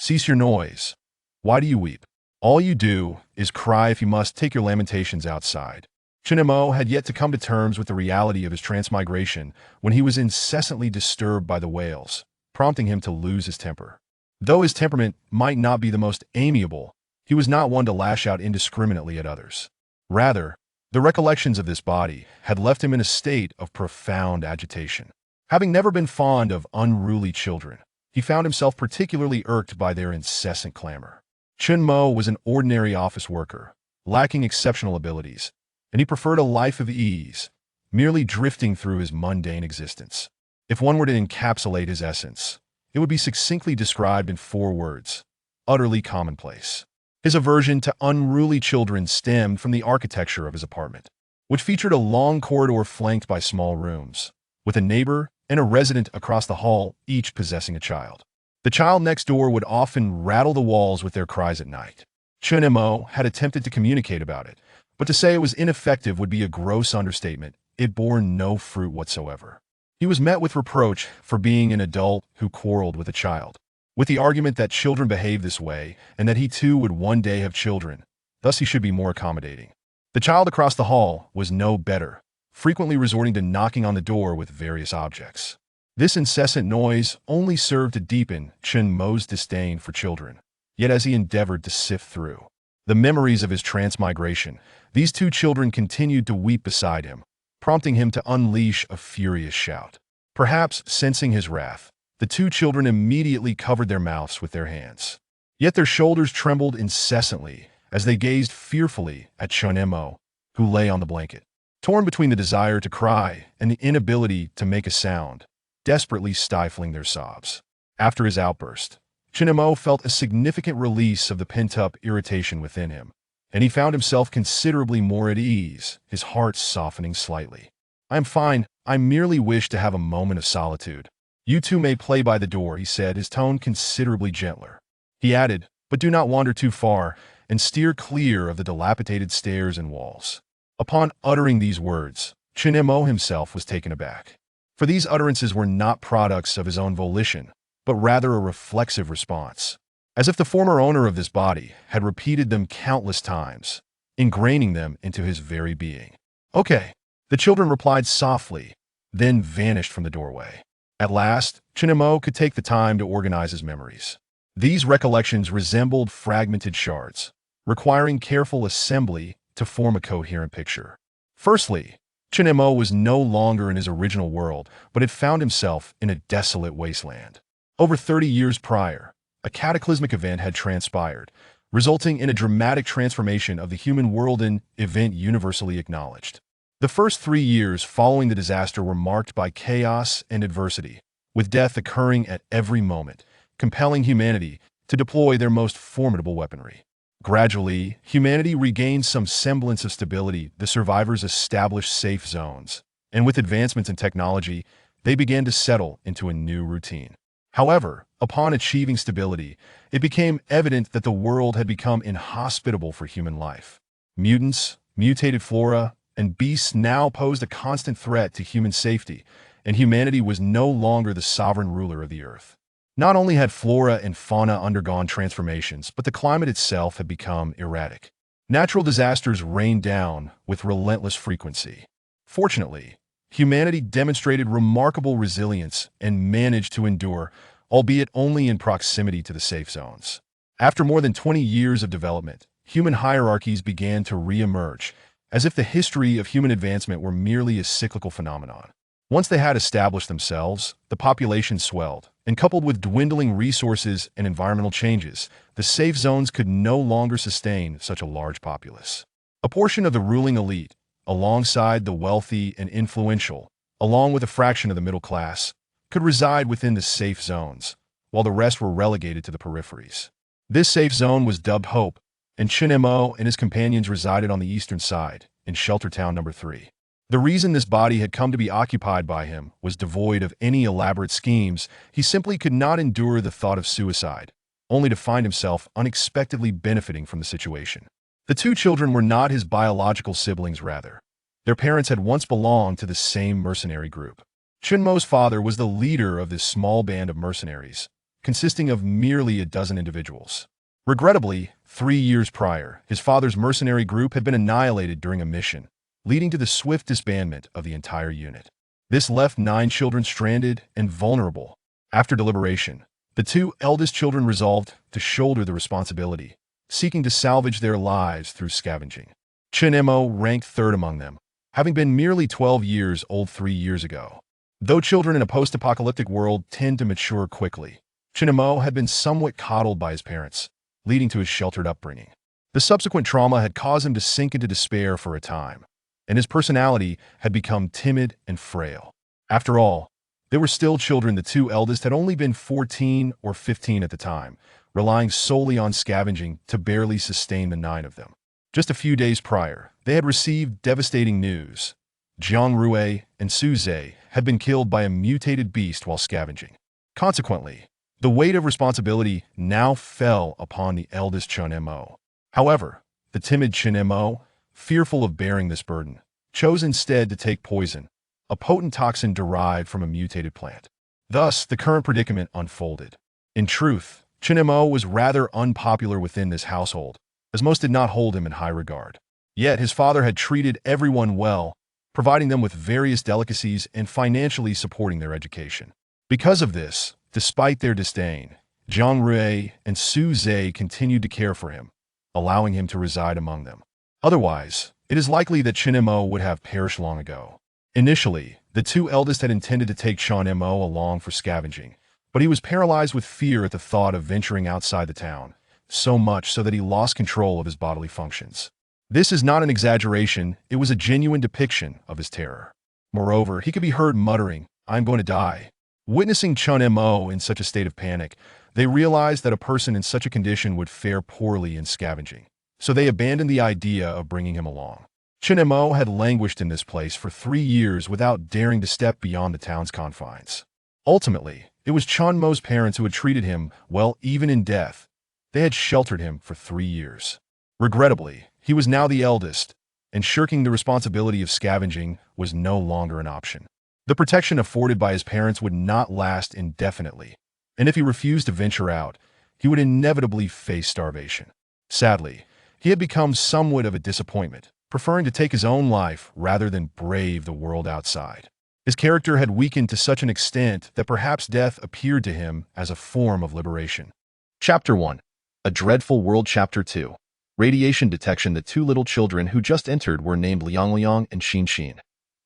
Cease your noise. Why do you weep? All you do is cry if you must take your lamentations outside. Chinemo had yet to come to terms with the reality of his transmigration when he was incessantly disturbed by the wails, prompting him to lose his temper. Though his temperament might not be the most amiable, he was not one to lash out indiscriminately at others. Rather, the recollections of this body had left him in a state of profound agitation. Having never been fond of unruly children, he found himself particularly irked by their incessant clamor. Chinmo was an ordinary office worker, lacking exceptional abilities, and he preferred a life of ease, merely drifting through his mundane existence. If one were to encapsulate his essence, it would be succinctly described in 4 words: utterly commonplace. His aversion to unruly children stemmed from the architecture of his apartment, which featured a long corridor flanked by small rooms, with a neighbor and a resident across the hall, each possessing a child. The child next door would often rattle the walls with their cries at night. Chinemo had attempted to communicate about it, but to say it was ineffective would be a gross understatement. It bore no fruit whatsoever. He was met with reproach for being an adult who quarreled with a child, with the argument that children behave this way and that he too would one day have children, thus he should be more accommodating. The child across the hall was no better, frequently resorting to knocking on the door with various objects. This incessant noise only served to deepen Chinmo's disdain for children, yet as he endeavored to sift through the memories of his transmigration, these 2 children continued to weep beside him, prompting him to unleash a furious shout. Perhaps sensing his wrath, the 2 children immediately covered their mouths with their hands. Yet their shoulders trembled incessantly as they gazed fearfully at Chinemo, who lay on the blanket, torn between the desire to cry and the inability to make a sound, desperately stifling their sobs. After his outburst, Chinemo felt a significant release of the pent-up irritation within him, and he found himself considerably more at ease, his heart softening slightly. "I'm fine. I merely wish to have a moment of solitude. You 2 may play by the door," he said, his tone considerably gentler. He added, "But do not wander too far, and steer clear of the dilapidated stairs and walls." Upon uttering these words, Chinemo himself was taken aback, for these utterances were not products of his own volition, but rather a reflexive response, as if the former owner of this body had repeated them countless times, ingraining them into his very being. "Okay," the children replied softly, then vanished from the doorway. At last, Chinemo could take the time to organize his memories. These recollections resembled fragmented shards, requiring careful assembly to form a coherent picture. Firstly, Chinemo was no longer in his original world, but had found himself in a desolate wasteland. Over 30 years prior, a cataclysmic event had transpired, resulting in a dramatic transformation of the human world, an event universally acknowledged. The first 3 years following the disaster were marked by chaos and adversity, with death occurring at every moment, compelling humanity to deploy their most formidable weaponry. Gradually, humanity regained some semblance of stability. The survivors established safe zones, and with advancements in technology, they began to settle into a new routine. However, upon achieving stability, it became evident that the world had become inhospitable for human life. Mutants, mutated flora, and beasts now posed a constant threat to human safety, and humanity was no longer the sovereign ruler of the earth. Not only had flora and fauna undergone transformations, but the climate itself had become erratic. Natural disasters rained down with relentless frequency. Fortunately, humanity demonstrated remarkable resilience and managed to endure, albeit only in proximity to the safe zones. After more than 20 years of development, human hierarchies began to re-emerge, as if the history of human advancement were merely a cyclical phenomenon. Once they had established themselves, the population swelled, and coupled with dwindling resources and environmental changes, the safe zones could no longer sustain such a large populace. A portion of the ruling elite, alongside the wealthy and influential, along with a fraction of the middle class, could reside within the safe zones, while the rest were relegated to the peripheries. This safe zone was dubbed Hope, and Chinemo and his companions resided on the eastern side, in Shelter Town Number 3. The reason this body had come to be occupied by him was devoid of any elaborate schemes. He simply could not endure the thought of suicide, only to find himself unexpectedly benefiting from the situation. The 2 children were not his biological siblings, rather. Their parents had once belonged to the same mercenary group. Chinmo's father was the leader of this small band of mercenaries, consisting of merely a dozen individuals. Regrettably, 3 years prior, his father's mercenary group had been annihilated during a mission, leading to the swift disbandment of the entire unit. This left 9 children stranded and vulnerable. After deliberation, the 2 eldest children resolved to shoulder the responsibility, seeking to salvage their lives through scavenging. Chinemo ranked third among them, having been merely 12 years old 3 years ago. Though children in a post-apocalyptic world tend to mature quickly, Chinemo had been somewhat coddled by his parents, leading to his sheltered upbringing. The subsequent trauma had caused him to sink into despair for a time, and his personality had become timid and frail. After all, they were still children. The 2 eldest had only been 14 or 15 at the time, relying solely on scavenging to barely sustain the 9 of them. Just a few days prior, they had received devastating news. Jiang Rui and Su Zhe had been killed by a mutated beast while scavenging. Consequently, the weight of responsibility now fell upon the eldest Chinemo. However, the timid Chinemo, fearful of bearing this burden, chose instead to take poison, a potent toxin derived from a mutated plant. Thus, the current predicament unfolded. In truth, Chinemo was rather unpopular within this household, as most did not hold him in high regard. Yet his father had treated everyone well, providing them with various delicacies and financially supporting their education. Because of this, despite their disdain, Jiang Rui and Su Zhe continued to care for him, allowing him to reside among them. Otherwise, it is likely that Chinemo would have perished long ago. Initially, the 2 eldest had intended to take Chinemo along for scavenging, but he was paralyzed with fear at the thought of venturing outside the town, so much so that he lost control of his bodily functions. This is not an exaggeration, it was a genuine depiction of his terror. Moreover, he could be heard muttering, "I'm going to die." Witnessing Chinemo in such a state of panic, they realized that a person in such a condition would fare poorly in scavenging, so they abandoned the idea of bringing him along. Chinemo had languished in this place for 3 years without daring to step beyond the town's confines. Ultimately, it was Chinmo's parents who had treated him well even in death. They had sheltered him for 3 years. Regrettably, he was now the eldest, and shirking the responsibility of scavenging was no longer an option. The protection afforded by his parents would not last indefinitely, and if he refused to venture out, he would inevitably face starvation. Sadly, he had become somewhat of a disappointment, preferring to take his own life rather than brave the world outside. His character had weakened to such an extent that perhaps death appeared to him as a form of liberation. Chapter 1. A Dreadful World. Chapter 2. Radiation Detection. The 2 little children who just entered were named Liang and Xin.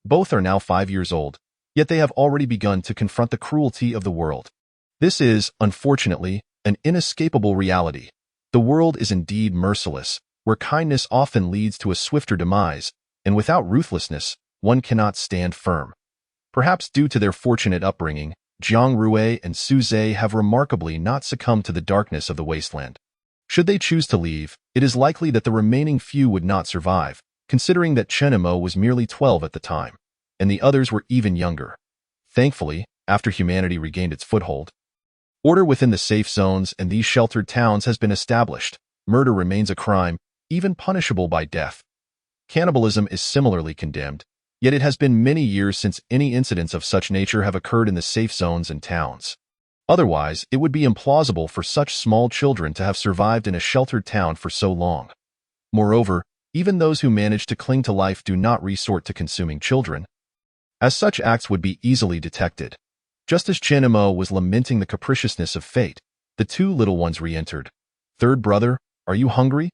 Both are now 5 years old, yet they have already begun to confront the cruelty of the world. This is, unfortunately, an inescapable reality. The world is indeed merciless, where kindness often leads to a swifter demise, and without ruthlessness, one cannot stand firm. Perhaps due to their fortunate upbringing, Jiang Rui and Su Zhe have remarkably not succumbed to the darkness of the wasteland. Should they choose to leave, it is likely that the remaining few would not survive, considering that Chinemo was merely 12 at the time, and the others were even younger. Thankfully, after humanity regained its foothold, order within the safe zones and these sheltered towns has been established. Murder remains a crime, even punishable by death. Cannibalism is similarly condemned, yet it has been many years since any incidents of such nature have occurred in the safe zones and towns. Otherwise, it would be implausible for such small children to have survived in a sheltered town for so long. Moreover, even those who manage to cling to life do not resort to consuming children, as such acts would be easily detected. Just as Chinemo was lamenting the capriciousness of fate, the 2 little ones re-entered. "Third brother, are you hungry?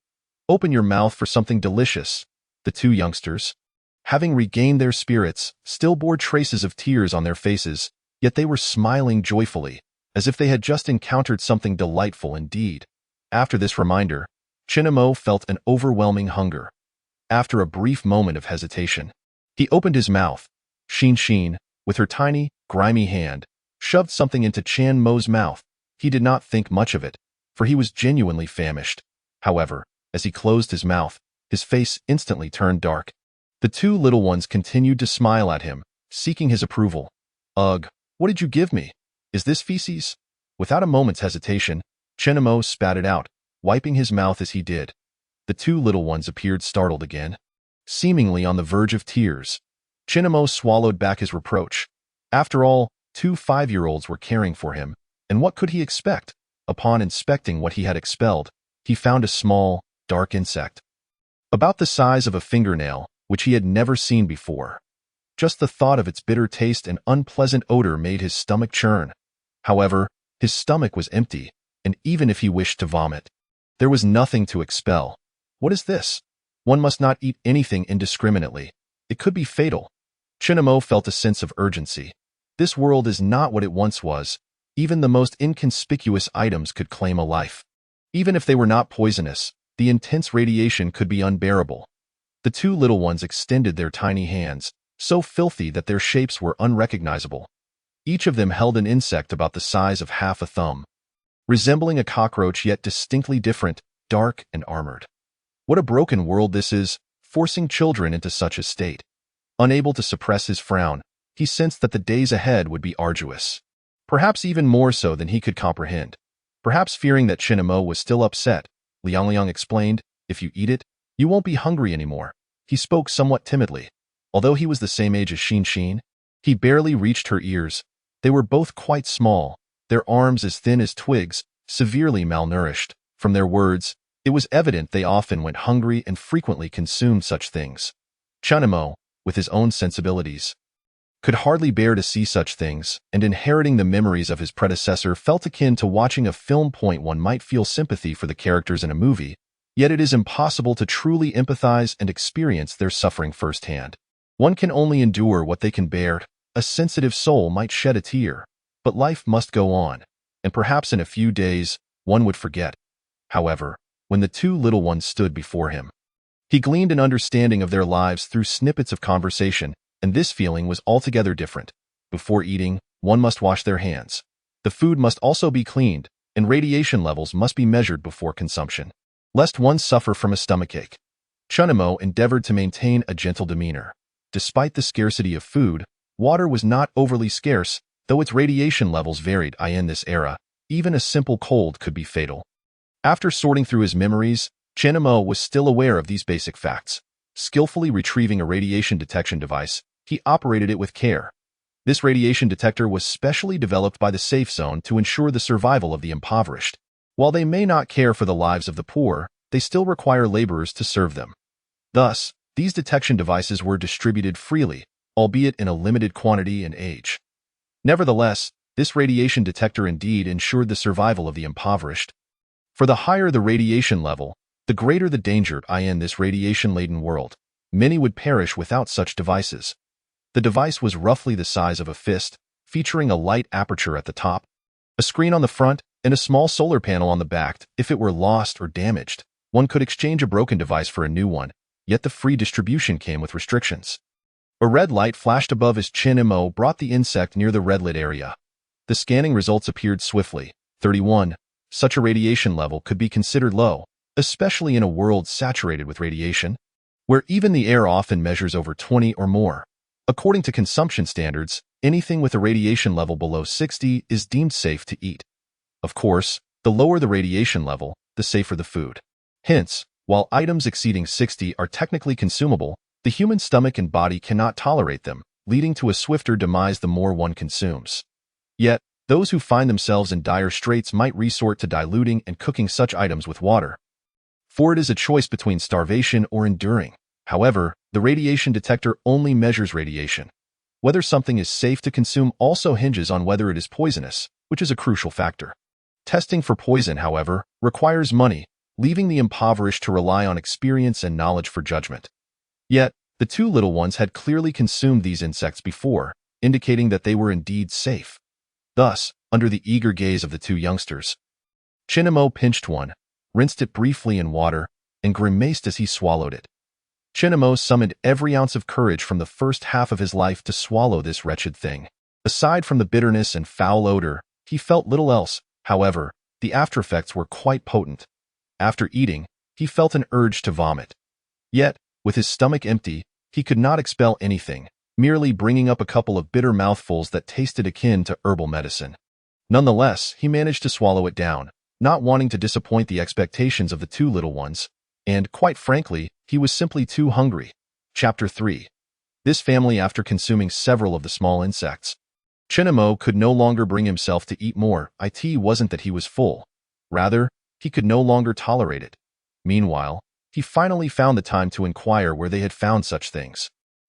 Open your mouth for something delicious." The 2 youngsters, having regained their spirits, still bore traces of tears on their faces, yet they were smiling joyfully, as if they had just encountered something delightful indeed. After this reminder, Chinemo felt an overwhelming hunger. After a brief moment of hesitation, he opened his mouth. Xin, with her tiny, grimy hand, shoved something into Chinmo's mouth. He did not think much of it, for he was genuinely famished. However, as he closed his mouth, his face instantly turned dark. The 2 little ones continued to smile at him, seeking his approval. "Ugh, what did you give me? Is this feces?" Without a moment's hesitation, Chinemo spat it out, wiping his mouth as he did. The 2 little ones appeared startled again. Seemingly on the verge of tears, Chinemo swallowed back his reproach. After all, 2 5-year-olds were caring for him, And what could he expect? Upon inspecting what he had expelled, he found a small, dark insect, about the size of a fingernail, which he had never seen before. Just the thought of its bitter taste and unpleasant odor made his stomach churn. However, his stomach was empty, and even if he wished to vomit, there was nothing to expel. What is this? One must not eat anything indiscriminately. It could be fatal. Chinamo felt a sense of urgency. This world is not what it once was. Even the most inconspicuous items could claim a life. Even if they were not poisonous, the intense radiation could be unbearable. The two little ones extended their tiny hands, so filthy that their shapes were unrecognizable. Each of them held an insect about the size of half a thumb, resembling a cockroach yet distinctly different, dark and armored. What a broken world this is, forcing children into such a state. Unable to suppress his frown, he sensed that the days ahead would be arduous. Perhaps even more so than he could comprehend. Perhaps fearing that Chinamo was still upset, Liang explained, "If you eat it, you won't be hungry anymore." He spoke somewhat timidly. Although he was the same age as Xin, he barely reached her ears. They were both quite small, their arms as thin as twigs, severely malnourished. From their words, it was evident they often went hungry and frequently consumed such things. Chinamo, with his own sensibilities, could hardly bear to see such things, and inheriting the memories of his predecessor felt akin to watching a film. One might feel sympathy for the characters in a movie, yet it is impossible to truly empathize and experience their suffering firsthand. One can only endure what they can bear. A sensitive soul might shed a tear, but life must go on, and perhaps in a few days, one would forget. However, when the two little ones stood before him, he gleaned an understanding of their lives through snippets of conversation, and this feeling was altogether different. Before eating, one must wash their hands. The food must also be cleaned, and radiation levels must be measured before consumption, lest one suffer from a stomachache. Chinamo endeavored to maintain a gentle demeanor. Despite the scarcity of food, water was not overly scarce, though its radiation levels varied. In this era, even a simple cold could be fatal. After sorting through his memories, Chinamo was still aware of these basic facts. Skillfully retrieving a radiation detection device, he operated it with care. This radiation detector was specially developed by the Safe Zone to ensure the survival of the impoverished. While they may not care for the lives of the poor, they still require laborers to serve them. Thus, these detection devices were distributed freely, albeit in a limited quantity and age. Nevertheless, this radiation detector indeed ensured the survival of the impoverished. For the higher the radiation level, the greater the danger in this radiation-laden world. Many would perish without such devices. The device was roughly the size of a fist, featuring a light aperture at the top, a screen on the front, and a small solar panel on the back. If it were lost or damaged, one could exchange a broken device for a new one, yet the free distribution came with restrictions. A red light flashed above as Chinamo brought the insect near the red-lit area. The scanning results appeared swiftly. 31. Such a radiation level could be considered low, especially in a world saturated with radiation, where even the air often measures over 20 or more. According to consumption standards, anything with a radiation level below 60 is deemed safe to eat. Of course, the lower the radiation level, the safer the food. Hence, while items exceeding 60 are technically consumable, the human stomach and body cannot tolerate them, leading to a swifter demise the more one consumes. Yet, those who find themselves in dire straits might resort to diluting and cooking such items with water. For it is a choice between starvation or enduring. However, the radiation detector only measures radiation. Whether something is safe to consume also hinges on whether it is poisonous, which is a crucial factor. Testing for poison, however, requires money, leaving the impoverished to rely on experience and knowledge for judgment. Yet, the two little ones had clearly consumed these insects before, indicating that they were indeed safe. Thus, under the eager gaze of the two youngsters, Chinamo pinched one, rinsed it briefly in water, and grimaced as he swallowed it. Chinamo summoned every ounce of courage from the first half of his life to swallow this wretched thing. Aside from the bitterness and foul odor, he felt little else. However, the aftereffects were quite potent. After eating, he felt an urge to vomit. Yet, with his stomach empty, he could not expel anything, merely bringing up a couple of bitter mouthfuls that tasted akin to herbal medicine. Nonetheless, he managed to swallow it down, not wanting to disappoint the expectations of the two little ones, and, quite frankly, he was simply too hungry. Chapter 3. This family, after consuming several of the small insects, Chinamo could no longer bring himself to eat more. It wasn't that he was full. Rather, he could no longer tolerate it. Meanwhile, he finally found the time to inquire where they had found such things.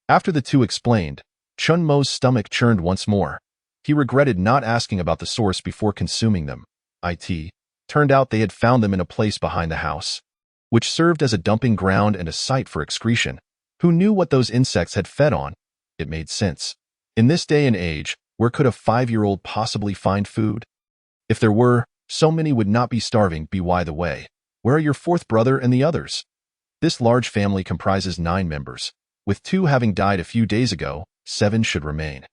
After the two explained, Chunmo's stomach churned once more. He regretted not asking about the source before consuming them. It turned out they had found them in a place behind the house, which served as a dumping ground and a site for excretion. Who knew what those insects had fed on? It made sense. In this day and age, where could a 5-year-old possibly find food? If there were, so many would not be starving. By the way, where are your fourth brother and the others? This large family comprises 9 members. With 2 having died a few days ago, 7 should remain.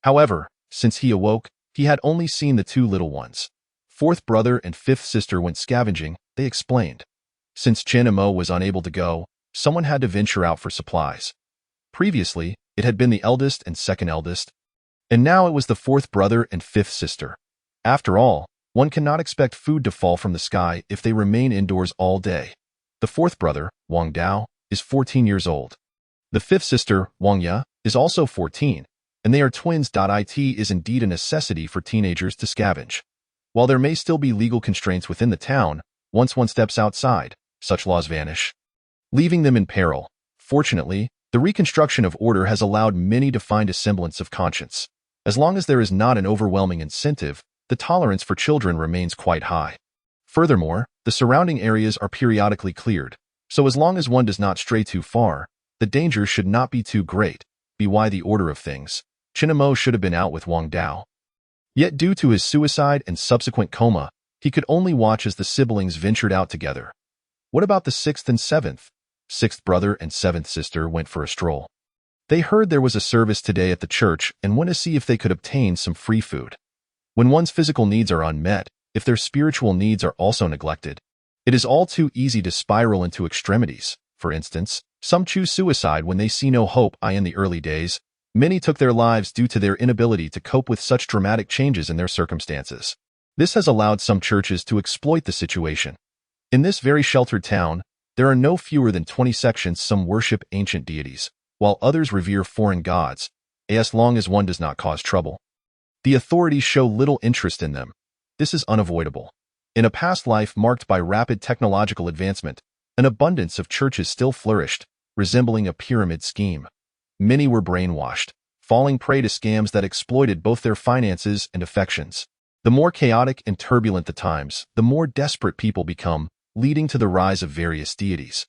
However, since he awoke, he had only seen the 2 little ones. Fourth brother and fifth sister went scavenging, they explained. Since Chinamo was unable to go, someone had to venture out for supplies. Previously, it had been the eldest and second eldest, and now it was the fourth brother and fifth sister. After all, one cannot expect food to fall from the sky if they remain indoors all day. The fourth brother, Wang Dao, is 14 years old. The fifth sister, Wang Ya, is also 14, and they are twins. It is indeed a necessity for teenagers to scavenge. While there may still be legal constraints within the town, once one steps outside, such laws vanish, leaving them in peril. Fortunately, the reconstruction of order has allowed many to find a semblance of conscience. As long as there is not an overwhelming incentive, the tolerance for children remains quite high. Furthermore, the surrounding areas are periodically cleared, so as long as one does not stray too far, the danger should not be too great. By the order of things, Chinamo should have been out with Wang Dao. Yet due to his suicide and subsequent coma, he could only watch as the siblings ventured out together. What about the 6th and 7th? 6th brother and 7th sister went for a stroll. They heard there was a service today at the church and went to see if they could obtain some free food. When one's physical needs are unmet, if their spiritual needs are also neglected, it is all too easy to spiral into extremities. For instance, some choose suicide when they see no hope. In the early days, many took their lives due to their inability to cope with such dramatic changes in their circumstances. This has allowed some churches to exploit the situation. In this very sheltered town, there are no fewer than 20 sections. Some worship ancient deities, while others revere foreign gods, as long as one does not cause trouble. The authorities show little interest in them. This is unavoidable. In a past life marked by rapid technological advancement, an abundance of churches still flourished, resembling a pyramid scheme. Many were brainwashed, falling prey to scams that exploited both their finances and affections. The more chaotic and turbulent the times, the more desperate people become, leading to the rise of various deities.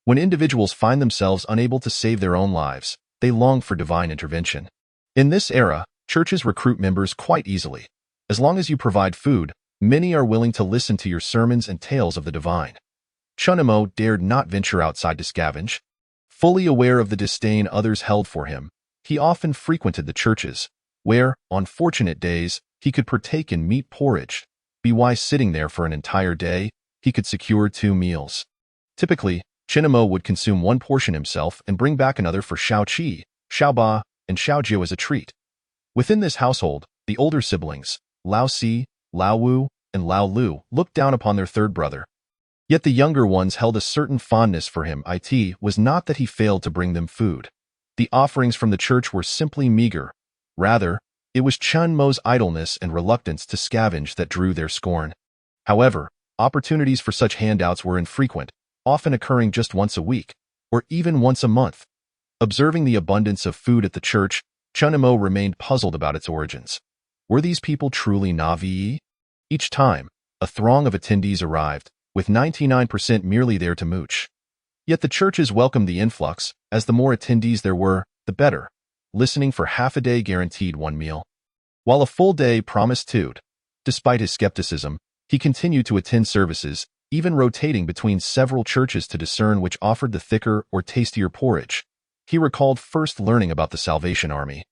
When individuals find themselves unable to save their own lives, they long for divine intervention. In this era, churches recruit members quite easily. As long as you provide food, many are willing to listen to your sermons and tales of the divine. Chunamo dared not venture outside to scavenge. Fully aware of the disdain others held for him, he often frequented the churches, where, on fortunate days, he could partake in meat porridge. By sitting there for an entire day, he could secure 2 meals. Typically, Chinamo would consume 1 portion himself and bring back another for Xiao Qi, Xiao Ba, and Xiao Jiu as a treat. Within this household, the older siblings, Lao Si, Lao Wu, and Lao Lu, looked down upon their third brother. Yet the younger ones held a certain fondness for him. It was not that he failed to bring them food. The offerings from the church were simply meager. Rather, it was Chunmo's idleness and reluctance to scavenge that drew their scorn. However, opportunities for such handouts were infrequent, often occurring just once a week, or even once a month. Observing the abundance of food at the church, Chunmo remained puzzled about its origins. Were these people truly Na'vi? Each time, a throng of attendees arrived, with 99% merely there to mooch. Yet the churches welcomed the influx, as the more attendees there were, the better. Listening for half a day guaranteed 1 meal, while a full day promised 2. Despite his skepticism, he continued to attend services, even rotating between several churches to discern which offered the thicker or tastier porridge. He recalled first learning about the Salvation Army,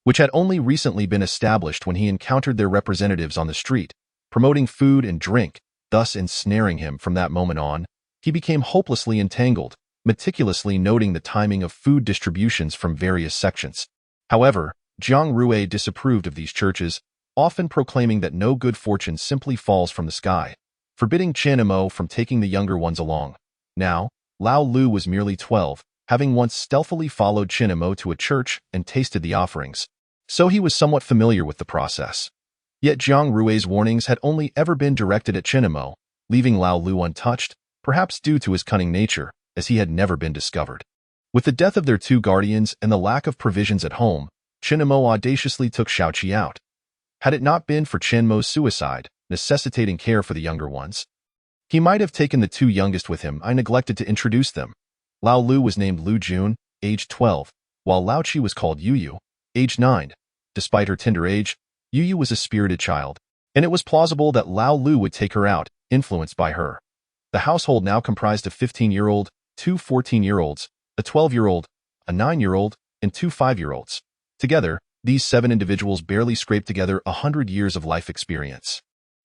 which had only recently been established when he encountered their representatives on the street, promoting food and drink, thus ensnaring him. From that moment on, he became hopelessly entangled, meticulously noting the timing of food distributions from various sections. However, Jiang Rue disapproved of these churches, often proclaiming that no good fortune simply falls from the sky, forbidding Chinamo from taking the younger ones along. Now, Lao Lu was merely 12, having once stealthily followed Chinamo to a church and tasted the offerings. so he was somewhat familiar with the process. Yet Jiang Rui's warnings had only ever been directed at Chinamo, leaving Lao Lu untouched, perhaps due to his cunning nature, as he had never been discovered. With the death of their two guardians and the lack of provisions at home, Chinamo audaciously took Xiaoqi out. Had it not been for Chinmo's suicide, necessitating care for the younger ones, he might have taken the two youngest with him. I neglected to introduce them. Lao Lu was named Lu Jun, aged 12, while Lao Qi was called Yu Yu, aged 9. Despite her tender age, Yu Yu was a spirited child, and it was plausible that Lao Lu would take her out, influenced by her. The household now comprised a 15-year-old, two 14-year-olds, a 12-year-old, a 9-year-old, and two 5-year-olds. Together, these 7 individuals barely scraped together 100 years of life experience.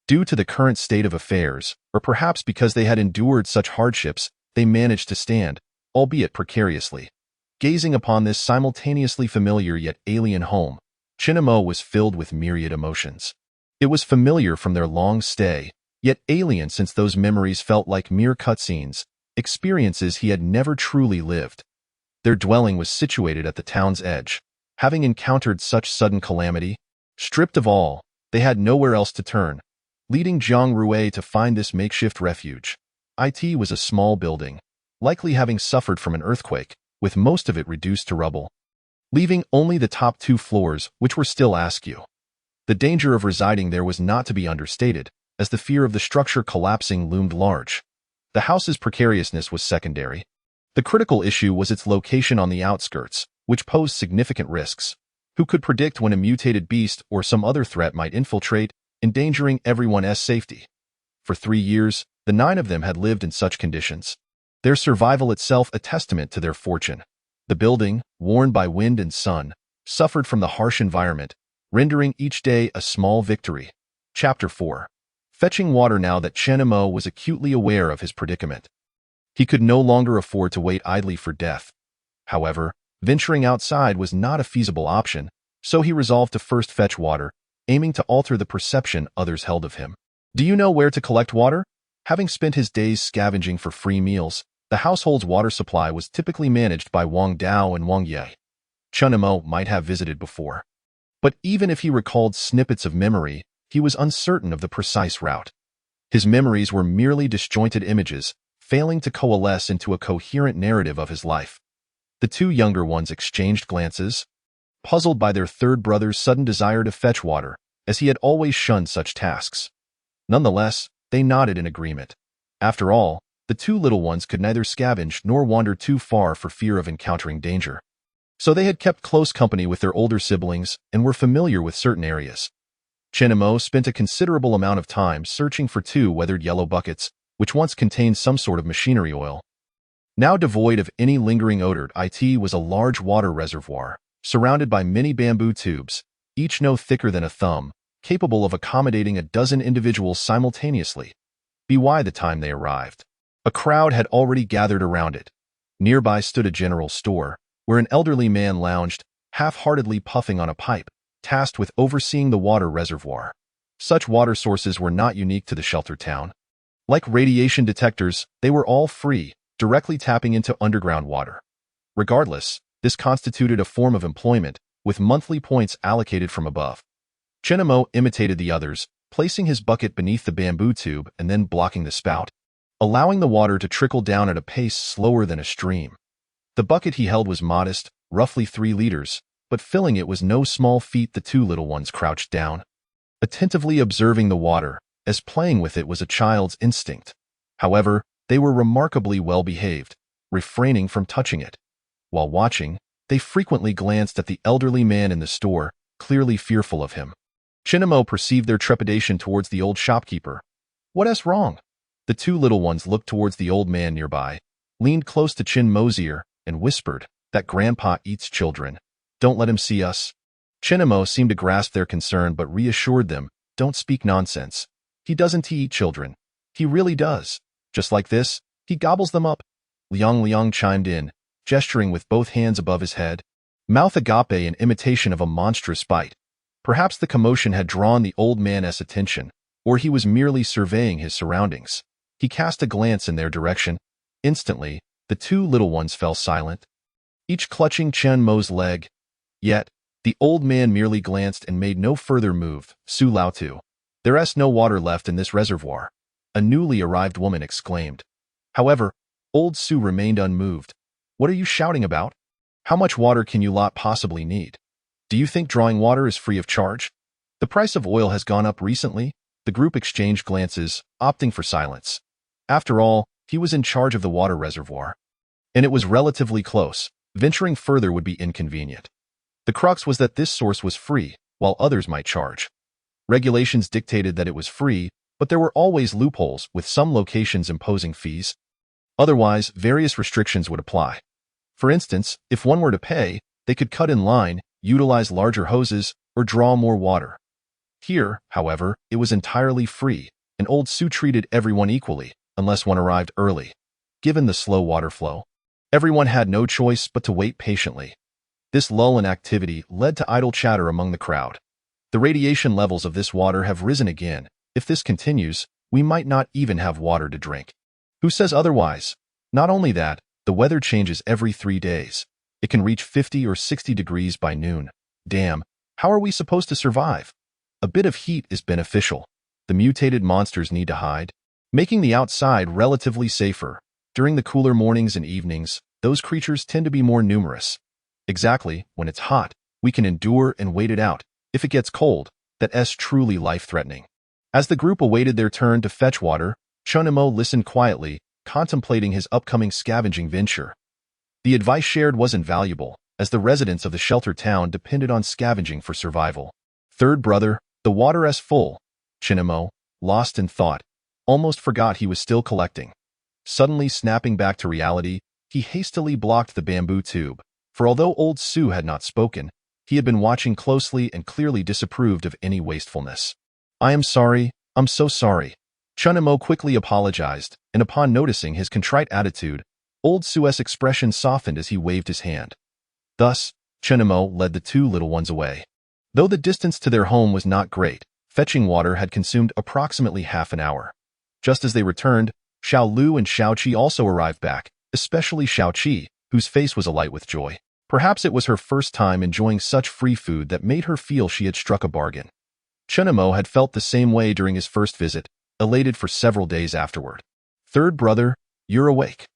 Due to the current state of affairs, or perhaps because they had endured such hardships, they managed to stand, albeit precariously. Gazing upon this simultaneously familiar yet alien home, Chinamo was filled with myriad emotions. It was familiar from their long stay, yet alien since those memories felt like mere cutscenes, experiences he had never truly lived. Their dwelling was situated at the town's edge. Having encountered such sudden calamity, stripped of all, they had nowhere else to turn, leading Jiang Rui to find this makeshift refuge. It was a small building, likely having suffered from an earthquake, with most of it reduced to rubble, leaving only the top 2 floors, which were still askew. The danger of residing there was not to be understated, as the fear of the structure collapsing loomed large. The house's precariousness was secondary. The critical issue was its location on the outskirts, which posed significant risks. Who could predict when a mutated beast or some other threat might infiltrate, endangering everyone's safety? For 3 years, the 9 of them had lived in such conditions, their survival itself a testament to their fortune. The building, worn by wind and sun, suffered from the harsh environment, rendering each day a small victory. Chapter 4. Fetching water. Now that Chenemo was acutely aware of his predicament, he could no longer afford to wait idly for death. However, venturing outside was not a feasible option, so he resolved to first fetch water, aiming to alter the perception others held of him. Do you know where to collect water? Having spent his days scavenging for free meals, the household's water supply was typically managed by Wang Dao and Wang Ye. Chenemo might have visited before, but even if he recalled snippets of memory, he was uncertain of the precise route. His memories were merely disjointed images, failing to coalesce into a coherent narrative of his life. The 2 younger ones exchanged glances, puzzled by their third brother's sudden desire to fetch water, as he had always shunned such tasks. Nonetheless, they nodded in agreement. After all, the 2 little ones could neither scavenge nor wander too far for fear of encountering danger. So they had kept close company with their older siblings and were familiar with certain areas. Chenemo spent a considerable amount of time searching for 2 weathered yellow buckets, which once contained some sort of machinery oil. Now devoid of any lingering odor, it was a large water reservoir, surrounded by many bamboo tubes, each no thicker than a thumb, capable of accommodating a dozen individuals simultaneously. By the time they arrived, a crowd had already gathered around it. Nearby stood a general store, where an elderly man lounged, half-heartedly puffing on a pipe, tasked with overseeing the water reservoir. Such water sources were not unique to the shelter town. Like radiation detectors, they were all free, directly tapping into underground water. Regardless, this constituted a form of employment, with monthly points allocated from above. Chenemo imitated the others, placing his bucket beneath the bamboo tube and then blocking the spout, allowing the water to trickle down at a pace slower than a stream. The bucket he held was modest, roughly 3 liters, but filling it was no small feat. The 2 little ones crouched down, attentively observing the water, as playing with it was a child's instinct. However, they were remarkably well behaved, refraining from touching it. While watching, they frequently glanced at the elderly man in the store, clearly fearful of him. Chenemo perceived their trepidation towards the old shopkeeper. What's wrong? The 2 little ones looked towards the old man nearby, leaned close to Chenmo's ear, and whispered, "That grandpa eats children. Don't let him see us." Chenemo seemed to grasp their concern but reassured them, "Don't speak nonsense. He doesn't eat children. He really does. Just like this, he gobbles them up." Liang chimed in, gesturing with both hands above his head, mouth agape in imitation of a monstrous bite. Perhaps the commotion had drawn the old man's attention, or he was merely surveying his surroundings. He cast a glance in their direction. Instantly, the 2 little ones fell silent, each clutching Chenmo's leg. Yet, The old man merely glanced and made no further move. Su Lao-tu. There's no water left in this reservoir, a newly arrived woman exclaimed. However, old Su remained unmoved. What are you shouting about? How much water can you lot possibly need? Do you think drawing water is free of charge? The price of oil has gone up recently. The group exchanged glances, opting for silence. After all, he was in charge of the water reservoir. And it was relatively close. Venturing further would be inconvenient. The crux was that this source was free, while others might charge. Regulations dictated that it was free, but there were always loopholes, with some locations imposing fees. Otherwise, various restrictions would apply. For instance, if one were to pay, they could cut in line, utilize larger hoses, or draw more water. Here, however, it was entirely free, and old Su treated everyone equally, unless one arrived early. Given the slow water flow, everyone had no choice but to wait patiently. This lull in activity led to idle chatter among the crowd. The radiation levels of this water have risen again. If this continues, we might not even have water to drink. Who says otherwise? Not only that, the weather changes every 3 days. It can reach 50 or 60 degrees by noon. Damn, how are we supposed to survive? A bit of heat is beneficial. The mutated monsters need to hide, making the outside relatively safer. During the cooler mornings and evenings, those creatures tend to be more numerous. Exactly, when it's hot, we can endure and wait it out. If it gets cold, that's truly life-threatening. As the group awaited their turn to fetch water, Chunimo listened quietly, contemplating his upcoming scavenging venture. The advice shared was invaluable, as the residents of the shelter town depended on scavenging for survival. Third brother, the water's full. Chunimo, lost in thought, almost forgot he was still collecting. Suddenly snapping back to reality, he hastily blocked the bamboo tube, for although old Su had not spoken, he had been watching closely and clearly disapproved of any wastefulness. I am sorry, I'm so sorry. Chunimo quickly apologized, and upon noticing his contrite attitude, old Su's expression softened as he waved his hand. Thus, Chunimo led the 2 little ones away. Though the distance to their home was not great, fetching water had consumed approximately half an hour. Just as they returned, Xiao Lu and Xiao Qi also arrived back, especially Xiao Qi, whose face was alight with joy. Perhaps it was her first time enjoying such free food that made her feel she had struck a bargain. Chunimo had felt the same way during his first visit, elated for several days afterward. Third brother, you're awake.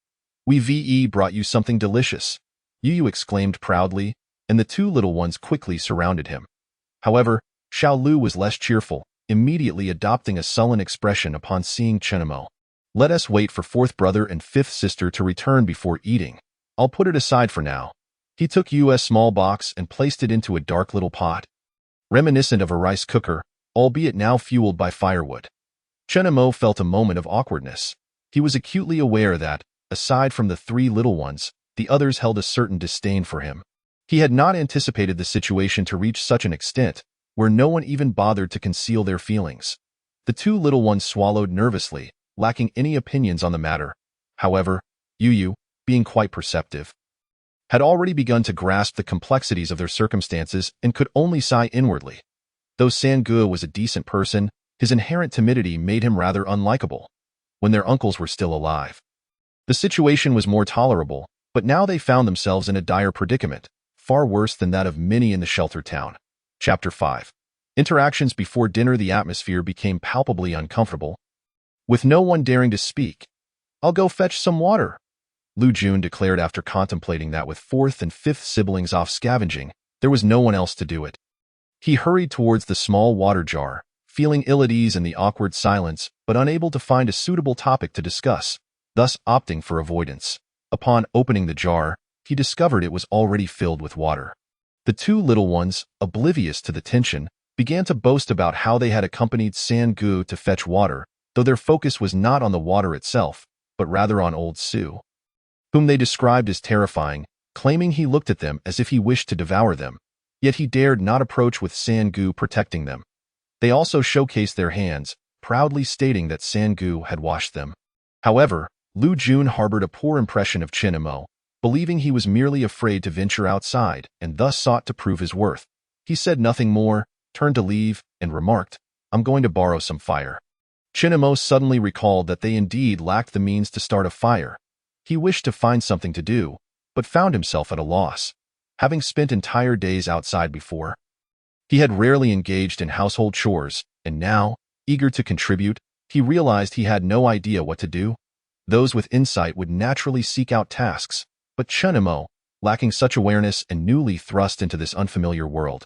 We brought you something delicious, Yu exclaimed proudly, and the 2 little ones quickly surrounded him. However, Xiao Lu was less cheerful, immediately adopting a sullen expression upon seeing Chunimo. Let us wait for 4th brother and 5th sister to return before eating. I'll put it aside for now. He took Yu's small box and placed it into a dark little pot, reminiscent of a rice cooker, albeit now fueled by firewood. Chunimo felt a moment of awkwardness. He was acutely aware that, aside from the 3 little ones, the others held a certain disdain for him. He had not anticipated the situation to reach such an extent, where no one even bothered to conceal their feelings. The 2 little ones swallowed nervously, lacking any opinions on the matter. However, Yu, being quite perceptive, had already begun to grasp the complexities of their circumstances and could only sigh inwardly. Though Sangu was a decent person, his inherent timidity made him rather unlikable. When their uncles were still alive, the situation was more tolerable, but now they found themselves in a dire predicament, far worse than that of many in the shelter town. Chapter 5. Interactions before dinner. The atmosphere became palpably uncomfortable, with no one daring to speak. I'll go fetch some water, Lu Jun declared after contemplating that with 4th and 5th siblings off scavenging, there was no one else to do it. He hurried towards the small water jar, feeling ill at ease in the awkward silence, but unable to find a suitable topic to discuss, thus opting for avoidance. Upon opening the jar, he discovered it was already filled with water. The 2 little ones, oblivious to the tension, began to boast about how they had accompanied Sangu to fetch water, though their focus was not on the water itself, but rather on old Su, whom they described as terrifying, claiming he looked at them as if he wished to devour them, yet he dared not approach with Sangu protecting them. They also showcased their hands, proudly stating that Sangu had washed them. However, Lu Jun harbored a poor impression of Chunimo, believing he was merely afraid to venture outside and thus sought to prove his worth. He said nothing more, turned to leave, and remarked, I'm going to borrow some fire. Chunimo suddenly recalled that they indeed lacked the means to start a fire. He wished to find something to do, but found himself at a loss. having spent entire days outside before. He had rarely engaged in household chores, and now, eager to contribute, he realized he had no idea what to do. Those with insight would naturally seek out tasks, but Chunimo, lacking such awareness and newly thrust into this unfamiliar world,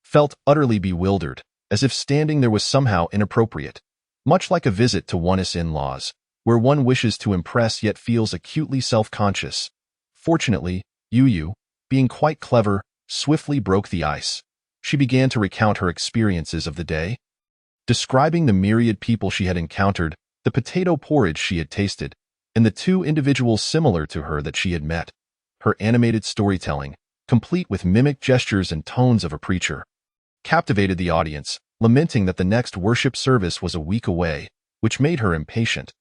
felt utterly bewildered, as if standing there was somehow inappropriate, much like a visit to one's in-laws, where one wishes to impress yet feels acutely self-conscious. Fortunately, Yu, being quite clever, swiftly broke the ice. She began to recount her experiences of the day, describing the myriad people she had encountered, the potato porridge she had tasted, and the two individuals similar to her that she had met. Her animated storytelling, complete with mimic gestures and tones of a preacher, captivated the audience, lamenting that the next worship service was a week away, which made her impatient.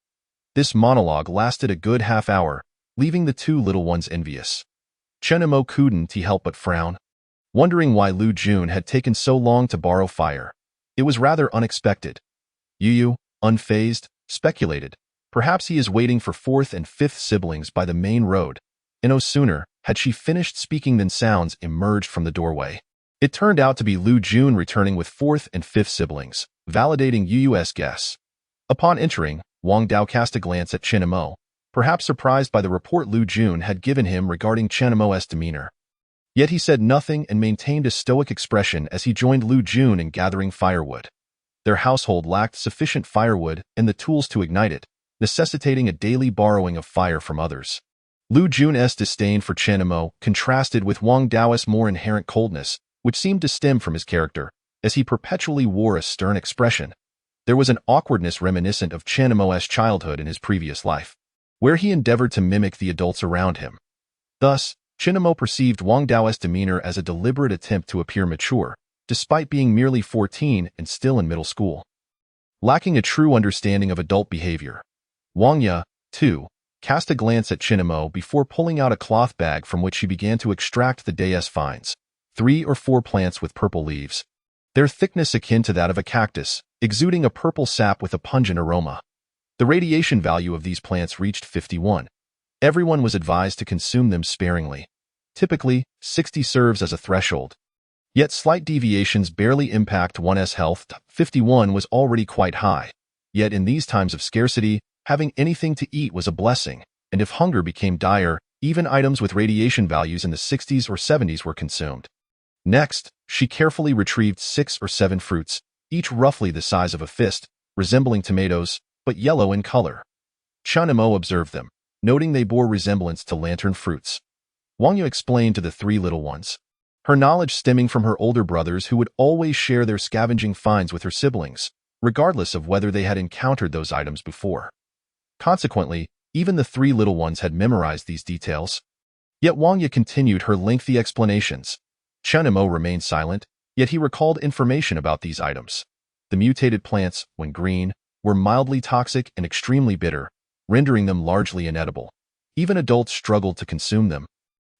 This monologue lasted a good half hour, leaving the two little ones envious. Chunimo couldn't help but frown, wondering why Lu Jun had taken so long to borrow fire. It was rather unexpected. Yu, unfazed, speculated, perhaps he is waiting for fourth and fifth siblings by the main road, and no sooner had she finished speaking than sounds emerged from the doorway. It turned out to be Lu Jun returning with fourth and fifth siblings, validating Yu's guess. Upon entering, Wang Dao cast a glance at Chunimo, perhaps surprised by the report Lu Jun had given him regarding Chunimo's demeanor. Yet he said nothing and maintained a stoic expression as he joined Lu Jun in gathering firewood. Their household lacked sufficient firewood and the tools to ignite it, necessitating a daily borrowing of fire from others. Lu Jun's disdain for Chunimo contrasted with Wang Dao's more inherent coldness, which seemed to stem from his character, as he perpetually wore a stern expression. There was an awkwardness reminiscent of Chunimo's childhood in his previous life, where he endeavored to mimic the adults around him. Thus, Chunimo perceived Wang Dao's demeanor as a deliberate attempt to appear mature, despite being merely 14 and still in middle school. Lacking a true understanding of adult behavior, Wang Ya, too, cast a glance at Chunimo before pulling out a cloth bag from which she began to extract the day's finds, 3 or 4 plants with purple leaves, their thickness akin to that of a cactus, exuding a purple sap with a pungent aroma. The radiation value of these plants reached 51. Everyone was advised to consume them sparingly. Typically, 60 serves as a threshold. Yet slight deviations barely impact one's health. 51 was already quite high. Yet in these times of scarcity, having anything to eat was a blessing, and if hunger became dire, even items with radiation values in the 60s or 70s were consumed. Next, she carefully retrieved 6 or 7 fruits, each roughly the size of a fist, resembling tomatoes, but yellow in color. Chunimo observed them, noting they bore resemblance to lantern fruits. Wang Yu explained to the 3 little ones, her knowledge stemming from her older brothers who would always share their scavenging finds with her siblings, regardless of whether they had encountered those items before. Consequently, even the 3 little ones had memorized these details. Yet Wang Yu continued her lengthy explanations. Chunimo remained silent, yet he recalled information about these items. The mutated plants, when green, were mildly toxic and extremely bitter, rendering them largely inedible. Even adults struggled to consume them,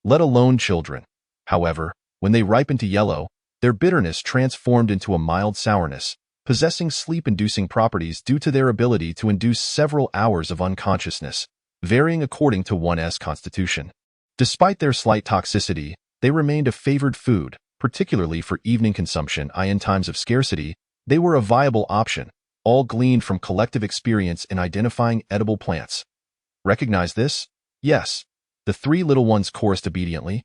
let alone children. However, when they ripened to yellow, their bitterness transformed into a mild sourness, possessing sleep-inducing properties due to their ability to induce several hours of unconsciousness, varying according to one's constitution. Despite their slight toxicity, they remained a favored food, particularly for evening consumption. In times of scarcity, they were a viable option, all gleaned from collective experience in identifying edible plants. Recognize this? Yes. The 3 little ones chorused obediently.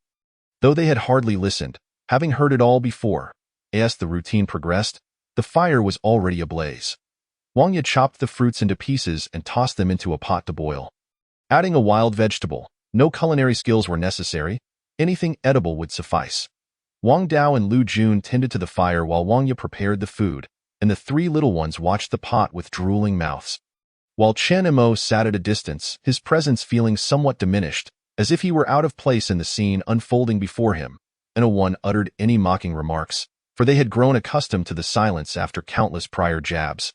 Though they had hardly listened, having heard it all before, as the routine progressed, the fire was already ablaze. Wang Yu chopped the fruits into pieces and tossed them into a pot to boil. Adding a wild vegetable, no culinary skills were necessary, anything edible would suffice. Wang Dao and Lu Jun tended to the fire while Wang Yu prepared the food, and the 3 little ones watched the pot with drooling mouths. While Chunimo sat at a distance, his presence feeling somewhat diminished, as if he were out of place in the scene unfolding before him, and no one uttered any mocking remarks, for they had grown accustomed to the silence after countless prior jabs,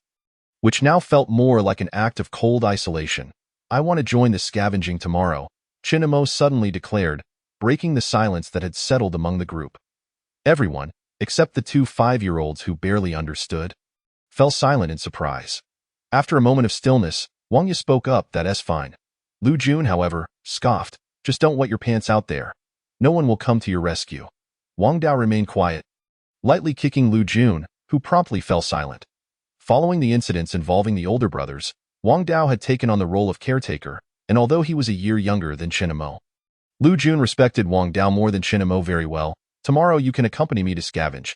which now felt more like an act of cold isolation. I want to join the scavenging tomorrow, Chunimo suddenly declared, breaking the silence that had settled among the group. Everyone, except the 2 5-year-olds who barely understood, fell silent in surprise. After a moment of stillness, Wang Yu spoke up. That's fine. Lu Jun, however, scoffed, just don't wet your pants out there. no one will come to your rescue. Wang Dao remained quiet, lightly kicking Lu Jun, who promptly fell silent. Following the incidents involving the older brothers, Wang Dao had taken on the role of caretaker, and although he was a year younger than Chinamo, Lu Jun respected Wang Dao more than Chinamo very well. Tomorrow you can accompany me to scavenge.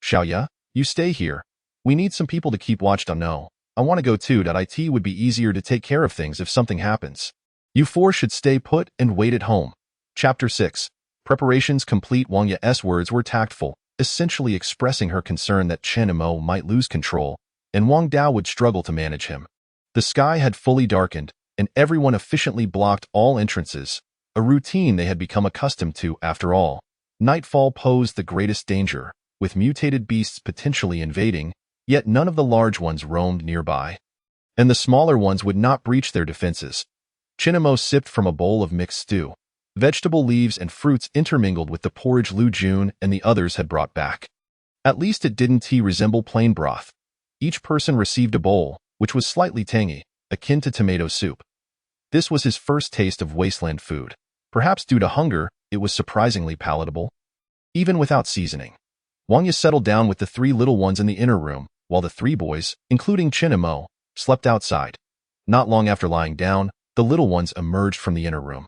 Xiaoya, you stay here. We need some people to keep watch. No, I want to go too. It would be easier to take care of things if something happens. You four should stay put and wait at home. Chapter 6. Preparations complete. Wang Ya's words were tactful, essentially expressing her concern that Chinamo might lose control, and Wang Dao would struggle to manage him. The sky had fully darkened, and everyone efficiently blocked all entrances, a routine they had become accustomed to after all. Nightfall posed the greatest danger, with mutated beasts potentially invading, yet none of the large ones roamed nearby, and the smaller ones would not breach their defenses. Chinamo sipped from a bowl of mixed stew. Vegetable leaves and fruits intermingled with the porridge Lu Jun and the others had brought back. At least it didn't resemble plain broth. Each person received a bowl, which was slightly tangy, akin to tomato soup. This was his first taste of wasteland food. Perhaps due to hunger, it was surprisingly palatable. Even without seasoning, Wang Yi settled down with the three little ones in the inner room, while the three boys, including Chinamo, slept outside. Not long after lying down, the little ones emerged from the inner room.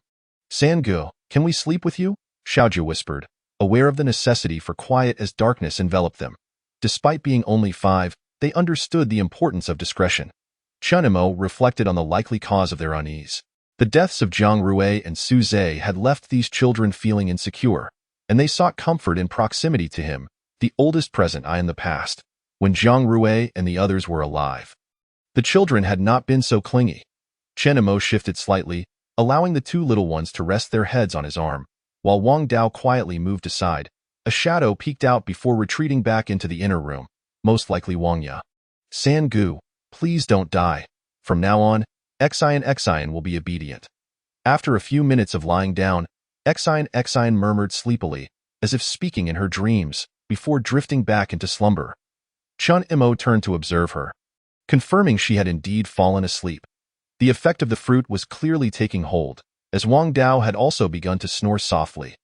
Sangu, can we sleep with you? Xiaoju whispered, aware of the necessity for quiet as darkness enveloped them. Despite being only 5, they understood the importance of discretion. Chinamo reflected on the likely cause of their unease. The deaths of Jiang Rui and Su Zhe had left these children feeling insecure, and they sought comfort in proximity to him, the oldest present in the past, when Jiang Rui and the others were alive. The children had not been so clingy. Chinamo shifted slightly, allowing the two little ones to rest their heads on his arm, while Wang Dao quietly moved aside. A shadow peeked out before retreating back into the inner room, most likely Wang Ya. Sangu, please don't die. From now on, Xian will be obedient. After a few minutes of lying down, Xian murmured sleepily, as if speaking in her dreams, before drifting back into slumber. Chun Imo turned to observe her, confirming she had indeed fallen asleep. The effect of the fruit was clearly taking hold, as Wang Dao had also begun to snore softly.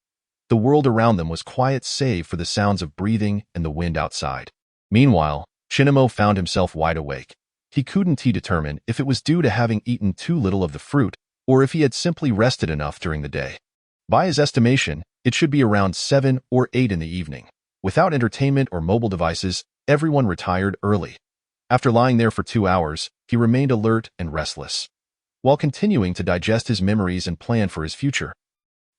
The world around them was quiet save for the sounds of breathing and the wind outside. Meanwhile, Chinamo found himself wide awake. He couldn't determine if it was due to having eaten too little of the fruit, or if he had simply rested enough during the day. By his estimation, it should be around 7 or 8 in the evening. Without entertainment or mobile devices, everyone retired early. After lying there for 2 hours, he remained alert and restless. While continuing to digest his memories and plan for his future,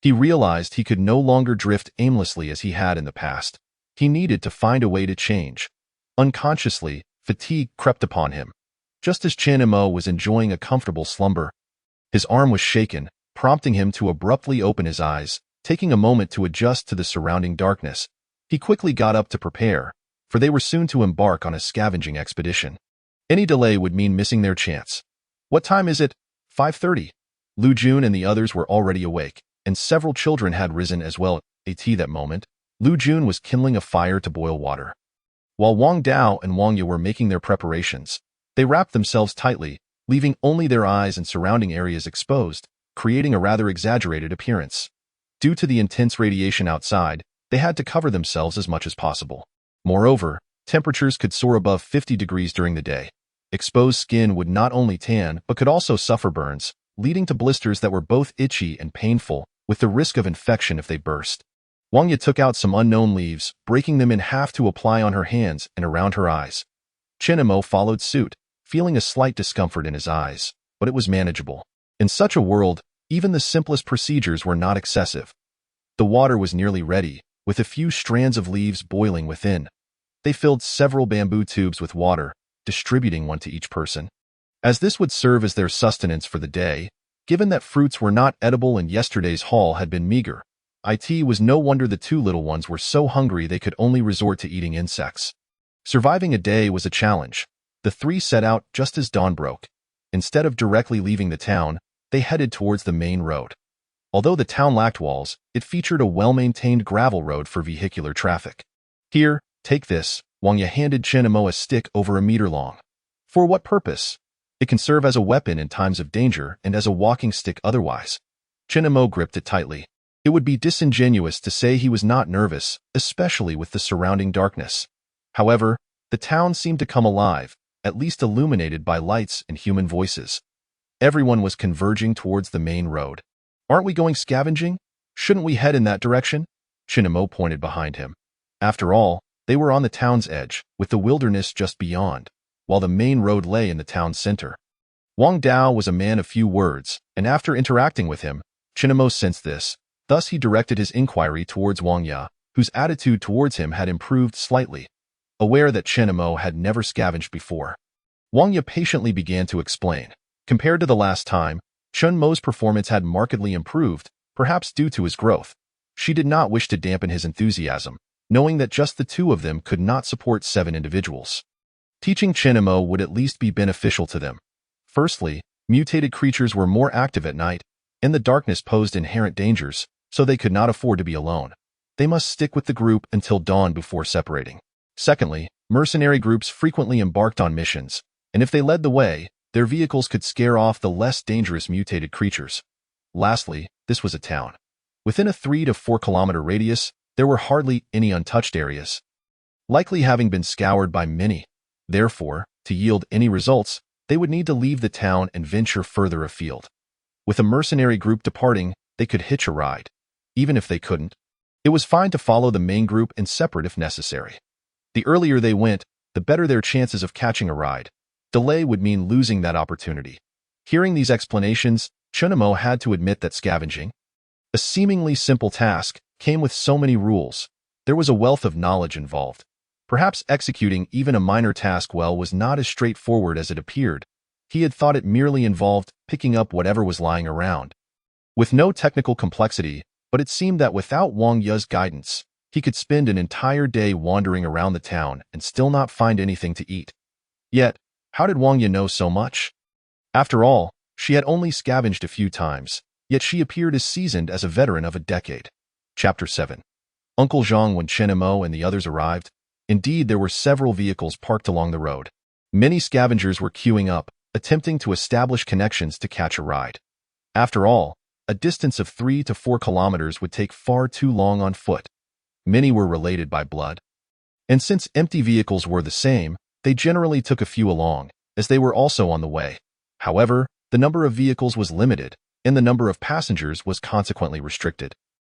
he realized he could no longer drift aimlessly as he had in the past. He needed to find a way to change. Unconsciously, fatigue crept upon him. Just as Chinamo was enjoying a comfortable slumber, his arm was shaken, prompting him to abruptly open his eyes. Taking a moment to adjust to the surrounding darkness, he quickly got up to prepare, for they were soon to embark on a scavenging expedition. Any delay would mean missing their chance. What time is it? 5:30. Lu Jun and the others were already awake, and several children had risen as well. At that moment, Lu Jun was kindling a fire to boil water. While Wang Dao and Wang Yi were making their preparations, they wrapped themselves tightly, leaving only their eyes and surrounding areas exposed, creating a rather exaggerated appearance. Due to the intense radiation outside, they had to cover themselves as much as possible. Moreover, temperatures could soar above 50 degrees during the day. Exposed skin would not only tan but could also suffer burns, leading to blisters that were both itchy and painful, with the risk of infection if they burst. Wang Yi took out some unknown leaves, breaking them in half to apply on her hands and around her eyes. Chinamo followed suit, feeling a slight discomfort in his eyes, but it was manageable. In such a world, even the simplest procedures were not excessive. The water was nearly ready, with a few strands of leaves boiling within. They filled several bamboo tubes with water, distributing one to each person, as this would serve as their sustenance for the day. Given that fruits were not edible and yesterday's haul had been meager, it was no wonder the two little ones were so hungry they could only resort to eating insects. Surviving a day was a challenge. The three set out just as dawn broke. Instead of directly leaving the town, they headed towards the main road. Although the town lacked walls, it featured a well-maintained gravel road for vehicular traffic. Here, take this. Wang Yi handed Chinamo a stick over a meter long. For what purpose? It can serve as a weapon in times of danger and as a walking stick otherwise. Chinamo gripped it tightly. It would be disingenuous to say he was not nervous, especially with the surrounding darkness. However, the town seemed to come alive, at least illuminated by lights and human voices. Everyone was converging towards the main road. "Aren't we going scavenging? Shouldn't we head in that direction?" Chinamo pointed behind him. After all, they were on the town's edge, with the wilderness just beyond, while the main road lay in the town center. Wang Dao was a man of few words, and after interacting with him, Chinamo sensed this. Thus he directed his inquiry towards Wang Ya, whose attitude towards him had improved slightly. Aware that Chinamo had never scavenged before, Wang Ya patiently began to explain. Compared to the last time, Chen Mo's performance had markedly improved, perhaps due to his growth. She did not wish to dampen his enthusiasm, knowing that just the two of them could not support 7 individuals. Teaching Chinamo would at least be beneficial to them. Firstly, mutated creatures were more active at night, and the darkness posed inherent dangers, so they could not afford to be alone. They must stick with the group until dawn before separating. Secondly, mercenary groups frequently embarked on missions, and if they led the way, their vehicles could scare off the less dangerous mutated creatures. Lastly, this was a town. Within a 3 to 4 kilometer radius, there were hardly any untouched areas, likely having been scoured by many. Therefore, to yield any results, they would need to leave the town and venture further afield. With a mercenary group departing, they could hitch a ride. Even if they couldn't, it was fine to follow the main group and separate if necessary. The earlier they went, the better their chances of catching a ride. Delay would mean losing that opportunity. Hearing these explanations, Chinamo had to admit that scavenging, a seemingly simple task, came with so many rules. There was a wealth of knowledge involved. Perhaps executing even a minor task well was not as straightforward as it appeared. He had thought it merely involved picking up whatever was lying around, with no technical complexity, but it seemed that without Wang Ya's guidance, he could spend an entire day wandering around the town and still not find anything to eat. Yet, how did Wang Ya know so much? After all, she had only scavenged a few times, yet she appeared as seasoned as a veteran of a decade. Chapter 7. Uncle Zhang. When Chinamo and the others arrived, indeed there were several vehicles parked along the road. Many scavengers were queuing up, attempting to establish connections to catch a ride. After all, a distance of 3 to 4 kilometers would take far too long on foot. Many were related by blood. And since empty vehicles were the same, they generally took a few along, as they were also on the way. However, the number of vehicles was limited, and the number of passengers was consequently restricted.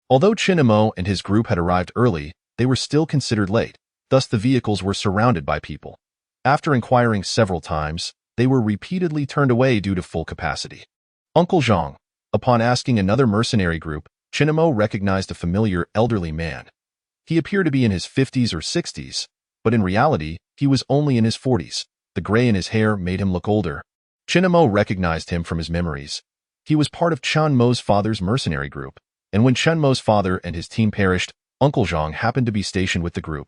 Although Chinamo and his group had arrived early, they were still considered late, thus the vehicles were surrounded by people. After inquiring several times, they were repeatedly turned away due to full capacity. Uncle Zhang. Upon asking another mercenary group, Chinamo recognized a familiar elderly man. He appeared to be in his 50s or 60s, but in reality, he was only in his 40s. The gray in his hair made him look older. Chinamo recognized him from his memories. He was part of Chen Mo's father's mercenary group, and when Chen Mo's father and his team perished, Uncle Zhang happened to be stationed with the group,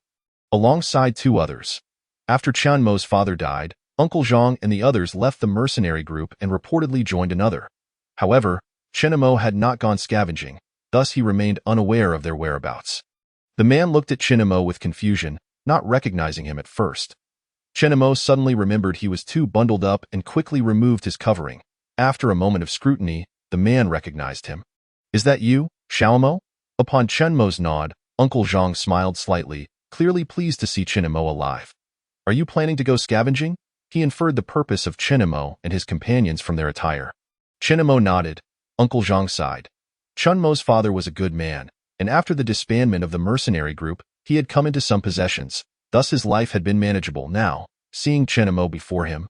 alongside 2 others. After Chen Mo's father died, Uncle Zhang and the others left the mercenary group and reportedly joined another. However, Chinamo had not gone scavenging, thus he remained unaware of their whereabouts. The man looked at Chinamo with confusion, not recognizing him at first. Chinamo suddenly remembered he was too bundled up and quickly removed his covering. After a moment of scrutiny, the man recognized him. "Is that you, Xiaomo?" Upon Chinmo's nod, Uncle Zhang smiled slightly, clearly pleased to see Chinamo alive. "Are you planning to go scavenging?" He inferred the purpose of Chinamo and his companions from their attire. Chinamo nodded. Uncle Zhang sighed. Chinmo's father was a good man, and after the disbandment of the mercenary group, he had come into some possessions. Thus his life had been manageable. Now, seeing Chinamo before him,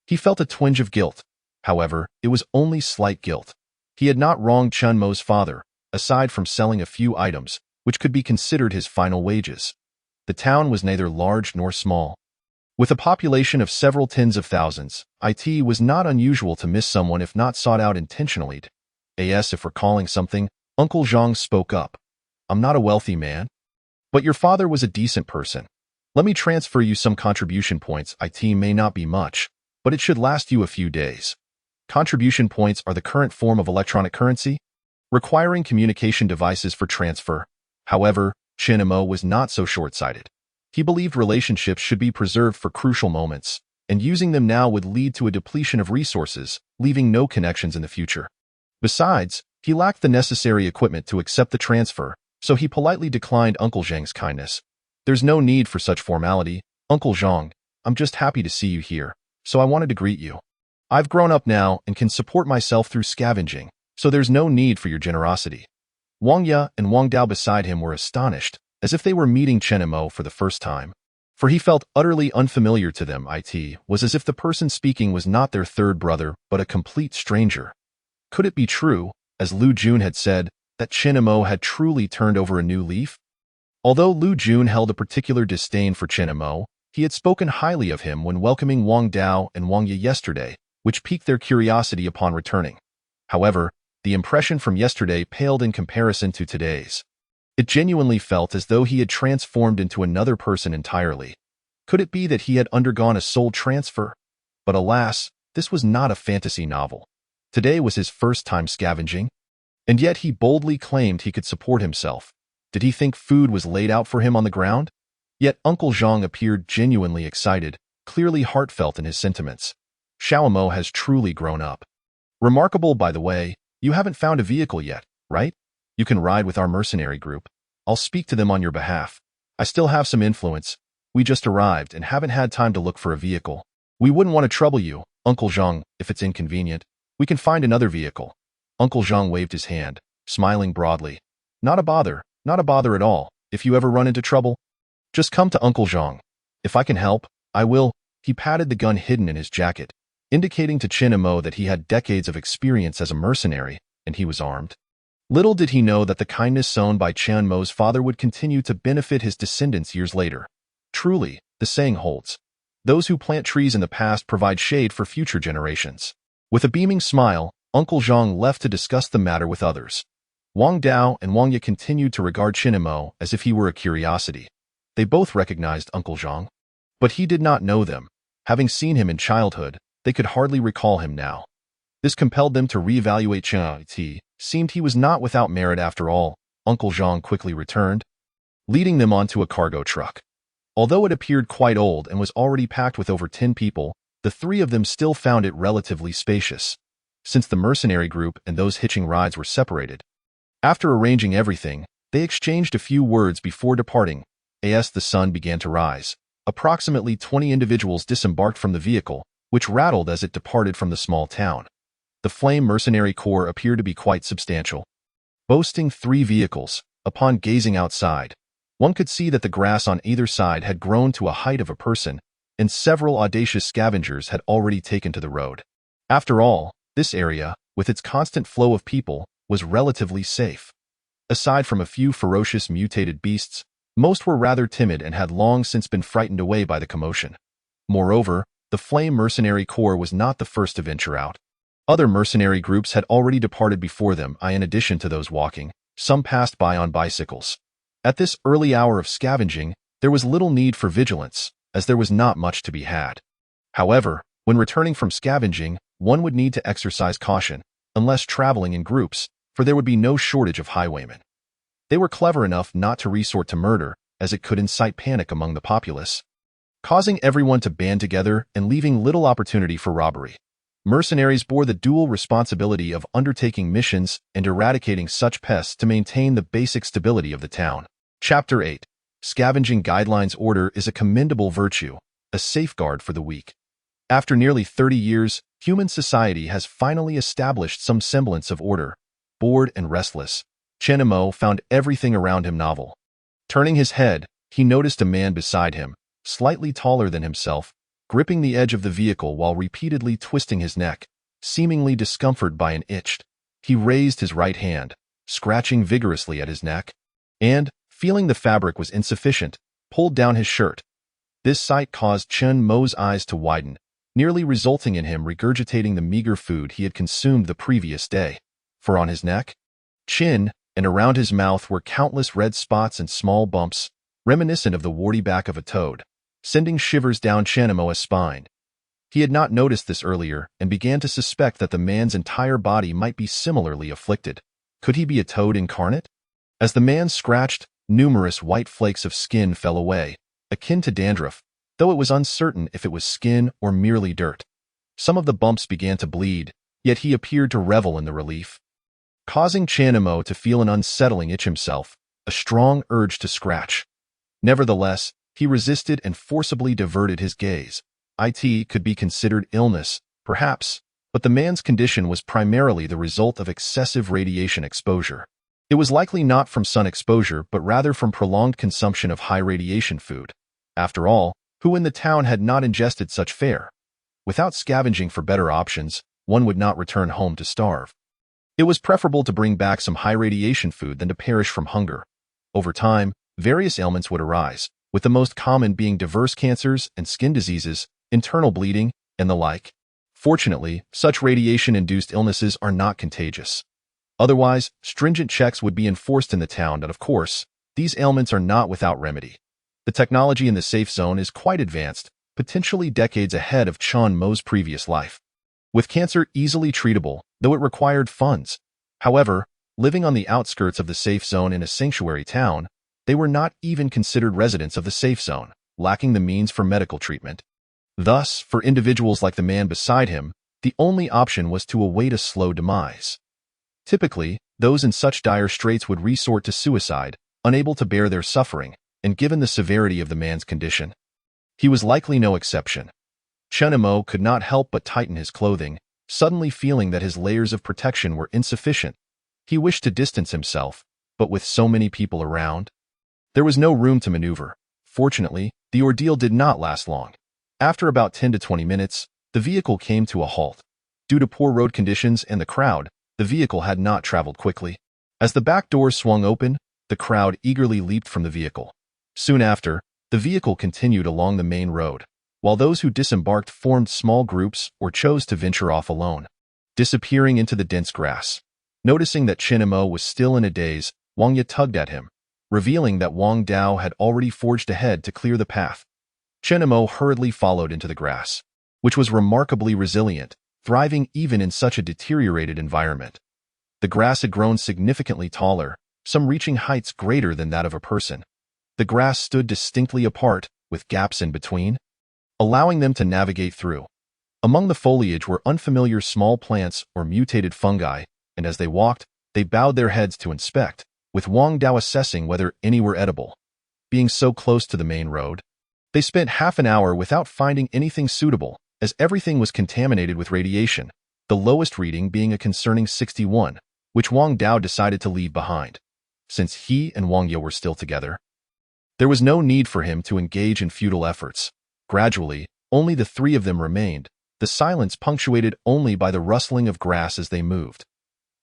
he felt a twinge of guilt. However, it was only slight guilt. He had not wronged Chinmo's father, aside from selling a few items, which could be considered his final wages. The town was neither large nor small. With a population of several tens of thousands, it was not unusual to miss someone if not sought out intentionally. If recalling something, Uncle Zhang spoke up. "I'm not a wealthy man, but your father was a decent person. Let me transfer you some contribution points. It may not be much, but it should last you a few days." Contribution points are the current form of electronic currency, requiring communication devices for transfer. However, Chinamo was not so short-sighted. He believed relationships should be preserved for crucial moments, and using them now would lead to a depletion of resources, leaving no connections in the future. Besides, He lacked the necessary equipment to accept the transfer, so he politely declined Uncle Zhang's kindness. There's no need for such formality, Uncle Zhang. I'm just happy to see you here, so I wanted to greet you. I've grown up now and can support myself through scavenging, so there's no need for your generosity. Wang Ye and Wang Dao beside him were astonished, as if they were meeting Chen Mo for the first time. For he felt utterly unfamiliar to them. It was as if the person speaking was not their third brother, but a complete stranger. Could it be true, as Lu Jun had said, that Chen Mo had truly turned over a new leaf? Although Lu Jun held a particular disdain for Chen Mo, he had spoken highly of him when welcoming Wang Dao and Wang Ye yesterday, which piqued their curiosity upon returning. However, the impression from yesterday paled in comparison to today's. It genuinely felt as though he had transformed into another person entirely. Could it be that he had undergone a soul transfer? But alas, this was not a fantasy novel. Today was his first time scavenging, and yet he boldly claimed he could support himself. Did he think food was laid out for him on the ground? Yet Uncle Zhang appeared genuinely excited, clearly heartfelt in his sentiments. Xiaomo has truly grown up. Remarkable, by the way, you haven't found a vehicle yet, right? You can ride with our mercenary group. I'll speak to them on your behalf. I still have some influence. We just arrived and haven't had time to look for a vehicle. We wouldn't want to trouble you, Uncle Zhang, if it's inconvenient. We can find another vehicle. Uncle Zhang waved his hand, smiling broadly. Not a bother at all. If you ever run into trouble, just come to Uncle Zhang. If I can help, I will. He patted the gun hidden in his jacket, indicating to Chen Mo that he had decades of experience as a mercenary, and he was armed. Little did he know that the kindness sown by Chen Mo's father would continue to benefit his descendants years later. Truly, the saying holds. Those who plant trees in the past provide shade for future generations. With a beaming smile, Uncle Zhang left to discuss the matter with others. Wang Dao and Wang Ye continued to regard Chen Mo as if he were a curiosity. They both recognized Uncle Zhang, but he did not know them. Having seen him in childhood, they could hardly recall him now. This compelled them to reevaluate Chen. It seemed he was not without merit after all. Uncle Zhang quickly returned, leading them onto a cargo truck. Although it appeared quite old and was already packed with over 10 people, the three of them still found it relatively spacious, since the mercenary group and those hitching rides were separated. After arranging everything, they exchanged a few words before departing. As the sun began to rise, approximately 20 individuals disembarked from the vehicle, which rattled as it departed from the small town. The Flame Mercenary Corps appeared to be quite substantial, boasting 3 vehicles. Upon gazing outside, one could see that the grass on either side had grown to a height of a person, and several audacious scavengers had already taken to the road. After all, this area, with its constant flow of people, was relatively safe. Aside from a few ferocious mutated beasts, most were rather timid and had long since been frightened away by the commotion. Moreover, the Flame Mercenary Corps was not the first to venture out. Other mercenary groups had already departed before them. In addition to those walking, some passed by on bicycles. At this early hour of scavenging, there was little need for vigilance, as there was not much to be had. However, when returning from scavenging, one would need to exercise caution, unless traveling in groups, for there would be no shortage of highwaymen. They were clever enough not to resort to murder, as it could incite panic among the populace, causing everyone to band together and leaving little opportunity for robbery. Mercenaries bore the dual responsibility of undertaking missions and eradicating such pests to maintain the basic stability of the town. Chapter 8. Scavenging Guidelines. Order is a commendable virtue, a safeguard for the weak. After nearly 30 years, human society has finally established some semblance of order. Bored and restless, Chen Mo found everything around him novel. Turning his head, he noticed a man beside him, slightly taller than himself, gripping the edge of the vehicle while repeatedly twisting his neck, seemingly discomforted by an itch. He raised his right hand, scratching vigorously at his neck, and, feeling the fabric was insufficient, pulled down his shirt. This sight caused Chen Mo's eyes to widen, nearly resulting in him regurgitating the meager food he had consumed the previous day. For on his neck, chin, and around his mouth were countless red spots and small bumps, reminiscent of the warty back of a toad, sending shivers down Chen Mo's spine. He had not noticed this earlier and began to suspect that the man's entire body might be similarly afflicted. Could he be a toad incarnate? As the man scratched, numerous white flakes of skin fell away, akin to dandruff, though it was uncertain if it was skin or merely dirt. Some of the bumps began to bleed, yet he appeared to revel in the relief. causing Chanimo to feel an unsettling itch himself, a strong urge to scratch. Nevertheless, he resisted and forcibly diverted his gaze. It could be considered illness, perhaps, but the man's condition was primarily the result of excessive radiation exposure. It was likely not from sun exposure but rather from prolonged consumption of high-radiation food. After all, who in the town had not ingested such fare? Without scavenging for better options, one would not return home to starve. It was preferable to bring back some high-radiation food than to perish from hunger. Over time, various ailments would arise, with the most common being diverse cancers and skin diseases, internal bleeding, and the like. Fortunately, such radiation-induced illnesses are not contagious. Otherwise, stringent checks would be enforced in the town, and of course, these ailments are not without remedy. The technology in the safe zone is quite advanced, potentially decades ahead of Chun Mo's previous life. With cancer easily treatable, though it required funds. However, living on the outskirts of the safe zone in a sanctuary town, they were not even considered residents of the safe zone, lacking the means for medical treatment. Thus, for individuals like the man beside him, the only option was to await a slow demise. Typically, those in such dire straits would resort to suicide, unable to bear their suffering, and given the severity of the man's condition, he was likely no exception. Chanimo could not help but tighten his clothing, suddenly feeling that his layers of protection were insufficient. He wished to distance himself, but with so many people around, there was no room to maneuver. Fortunately, the ordeal did not last long. After about 10 to 20 minutes, the vehicle came to a halt. Due to poor road conditions and the crowd, the vehicle had not traveled quickly. As the back doors swung open, the crowd eagerly leaped from the vehicle. Soon after, the vehicle continued along the main road, while those who disembarked formed small groups or chose to venture off alone, disappearing into the dense grass. Noticing that Chanimo was still in a daze, Wang Ye tugged at him, revealing that Wang Dao had already forged ahead to clear the path. Chanimo hurriedly followed into the grass, which was remarkably resilient, thriving even in such a deteriorated environment. The grass had grown significantly taller, some reaching heights greater than that of a person. The grass stood distinctly apart, with gaps in between, allowing them to navigate through. Among the foliage were unfamiliar small plants or mutated fungi, and as they walked, they bowed their heads to inspect, with Wang Dao assessing whether any were edible. Being so close to the main road, they spent half an hour without finding anything suitable, as everything was contaminated with radiation, the lowest reading being a concerning 61, which Wang Dao decided to leave behind. Since he and Wang Ye were still together, there was no need for him to engage in futile efforts. Gradually, only the three of them remained, the silence punctuated only by the rustling of grass as they moved.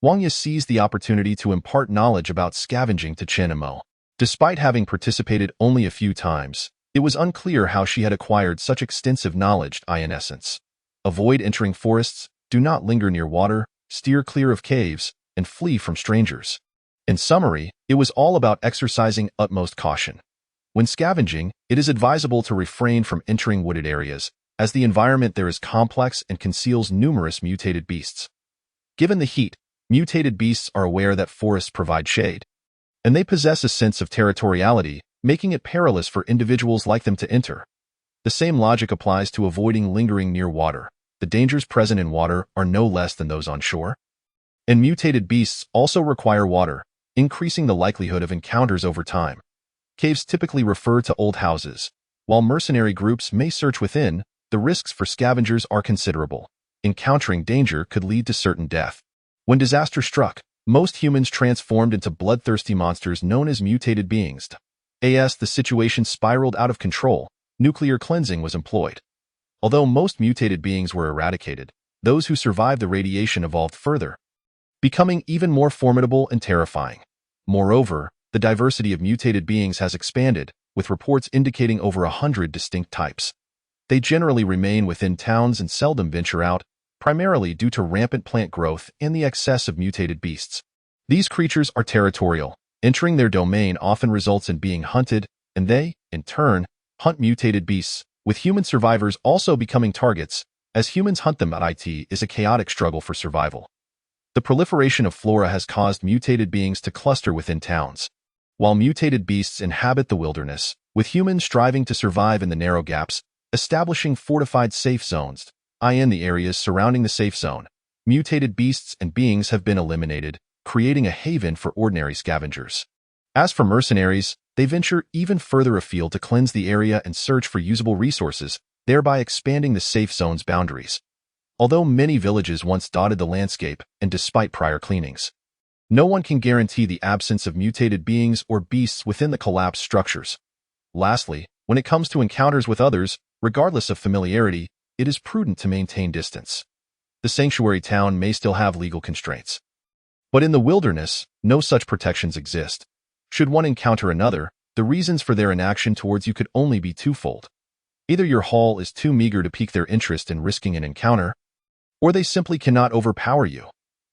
Wang Ye seized the opportunity to impart knowledge about scavenging to Chanimo. Despite having participated only a few times, it was unclear how she had acquired such extensive knowledge. In essence, avoid entering forests, do not linger near water, steer clear of caves, and flee from strangers. In summary, it was all about exercising utmost caution. When scavenging, it is advisable to refrain from entering wooded areas, as the environment there is complex and conceals numerous mutated beasts. Given the heat, mutated beasts are aware that forests provide shade, and they possess a sense of territoriality, making it perilous for individuals like them to enter. The same logic applies to avoiding lingering near water. The dangers present in water are no less than those on shore. And mutated beasts also require water, increasing the likelihood of encounters over time. Caves typically refer to old houses. While mercenary groups may search within, the risks for scavengers are considerable. Encountering danger could lead to certain death. When disaster struck, most humans transformed into bloodthirsty monsters known as mutated beings. As the situation spiraled out of control, nuclear cleansing was employed. Although most mutated beings were eradicated, those who survived the radiation evolved further, becoming even more formidable and terrifying. Moreover, the diversity of mutated beings has expanded, with reports indicating over 100 distinct types. They generally remain within towns and seldom venture out, primarily due to rampant plant growth and the excess of mutated beasts. These creatures are territorial. Entering their domain often results in being hunted, and they, in turn, hunt mutated beasts, with human survivors also becoming targets. As humans hunt them, it is a chaotic struggle for survival. The proliferation of flora has caused mutated beings to cluster within towns, while mutated beasts inhabit the wilderness, with humans striving to survive in the narrow gaps, establishing fortified safe zones. In the areas surrounding the safe zone, mutated beasts and beings have been eliminated, creating a haven for ordinary scavengers. As for mercenaries, they venture even further afield to cleanse the area and search for usable resources, thereby expanding the safe zone's boundaries. Although many villages once dotted the landscape, and despite prior cleanings, no one can guarantee the absence of mutated beings or beasts within the collapsed structures. Lastly, when it comes to encounters with others, regardless of familiarity, it is prudent to maintain distance. The sanctuary town may still have legal constraints, but in the wilderness, no such protections exist. Should one encounter another, the reasons for their inaction towards you could only be twofold. Either your haul is too meager to pique their interest in risking an encounter, or they simply cannot overpower you.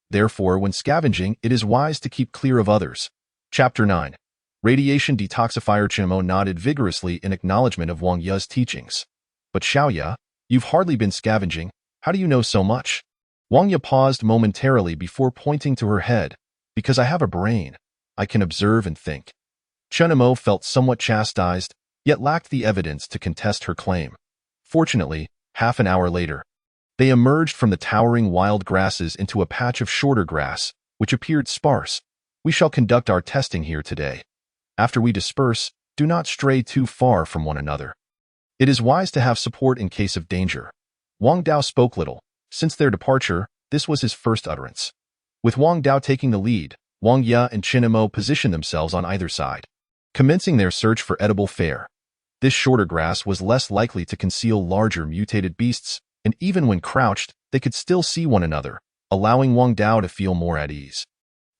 Therefore, when scavenging, it is wise to keep clear of others. Chapter 9. Radiation Detoxifier. Chenmo nodded vigorously in acknowledgement of Wang Ye's teachings. But Xiaoya, you've hardly been scavenging. How do you know so much? Wang Ye paused momentarily before pointing to her head. Because I have a brain. I can observe and think. Chenmo felt somewhat chastised, yet lacked the evidence to contest her claim. Fortunately, half an hour later, they emerged from the towering wild grasses into a patch of shorter grass, which appeared sparse. We shall conduct our testing here today. After we disperse, do not stray too far from one another. It is wise to have support in case of danger. Wang Dao spoke little. Since their departure, this was his first utterance. With Wang Dao taking the lead, Wang Ye and Chenmo positioned themselves on either side, commencing their search for edible fare. This shorter grass was less likely to conceal larger mutated beasts, and even when crouched, they could still see one another, allowing Wang Dao to feel more at ease.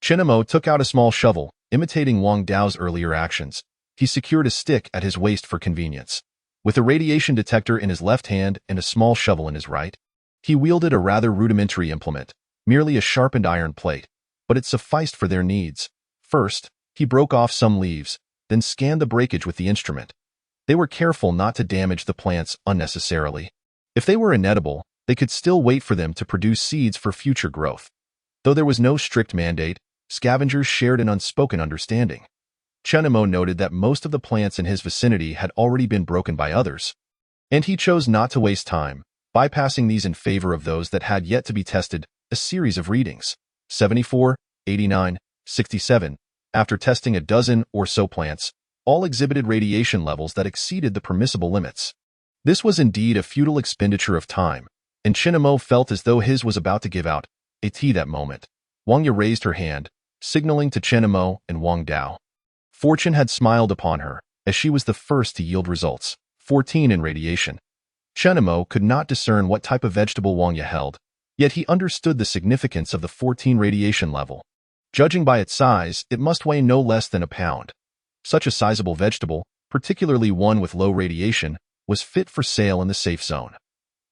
Chenmo took out a small shovel, imitating Wang Dao's earlier actions. He secured a stick at his waist for convenience. With a radiation detector in his left hand and a small shovel in his right, he wielded a rather rudimentary implement, merely a sharpened iron plate, but it sufficed for their needs. First, he broke off some leaves, then scanned the breakage with the instrument. They were careful not to damage the plants unnecessarily. If they were inedible, they could still wait for them to produce seeds for future growth. Though there was no strict mandate, scavengers shared an unspoken understanding. Chenmo noted that most of the plants in his vicinity had already been broken by others, and he chose not to waste time, bypassing these in favor of those that had yet to be tested. A series of readings, 74, 89, 67, after testing a dozen or so plants, all exhibited radiation levels that exceeded the permissible limits. This was indeed a futile expenditure of time, and Chenmo felt as though his was about to give out. That moment, Wang Ye raised her hand, signaling to Chenmo and Wang Dao. Fortune had smiled upon her, as she was the first to yield results, 14 in radiation. Chenmo could not discern what type of vegetable Wang Ye held, yet he understood the significance of the 14 radiation level. Judging by its size, it must weigh no less than a pound. Such a sizable vegetable, particularly one with low radiation, was fit for sale in the safe zone.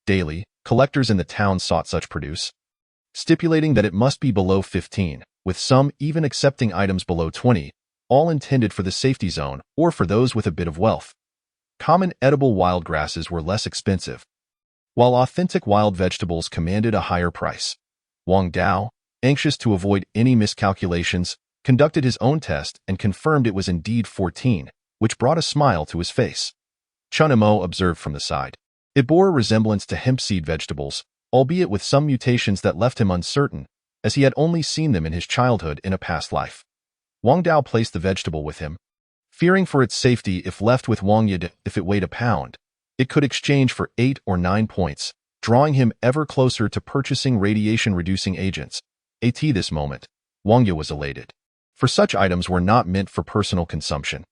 Daily, collectors in the town sought such produce, stipulating that it must be below 15, with some even accepting items below 20, all intended for the safety zone or for those with a bit of wealth. Common edible wild grasses were less expensive, while authentic wild vegetables commanded a higher price. Wang Dao, anxious to avoid any miscalculations, conducted his own test and confirmed it was indeed 14, which brought a smile to his face. Chenmo observed from the side. It bore a resemblance to hemp seed vegetables, albeit with some mutations that left him uncertain, as he had only seen them in his childhood in a past life. Wang Dao placed the vegetable with him, fearing for its safety if left with Wang Ye. If it weighed a pound, it could exchange for 8 or 9 points, drawing him ever closer to purchasing radiation-reducing agents. At this moment, Wang Ye was elated. For such items were not meant for personal consumption.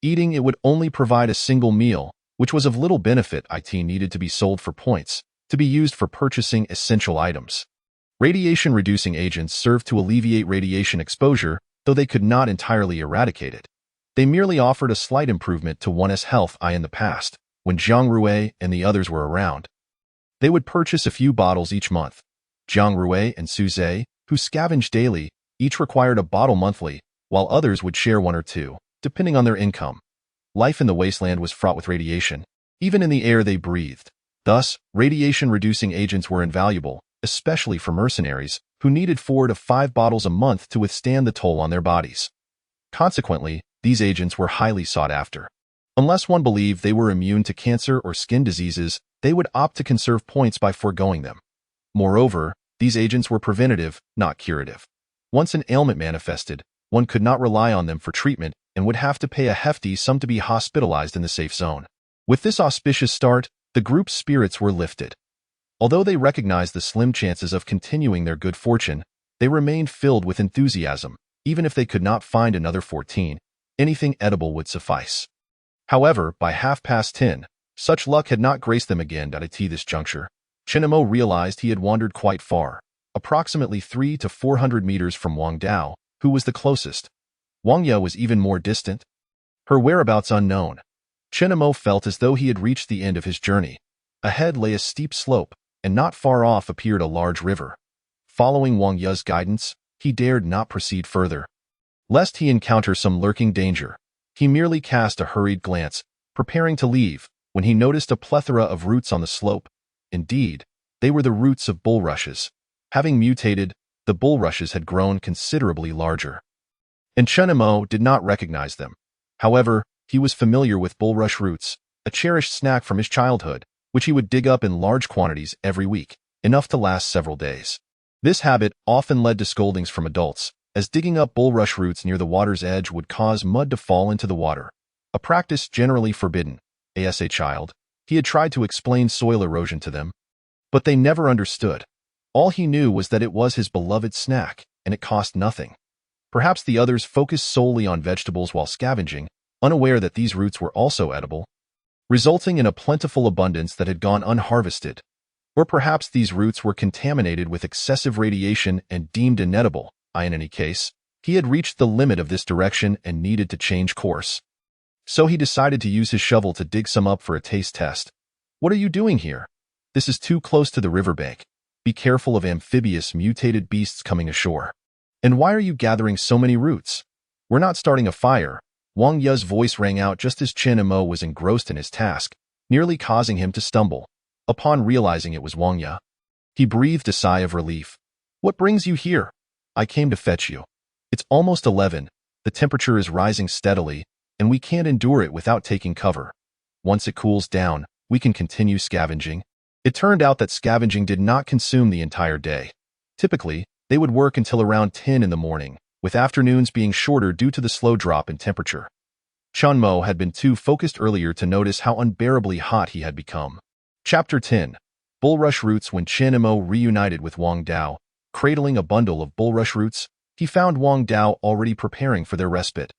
Eating it would only provide a single meal, which was of little benefit. It needed to be sold for points, to be used for purchasing essential items. Radiation-reducing agents served to alleviate radiation exposure, though they could not entirely eradicate it. They merely offered a slight improvement to one's health. In the past, when Zhang Rui and the others were around, they would purchase a few bottles each month. Zhang Rui and Su Zhe, who scavenged daily, each required a bottle monthly, while others would share 1 or 2, depending on their income. Life in the wasteland was fraught with radiation, even in the air they breathed. Thus, radiation-reducing agents were invaluable, especially for mercenaries, who needed 4 to 5 bottles a month to withstand the toll on their bodies. Consequently, these agents were highly sought after. Unless one believed they were immune to cancer or skin diseases, they would opt to conserve points by foregoing them. Moreover, these agents were preventative, not curative. Once an ailment manifested, one could not rely on them for treatment and would have to pay a hefty sum to be hospitalized in the safe zone. With this auspicious start, the group's spirits were lifted. Although they recognized the slim chances of continuing their good fortune, they remained filled with enthusiasm. Even if they could not find another 14, anything edible would suffice. However, by 10:30, such luck had not graced them again. At this juncture, Chinamo realized he had wandered quite far, approximately 300 to 400 meters from Wang Dao, who was the closest. Wang Ye was even more distant, her whereabouts unknown. Chinamo felt as though he had reached the end of his journey. Ahead lay a steep slope, and not far off appeared a large river. Following Wang Ye's guidance, he dared not proceed further, lest he encounter some lurking danger. He merely cast a hurried glance, preparing to leave, when he noticed a plethora of roots on the slope. Indeed, they were the roots of bulrushes. Having mutated, the bulrushes had grown considerably larger, and Chenemo did not recognize them. However, he was familiar with bulrush roots, a cherished snack from his childhood, which he would dig up in large quantities every week, enough to last several days. This habit often led to scoldings from adults, as digging up bulrush roots near the water's edge would cause mud to fall into the water, a practice generally forbidden. As a child, he had tried to explain soil erosion to them, but they never understood. All he knew was that it was his beloved snack, and it cost nothing. Perhaps the others focused solely on vegetables while scavenging, unaware that these roots were also edible, resulting in a plentiful abundance that had gone unharvested. Or perhaps these roots were contaminated with excessive radiation and deemed inedible. In any case, he had reached the limit of this direction and needed to change course. So he decided to use his shovel to dig some up for a taste test. "What are you doing here? This is too close to the riverbank. Be careful of amphibious mutated beasts coming ashore. And why are you gathering so many roots? We're not starting a fire." Wang Ye's voice rang out just as Chen Mo was engrossed in his task, nearly causing him to stumble. Upon realizing it was Wang Ye, he breathed a sigh of relief. "What brings you here?" "I came to fetch you. It's almost 11, the temperature is rising steadily, and we can't endure it without taking cover. Once it cools down, we can continue scavenging." It turned out that scavenging did not consume the entire day. Typically, they would work until around 10 in the morning, with afternoons being shorter due to the slow drop in temperature. Chunmo had been too focused earlier to notice how unbearably hot he had become. Chapter 10. Bulrush Roots. When Chen Mo reunited with Wang Dao, cradling a bundle of bulrush roots, he found Wang Dao already preparing for their respite.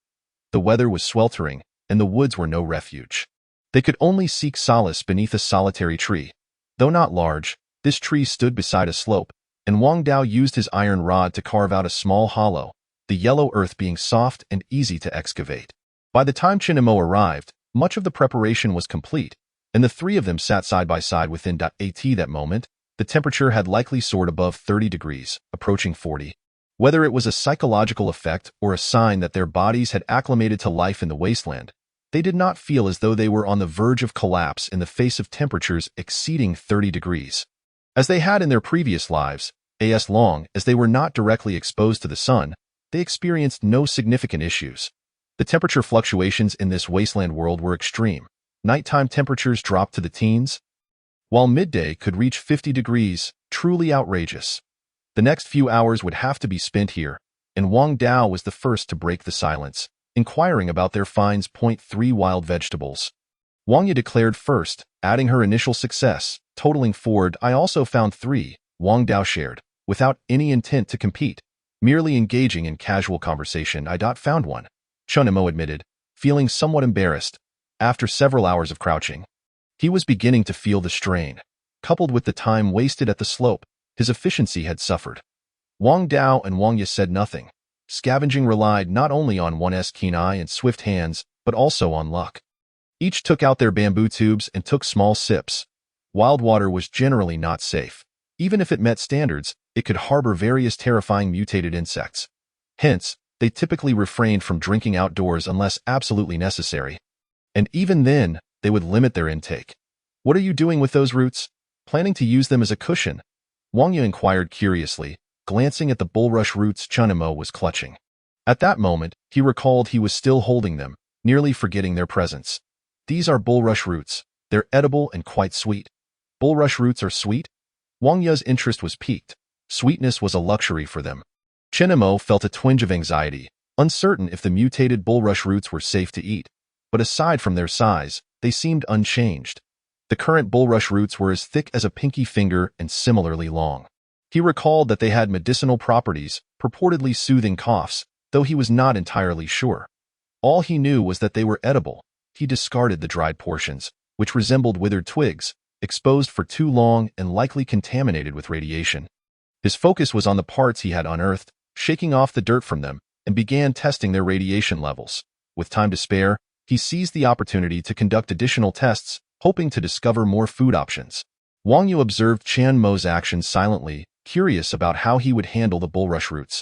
The weather was sweltering, and the woods were no refuge. They could only seek solace beneath a solitary tree. Though not large, this tree stood beside a slope, and Wang Dao used his iron rod to carve out a small hollow, the yellow earth being soft and easy to excavate. By the time Chinamo arrived, much of the preparation was complete, and the three of them sat side by side within. At that moment, the temperature had likely soared above 30 degrees, approaching 40. Whether it was a psychological effect or a sign that their bodies had acclimated to life in the wasteland, they did not feel as though they were on the verge of collapse in the face of temperatures exceeding 30 degrees. As they had in their previous lives, as long as they were not directly exposed to the sun, they experienced no significant issues. The temperature fluctuations in this wasteland world were extreme. Nighttime temperatures dropped to the teens, while midday could reach 50 degrees, truly outrageous. The next few hours would have to be spent here, and Wang Dao was the first to break the silence, inquiring about their finds. 3 wild vegetables. Wang Ye declared first, adding her initial success, totaling 4. "I also found 3, Wang Dao shared, without any intent to compete, merely engaging in casual conversation. "I found 1, Chunimo admitted, feeling somewhat embarrassed. After several hours of crouching, he was beginning to feel the strain. Coupled with the time wasted at the slope, his efficiency had suffered. Wang Dao and Wang Ye said nothing. Scavenging relied not only on one's keen eye and swift hands, but also on luck. Each took out their bamboo tubes and took small sips. Wild water was generally not safe. Even if it met standards, it could harbor various terrifying mutated insects. Hence, they typically refrained from drinking outdoors unless absolutely necessary. And even then, they would limit their intake. "What are you doing with those roots? Planning to use them as a cushion?" Wang Ye inquired curiously, glancing at the bulrush roots Chunimo was clutching. At that moment, he recalled he was still holding them, nearly forgetting their presence. "These are bulrush roots. They're edible and quite sweet." "Bulrush roots are sweet?" Wang Ye's interest was piqued. Sweetness was a luxury for them. Chinemo felt a twinge of anxiety, uncertain if the mutated bulrush roots were safe to eat. But aside from their size, they seemed unchanged. The current bulrush roots were as thick as a pinky finger and similarly long. He recalled that they had medicinal properties, purportedly soothing coughs, though he was not entirely sure. All he knew was that they were edible. He discarded the dried portions, which resembled withered twigs, exposed for too long and likely contaminated with radiation. His focus was on the parts he had unearthed, shaking off the dirt from them, and began testing their radiation levels. With time to spare, he seized the opportunity to conduct additional tests, hoping to discover more food options. Wang Yu observed Chan Mo's actions silently, curious about how he would handle the bulrush roots.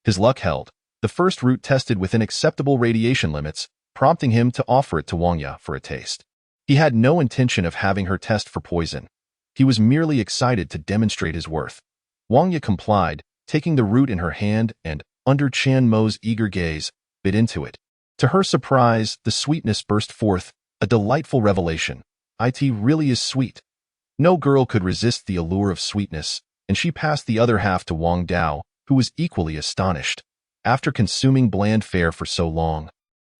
His luck held. The first root tested within acceptable radiation limits, prompting him to offer it to Wang Yu for a taste. He had no intention of having her test for poison. He was merely excited to demonstrate his worth. Wang Yu complied, taking the root in her hand and, under Chan Mo's eager gaze, bit into it. To her surprise, the sweetness burst forth, a delightful revelation. It really is sweet. No girl could resist the allure of sweetness, and she passed the other half to Wang Dao, who was equally astonished. After consuming bland fare for so long,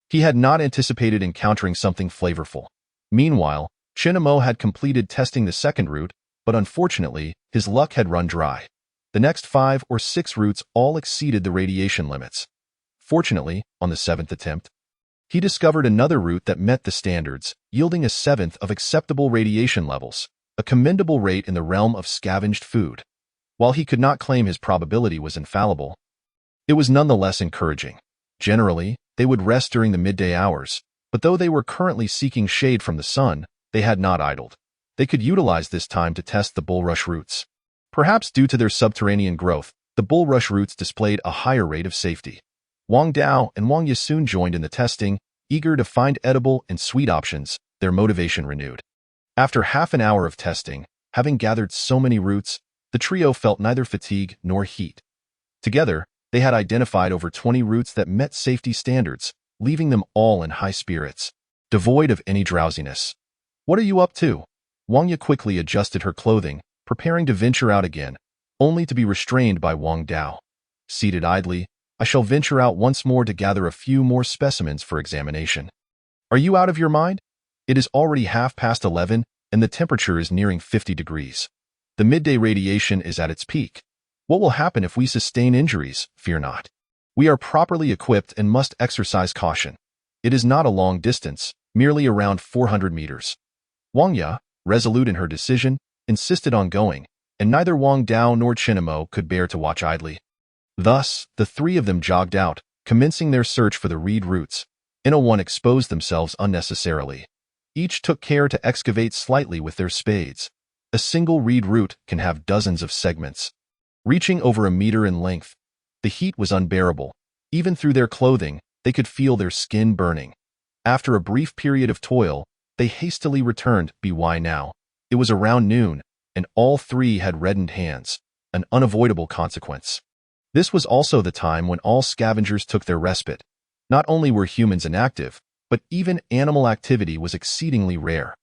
he had not anticipated encountering something flavorful. Meanwhile, Chinemo had completed testing the second root, but unfortunately, his luck had run dry. The next 5 or 6 roots all exceeded the radiation limits. Fortunately, on the 7th attempt, he discovered another root that met the standards, yielding a 7th of acceptable radiation levels, a commendable rate in the realm of scavenged food. While he could not claim his probability was infallible, it was nonetheless encouraging. Generally, they would rest during the midday hours, but though they were currently seeking shade from the sun, they had not idled. They could utilize this time to test the bulrush roots. Perhaps due to their subterranean growth, the bulrush roots displayed a higher rate of safety. Wang Dao and Wang Yu soon joined in the testing, eager to find edible and sweet options, their motivation renewed. After half an hour of testing, having gathered so many roots, the trio felt neither fatigue nor heat. Together, they had identified over 20 roots that met safety standards, leaving them all in high spirits, devoid of any drowsiness. "What are you up to?" Wang Yu quickly adjusted her clothing, preparing to venture out again, only to be restrained by Wang Dao. Seated idly, "I shall venture out once more to gather a few more specimens for examination." "Are you out of your mind? It is already 11:30, and the temperature is nearing 50 degrees. The midday radiation is at its peak. What will happen if we sustain injuries? Fear not. We are properly equipped and must exercise caution. It is not a long distance, merely around 400 meters. Wang Yu, resolute in her decision, insisted on going, and neither Wang Dao nor Chinemo could bear to watch idly. Thus, the 3 of them jogged out, commencing their search for the reed roots. No one exposed themselves unnecessarily. Each took care to excavate slightly with their spades. A single reed root can have dozens of segments, reaching over a meter in length. The heat was unbearable. Even through their clothing, they could feel their skin burning. After a brief period of toil, they hastily returned. Why now? It was around noon, and all 3 had reddened hands, an unavoidable consequence. This was also the time when all scavengers took their respite. Not only were humans inactive, but even animal activity was exceedingly rare.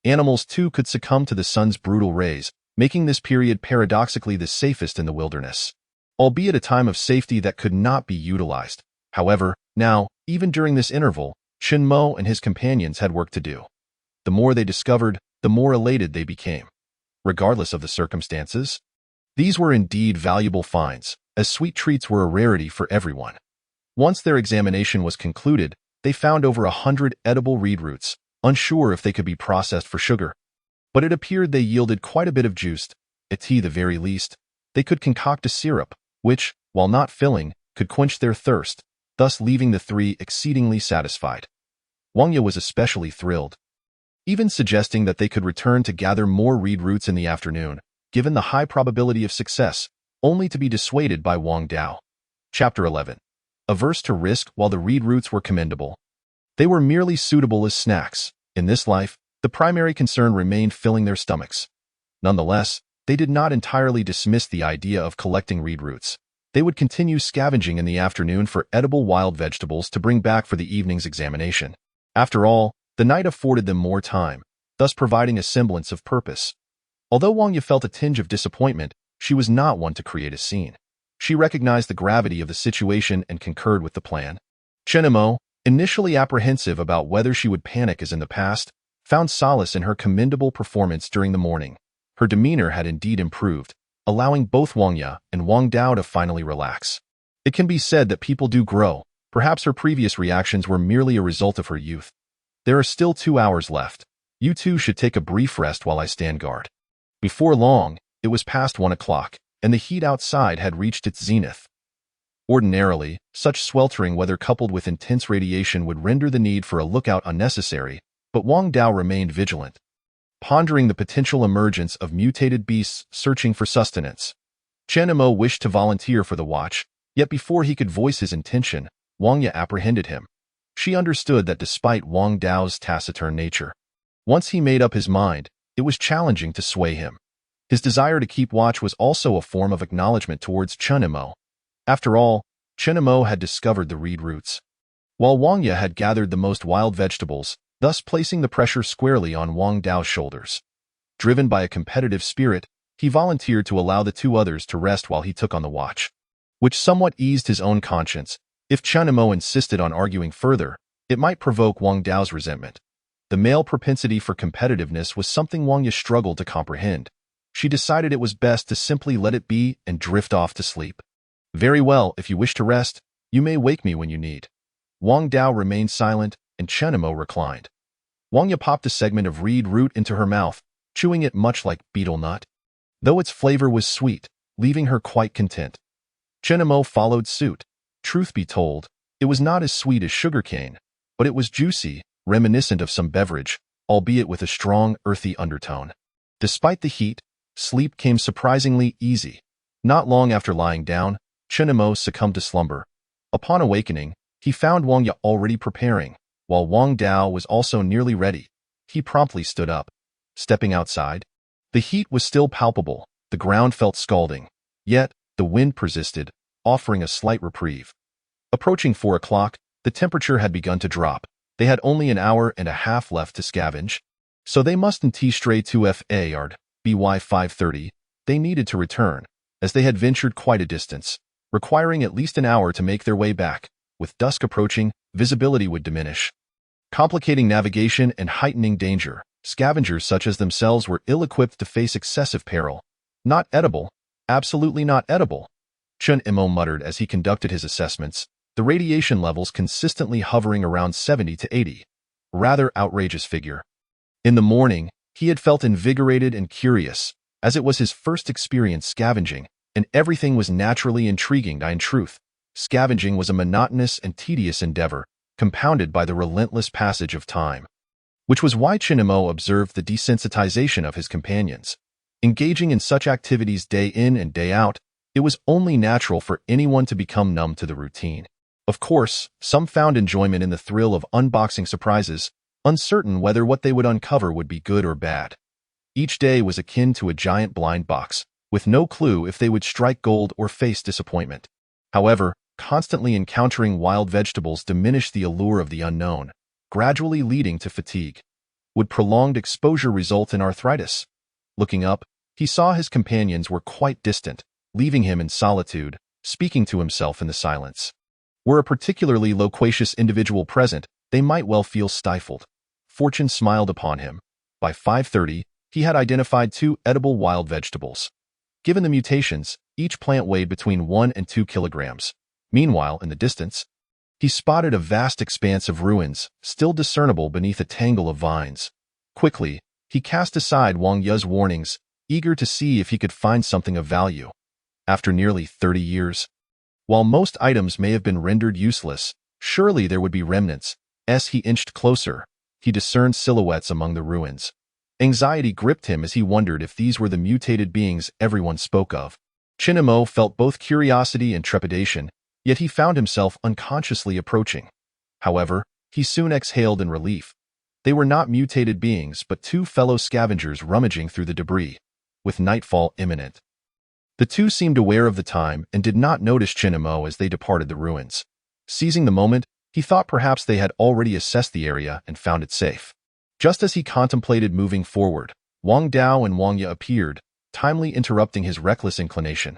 Animals too could succumb to the sun's brutal rays, making this period paradoxically the safest in the wilderness, albeit a time of safety that could not be utilized. However, now, even during this interval, Chen Mo and his companions had work to do. The more they discovered, the more elated they became. Regardless of the circumstances, these were indeed valuable finds, as sweet treats were a rarity for everyone. Once their examination was concluded, they found over 100 edible reed roots, unsure if they could be processed for sugar. But it appeared they yielded quite a bit of juice. At the very least, they could concoct a syrup, which, while not filling, could quench their thirst, thus leaving the 3 exceedingly satisfied. Wang Yu was especially thrilled, even suggesting that they could return to gather more reed roots in the afternoon, given the high probability of success, only to be dissuaded by Wang Dao. Chapter 11. Averse to risk. While the reed roots were commendable, they were merely suitable as snacks. In this life, the primary concern remained filling their stomachs. Nonetheless, they did not entirely dismiss the idea of collecting reed roots. They would continue scavenging in the afternoon for edible wild vegetables to bring back for the evening's examination. After all, the night afforded them more time, thus providing a semblance of purpose. Although Wang Yu felt a tinge of disappointment, she was not one to create a scene. She recognized the gravity of the situation and concurred with the plan. Chenemo, initially apprehensive about whether she would panic as in the past, found solace in her commendable performance during the morning. Her demeanor had indeed improved, allowing both Wang Ya and Wang Dao to finally relax. It can be said that people do grow. Perhaps her previous reactions were merely a result of her youth. There are still 2 hours left. You two should take a brief rest while I stand guard. Before long, it was past 1 o'clock, and the heat outside had reached its zenith. Ordinarily, such sweltering weather coupled with intense radiation would render the need for a lookout unnecessary, but Wang Dao remained vigilant, pondering the potential emergence of mutated beasts searching for sustenance. Chen Mo wished to volunteer for the watch, yet before he could voice his intention, Wang Ya apprehended him. She understood that despite Wang Dao's taciturn nature, once he made up his mind, it was challenging to sway him. His desire to keep watch was also a form of acknowledgement towards Chen Mo. After all, Chen Mo had discovered the reed roots, while Wang Ya had gathered the most wild vegetables, thus placing the pressure squarely on Wang Dao's shoulders. Driven by a competitive spirit, he volunteered to allow the 2 others to rest while he took on the watch, which somewhat eased his own conscience. If Chen Mo insisted on arguing further, it might provoke Wang Dao's resentment. The male propensity for competitiveness was something Wang Ya struggled to comprehend. She decided it was best to simply let it be and drift off to sleep. Very well, if you wish to rest, you may wake me when you need. Wang Dao remained silent, and Chen Mo reclined. Wang Ya popped a segment of reed root into her mouth, chewing it much like betel nut, though its flavor was sweet, leaving her quite content. Chen Mo followed suit. Truth be told, it was not as sweet as sugarcane, but it was juicy, reminiscent of some beverage, albeit with a strong, earthy undertone. Despite the heat, sleep came surprisingly easy. Not long after lying down, Chen Mo succumbed to slumber. Upon awakening, he found Wang Ya already preparing, while Wang Dao was also nearly ready. He promptly stood up. Stepping outside, the heat was still palpable, the ground felt scalding, yet the wind persisted, offering a slight reprieve. Approaching 4 o'clock, the temperature had begun to drop. They had only an hour and a half left to scavenge, so they mustn't stray too far. By 5:30, they needed to return, as they had ventured quite a distance, requiring at least an hour to make their way back. With dusk approaching, visibility would diminish, complicating navigation and heightening danger. Scavengers such as themselves were ill-equipped to face excessive peril. Not edible. Absolutely not edible. Chen Mo muttered as he conducted his assessments, the radiation levels consistently hovering around 70 to 80. Rather outrageous figure. In the morning, he had felt invigorated and curious, as it was his first experience scavenging, and everything was naturally intriguing. In truth, scavenging was a monotonous and tedious endeavor, compounded by the relentless passage of time, which was why Chen Mo observed the desensitization of his companions. Engaging in such activities day in and day out, it was only natural for anyone to become numb to the routine. Of course, some found enjoyment in the thrill of unboxing surprises, uncertain whether what they would uncover would be good or bad. Each day was akin to a giant blind box, with no clue if they would strike gold or face disappointment. However, constantly encountering wild vegetables diminished the allure of the unknown, gradually leading to fatigue. Would prolonged exposure result in arthritis? Looking up, he saw his companions were quite distant, leaving him in solitude, speaking to himself in the silence. Were a particularly loquacious individual present, they might well feel stifled. Fortune smiled upon him. By 5:30, he had identified 2 edible wild vegetables. Given the mutations, each plant weighed between 1 and 2 kilograms. Meanwhile, in the distance, he spotted a vast expanse of ruins, still discernible beneath a tangle of vines. Quickly, he cast aside Wang Ya's warnings, eager to see if he could find something of value. After nearly 30 years, while most items may have been rendered useless, surely there would be remnants. As he inched closer, he discerned silhouettes among the ruins. Anxiety gripped him as he wondered if these were the mutated beings everyone spoke of. Chen Mo felt both curiosity and trepidation, yet he found himself unconsciously approaching. However, he soon exhaled in relief. They were not mutated beings, but 2 fellow scavengers rummaging through the debris, with nightfall imminent. The 2 seemed aware of the time and did not notice Chen Mo as they departed the ruins. Seizing the moment, he thought perhaps they had already assessed the area and found it safe. Just as he contemplated moving forward, Wang Dao and Wang Ya appeared, timely interrupting his reckless inclination.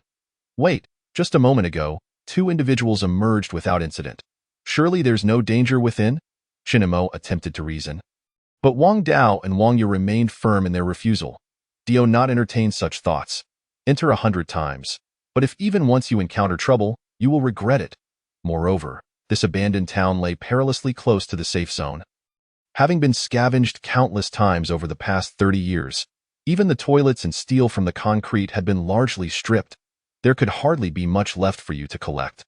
"Wait, Just a moment ago, two individuals emerged without incident. Surely there's no danger within? Chinemo attempted to reason. But Wang Dao and Wang Yu remained firm in their refusal. Do not entertain such thoughts. Enter 100 times. But if even once you encounter trouble, you will regret it. Moreover, this abandoned town lay perilously close to the safe zone. Having been scavenged countless times over the past 30 years, even the toilets and steel from the concrete had been largely stripped. There could hardly be much left for you to collect.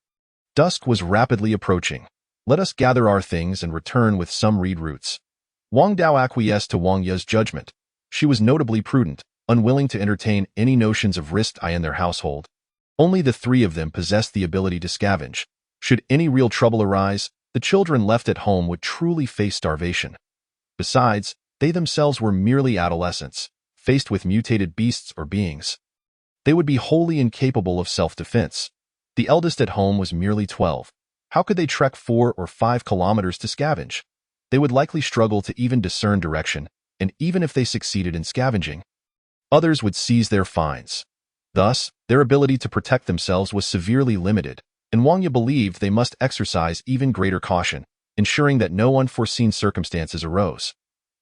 Dusk was rapidly approaching. Let us gather our things and return with some reed roots. Wang Dao acquiesced to Wang Ye's judgment. She was notably prudent, unwilling to entertain any notions of risk in their household. Only the three of them possessed the ability to scavenge. Should any real trouble arise, the children left at home would truly face starvation. Besides, they themselves were merely adolescents, faced with mutated beasts or beings. They would be wholly incapable of self-defense. The eldest at home was merely 12. How could they trek 4 or 5 kilometers to scavenge? They would likely struggle to even discern direction, and even if they succeeded in scavenging, others would seize their finds. Thus, their ability to protect themselves was severely limited, and Wang Yu believed they must exercise even greater caution, ensuring that no unforeseen circumstances arose.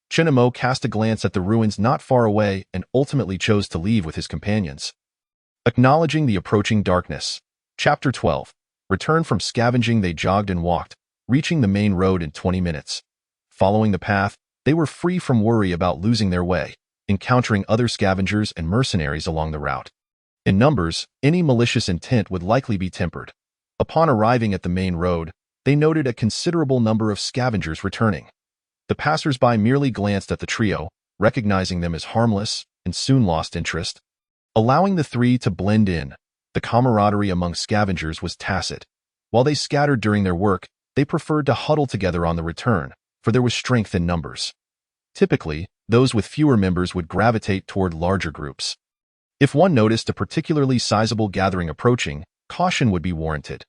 Chinemo cast a glance at the ruins not far away and ultimately chose to leave with his companions. Acknowledging the approaching darkness. Chapter 12. Returned from scavenging, they jogged and walked, reaching the main road in 20 minutes. Following the path, they were free from worry about losing their way, encountering other scavengers and mercenaries along the route. In numbers, any malicious intent would likely be tempered. Upon arriving at the main road, they noted a considerable number of scavengers returning. The passers-by merely glanced at the trio, recognizing them as harmless, and soon lost interest. Allowing the three to blend in, the camaraderie among scavengers was tacit. While they scattered during their work, they preferred to huddle together on the return, for there was strength in numbers. Typically, those with fewer members would gravitate toward larger groups. If one noticed a particularly sizable gathering approaching, caution would be warranted.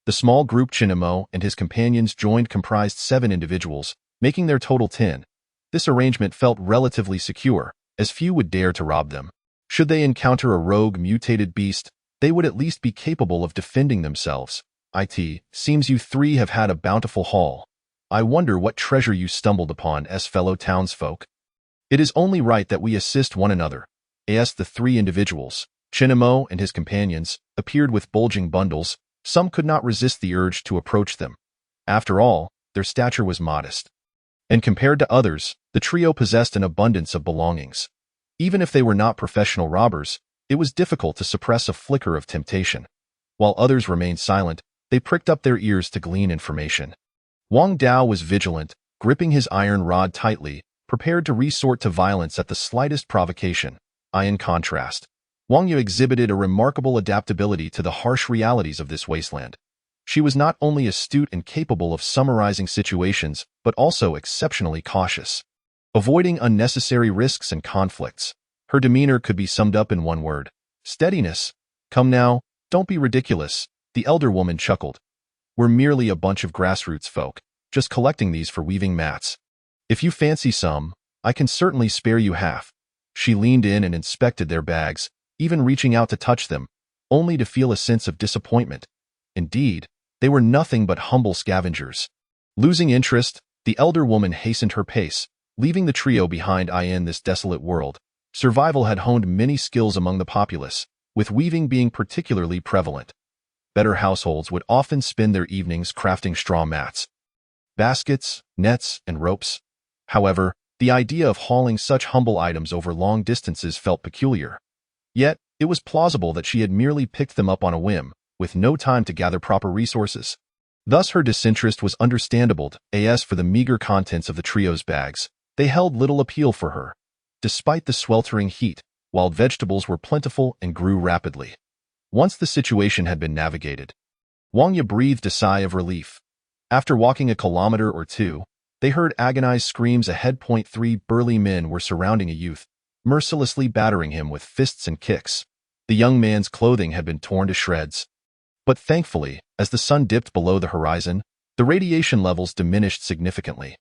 The small group Chinemo and his companions joined comprised 7 individuals, making their total 10. This arrangement felt relatively secure, as few would dare to rob them. Should they encounter a rogue mutated beast, they would at least be capable of defending themselves. Seems you three have had a bountiful haul. I wonder what treasure you stumbled upon as fellow townsfolk. It is only right that we assist one another. As the 3 individuals, Chinemo and his companions, appeared with bulging bundles, some could not resist the urge to approach them. After all, their stature was modest. And compared to others, the trio possessed an abundance of belongings. Even if they were not professional robbers, it was difficult to suppress a flicker of temptation. While others remained silent, they pricked up their ears to glean information. Wang Dao was vigilant, gripping his iron rod tightly, prepared to resort to violence at the slightest provocation. In contrast, Wang Yu exhibited a remarkable adaptability to the harsh realities of this wasteland. She was not only astute and capable of summarizing situations, but also exceptionally cautious. Avoiding unnecessary risks and conflicts, her demeanor could be summed up in one word: steadiness. Come now, don't be ridiculous, the elder woman chuckled. We're merely a bunch of grassroots folk, just collecting these for weaving mats. If you fancy some, I can certainly spare you half. She leaned in and inspected their bags, even reaching out to touch them, only to feel a sense of disappointment. Indeed, they were nothing but humble scavengers. Losing interest, the elder woman hastened her pace, leaving the trio behind in this desolate world. Survival had honed many skills among the populace, with weaving being particularly prevalent. Better households would often spend their evenings crafting straw mats, baskets, nets, and ropes. However, the idea of hauling such humble items over long distances felt peculiar. Yet, it was plausible that she had merely picked them up on a whim, with no time to gather proper resources. Thus her disinterest was understandable. As for the meager contents of the trio's bags, they held little appeal for her. Despite the sweltering heat, wild vegetables were plentiful and grew rapidly. Once the situation had been navigated, Wang Yu breathed a sigh of relief. After walking a kilometer or two, they heard agonized screams ahead. 3 burly men were surrounding a youth, mercilessly battering him with fists and kicks. The young man's clothing had been torn to shreds. But thankfully, as the sun dipped below the horizon, the radiation levels diminished significantly.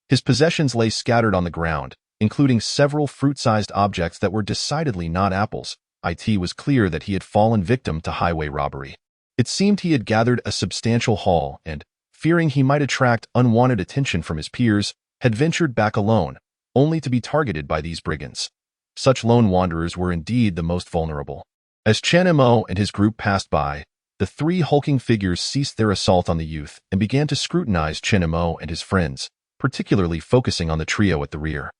His possessions lay scattered on the ground, including several fruit-sized objects that were decidedly not apples. It was clear that he had fallen victim to highway robbery. It seemed he had gathered a substantial haul and, fearing he might attract unwanted attention from his peers, had ventured back alone, only to be targeted by these brigands. Such lone wanderers were indeed the most vulnerable. As Chen Mo and his group passed by, the three hulking figures ceased their assault on the youth and began to scrutinize Chen Mo and his friends, particularly focusing on the trio at the rear,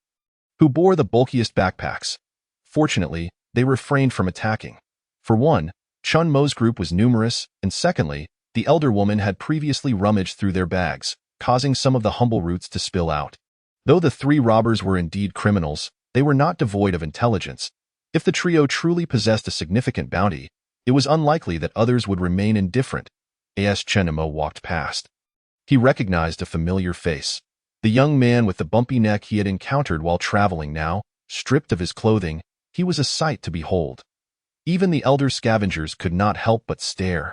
who bore the bulkiest backpacks. Fortunately, they refrained from attacking. For one, Chun Mo's group was numerous, and secondly, the elder woman had previously rummaged through their bags, causing some of the humble roots to spill out. Though the three robbers were indeed criminals, they were not devoid of intelligence. If the trio truly possessed a significant bounty, it was unlikely that others would remain indifferent. As Chen Mo walked past, he recognized a familiar face. The young man with the bumpy neck he had encountered while traveling now, stripped of his clothing, he was a sight to behold. Even the elder scavengers could not help but stare,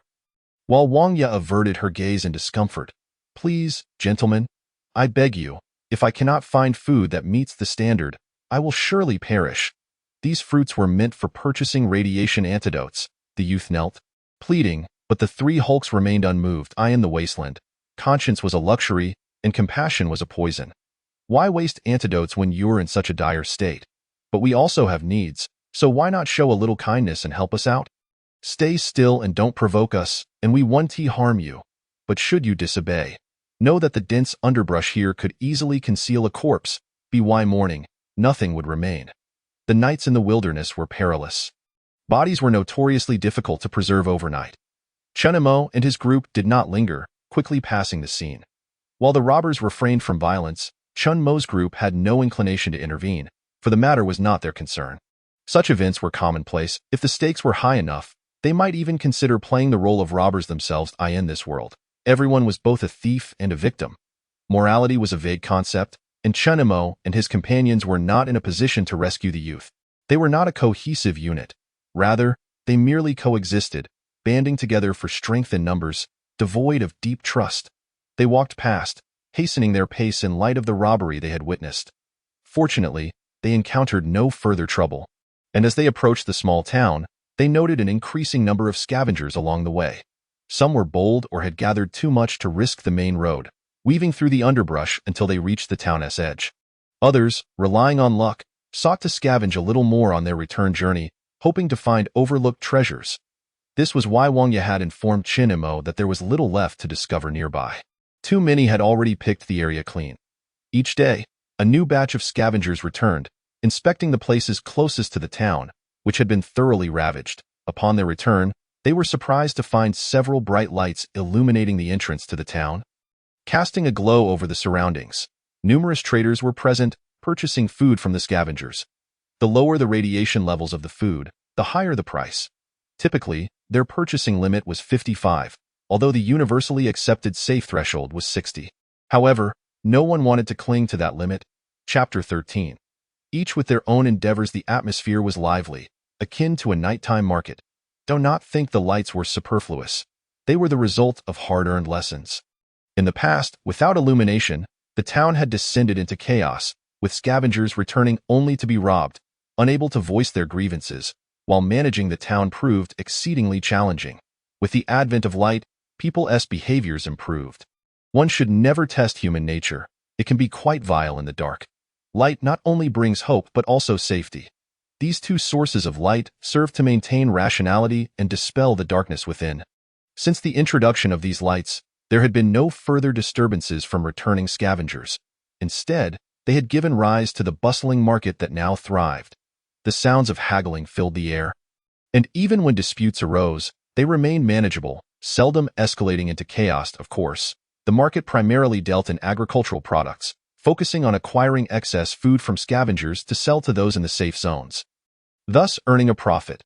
while Wang Ya averted her gaze in discomfort. "Please, gentlemen, I beg you, if I cannot find food that meets the standard, I will surely perish." These fruits were meant for purchasing radiation antidotes. The youth knelt, pleading, but the three hulks remained unmoved. "I in the wasteland. Conscience was a luxury, and compassion was a poison. Why waste antidotes when you're in such a dire state? But we also have needs, so why not show a little kindness and help us out? Stay still and don't provoke us, and we won't harm you. But should you disobey, know that the dense underbrush here could easily conceal a corpse. By morning, nothing would remain." The nights in the wilderness were perilous. Bodies were notoriously difficult to preserve overnight. Chen Mo and his group did not linger, quickly passing the scene. While the robbers refrained from violence, Chun Mo's group had no inclination to intervene, for the matter was not their concern. Such events were commonplace. If the stakes were high enough, they might even consider playing the role of robbers themselves. In this world, everyone was both a thief and a victim. Morality was a vague concept, and Chen Mo and his companions were not in a position to rescue the youth. They were not a cohesive unit. Rather, they merely coexisted, banding together for strength in numbers, devoid of deep trust. They walked past, hastening their pace in light of the robbery they had witnessed. Fortunately, they encountered no further trouble, and as they approached the small town, they noted an increasing number of scavengers along the way. Some were bold or had gathered too much to risk the main road, weaving through the underbrush until they reached the town's edge. Others, relying on luck, sought to scavenge a little more on their return journey, hoping to find overlooked treasures. This was why Wang Ye had informed Chen Mo that there was little left to discover nearby. Too many had already picked the area clean. Each day, a new batch of scavengers returned, inspecting the places closest to the town, which had been thoroughly ravaged. Upon their return, they were surprised to find several bright lights illuminating the entrance to the town, casting a glow over the surroundings. Numerous traders were present, purchasing food from the scavengers. The lower the radiation levels of the food, the higher the price. Typically, their purchasing limit was 55, although the universally accepted safe threshold was 60. However, no one wanted to cling to that limit. Chapter 13. Each with their own endeavors. The atmosphere was lively, akin to a nighttime market. Do not think the lights were superfluous. They were the result of hard-earned lessons. In the past, without illumination, the town had descended into chaos, with scavengers returning only to be robbed, unable to voice their grievances, while managing the town proved exceedingly challenging. With the advent of light, people's behaviors improved. One should never test human nature. It can be quite vile in the dark. Light not only brings hope but also safety. These two sources of light serve to maintain rationality and dispel the darkness within. Since the introduction of these lights, there had been no further disturbances from returning scavengers. Instead, they had given rise to the bustling market that now thrived. The sounds of haggling filled the air, and even when disputes arose, they remained manageable, seldom escalating into chaos. Of course, the market primarily dealt in agricultural products, focusing on acquiring excess food from scavengers to sell to those in the safe zones, thus earning a profit.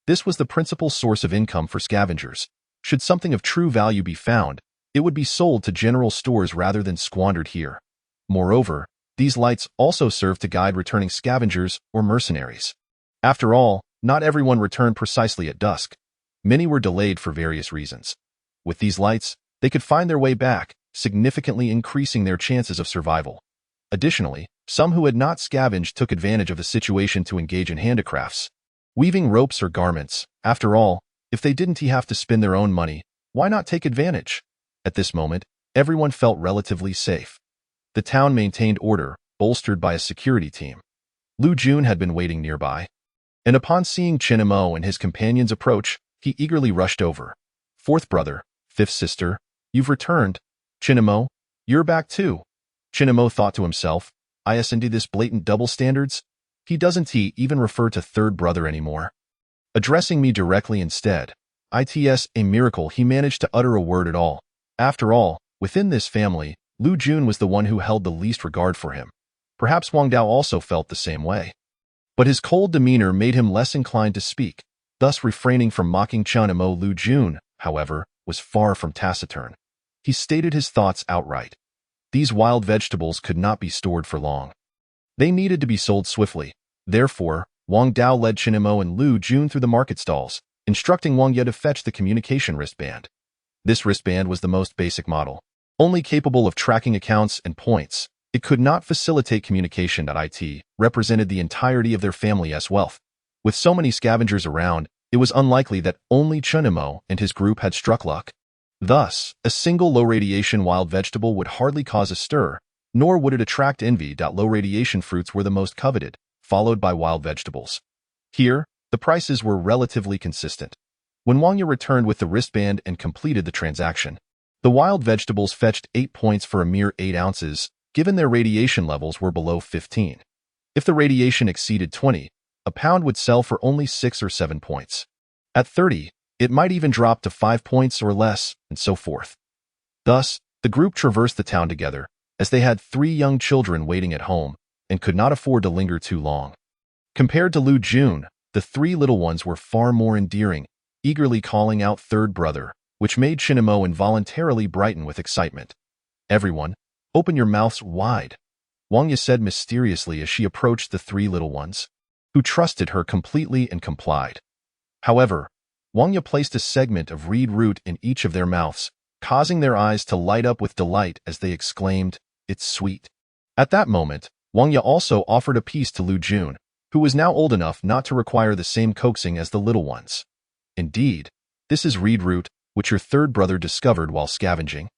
This was the principal source of income for scavengers. Should something of true value be found, it would be sold to general stores rather than squandered here. Moreover, these lights also served to guide returning scavengers or mercenaries. After all, not everyone returned precisely at dusk. Many were delayed for various reasons. With these lights, they could find their way back, significantly increasing their chances of survival. Additionally, some who had not scavenged took advantage of the situation to engage in handicrafts. weaving ropes or garments. After all, if they didn't have to spend their own money, why not take advantage? At this moment, everyone felt relatively safe. The town maintained order, bolstered by a security team. Lu Jun had been waiting nearby, and upon seeing Chinamo and his companions approach, he eagerly rushed over. Fourth brother, fifth sister, you've returned. Chinamo, you're back too. Chinamo thought to himself, isn't this blatant double standards? He doesn't even refer to third brother anymore, addressing me directly instead. It's a miracle he managed to utter a word at all. After all, within this family, Lu Jun was the one who held the least regard for him. Perhaps Wang Dao also felt the same way. But his cold demeanor made him less inclined to speak, thus refraining from mocking Chinamo. Lu Jun, however, was far from taciturn. He stated his thoughts outright. These wild vegetables could not be stored for long. They needed to be sold swiftly. Therefore, Wang Dao led Chinamo and Lu Jun through the market stalls, instructing Wang Ye to fetch the communication wristband. This wristband was the most basic model, only capable of tracking accounts and points. It could not facilitate communication. It represented the entirety of their family's wealth. With so many scavengers around, it was unlikely that only Chinamo and his group had struck luck. Thus, a single low-radiation wild vegetable would hardly cause a stir, nor would it attract envy. Low-radiation fruits were the most coveted, followed by wild vegetables. Here, the prices were relatively consistent. When Wang Ye returned with the wristband and completed the transaction, the wild vegetables fetched 8 points for a mere 8 ounces, given their radiation levels were below 15. If the radiation exceeded 20, a pound would sell for only 6 or 7 points. At 30, it might even drop to 5 points or less, and so forth. Thus, the group traversed the town together, as they had 3 young children waiting at home, and could not afford to linger too long. Compared to Lu Jun, the 3 little ones were far more endearing, eagerly calling out third brother, which made Chinamo involuntarily brighten with excitement. Everyone, open your mouths wide, Wang Ye said mysteriously as she approached the 3 little ones, who trusted her completely and complied. However, Wang Ye placed a segment of reed root in each of their mouths, causing their eyes to light up with delight as they exclaimed, "It's sweet." At that moment, Wang Ye also offered a piece to Lu Jun, who was now old enough not to require the same coaxing as the little ones. "Indeed, this is reed root, which your third brother discovered while scavenging.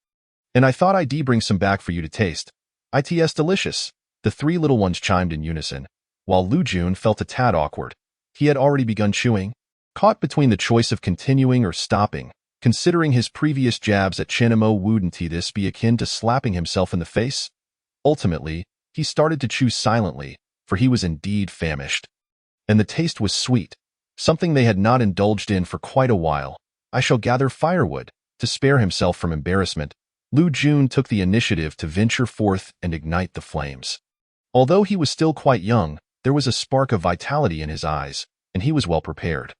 And I thought I'd bring some back for you to taste. It's delicious." The 3 little ones chimed in unison, while Lu Jun felt a tad awkward. He had already begun chewing, caught between the choice of continuing or stopping. Considering his previous jabs at Chinamo, wouldn't this be akin to slapping himself in the face? Ultimately, he started to chew silently, for he was indeed famished. And the taste was sweet, something they had not indulged in for quite a while. "I shall gather firewood." To spare himself from embarrassment, Lu Jun took the initiative to venture forth and ignite the flames. Although he was still quite young, there was a spark of vitality in his eyes, and he was well prepared.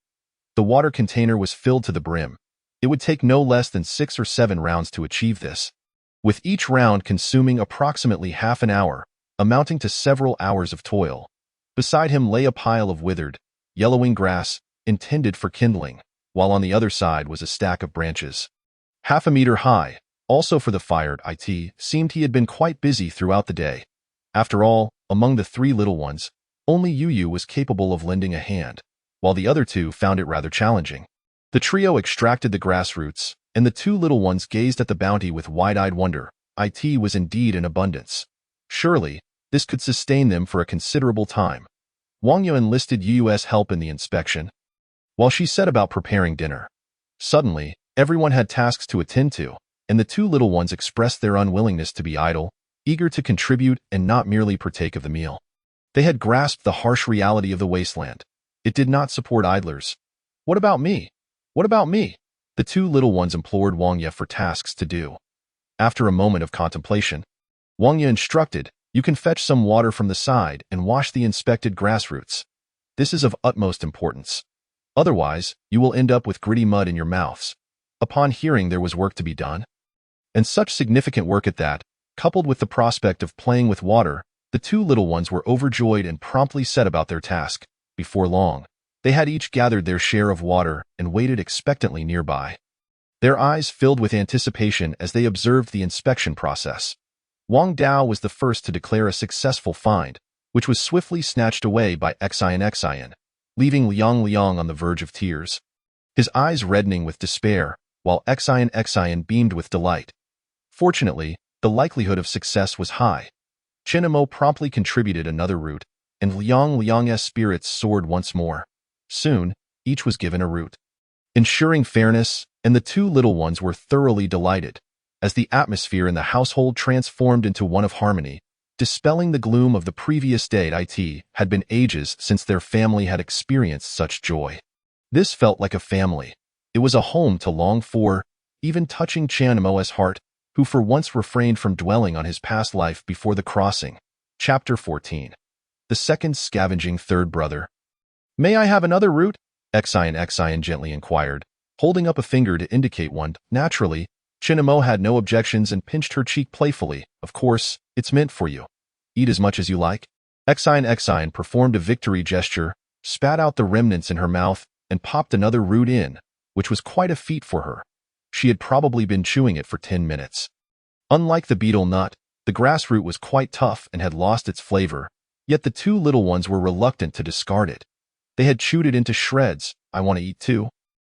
The water container was filled to the brim. It would take no less than 6 or 7 rounds to achieve this, with each round consuming approximately half an hour, amounting to several hours of toil. Beside him lay a pile of withered, yellowing grass, intended for kindling, while on the other side was a stack of branches, half a meter high, also for the fire. It seemed he had been quite busy throughout the day. After all, among the 3 little ones, only Yu was capable of lending a hand, while the other 2 found it rather challenging. The trio extracted the grass roots, and the 2 little ones gazed at the bounty with wide-eyed wonder. It was indeed in abundance. Surely, this could sustain them for a considerable time. Wang Ye enlisted Yu's help in the inspection, while she set about preparing dinner. Suddenly, everyone had tasks to attend to, and the 2 little ones expressed their unwillingness to be idle, eager to contribute and not merely partake of the meal. They had grasped the harsh reality of the wasteland. It did not support idlers. "What about me? What about me?" The 2 little ones implored Wang Ye for tasks to do. After a moment of contemplation, Wang Ye instructed, "You can fetch some water from the side and wash the inspected grass roots. This is of utmost importance. Otherwise, you will end up with gritty mud in your mouths." Upon hearing there was work to be done, and such significant work at that, coupled with the prospect of playing with water, the 2 little ones were overjoyed and promptly set about their task. Before long, they had each gathered their share of water and waited expectantly nearby. Their eyes filled with anticipation as they observed the inspection process. Wang Dao was the first to declare a successful find, which was swiftly snatched away by Xian. leaving Liang Liang on the verge of tears, his eyes reddening with despair, while Xian beamed with delight. Fortunately, the likelihood of success was high. Chinamo promptly contributed another root, and Liang's spirits soared once more. Soon, each was given a root, ensuring fairness, and the two little ones were thoroughly delighted, as the atmosphere in the household transformed into one of harmony, dispelling the gloom of the previous day. It had been ages since their family had experienced such joy. This felt like a family. It was a home to long for, even touching Chanamo's heart, who for once refrained from dwelling on his past life before the crossing. Chapter 14. The second scavenging third brother. "May I have another root?" Xian gently inquired, holding up a finger to indicate one. Naturally, Chinamo had no objections and pinched her cheek playfully. "Of course, it's meant for you. Eat as much as you like." Xian performed a victory gesture, spat out the remnants in her mouth, and popped another root in, which was quite a feat for her. She had probably been chewing it for 10 minutes. Unlike the betel nut, the grass root was quite tough and had lost its flavor, yet the two little ones were reluctant to discard it. They had chewed it into shreds. "I want to eat too."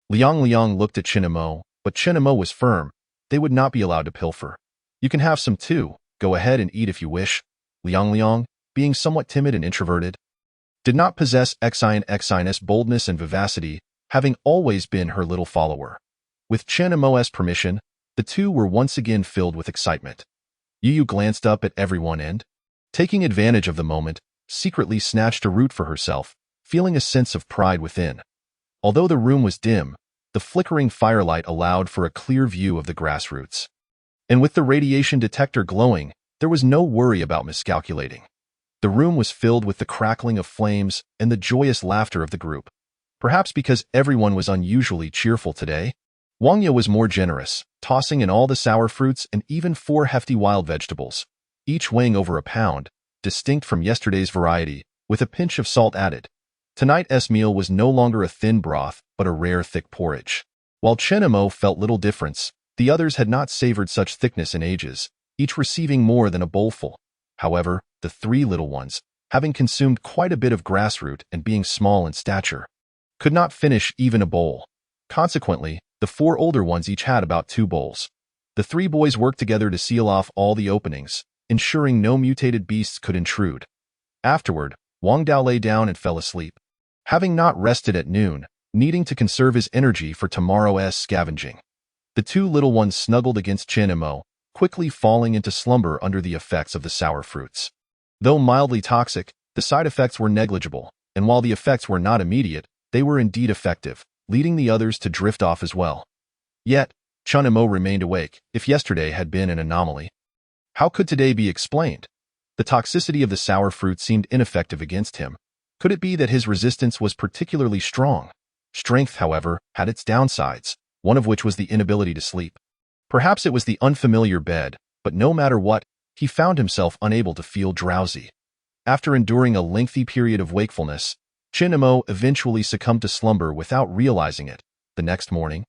Liang looked at Chinamo, but Chinamo was firm. They would not be allowed to pilfer. "You can have some too. Go ahead and eat if you wish." Liang, being somewhat timid and introverted, did not possess Xian's boldness and vivacity, having always been her little follower. With Chanamo's permission, the two were once again filled with excitement. Yu glanced up at everyone and, taking advantage of the moment, secretly snatched a root for herself, feeling a sense of pride within. Although the room was dim, the flickering firelight allowed for a clear view of the grass roots. And with the radiation detector glowing, there was no worry about miscalculating. The room was filled with the crackling of flames and the joyous laughter of the group. Perhaps because everyone was unusually cheerful today, Wangya was more generous, tossing in all the sour fruits and even 4 hefty wild vegetables, each weighing over a pound, distinct from yesterday's variety, with a pinch of salt added. Tonight's meal was no longer a thin broth, but a rare thick porridge. While Chenamo felt little difference, the others had not savored such thickness in ages, each receiving more than a bowlful. However, the 3 little ones, having consumed quite a bit of grassroot and being small in stature, could not finish even a bowl. Consequently, the 4 older ones each had about 2 bowls. The 3 boys worked together to seal off all the openings, ensuring no mutated beasts could intrude. Afterward, Wang Dao lay down and fell asleep, having not rested at noon, needing to conserve his energy for tomorrow's scavenging. The 2 little ones snuggled against Chinamo, quickly falling into slumber under the effects of the sour fruits. Though mildly toxic, the side effects were negligible, and while the effects were not immediate, they were indeed effective, leading the others to drift off as well. Yet, Chinamo remained awake, if yesterday had been an anomaly. How could today be explained? The toxicity of the sour fruit seemed ineffective against him. Could it be that his resistance was particularly strong? Strength, however, had its downsides, one of which was the inability to sleep. Perhaps it was the unfamiliar bed, but no matter what, he found himself unable to feel drowsy. After enduring a lengthy period of wakefulness, Chinamo eventually succumbed to slumber without realizing it. The next morning,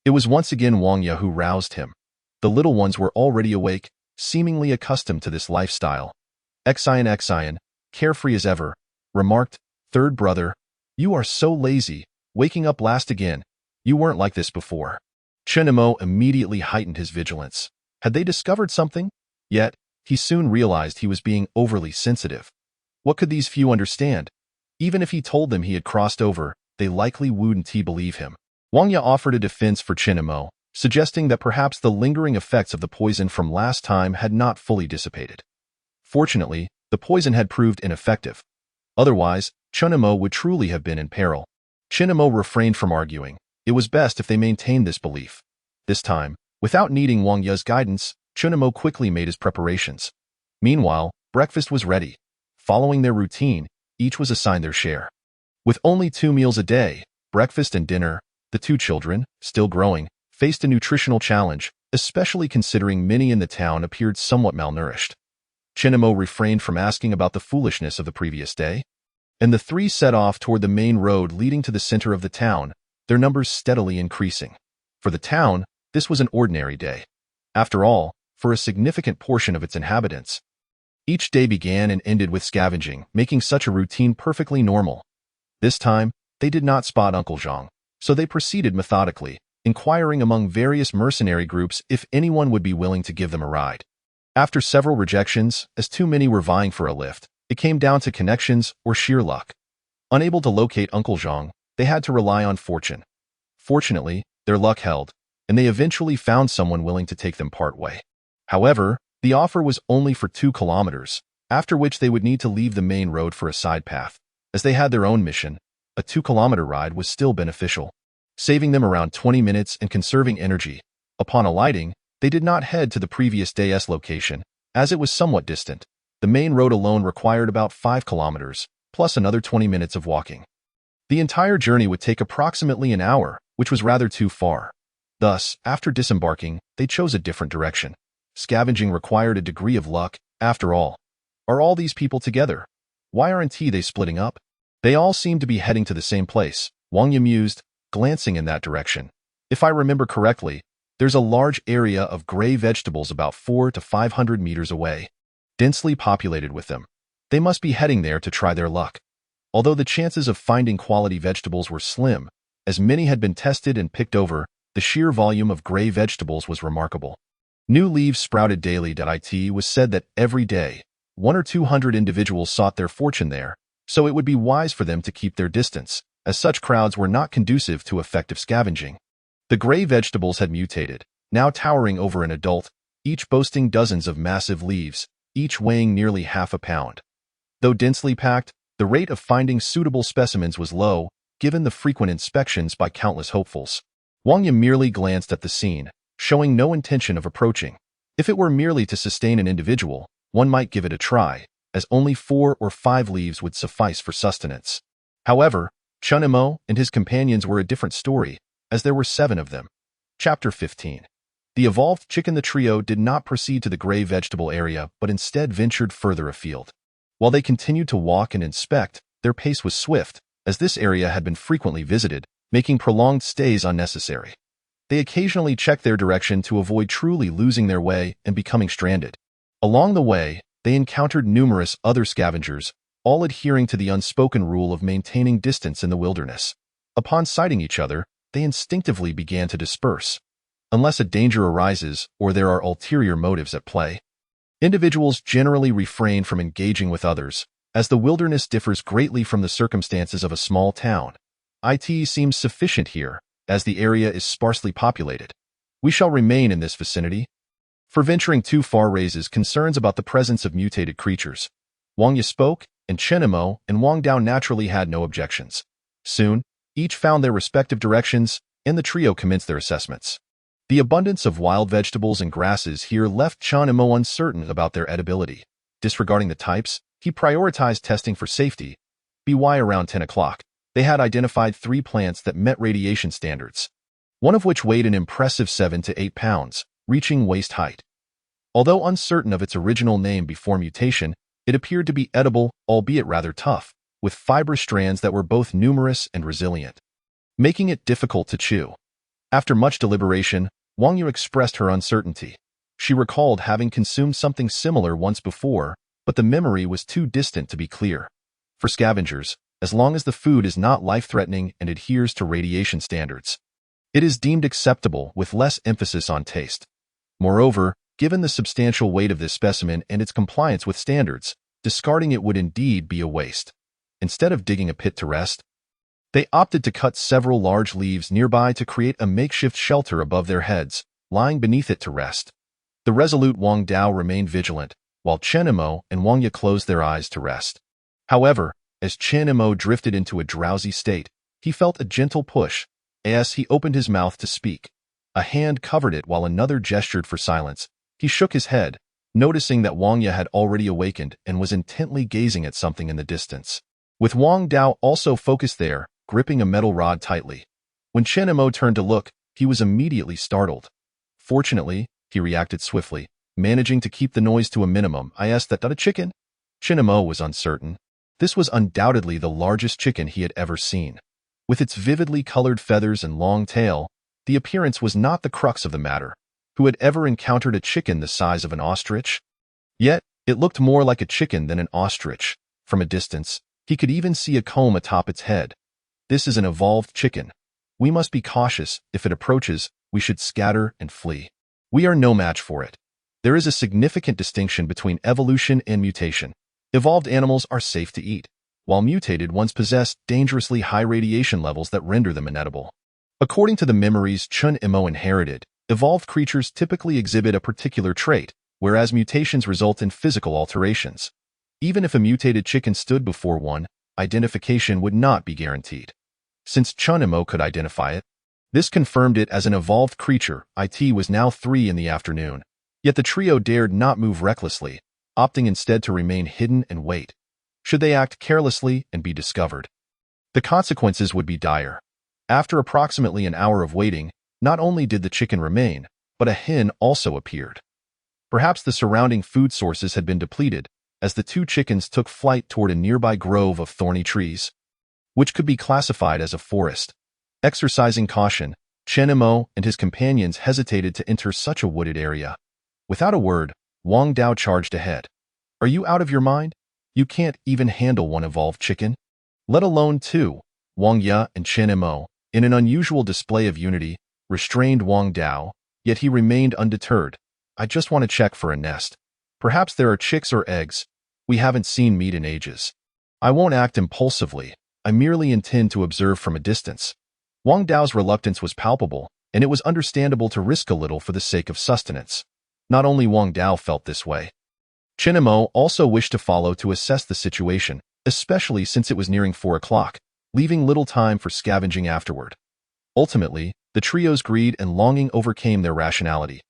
it was once again Wangya who roused him. The little ones were already awake, seemingly accustomed to this lifestyle. Xian, carefree as ever, remarked, "Third brother, you are so lazy, waking up last again. You weren't like this before." Chinamo immediately heightened his vigilance. Had they discovered something? Yet, he soon realized he was being overly sensitive. What could these few understand? Even if he told them he had crossed over, they likely wouldn't believe him. Wangya offered a defense for Chinamo, suggesting that perhaps the lingering effects of the poison from last time had not fully dissipated. Fortunately, the poison had proved ineffective. Otherwise, Chinamo would truly have been in peril. Chinamo refrained from arguing. It was best if they maintained this belief. This time, without needing Wangya's guidance, Chinamo quickly made his preparations. Meanwhile, breakfast was ready. Following their routine, each was assigned their share. With only 2 meals a day, breakfast and dinner, the 2 children, still growing, faced a nutritional challenge, especially considering many in the town appeared somewhat malnourished. Chinamo refrained from asking about the foolishness of the previous day, and the 3 set off toward the main road leading to the center of the town, their numbers steadily increasing. For the town, this was an ordinary day. After all, for a significant portion of its inhabitants, each day began and ended with scavenging, making such a routine perfectly normal. This time, they did not spot Uncle Zhang, so they proceeded methodically, inquiring among various mercenary groups if anyone would be willing to give them a ride. After several rejections, as too many were vying for a lift, it came down to connections or sheer luck. Unable to locate Uncle Zhang, they had to rely on fortune. Fortunately, their luck held, and they eventually found someone willing to take them part way. However, the offer was only for 2 kilometers, after which they would need to leave the main road for a side path. As they had their own mission, a 2-kilometer ride was still beneficial, saving them around 20 minutes and conserving energy. Upon alighting, they did not head to the previous day's location, as it was somewhat distant. The main road alone required about 5 kilometers, plus another 20 minutes of walking. The entire journey would take approximately an hour, which was rather too far. Thus, after disembarking, they chose a different direction. Scavenging required a degree of luck, after all. Are all these people together? Why aren't they splitting up? They all seem to be heading to the same place, Wang Yi mused, glancing in that direction. If I remember correctly, there's a large area of gray vegetables about 400 to 500 meters away, densely populated with them. They must be heading there to try their luck. Although the chances of finding quality vegetables were slim, as many had been tested and picked over, the sheer volume of gray vegetables was remarkable. New leaves sprouted daily. It was said that every day, 100 or 200 individuals sought their fortune there, so it would be wise for them to keep their distance, as such crowds were not conducive to effective scavenging. The gray vegetables had mutated, now towering over an adult, each boasting dozens of massive leaves, each weighing nearly half a pound. Though densely packed, the rate of finding suitable specimens was low, given the frequent inspections by countless hopefuls. Wang Yi merely glanced at the scene, showing no intention of approaching. If it were merely to sustain an individual, one might give it a try, as only 4 or 5 leaves would suffice for sustenance. However, Chun Imo and his companions were a different story, as there were 7 of them. Chapter 15. The evolved chicken. The trio did not proceed to the gray vegetable area, but instead ventured further afield. While they continued to walk and inspect, their pace was swift, as this area had been frequently visited, making prolonged stays unnecessary. They occasionally checked their direction to avoid truly losing their way and becoming stranded. Along the way, they encountered numerous other scavengers, all adhering to the unspoken rule of maintaining distance in the wilderness. Upon sighting each other, they instinctively began to disperse. Unless a danger arises or there are ulterior motives at play, individuals generally refrain from engaging with others, as the wilderness differs greatly from the circumstances of a small town. It seems sufficient here, as the area is sparsely populated. We shall remain in this vicinity. For venturing too far raises concerns about the presence of mutated creatures. Wang Yi spoke, and Chen Imo and Wang Dao naturally had no objections. Soon, each found their respective directions, and the trio commenced their assessments. The abundance of wild vegetables and grasses here left Chen Imo uncertain about their edibility. Disregarding the types, he prioritized testing for safety. By around 10 o'clock, they had identified 3 plants that met radiation standards, one of which weighed an impressive 7 to 8 pounds, reaching waist height. Although uncertain of its original name before mutation, it appeared to be edible, albeit rather tough, with fibrous strands that were both numerous and resilient, making it difficult to chew. After much deliberation, Wang Yu expressed her uncertainty. She recalled having consumed something similar once before, but the memory was too distant to be clear. For scavengers, as long as the food is not life-threatening and adheres to radiation standards, it is deemed acceptable with less emphasis on taste. Moreover, given the substantial weight of this specimen and its compliance with standards, discarding it would indeed be a waste. Instead of digging a pit to rest, they opted to cut several large leaves nearby to create a makeshift shelter above their heads, lying beneath it to rest. The resolute Wang Dao remained vigilant, while Chen Imo and Wang Yi closed their eyes to rest. However, as Chen Imo drifted into a drowsy state, he felt a gentle push. As he opened his mouth to speak, a hand covered it while another gestured for silence. He shook his head, noticing that Wang Yi had already awakened and was intently gazing at something in the distance. With Wang Dao also focused there, gripping a metal rod tightly. When Chen Imo turned to look, he was immediately startled. Fortunately, he reacted swiftly, managing to keep the noise to a minimum. I asked that a chicken? Chen Imo was uncertain. This was undoubtedly the largest chicken he had ever seen. With its vividly colored feathers and long tail, the appearance was not the crux of the matter. Who had ever encountered a chicken the size of an ostrich? Yet, it looked more like a chicken than an ostrich. From a distance, he could even see a comb atop its head. This is an evolved chicken. We must be cautious. If it approaches, we should scatter and flee. We are no match for it. There is a significant distinction between evolution and mutation. Evolved animals are safe to eat, while mutated ones possess dangerously high radiation levels that render them inedible. According to the memories Chun-Imo inherited, evolved creatures typically exhibit a particular trait, whereas mutations result in physical alterations. Even if a mutated chicken stood before one, identification would not be guaranteed. Since Chun-Imo could identify it, this confirmed it as an evolved creature. It was now 3 in the afternoon. Yet the trio dared not move recklessly, opting instead to remain hidden and wait. Should they act carelessly and be discovered, the consequences would be dire. After approximately an hour of waiting, not only did the chicken remain, but a hen also appeared. Perhaps the surrounding food sources had been depleted, as the 2 chickens took flight toward a nearby grove of thorny trees, which could be classified as a forest. Exercising caution, Chun-Imo and his companions hesitated to enter such a wooded area. Without a word, Wang Dao charged ahead. "Are you out of your mind? You can't even handle one evolved chicken? Let alone 2. Wang Ya and Chun-Imo, in an unusual display of unity, restrained Wang Dao, yet he remained undeterred. "I just want to check for a nest. Perhaps there are chicks or eggs. We haven't seen meat in ages. I won't act impulsively. I merely intend to observe from a distance." Wang Dao's reluctance was palpable, and it was understandable to risk a little for the sake of sustenance. Not only Wang Dao felt this way. Chun-Imo also wished to follow to assess the situation, especially since it was nearing 4 o'clock, leaving little time for scavenging afterward. Ultimately, the trio's greed and longing overcame their rationality.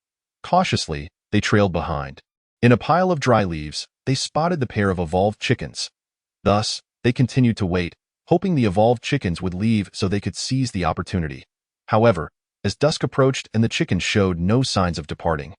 Cautiously, they trailed behind. In a pile of dry leaves, they spotted the pair of evolved chickens. Thus, they continued to wait, hoping the evolved chickens would leave so they could seize the opportunity. However, as dusk approached and the chickens showed no signs of departing,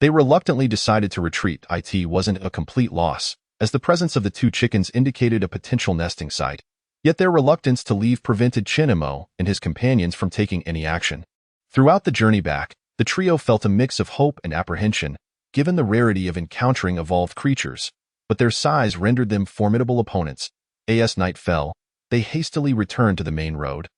they reluctantly decided to retreat. It wasn't a complete loss, as the presence of the 2 chickens indicated a potential nesting site. Yet their reluctance to leave prevented Chun-Imo and his companions from taking any action. Throughout the journey back, the trio felt a mix of hope and apprehension, given the rarity of encountering evolved creatures, but their size rendered them formidable opponents. As night fell, they hastily returned to the main road,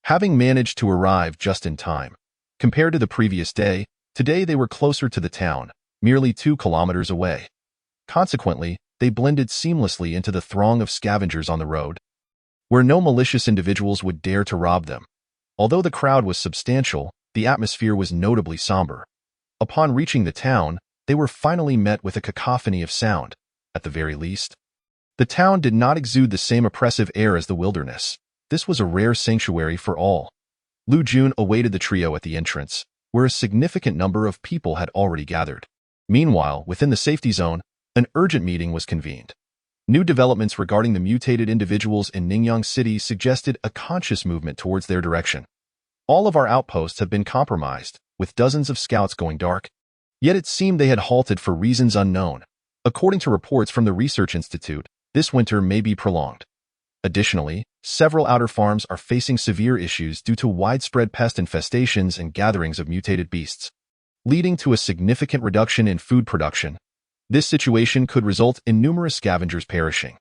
having managed to arrive just in time. Compared to the previous day, today they were closer to the town, merely 2 kilometers away. Consequently, they blended seamlessly into the throng of scavengers on the road, where no malicious individuals would dare to rob them. Although the crowd was substantial, the atmosphere was notably somber. Upon reaching the town, they were finally met with a cacophony of sound. At the very least, the town did not exude the same oppressive air as the wilderness. This was a rare sanctuary for all. Lu Jun awaited the trio at the entrance, where a significant number of people had already gathered. Meanwhile, within the safety zone, an urgent meeting was convened. New developments regarding the mutated individuals in Ningyang City suggested a conscious movement towards their direction. All of our outposts have been compromised, with dozens of scouts going dark. Yet it seemed they had halted for reasons unknown. According to reports from the Research Institute, this winter may be prolonged. Additionally, several outer farms are facing severe issues due to widespread pest infestations and gatherings of mutated beasts, leading to a significant reduction in food production. This situation could result in numerous scavengers perishing.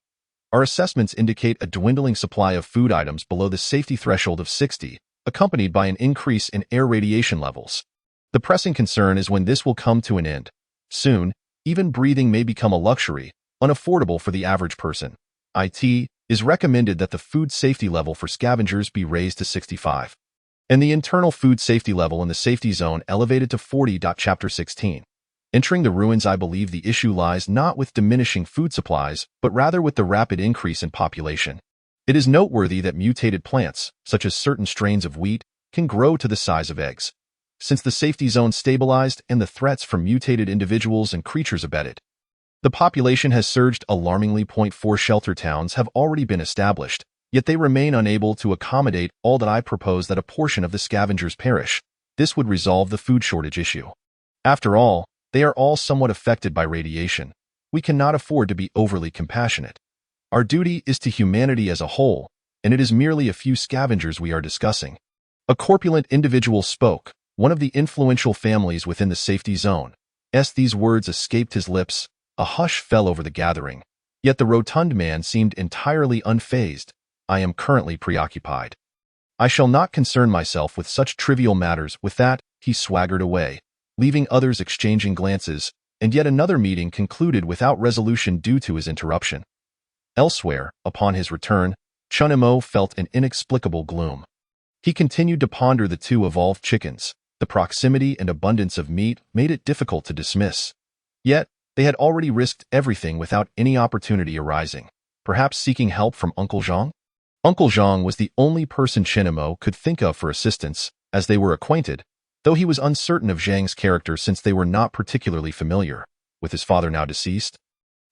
Our assessments indicate a dwindling supply of food items below the safety threshold of 60, accompanied by an increase in air radiation levels. The pressing concern is when this will come to an end. Soon, even breathing may become a luxury, unaffordable for the average person. It is recommended that the food safety level for scavengers be raised to 65, and the internal food safety level in the safety zone elevated to 40. Chapter 16. Entering the ruins, I believe the issue lies not with diminishing food supplies, but rather with the rapid increase in population. It is noteworthy that mutated plants, such as certain strains of wheat, can grow to the size of eggs. Since the safety zone stabilized and the threats from mutated individuals and creatures abated, the population has surged alarmingly. 4 shelter towns have already been established, yet they remain unable to accommodate all that. I propose that a portion of the scavengers perish. This would resolve the food shortage issue. After all, they are all somewhat affected by radiation. We cannot afford to be overly compassionate. Our duty is to humanity as a whole, and it is merely a few scavengers we are discussing. A corpulent individual spoke, one of the influential families within the safety zone. As these words escaped his lips, a hush fell over the gathering. Yet the rotund man seemed entirely unfazed. "I am currently preoccupied. I shall not concern myself with such trivial matters. With that, he swaggered away, leaving others exchanging glances, and yet another meeting concluded without resolution due to his interruption. Elsewhere, upon his return, Chunimo felt an inexplicable gloom. He continued to ponder the two evolved chickens. The proximity and abundance of meat made it difficult to dismiss. Yet, they had already risked everything without any opportunity arising, perhaps seeking help from Uncle Zhang? Uncle Zhang was the only person Chinimo could think of for assistance, as they were acquainted, though he was uncertain of Zhang's character since they were not particularly familiar, with his father now deceased.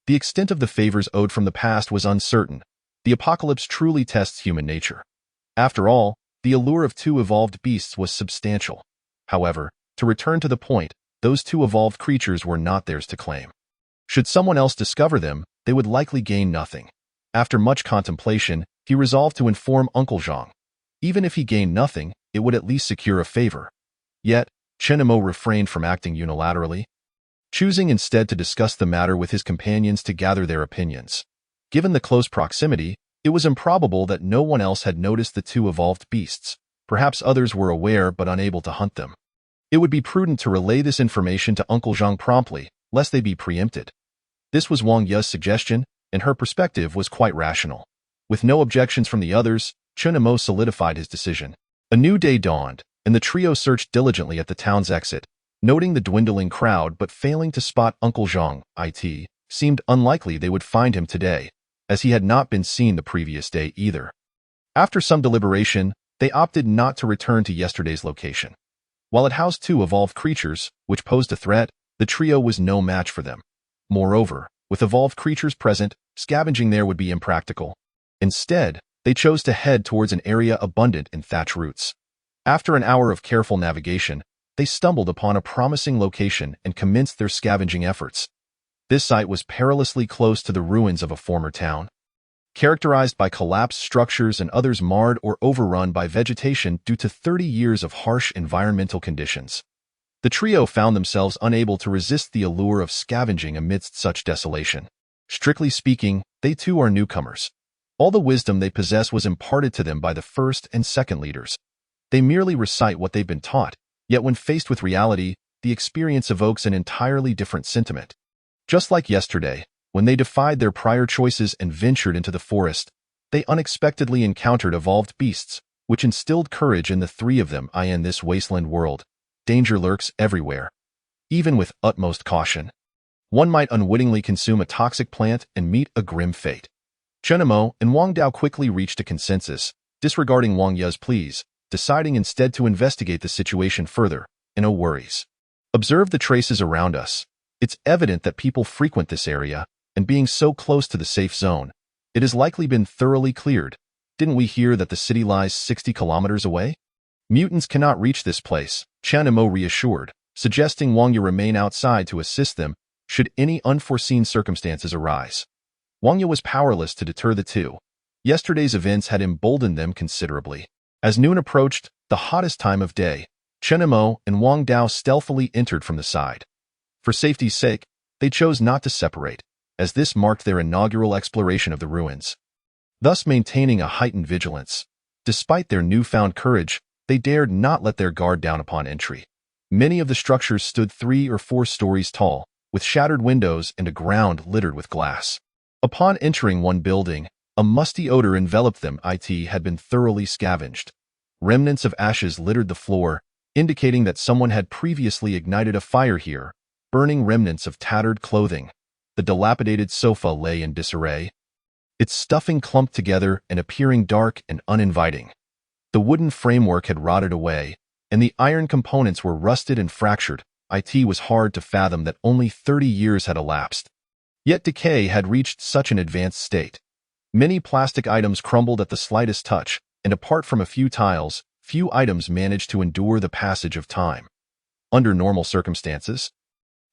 The extent of the favors owed from the past was uncertain. The apocalypse truly tests human nature. After all, the allure of two evolved beasts was substantial. However, to return to the point, those two evolved creatures were not theirs to claim. Should someone else discover them, they would likely gain nothing. After much contemplation, he resolved to inform Uncle Zhang. Even if he gained nothing, it would at least secure a favor. Yet, Chenimo refrained from acting unilaterally, choosing instead to discuss the matter with his companions to gather their opinions. Given the close proximity, it was improbable that no one else had noticed the two evolved beasts. Perhaps others were aware but unable to hunt them. It would be prudent to relay this information to Uncle Zhang promptly, lest they be preempted. This was Wang Ye's suggestion, and her perspective was quite rational. With no objections from the others, Chunimo solidified his decision. A new day dawned, and the trio searched diligently at the town's exit, noting the dwindling crowd but failing to spot Uncle Zhang. It seemed unlikely they would find him today, as he had not been seen the previous day either. After some deliberation, they opted not to return to yesterday's location. While it housed two evolved creatures, which posed a threat, the trio was no match for them. Moreover, with evolved creatures present, scavenging there would be impractical. Instead, they chose to head towards an area abundant in thatch roots. After an hour of careful navigation, they stumbled upon a promising location and commenced their scavenging efforts. This site was perilously close to the ruins of a former town, characterized by collapsed structures and others marred or overrun by vegetation due to 30 years of harsh environmental conditions. The trio found themselves unable to resist the allure of scavenging amidst such desolation. Strictly speaking, they too are newcomers. All the wisdom they possess was imparted to them by the first and second leaders. They merely recite what they've been taught, yet when faced with reality, the experience evokes an entirely different sentiment. Just like yesterday, when they defied their prior choices and ventured into the forest, they unexpectedly encountered evolved beasts, which instilled courage in the three of them. In this wasteland world, danger lurks everywhere. Even with utmost caution, one might unwittingly consume a toxic plant and meet a grim fate. Chenimo and Wang Dao quickly reached a consensus, disregarding Wang Ye's pleas, deciding instead to investigate the situation further. No worries. Observe the traces around us. It's evident that people frequent this area, and being so close to the safe zone, it has likely been thoroughly cleared. Didn't we hear that the city lies 60 kilometers away? Mutants cannot reach this place, Chanimo reassured, suggesting Wang Ye remain outside to assist them should any unforeseen circumstances arise. Wang Ye was powerless to deter the two. Yesterday's events had emboldened them considerably. As noon approached, the hottest time of day, Chenimo and Wang Dao stealthily entered from the side. For safety's sake, they chose not to separate, as this marked their inaugural exploration of the ruins, thus maintaining a heightened vigilance. Despite their newfound courage, they dared not let their guard down upon entry. Many of the structures stood 3 or 4 stories tall, with shattered windows and a ground littered with glass. Upon entering one building, a musty odor enveloped them. It had been thoroughly scavenged. Remnants of ashes littered the floor, indicating that someone had previously ignited a fire here, burning remnants of tattered clothing. The dilapidated sofa lay in disarray, its stuffing clumped together and appearing dark and uninviting. The wooden framework had rotted away, and the iron components were rusted and fractured. It was hard to fathom that only 30 years had elapsed. Yet decay had reached such an advanced state. Many plastic items crumbled at the slightest touch, and apart from a few tiles, few items managed to endure the passage of time. Under normal circumstances,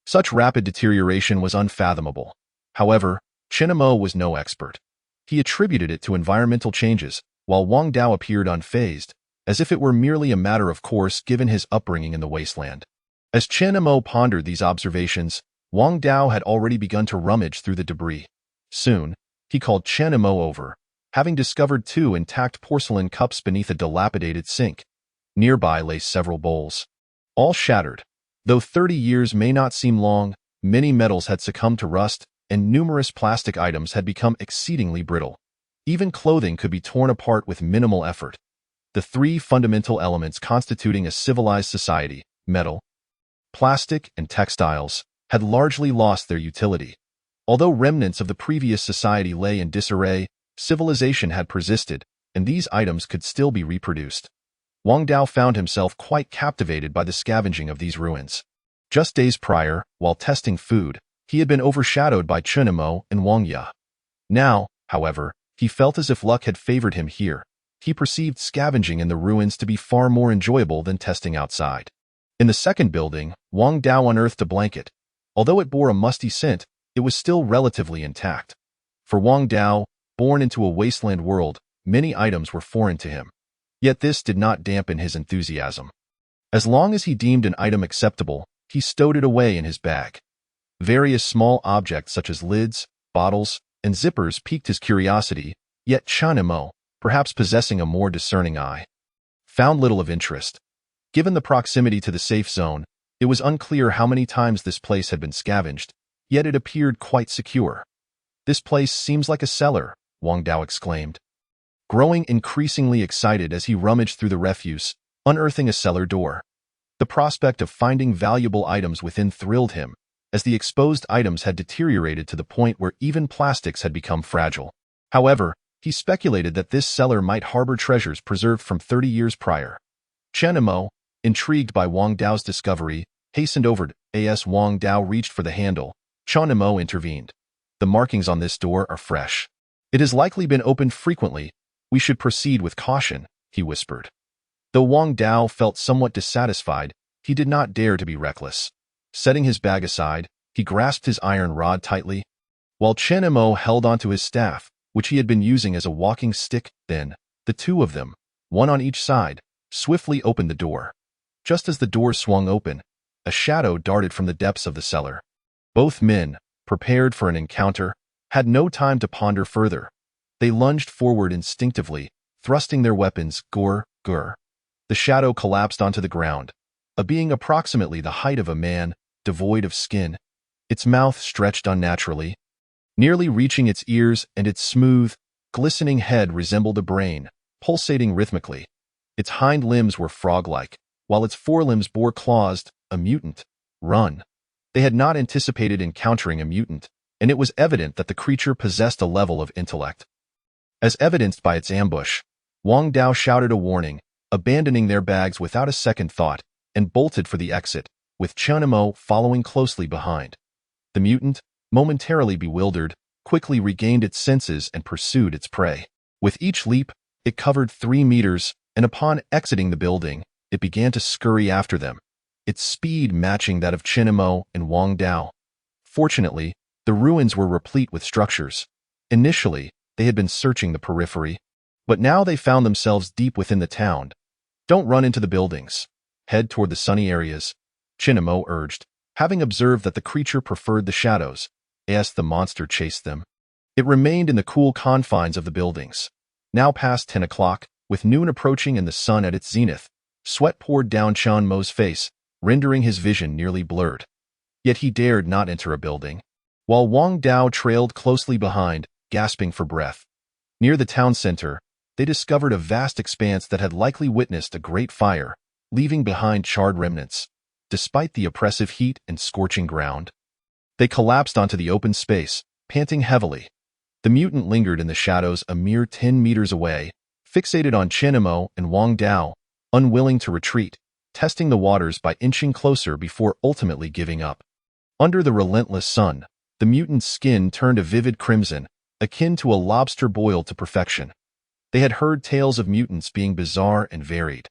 such rapid deterioration was unfathomable. However, Chenimo was no expert. He attributed it to environmental changes, while Wang Dao appeared unfazed, as if it were merely a matter of course given his upbringing in the wasteland. As Chenimo pondered these observations, Wang Dao had already begun to rummage through the debris. Soon, he called Chenimo over. having discovered 2 intact porcelain cups beneath a dilapidated sink. Nearby lay several bowls, all shattered. Though 30 years may not seem long, many metals had succumbed to rust, and numerous plastic items had become exceedingly brittle. Even clothing could be torn apart with minimal effort. The 3 fundamental elements constituting a civilized society, metal, plastic, and textiles, had largely lost their utility. Although remnants of the previous society lay in disarray, civilization had persisted, and these items could still be reproduced. Wang Dao found himself quite captivated by the scavenging of these ruins. Just days prior, while testing food, he had been overshadowed by Chen Imo and Wang Ya. Now, however, he felt as if luck had favored him here. He perceived scavenging in the ruins to be far more enjoyable than testing outside. In the second building, Wang Dao unearthed a blanket. Although it bore a musty scent, it was still relatively intact. For Wang Dao, born into a wasteland world, many items were foreign to him. Yet this did not dampen his enthusiasm. As long as he deemed an item acceptable, he stowed it away in his bag. Various small objects such as lids, bottles, and zippers piqued his curiosity, yet Chen Imo, perhaps possessing a more discerning eye, found little of interest. Given the proximity to the safe zone, it was unclear how many times this place had been scavenged, yet it appeared quite secure. "This place seems like a cellar," Wang Dao exclaimed, growing increasingly excited as he rummaged through the refuse, unearthing a cellar door. The prospect of finding valuable items within thrilled him, as the exposed items had deteriorated to the point where even plastics had become fragile. However, he speculated that this cellar might harbor treasures preserved from 30 years prior. Chen Imo, intrigued by Wang Dao's discovery, hastened over. As Wang Dao reached for the handle, Chen Imo intervened. "The markings on this door are fresh. It has likely been opened frequently. We should proceed with caution," he whispered. Though Wang Dao felt somewhat dissatisfied, he did not dare to be reckless. Setting his bag aside, he grasped his iron rod tightly, while Chen Imo held onto his staff, which he had been using as a walking stick. Then, the 2 of them, one on each side, swiftly opened the door. Just as the door swung open, a shadow darted from the depths of the cellar. Both men, prepared for an encounter, had no time to ponder further. They lunged forward instinctively, thrusting their weapons. Gur. The shadow collapsed onto the ground, a being approximately the height of a man, devoid of skin. Its mouth stretched unnaturally, nearly reaching its ears, and its smooth, glistening head resembled a brain, pulsating rhythmically. Its hind limbs were frog-like, while its forelimbs bore claws. A mutant. Run. They had not anticipated encountering a mutant, and it was evident that the creature possessed a level of intellect. As evidenced by its ambush, Wang Dao shouted a warning, abandoning their bags without a second thought, and bolted for the exit, with Chen Imo following closely behind. The mutant, momentarily bewildered, quickly regained its senses and pursued its prey. With each leap, it covered 3 meters, and upon exiting the building, it began to scurry after them, its speed matching that of Chen Imo and Wang Dao. Fortunately, the ruins were replete with structures. Initially, they had been searching the periphery, but now they found themselves deep within the town. "Don't run into the buildings. Head toward the sunny areas," Chen Imo urged, having observed that the creature preferred the shadows. As the monster chased them, it remained in the cool confines of the buildings. Now past 10 o'clock, with noon approaching and the sun at its zenith, sweat poured down Chen Imo's face, rendering his vision nearly blurred. Yet he dared not enter a building, while Wang Dao trailed closely behind, gasping for breath. Near the town center, they discovered a vast expanse that had likely witnessed a great fire, leaving behind charred remnants. Despite the oppressive heat and scorching ground, they collapsed onto the open space, panting heavily. The mutant lingered in the shadows a mere 10 meters away, fixated on Chen Imo and Wang Dao, unwilling to retreat, testing the waters by inching closer before ultimately giving up. Under the relentless sun, the mutant's skin turned a vivid crimson, akin to a lobster boiled to perfection. They had heard tales of mutants being bizarre and varied.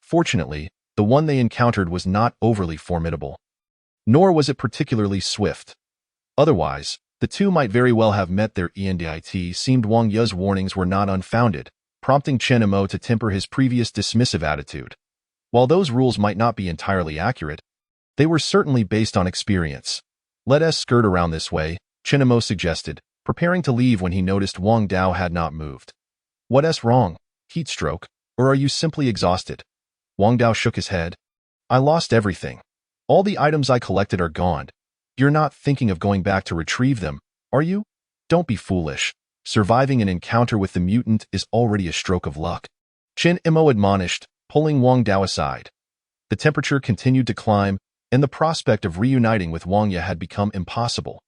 Fortunately, the one they encountered was not overly formidable, nor was it particularly swift. Otherwise, the 2 might very well have met their end. It seemed Wang Ya's warnings were not unfounded, prompting Chen Imo to temper his previous dismissive attitude. While those rules might not be entirely accurate, they were certainly based on experience. "Let us skirt around this way," Chen Imo suggested, preparing to leave when he noticed Wang Dao had not moved. What's wrong? Heat stroke? Or are you simply exhausted? Wang Dao shook his head. I lost everything. All the items I collected are gone. You're not thinking of going back to retrieve them, are you? Don't be foolish. Surviving an encounter with the mutant is already a stroke of luck. Chen Imo admonished, pulling Wang Dao aside. The temperature continued to climb, and the prospect of reuniting with Wang Ye had become impossible.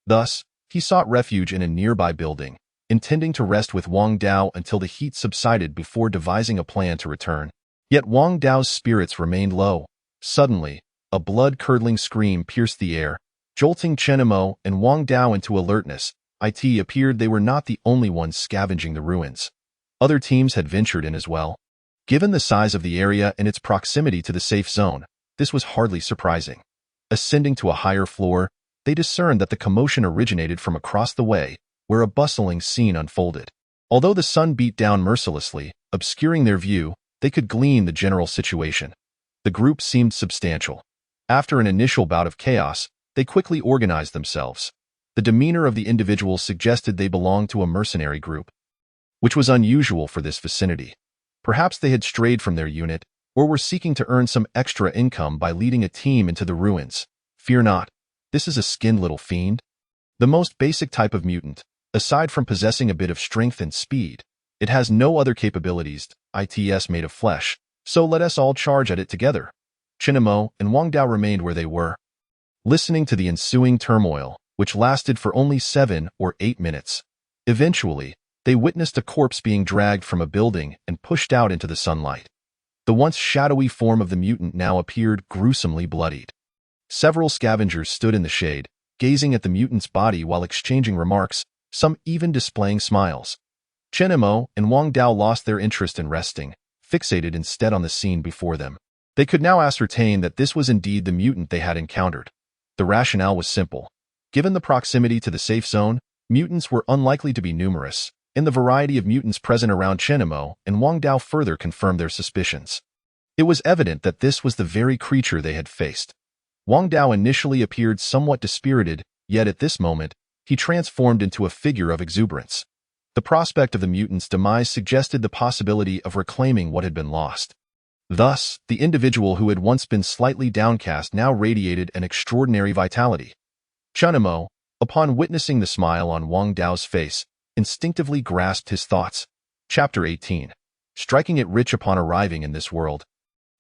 Thus, he sought refuge in a nearby building, intending to rest with Wang Dao until the heat subsided before devising a plan to return. Yet Wang Dao's spirits remained low. Suddenly, a blood-curdling scream pierced the air, jolting Chen Imo and Wang Dao into alertness. It appeared they were not the only ones scavenging the ruins. Other teams had ventured in as well. Given the size of the area and its proximity to the safe zone, this was hardly surprising. Ascending to a higher floor, they discerned that the commotion originated from across the way, where a bustling scene unfolded. Although the sun beat down mercilessly, obscuring their view, they could glean the general situation. The group seemed substantial. After an initial bout of chaos, they quickly organized themselves. The demeanor of the individuals suggested they belonged to a mercenary group, which was unusual for this vicinity. Perhaps they had strayed from their unit, or were seeking to earn some extra income by leading a team into the ruins. Fear not. This is a skinned little fiend. The most basic type of mutant, aside from possessing a bit of strength and speed. It has no other capabilities, it's made of flesh, so let us all charge at it together. Chen Imo and Wang Dao remained where they were, listening to the ensuing turmoil, which lasted for only 7 or 8 minutes. Eventually, they witnessed a corpse being dragged from a building and pushed out into the sunlight. The once shadowy form of the mutant now appeared gruesomely bloodied. Several scavengers stood in the shade, gazing at the mutant's body while exchanging remarks, some even displaying smiles. Chen Imo and Wang Dao lost their interest in resting, fixated instead on the scene before them. They could now ascertain that this was indeed the mutant they had encountered. The rationale was simple. Given the proximity to the safe zone, mutants were unlikely to be numerous, and the variety of mutants present around Chen Imo and Wang Dao further confirmed their suspicions. It was evident that this was the very creature they had faced. Wang Dao initially appeared somewhat dispirited, yet at this moment, he transformed into a figure of exuberance. The prospect of the mutant's demise suggested the possibility of reclaiming what had been lost. Thus, the individual who had once been slightly downcast now radiated an extraordinary vitality. Chen Imo, upon witnessing the smile on Wang Dao's face, instinctively grasped his thoughts. Chapter 18. Striking it rich upon arriving in this world.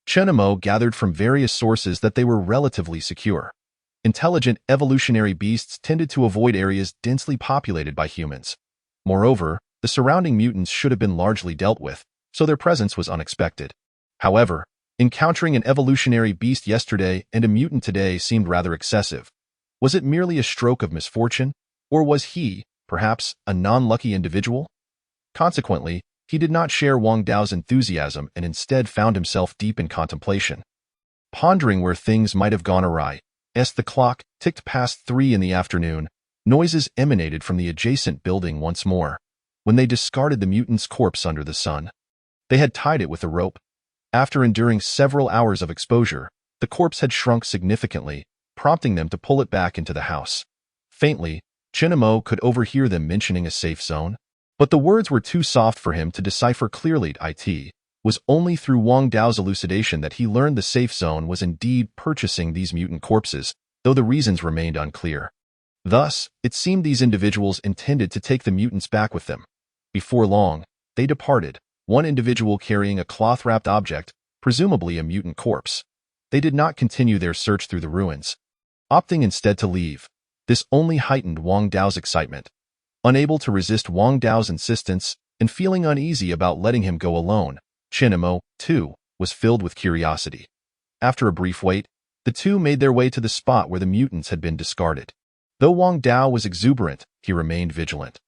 Chen Imo gathered from various sources that they were relatively secure. Intelligent evolutionary beasts tended to avoid areas densely populated by humans. Moreover, the surrounding mutants should have been largely dealt with, so their presence was unexpected. However, encountering an evolutionary beast yesterday and a mutant today seemed rather excessive. Was it merely a stroke of misfortune, or was he, perhaps, a non-lucky individual? Consequently, he did not share Wang Dao's enthusiasm and instead found himself deep in contemplation. Pondering where things might have gone awry, as the clock ticked past 3 in the afternoon, noises emanated from the adjacent building once more, when they discarded the mutant's corpse under the sun. They had tied it with a rope. After enduring several hours of exposure, the corpse had shrunk significantly, prompting them to pull it back into the house. Faintly, Chen Imo could overhear them mentioning a safe zone, but the words were too soft for him to decipher clearly. It was only through Wang Dao's elucidation that he learned the safe zone was indeed purchasing these mutant corpses, though the reasons remained unclear. Thus, it seemed these individuals intended to take the mutants back with them. Before long, they departed, one individual carrying a cloth-wrapped object, presumably a mutant corpse. They did not continue their search through the ruins, opting instead to leave. This only heightened Wang Dao's excitement. Unable to resist Wang Dao's insistence, and feeling uneasy about letting him go alone, Chen Imo, too, was filled with curiosity. After a brief wait, the two made their way to the spot where the mutants had been discarded. Though Wang Dao was exuberant, he remained vigilant.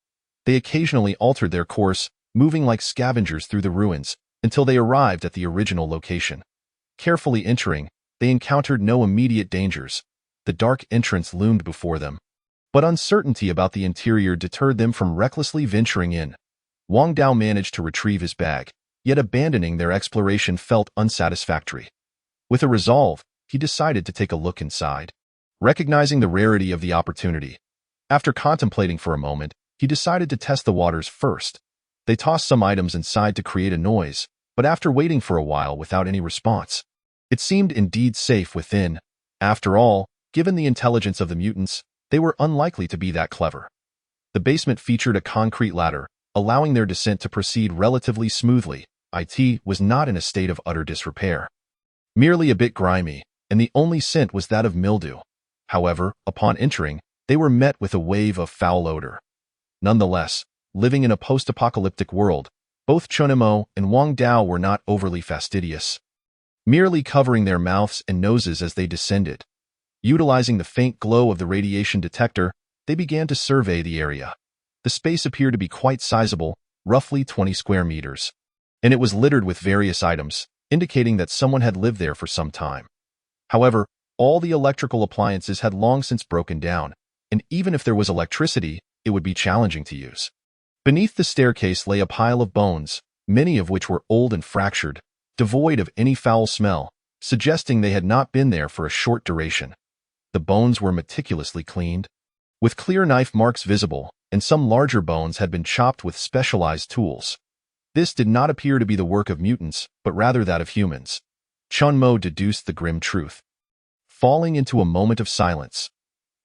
They occasionally altered their course, moving like scavengers through the ruins, until they arrived at the original location. Carefully entering, they encountered no immediate dangers. The dark entrance loomed before them, but uncertainty about the interior deterred them from recklessly venturing in. Wang Dao managed to retrieve his bag, yet abandoning their exploration felt unsatisfactory. With a resolve, he decided to take a look inside. Recognizing the rarity of the opportunity, after contemplating for a moment, he decided to test the waters first. They tossed some items inside to create a noise, but after waiting for a while without any response, it seemed indeed safe within. After all, given the intelligence of the mutants, they were unlikely to be that clever. The basement featured a concrete ladder, allowing their descent to proceed relatively smoothly. It was not in a state of utter disrepair. Merely a bit grimy, and the only scent was that of mildew. However, upon entering, they were met with a wave of foul odor. Nonetheless, living in a post-apocalyptic world, both Chunimo and Wang Dao were not overly fastidious, merely covering their mouths and noses as they descended. Utilizing the faint glow of the radiation detector, they began to survey the area. The space appeared to be quite sizable, roughly 20 square meters, and it was littered with various items, indicating that someone had lived there for some time. However, all the electrical appliances had long since broken down, and even if there was electricity, it would be challenging to use. Beneath the staircase lay a pile of bones, many of which were old and fractured, devoid of any foul smell, suggesting they had not been there for a short duration. The bones were meticulously cleaned, with clear knife marks visible, and some larger bones had been chopped with specialized tools. This did not appear to be the work of mutants, but rather that of humans. Chunmo deduced the grim truth. Falling into a moment of silence,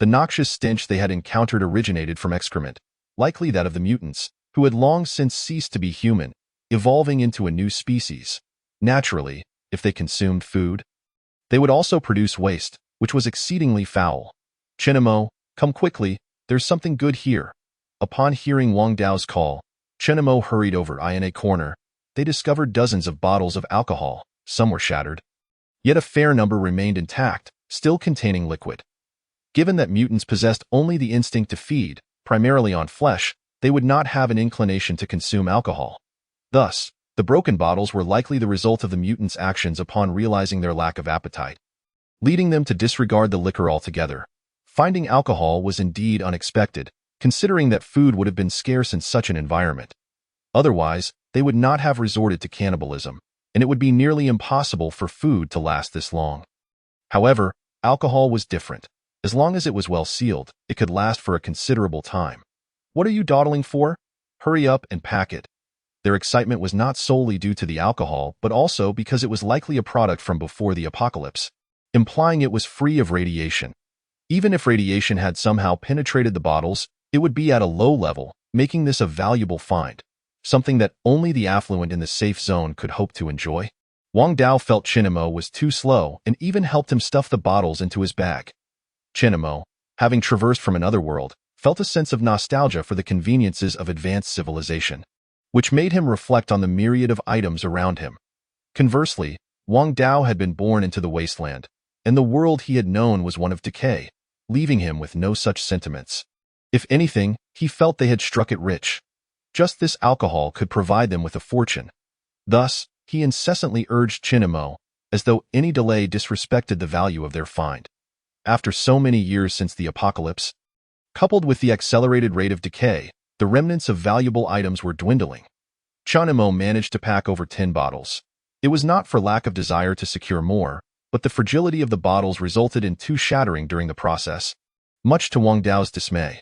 the noxious stench they had encountered originated from excrement, likely that of the mutants, who had long since ceased to be human, evolving into a new species. Naturally, if they consumed food, they would also produce waste, which was exceedingly foul. Chinamo, come quickly, there's something good here. Upon hearing Wang Dao's call, Chinamo hurried over. In a corner, they discovered dozens of bottles of alcohol. Some were shattered, yet a fair number remained intact, still containing liquid. Given that mutants possessed only the instinct to feed, primarily on flesh, they would not have an inclination to consume alcohol. Thus, the broken bottles were likely the result of the mutants' actions upon realizing their lack of appetite, leading them to disregard the liquor altogether. Finding alcohol was indeed unexpected, considering that food would have been scarce in such an environment. Otherwise, they would not have resorted to cannibalism, and it would be nearly impossible for food to last this long. However, alcohol was different. As long as it was well sealed, it could last for a considerable time. What are you dawdling for? Hurry up and pack it. Their excitement was not solely due to the alcohol, but also because it was likely a product from before the apocalypse, implying it was free of radiation. Even if radiation had somehow penetrated the bottles, it would be at a low level, making this a valuable find, something that only the affluent in the safe zone could hope to enjoy. Wang Dao felt Chinamo was too slow and even helped him stuff the bottles into his bag. Chinamo, having traversed from another world, felt a sense of nostalgia for the conveniences of advanced civilization, which made him reflect on the myriad of items around him. Conversely, Wang Dao had been born into the wasteland, and the world he had known was one of decay, leaving him with no such sentiments. If anything, he felt they had struck it rich. Just this alcohol could provide them with a fortune. Thus, he incessantly urged Chinamo, as though any delay disrespected the value of their find. After so many years since the apocalypse, coupled with the accelerated rate of decay, the remnants of valuable items were dwindling. Chinamo managed to pack over 10 bottles. It was not for lack of desire to secure more, but the fragility of the bottles resulted in 2 shattering during the process, much to Wang Dao's dismay.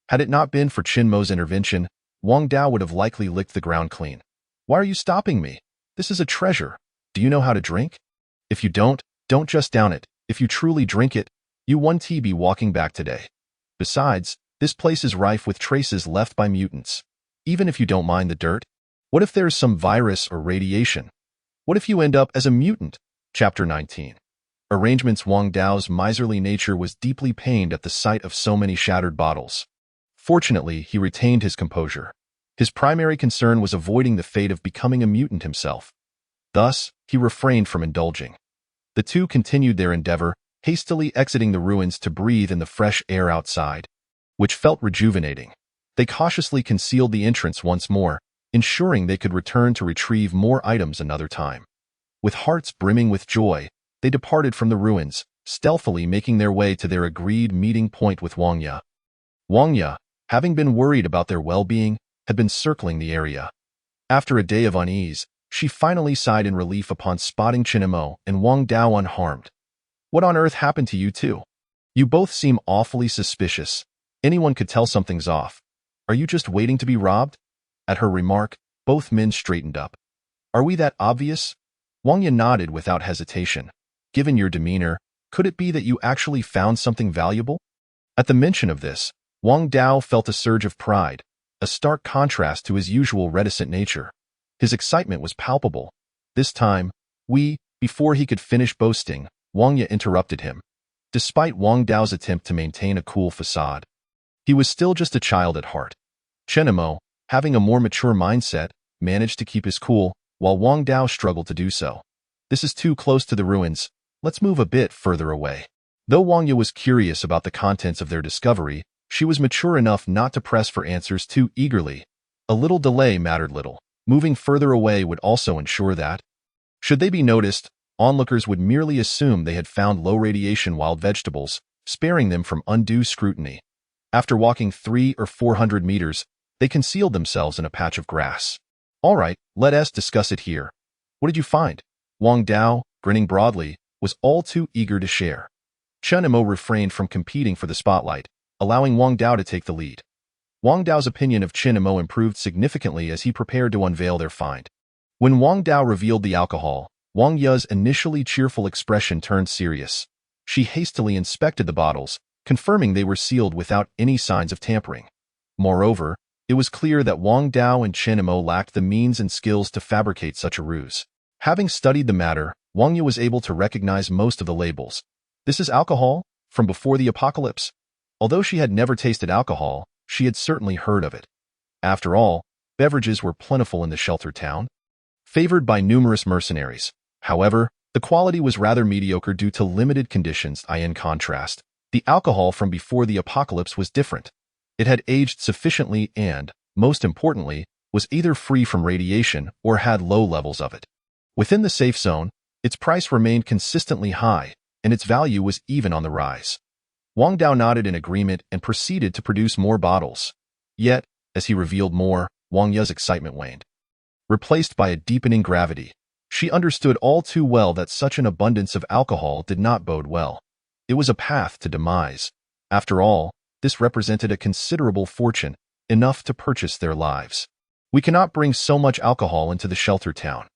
Had it not been for Chinmo's intervention, Wang Dao would have likely licked the ground clean. Why are you stopping me? This is a treasure. Do you know how to drink? If you don't just down it. If you truly drink it, you won't be walking back today. Besides, this place is rife with traces left by mutants. Even if you don't mind the dirt, what if there's some virus or radiation? What if you end up as a mutant? Chapter 19. Arrangements. Wang Dao's miserly nature was deeply pained at the sight of so many shattered bottles. Fortunately, he retained his composure. His primary concern was avoiding the fate of becoming a mutant himself. Thus, he refrained from indulging. The two continued their endeavor, hastily exiting the ruins to breathe in the fresh air outside, which felt rejuvenating. They cautiously concealed the entrance once more, ensuring they could return to retrieve more items another time. With hearts brimming with joy, they departed from the ruins, stealthily making their way to their agreed meeting point with Wang Ya. Wang Ya, having been worried about their well-being, had been circling the area. After a day of unease, she finally sighed in relief upon spotting Chinamo and Wang Dao unharmed. What on earth happened to you two? You both seem awfully suspicious. Anyone could tell something's off. Are you just waiting to be robbed? At her remark, Both men straightened up. Are we that obvious? Wang Ye nodded without hesitation. Given your demeanor, could it be that you actually found something valuable? At the mention of this, Wang Dao felt a surge of pride, a stark contrast to his usual reticent nature. His excitement was palpable. This time, before he could finish boasting, Wang Ye interrupted him. Despite Wang Dao's attempt to maintain a cool facade, he was still just a child at heart. Chen Imo, having a more mature mindset, managed to keep his cool, while Wang Dao struggled to do so. This is too close to the ruins. Let's move a bit further away. Though Wang Ye was curious about the contents of their discovery, she was mature enough not to press for answers too eagerly. A little delay mattered little. Moving further away would also ensure that, should they be noticed, onlookers would merely assume they had found low-radiation wild vegetables, sparing them from undue scrutiny. After walking 300 or 400 meters, they concealed themselves in a patch of grass. All right, let us discuss it here. What did you find? Wang Dao, grinning broadly, was all too eager to share. Chen Imo refrained from competing for the spotlight, allowing Wang Dao to take the lead. Wang Dao's opinion of Chen Imo improved significantly as he prepared to unveil their find. When Wang Dao revealed the alcohol, Wang Ye's initially cheerful expression turned serious. She hastily inspected the bottles, confirming they were sealed without any signs of tampering. Moreover, it was clear that Wang Dao and Chen Imo lacked the means and skills to fabricate such a ruse. Having studied the matter, Wang Ye was able to recognize most of the labels. This is alcohol, from before the apocalypse. Although she had never tasted alcohol, she had certainly heard of it. After all, beverages were plentiful in the sheltered town, favored by numerous mercenaries. However, the quality was rather mediocre due to limited conditions. In contrast, the alcohol from before the apocalypse was different. It had aged sufficiently and, most importantly, was either free from radiation or had low levels of it. Within the safe zone, its price remained consistently high, and its value was even on the rise. Wang Dao nodded in agreement and proceeded to produce more bottles. Yet, as he revealed more, Wang Ye's excitement waned. Replaced by a deepening gravity, she understood all too well that such an abundance of alcohol did not bode well. It was a path to demise. After all, this represented a considerable fortune, enough to purchase their lives. We cannot bring so much alcohol into the shelter town.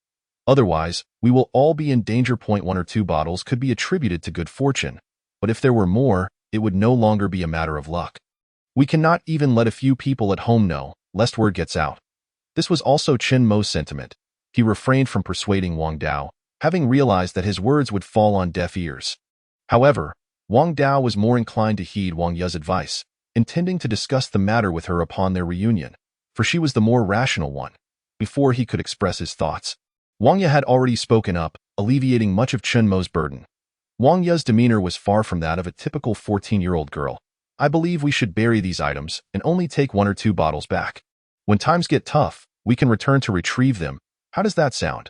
Otherwise, we will all be in danger. 1 or 2 bottles could be attributed to good fortune, but if there were more, it would no longer be a matter of luck. We cannot even let a few people at home know, lest word gets out. This was also Chen Mo's sentiment. He refrained from persuading Wang Dao, having realized that his words would fall on deaf ears. However, Wang Dao was more inclined to heed Wang Ye's advice, intending to discuss the matter with her upon their reunion, for she was the more rational one. Before he could express his thoughts, Wang Ye had already spoken up, alleviating much of Chen Mo's burden. Wang Ye's demeanor was far from that of a typical 14-year-old girl. I believe we should bury these items and only take 1 or 2 bottles back. When times get tough, we can return to retrieve them. How does that sound?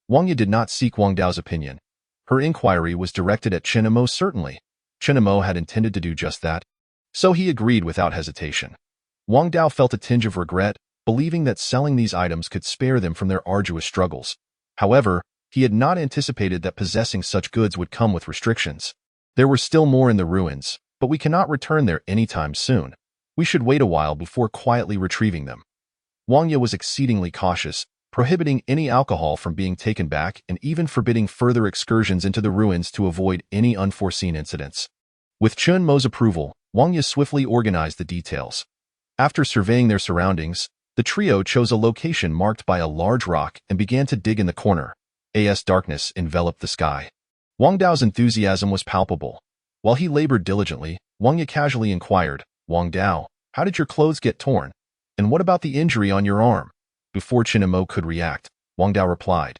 Wang Ye did not seek Wang Dao's opinion. Her inquiry was directed at Chen Imo. Certainly, Chen Imo had intended to do just that, so he agreed without hesitation. Wang Dao felt a tinge of regret, believing that selling these items could spare them from their arduous struggles. However, he had not anticipated that possessing such goods would come with restrictions. There were still more in the ruins, but we cannot return there anytime soon. We should wait a while before quietly retrieving them. Wang Ye was exceedingly cautious, prohibiting any alcohol from being taken back and even forbidding further excursions into the ruins to avoid any unforeseen incidents. With Chen Mo's approval, Wang Ye swiftly organized the details. After surveying their surroundings, the trio chose a location marked by a large rock and began to dig in the corner. As darkness enveloped the sky, Wang Dao's enthusiasm was palpable. While he labored diligently, Wang Ye casually inquired, Wang Dao, how did your clothes get torn? And what about the injury on your arm? Before Chen Imo could react, Wang Dao replied,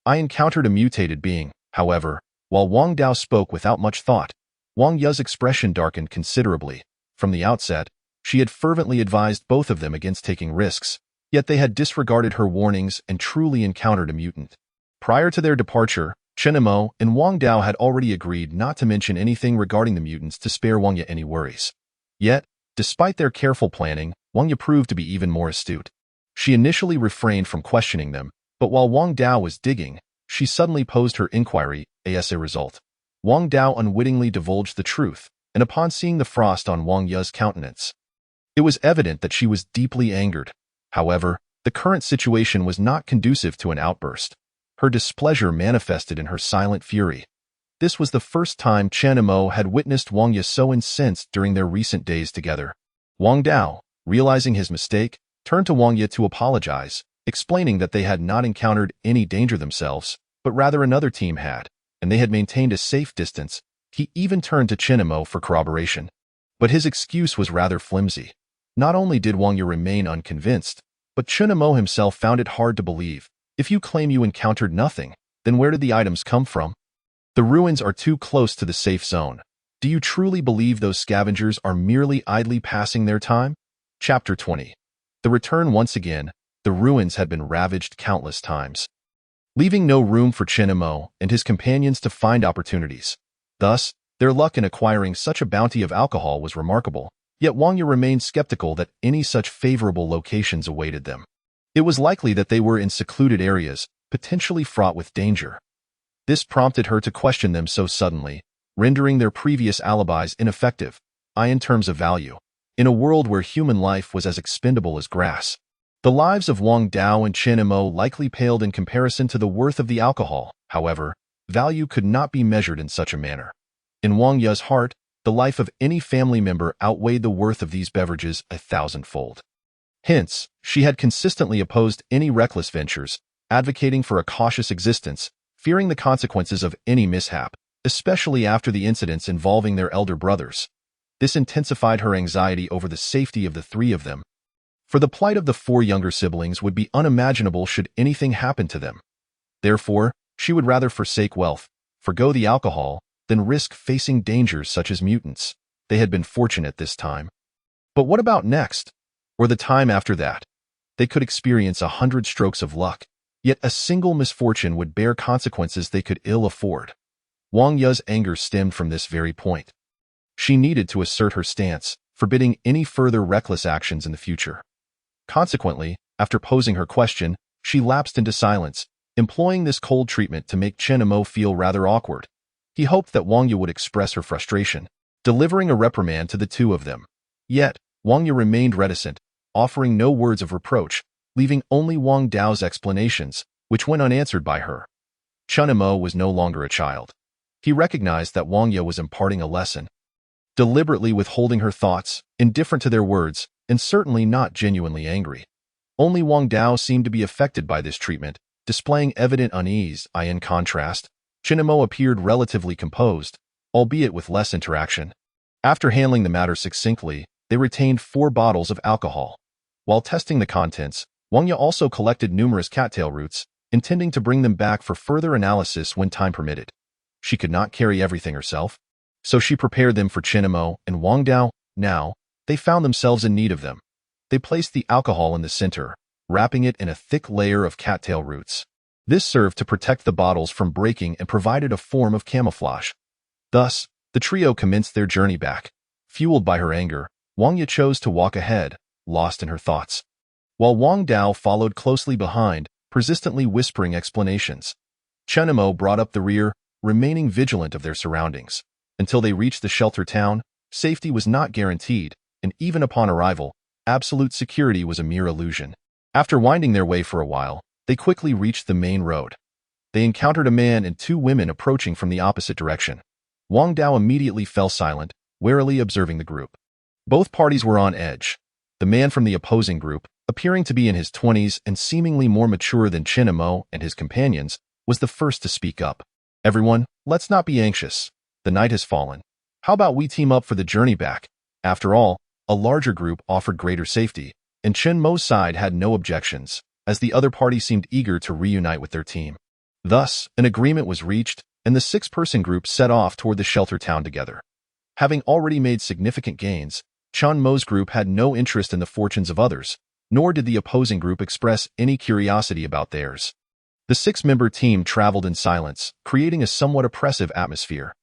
I encountered a mutated being. However, while Wang Dao spoke without much thought, Wang Ye's expression darkened considerably. From the outset, she had fervently advised both of them against taking risks, yet they had disregarded her warnings and truly encountered a mutant. Prior to their departure, Chen Imo and Wang Dao had already agreed not to mention anything regarding the mutants to spare Wang Ye any worries. Yet, despite their careful planning, Wang Ye proved to be even more astute. She initially refrained from questioning them, but while Wang Dao was digging, she suddenly posed her inquiry. As a result, Wang Dao unwittingly divulged the truth, and upon seeing the frost on Wang Ye's countenance, it was evident that she was deeply angered. However, the The current situation was not conducive to an outburst. Her displeasure manifested in her silent fury. This was the first time Chen and Mo had witnessed Wang Ye so incensed during their recent days together. Wang Dao, realizing his mistake, turned to Wang Ye to apologize, explaining that they had not encountered any danger themselves, but rather another team had, and they had maintained a safe distance. He even turned to Chen and Mo for corroboration. But his excuse was rather flimsy. Not only did Wang Ye remain unconvinced, but Chen and Mo himself found it hard to believe. If you claim you encountered nothing, then where did the items come from? The ruins are too close to the safe zone. Do you truly believe those scavengers are merely idly passing their time? Chapter 20. The return. Once again, the ruins had been ravaged countless times, leaving no room for Chen and Mo and his companions to find opportunities. Thus, their luck in acquiring such a bounty of alcohol was remarkable, yet Wang Ye remained skeptical that any such favorable locations awaited them. It was likely that they were in secluded areas, potentially fraught with danger. This prompted her to question them so suddenly, rendering their previous alibis ineffective, in terms of value. In a world where human life was as expendable as grass, the lives of Wang Dao and Chen and Mo likely paled in comparison to the worth of the alcohol. However, value could not be measured in such a manner. In Wang Ye's heart, the life of any family member outweighed the worth of these beverages 1,000-fold. Hence, she had consistently opposed any reckless ventures, advocating for a cautious existence, fearing the consequences of any mishap, especially after the incidents involving their elder brothers. This intensified her anxiety over the safety of the three of them. For the plight of the four younger siblings would be unimaginable should anything happen to them. Therefore, she would rather forsake wealth, forgo the alcohol, than risk facing dangers such as mutants. They had been fortunate this time. But what about next? Or the time after that? They could experience 100 strokes of luck, yet a single misfortune would bear consequences they could ill afford. Wang Ye's anger stemmed from this very point. She needed to assert her stance, forbidding any further reckless actions in the future. Consequently, after posing her question, she lapsed into silence, employing this cold treatment to make Chen and Mo feel rather awkward. He hoped that Wang Ye would express her frustration, delivering a reprimand to the two of them. Yet, Wang Ye remained reticent, offering no words of reproach, leaving only Wang Dao's explanations, which went unanswered by her. Chen and Mo was no longer a child. He recognized that Wang Ye was imparting a lesson, deliberately withholding her thoughts, indifferent to their words, and certainly not genuinely angry. Only Wang Dao seemed to be affected by this treatment, displaying evident unease. In contrast, Chen and Mo appeared relatively composed, albeit with less interaction. After handling the matter succinctly, they retained 4 bottles of alcohol. While testing the contents, Wang Ye also collected numerous cattail roots, intending to bring them back for further analysis when time permitted. She could not carry everything herself, so she prepared them for Chen and Mo and Wang Dao. Now, they found themselves in need of them. They placed the alcohol in the center, wrapping it in a thick layer of cattail roots. This served to protect the bottles from breaking and provided a form of camouflage. Thus, the trio commenced their journey back. Fueled by her anger, Wang Ye chose to walk ahead, lost in her thoughts, while Wang Dao followed closely behind, persistently whispering explanations. Chen and Mo brought up the rear, remaining vigilant of their surroundings. Until they reached the shelter town, safety was not guaranteed, and even upon arrival, absolute security was a mere illusion. After winding their way for a while, they quickly reached the main road. They encountered a man and 2 women approaching from the opposite direction. Wang Dao immediately fell silent, warily observing the group. Both parties were on edge. The man from the opposing group, appearing to be in his 20s and seemingly more mature than Chen and Mo and his companions, was the first to speak up. "Everyone, let's not be anxious. The night has fallen. How about we team up for the journey back?" After all, a larger group offered greater safety, and Chen Mo's side had no objections, as the other party seemed eager to reunite with their team. Thus, an agreement was reached, and the 6-person group set off toward the shelter town together. Having already made significant gains, Chen Mo's group had no interest in the fortunes of others, nor did the opposing group express any curiosity about theirs. The 6-member team traveled in silence, creating a somewhat oppressive atmosphere.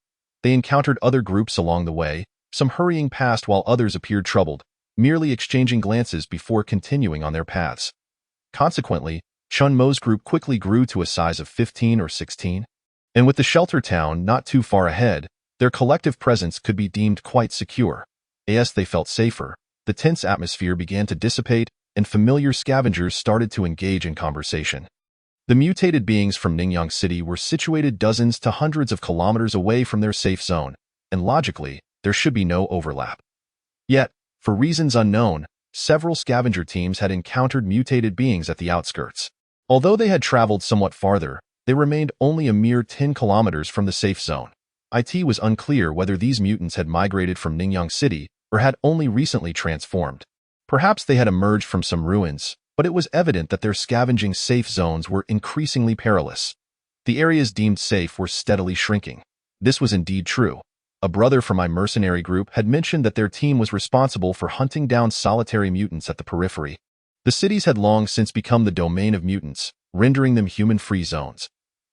They encountered other groups along the way, some hurrying past while others appeared troubled, merely exchanging glances before continuing on their paths. Consequently, Chen Mo's group quickly grew to a size of 15 or 16, and with the shelter town not too far ahead, their collective presence could be deemed quite secure. As they felt safer, the tense atmosphere began to dissipate, and familiar scavengers started to engage in conversation. The mutated beings from Ningyang City were situated dozens to hundreds of kilometers away from their safe zone, and logically, there should be no overlap. Yet, for reasons unknown, several scavenger teams had encountered mutated beings at the outskirts. Although they had traveled somewhat farther, they remained only a mere 10 kilometers from the safe zone. It was unclear whether these mutants had migrated from Ningyang City or had only recently transformed. Perhaps they had emerged from some ruins, but it was evident that their scavenging safe zones were increasingly perilous. The areas deemed safe were steadily shrinking. This was indeed true. A brother from my mercenary group had mentioned that their team was responsible for hunting down solitary mutants at the periphery. The cities had long since become the domain of mutants, rendering them human-free zones.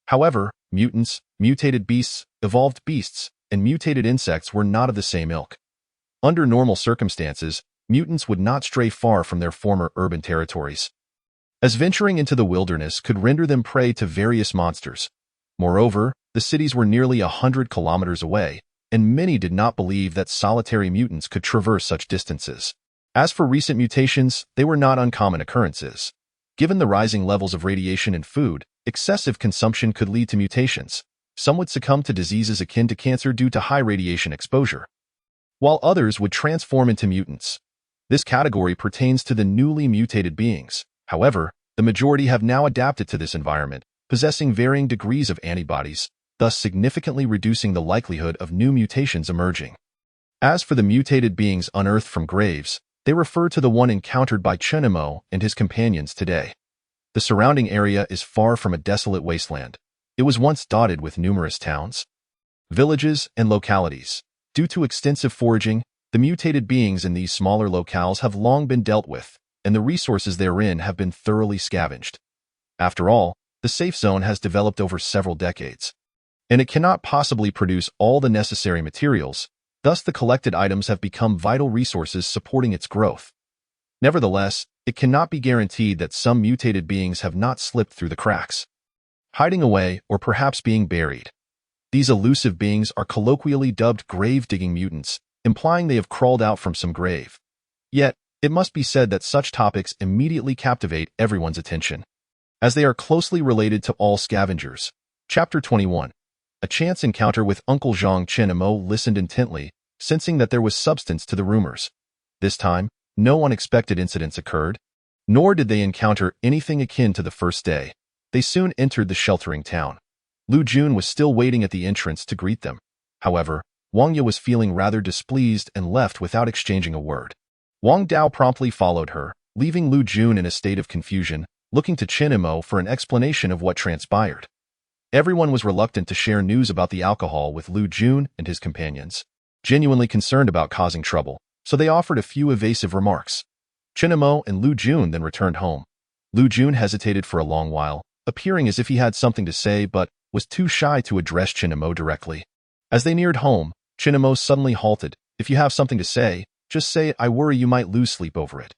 However, mutants, mutated beasts, evolved beasts, and mutated insects were not of the same ilk. Under normal circumstances, mutants would not stray far from their former urban territories, as venturing into the wilderness could render them prey to various monsters. Moreover, the cities were nearly 100 kilometers away, and many did not believe that solitary mutants could traverse such distances. As for recent mutations, they were not uncommon occurrences. Given the rising levels of radiation in food, excessive consumption could lead to mutations. Some would succumb to diseases akin to cancer due to high radiation exposure, while others would transform into mutants. This category pertains to the newly mutated beings. However, the majority have now adapted to this environment, possessing varying degrees of antibodies, thus significantly reducing the likelihood of new mutations emerging. As for the mutated beings unearthed from graves, they refer to the one encountered by Chenemo and his companions today. The surrounding area is far from a desolate wasteland. It was once dotted with numerous towns, villages, and localities. Due to extensive foraging, the mutated beings in these smaller locales have long been dealt with, and the resources therein have been thoroughly scavenged. After all, the safe zone has developed over several decades, and it cannot possibly produce all the necessary materials. Thus, the collected items have become vital resources supporting its growth. Nevertheless, it cannot be guaranteed that some mutated beings have not slipped through the cracks, hiding away or perhaps being buried. These elusive beings are colloquially dubbed grave-digging mutants, implying they have crawled out from some grave. Yet, it must be said that such topics immediately captivate everyone's attention, as they are closely related to all scavengers. Chapter 21. A chance encounter with Uncle Zhang. Chenemo listened intently, sensing that there was substance to the rumors. This time, no unexpected incidents occurred, nor did they encounter anything akin to the first day. They soon entered the sheltering town. Lu Jun was still waiting at the entrance to greet them. However, Wang Ye was feeling rather displeased and left without exchanging a word. Wang Dao promptly followed her, leaving Lu Jun in a state of confusion, looking to Chenemo for an explanation of what transpired. Everyone was reluctant to share news about the alcohol with Lu Jun and his companions, genuinely concerned about causing trouble, so they offered a few evasive remarks. Chenemo and Lu Jun then returned home. Lu Jun hesitated for a long while, appearing as if he had something to say but was too shy to address Chenemo directly. As they neared home, Chenemo suddenly halted. "If you have something to say, just say it. I worry you might lose sleep over it."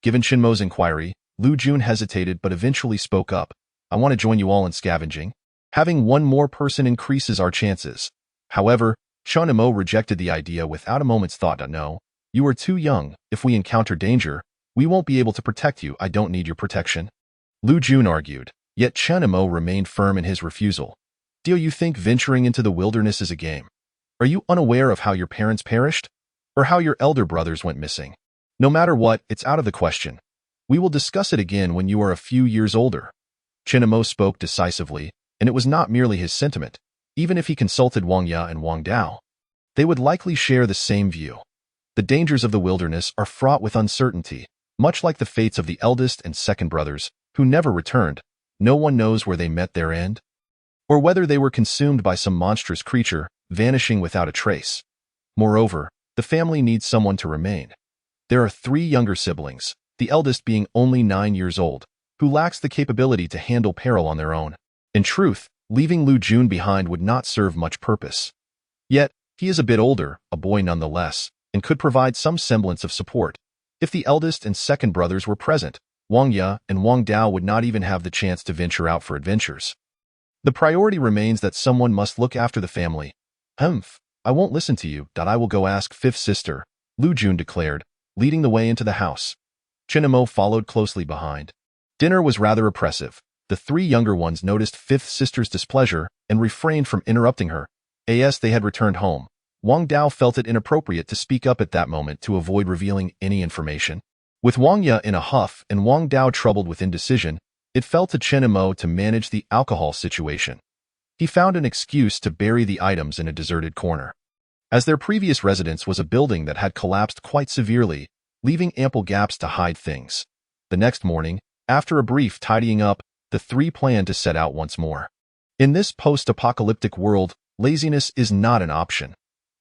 Given Chenmo's inquiry, Lu Jun hesitated but eventually spoke up. "I want to join you all in scavenging. Having one more person increases our chances." However, Chenmo rejected the idea without a moment's thought. "No, you are too young. If we encounter danger, we won't be able to protect you. I don't need your protection," Lu Jun argued. Yet Chenmo remained firm in his refusal. "Do you think venturing into the wilderness is a game? Are you unaware of how your parents perished? Or how your elder brothers went missing? No matter what, it's out of the question. We will discuss it again when you are a few years older." Chenmo spoke decisively, and it was not merely his sentiment. Even if he consulted Wang Ye and Wang Dao, they would likely share the same view. The dangers of the wilderness are fraught with uncertainty, much like the fates of the eldest and second brothers, who never returned. No one knows where they met their end, or whether they were consumed by some monstrous creature, vanishing without a trace. Moreover, the family needs someone to remain. There are 3 younger siblings, the eldest being only 9 years old, who lacks the capability to handle peril on their own. In truth, leaving Lu Jun behind would not serve much purpose. Yet, he is a bit older, a boy nonetheless, and could provide some semblance of support. If the eldest and second brothers were present, Wang Ye and Wang Dao would not even have the chance to venture out for adventures. The priority remains that someone must look after the family. I won't listen to you. I will go ask fifth sister," Lu Jun declared, leading the way into the house. Chinamo followed closely behind. Dinner was rather oppressive. The three younger ones noticed fifth sister's displeasure and refrained from interrupting her. As they had returned home, Wang Dao felt it inappropriate to speak up at that moment to avoid revealing any information. With Wang Ye in a huff and Wang Dao troubled with indecision, it fell to Chinamo to manage the alcohol situation. He found an excuse to bury the items in a deserted corner. As their previous residence was a building that had collapsed quite severely, leaving ample gaps to hide things. The next morning, after a brief tidying up, the three planned to set out once more. In this post-apocalyptic world, laziness is not an option.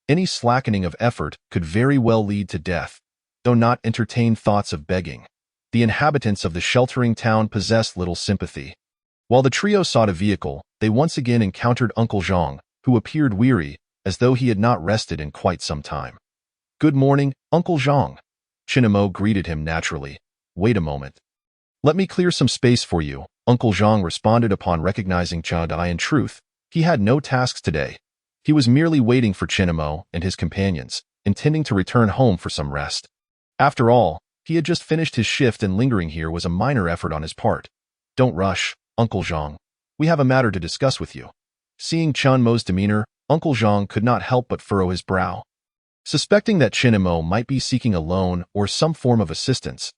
Any slackening of effort could very well lead to death, though not entertain thoughts of begging. The inhabitants of the sheltering town possessed little sympathy. While the trio sought a vehicle, they once again encountered Uncle Zhang, who appeared weary, as though he had not rested in quite some time. "Good morning, Uncle Zhang." Chinamo greeted him naturally. "Wait a moment. Let me clear some space for you," Uncle Zhang responded upon recognizing Chadai. In truth, he had no tasks today. He was merely waiting for Chinamo and his companions, intending to return home for some rest. After all, he had just finished his shift and lingering here was a minor effort on his part. "Don't rush, Uncle Zhang. We have a matter to discuss with you." Seeing Chinmo's demeanor, Uncle Zhang could not help but furrow his brow. Suspecting that Chinmo might be seeking a loan or some form of assistance,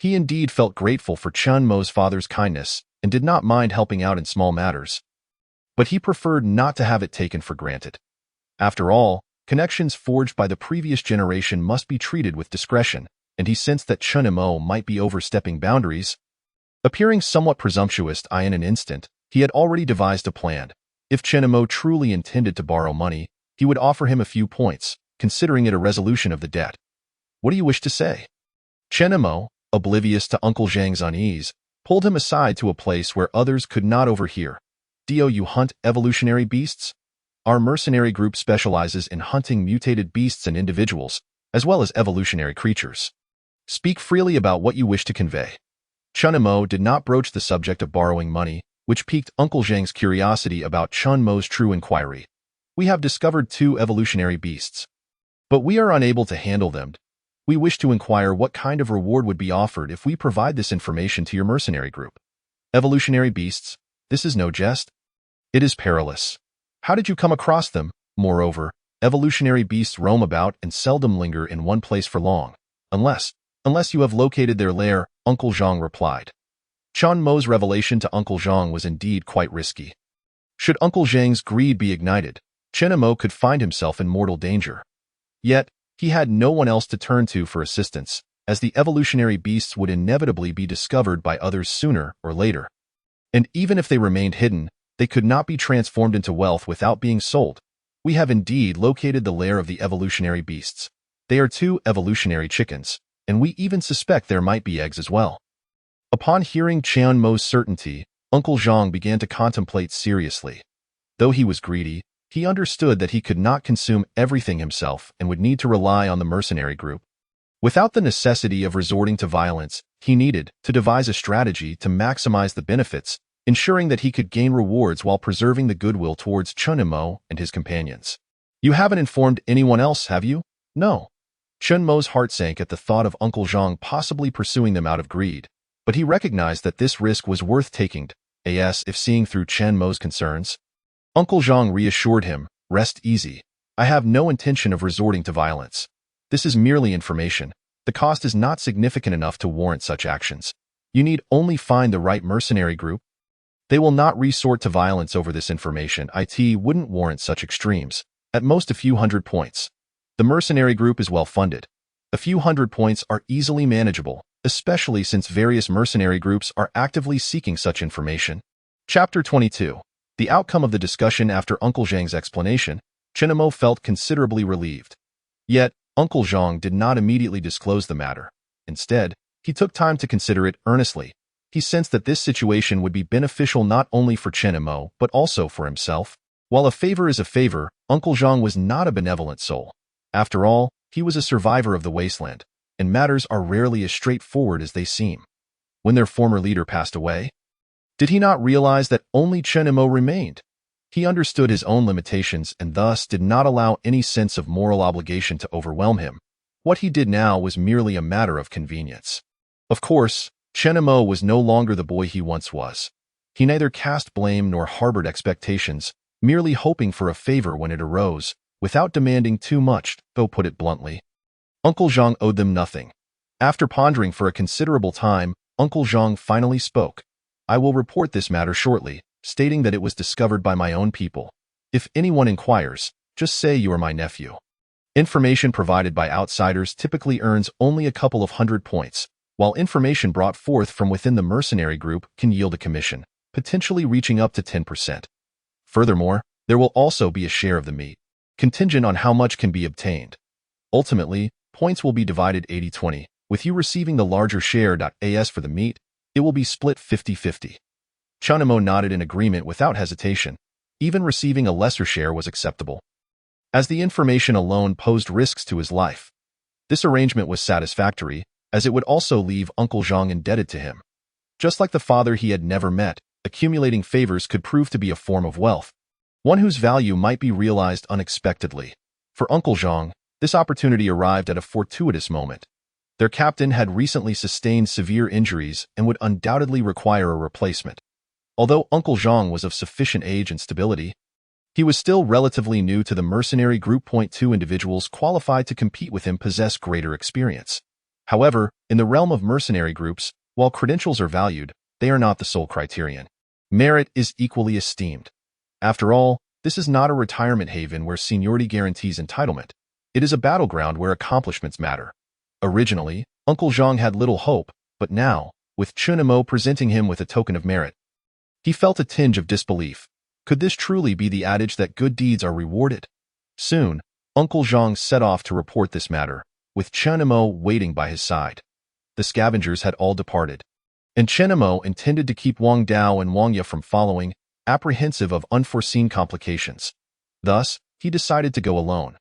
he indeed felt grateful for Chinmo's father's kindness and did not mind helping out in small matters. But he preferred not to have it taken for granted. After all, connections forged by the previous generation must be treated with discretion, and he sensed that Chinmo might be overstepping boundaries. Appearing somewhat presumptuous in an instant, he had already devised a plan. If Chinmo truly intended to borrow money, he would offer him a few points, considering it a resolution of the debt. "What do you wish to say?" Chinmo, oblivious to Uncle Zhang's unease, pulled him aside to a place where others could not overhear. "Do you hunt evolutionary beasts? Our mercenary group specializes in hunting mutated beasts and individuals, as well as evolutionary creatures. Speak freely about what you wish to convey." Chinmo did not broach the subject of borrowing money, which piqued Uncle Zhang's curiosity about Chinmo's true inquiry. "We have discovered 2 evolutionary beasts, but we are unable to handle them. We wish to inquire what kind of reward would be offered if we provide this information to your mercenary group." "Evolutionary beasts? This is no jest. It is perilous. How did you come across them? Moreover, evolutionary beasts roam about and seldom linger in one place for long, unless you have located their lair," Uncle Zhang replied. Chinmo's revelation to Uncle Zhang was indeed quite risky. Should Uncle Zhang's greed be ignited, Chinmo could find himself in mortal danger. Yet, he had no one else to turn to for assistance, as the evolutionary beasts would inevitably be discovered by others sooner or later. And even if they remained hidden, they could not be transformed into wealth without being sold. "We have indeed located the lair of the evolutionary beasts. They are 2 evolutionary chickens, and we even suspect there might be eggs as well." Upon hearing Chinmo's certainty, Uncle Zhang began to contemplate seriously. Though he was greedy, he understood that he could not consume everything himself and would need to rely on the mercenary group. Without the necessity of resorting to violence, he needed to devise a strategy to maximize the benefits, ensuring that he could gain rewards while preserving the goodwill towards Chinmo and his companions. "You haven't informed anyone else, have you?" "No." Chinmo's heart sank at the thought of Uncle Zhang possibly pursuing them out of greed, but he recognized that this risk was worth taking, if seeing through Chinmo's concerns. Uncle Zhang reassured him, "Rest easy. I have no intention of resorting to violence. This is merely information. The cost is not significant enough to warrant such actions. You need only find the right mercenary group. They will not resort to violence over this information. It wouldn't warrant such extremes. At most a few hundred points. The mercenary group is well funded. A few hundred points are easily manageable, especially since various mercenary groups are actively seeking such information." Chapter 22. The outcome of the discussion. After Uncle Zhang's explanation, Chinmo felt considerably relieved. Yet, Uncle Zhang did not immediately disclose the matter. Instead, he took time to consider it earnestly. He sensed that this situation would be beneficial not only for Chinmo, but also for himself. While a favor is a favor, Uncle Zhang was not a benevolent soul. After all, he was a survivor of the wasteland, and matters are rarely as straightforward as they seem. When their former leader passed away, did he not realize that only Chinmo remained? He understood his own limitations and thus did not allow any sense of moral obligation to overwhelm him. What he did now was merely a matter of convenience. Of course, Chen Mo was no longer the boy he once was. He neither cast blame nor harbored expectations, merely hoping for a favor when it arose, without demanding too much, though put it bluntly. Uncle Zhang owed them nothing. After pondering for a considerable time, Uncle Zhang finally spoke. I will report this matter shortly, stating that it was discovered by my own people. If anyone inquires, just say you are my nephew. Information provided by outsiders typically earns only a couple of 100 points, while information brought forth from within the mercenary group can yield a commission, potentially reaching up to 10%. Furthermore, there will also be a share of the meat, contingent on how much can be obtained. Ultimately, points will be divided 80-20, with you receiving the larger share. As for the meat, it will be split 50-50. Chunamo nodded in agreement without hesitation. Even receiving a lesser share was acceptable, as the information alone posed risks to his life. This arrangement was satisfactory, as it would also leave Uncle Zhang indebted to him. Just like the father he had never met, accumulating favors could prove to be a form of wealth, one whose value might be realized unexpectedly. For Uncle Zhang, this opportunity arrived at a fortuitous moment. Their captain had recently sustained severe injuries and would undoubtedly require a replacement. Although Uncle Zhang was of sufficient age and stability, he was still relatively new to the mercenary group. 2 individuals qualified to compete with him possess greater experience. However, in the realm of mercenary groups, while credentials are valued, they are not the sole criterion. Merit is equally esteemed. After all, this is not a retirement haven where seniority guarantees entitlement. It is a battleground where accomplishments matter. Originally, Uncle Zhang had little hope, but now, with Chunamo presenting him with a token of merit, he felt a tinge of disbelief. Could this truly be the adage that good deeds are rewarded? Soon, Uncle Zhang set off to report this matter, with Chunamo waiting by his side. The scavengers had all departed, and Chunamo intended to keep Wang Dao and Wang Ye from following, apprehensive of unforeseen complications. Thus, he decided to go alone.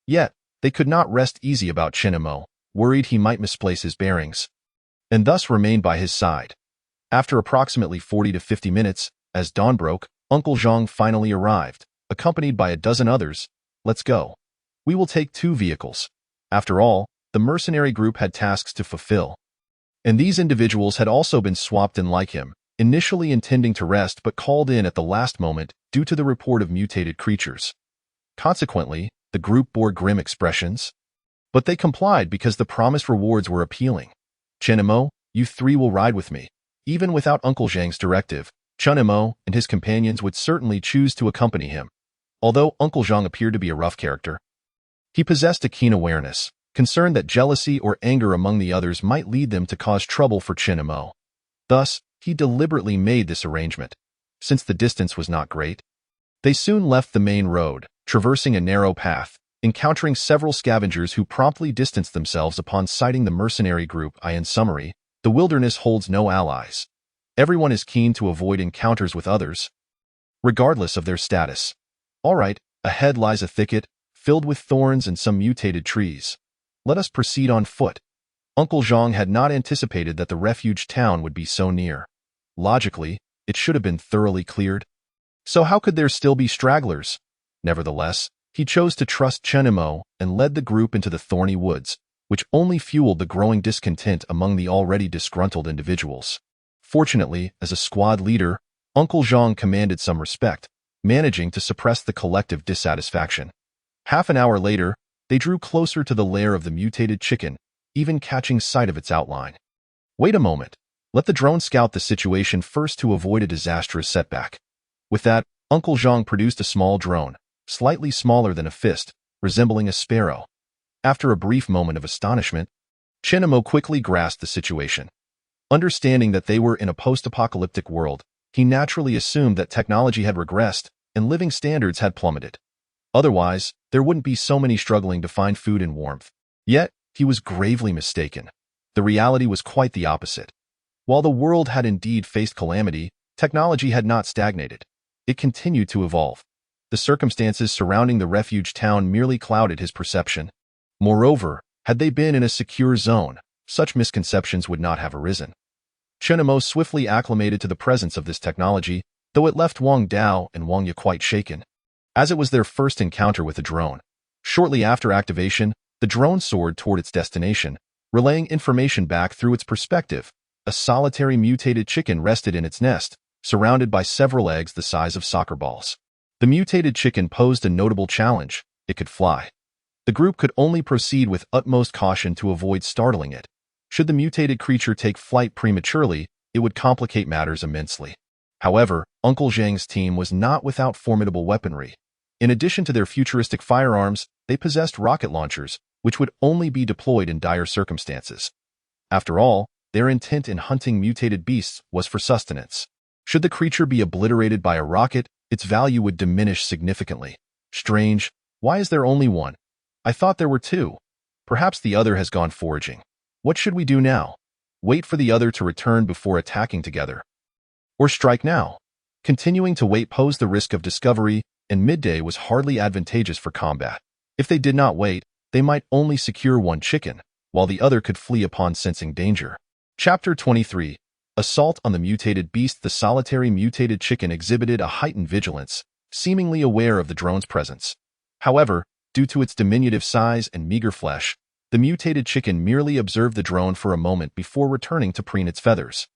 Yet, they could not rest easy about Chunamo, worried he might misplace his bearings, and thus remained by his side. After approximately 40 to 50 minutes, as dawn broke, Uncle Zhang finally arrived, accompanied by a dozen others. Let's go. We will take 2 vehicles. After all, the mercenary group had tasks to fulfill. And these individuals had also been swapped in like him, initially intending to rest but called in at the last moment due to the report of mutated creatures. Consequently, the group bore grim expressions. But they complied because the promised rewards were appealing. Chunamo, you 3 will ride with me. Even without Uncle Zhang's directive, Chunamo and his companions would certainly choose to accompany him. Although Uncle Zhang appeared to be a rough character, he possessed a keen awareness, concerned that jealousy or anger among the others might lead them to cause trouble for Chunamo. Thus, he deliberately made this arrangement. Since the distance was not great, they soon left the main road, traversing a narrow path, encountering several scavengers who promptly distanced themselves upon sighting the mercenary group. In summary, the wilderness holds no allies. Everyone is keen to avoid encounters with others, regardless of their status. All right, ahead lies a thicket, filled with thorns and some mutated trees. Let us proceed on foot. Uncle Zhang had not anticipated that the refuge town would be so near. Logically, it should have been thoroughly cleared. So how could there still be stragglers? Nevertheless, he chose to trust Chunamo and led the group into the thorny woods, which only fueled the growing discontent among the already disgruntled individuals. Fortunately, as a squad leader, Uncle Zhang commanded some respect, managing to suppress the collective dissatisfaction. Half an hour later, they drew closer to the lair of the mutated chicken, even catching sight of its outline. Wait a moment. Let the drone scout the situation first to avoid a disastrous setback. With that, Uncle Zhang produced a small drone, slightly smaller than a fist, resembling a sparrow. After a brief moment of astonishment, Chunamo quickly grasped the situation. Understanding that they were in a post-apocalyptic world, he naturally assumed that technology had regressed and living standards had plummeted. Otherwise, there wouldn't be so many struggling to find food and warmth. Yet, he was gravely mistaken. The reality was quite the opposite. While the world had indeed faced calamity, technology had not stagnated. It continued to evolve. The circumstances surrounding the refuge town merely clouded his perception. Moreover, had they been in a secure zone, such misconceptions would not have arisen. Chunamo swiftly acclimated to the presence of this technology, though it left Wang Dao and Wang Ye quite shaken, as it was their first encounter with a drone. Shortly after activation, the drone soared toward its destination, relaying information back through its perspective. A solitary mutated chicken rested in its nest, surrounded by several eggs the size of soccer balls. The mutated chicken posed a notable challenge. It could fly. The group could only proceed with utmost caution to avoid startling it. Should the mutated creature take flight prematurely, it would complicate matters immensely. However, Uncle Zhang's team was not without formidable weaponry. In addition to their futuristic firearms, they possessed rocket launchers, which would only be deployed in dire circumstances. After all, their intent in hunting mutated beasts was for sustenance. Should the creature be obliterated by a rocket, its value would diminish significantly. Strange, why is there only one? I thought there were two. Perhaps the other has gone foraging. What should we do now? Wait for the other to return before attacking together. Or strike now? Continuing to wait posed the risk of discovery, and midday was hardly advantageous for combat. If they did not wait, they might only secure one chicken, while the other could flee upon sensing danger. Chapter 23. Assault on the mutated beast. The solitary mutated chicken exhibited a heightened vigilance, seemingly aware of the drone's presence. However, due to its diminutive size and meager flesh, the mutated chicken merely observed the drone for a moment before returning to preen its feathers.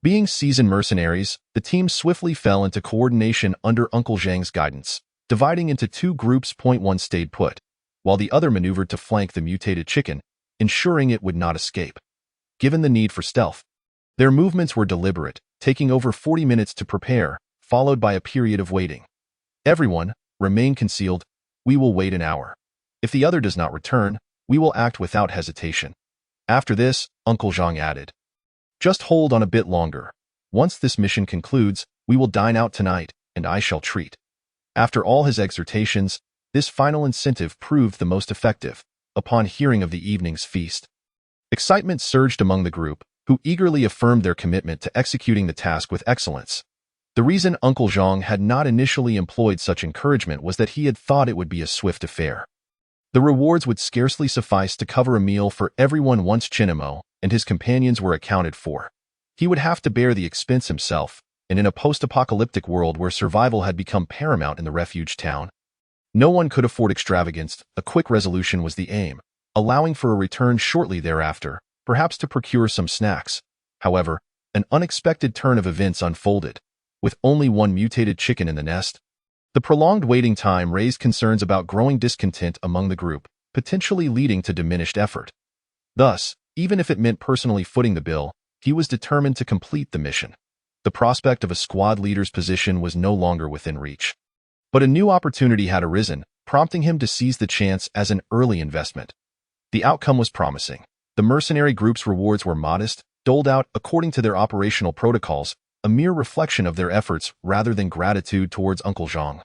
Being seasoned mercenaries, the team swiftly fell into coordination under Uncle Zhang's guidance, dividing into two groups. One stayed put, while the other maneuvered to flank the mutated chicken, ensuring it would not escape. Given the need for stealth, their movements were deliberate, taking over 40 minutes to prepare, followed by a period of waiting. Everyone, remain concealed. We will wait an hour. If the other does not return, we will act without hesitation. After this, Uncle Zhang added, just hold on a bit longer. Once this mission concludes, we will dine out tonight, and I shall treat. After all his exhortations, this final incentive proved the most effective. Upon hearing of the evening's feast, excitement surged among the group, who eagerly affirmed their commitment to executing the task with excellence. The reason Uncle Zhang had not initially employed such encouragement was that he had thought it would be a swift affair. The rewards would scarcely suffice to cover a meal for everyone once Chinamo and his companions were accounted for. He would have to bear the expense himself, and in a post-apocalyptic world where survival had become paramount in the refuge town, no one could afford extravagance. A quick resolution was the aim, allowing for a return shortly thereafter, perhaps to procure some snacks. However, an unexpected turn of events unfolded. With only one mutated chicken in the nest, the prolonged waiting time raised concerns about growing discontent among the group, potentially leading to diminished effort. Thus, even if it meant personally footing the bill, he was determined to complete the mission. The prospect of a squad leader's position was no longer within reach. But a new opportunity had arisen, prompting him to seize the chance as an early investment. The outcome was promising. The mercenary group's rewards were modest, doled out according to their operational protocols, a mere reflection of their efforts rather than gratitude towards Uncle Zhang.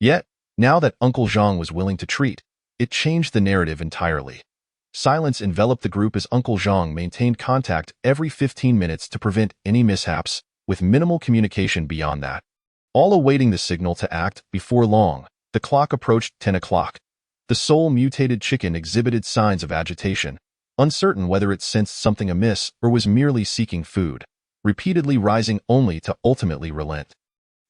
Yet, now that Uncle Zhang was willing to treat, it changed the narrative entirely. Silence enveloped the group as Uncle Zhang maintained contact every 15 minutes to prevent any mishaps, with minimal communication beyond that. All awaiting the signal to act. Before long, the clock approached 10 o'clock. The sole mutated chicken exhibited signs of agitation, uncertain whether it sensed something amiss or was merely seeking food, repeatedly rising only to ultimately relent.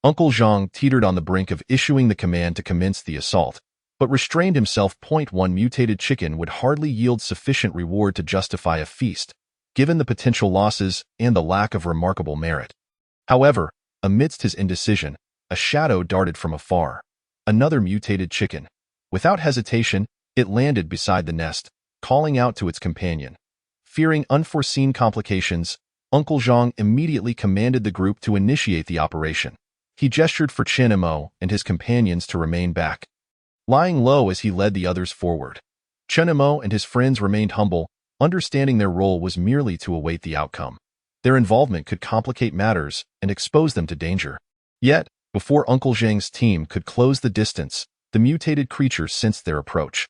Uncle Zhang teetered on the brink of issuing the command to commence the assault, but restrained himself. One mutated chicken would hardly yield sufficient reward to justify a feast, given the potential losses and the lack of remarkable merit. However, amidst his indecision, a shadow darted from afar. Another mutated chicken. Without hesitation, it landed beside the nest, calling out to its companion. Fearing unforeseen complications, Uncle Zhang immediately commanded the group to initiate the operation. He gestured for Chen Mo and his companions to remain back, lying low as he led the others forward. Chen Mo and his friends remained humble, understanding their role was merely to await the outcome. Their involvement could complicate matters and expose them to danger. Yet, before Uncle Zhang's team could close the distance, the mutated creature sensed their approach.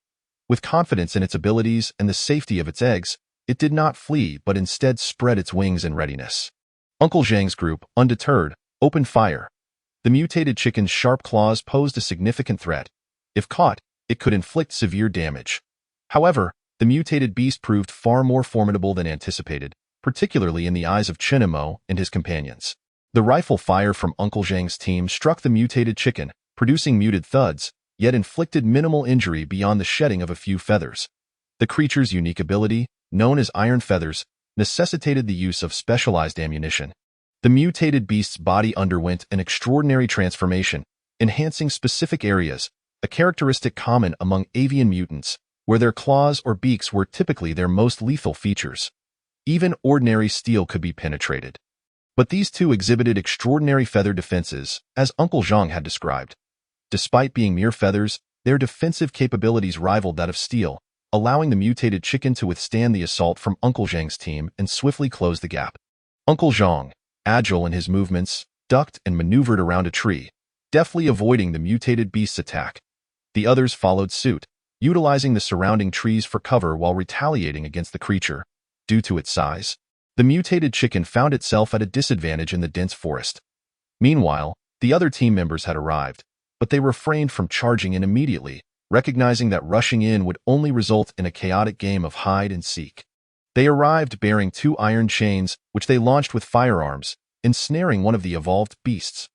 With confidence in its abilities and the safety of its eggs, it did not flee but instead spread its wings in readiness. Uncle Zhang's group, undeterred, opened fire. The mutated chicken's sharp claws posed a significant threat. If caught, it could inflict severe damage. However, the mutated beast proved far more formidable than anticipated, particularly in the eyes of Chinamo and his companions. The rifle fire from Uncle Zhang's team struck the mutated chicken, producing muted thuds, yet inflicted minimal injury beyond the shedding of a few feathers. The creature's unique ability, known as iron feathers, necessitated the use of specialized ammunition. The mutated beast's body underwent an extraordinary transformation, enhancing specific areas, a characteristic common among avian mutants, where their claws or beaks were typically their most lethal features. Even ordinary steel could be penetrated. But these two exhibited extraordinary feather defenses, as Uncle Zhang had described. Despite being mere feathers, their defensive capabilities rivaled that of steel, allowing the mutated chicken to withstand the assault from Uncle Zhang's team and swiftly close the gap. Uncle Zhang, agile in his movements, ducked and maneuvered around a tree, deftly avoiding the mutated beast's attack. The others followed suit, utilizing the surrounding trees for cover while retaliating against the creature. Due to its size, the mutated chicken found itself at a disadvantage in the dense forest. Meanwhile, the other team members had arrived, but they refrained from charging in immediately, recognizing that rushing in would only result in a chaotic game of hide and seek. They arrived bearing 2 iron chains, which they launched with firearms, ensnaring one of the evolved beasts.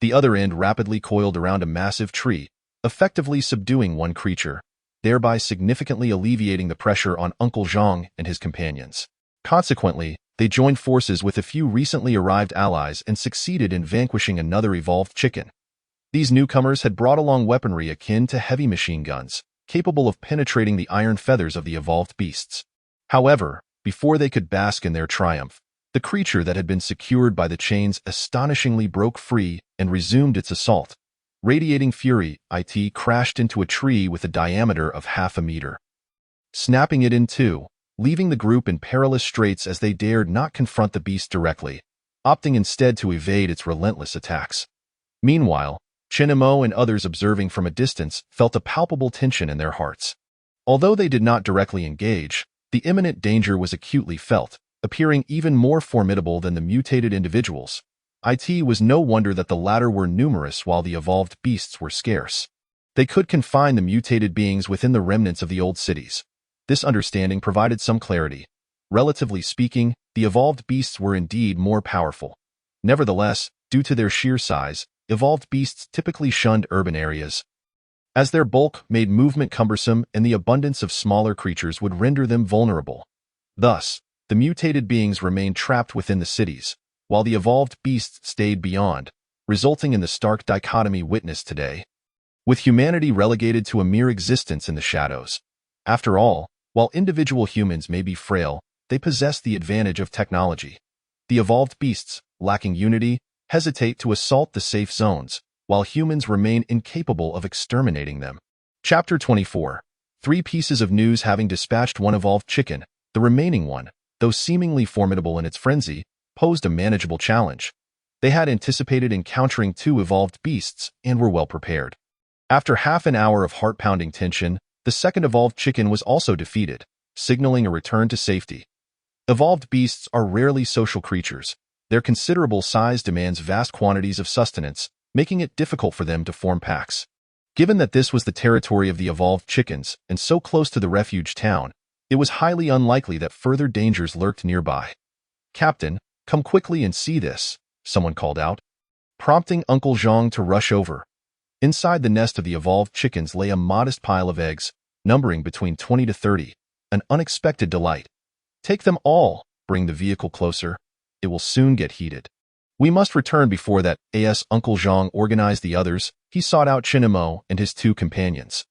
The other end rapidly coiled around a massive tree, effectively subduing one creature, thereby significantly alleviating the pressure on Uncle Zhang and his companions. Consequently, they joined forces with a few recently arrived allies and succeeded in vanquishing another evolved chicken. These newcomers had brought along weaponry akin to heavy machine guns, capable of penetrating the iron feathers of the evolved beasts. However, before they could bask in their triumph, the creature that had been secured by the chains astonishingly broke free and resumed its assault. Radiating fury, it crashed into a tree with a diameter of half a meter, snapping it in two, leaving the group in perilous straits as they dared not confront the beast directly, opting instead to evade its relentless attacks. Meanwhile, Chinemo and others observing from a distance felt a palpable tension in their hearts. Although they did not directly engage, the imminent danger was acutely felt, appearing even more formidable than the mutated individuals. It was no wonder that the latter were numerous while the evolved beasts were scarce. They could confine the mutated beings within the remnants of the old cities. This understanding provided some clarity. Relatively speaking, the evolved beasts were indeed more powerful. Nevertheless, due to their sheer size, evolved beasts typically shunned urban areas, as their bulk made movement cumbersome and the abundance of smaller creatures would render them vulnerable. Thus, the mutated beings remained trapped within the cities, while the evolved beasts stayed beyond, resulting in the stark dichotomy witnessed today, with humanity relegated to a mere existence in the shadows. After all, while individual humans may be frail, they possess the advantage of technology. The evolved beasts, lacking unity, hesitate to assault the safe zones, while humans remain incapable of exterminating them. Chapter 24. 3 pieces of news. Having dispatched one evolved chicken, the remaining one, though seemingly formidable in its frenzy, posed a manageable challenge. They had anticipated encountering 2 evolved beasts and were well prepared. After half an hour of heart-pounding tension, the second evolved chicken was also defeated, signaling a return to safety. Evolved beasts are rarely social creatures. Their considerable size demands vast quantities of sustenance, making it difficult for them to form packs. Given that this was the territory of the evolved chickens and so close to the refuge town, it was highly unlikely that further dangers lurked nearby. "Captain, come quickly and see this," someone called out, prompting Uncle Zhang to rush over. Inside the nest of the evolved chickens lay a modest pile of eggs, numbering between 20 to 30, an unexpected delight. "Take them all," bring the vehicle closer. "It will soon get heated." "We must return before that." As Uncle Zhang organized the others, he sought out Chinemo and his 2 companions.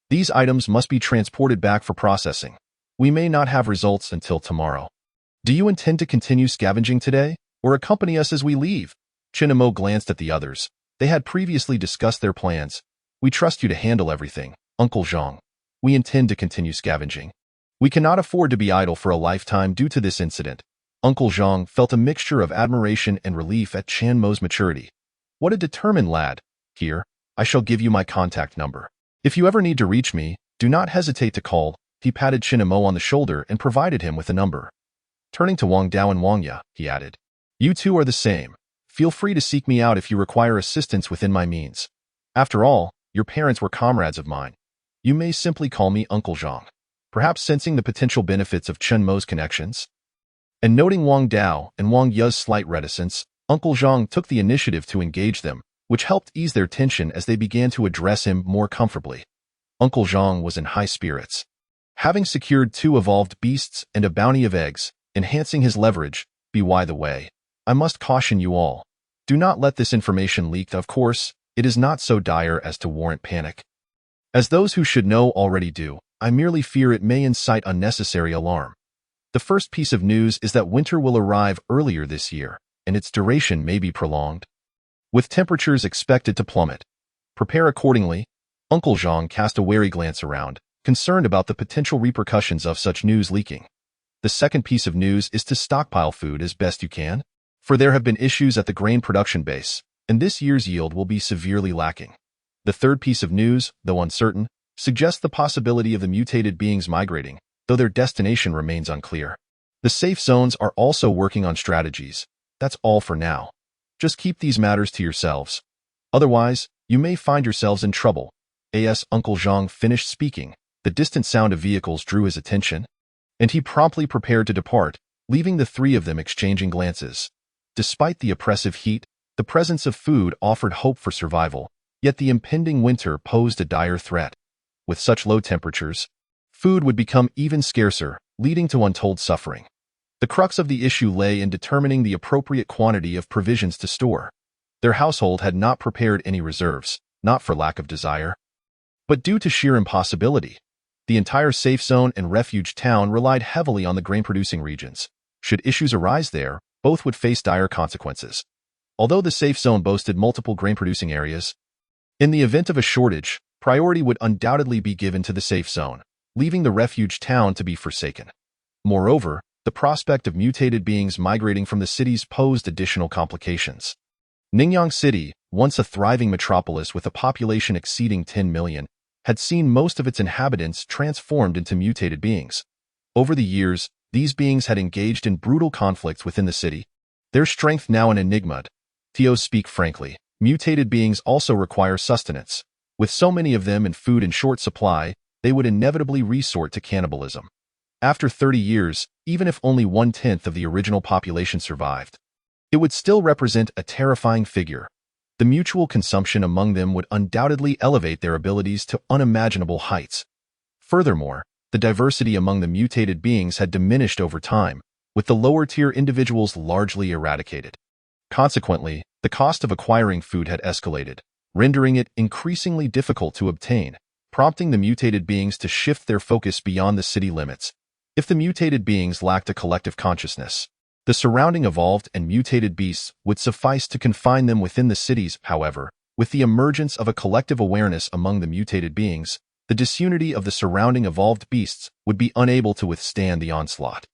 "These items must be transported back for processing. We may not have results until tomorrow. Do you intend to continue scavenging today, or accompany us as we leave?" Chinemo glanced at the others. They had previously discussed their plans. "We trust you to handle everything, Uncle Zhang. We intend to continue scavenging. We cannot afford to be idle for a lifetime due to this incident." Uncle Zhang felt a mixture of admiration and relief at Chanmo's maturity. "What a determined lad. Here, I shall give you my contact number. If you ever need to reach me, do not hesitate to call." He patted Chinemo on the shoulder and provided him with a number. Turning to Wang Dao and Wang Ya, he added, "You two are the same. Feel free to seek me out if you require assistance within my means. After all, your parents were comrades of mine. You may simply call me Uncle Zhang." Perhaps sensing the potential benefits of Chenmo's connections, and noting Wang Dao and Wang Ya's slight reticence, Uncle Zhang took the initiative to engage them, which helped ease their tension as they began to address him more comfortably. Uncle Zhang was in high spirits. Having secured 2 evolved beasts and a bounty of eggs, enhancing his leverage, by the way, I must caution you all. Do not let this information leak. Of course, it is not so dire as to warrant panic. As those who should know already do, I merely fear it may incite unnecessary alarm. The first piece of news is that winter will arrive earlier this year, and its duration may be prolonged. With temperatures expected to plummet. Prepare accordingly. Uncle Zhang cast a wary glance around, concerned about the potential repercussions of such news leaking. The second piece of news is to stockpile food as best you can, for there have been issues at the grain production base, and this year's yield will be severely lacking. The third piece of news, though uncertain, suggests the possibility of the mutated beings migrating, though their destination remains unclear. The safe zones are also working on strategies. That's all for now. Just keep these matters to yourselves. Otherwise, you may find yourselves in trouble. As Uncle Zhang finished speaking, the distant sound of vehicles drew his attention, and he promptly prepared to depart, leaving the 3 of them exchanging glances. Despite the oppressive heat, the presence of food offered hope for survival, yet the impending winter posed a dire threat. With such low temperatures, food would become even scarcer, leading to untold suffering. The crux of the issue lay in determining the appropriate quantity of provisions to store. Their household had not prepared any reserves, not for lack of desire, but due to sheer impossibility. The entire safe zone and refuge town relied heavily on the grain-producing regions. Should issues arise there, both would face dire consequences. Although the safe zone boasted multiple grain-producing areas, in the event of a shortage, priority would undoubtedly be given to the safe zone, leaving the refuge town to be forsaken. Moreover, the prospect of mutated beings migrating from the cities posed additional complications. Ningyang City, once a thriving metropolis with a population exceeding 10 million, had seen most of its inhabitants transformed into mutated beings. Over the years, these beings had engaged in brutal conflicts within the city, their strength now an enigma. To speak frankly, mutated beings also require sustenance. With so many of them and food in short supply, they would inevitably resort to cannibalism. After 30 years, even if only 1/10 of the original population survived, it would still represent a terrifying figure. The mutual consumption among them would undoubtedly elevate their abilities to unimaginable heights. Furthermore, the diversity among the mutated beings had diminished over time, with the lower-tier individuals largely eradicated. Consequently, the cost of acquiring food had escalated, rendering it increasingly difficult to obtain, prompting the mutated beings to shift their focus beyond the city limits. If the mutated beings lacked a collective consciousness, the surrounding evolved and mutated beasts would suffice to confine them within the cities. However, with the emergence of a collective awareness among the mutated beings, the disunity of the surrounding evolved beasts would be unable to withstand the onslaught.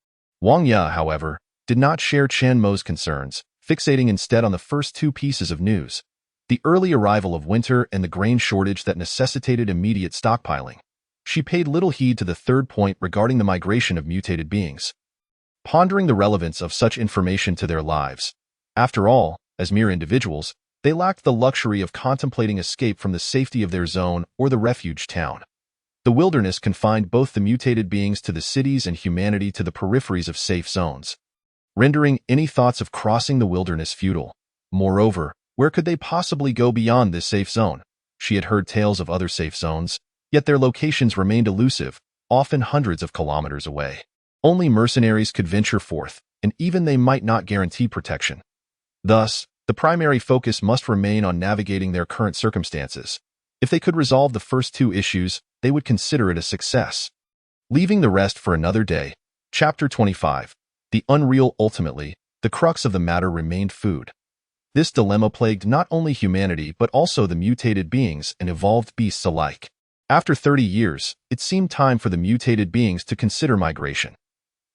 Wang Ya, however, did not share Chen Mo's concerns, fixating instead on the first 2 pieces of news: the early arrival of winter and the grain shortage that necessitated immediate stockpiling. She paid little heed to the third point regarding the migration of mutated beings, pondering the relevance of such information to their lives. After all, as mere individuals, they lacked the luxury of contemplating escape from the safety of their zone or the refuge town. The wilderness confined both the mutated beings to the cities and humanity to the peripheries of safe zones, rendering any thoughts of crossing the wilderness futile. Moreover, where could they possibly go beyond this safe zone? She had heard tales of other safe zones, yet their locations remained elusive, often hundreds of kilometers away. Only mercenaries could venture forth, and even they might not guarantee protection. Thus, the primary focus must remain on navigating their current circumstances. If they could resolve the first 2 issues, they would consider it a success. Leaving the rest for another day. Chapter 25. The unreal. Ultimately, the crux of the matter remained food. This dilemma plagued not only humanity but also the mutated beings and evolved beasts alike. After 30 years, it seemed time for the mutated beings to consider migration.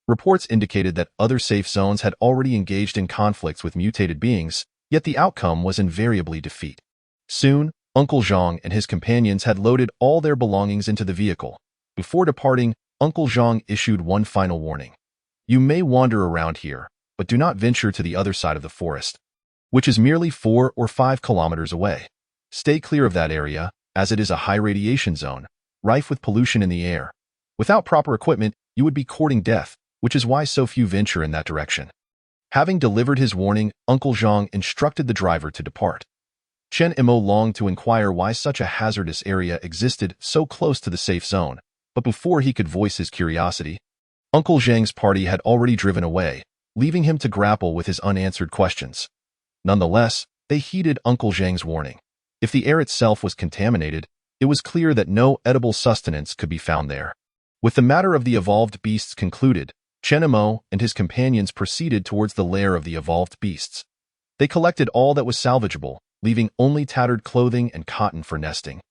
Reports indicated that other safe zones had already engaged in conflicts with mutated beings, yet the outcome was invariably defeat. Soon, Uncle Zhang and his companions had loaded all their belongings into the vehicle. Before departing, Uncle Zhang issued one final warning. You may wander around here, but do not venture to the other side of the forest, which is merely 4 or 5 kilometers away. Stay clear of that area, as it is a high radiation zone, rife with pollution in the air. Without proper equipment, you would be courting death, which is why so few venture in that direction. Having delivered his warning, Uncle Zhang instructed the driver to depart. Chen Mo longed to inquire why such a hazardous area existed so close to the safe zone, but before he could voice his curiosity, Uncle Zhang's party had already driven away, leaving him to grapple with his unanswered questions. Nonetheless, they heeded Uncle Zhang's warning. If the air itself was contaminated, it was clear that no edible sustenance could be found there. With the matter of the evolved beasts concluded, Chen Mo and his companions proceeded towards the lair of the evolved beasts. They collected all that was salvageable, leaving only tattered clothing and cotton for nesting,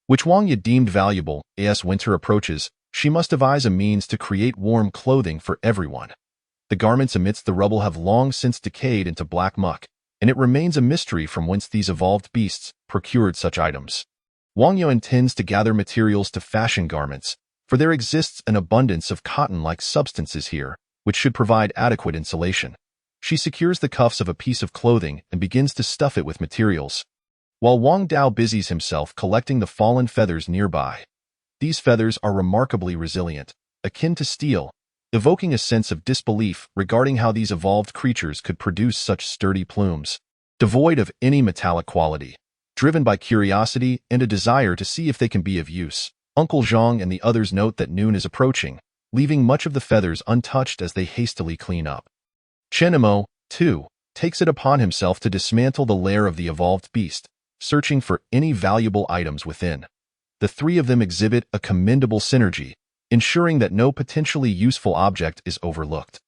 which Wang Yi deemed valuable. As winter approaches, she must devise a means to create warm clothing for everyone. The garments amidst the rubble have long since decayed into black muck, and it remains a mystery from whence these evolved beasts procured such items. Wang Yi intends to gather materials to fashion garments, for there exists an abundance of cotton-like substances here, which should provide adequate insulation. She secures the cuffs of a piece of clothing and begins to stuff it with materials, while Wang Dao busies himself collecting the fallen feathers nearby. These feathers are remarkably resilient, akin to steel, evoking a sense of disbelief regarding how these evolved creatures could produce such sturdy plumes, devoid of any metallic quality. Driven by curiosity and a desire to see if they can be of use, Uncle Zhang and the others note that noon is approaching, leaving much of the feathers untouched as they hastily clean up. Chen Mo, too, takes it upon himself to dismantle the lair of the evolved beast, searching for any valuable items within. The three of them exhibit a commendable synergy, ensuring that no potentially useful object is overlooked.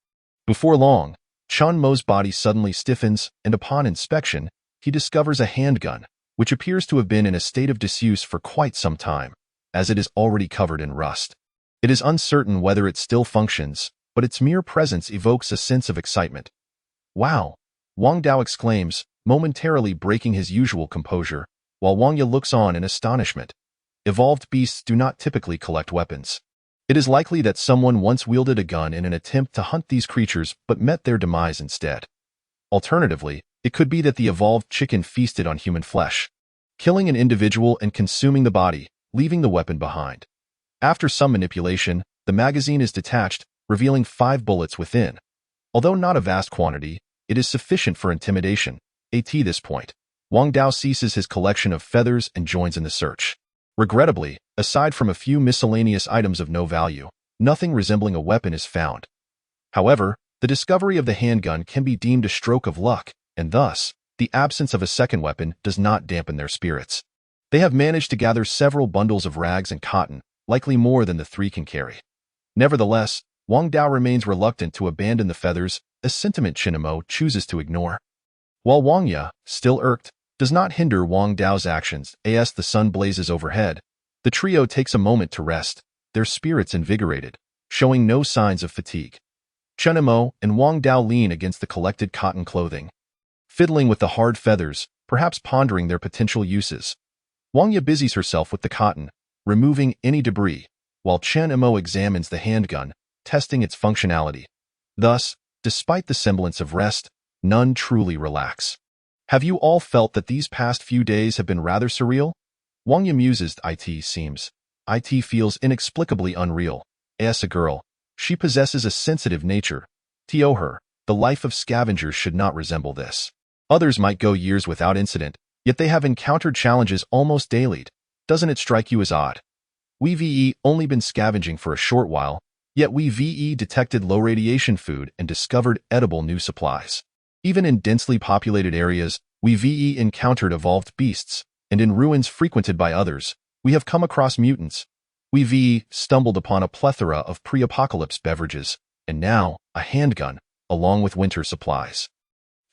Before long, Chen Mo's body suddenly stiffens, and upon inspection, he discovers a handgun, which appears to have been in a state of disuse for quite some time, as it is already covered in rust. It is uncertain whether it still functions, but its mere presence evokes a sense of excitement. "Wow!" Wang Dao exclaims, momentarily breaking his usual composure, while Wang Yi looks on in astonishment. Evolved beasts do not typically collect weapons. It is likely that someone once wielded a gun in an attempt to hunt these creatures but met their demise instead. Alternatively, it could be that the evolved chicken feasted on human flesh, killing an individual and consuming the body, leaving the weapon behind. After some manipulation, the magazine is detached, revealing 5 bullets within. Although not a vast quantity, it is sufficient for intimidation. At this point, Wang Dao ceases his collection of feathers and joins in the search. Regrettably, aside from a few miscellaneous items of no value, nothing resembling a weapon is found. However, the discovery of the handgun can be deemed a stroke of luck, and thus, the absence of a second weapon does not dampen their spirits. They have managed to gather several bundles of rags and cotton, likely more than the 3 can carry. Nevertheless, Wang Dao remains reluctant to abandon the feathers, a sentiment Chen Mo chooses to ignore. While Wang Yi, still irked, does not hinder Wang Dao's actions as the sun blazes overhead, the trio takes a moment to rest, their spirits invigorated, showing no signs of fatigue. Chen Mo and Wang Dao lean against the collected cotton clothing, fiddling with the hard feathers, perhaps pondering their potential uses. Wang Yi busies herself with the cotton, removing any debris, while Chen Mo examines the handgun, testing its functionality. Thus, despite the semblance of rest, none truly relax. Have you all felt that these past few days have been rather surreal? Wang Yi muses. It seems. It feels inexplicably unreal. As a girl, she possesses a sensitive nature. To her, the life of scavengers should not resemble this. Others might go years without incident, yet they have encountered challenges almost daily. Doesn't it strike you as odd? We've only been scavenging for a short while, yet we've detected low radiation food and discovered edible new supplies. Even in densely populated areas, we've encountered evolved beasts, and in ruins frequented by others, we have come across mutants. We've stumbled upon a plethora of pre-apocalypse beverages, and now a handgun, along with winter supplies.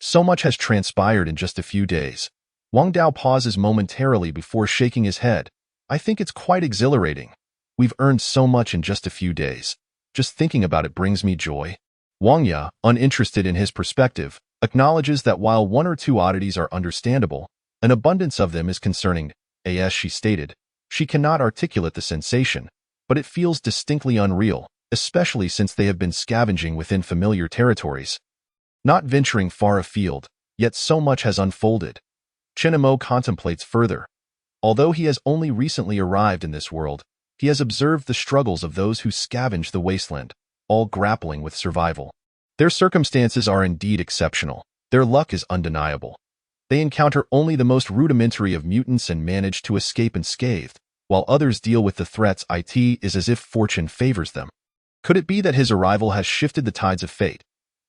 So much has transpired in just a few days. Wang Dao pauses momentarily before shaking his head. I think it's quite exhilarating. We've earned so much in just a few days. Just thinking about it brings me joy. Wang Yi, uninterested in his perspective, acknowledges that while 1 or 2 oddities are understandable, an abundance of them is concerning. As she stated, she cannot articulate the sensation, but it feels distinctly unreal, especially since they have been scavenging within familiar territories, not venturing far afield, yet so much has unfolded. Chen Mo contemplates further. Although he has only recently arrived in this world, he has observed the struggles of those who scavenge the wasteland, all grappling with survival. Their circumstances are indeed exceptional. Their luck is undeniable. They encounter only the most rudimentary of mutants and manage to escape unscathed, while others deal with the threats. It is as if fortune favors them. Could it be that his arrival has shifted the tides of fate?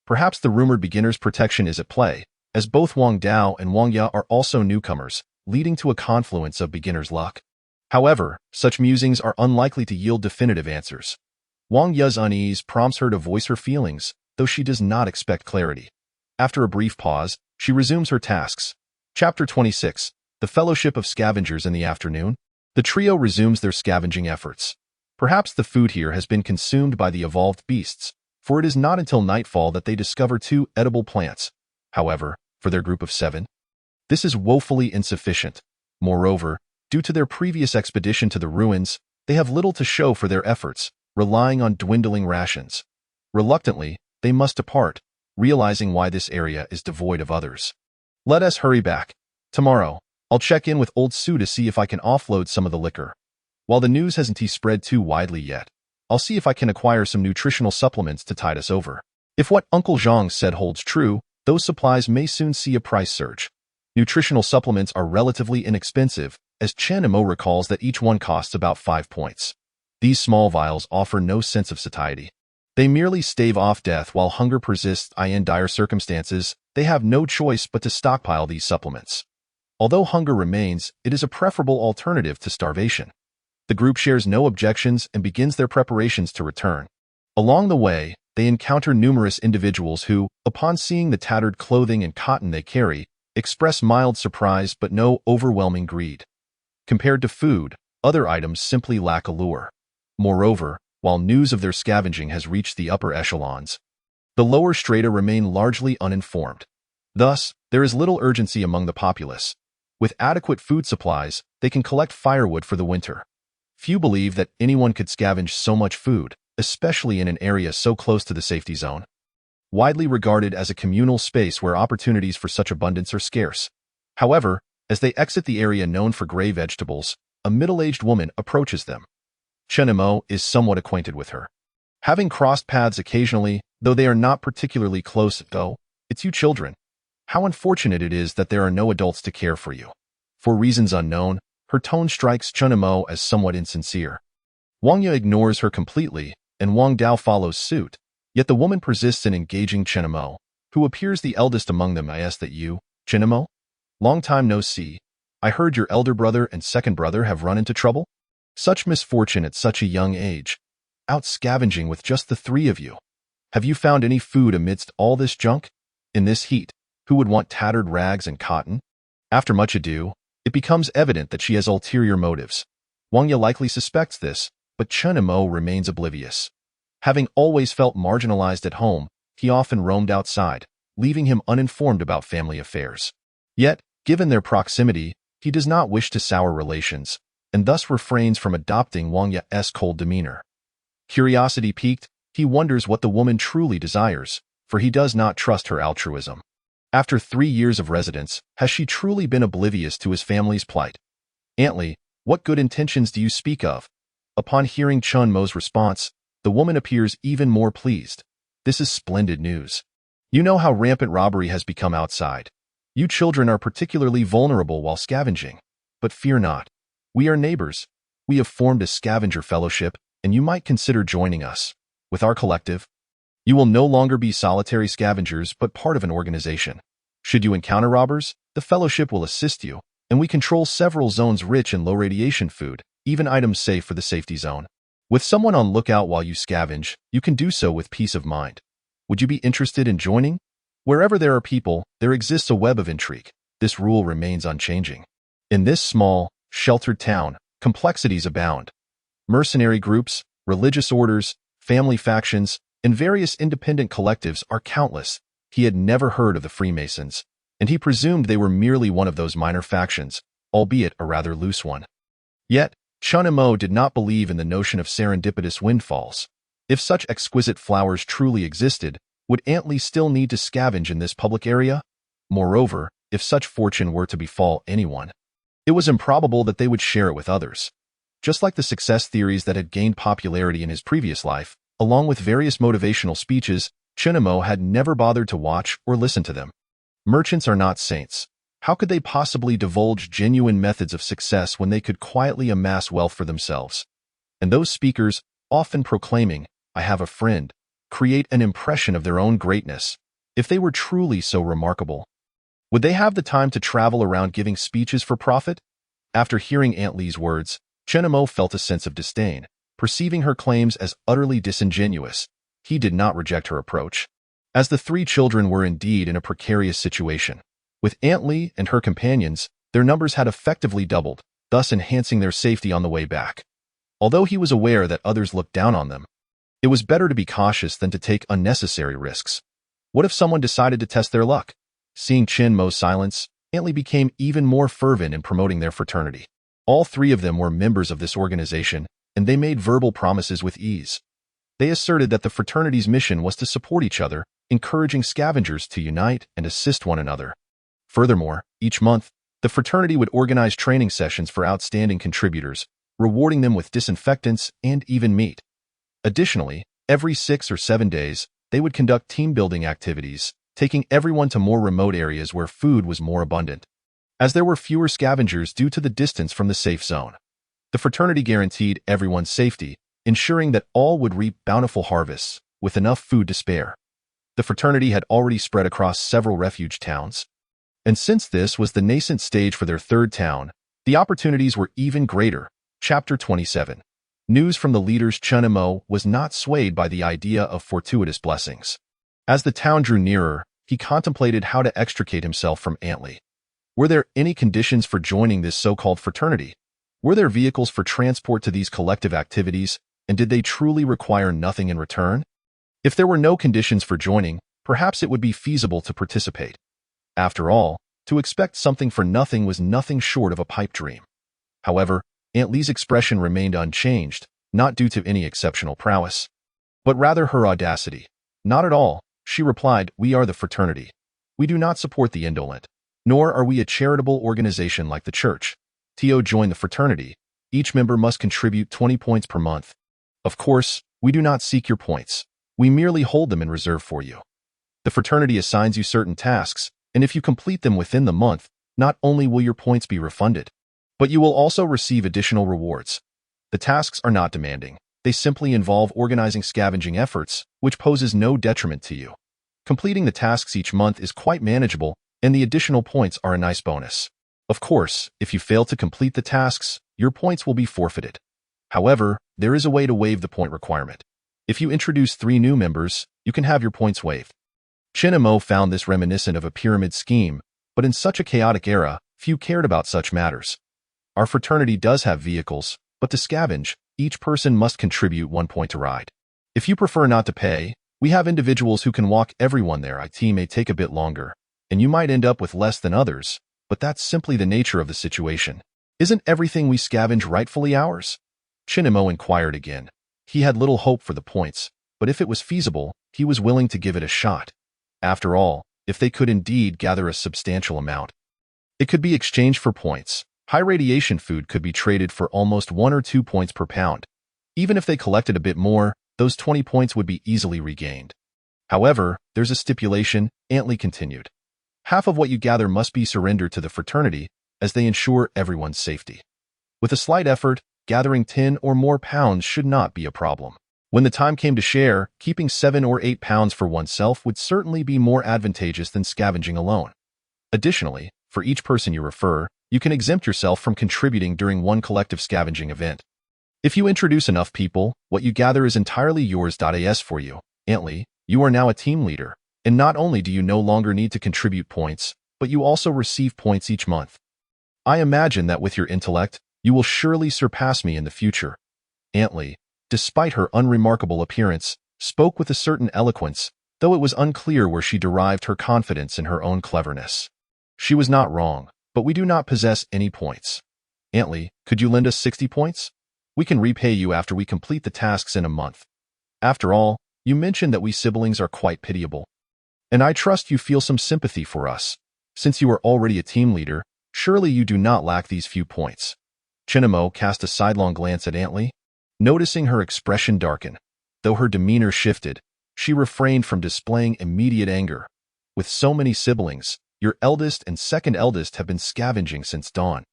Perhaps the rumored beginner's protection is at play, as both Wang Dao and Wang Ya are also newcomers, leading to a confluence of beginner's luck. However, such musings are unlikely to yield definitive answers. Wang Ya's unease prompts her to voice her feelings, though she does not expect clarity. After a brief pause, she resumes her tasks. Chapter 26. The Fellowship of Scavengers. In the afternoon, the trio resumes their scavenging efforts. Perhaps the food here has been consumed by the evolved beasts, for it is not until nightfall that they discover 2 edible plants. However, for their group of 7, this is woefully insufficient. Moreover, due to their previous expedition to the ruins, they have little to show for their efforts, relying on dwindling rations. Reluctantly, they must depart, realizing why this area is devoid of others. Let us hurry back. Tomorrow, I'll check in with Old Sue to see if I can offload some of the liquor. While the news hasn't spread too widely yet, I'll see if I can acquire some nutritional supplements to tide us over. If what Uncle Zhang said holds true, those supplies may soon see a price surge. Nutritional supplements are relatively inexpensive, as Chen Imo recalls that each one costs about 5 points. These small vials offer no sense of satiety. They merely stave off death while hunger persists. In dire circumstances, they have no choice but to stockpile these supplements. Although hunger remains, it is a preferable alternative to starvation. The group shares no objections and begins their preparations to return. Along the way, they encounter numerous individuals who, upon seeing the tattered clothing and cotton they carry, express mild surprise but no overwhelming greed. Compared to food, other items simply lack allure. Moreover, while news of their scavenging has reached the upper echelons, the lower strata remain largely uninformed. Thus, there is little urgency among the populace. With adequate food supplies, they can collect firewood for the winter. Few believe that anyone could scavenge so much food, especially in an area so close to the safety zone. Widely regarded as a communal space where opportunities for such abundance are scarce. However, as they exit the area known for gray vegetables, a middle-aged woman approaches them. Chen Imo is somewhat acquainted with her. Having crossed paths occasionally, though they are not particularly close. It's you children. How unfortunate it is that there are no adults to care for you. For reasons unknown, her tone strikes Chen Imo as somewhat insincere. Wang Ya ignores her completely, and Wang Dao follows suit, yet the woman persists in engaging Chen Imo, who appears the eldest among them. I ask that you, Chen Imo? Long time no see. I heard your elder brother and second brother have run into trouble? Such misfortune at such a young age. Out scavenging with just the 3 of you. Have you found any food amidst all this junk? In this heat, who would want tattered rags and cotton? After much ado, it becomes evident that she has ulterior motives. Wang Ya likely suspects this, but Chen Imo remains oblivious. Having always felt marginalized at home, he often roamed outside, leaving him uninformed about family affairs. Yet, given their proximity, he does not wish to sour relations, and thus refrains from adopting Wang Ya's cold demeanor. Curiosity piqued, he wonders what the woman truly desires, for he does not trust her altruism. After 3 years of residence, has she truly been oblivious to his family's plight? Auntly, what good intentions do you speak of? Upon hearing Chen Mo's response, the woman appears even more pleased. This is splendid news. You know how rampant robbery has become outside. You children are particularly vulnerable while scavenging. But fear not. We are neighbors. We have formed a scavenger fellowship, and you might consider joining us. With our collective, you will no longer be solitary scavengers but part of an organization. Should you encounter robbers, the fellowship will assist you, and we control several zones rich in low radiation food, even items safe for the safety zone. With someone on lookout while you scavenge, you can do so with peace of mind. Would you be interested in joining? Wherever there are people, there exists a web of intrigue. This rule remains unchanging. In this small, sheltered town, complexities abound. Mercenary groups, religious orders, family factions, and various independent collectives are countless. He had never heard of the Freemasons, and he presumed they were merely one of those minor factions, albeit a rather loose one. Yet, Chen Imo did not believe in the notion of serendipitous windfalls. If such exquisite flowers truly existed, would Aunt Lee still need to scavenge in this public area? Moreover, if such fortune were to befall anyone, it was improbable that they would share it with others. Just like the success theories that had gained popularity in his previous life, along with various motivational speeches, Chen Imo had never bothered to watch or listen to them. Merchants are not saints. How could they possibly divulge genuine methods of success when they could quietly amass wealth for themselves? And those speakers, often proclaiming, "I have a friend," create an impression of their own greatness. If they were truly so remarkable, would they have the time to travel around giving speeches for profit? After hearing Aunt Lee's words, Chenemo felt a sense of disdain. Perceiving her claims as utterly disingenuous, he did not reject her approach, as the three children were indeed in a precarious situation. With Aunt Lee and her companions, their numbers had effectively doubled, thus enhancing their safety on the way back. Although he was aware that others looked down on them, it was better to be cautious than to take unnecessary risks. What if someone decided to test their luck? Seeing Chin Mo's silence, Aunt Lee became even more fervent in promoting their fraternity. All three of them were members of this organization, and they made verbal promises with ease. They asserted that the fraternity's mission was to support each other, encouraging scavengers to unite and assist one another. Furthermore, each month, the fraternity would organize training sessions for outstanding contributors, rewarding them with disinfectants and even meat. Additionally, every 6 or 7 days, they would conduct team-building activities, taking everyone to more remote areas where food was more abundant, as there were fewer scavengers due to the distance from the safe zone. The fraternity guaranteed everyone's safety, ensuring that all would reap bountiful harvests, with enough food to spare. The fraternity had already spread across several refuge towns, and since this was the nascent stage for their third town, the opportunities were even greater. Chapter 27. News from the leaders. Chenemo was not swayed by the idea of fortuitous blessings. As the town drew nearer, he contemplated how to extricate himself from Aunt Lee. Were there any conditions for joining this so-called fraternity? Were there vehicles for transport to these collective activities, and did they truly require nothing in return? If there were no conditions for joining, perhaps it would be feasible to participate. After all, to expect something for nothing was nothing short of a pipe dream. However, Aunt Lee's expression remained unchanged, not due to any exceptional prowess, but rather her audacity. Not at all, she replied, "We are the fraternity. We do not support the indolent, nor are we a charitable organization like the church. To join the fraternity, each member must contribute 20 points per month. Of course, we do not seek your points. We merely hold them in reserve for you. The fraternity assigns you certain tasks, and if you complete them within the month, not only will your points be refunded, but you will also receive additional rewards. The tasks are not demanding. They simply involve organizing scavenging efforts, which poses no detriment to you. Completing the tasks each month is quite manageable, and the additional points are a nice bonus. Of course, if you fail to complete the tasks, your points will be forfeited. However, there is a way to waive the point requirement. If you introduce 3 new members, you can have your points waived." Chenemo found this reminiscent of a pyramid scheme, but in such a chaotic era, few cared about such matters. Our fraternity does have vehicles, but to scavenge, each person must contribute 1 point to ride. If you prefer not to pay, we have individuals who can walk everyone there. It may take a bit longer, and you might end up with less than others, but that's simply the nature of the situation. Isn't everything we scavenge rightfully ours? Chenemo inquired again. He had little hope for the points, but if it was feasible, he was willing to give it a shot. After all, if they could indeed gather a substantial amount, it could be exchanged for points. High radiation food could be traded for almost 1 or 2 points per pound. Even if they collected a bit more, those 20 points would be easily regained. However, there's a stipulation, Aunt Lee continued. Half of what you gather must be surrendered to the fraternity, as they ensure everyone's safety. With a slight effort, gathering 10 or more pounds should not be a problem. When the time came to share, keeping 7 or 8 pounds for oneself would certainly be more advantageous than scavenging alone. Additionally, for each person you refer, you can exempt yourself from contributing during one collective scavenging event. If you introduce enough people, what you gather is entirely yours. As for you, Aunt Lee, you are now a team leader, and not only do you no longer need to contribute points, but you also receive points each month. I imagine that with your intellect, you will surely surpass me in the future. Aunt Lee, despite her unremarkable appearance, spoke with a certain eloquence, though it was unclear where she derived her confidence in her own cleverness. She was not wrong, but we do not possess any points. Aunt Lee, could you lend us 60 points? We can repay you after we complete the tasks in a month. After all, you mentioned that we siblings are quite pitiable, and I trust you feel some sympathy for us. Since you are already a team leader, surely you do not lack these few points. Chenemo cast a sidelong glance at Aunt Lee. Noticing her expression darken, though her demeanor shifted, she refrained from displaying immediate anger. With so many siblings, Your eldest and second eldest have been scavenging since dawn.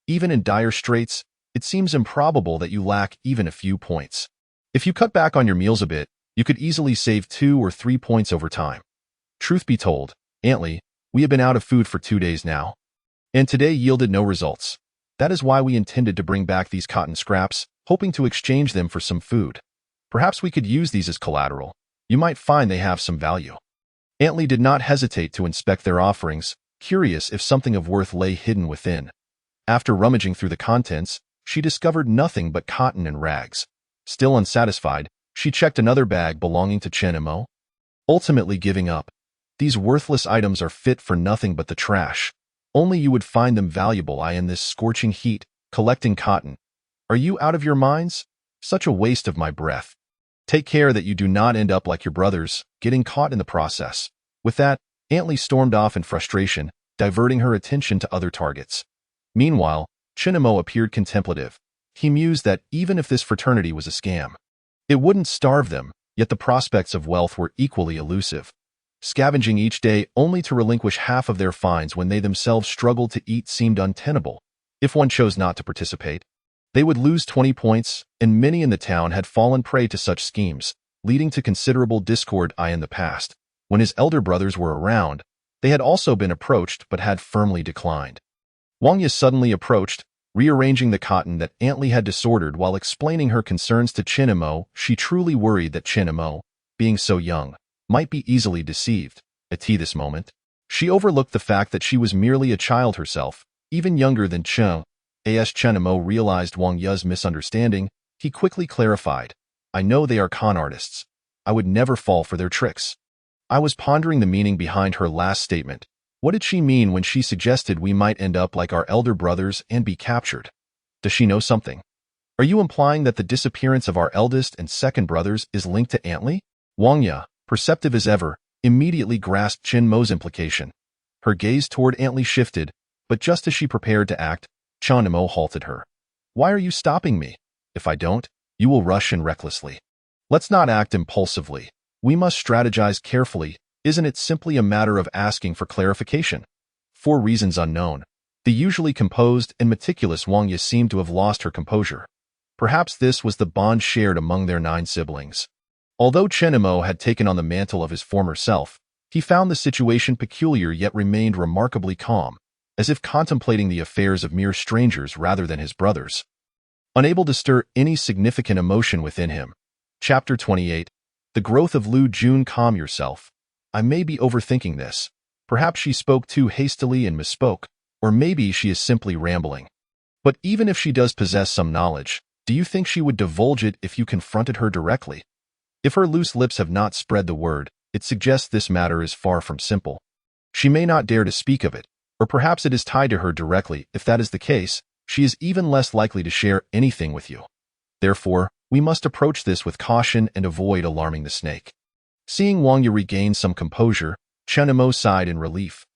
Even in dire straits, it seems improbable that you lack even a few points. If you cut back on your meals a bit, you could easily save 2 or 3 points over time. Truth be told, Antley, we have been out of food for 2 days now, and today yielded no results. That is why we intended to bring back these cotton scraps, hoping to exchange them for some food. Perhaps we could use these as collateral. You might find they have some value. Antley did not hesitate to inspect their offerings, curious if something of worth lay hidden within. After rummaging through the contents, she discovered nothing but cotton and rags. Still unsatisfied, she checked another bag belonging to Chen Mo, ultimately giving up. These worthless items are fit for nothing but the trash. Only you would find them valuable in this scorching heat, collecting cotton. Are you out of your minds? Such a waste of my breath. Take care that you do not end up like your brothers, getting caught in the process. With that, Antley stormed off in frustration, diverting her attention to other targets. Meanwhile, Chen Mo appeared contemplative. He mused that even if this fraternity was a scam, it wouldn't starve them, yet the prospects of wealth were equally elusive. Scavenging each day only to relinquish half of their finds when they themselves struggled to eat seemed untenable. If one chose not to participate, they would lose 20 points, and many in the town had fallen prey to such schemes, leading to considerable discord in the past. When his elder brothers were around, they had also been approached but had firmly declined. Wang Yi suddenly approached, rearranging the cotton that Antley had disordered while explaining her concerns to Chen Mo. She truly worried that Chen Mo, being so young, might be easily deceived. At this moment, she overlooked the fact that she was merely a child herself, even younger than Chen. As Chen Mo realized Wang Yi's misunderstanding, he quickly clarified, I know they are con artists. I would never fall for their tricks. I was pondering the meaning behind her last statement. What did she mean when she suggested we might end up like our elder brothers and be captured? Does she know something? Are you implying that the disappearance of our eldest and second brothers is linked to Antley? Wang Yi, perceptive as ever, immediately grasped Chen Mo's implication. Her gaze toward Antley shifted, but just as she prepared to act, Chen Mo halted her. Why are you stopping me? If I don't, you will rush in recklessly. Let's not act impulsively. We must strategize carefully. Isn't it simply a matter of asking for clarification? For reasons unknown, the usually composed and meticulous Wang Yi seemed to have lost her composure. Perhaps this was the bond shared among their 9 siblings. Although Chen Mo had taken on the mantle of his former self, he found the situation peculiar yet remained remarkably calm, as if contemplating the affairs of mere strangers rather than his brothers. Unable to stir any significant emotion within him. Chapter 28. The growth of Lu Jun. Calm yourself. I may be overthinking this. Perhaps she spoke too hastily and misspoke, or maybe she is simply rambling. But even if she does possess some knowledge, do you think she would divulge it if you confronted her directly? If her loose lips have not spread the word, it suggests this matter is far from simple. She may not dare to speak of it, or perhaps it is tied to her directly. If that is the case, she is even less likely to share anything with you. Therefore, we must approach this with caution and avoid alarming the snake. Seeing Wang Yi regain some composure, Chen Mo sighed in relief.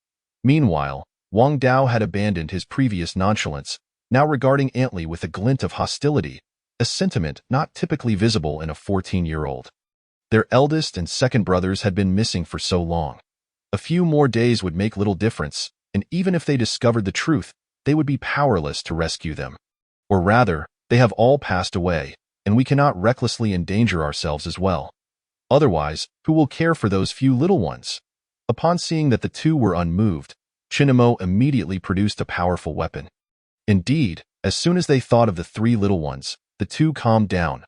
Meanwhile, Wang Dao had abandoned his previous nonchalance, now regarding Antley with a glint of hostility, a sentiment not typically visible in a 14-year-old. Their eldest and second brothers had been missing for so long. A few more days would make little difference, and even if they discovered the truth, they would be powerless to rescue them. Or rather, they have all passed away, and we cannot recklessly endanger ourselves as well. Otherwise, who will care for those few little ones? Upon seeing that the two were unmoved, Chen Mo immediately produced a powerful weapon. Indeed, as soon as they thought of the 3 little ones, the two calmed down.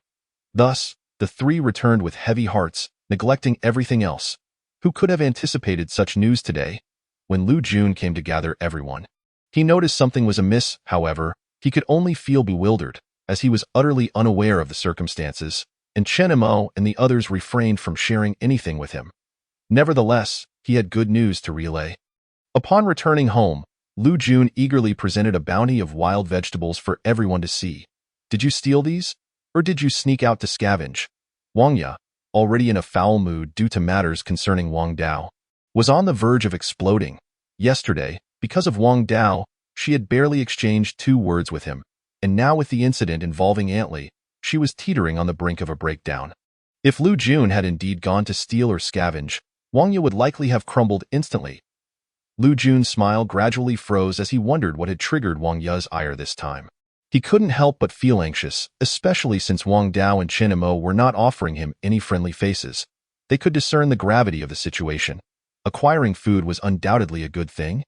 Thus, the 3 returned with heavy hearts, neglecting everything else. Who could have anticipated such news today? When Lu Jun came to gather everyone, he noticed something was amiss. However, he could only feel bewildered, as he was utterly unaware of the circumstances, and Chen Mo and the others refrained from sharing anything with him. Nevertheless, he had good news to relay. Upon returning home, Lu Jun eagerly presented a bounty of wild vegetables for everyone to see. Did you steal these? Or did you sneak out to scavenge? Wang Yi, already in a foul mood due to matters concerning Wang Dao, was on the verge of exploding. Yesterday, because of Wang Dao, she had barely exchanged 2 words with him, and now with the incident involving Antley, she was teetering on the brink of a breakdown. If Lu Jun had indeed gone to steal or scavenge, Wang Yi would likely have crumbled instantly. Lu Jun's smile gradually froze as he wondered what had triggered Wang Ye's ire this time. He couldn't help but feel anxious, especially since Wang Dao and Chen Mo were not offering him any friendly faces. They could discern the gravity of the situation. Acquiring food was undoubtedly a good thing,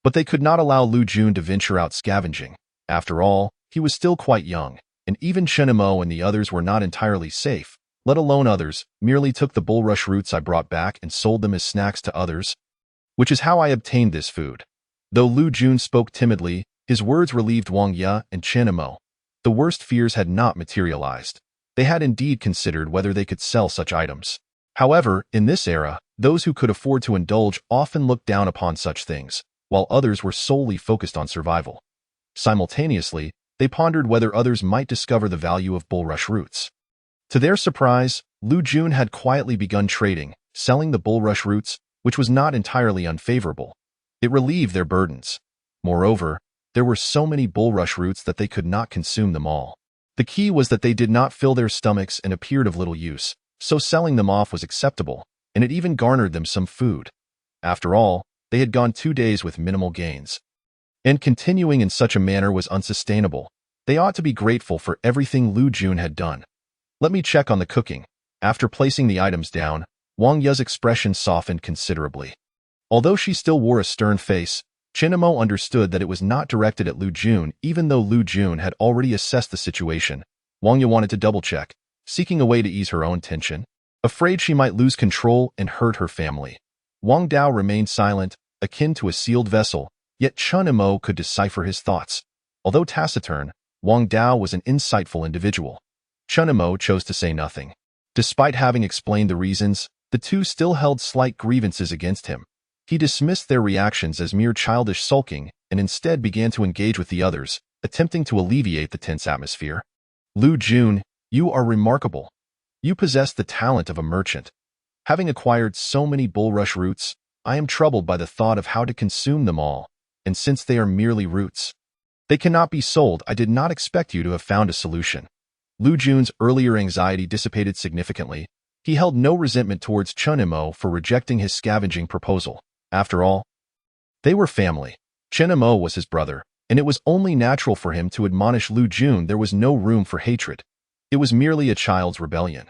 but they could not allow Lu Jun to venture out scavenging. After all, he was still quite young, and even Chen Mo and the others were not entirely safe, let alone others, merely took the bulrush roots I brought back and sold them as snacks to others, which is how I obtained this food. Though Lu Jun spoke timidly, his words relieved Wang Ye and Chen Mo. The worst fears had not materialized. They had indeed considered whether they could sell such items. However, in this era, those who could afford to indulge often looked down upon such things, while others were solely focused on survival. Simultaneously, they pondered whether others might discover the value of bulrush roots. To their surprise, Lu Jun had quietly begun trading, selling the bulrush roots, which was not entirely unfavorable. It relieved their burdens. Moreover, there were so many bulrush roots that they could not consume them all. The key was that they did not fill their stomachs and appeared of little use, so selling them off was acceptable, and it even garnered them some food. After all, they had gone 2 days with minimal gains. And continuing in such a manner was unsustainable. They ought to be grateful for everything Lu Jun had done. Let me check on the cooking. After placing the items down, Wang Ye's expression softened considerably. Although she still wore a stern face, Chen Mo understood that it was not directed at Lu Jun, even though Lu Jun had already assessed the situation. Wang Ye wanted to double-check, seeking a way to ease her own tension, afraid she might lose control and hurt her family. Wang Dao remained silent, akin to a sealed vessel, yet Chen Mo could decipher his thoughts. Although taciturn, Wang Dao was an insightful individual. Chen Mo chose to say nothing. Despite having explained the reasons, the two still held slight grievances against him. He dismissed their reactions as mere childish sulking and instead began to engage with the others, attempting to alleviate the tense atmosphere. Lu Jun, you are remarkable. You possess the talent of a merchant. Having acquired so many bulrush roots, I am troubled by the thought of how to consume them all, and since they are merely roots, they cannot be sold. I did not expect you to have found a solution. Lu Jun's earlier anxiety dissipated significantly. He held no resentment towards Chen Mo for rejecting his scavenging proposal. After all, they were family. Chen Mo was his brother, and it was only natural for him to admonish Lu Jun there was no room for hatred. It was merely a child's rebellion.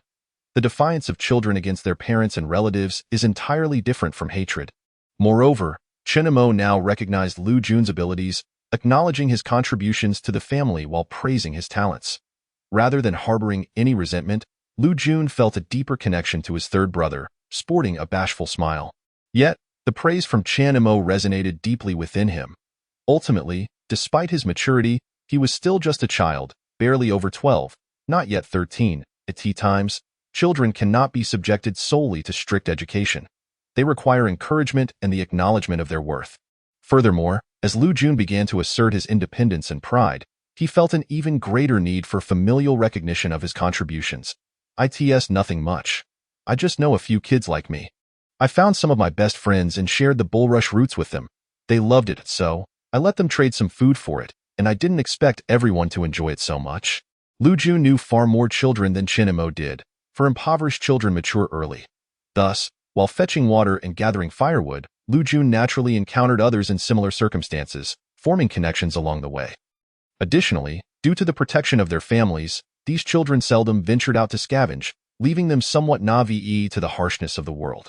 The defiance of children against their parents and relatives is entirely different from hatred. Moreover, Chen Mo now recognized Lu Jun's abilities, acknowledging his contributions to the family while praising his talents. Rather than harboring any resentment, Lu Jun felt a deeper connection to his third brother, sporting a bashful smile. Yet, the praise from Chen Mo resonated deeply within him. Ultimately, despite his maturity, he was still just a child, barely over 12, not yet 13. At tea times, children cannot be subjected solely to strict education. They require encouragement and the acknowledgement of their worth. Furthermore, as Lu Jun began to assert his independence and pride, he felt an even greater need for familial recognition of his contributions. It's nothing much. I just know a few kids like me. I found some of my best friends and shared the bulrush roots with them. They loved it, so I let them trade some food for it, and I didn't expect everyone to enjoy it so much. Lu Jun knew far more children than Chen Mo did, for impoverished children mature early. Thus, while fetching water and gathering firewood, Lu Jun naturally encountered others in similar circumstances, forming connections along the way. Additionally, due to the protection of their families, these children seldom ventured out to scavenge, leaving them somewhat naive to the harshness of the world.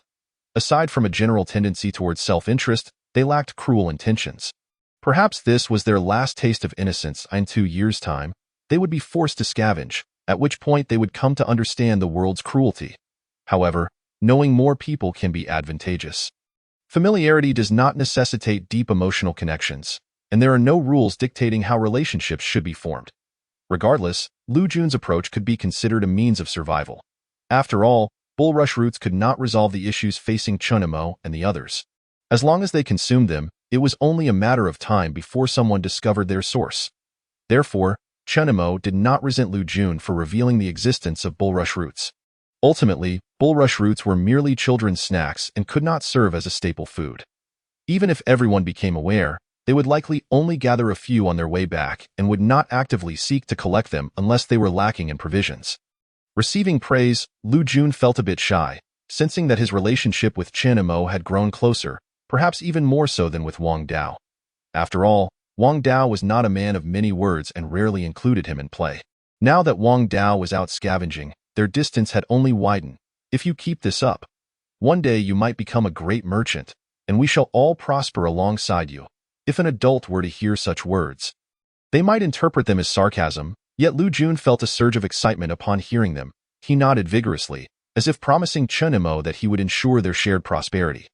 Aside from a general tendency towards self-interest, they lacked cruel intentions. Perhaps this was their last taste of innocence. In 2 years' time, they would be forced to scavenge, at which point they would come to understand the world's cruelty. However, knowing more people can be advantageous. Familiarity does not necessitate deep emotional connections, and there are no rules dictating how relationships should be formed. Regardless, Lu Jun's approach could be considered a means of survival. After all, bulrush roots could not resolve the issues facing Chen Mo and the others. As long as they consumed them, it was only a matter of time before someone discovered their source. Therefore, Chen Mo did not resent Lu Jun for revealing the existence of bulrush roots. Ultimately, bulrush roots were merely children's snacks and could not serve as a staple food. Even if everyone became aware, they would likely only gather a few on their way back and would not actively seek to collect them unless they were lacking in provisions. Receiving praise, Lu Jun felt a bit shy, sensing that his relationship with Chen Mo had grown closer. perhaps even more so than with Wang Dao. After all, Wang Dao was not a man of many words and rarely included him in play. Now that Wang Dao was out scavenging, their distance had only widened. If you keep this up, one day you might become a great merchant, and we shall all prosper alongside you. If an adult were to hear such words, they might interpret them as sarcasm, yet Lu Jun felt a surge of excitement upon hearing them. He nodded vigorously, as if promising Chen Imo that he would ensure their shared prosperity.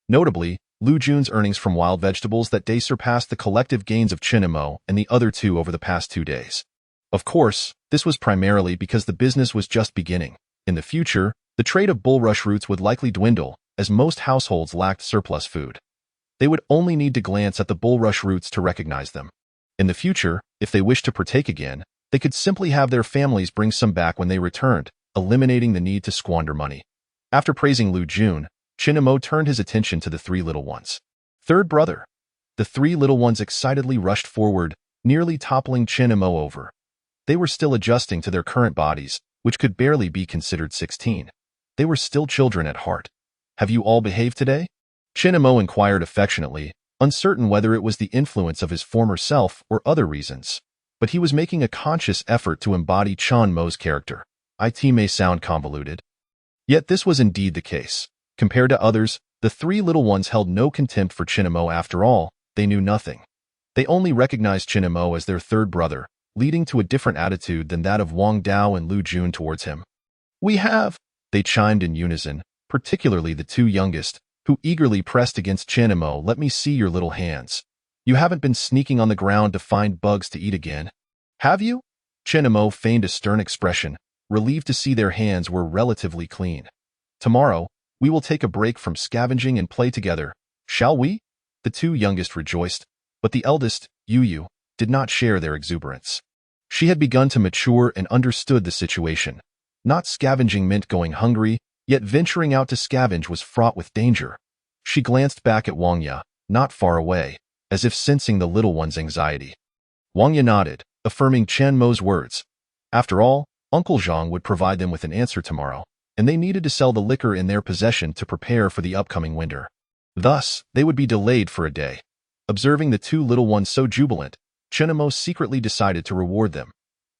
Notably, Lu Jun's earnings from wild vegetables that day surpassed the collective gains of Chen Imo and the other two over the past 2 days. Of course, this was primarily because the business was just beginning. In the future, the trade of bulrush roots would likely dwindle, as most households lacked surplus food. They would only need to glance at the bulrush roots to recognize them. In the future, if they wished to partake again, they could simply have their families bring some back when they returned, eliminating the need to squander money. After praising Lu Jun, Chen Imo turned his attention to the 3 little ones. Third brother. The 3 little ones excitedly rushed forward, nearly toppling Chen Imo over. They were still adjusting to their current bodies, which could barely be considered 16. They were still children at heart. Have you all behaved today? Chen Imo inquired affectionately, uncertain whether it was the influence of his former self or other reasons. But he was making a conscious effort to embody Chen Mo's character. It may sound convoluted. Yet this was indeed the case. Compared to others, the 3 little ones held no contempt for Chen Imo. After all, they knew nothing. They only recognized Chen Imo as their third brother, leading to a different attitude than that of Wang Dao and Lu Jun towards him. We have, they chimed in unison, particularly the 2 youngest, who eagerly pressed against Chen Imo. Let me see your little hands. You haven't been sneaking on the ground to find bugs to eat again, have you? Chen Imo feigned a stern expression, relieved to see their hands were relatively clean. Tomorrow, we will take a break from scavenging and play together, shall we? The 2 youngest rejoiced, but the eldest, Yu, did not share their exuberance. She had begun to mature and understood the situation. Not scavenging meant going hungry, yet venturing out to scavenge was fraught with danger. She glanced back at Wang Ya, not far away, as if sensing the little one's anxiety. Wang Ya nodded, affirming Chen Mo's words. After all, Uncle Zhang would provide them with an answer tomorrow, and they needed to sell the liquor in their possession to prepare for the upcoming winter. Thus, they would be delayed for a day. Observing the 2 little ones so jubilant, Chen Imo secretly decided to reward them.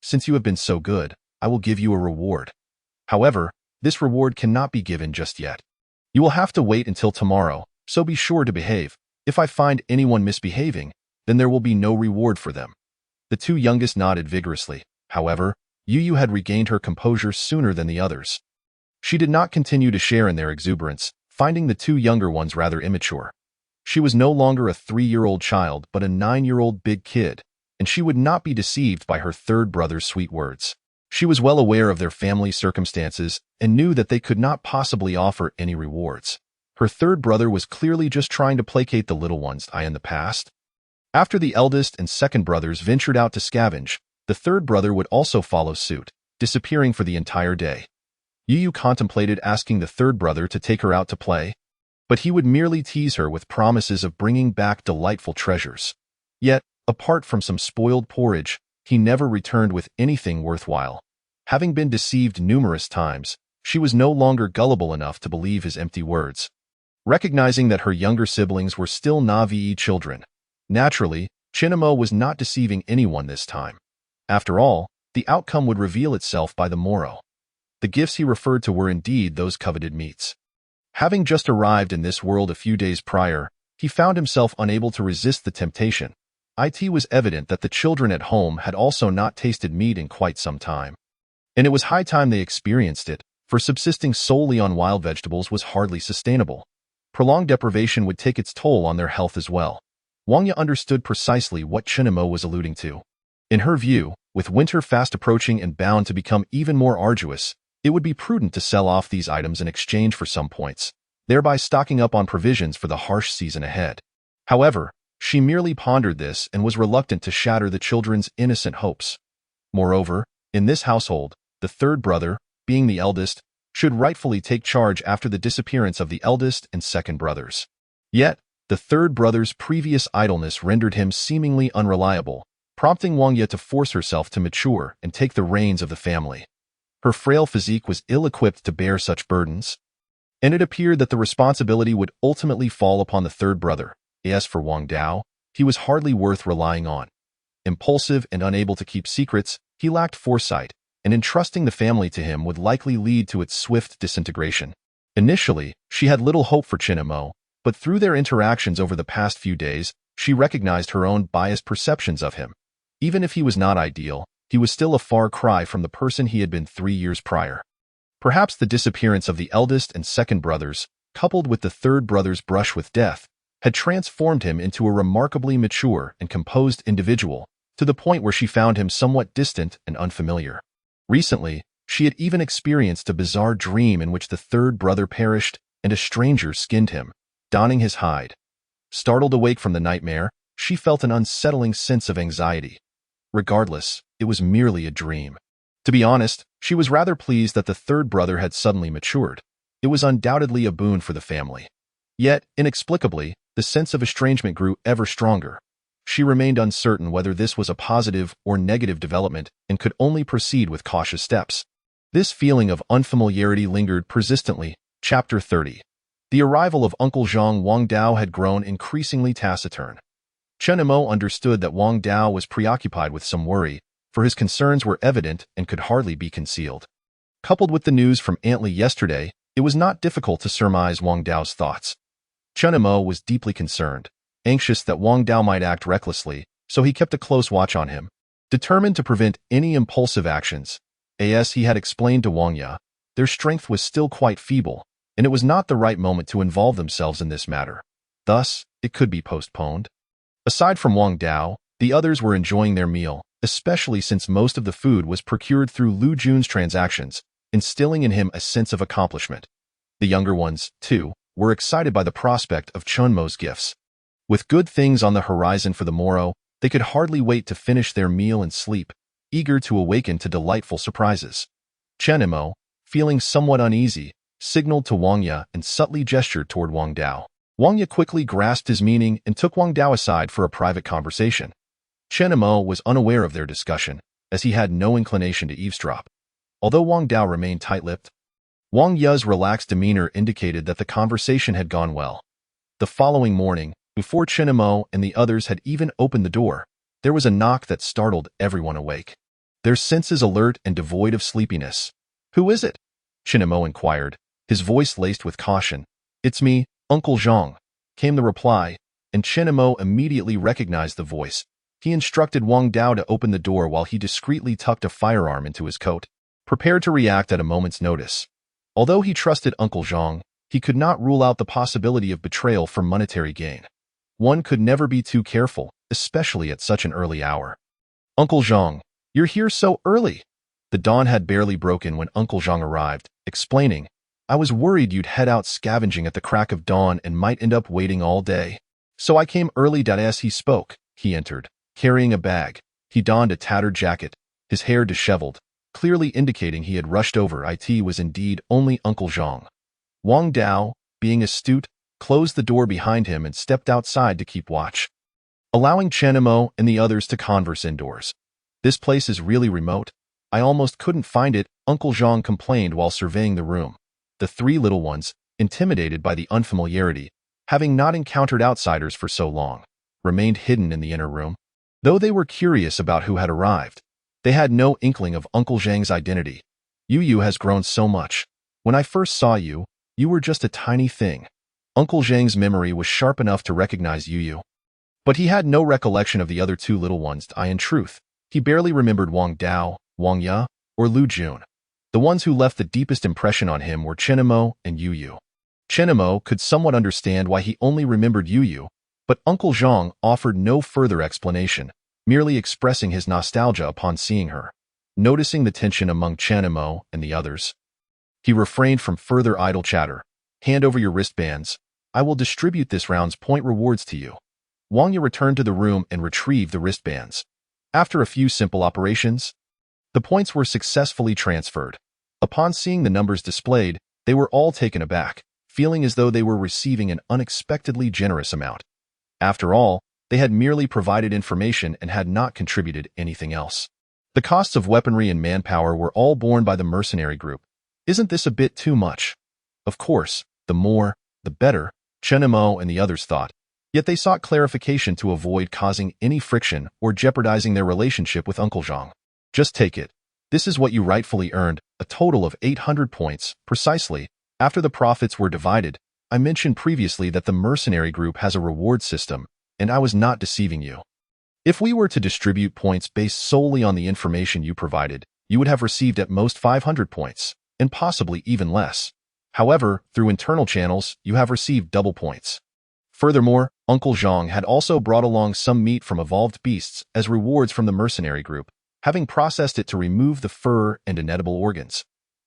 Since you have been so good, I will give you a reward. However, this reward cannot be given just yet. You will have to wait until tomorrow, so be sure to behave. If I find anyone misbehaving, then there will be no reward for them. The 2 youngest nodded vigorously. However, Yu had regained her composure sooner than the others. She did not continue to share in their exuberance, finding the 2 younger ones rather immature. She was no longer a 3-year-old child but a 9-year-old big kid, and she would not be deceived by her third brother's sweet words. She was well aware of their family circumstances and knew that they could not possibly offer any rewards. Her third brother was clearly just trying to placate the little ones in the past. After the eldest and second brothers ventured out to scavenge, the third brother would also follow suit, disappearing for the entire day. Yu contemplated asking the third brother to take her out to play, but he would merely tease her with promises of bringing back delightful treasures. Yet, apart from some spoiled porridge, he never returned with anything worthwhile. Having been deceived numerous times, she was no longer gullible enough to believe his empty words. Recognizing that her younger siblings were still Navi children, naturally, Chen Imo was not deceiving anyone this time. After all, the outcome would reveal itself by the morrow. The gifts he referred to were indeed those coveted meats. Having just arrived in this world a few days prior, he found himself unable to resist the temptation. It was evident that the children at home had also not tasted meat in quite some time. And it was high time they experienced it, for subsisting solely on wild vegetables was hardly sustainable. Prolonged deprivation would take its toll on their health as well. Wang Ya understood precisely what Chen Imo was alluding to. In her view, with winter fast approaching and bound to become even more arduous, it would be prudent to sell off these items in exchange for some points, thereby stocking up on provisions for the harsh season ahead. However, she merely pondered this and was reluctant to shatter the children's innocent hopes. Moreover, in this household, the third brother, being the eldest, should rightfully take charge after the disappearance of the eldest and second brothers. Yet, the third brother's previous idleness rendered him seemingly unreliable, prompting Wang Ya to force herself to mature and take the reins of the family. Her frail physique was ill-equipped to bear such burdens. and it appeared that the responsibility would ultimately fall upon the third brother. As for Wang Dao, he was hardly worth relying on. Impulsive and unable to keep secrets, he lacked foresight, and entrusting the family to him would likely lead to its swift disintegration. Initially, she had little hope for Chen Mo, but through their interactions over the past few days, she recognized her own biased perceptions of him. Even if he was not ideal, he was still a far cry from the person he had been 3 years prior. Perhaps the disappearance of the eldest and second brothers, coupled with the third brother's brush with death, had transformed him into a remarkably mature and composed individual, to the point where she found him somewhat distant and unfamiliar. Recently, she had even experienced a bizarre dream in which the third brother perished and a stranger skinned him, donning his hide. Startled awake from the nightmare, she felt an unsettling sense of anxiety. Regardless, it was merely a dream. To be honest, she was rather pleased that the third brother had suddenly matured. It was undoubtedly a boon for the family. Yet, inexplicably, the sense of estrangement grew ever stronger. She remained uncertain whether this was a positive or negative development and could only proceed with cautious steps. This feeling of unfamiliarity lingered persistently. Chapter 30. The arrival of Uncle Zhang. Wang Dao had grown increasingly taciturn. Chen Mo understood that Wang Dao was preoccupied with some worry, for his concerns were evident and could hardly be concealed. Coupled with the news from Aunt Li yesterday, it was not difficult to surmise Wang Dao's thoughts. Chen Mo was deeply concerned, anxious that Wang Dao might act recklessly, so he kept a close watch on him. Determined to prevent any impulsive actions, as he had explained to Wang Ya, their strength was still quite feeble, and it was not the right moment to involve themselves in this matter. Thus, it could be postponed. Aside from Wang Dao, the others were enjoying their meal, especially since most of the food was procured through Lu Jun's transactions, instilling in him a sense of accomplishment. The younger ones, too, were excited by the prospect of Chen Mo's gifts. With good things on the horizon for the morrow, they could hardly wait to finish their meal and sleep, eager to awaken to delightful surprises. Chen Mo, feeling somewhat uneasy, signaled to Wang Ya and subtly gestured toward Wang Dao. Wang Ya quickly grasped his meaning and took Wang Dao aside for a private conversation. Chen Mo was unaware of their discussion, as he had no inclination to eavesdrop. Although Wang Dao remained tight-lipped, Wang Ya's relaxed demeanor indicated that the conversation had gone well. The following morning, before Chen Mo and the others had even opened the door, there was a knock that startled everyone awake. Their senses alert and devoid of sleepiness. "Who is it?" Chen Mo inquired, his voice laced with caution. "It's me, Uncle Zhang," came the reply, and Chen Mo immediately recognized the voice. He instructed Wang Dao to open the door while he discreetly tucked a firearm into his coat, prepared to react at a moment's notice. Although he trusted Uncle Zhang, he could not rule out the possibility of betrayal for monetary gain. One could never be too careful, especially at such an early hour. "Uncle Zhang, you're here so early." The dawn had barely broken when Uncle Zhang arrived, explaining, "I was worried you'd head out scavenging at the crack of dawn and might end up waiting all day. So I came early." As he spoke, he entered, carrying a bag. He donned a tattered jacket, his hair disheveled, clearly indicating he had rushed over. It was indeed only Uncle Zhang. Wang Dao, being astute, closed the door behind him and stepped outside to keep watch, allowing Chen Mo and the others to converse indoors. "This place is really remote. I almost couldn't find it," Uncle Zhang complained while surveying the room. The three little ones, intimidated by the unfamiliarity, having not encountered outsiders for so long, remained hidden in the inner room. Though they were curious about who had arrived, they had no inkling of Uncle Zhang's identity. "Yu has grown so much. When I first saw you, you were just a tiny thing." Uncle Zhang's memory was sharp enough to recognize Yu, but he had no recollection of the other two little ones. In truth, he barely remembered Wang Dao, Wang Ya, or Lu Jun. The ones who left the deepest impression on him were Chen Mo and Yu. Chen Mo could somewhat understand why he only remembered Yu, but Uncle Zhang offered no further explanation, merely expressing his nostalgia upon seeing her. Noticing the tension among Chen Mo and the others, he refrained from further idle chatter. "Hand over your wristbands. I will distribute this round's point rewards to you." Wang Ya returned to the room and retrieved the wristbands. After a few simple operations, the points were successfully transferred. Upon seeing the numbers displayed, they were all taken aback, feeling as though they were receiving an unexpectedly generous amount. After all, they had merely provided information and had not contributed anything else. The costs of weaponry and manpower were all borne by the mercenary group. "Isn't this a bit too much?" Of course, The more, the better, Chenemo and the others thought. Yet they sought clarification to avoid causing any friction or jeopardizing their relationship with Uncle Zhang. Just take it. This is what you rightfully earned, a total of 800 points, precisely. After the profits were divided, I mentioned previously that the mercenary group has a reward system, and I was not deceiving you. If we were to distribute points based solely on the information you provided, you would have received at most 500 points, and possibly even less. However, through internal channels, you have received double points. Furthermore, Uncle Zhang had also brought along some meat from evolved beasts as rewards from the mercenary group, having processed it to remove the fur and inedible organs.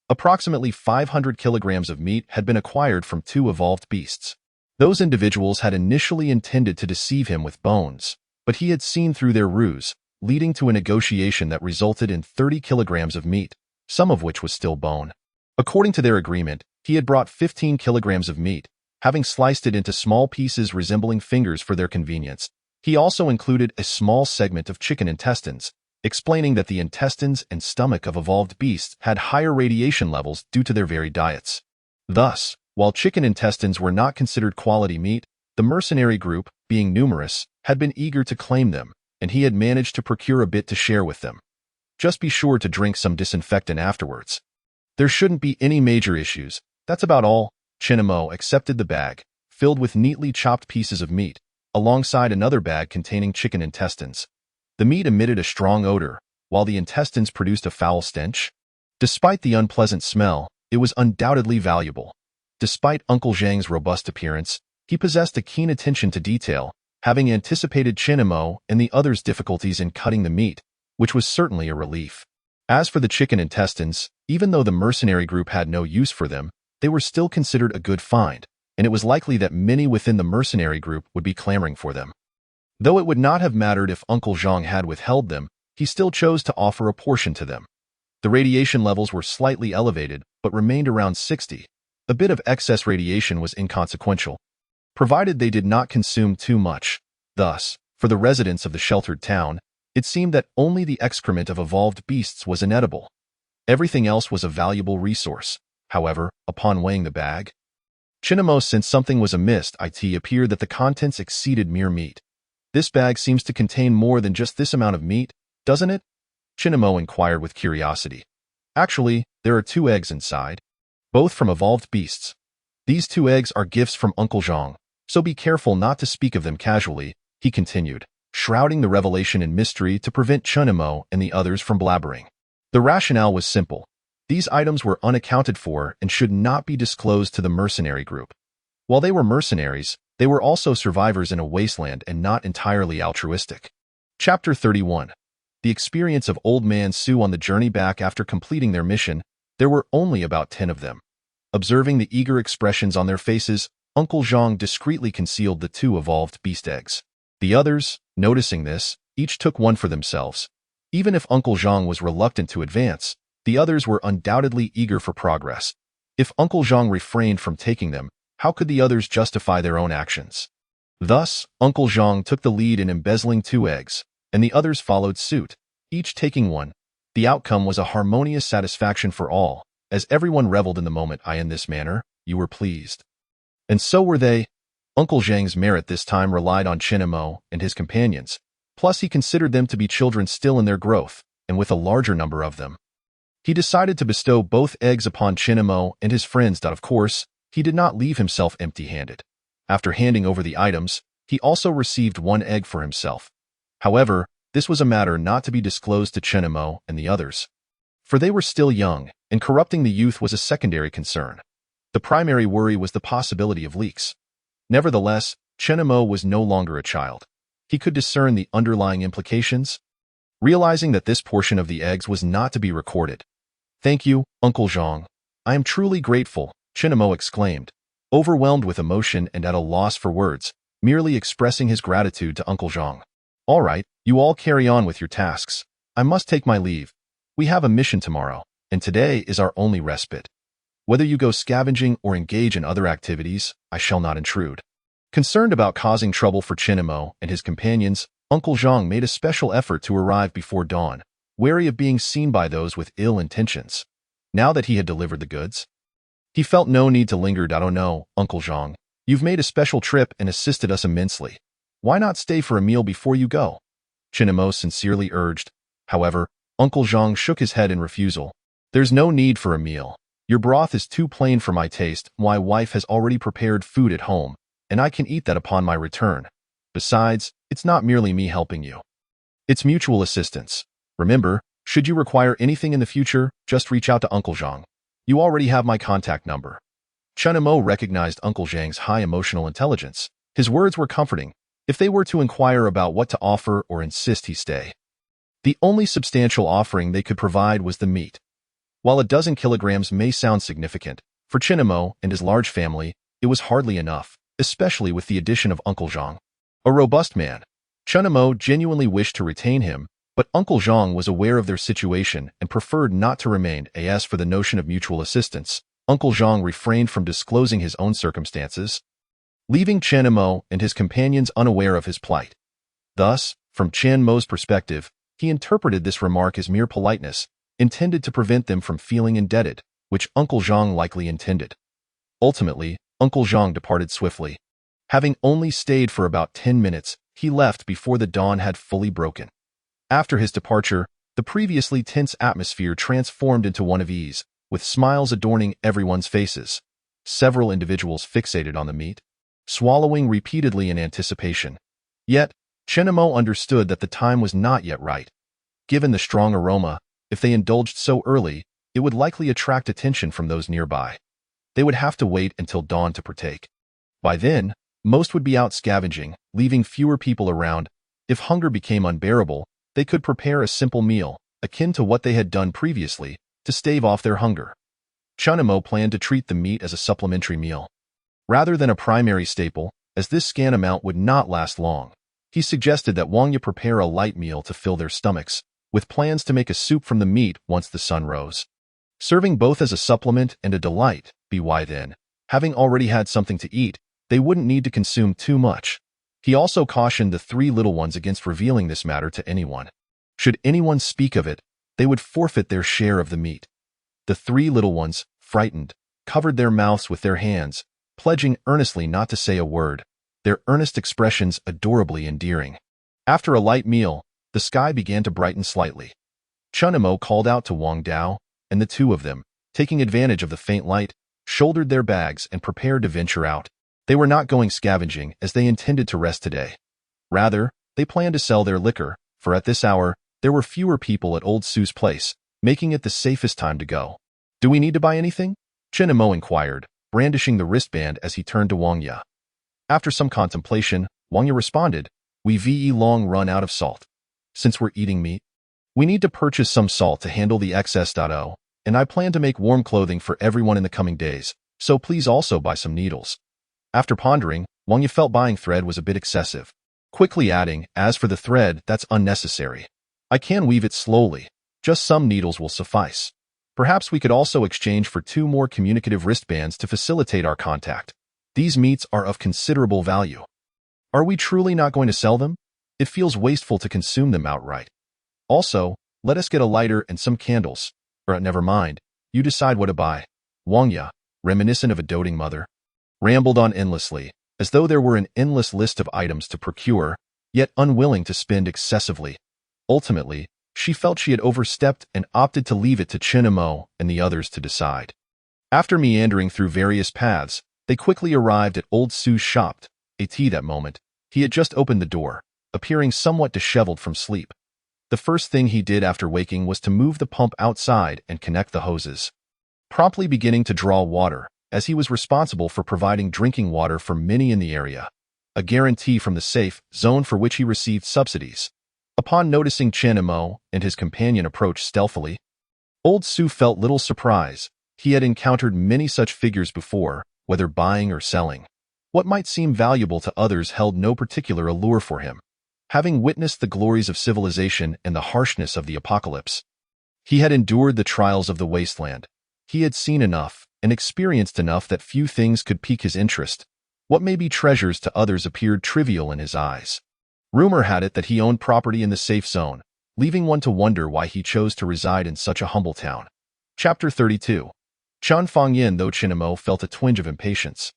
Approximately 500 kilograms of meat had been acquired from 2 evolved beasts. Those individuals had initially intended to deceive him with bones, but he had seen through their ruse, leading to a negotiation that resulted in 30 kilograms of meat, some of which was still bone. According to their agreement, he had brought 15 kilograms of meat, having sliced it into small pieces resembling fingers for their convenience. He also included a small segment of chicken intestines, explaining that the intestines and stomach of evolved beasts had higher radiation levels due to their varied diets. Thus, while chicken intestines were not considered quality meat, the mercenary group, being numerous, had been eager to claim them, and he had managed to procure a bit to share with them. Just be sure to drink some disinfectant afterwards. There shouldn't be any major issues. That's about all. Chenemo accepted the bag, filled with neatly chopped pieces of meat, alongside another bag containing chicken intestines. The meat emitted a strong odor, while the intestines produced a foul stench. Despite the unpleasant smell, it was undoubtedly valuable. Despite Uncle Zhang's robust appearance, he possessed a keen attention to detail, having anticipated Chenemo and the others' difficulties in cutting the meat, which was certainly a relief. As for the chicken intestines, even though the mercenary group had no use for them, they were still considered a good find, and it was likely that many within the mercenary group would be clamoring for them. Though it would not have mattered if Uncle Zhang had withheld them, he still chose to offer a portion to them. The radiation levels were slightly elevated, but remained around 60. A bit of excess radiation was inconsequential, provided they did not consume too much. Thus, for the residents of the sheltered town, it seemed that only the excrement of evolved beasts was inedible. Everything else was a valuable resource. However, upon weighing the bag, Chenemo sensed something was amiss. It appeared that the contents exceeded mere meat. This bag seems to contain more than just this amount of meat, doesn't it? Chenemo inquired with curiosity. Actually, there are 2 eggs inside, both from evolved beasts. These 2 eggs are gifts from Uncle Zhang, so be careful not to speak of them casually, he continued, shrouding the revelation in mystery to prevent Chenemo and the others from blabbering. The rationale was simple. These items were unaccounted for and should not be disclosed to the mercenary group. While they were mercenaries, they were also survivors in a wasteland and not entirely altruistic. Chapter 31. The experience of Old Man Su on the journey back after completing their mission. There were only about 10 of them. Observing the eager expressions on their faces, Uncle Zhang discreetly concealed the 2 evolved beast eggs. The others, noticing this, each took one for themselves. Even if Uncle Zhang was reluctant to advance, the others were undoubtedly eager for progress. If Uncle Zhang refrained from taking them, how could the others justify their own actions? Thus, Uncle Zhang took the lead in embezzling 2 eggs, and the others followed suit, each taking one. The outcome was a harmonious satisfaction for all, as everyone reveled in the moment. In this manner, you were pleased. And so were they. Uncle Zhang's merit this time relied on Chenemo and his companions, plus he considered them to be children still in their growth, and with a larger number of them. He decided to bestow both eggs upon Chenemo and his friends. Of course, he did not leave himself empty-handed. After handing over the items, he also received 1 egg for himself. However, this was a matter not to be disclosed to Chenemo and the others, for they were still young, and corrupting the youth was a secondary concern. The primary worry was the possibility of leaks. Nevertheless, Chenemo was no longer a child. He could discern the underlying implications, realizing that this portion of the eggs was not to be recorded. Thank you, Uncle Zhang. I am truly grateful, Chenemo exclaimed, overwhelmed with emotion and at a loss for words, merely expressing his gratitude to Uncle Zhang. All right, you all carry on with your tasks. I must take my leave. We have a mission tomorrow, and today is our only respite. Whether you go scavenging or engage in other activities, I shall not intrude. Concerned about causing trouble for Chenemo and his companions, Uncle Zhang made a special effort to arrive before dawn, wary of being seen by those with ill intentions. Now that he had delivered the goods, He felt no need to linger. I don't know, Uncle Zhang. You've made a special trip and assisted us immensely. Why not stay for a meal before you go? Chinamo sincerely urged. However, Uncle Zhang shook his head in refusal. There's no need for a meal. Your broth is too plain for my taste. My wife has already prepared food at home, and I can eat that upon my return. Besides, it's not merely me helping you. It's mutual assistance. Remember, should you require anything in the future, just reach out to Uncle Zhang. You already have my contact number. Chenamo recognized Uncle Zhang's high emotional intelligence. His words were comforting, if they were to inquire about what to offer or insist he stay. The only substantial offering they could provide was the meat. While a dozen kilograms may sound significant, for Chinamo and his large family, it was hardly enough, especially with the addition of Uncle Zhang. A robust man. Chinamo genuinely wished to retain him, but Uncle Zhang was aware of their situation and preferred not to remain. As for the notion of mutual assistance, Uncle Zhang refrained from disclosing his own circumstances, leaving Chinamo and his companions unaware of his plight. Thus, from Chen Mo's perspective, he interpreted this remark as mere politeness, intended to prevent them from feeling indebted, which Uncle Zhang likely intended. Ultimately, Uncle Zhang departed swiftly. Having only stayed for about 10 minutes, he left before the dawn had fully broken. After his departure, the previously tense atmosphere transformed into one of ease, with smiles adorning everyone's faces. Several individuals fixated on the meat, swallowing repeatedly in anticipation. Yet, Chenamo understood that the time was not yet right. Given the strong aroma, if they indulged so early, it would likely attract attention from those nearby. They would have to wait until dawn to partake. By then, most would be out scavenging, leaving fewer people around. If hunger became unbearable, they could prepare a simple meal, akin to what they had done previously, to stave off their hunger. Chenamo planned to treat the meat as a supplementary meal, rather than a primary staple, as this scant amount would not last long. He suggested that Wang Ye prepare a light meal to fill their stomachs, with plans to make a soup from the meat once the sun rose. Serving both as a supplement and a delight, by then, having already had something to eat, they wouldn't need to consume too much. He also cautioned the three little ones against revealing this matter to anyone. Should anyone speak of it, they would forfeit their share of the meat. The three little ones, frightened, covered their mouths with their hands, pledging earnestly not to say a word, their earnest expressions adorably endearing. After a light meal, the sky began to brighten slightly. Chenamo called out to Wang Dao, and the two of them, taking advantage of the faint light, shouldered their bags and prepared to venture out. They were not going scavenging as they intended to rest today. Rather, they planned to sell their liquor, for at this hour, there were fewer people at Old Sue's place, making it the safest time to go. Do we need to buy anything? Chenamo inquired, brandishing the wristband as he turned to Wang Ye. After some contemplation, Wang Ye responded, We've long run out of salt. Since we're eating meat, we need to purchase some salt to handle the excess. And I plan to make warm clothing for everyone in the coming days, so please also buy some needles. After pondering, Wang Ye felt buying thread was a bit excessive, quickly adding, as for the thread, that's unnecessary. I can weave it slowly, just some needles will suffice. Perhaps we could also exchange for 2 more communicative wristbands to facilitate our contact. These meats are of considerable value. Are we truly not going to sell them? It feels wasteful to consume them outright. Also, let us get a lighter and some candles. Or never mind, you decide what to buy. Wang Ye, reminiscent of a doting mother, rambled on endlessly, as though there were an endless list of items to procure, yet unwilling to spend excessively. Ultimately, she felt she had overstepped and opted to leave it to Chenamo and the others to decide. After meandering through various paths, they quickly arrived at Old Sue's shop. That moment, he had just opened the door, appearing somewhat disheveled from sleep. The first thing he did after waking was to move the pump outside and connect the hoses, promptly beginning to draw water, as he was responsible for providing drinking water for many in the area, a guarantee from the safe zone for which he received subsidies. Upon noticing Chenamo and his companion approach stealthily, Old Sue felt little surprise. He had encountered many such figures before, whether buying or selling. What might seem valuable to others held no particular allure for him. Having witnessed the glories of civilization and the harshness of the apocalypse, he had endured the trials of the wasteland. He had seen enough and experienced enough that few things could pique his interest. What may be treasures to others appeared trivial in his eyes. Rumor had it that he owned property in the safe zone, leaving one to wonder why he chose to reside in such a humble town. Chapter 32. Chan Fangyin, though Chinamo felt a twinge of impatience.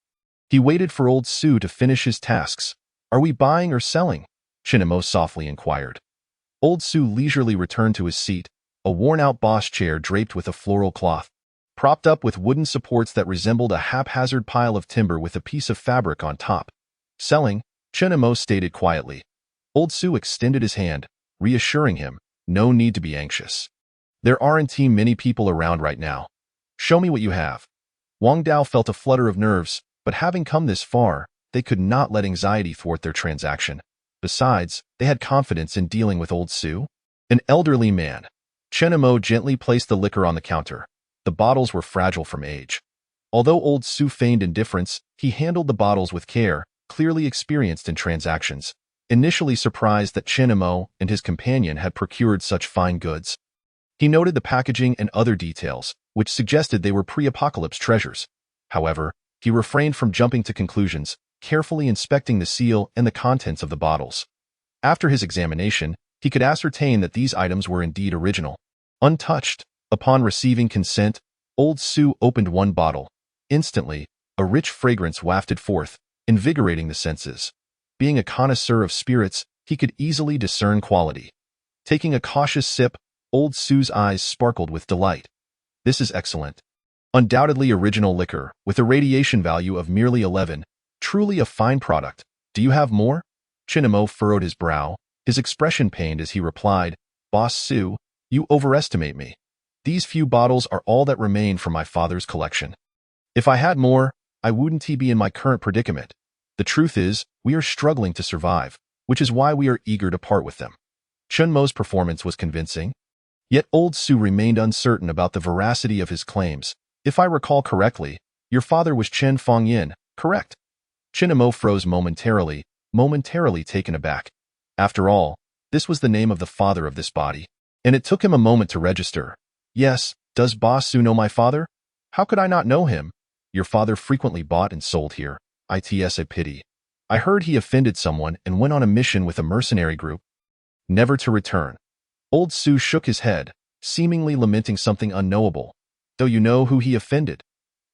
He waited for old Su to finish his tasks. Are we buying or selling? Chinamo softly inquired. Old Su leisurely returned to his seat, a worn-out boss chair draped with a floral cloth, propped up with wooden supports that resembled a haphazard pile of timber with a piece of fabric on top. Selling, Chinamo stated quietly. Old Su extended his hand, reassuring him, no need to be anxious. There aren't many people around right now. Show me what you have. Wang Dao felt a flutter of nerves, but having come this far, they could not let anxiety thwart their transaction. Besides, they had confidence in dealing with old Su. An elderly man. Chinamo gently placed the liquor on the counter. The bottles were fragile from age. Although old Su feigned indifference, he handled the bottles with care, clearly experienced in transactions. Initially surprised that Chinamo and his companion had procured such fine goods. He noted the packaging and other details, which suggested they were pre-apocalypse treasures. However, he refrained from jumping to conclusions, carefully inspecting the seal and the contents of the bottles. After his examination, he could ascertain that these items were indeed original, untouched. Upon receiving consent, old Su opened one bottle. Instantly, a rich fragrance wafted forth, invigorating the senses. Being a connoisseur of spirits, he could easily discern quality. Taking a cautious sip, old Su's eyes sparkled with delight. This is excellent. Undoubtedly original liquor, with a radiation value of merely 11. Truly a fine product. Do you have more? Chinamo furrowed his brow, his expression pained as he replied, Boss Su, you overestimate me. These few bottles are all that remain from my father's collection. If I had more, I wouldn't be in my current predicament. The truth is, we are struggling to survive, which is why we are eager to part with them. Chunmo's performance was convincing. Yet old Su remained uncertain about the veracity of his claims. If I recall correctly, your father was Chen Fangyin, correct? Chinamo froze momentarily taken aback. After all, this was the name of the father of this body, and it took him a moment to register. Yes, does Boss Su know my father? How could I not know him? Your father frequently bought and sold here. It's a pity. I heard he offended someone and went on a mission with a mercenary group, never to return. Old Su shook his head, seemingly lamenting something unknowable. Though you know who he offended?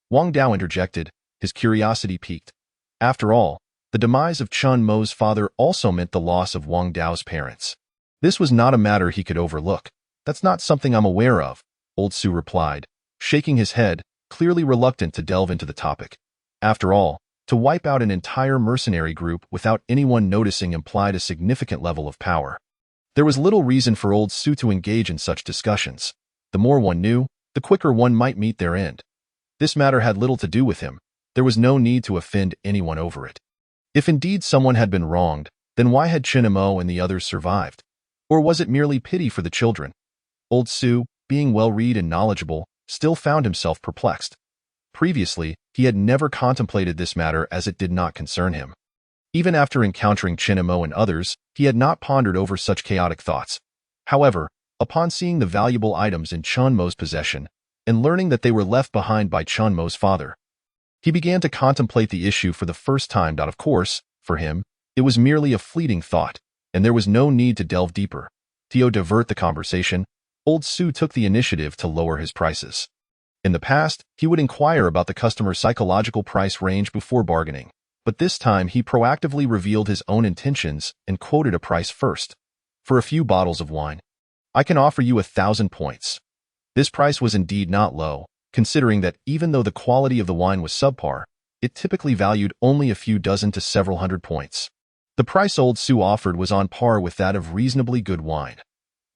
Wang Dao interjected, his curiosity piqued. After all, the demise of Chun Mo's father also meant the loss of Wang Dao's parents. This was not a matter he could overlook. That's not something I'm aware of, old Su replied, shaking his head, clearly reluctant to delve into the topic. After all, to wipe out an entire mercenary group without anyone noticing implied a significant level of power. There was little reason for old Su to engage in such discussions. The more one knew, the quicker one might meet their end. This matter had little to do with him. There was no need to offend anyone over it. If indeed someone had been wronged, then why had Chinamo and the others survived? Or was it merely pity for the children? Old Su, being well-read and knowledgeable, still found himself perplexed. Previously, he had never contemplated this matter as it did not concern him. Even after encountering Chinamo and others, he had not pondered over such chaotic thoughts. However, upon seeing the valuable items in Chunmo's possession, and learning that they were left behind by Chunmo's father, he began to contemplate the issue for the first time. Of course, for him, it was merely a fleeting thought, and there was no need to delve deeper. To divert the conversation, old Su took the initiative to lower his prices. In the past, he would inquire about the customer's psychological price range before bargaining, but this time he proactively revealed his own intentions and quoted a price first. For a few bottles of wine, I can offer you 1,000 points. This price was indeed not low, considering that even though the quality of the wine was subpar, it typically valued only a few dozen to several hundred points. The price old Su offered was on par with that of reasonably good wine.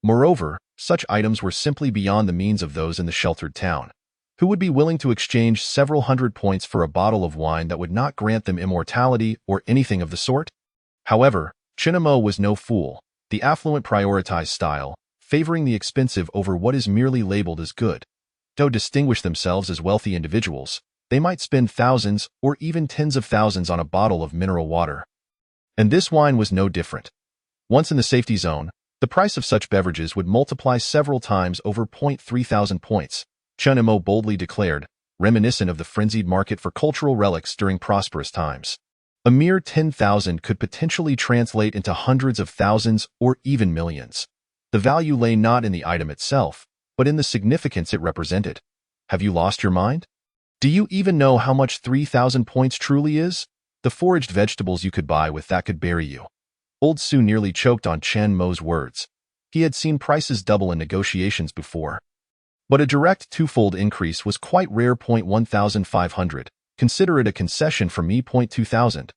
Moreover, such items were simply beyond the means of those in the sheltered town, who would be willing to exchange several hundred points for a bottle of wine that would not grant them immortality or anything of the sort. However, Chinamo was no fool. The affluent prioritized style, favoring the expensive over what is merely labeled as good. Though distinguish themselves as wealthy individuals, they might spend thousands or even tens of thousands on a bottle of mineral water. And this wine was no different. Once in the safety zone, the price of such beverages would multiply several times over 3,000 points, Chunmo boldly declared, reminiscent of the frenzied market for cultural relics during prosperous times. A mere 10,000 could potentially translate into hundreds of thousands or even millions. The value lay not in the item itself, but in the significance it represented. Have you lost your mind? Do you even know how much 3,000 points truly is? The foraged vegetables you could buy with that could bury you. Old Su nearly choked on Chen Mo's words. He had seen prices double in negotiations before. But a direct twofold increase was quite rare. 1,500. Consider it a concession from me. 2,000.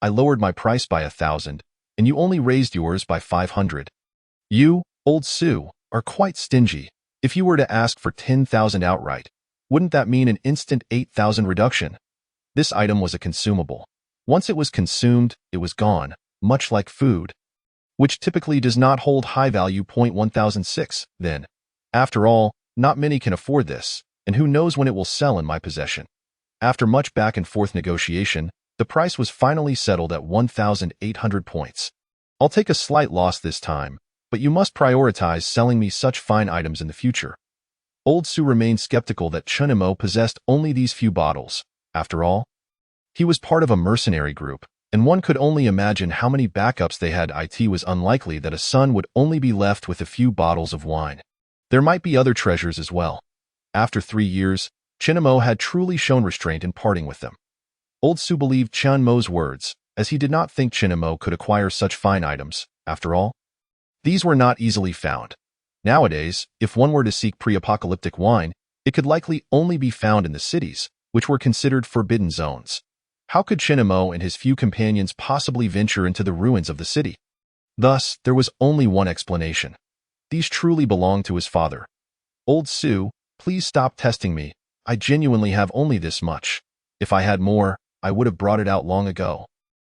I lowered my price by 1,000, and you only raised yours by 500. You, Old Su, are quite stingy. If you were to ask for 10,000 outright, wouldn't that mean an instant 8,000 reduction? This item was a consumable. Once it was consumed, it was gone, much like food, which typically does not hold high value. 1,006, then. After all, not many can afford this, and who knows when it will sell in my possession. After much back and forth negotiation, the price was finally settled at 1,800 points. I'll take a slight loss this time, but you must prioritize selling me such fine items in the future. Old Su remained skeptical that Chen Mo possessed only these few bottles. After all, he was part of a mercenary group, and one could only imagine how many backups they had. It was unlikely that a son would only be left with a few bottles of wine. There might be other treasures as well. After 3 years, Chen Mo had truly shown restraint in parting with them. Old Su believed Chen Mo's words, as he did not think Chen Mo could acquire such fine items. After all, these were not easily found. Nowadays, if one were to seek pre-apocalyptic wine, it could likely only be found in the cities, which were considered forbidden zones. How could Chen Mo and his few companions possibly venture into the ruins of the city? Thus, there was only one explanation. These truly belonged to his father. Old Su, please stop testing me. I genuinely have only this much. If I had more, I would have brought it out long ago.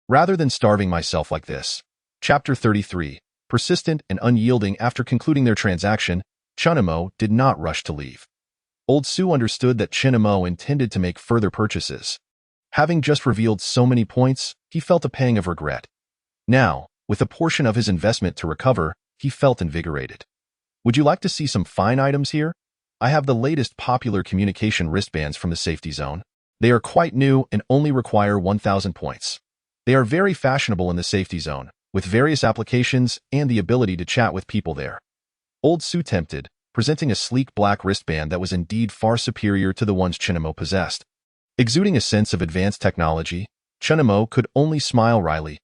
Rather than starving myself like this. Chapter 33. Persistent and unyielding. After concluding their transaction, Chen Mo did not rush to leave. Old Su understood that Chen Mo intended to make further purchases. Having just revealed so many points, he felt a pang of regret. Now, with a portion of his investment to recover, he felt invigorated. Would you like to see some fine items here? I have the latest popular communication wristbands from the safety zone. They are quite new and only require 1,000 points. They are very fashionable in the safety zone, with various applications and the ability to chat with people there. Old Su tempted, presenting a sleek black wristband that was indeed far superior to the ones Chen Mo possessed. Exuding a sense of advanced technology, Chen Mo could only smile wryly.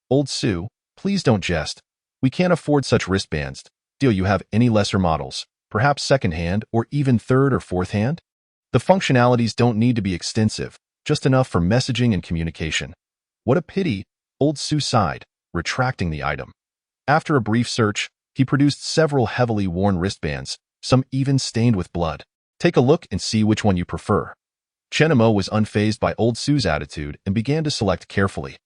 Old Su, please don't jest. We can't afford such wristbands. Do you have any lesser models, perhaps second-hand or even third or fourth-hand? The functionalities don't need to be extensive, just enough for messaging and communication. What a pity, Old Su sighed, retracting the item. After a brief search, he produced several heavily worn wristbands, some even stained with blood. Take a look and see which one you prefer. Chen Mo was unfazed by Old Su's attitude and began to select carefully.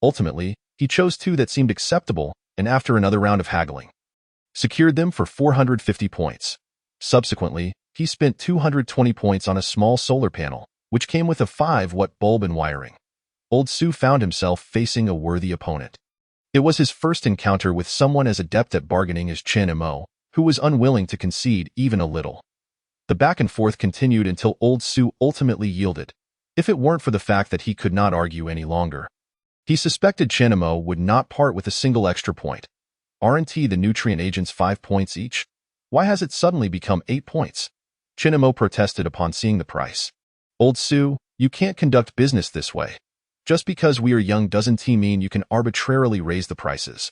Ultimately, he chose 2 that seemed acceptable, and after another round of haggling, secured them for 450 points. Subsequently, he spent 220 points on a small solar panel, which came with a 5-watt bulb and wiring. Old Su found himself facing a worthy opponent. It was his first encounter with someone as adept at bargaining as Chen Mo, who was unwilling to concede even a little. The back and forth continued until Old Su ultimately yielded, if it weren't for the fact that he could not argue any longer. He suspected Chen Mo would not part with a single extra point. Aren't the nutrient agents 5 points each? Why has it suddenly become 8 points? Chen Mo protested upon seeing the price. Old Su, you can't conduct business this way. Just because we are young doesn't mean you can arbitrarily raise the prices.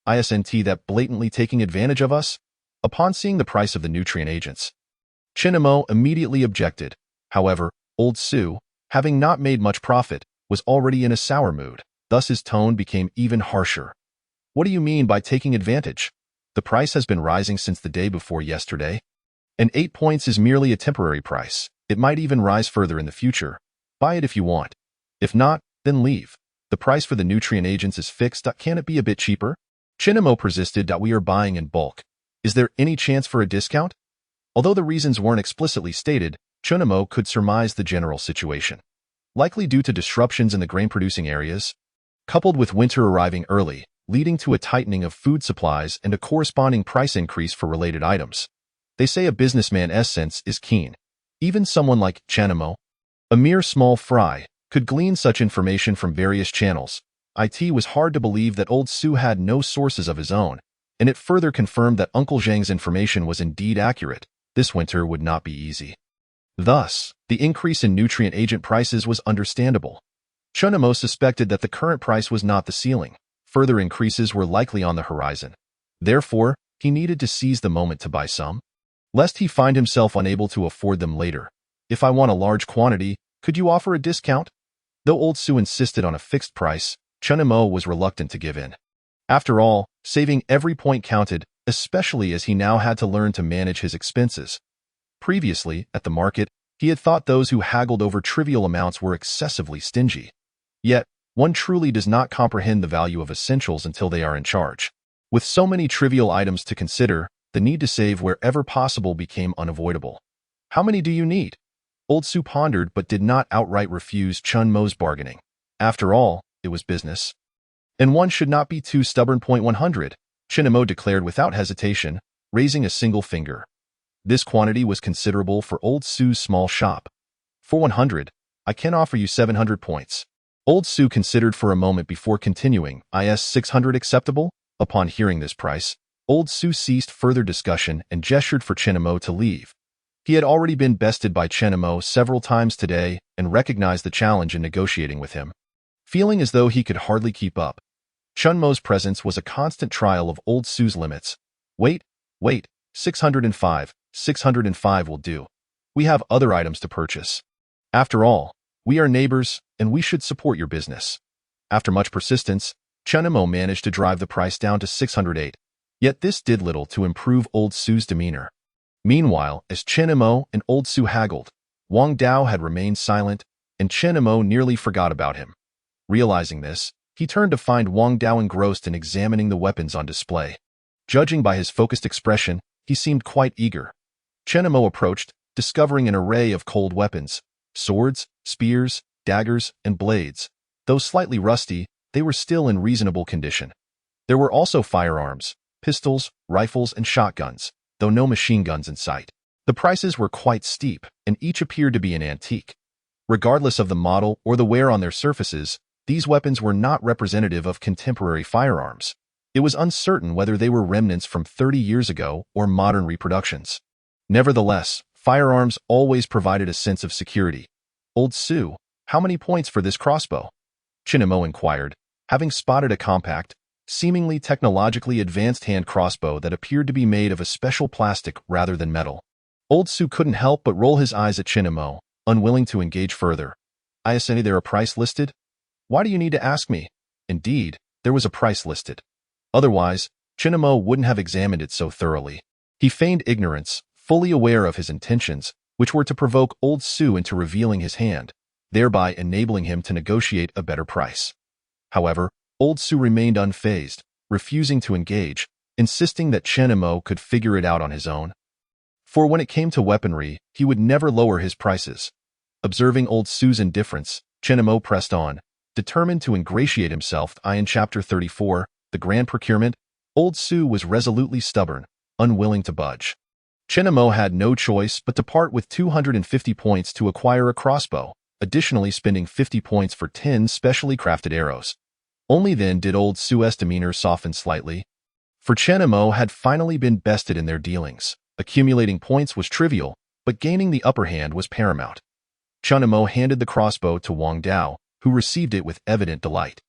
Isn't that blatantly taking advantage of us? Upon seeing the price of the nutrient agents, Chen Mo immediately objected. However, Old Su, having not made much profit, was already in a sour mood. Thus his tone became even harsher. What do you mean by taking advantage? The price has been rising since the day before yesterday. And 8 points is merely a temporary price. It might even rise further in the future. Buy it if you want. If not, then leave. The price for the nutrient agents is fixed. Can it be a bit cheaper? Chen Mo persisted. We are buying in bulk. Is there any chance for a discount? Although the reasons weren't explicitly stated, Chen Mo could surmise the general situation. Likely due to disruptions in the grain-producing areas, coupled with winter arriving early, leading to a tightening of food supplies and a corresponding price increase for related items. They say a businessman's sense is keen. Even someone like Chen Mo, a mere small fry, could glean such information from various channels. It was hard to believe that Old Su had no sources of his own, and it further confirmed that Uncle Zhang's information was indeed accurate. This winter would not be easy. Thus, the increase in nutrient agent prices was understandable. Chen Mo suspected that the current price was not the ceiling. Further increases were likely on the horizon. Therefore, he needed to seize the moment to buy some, lest he find himself unable to afford them later. If I want a large quantity, could you offer a discount? Though Old Su insisted on a fixed price, Chen Mo was reluctant to give in. After all, saving every point counted, especially as he now had to learn to manage his expenses. Previously, at the market, he had thought those who haggled over trivial amounts were excessively stingy. Yet, one truly does not comprehend the value of essentials until they are in charge. With so many trivial items to consider, the need to save wherever possible became unavoidable. How many do you need? Old Su pondered but did not outright refuse Chen Mo's bargaining. After all, it was business. And one should not be too stubborn. 100, Chen Mo declared without hesitation, raising a single finger. This quantity was considerable for Old Su's small shop. For 100, I can offer you 700 points. Old Su considered for a moment before continuing. Is 600 acceptable? Upon hearing this price, Old Su ceased further discussion and gestured for Chen Mo to leave. He had already been bested by Chen Mo several times today and recognized the challenge in negotiating with him. Feeling as though he could hardly keep up, Chen Mo's presence was a constant trial of Old Su's limits. Wait, 605, 605 will do. We have other items to purchase. After all, we are neighbors, and we should support your business. After much persistence, Chen Mo managed to drive the price down to 608. Yet this did little to improve Old Su's demeanor. Meanwhile, as Chen Mo and Old Su haggled, Wang Dao had remained silent, and Chen Mo nearly forgot about him. Realizing this, he turned to find Wang Dao engrossed in examining the weapons on display. Judging by his focused expression, he seemed quite eager. Chen Mo approached, discovering an array of cold weapons: swords, spears, daggers, and blades. Though slightly rusty, they were still in reasonable condition. There were also firearms, pistols, rifles, and shotguns, though no machine guns in sight. The prices were quite steep, and each appeared to be an antique. Regardless of the model or the wear on their surfaces, these weapons were not representative of contemporary firearms. It was uncertain whether they were remnants from 30 years ago or modern reproductions. Nevertheless, firearms always provided a sense of security. Old Su, how many points for this crossbow? Chen Mo inquired, having spotted a compact, seemingly technologically advanced hand crossbow that appeared to be made of a special plastic rather than metal. Old Su couldn't help but roll his eyes at Chen Mo, unwilling to engage further. Is there a price listed? Why do you need to ask me? Indeed, there was a price listed. Otherwise, Chen Mo wouldn't have examined it so thoroughly. He feigned ignorance, fully aware of his intentions, which were to provoke Old Su into revealing his hand, thereby enabling him to negotiate a better price. However, Old Su remained unfazed, refusing to engage, insisting that Chen Mo could figure it out on his own. For when it came to weaponry, he would never lower his prices. Observing Old Su's indifference, Chen Mo pressed on, determined to ingratiate himself. In Chapter 34, the Grand Procurement, Old Su was resolutely stubborn, unwilling to budge. Chen Mo had no choice but to part with 250 points to acquire a crossbow, additionally spending 50 points for 10 specially crafted arrows. Only then did Old Su's demeanor soften slightly. For Chen Mo had finally been bested in their dealings. Accumulating points was trivial, but gaining the upper hand was paramount. Chen Mo handed the crossbow to Wang Dao, who received it with evident delight.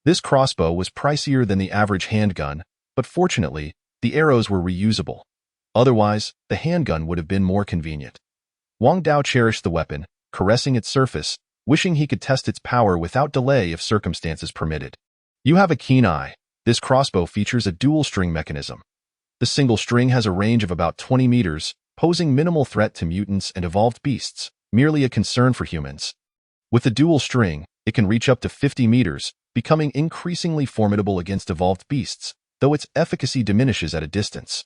This crossbow was pricier than the average handgun, but fortunately, the arrows were reusable. Otherwise, the handgun would have been more convenient. Wang Dao cherished the weapon, caressing its surface, wishing he could test its power without delay if circumstances permitted. You have a keen eye. This crossbow features a dual-string mechanism. The single string has a range of about 20 meters, posing minimal threat to mutants and evolved beasts, merely a concern for humans. With the dual string, it can reach up to 50 meters, becoming increasingly formidable against evolved beasts, though its efficacy diminishes at a distance.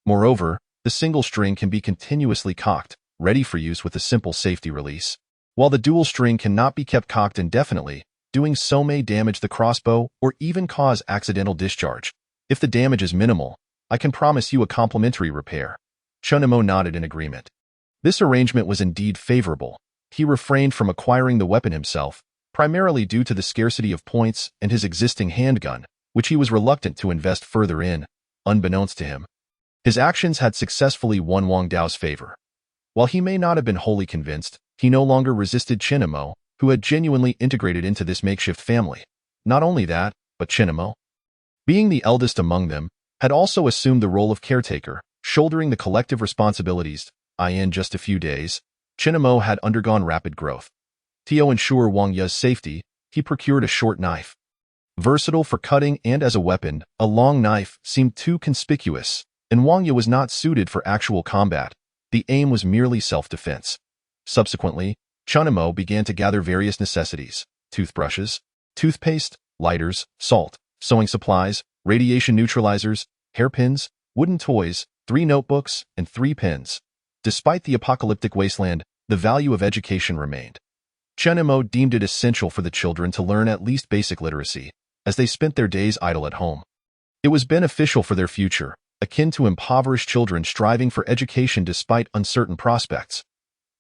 Moreover, the single string can be continuously cocked, ready for use with a simple safety release. While the dual string cannot be kept cocked indefinitely, doing so may damage the crossbow or even cause accidental discharge. If the damage is minimal, I can promise you a complimentary repair. Chen Mo nodded in agreement. This arrangement was indeed favorable. He refrained from acquiring the weapon himself, primarily due to the scarcity of points and his existing handgun, which he was reluctant to invest further in, unbeknownst to him. His actions had successfully won Wang Dao's favor. While he may not have been wholly convinced, he no longer resisted Chinamo, who had genuinely integrated into this makeshift family. Not only that, but Chinamo, being the eldest among them, had also assumed the role of caretaker, shouldering the collective responsibilities. In just a few days, Chinamo had undergone rapid growth. To ensure Wang Ye's safety, he procured a short knife. Versatile for cutting and as a weapon, a long knife seemed too conspicuous, and Wang Ye was not suited for actual combat. The aim was merely self-defense. Subsequently, Chinamo began to gather various necessities: toothbrushes, toothpaste, lighters, salt, sewing supplies, radiation neutralizers, hairpins, wooden toys, 3 notebooks, and 3 pens. Despite the apocalyptic wasteland, the value of education remained. Chinamo deemed it essential for the children to learn at least basic literacy, as they spent their days idle at home. It was beneficial for their future, akin to impoverished children striving for education despite uncertain prospects.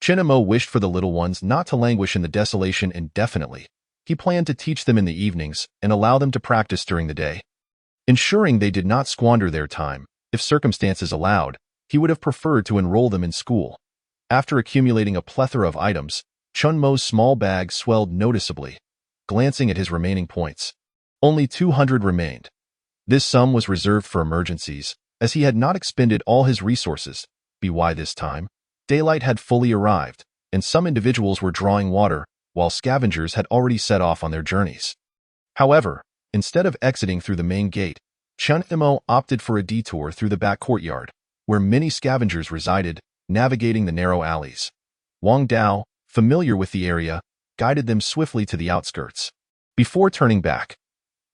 Chinamo wished for the little ones not to languish in the desolation indefinitely. He planned to teach them in the evenings and allow them to practice during the day. Ensuring they did not squander their time, if circumstances allowed, he would have preferred to enroll them in school. After accumulating a plethora of items, Chunmo's small bag swelled noticeably. Glancing at his remaining points, only 200 remained. This sum was reserved for emergencies, as he had not expended all his resources. By this time, daylight had fully arrived, and some individuals were drawing water, while scavengers had already set off on their journeys. However, instead of exiting through the main gate, Chunmo opted for a detour through the back courtyard, where many scavengers resided, navigating the narrow alleys. Wang Dao, familiar with the area, guided them swiftly to the outskirts. Before turning back,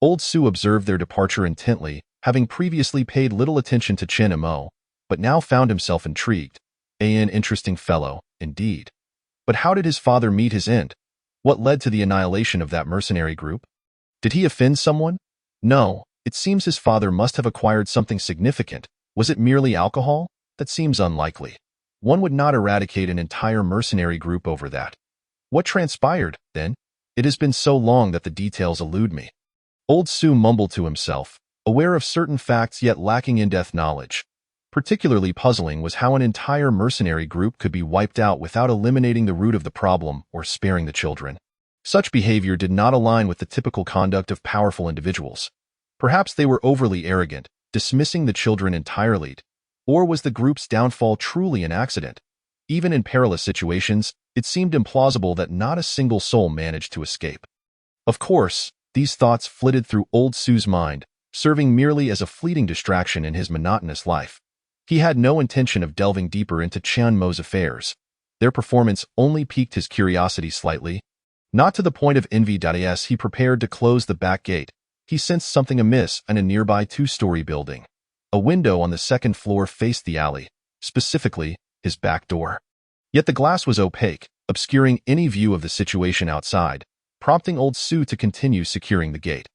Old Su observed their departure intently, having previously paid little attention to Chen Mo, but now found himself intrigued. An interesting fellow, indeed. But how did his father meet his end? What led to the annihilation of that mercenary group? Did he offend someone? No, it seems his father must have acquired something significant. Was it merely alcohol? That seems unlikely. One would not eradicate an entire mercenary group over that. What transpired, then? It has been so long that the details elude me. Old Su mumbled to himself, aware of certain facts yet lacking in-depth knowledge. Particularly puzzling was how an entire mercenary group could be wiped out without eliminating the root of the problem or sparing the children. Such behavior did not align with the typical conduct of powerful individuals. Perhaps they were overly arrogant, dismissing the children entirely. Or was the group's downfall truly an accident? Even in perilous situations, it seemed implausible that not a single soul managed to escape. Of course, these thoughts flitted through Old Su's mind, serving merely as a fleeting distraction in his monotonous life. He had no intention of delving deeper into Chunmo's affairs. Their performance only piqued his curiosity slightly. Not to the point of envy. As he prepared to close the back gate, he sensed something amiss in a nearby 2-story building. A window on the 2nd floor faced the alley, specifically, his back door. Yet the glass was opaque, obscuring any view of the situation outside, prompting Old Su to continue securing the gate.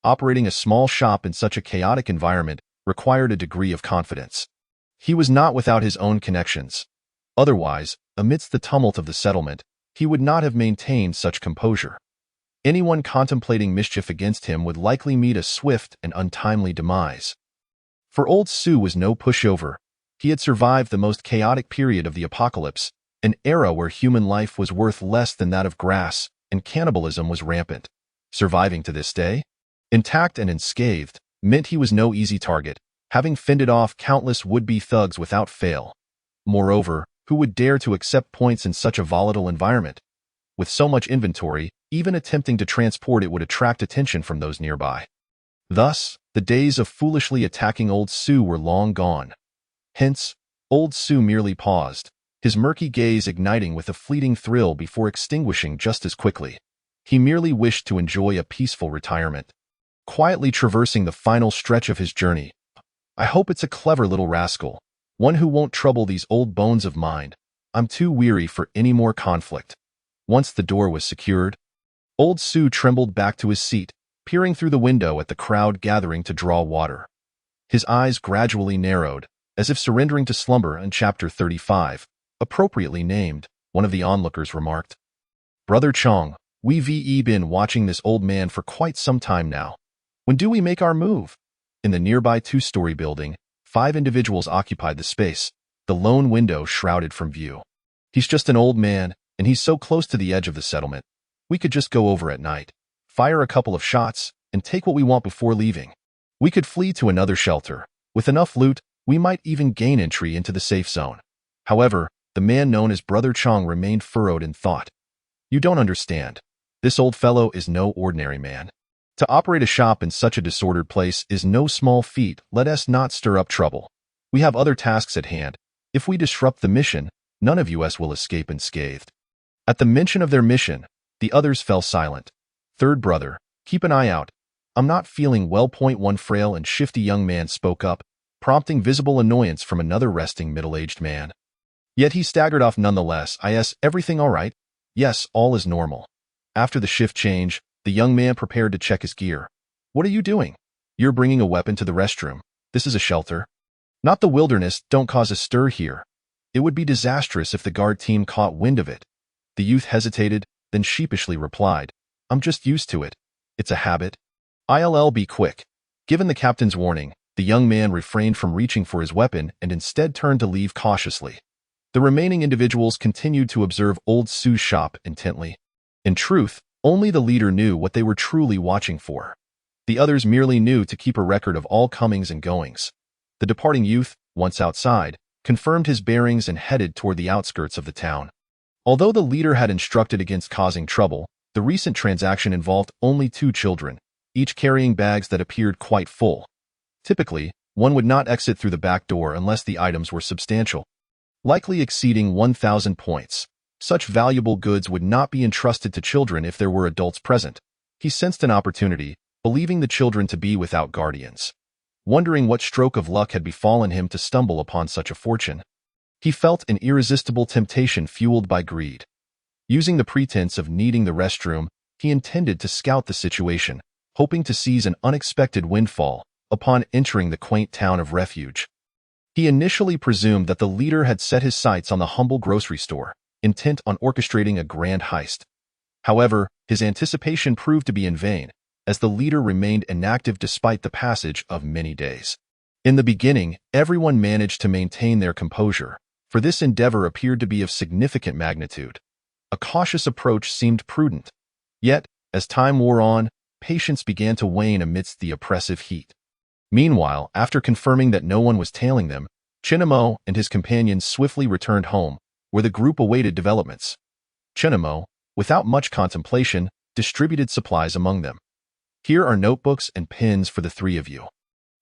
Operating a small shop in such a chaotic environment required a degree of confidence. He was not without his own connections. Otherwise, amidst the tumult of the settlement, he would not have maintained such composure. Anyone contemplating mischief against him would likely meet a swift and untimely demise. For Old Su was no pushover. He had survived the most chaotic period of the apocalypse, an era where human life was worth less than that of grass, and cannibalism was rampant. Surviving to this day, intact and unscathed, meant he was no easy target, having fended off countless would-be thugs without fail. Moreover, who would dare to accept points in such a volatile environment? With so much inventory, even attempting to transport it would attract attention from those nearby. Thus, the days of foolishly attacking Old Su were long gone. Hence, Old Su merely paused, his murky gaze igniting with a fleeting thrill before extinguishing just as quickly. He merely wished to enjoy a peaceful retirement. Quietly traversing the final stretch of his journey, I hope it's a clever little rascal, one who won't trouble these old bones of mine. I'm too weary for any more conflict. Once the door was secured, Old Su trembled back to his seat, peering through the window at the crowd gathering to draw water. His eyes gradually narrowed, as if surrendering to slumber. In Chapter 35, appropriately named, one of the onlookers remarked, "Brother Chong, we've been watching this old man for quite some time now. When do we make our move?" In the nearby 2-story building, 5 individuals occupied the space, the lone window shrouded from view. He's just an old man, and he's so close to the edge of the settlement. We could just go over at night, fire a couple of shots, and take what we want before leaving. We could flee to another shelter. With enough loot, we might even gain entry into the safe zone. However, the man known as Brother Chong remained furrowed in thought. You don't understand. This old fellow is no ordinary man. To operate a shop in such a disordered place is no small feat. Let us not stir up trouble. We have other tasks at hand. If we disrupt the mission, none of us will escape unscathed. At the mention of their mission, the others fell silent. Third brother, keep an eye out. I'm not feeling well. One frail and shifty young man spoke up, prompting visible annoyance from another resting middle-aged man. Yet he staggered off nonetheless. Is everything all right? Yes, all is normal. After the shift change, the young man prepared to check his gear. What are you doing? You're bringing a weapon to the restroom. This is a shelter. Not the wilderness. Don't cause a stir here. It would be disastrous if the guard team caught wind of it. The youth hesitated, then sheepishly replied, I'm just used to it. It's a habit. I'll be quick. Given the captain's warning, the young man refrained from reaching for his weapon and instead turned to leave cautiously. The remaining individuals continued to observe Old Sue's shop intently. In truth, only the leader knew what they were truly watching for. The others merely knew to keep a record of all comings and goings. The departing youth, once outside, confirmed his bearings and headed toward the outskirts of the town. Although the leader had instructed against causing trouble, the recent transaction involved only 2 children, each carrying bags that appeared quite full. Typically, one would not exit through the back door unless the items were substantial, likely exceeding 1,000 points. Such valuable goods would not be entrusted to children if there were adults present. He sensed an opportunity, believing the children to be without guardians. Wondering what stroke of luck had befallen him to stumble upon such a fortune, he felt an irresistible temptation fueled by greed. Using the pretense of needing the restroom, he intended to scout the situation, hoping to seize an unexpected windfall upon entering the quaint town of refuge. He initially presumed that the leader had set his sights on the humble grocery store, intent on orchestrating a grand heist. However, his anticipation proved to be in vain, as the leader remained inactive despite the passage of many days. In the beginning, everyone managed to maintain their composure, for this endeavor appeared to be of significant magnitude. A cautious approach seemed prudent. Yet, as time wore on, patience began to wane amidst the oppressive heat. Meanwhile, after confirming that no one was tailing them, Chinamo and his companions swiftly returned home, where the group awaited developments. Chinamo, without much contemplation, distributed supplies among them. Here are notebooks and pens for the 3 of you.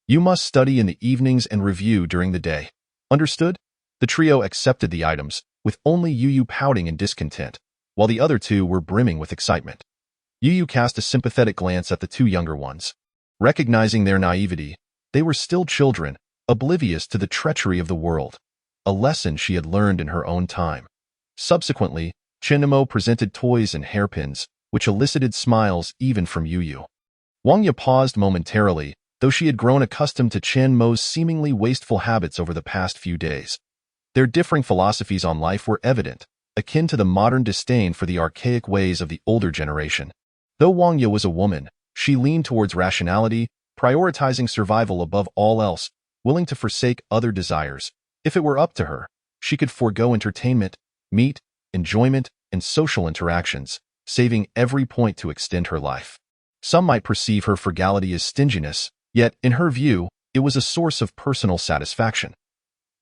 You must study in the evenings and review during the day. Understood? The trio accepted the items, with only Yu pouting in discontent, while the other 2 were brimming with excitement. Yu cast a sympathetic glance at the 2 younger ones. Recognizing their naivety, they were still children, oblivious to the treachery of the world, a lesson she had learned in her own time. Subsequently, Chinamo presented toys and hairpins, which elicited smiles even from Yu. Wangya paused momentarily, though she had grown accustomed to Chen Mo's seemingly wasteful habits over the past few days. Their differing philosophies on life were evident, akin to the modern disdain for the archaic ways of the older generation. Though Wangya was a woman, she leaned towards rationality, prioritizing survival above all else, willing to forsake other desires. If it were up to her, she could forego entertainment, meat, enjoyment, and social interactions, saving every point to extend her life. Some might perceive her frugality as stinginess, yet, in her view, it was a source of personal satisfaction.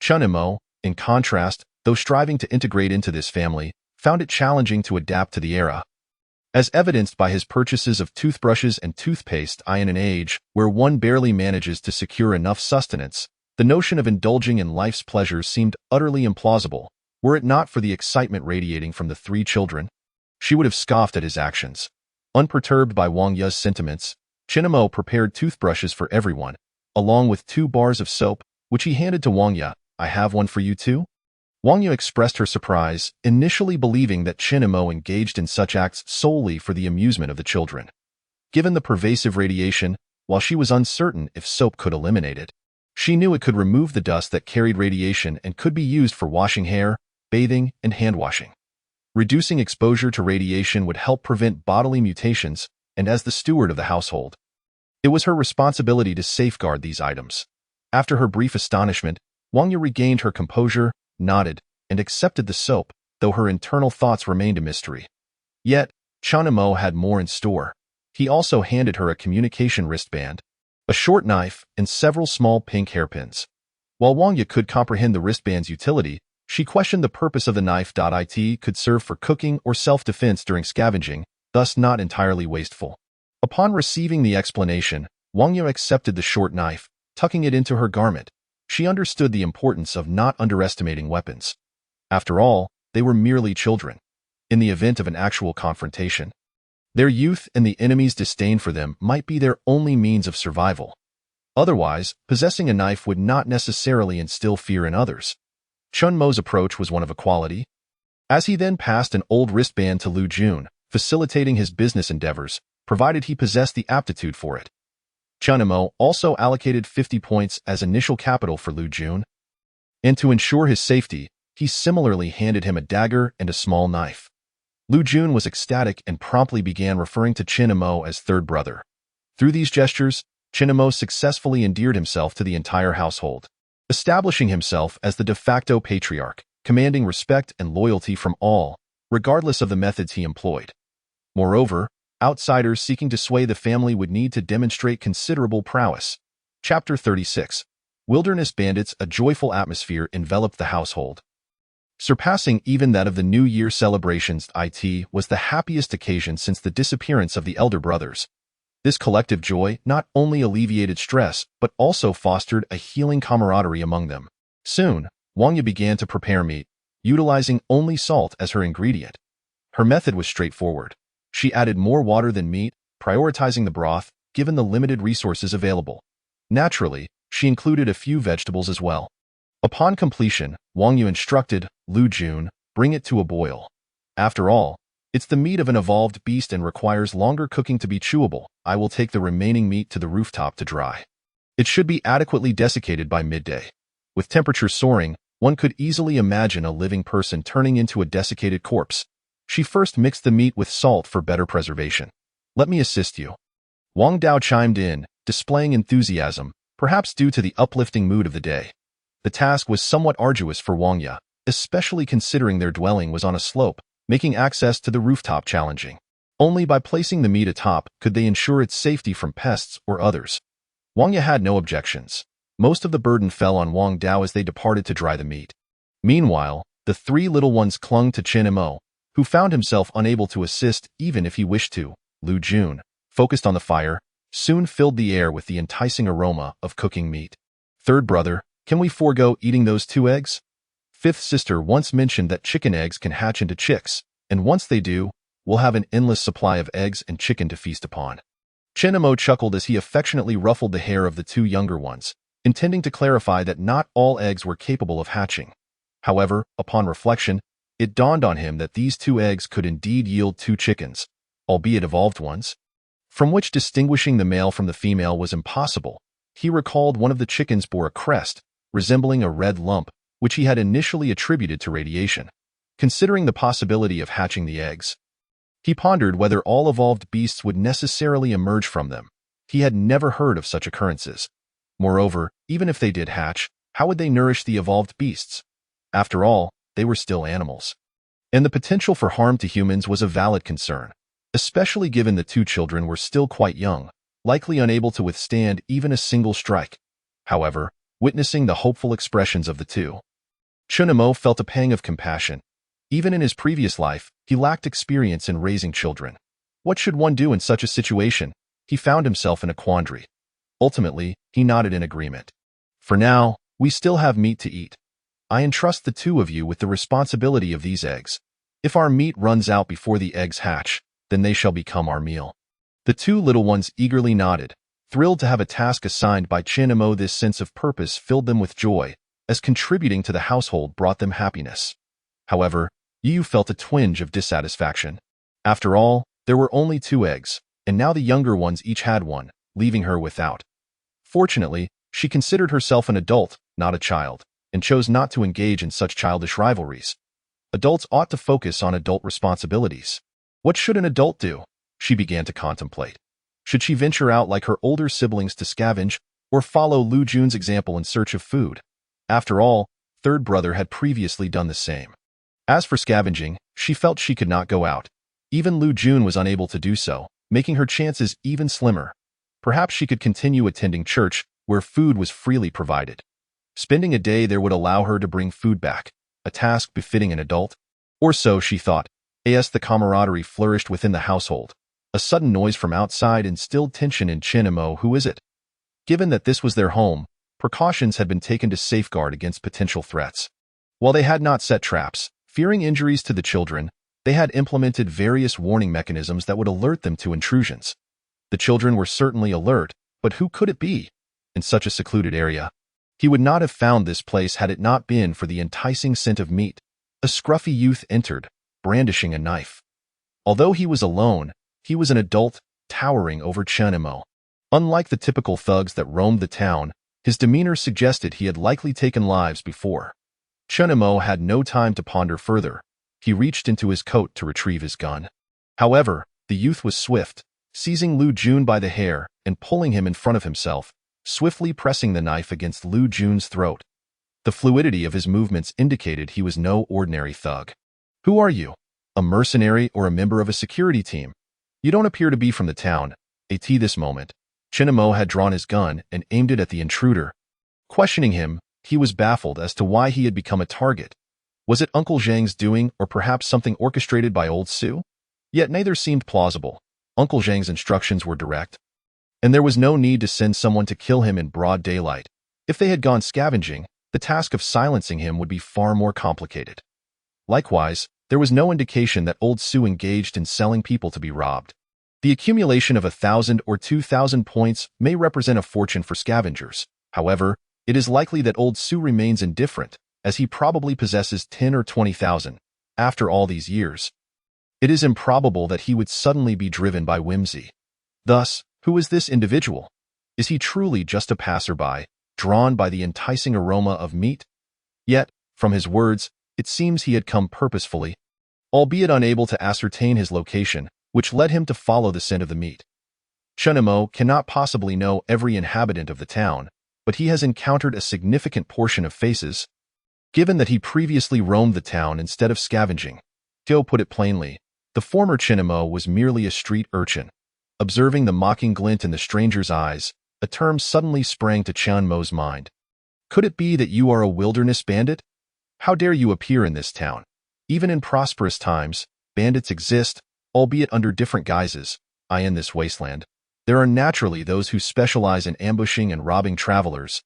Chunimo, in contrast, though striving to integrate into this family, found it challenging to adapt to the era. As evidenced by his purchases of toothbrushes and toothpaste in an age where one barely manages to secure enough sustenance, the notion of indulging in life's pleasures seemed utterly implausible, were it not for the excitement radiating from the 3 children. She would have scoffed at his actions. Unperturbed by Wang Ya's sentiments, Chinamo prepared toothbrushes for everyone, along with 2 bars of soap, which he handed to Wang Ya. I have one for you too? Wang Ya expressed her surprise, initially believing that Chinamo engaged in such acts solely for the amusement of the children. Given the pervasive radiation, while she was uncertain if soap could eliminate it, she knew it could remove the dust that carried radiation and could be used for washing hair, bathing, and hand washing. Reducing exposure to radiation would help prevent bodily mutations, and as the steward of the household, it was her responsibility to safeguard these items. After her brief astonishment, Wang Ya regained her composure, nodded, and accepted the soap, though her internal thoughts remained a mystery. Yet, Chanimo had more in store. He also handed her a communication wristband, a short knife, and several small pink hairpins. While Wang Ye could comprehend the wristband's utility, she questioned the purpose of the knife. It could serve for cooking or self-defense during scavenging, thus not entirely wasteful. Upon receiving the explanation, Wang Ye accepted the short knife, tucking it into her garment. She understood the importance of not underestimating weapons. After all, they were merely children. In the event of an actual confrontation, their youth and the enemy's disdain for them might be their only means of survival. Otherwise, possessing a knife would not necessarily instill fear in others. Chun Mo's approach was one of equality. As he then passed an old wristband to Lu Jun, facilitating his business endeavors, provided he possessed the aptitude for it. Chun Mo also allocated 50 points as initial capital for Lu Jun. And to ensure his safety, he similarly handed him a dagger and a small knife. Lu Jun was ecstatic and promptly began referring to Chin Mo as third brother. Through these gestures, Chin Mo successfully endeared himself to the entire household, establishing himself as the de facto patriarch, commanding respect and loyalty from all, regardless of the methods he employed. Moreover, outsiders seeking to sway the family would need to demonstrate considerable prowess. Chapter 36. Wilderness Bandits. A joyful atmosphere enveloped the household, surpassing even that of the New Year celebrations. It was the happiest occasion since the disappearance of the elder brothers. This collective joy not only alleviated stress, but also fostered a healing camaraderie among them. Soon, Wang Ye began to prepare meat, utilizing only salt as her ingredient. Her method was straightforward. She added more water than meat, prioritizing the broth, given the limited resources available. Naturally, she included a few vegetables as well. Upon completion, Wang Yu instructed Lu Jun, bring it to a boil. After all, it's the meat of an evolved beast and requires longer cooking to be chewable. I will take the remaining meat to the rooftop to dry. It should be adequately desiccated by midday. With temperatures soaring, one could easily imagine a living person turning into a desiccated corpse. She first mixed the meat with salt for better preservation. Let me assist you. Wang Dao chimed in, displaying enthusiasm, perhaps due to the uplifting mood of the day. The task was somewhat arduous for Wang Ye, especially considering their dwelling was on a slope, making access to the rooftop challenging. Only by placing the meat atop could they ensure its safety from pests or others. Wang Ye had no objections. Most of the burden fell on Wang Dao as they departed to dry the meat. Meanwhile, the three little ones clung to Chin Mo, who found himself unable to assist even if he wished to. Lu Jun, focused on the fire, soon filled the air with the enticing aroma of cooking meat. Third brother, can we forego eating those 2 eggs? Fifth sister once mentioned that chicken eggs can hatch into chicks, and once they do, we'll have an endless supply of eggs and chicken to feast upon. Chin Mo chuckled as he affectionately ruffled the hair of the 2 younger ones, intending to clarify that not all eggs were capable of hatching. However, upon reflection, it dawned on him that these 2 eggs could indeed yield 2 chickens, albeit evolved ones, from which distinguishing the male from the female was impossible. He recalled one of the chickens bore a crest, resembling a red lump, which he had initially attributed to radiation. Considering the possibility of hatching the eggs, he pondered whether all evolved beasts would necessarily emerge from them. He had never heard of such occurrences. Moreover, even if they did hatch, how would they nourish the evolved beasts? After all, they were still animals. And the potential for harm to humans was a valid concern, especially given the 2 children were still quite young, likely unable to withstand even a single strike. However, witnessing the hopeful expressions of the 2, Chun Mo felt a pang of compassion. Even in his previous life, he lacked experience in raising children. What should one do in such a situation? He found himself in a quandary. Ultimately, he nodded in agreement. For now, we still have meat to eat. I entrust the 2 of you with the responsibility of these eggs. If our meat runs out before the eggs hatch, then they shall become our meal. The 2 little ones eagerly nodded, thrilled to have a task assigned by Chin Mo. This sense of purpose filled them with joy, as contributing to the household brought them happiness. However, Yu felt a twinge of dissatisfaction. After all, there were only 2 eggs, and now the younger ones each had one, leaving her without. Fortunately, she considered herself an adult, not a child, and chose not to engage in such childish rivalries. Adults ought to focus on adult responsibilities. What should an adult do? She began to contemplate. Should she venture out like her older siblings to scavenge, or follow Lu Jun's example in search of food? After all, third brother had previously done the same. As for scavenging, she felt she could not go out. Even Lu Jun was unable to do so, making her chances even slimmer. Perhaps she could continue attending church, where food was freely provided. Spending a day there would allow her to bring food back, a task befitting an adult. Or so she thought. As the camaraderie flourished within the household, a sudden noise from outside instilled tension in Chen and Mo. Who is it? Given that this was their home, precautions had been taken to safeguard against potential threats. While they had not set traps, fearing injuries to the children, they had implemented various warning mechanisms that would alert them to intrusions. The children were certainly alert, but who could it be? In such a secluded area, he would not have found this place had it not been for the enticing scent of meat. A scruffy youth entered, brandishing a knife. Although he was alone, he was an adult, towering over Chen and Mo. Unlike the typical thugs that roamed the town, his demeanor suggested he had likely taken lives before. Chen and Mo had no time to ponder further. He reached into his coat to retrieve his gun. However, the youth was swift, seizing Lu Jun by the hair and pulling him in front of himself, swiftly pressing the knife against Lu Jun's throat. The fluidity of his movements indicated he was no ordinary thug. Who are you? A mercenary or a member of a security team? You don't appear to be from the town. At this moment, Chen and Mo had drawn his gun and aimed it at the intruder. Questioning him, he was baffled as to why he had become a target. Was it Uncle Zhang's doing or perhaps something orchestrated by old Su? Yet neither seemed plausible. Uncle Zhang's instructions were direct, and there was no need to send someone to kill him in broad daylight. If they had gone scavenging, the task of silencing him would be far more complicated. Likewise, there was no indication that old Su engaged in selling people to be robbed. The accumulation of 1,000 or 2,000 points may represent a fortune for scavengers. However, it is likely that old Su remains indifferent, as he probably possesses 10 or 20,000. After all these years, it is improbable that he would suddenly be driven by whimsy. Thus, who is this individual? Is he truly just a passerby, drawn by the enticing aroma of meat? Yet, from his words, it seems he had come purposefully, albeit unable to ascertain his location, which led him to follow the scent of the meat. Chen and Mo cannot possibly know every inhabitant of the town, but he has encountered a significant portion of faces. Given that he previously roamed the town instead of scavenging, Tio put it plainly, the former Chen and Mo was merely a street urchin. Observing the mocking glint in the stranger's eyes, a term suddenly sprang to Chen Mo's mind. Could it be that you are a wilderness bandit? How dare you appear in this town? Even in prosperous times, bandits exist, albeit under different guises. In this wasteland, there are naturally those who specialize in ambushing and robbing travelers,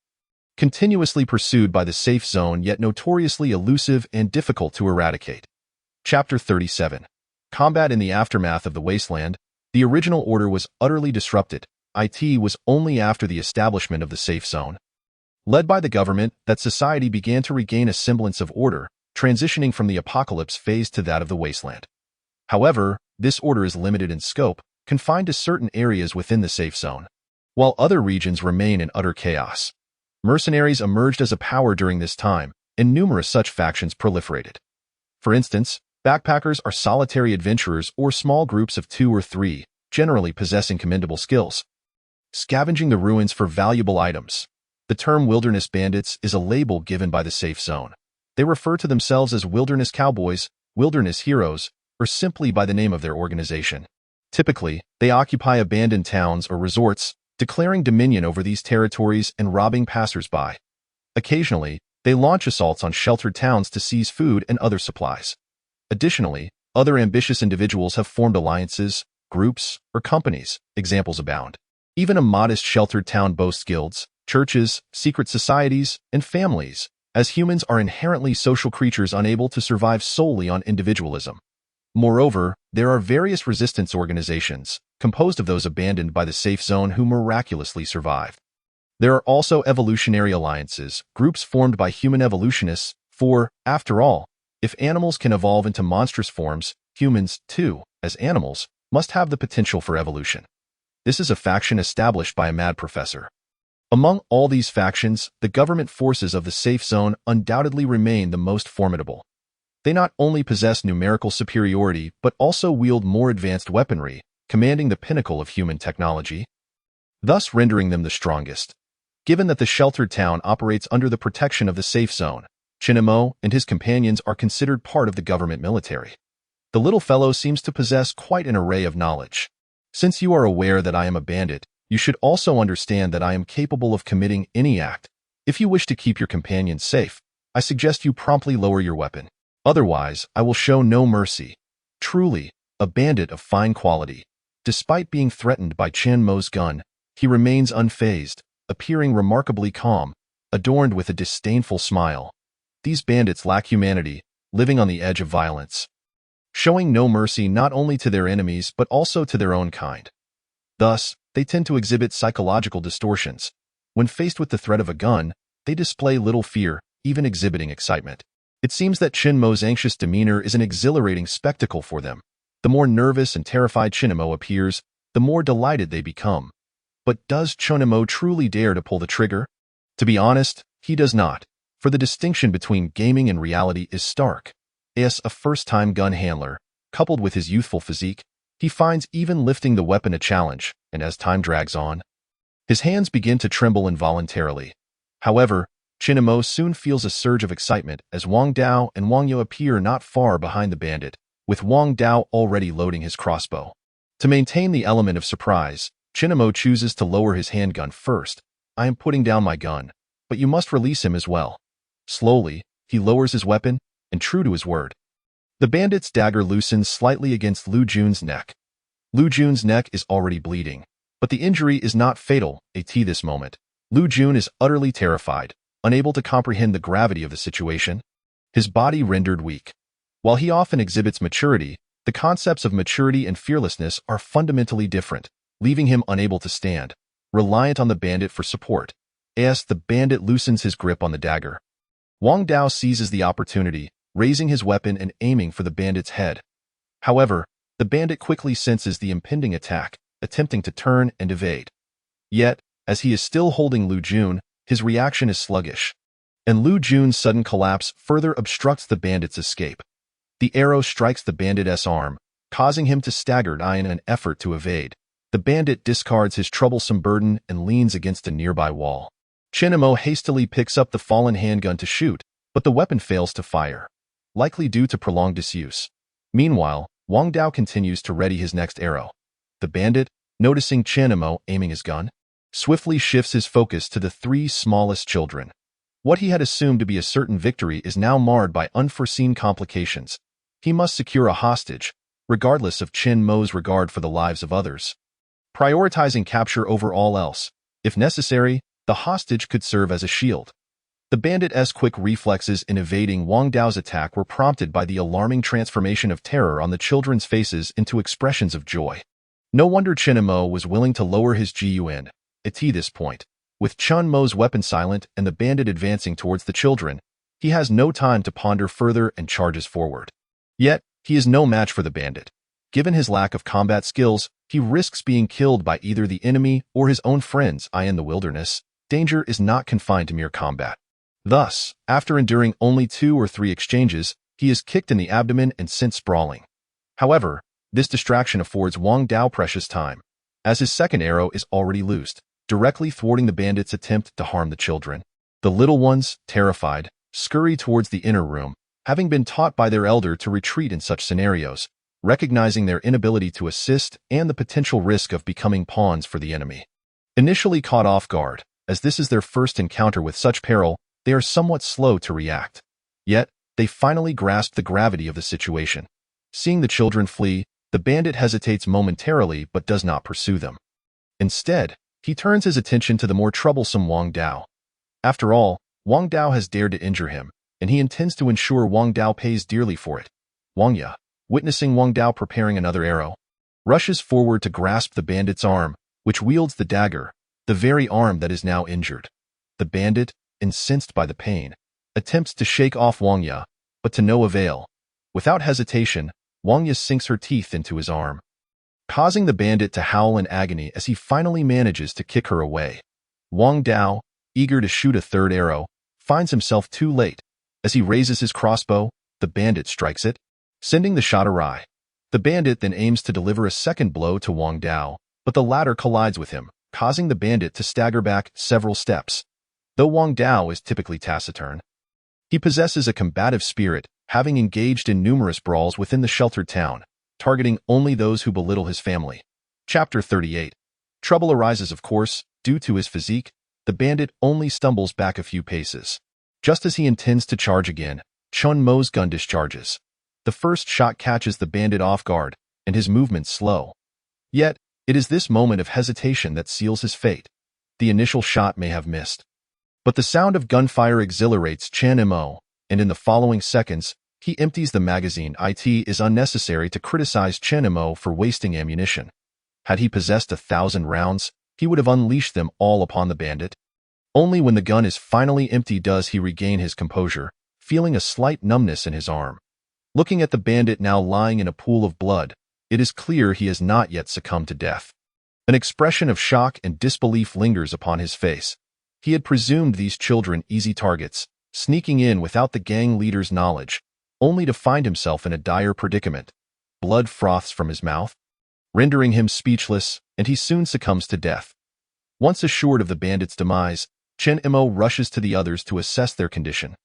continuously pursued by the safe zone yet notoriously elusive and difficult to eradicate. Chapter 37. Combat in the aftermath of the wasteland. The original order was utterly disrupted. It was only after the establishment of the safe zone, led by the government, that society began to regain a semblance of order, transitioning from the apocalypse phase to that of the wasteland. However, this order is limited in scope, confined to certain areas within the safe zone, while other regions remain in utter chaos. Mercenaries emerged as a power during this time, and numerous such factions proliferated. For instance, backpackers are solitary adventurers or small groups of 2 or 3, generally possessing commendable skills, scavenging the ruins for valuable items. The term wilderness bandits is a label given by the safe zone. They refer to themselves as wilderness cowboys, wilderness heroes, or simply by the name of their organization. Typically, they occupy abandoned towns or resorts, declaring dominion over these territories and robbing passers-by. Occasionally, they launch assaults on sheltered towns to seize food and other supplies. Additionally, other ambitious individuals have formed alliances, groups, or companies. Examples abound. Even a modest sheltered town boasts guilds, churches, secret societies, and families, as humans are inherently social creatures unable to survive solely on individualism. Moreover, there are various resistance organizations, composed of those abandoned by the safe zone who miraculously survived. There are also evolutionary alliances, groups formed by human evolutionists, for, after all, if animals can evolve into monstrous forms, humans, too, as animals, must have the potential for evolution. This is a faction established by a mad professor. Among all these factions, the government forces of the safe zone undoubtedly remain the most formidable. They not only possess numerical superiority but also wield more advanced weaponry, commanding the pinnacle of human technology, thus rendering them the strongest. Given that the sheltered town operates under the protection of the safe zone, Chinemo and his companions are considered part of the government military. The little fellow seems to possess quite an array of knowledge. Since you are aware that I am a bandit, you should also understand that I am capable of committing any act. If you wish to keep your companions safe, I suggest you promptly lower your weapon. Otherwise, I will show no mercy. Truly, a bandit of fine quality. Despite being threatened by Chinmo's gun, he remains unfazed, appearing remarkably calm, adorned with a disdainful smile. These bandits lack humanity, living on the edge of violence, showing no mercy not only to their enemies but also to their own kind. Thus, they tend to exhibit psychological distortions. When faced with the threat of a gun, they display little fear, even exhibiting excitement. It seems that Chinmo's anxious demeanor is an exhilarating spectacle for them. The more nervous and terrified Chinmo appears, the more delighted they become. But does Chinmo truly dare to pull the trigger? To be honest, he does not, for the distinction between gaming and reality is stark. As a first-time gun handler, coupled with his youthful physique, he finds even lifting the weapon a challenge, and as time drags on, his hands begin to tremble involuntarily. However, Chinmo soon feels a surge of excitement as Wang Dao and Wang Yu appear not far behind the bandit, with Wang Dao already loading his crossbow. To maintain the element of surprise, Chinmo chooses to lower his handgun first. I am putting down my gun, but you must release him as well. Slowly, he lowers his weapon, and true to his word, the bandit's dagger loosens slightly against Lu Jun's neck. Lu Jun's neck is already bleeding, but the injury is not fatal. At this moment, Lu Jun is utterly terrified, unable to comprehend the gravity of the situation, his body rendered weak. While he often exhibits maturity, the concepts of maturity and fearlessness are fundamentally different, leaving him unable to stand, reliant on the bandit for support. As the bandit loosens his grip on the dagger, Wang Dao seizes the opportunity, raising his weapon and aiming for the bandit's head. However, the bandit quickly senses the impending attack, attempting to turn and evade. Yet, as he is still holding Lu Jun, his reaction is sluggish, and Lu Jun's sudden collapse further obstructs the bandit's escape. The arrow strikes the bandit's arm, causing him to stagger in an effort to evade. The bandit discards his troublesome burden and leans against a nearby wall. Chinmo hastily picks up the fallen handgun to shoot, but the weapon fails to fire, likely due to prolonged disuse. Meanwhile, Wang Dao continues to ready his next arrow. The bandit, noticing Chinmo aiming his gun, swiftly shifts his focus to the three smallest children. What he had assumed to be a certain victory is now marred by unforeseen complications. He must secure a hostage, regardless of Chinmo's regard for the lives of others, prioritizing capture over all else. If necessary, the hostage could serve as a shield. The bandit's quick reflexes in evading Wang Dao's attack were prompted by the alarming transformation of terror on the children's faces into expressions of joy. No wonder Chinmo was willing to lower his gun. At this point, with Chinmo's weapon silent and the bandit advancing towards the children, he has no time to ponder further and charges forward. Yet, he is no match for the bandit. Given his lack of combat skills, he risks being killed by either the enemy or his own friends. In the wilderness, danger is not confined to mere combat. Thus, after enduring only 2 or 3 exchanges, he is kicked in the abdomen and sent sprawling. However, this distraction affords Wang Dao precious time, as his second arrow is already loosed, directly thwarting the bandit's attempt to harm the children. The little ones, terrified, scurry towards the inner room, having been taught by their elder to retreat in such scenarios, recognizing their inability to assist and the potential risk of becoming pawns for the enemy. Initially caught off guard, as this is their first encounter with such peril, they are somewhat slow to react. Yet, they finally grasp the gravity of the situation. Seeing the children flee, the bandit hesitates momentarily but does not pursue them. Instead, he turns his attention to the more troublesome Wang Dao. After all, Wang Dao has dared to injure him, and he intends to ensure Wang Dao pays dearly for it. Wang Yu, witnessing Wang Dao preparing another arrow, rushes forward to grasp the bandit's arm, which wields the dagger, the very arm that is now injured. The bandit, incensed by the pain, attempts to shake off Wang Yu, but to no avail. Without hesitation, Wang Yu sinks her teeth into his arm, causing the bandit to howl in agony as he finally manages to kick her away. Wang Dao, eager to shoot a third arrow, finds himself too late. As he raises his crossbow, the bandit strikes it, sending the shot awry. The bandit then aims to deliver a second blow to Wang Dao, but the latter collides with him, causing the bandit to stagger back several steps. Though Wang Dao is typically taciturn, He possesses a combative spirit, having engaged in numerous brawls within the sheltered town, targeting only those who belittle his family. Chapter 38. Trouble arises, of course, due to his physique. The bandit only stumbles back a few paces. Just as he intends to charge again, Chun Mo's gun discharges. The first shot catches the bandit off guard, and his movements slow. Yet, it is this moment of hesitation that seals his fate. The initial shot may have missed. But the sound of gunfire exhilarates Chun Mo, and in the following seconds, he empties the magazine. It is unnecessary to criticize Chun Mo for wasting ammunition. Had he possessed 1,000 rounds, he would have unleashed them all upon the bandit. Only when the gun is finally empty does he regain his composure, feeling a slight numbness in his arm. Looking at the bandit now lying in a pool of blood, it is clear he has not yet succumbed to death. An expression of shock and disbelief lingers upon his face. He had presumed these children easy targets, sneaking in without the gang leader's knowledge, only to find himself in a dire predicament. Blood froths from his mouth, rendering him speechless, and he soon succumbs to death. Once assured of the bandit's demise, Chun Mo rushes to the others to assess their condition.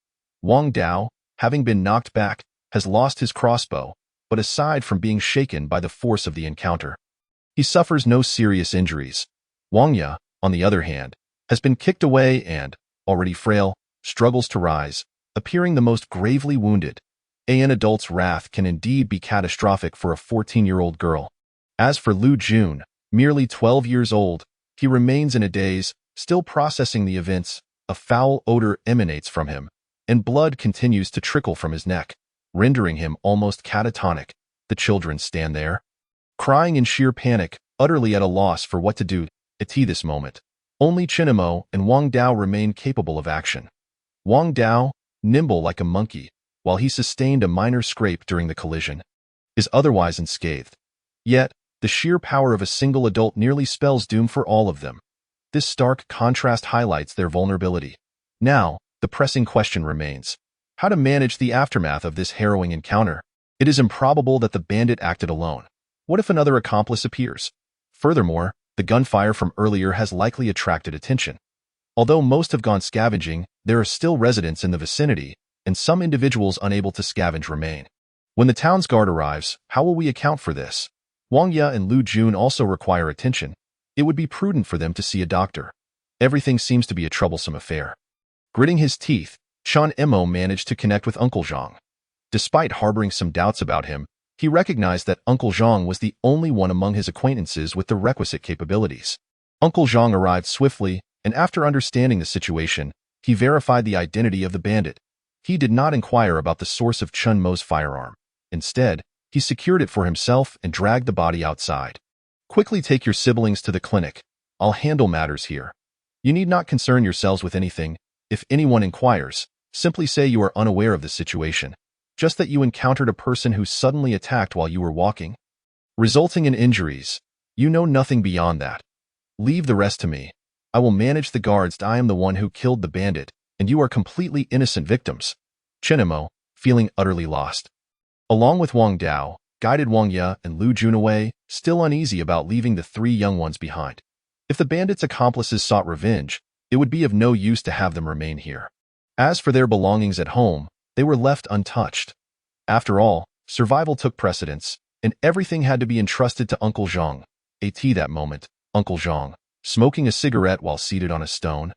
Wang Dao, having been knocked back, has lost his crossbow, but aside from being shaken by the force of the encounter, he suffers no serious injuries. Wang Ya, on the other hand, has been kicked away and, already frail, struggles to rise, appearing the most gravely wounded. An adult's wrath can indeed be catastrophic for a 14-year-old girl. As for Lu Jun, merely 12 years old, he remains in a daze, still processing the events. A foul odor emanates from him, and blood continues to trickle from his neck, rendering him almost catatonic. The children stand there, crying in sheer panic, utterly at a loss for what to do. At this moment, only Chun Mo and Wang Dao remain capable of action. Wang Dao, nimble like a monkey, while he sustained a minor scrape during the collision, is otherwise unscathed. Yet, the sheer power of a single adult nearly spells doom for all of them. This stark contrast highlights their vulnerability. Now, the pressing question remains: how to manage the aftermath of this harrowing encounter. It is improbable that the bandit acted alone. What if another accomplice appears? Furthermore, the gunfire from earlier has likely attracted attention. Although most have gone scavenging, there are still residents in the vicinity, and some individuals unable to scavenge remain. When the town's guard arrives, how will we account for this? Wang Ya and Lu Jun also require attention. It would be prudent for them to see a doctor. Everything seems to be a troublesome affair. Gritting his teeth, Chun Mo managed to connect with Uncle Zhang. Despite harboring some doubts about him, he recognized that Uncle Zhang was the only one among his acquaintances with the requisite capabilities. Uncle Zhang arrived swiftly, and after understanding the situation, he verified the identity of the bandit. He did not inquire about the source of Chun Mo's firearm. Instead, he secured it for himself and dragged the body outside. Quickly take your siblings to the clinic. I'll handle matters here. You need not concern yourselves with anything. If anyone inquires, simply say you are unaware of the situation, just that you encountered a person who suddenly attacked while you were walking, resulting in injuries. You know nothing beyond that. Leave the rest to me. I will manage the guards. I am the one who killed the bandit, and you are completely innocent victims. Chun Mo, feeling utterly lost, along with Wang Dao, guided Wang Ya and Lu Jun away, still uneasy about leaving the three young ones behind. If the bandits' accomplices sought revenge, it would be of no use to have them remain here. As for their belongings at home, they were left untouched. After all, survival took precedence, and everything had to be entrusted to Uncle Zhang. At that moment, Uncle Zhang, smoking a cigarette while seated on a stone,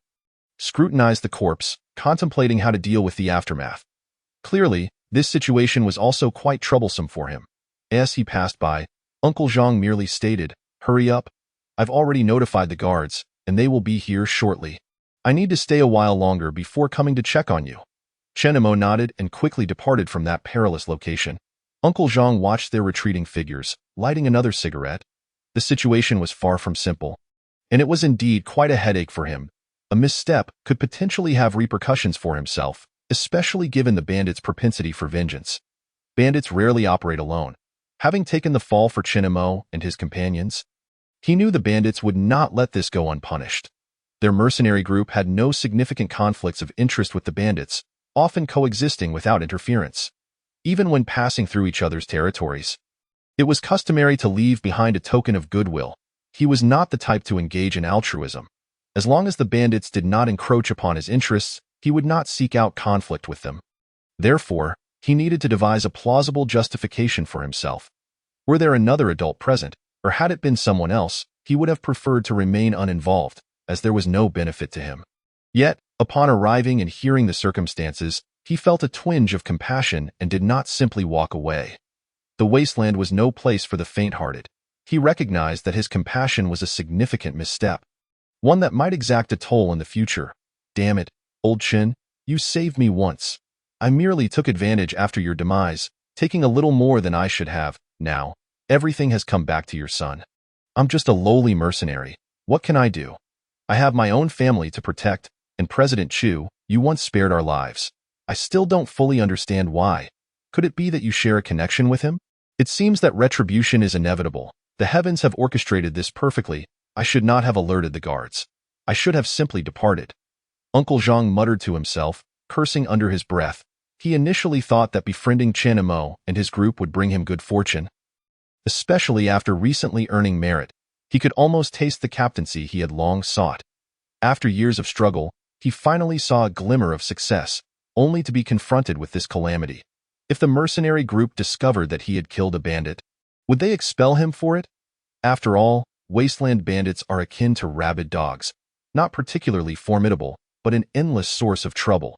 scrutinized the corpse, contemplating how to deal with the aftermath. Clearly, this situation was also quite troublesome for him. As he passed by, Uncle Zhang merely stated, "Hurry up. I've already notified the guards, and they will be here shortly. I need to stay a while longer before coming to check on you." Chun Mo nodded and quickly departed from that perilous location. Uncle Zhang watched their retreating figures, lighting another cigarette. The situation was far from simple, and it was indeed quite a headache for him. A misstep could potentially have repercussions for himself, especially given the bandits' propensity for vengeance. Bandits rarely operate alone. Having taken the fall for Chun Mo and his companions, he knew the bandits would not let this go unpunished. Their mercenary group had no significant conflicts of interest with the bandits, often coexisting without interference. Even when passing through each other's territories, it was customary to leave behind a token of goodwill. He was not the type to engage in altruism. As long as the bandits did not encroach upon his interests, he would not seek out conflict with them. Therefore, he needed to devise a plausible justification for himself. Were there another adult present, or had it been someone else, he would have preferred to remain uninvolved, as there was no benefit to him. Yet, upon arriving and hearing the circumstances, he felt a twinge of compassion and did not simply walk away. The wasteland was no place for the faint-hearted. He recognized that his compassion was a significant misstep, one that might exact a toll in the future. Damn it, old Chin, you saved me once. I merely took advantage after your demise, taking a little more than I should have. Now, everything has come back to your son. I'm just a lowly mercenary. What can I do? I have my own family to protect, and President Chu, you once spared our lives. I still don't fully understand why. Could it be that you share a connection with him? It seems that retribution is inevitable. The heavens have orchestrated this perfectly. I should not have alerted the guards. I should have simply departed. Uncle Zhang muttered to himself, cursing under his breath. He initially thought that befriending Chen Imo and his group would bring him good fortune. Especially after recently earning merit, he could almost taste the captaincy he had long sought. After years of struggle, he finally saw a glimmer of success, only to be confronted with this calamity. If the mercenary group discovered that he had killed a bandit, would they expel him for it? After all, wasteland bandits are akin to rabid dogs, not particularly formidable, but an endless source of trouble.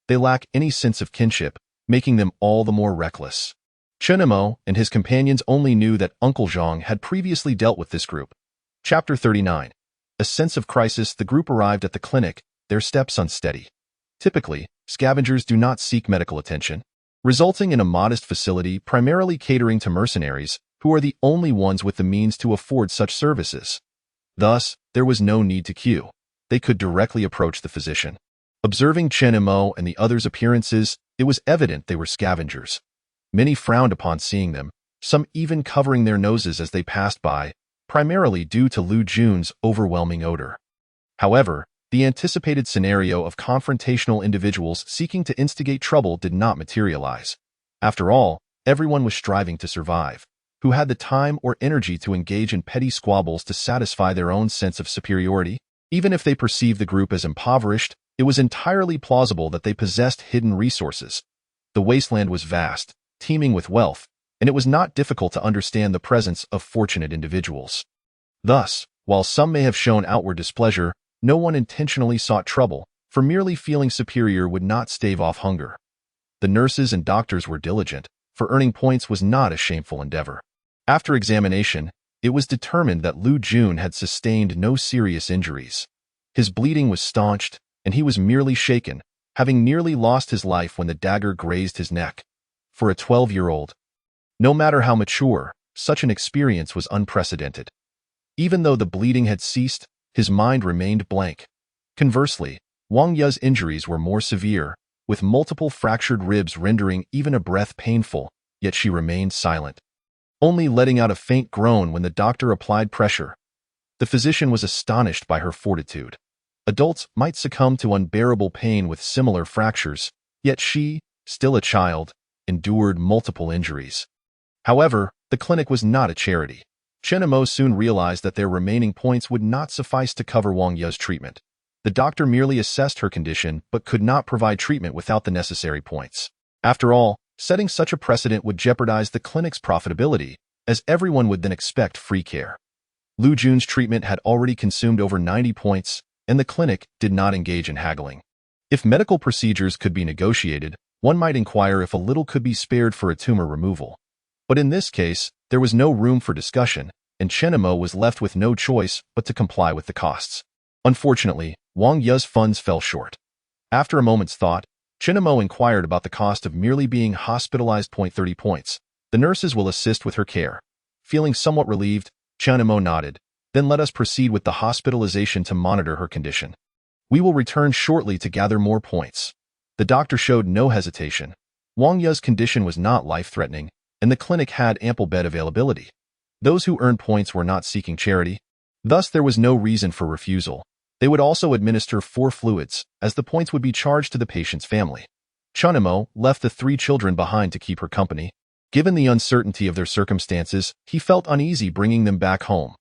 They lack any sense of kinship, making them all the more reckless. Chen Imo and his companions only knew that Uncle Zhang had previously dealt with this group. Chapter 39. A sense of crisis. The group arrived at the clinic, their steps unsteady. Typically, scavengers do not seek medical attention, resulting in a modest facility primarily catering to mercenaries, who are the only ones with the means to afford such services. Thus, there was no need to queue. They could directly approach the physician. Observing Chen Imo and the others' appearances, it was evident they were scavengers. Many frowned upon seeing them, some even covering their noses as they passed by, primarily due to Lu Jun's overwhelming odor. However, the anticipated scenario of confrontational individuals seeking to instigate trouble did not materialize. After all, everyone was striving to survive. Who had the time or energy to engage in petty squabbles to satisfy their own sense of superiority? Even if they perceived the group as impoverished, it was entirely plausible that they possessed hidden resources. The wasteland was vast, teeming with wealth, and it was not difficult to understand the presence of fortunate individuals. Thus, while some may have shown outward displeasure, no one intentionally sought trouble, for merely feeling superior would not stave off hunger. The nurses and doctors were diligent, for earning points was not a shameful endeavor. After examination, it was determined that Lu Jun had sustained no serious injuries. His bleeding was staunched, and he was merely shaken, having nearly lost his life when the dagger grazed his neck. For a 12-year-old, no matter how mature, such an experience was unprecedented. Even though the bleeding had ceased, his mind remained blank. Conversely, Wang Ye's injuries were more severe, with multiple fractured ribs rendering even a breath painful, yet she remained silent, only letting out a faint groan when the doctor applied pressure. The physician was astonished by her fortitude. Adults might succumb to unbearable pain with similar fractures, yet she, still a child, endured multiple injuries. However, the clinic was not a charity. Chen Imo soon realized that their remaining points would not suffice to cover Wang Ye's treatment. The doctor merely assessed her condition but could not provide treatment without the necessary points. After all, setting such a precedent would jeopardize the clinic's profitability, as everyone would then expect free care. Lu Jun's treatment had already consumed over 90 points, and the clinic did not engage in haggling. If medical procedures could be negotiated, one might inquire if a little could be spared for a tumor removal. But in this case, there was no room for discussion, and Chen Imo was left with no choice but to comply with the costs. Unfortunately, Wang Ye's funds fell short. After a moment's thought, Chen Imo inquired about the cost of merely being hospitalized. 30 points. The nurses will assist with her care. Feeling somewhat relieved, Chen Imo nodded. Then let us proceed with the hospitalization to monitor her condition. We will return shortly to gather more points. The doctor showed no hesitation. Wang Ye's condition was not life-threatening, and the clinic had ample bed availability. Those who earned points were not seeking charity. Thus, there was no reason for refusal. They would also administer 4 fluids, as the points would be charged to the patient's family. Chen Imo left the 3 children behind to keep her company. Given the uncertainty of their circumstances, he felt uneasy bringing them back home.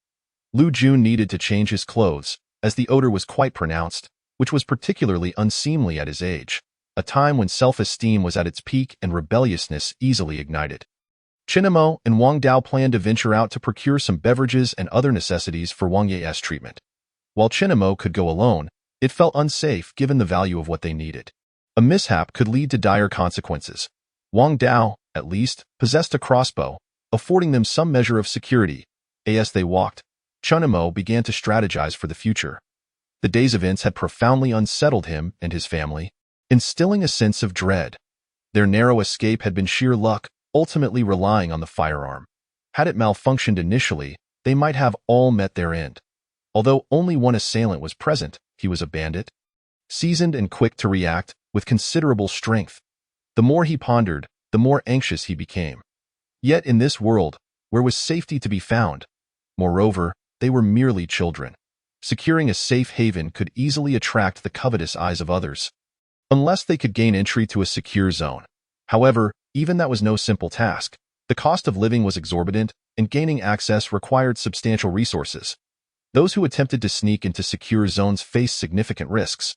Lu Jun needed to change his clothes, as the odor was quite pronounced. which was particularly unseemly at his age, a time when self-esteem was at its peak and rebelliousness easily ignited. Chinamo and Wang Dao planned to venture out to procure some beverages and other necessities for Wang Ye's treatment. While Chinamo could go alone, it felt unsafe given the value of what they needed. A mishap could lead to dire consequences. Wang Dao, at least, possessed a crossbow, affording them some measure of security. As they walked, Chinamo began to strategize for the future. The day's events had profoundly unsettled him and his family, instilling a sense of dread. Their narrow escape had been sheer luck, ultimately relying on the firearm. Had it malfunctioned initially, they might have all met their end. Although only one assailant was present, he was a bandit, seasoned and quick to react, with considerable strength. The more he pondered, the more anxious he became. Yet in this world, where was safety to be found? Moreover, they were merely children. Securing a safe haven could easily attract the covetous eyes of others, unless they could gain entry to a secure zone. However, even that was no simple task. The cost of living was exorbitant, and gaining access required substantial resources. Those who attempted to sneak into secure zones faced significant risks,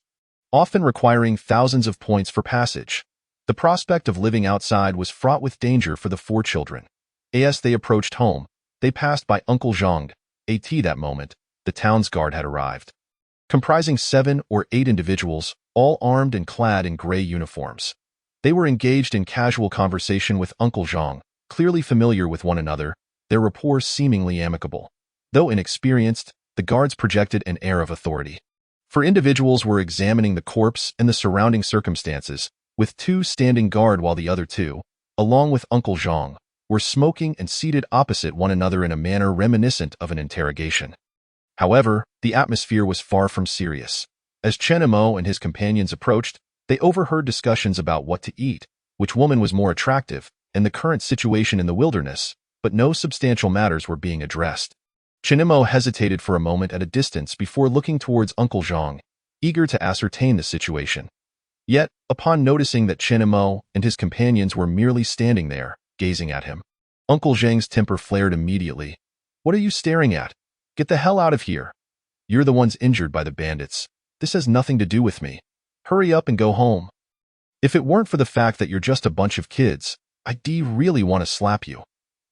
often requiring thousands of points for passage. The prospect of living outside was fraught with danger for the four children. As they approached home, they passed by Uncle Zhang. That moment, the town's guard had arrived, comprising 7 or 8 individuals, all armed and clad in gray uniforms. They were engaged in casual conversation with Uncle Zhang, clearly familiar with one another, their rapport seemingly amicable. Though inexperienced, the guards projected an air of authority. 4 individuals were examining the corpse and the surrounding circumstances, with 2 standing guard while the other 2, along with Uncle Zhang, were smoking and seated opposite one another in a manner reminiscent of an interrogation. However, the atmosphere was far from serious. As Chen Mo and his companions approached, they overheard discussions about what to eat, which woman was more attractive, and the current situation in the wilderness, but no substantial matters were being addressed. Chen Mo hesitated for a moment at a distance before looking towards Uncle Zhang, eager to ascertain the situation. Yet, upon noticing that Chen Mo and his companions were merely standing there, gazing at him, Uncle Zhang's temper flared immediately. "What are you staring at? Get the hell out of here. You're the ones injured by the bandits. This has nothing to do with me. Hurry up and go home. If it weren't for the fact that you're just a bunch of kids, I'd really want to slap you."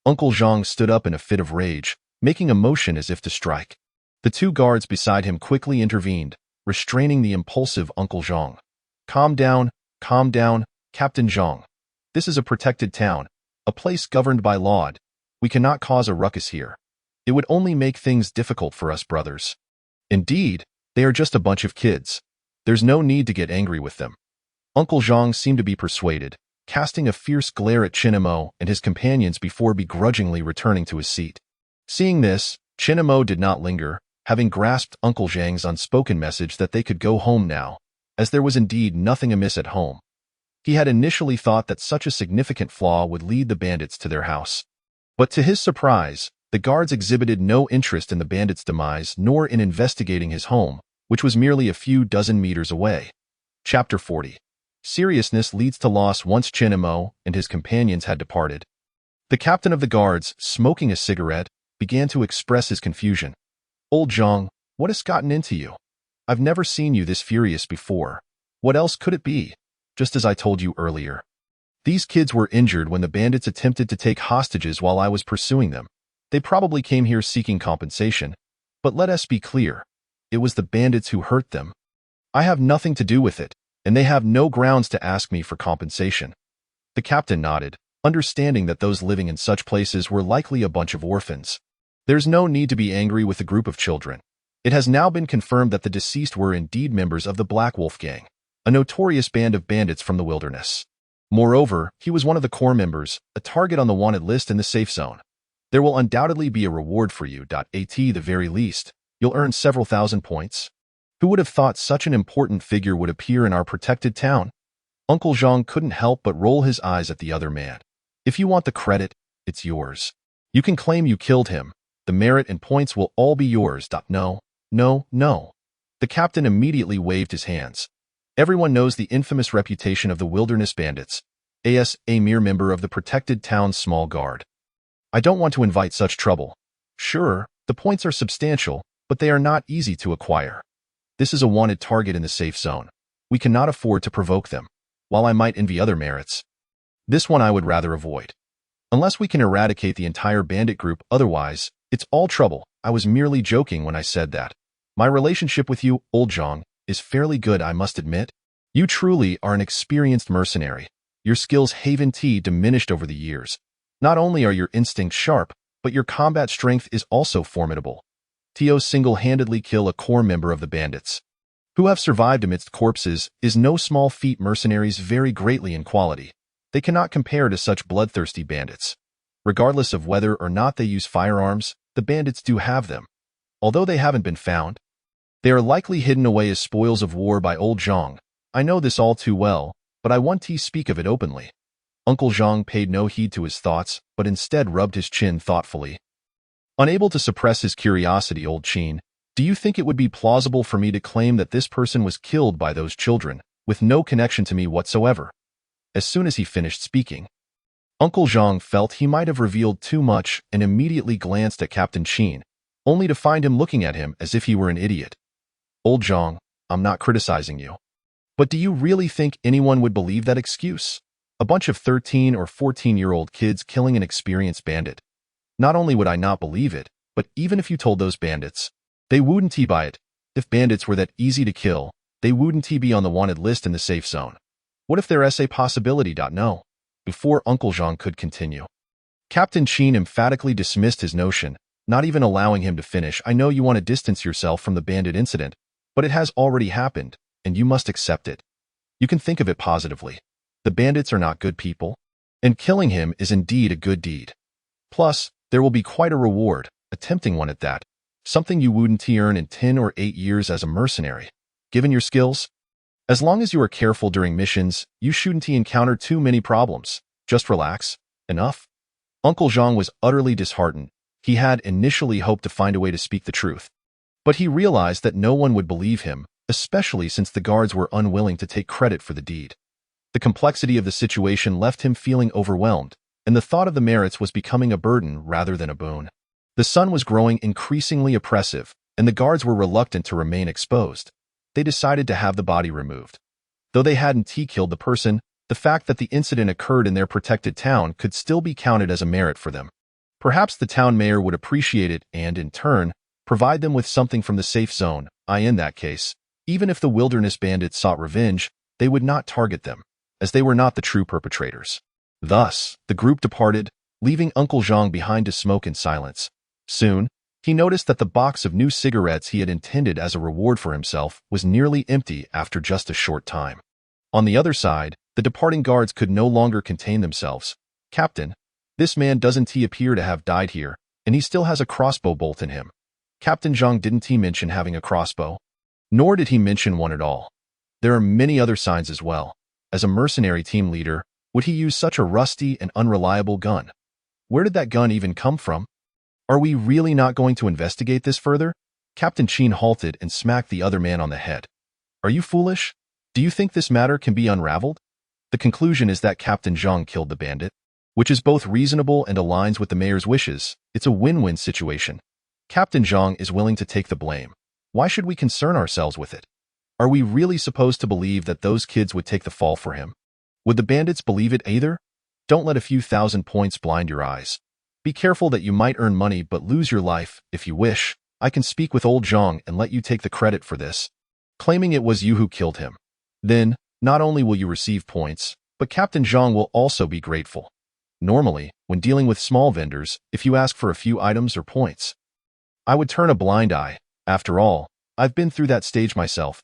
Uncle Zhang stood up in a fit of rage, making a motion as if to strike. The 2 guards beside him quickly intervened, restraining the impulsive Uncle Zhang. Calm down, Captain Zhang. This is a protected town, a place governed by law. We cannot cause a ruckus here. It would only make things difficult for us brothers. Indeed, they are just a bunch of kids. There's no need to get angry with them." Uncle Zhang seemed to be persuaded, casting a fierce glare at Chinamo and his companions before begrudgingly returning to his seat. Seeing this, Chinamo did not linger, having grasped Uncle Zhang's unspoken message that they could go home now, as there was indeed nothing amiss at home. He had initially thought that such a significant flaw would lead the bandits to their house. But to his surprise, the guards exhibited no interest in the bandits' demise nor in investigating his home, which was merely a few dozen meters away. Chapter 40. Seriousness leads to loss. Once Chinamo and his companions had departed, the captain of the guards, smoking a cigarette, began to express his confusion. "Old Zhang, what has gotten into you? I've never seen you this furious before. What else could it be? Just as I told you earlier. These kids were injured when the bandits attempted to take hostages while I was pursuing them. They probably came here seeking compensation, but let us be clear. It was the bandits who hurt them. I have nothing to do with it, and they have no grounds to ask me for compensation." The captain nodded, understanding that those living in such places were likely a bunch of orphans. There's no need to be angry with a group of children. It has now been confirmed that the deceased were indeed members of the Black Wolf Gang, a notorious band of bandits from the wilderness. Moreover, he was one of the core members, a target on the wanted list in the safe zone. There will undoubtedly be a reward for you. At the very least, you'll earn several thousand points. Who would have thought such an important figure would appear in our protected town? Uncle Zhang couldn't help but roll his eyes at the other man. "If you want the credit, it's yours. You can claim you killed him. The merit and points will all be yours." No. The captain immediately waved his hands. Everyone knows the infamous reputation of the wilderness bandits, a mere member of the protected town's small guard. I don't want to invite such trouble. Sure, the points are substantial, but they are not easy to acquire. This is a wanted target in the safe zone. We cannot afford to provoke them. While I might envy other merits, this one I would rather avoid. Unless we can eradicate the entire bandit group, otherwise, it's all trouble. I was merely joking when I said that. My relationship with you, old Zhang, is fairly good, I must admit. You truly are an experienced mercenary. Your skills have diminished over the years. Not only are your instincts sharp, but your combat strength is also formidable. Tio single-handedly kill a core member of the bandits. Who have survived amidst corpses is no small feat. Mercenaries vary greatly in quality. They cannot compare to such bloodthirsty bandits. Regardless of whether or not they use firearms, the bandits do have them. Although they haven't been found, they are likely hidden away as spoils of war by old Zhang. I know this all too well, but I want to speak of it openly. Uncle Zhang paid no heed to his thoughts, but instead rubbed his chin thoughtfully. Unable to suppress his curiosity, old Qin, do you think it would be plausible for me to claim that this person was killed by those children, with no connection to me whatsoever? As soon as he finished speaking, Uncle Zhang felt he might have revealed too much and immediately glanced at Captain Qin, only to find him looking at him as if he were an idiot. Old Zhang, I'm not criticizing you. But do you really think anyone would believe that excuse? A bunch of 13 or 14-year-old kids killing an experienced bandit. Not only would I not believe it, but even if you told those bandits, they wouldn't buy it. If bandits were that easy to kill, they wouldn't be on the wanted list in the safe zone. What if there is a possibility? No. Before Uncle Zhang could continue, Captain Qin emphatically dismissed his notion, not even allowing him to finish. I know you want to distance yourself from the bandit incident, but it has already happened, and you must accept it. You can think of it positively. The bandits are not good people, and killing him is indeed a good deed. Plus, there will be quite a reward, a tempting one at that, something you wouldn't earn in 10 or 8 years as a mercenary. Given your skills, as long as you are careful during missions, you shouldn't encounter too many problems. Just relax. Enough. Uncle Zhang was utterly disheartened. He had initially hoped to find a way to speak the truth, but he realized that no one would believe him, especially since the guards were unwilling to take credit for the deed. The complexity of the situation left him feeling overwhelmed, and the thought of the merits was becoming a burden rather than a boon. The sun was growing increasingly oppressive, and the guards were reluctant to remain exposed. They decided to have the body removed. Though they hadn't killed the person, the fact that the incident occurred in their protected town could still be counted as a merit for them. Perhaps the town mayor would appreciate it and, in turn, provide them with something from the safe zone. In that case, even if the wilderness bandits sought revenge, they would not target them, as they were not the true perpetrators. Thus, the group departed, leaving Uncle Zhang behind to smoke in silence. Soon, he noticed that the box of new cigarettes he had intended as a reward for himself was nearly empty after just a short time. On the other side, the departing guards could no longer contain themselves. Captain, this man doesn't appear to have died here, and he still has a crossbow bolt in him. Captain Zhang didn't mention having a crossbow, nor did he mention one at all. There are many other signs as well. As a mercenary team leader, would he use such a rusty and unreliable gun? Where did that gun even come from? Are we really not going to investigate this further? Captain Qin halted and smacked the other man on the head. Are you foolish? Do you think this matter can be unraveled? The conclusion is that Captain Zhang killed the bandit, which is both reasonable and aligns with the mayor's wishes. It's a win-win situation. Captain Zhang is willing to take the blame. Why should we concern ourselves with it? Are we really supposed to believe that those kids would take the fall for him? Would the bandits believe it either? Don't let a few thousand points blind your eyes. Be careful that you might earn money but lose your life. If you wish, I can speak with old Zhang and let you take the credit for this, claiming it was you who killed him. Then, not only will you receive points, but Captain Zhang will also be grateful. Normally, when dealing with small vendors, if you ask for a few items or points, I would turn a blind eye. After all, I've been through that stage myself.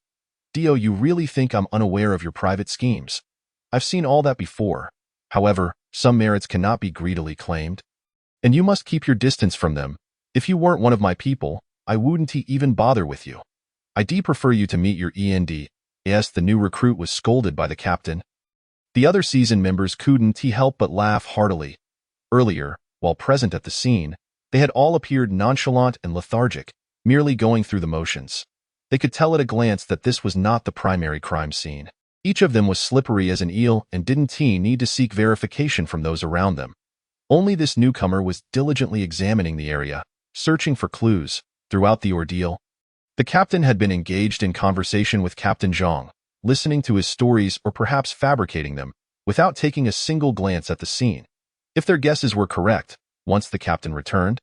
Dio, you really think I'm unaware of your private schemes? I've seen all that before. However, some merits cannot be greedily claimed, and you must keep your distance from them. If you weren't one of my people, I wouldn't even bother with you. I'd prefer you to meet your END. Yes, the new recruit was scolded by the captain. The other season members couldn't help but laugh heartily. Earlier, while present at the scene, they had all appeared nonchalant and lethargic, merely going through the motions. They could tell at a glance that this was not the primary crime scene. Each of them was slippery as an eel and didn't need to seek verification from those around them. Only this newcomer was diligently examining the area, searching for clues. Throughout the ordeal, The captain had been engaged in conversation with Captain Zhang, listening to his stories or perhaps fabricating them, without taking a single glance at the scene. If their guesses were correct, once the captain returned,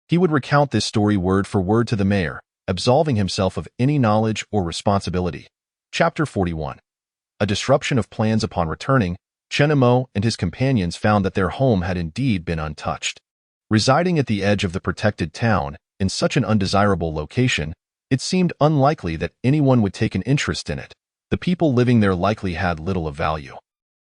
he would recount this story word for word to the mayor, absolving himself of any knowledge or responsibility. Chapter 41. A disruption of plans. Upon returning, Chen Mo and his companions found that their home had indeed been untouched. Residing at the edge of the protected town, in such an undesirable location, it seemed unlikely that anyone would take an interest in it. The people living there likely had little of value.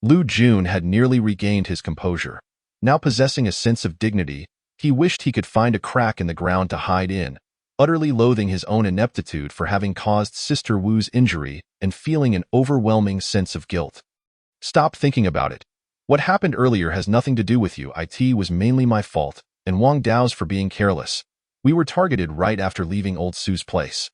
Lu Jun had nearly regained his composure. Now possessing a sense of dignity, he wished he could find a crack in the ground to hide in, utterly loathing his own ineptitude for having caused Sister Wu's injury and feeling an overwhelming sense of guilt. Stop thinking about it. What happened earlier has nothing to do with you. It was mainly my fault, and Wang Dao's for being careless. We were targeted right after leaving Old Su's place.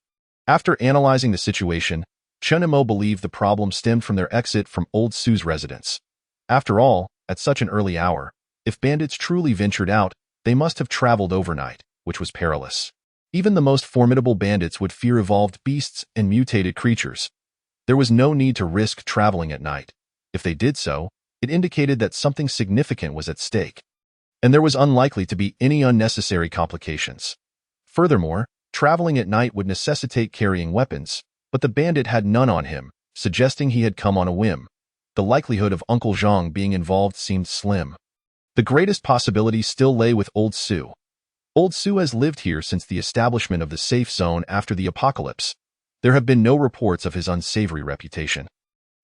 After analyzing the situation, Chen Mo believed the problem stemmed from their exit from Old Su's residence. After all, at such an early hour, if bandits truly ventured out, they must have traveled overnight, which was perilous. Even the most formidable bandits would fear evolved beasts and mutated creatures. There was no need to risk traveling at night. If they did so, it indicated that something significant was at stake, and there was unlikely to be any unnecessary complications. Furthermore, traveling at night would necessitate carrying weapons, but the bandit had none on him, suggesting he had come on a whim. The likelihood of Uncle Zhang being involved seemed slim. The greatest possibility still lay with Old Su. Old Su has lived here since the establishment of the safe zone after the apocalypse. There have been no reports of his unsavory reputation.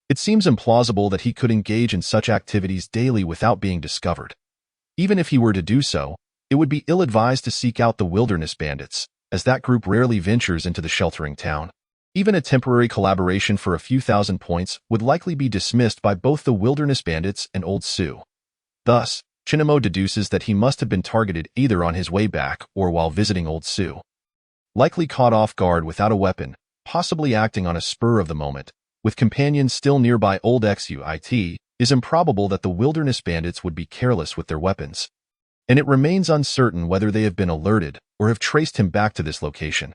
It seems implausible that he could engage in such activities daily without being discovered. Even if he were to do so, it would be ill-advised to seek out the wilderness bandits, as that group rarely ventures into the sheltering town. Even a temporary collaboration for a few thousand points would likely be dismissed by both the wilderness bandits and Old Su. Thus, Chen Mo deduces that he must have been targeted either on his way back or while visiting Old Su. Likely caught off guard without a weapon, possibly acting on a spur of the moment, with companions still nearby. Old Xu it is improbable that the wilderness bandits would be careless with their weapons, and it remains uncertain whether they have been alerted or have traced him back to this location.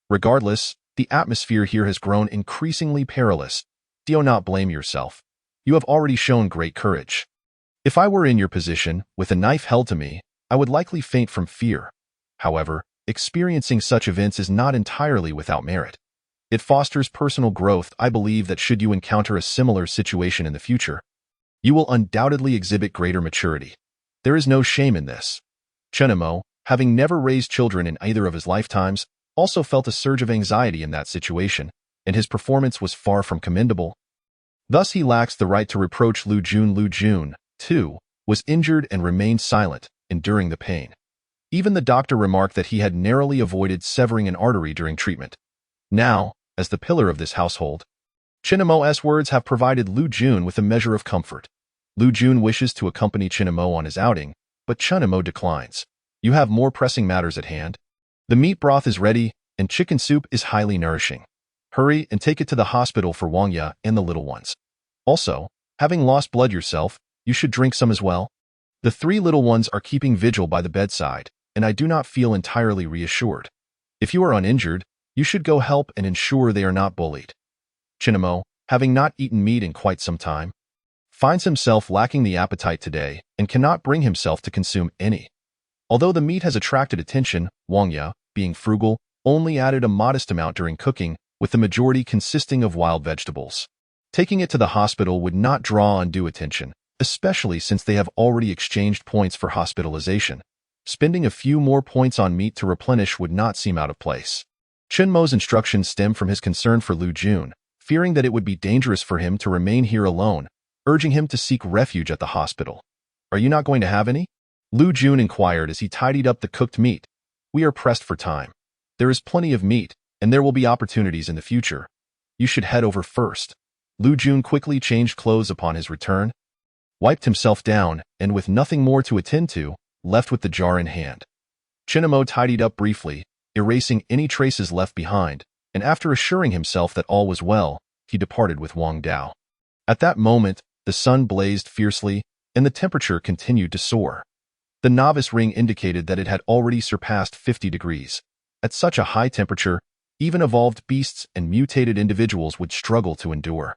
Regardless, the atmosphere here has grown increasingly perilous. Do not blame yourself. You have already shown great courage. If I were in your position, with a knife held to me, I would likely faint from fear. However, experiencing such events is not entirely without merit. It fosters personal growth. I believe that should you encounter a similar situation in the future, you will undoubtedly exhibit greater maturity. There is no shame in this. Chen Mo, having never raised children in either of his lifetimes, also felt a surge of anxiety in that situation, and his performance was far from commendable. Thus he lacks the right to reproach Lu Jun. Lu Jun, too, was injured and remained silent, enduring the pain. Even the doctor remarked that he had narrowly avoided severing an artery during treatment. Now, as the pillar of this household, Chen Mo's words have provided Lu Jun with a measure of comfort. Lu Jun wishes to accompany Chen Mo on his outing, but Chen Mo declines. You have more pressing matters at hand. The meat broth is ready, and chicken soup is highly nourishing. Hurry and take it to the hospital for Wang Ya and the little ones. Also, having lost blood yourself, you should drink some as well. The three little ones are keeping vigil by the bedside, and I do not feel entirely reassured. If you are uninjured, you should go help and ensure they are not bullied. Chen Mo, having not eaten meat in quite some time, finds himself lacking the appetite today and cannot bring himself to consume any. Although the meat has attracted attention, Wang Ya, being frugal, only added a modest amount during cooking, with the majority consisting of wild vegetables. Taking it to the hospital would not draw undue attention, especially since they have already exchanged points for hospitalization. Spending a few more points on meat to replenish would not seem out of place. Chen Mo's instructions stem from his concern for Lu Jun, fearing that it would be dangerous for him to remain here alone, urging him to seek refuge at the hospital. Are you not going to have any? Lu Jun inquired as he tidied up the cooked meat. We are pressed for time. There is plenty of meat, and there will be opportunities in the future. You should head over first. Lu Jun quickly changed clothes upon his return, wiped himself down, and with nothing more to attend to, left with the jar in hand. Chen Mo tidied up briefly, erasing any traces left behind, and after assuring himself that all was well, he departed with Wang Dao. At that moment, the sun blazed fiercely, and the temperature continued to soar. The novice ring indicated that it had already surpassed 50 degrees. At such a high temperature, Even evolved beasts and mutated individuals would struggle to endure.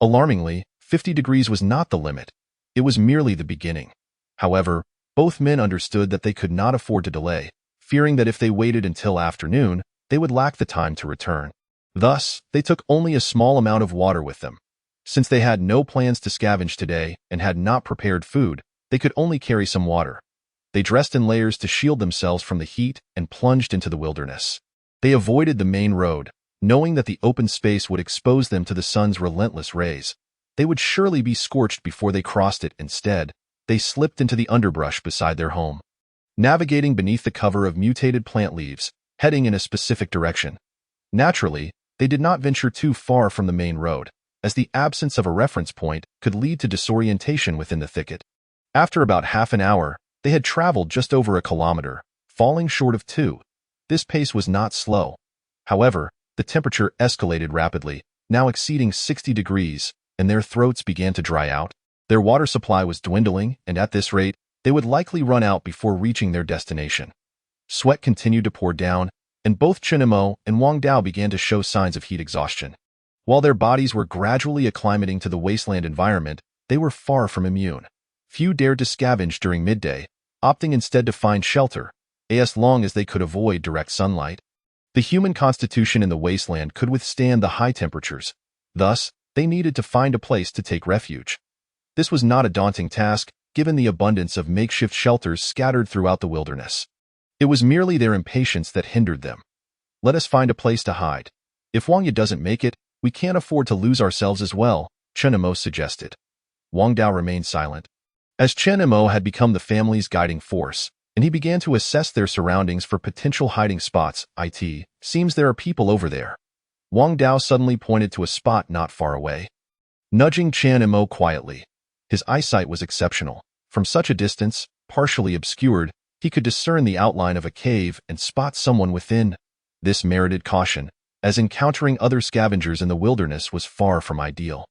Alarmingly, 50 degrees was not the limit. It was merely the beginning. However, both men understood that they could not afford to delay, fearing that if they waited until afternoon, they would lack the time to return. Thus, they took only a small amount of water with them. Since they had no plans to scavenge today and had not prepared food, they could only carry some water. They dressed in layers to shield themselves from the heat and plunged into the wilderness. They avoided the main road, knowing that the open space would expose them to the sun's relentless rays. They would surely be scorched before they crossed it. Instead, they slipped into the underbrush beside their home, navigating beneath the cover of mutated plant leaves, heading in a specific direction. Naturally, they did not venture too far from the main road, as the absence of a reference point could lead to disorientation within the thicket. After about half an hour, they had traveled just over a kilometer, falling short of 2. This pace was not slow. However, the temperature escalated rapidly, now exceeding 60 degrees, and their throats began to dry out. Their water supply was dwindling, and at this rate, they would likely run out before reaching their destination. Sweat continued to pour down, and both Chinemo and Wang Dao began to show signs of heat exhaustion. While their bodies were gradually acclimating to the wasteland environment, they were far from immune. Few dared to scavenge during midday, opting instead to find shelter, as long as they could avoid direct sunlight. The human constitution in the wasteland could withstand the high temperatures. Thus, they needed to find a place to take refuge. This was not a daunting task, given the abundance of makeshift shelters scattered throughout the wilderness. It was merely their impatience that hindered them. Let us find a place to hide. If Wang Yi doesn't make it, we can't afford to lose ourselves as well, Chen Imo suggested. Wang Dao remained silent. As Chen Imo had become the family's guiding force, and he began to assess their surroundings for potential hiding spots, seems there are people over there. Wang Dao suddenly pointed to a spot not far away, nudging Chen Imo quietly. His eyesight was exceptional. From such a distance, partially obscured, he could discern the outline of a cave and spot someone within. This merited caution, as encountering other scavengers in the wilderness was far from ideal.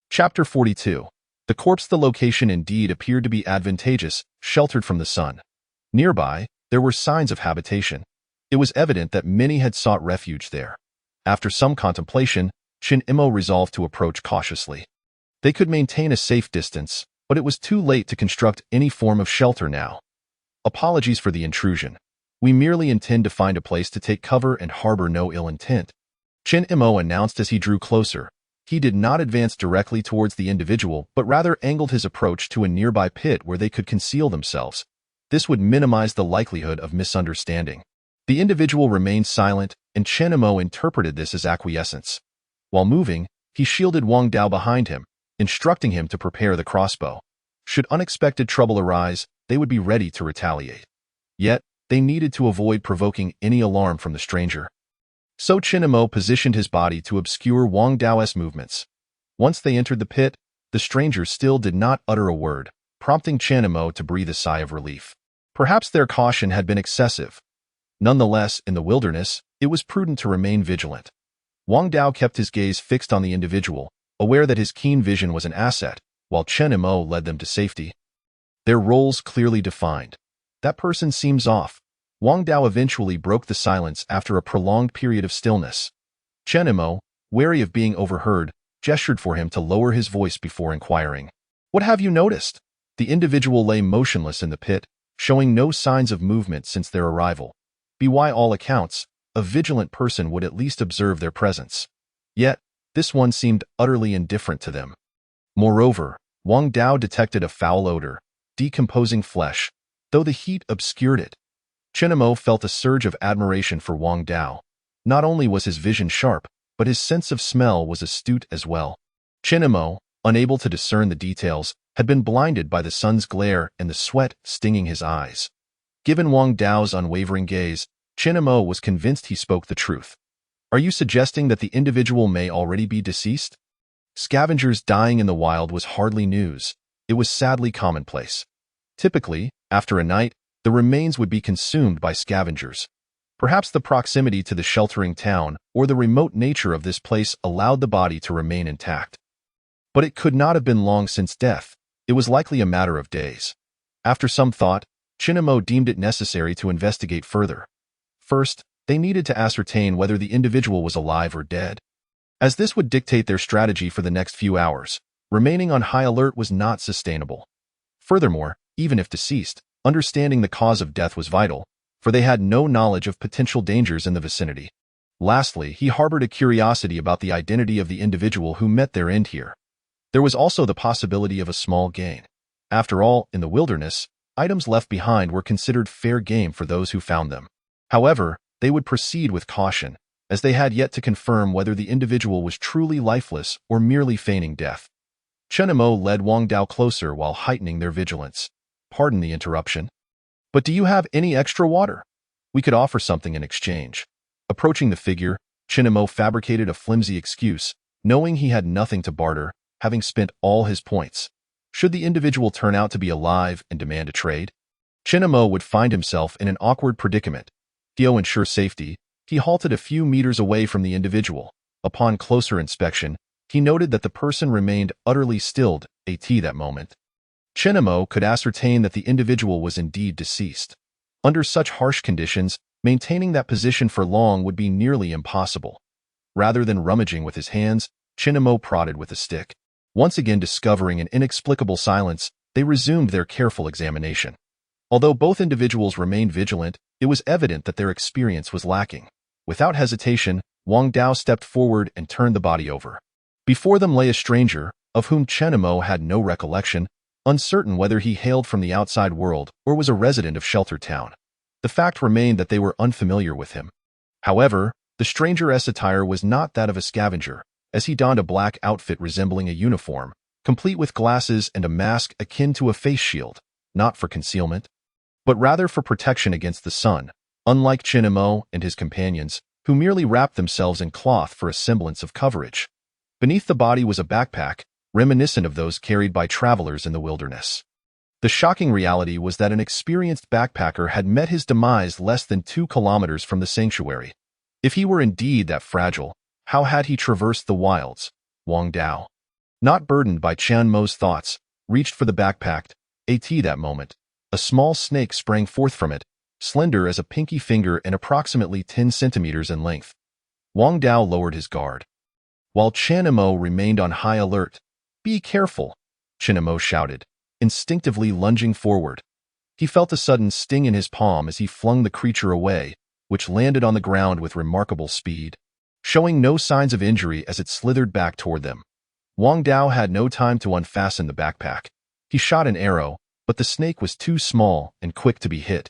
Chapter 42. The corpse. The location indeed appeared to be advantageous, sheltered from the sun. Nearby, there were signs of habitation. It was evident that many had sought refuge there. After some contemplation, Chen Imo resolved to approach cautiously. They could maintain a safe distance, but it was too late to construct any form of shelter now. Apologies for the intrusion. We merely intend to find a place to take cover and harbor no ill intent, Chen Imo announced as he drew closer. He did not advance directly towards the individual, but rather angled his approach to a nearby pit where they could conceal themselves. This would minimize the likelihood of misunderstanding. The individual remained silent, and Chen Imo interpreted this as acquiescence. While moving, he shielded Wang Dao behind him, instructing him to prepare the crossbow. Should unexpected trouble arise, they would be ready to retaliate. Yet, they needed to avoid provoking any alarm from the stranger. So Chen Imo positioned his body to obscure Wang Dao's movements. Once they entered the pit, the stranger still did not utter a word, prompting Chen Imo to breathe a sigh of relief. Perhaps their caution had been excessive. Nonetheless, in the wilderness, it was prudent to remain vigilant. Wang Dao kept his gaze fixed on the individual, aware that his keen vision was an asset, while Chen Imo led them to safety. Their roles clearly defined. That person seems off. Wang Dao eventually broke the silence after a prolonged period of stillness. Chen Imo, wary of being overheard, gestured for him to lower his voice before inquiring. "What have you noticed?" The individual lay motionless in the pit, showing no signs of movement since their arrival. By all accounts, a vigilant person would at least observe their presence. Yet, this one seemed utterly indifferent to them. Moreover, Wang Dao detected a foul odor, decomposing flesh, though the heat obscured it. Chen Imo felt a surge of admiration for Wang Dao. Not only was his vision sharp, but his sense of smell was astute as well. Chen Imo, unable to discern the details, had been blinded by the sun's glare and the sweat stinging his eyes. Given Wang Dao's unwavering gaze, Chen Imo was convinced he spoke the truth. "Are you suggesting that the individual may already be deceased?" Scavengers dying in the wild was hardly news. It was sadly commonplace. Typically, after a night, the remains would be consumed by scavengers. Perhaps the proximity to the sheltering town or the remote nature of this place allowed the body to remain intact. But it could not have been long since death. It was likely a matter of days. After some thought, Chen Imo deemed it necessary to investigate further. First, they needed to ascertain whether the individual was alive or dead, as this would dictate their strategy for the next few hours. Remaining on high alert was not sustainable. Furthermore, even if deceased, understanding the cause of death was vital, for they had no knowledge of potential dangers in the vicinity. Lastly, he harbored a curiosity about the identity of the individual who met their end here. There was also the possibility of a small gain. After all, in the wilderness, items left behind were considered fair game for those who found them. However, they would proceed with caution, as they had yet to confirm whether the individual was truly lifeless or merely feigning death. Chen Mo led Wang Dao closer while heightening their vigilance. Pardon the interruption, but do you have any extra water? We could offer something in exchange. Approaching the figure, Chen Mo fabricated a flimsy excuse, knowing he had nothing to barter, having spent all his points. Should the individual turn out to be alive and demand a trade, Chen Mo would find himself in an awkward predicament. To ensure safety, he halted a few meters away from the individual. Upon closer inspection, he noted that the person remained utterly stilled at that moment. Chen Mo could ascertain that the individual was indeed deceased. Under such harsh conditions, maintaining that position for long would be nearly impossible. Rather than rummaging with his hands, Chen Mo prodded with a stick. Once again discovering an inexplicable silence, they resumed their careful examination. Although both individuals remained vigilant, it was evident that their experience was lacking. Without hesitation, Wang Dao stepped forward and turned the body over. Before them lay a stranger, of whom Chen Mo had no recollection, uncertain whether he hailed from the outside world or was a resident of Shelter Town. The fact remained that they were unfamiliar with him. However, the stranger's attire was not that of a scavenger, as he donned a black outfit resembling a uniform, complete with glasses and a mask akin to a face shield, not for concealment, but rather for protection against the sun, unlike Chen Mo and his companions, who merely wrapped themselves in cloth for a semblance of coverage. Beneath the body was a backpack, reminiscent of those carried by travelers in the wilderness. The shocking reality was that an experienced backpacker had met his demise less than 2 kilometers from the sanctuary. If he were indeed that fragile, how had he traversed the wilds? Wang Dao, not burdened by Chen Mo's thoughts, reached for the backpack. At that moment, a small snake sprang forth from it, slender as a pinky finger and approximately 10 centimeters in length. Wang Dao lowered his guard, while Chen Mo remained on high alert. "Be careful," Chen Mo shouted, instinctively lunging forward. He felt a sudden sting in his palm as he flung the creature away, which landed on the ground with remarkable speed, showing no signs of injury as it slithered back toward them. Wang Dao had no time to unfasten the backpack. He shot an arrow, but the snake was too small and quick to be hit.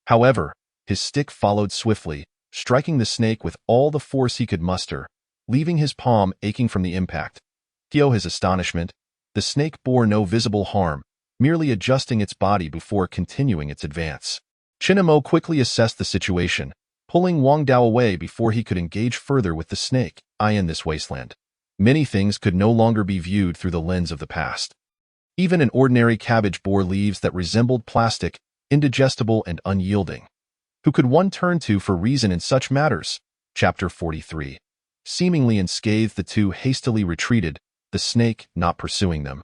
However, his stick followed swiftly, striking the snake with all the force he could muster, leaving his palm aching from the impact. To his astonishment, the snake bore no visible harm, merely adjusting its body before continuing its advance. Chen Mo quickly assessed the situation, pulling Wang Dao away before he could engage further with the snake. In this wasteland, many things could no longer be viewed through the lens of the past. Even an ordinary cabbage bore leaves that resembled plastic, indigestible and unyielding. Who could one turn to for reason in such matters? Chapter 43. Seemingly unscathed, the two hastily retreated, the snake not pursuing them,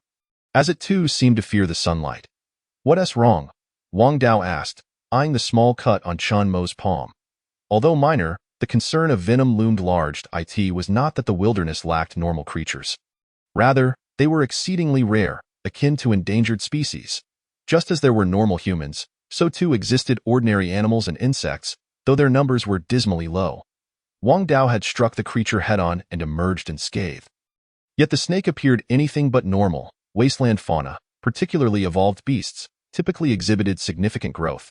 as it too seemed to fear the sunlight. "What's wrong?" Wang Dao asked, eyeing the small cut on Chen Mo's palm. Although minor, the concern of venom loomed large. It was not that the wilderness lacked normal creatures. Rather, they were exceedingly rare, akin to endangered species. Just as there were normal humans, so too existed ordinary animals and insects, though their numbers were dismally low. Wang Dao had struck the creature head-on and emerged unscathed. Yet the snake appeared anything but normal. Wasteland fauna, particularly evolved beasts, typically exhibited significant growth.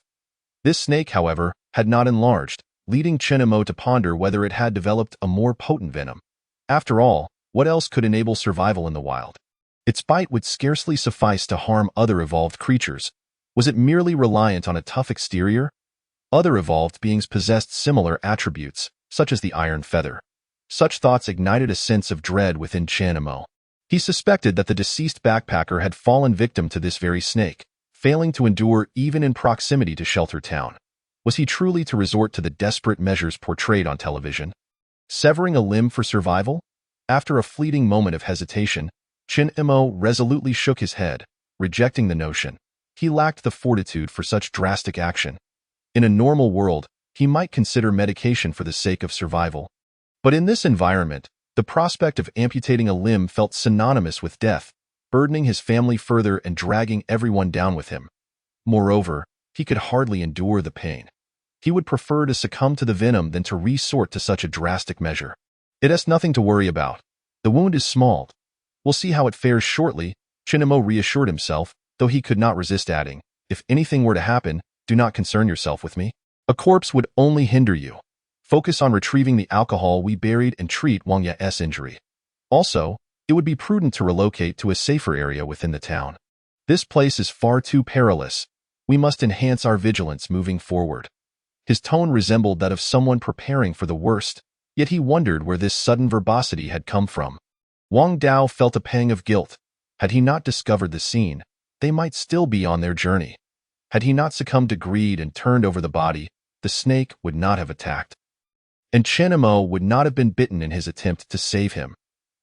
This snake, however, had not enlarged, leading Chen Mo to ponder whether it had developed a more potent venom. After all, what else could enable survival in the wild? Its bite would scarcely suffice to harm other evolved creatures. Was it merely reliant on a tough exterior? Other evolved beings possessed similar attributes, such as the iron feather. Such thoughts ignited a sense of dread within Chen Mo. He suspected that the deceased backpacker had fallen victim to this very snake, failing to endure even in proximity to Shelter Town. Was he truly to resort to the desperate measures portrayed on television? Severing a limb for survival? After a fleeting moment of hesitation, Chen Mo resolutely shook his head, rejecting the notion. He lacked the fortitude for such drastic action. In a normal world, he might consider medication for the sake of survival. But in this environment, the prospect of amputating a limb felt synonymous with death, burdening his family further and dragging everyone down with him. Moreover, he could hardly endure the pain. He would prefer to succumb to the venom than to resort to such a drastic measure. It has nothing to worry about. The wound is small. We'll see how it fares shortly, Chinemo reassured himself, though he could not resist adding, if anything were to happen, do not concern yourself with me. A corpse would only hinder you. Focus on retrieving the alcohol we buried and treat Wang Ya's injury. Also, it would be prudent to relocate to a safer area within the town. This place is far too perilous. We must enhance our vigilance moving forward. His tone resembled that of someone preparing for the worst, yet he wondered where this sudden verbosity had come from. Wang Dao felt a pang of guilt. Had he not discovered the scene, they might still be on their journey. Had he not succumbed to greed and turned over the body, the snake would not have attacked. And Chen Mo would not have been bitten in his attempt to save him.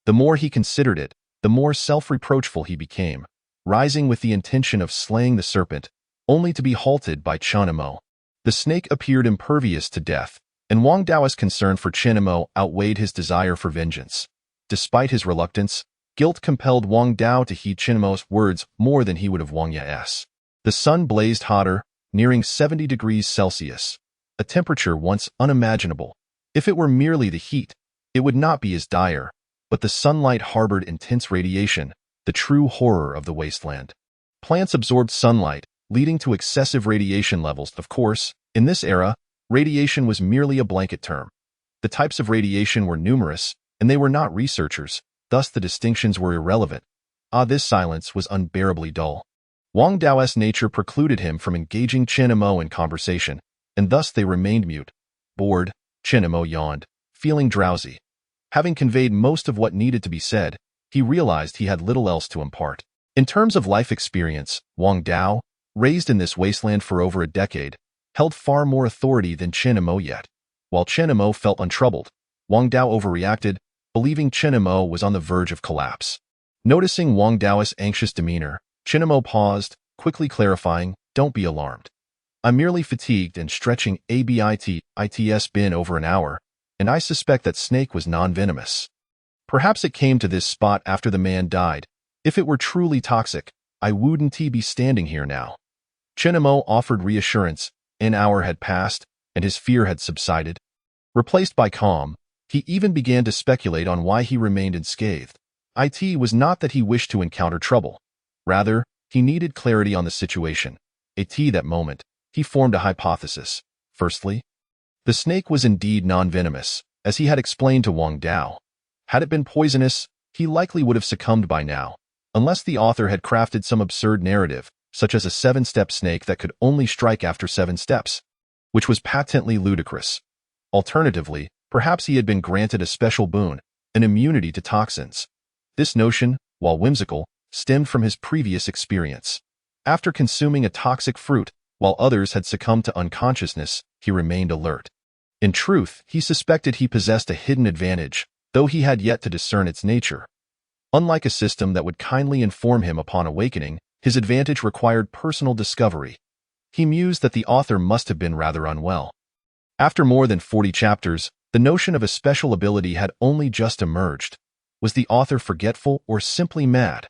The more he considered it, the more self-reproachful he became, rising with the intention of slaying the serpent, only to be halted by Chen Mo. The snake appeared impervious to death, and Wang Dao's concern for Chen Mo outweighed his desire for vengeance. Despite his reluctance, guilt compelled Wang Dao to heed Chen Mo's words more than he would have Wang Ya's. The sun blazed hotter, nearing 70 degrees Celsius, a temperature once unimaginable. If it were merely the heat, it would not be as dire, but the sunlight harbored intense radiation, the true horror of the wasteland. Plants absorbed sunlight, leading to excessive radiation levels. Of course, in this era, radiation was merely a blanket term. The types of radiation were numerous, and they were not researchers, thus the distinctions were irrelevant. This silence was unbearably dull. Wang Dao's nature precluded him from engaging Chen Mo in conversation, and thus they remained mute. Bored, Chen Mo yawned, feeling drowsy. Having conveyed most of what needed to be said, he realized he had little else to impart. In terms of life experience, Wang Dao, raised in this wasteland for over a decade, held far more authority than Chen Mo yet. While Chen Mo felt untroubled, Wang Dao overreacted, believing Chen Mo was on the verge of collapse. Noticing Wang Dao's anxious demeanor, Chen Mo paused, quickly clarifying, "Don't be alarmed. I'm merely fatigued and stretching it's been over an hour, and I suspect that snake was non-venomous. Perhaps it came to this spot after the man died. If it were truly toxic, I wouldn't be standing here now." Chen Mo offered reassurance. An hour had passed, and his fear had subsided. Replaced by calm, he even began to speculate on why he remained unscathed. It was not that he wished to encounter trouble. Rather, he needed clarity on the situation. At that moment, he formed a hypothesis. Firstly, the snake was indeed non-venomous, as he had explained to Wang Dao. Had it been poisonous, he likely would have succumbed by now, unless the author had crafted some absurd narrative, such as a 7-step snake that could only strike after 7 steps, which was patently ludicrous. Alternatively, perhaps he had been granted a special boon, an immunity to toxins. This notion, while whimsical, stemmed from his previous experience. After consuming a toxic fruit, while others had succumbed to unconsciousness, he remained alert. In truth, he suspected he possessed a hidden advantage, though he had yet to discern its nature. Unlike a system that would kindly inform him upon awakening, his advantage required personal discovery. He mused that the author must have been rather unwell. After more than 40 chapters, the notion of a special ability had only just emerged. Was the author forgetful or simply mad?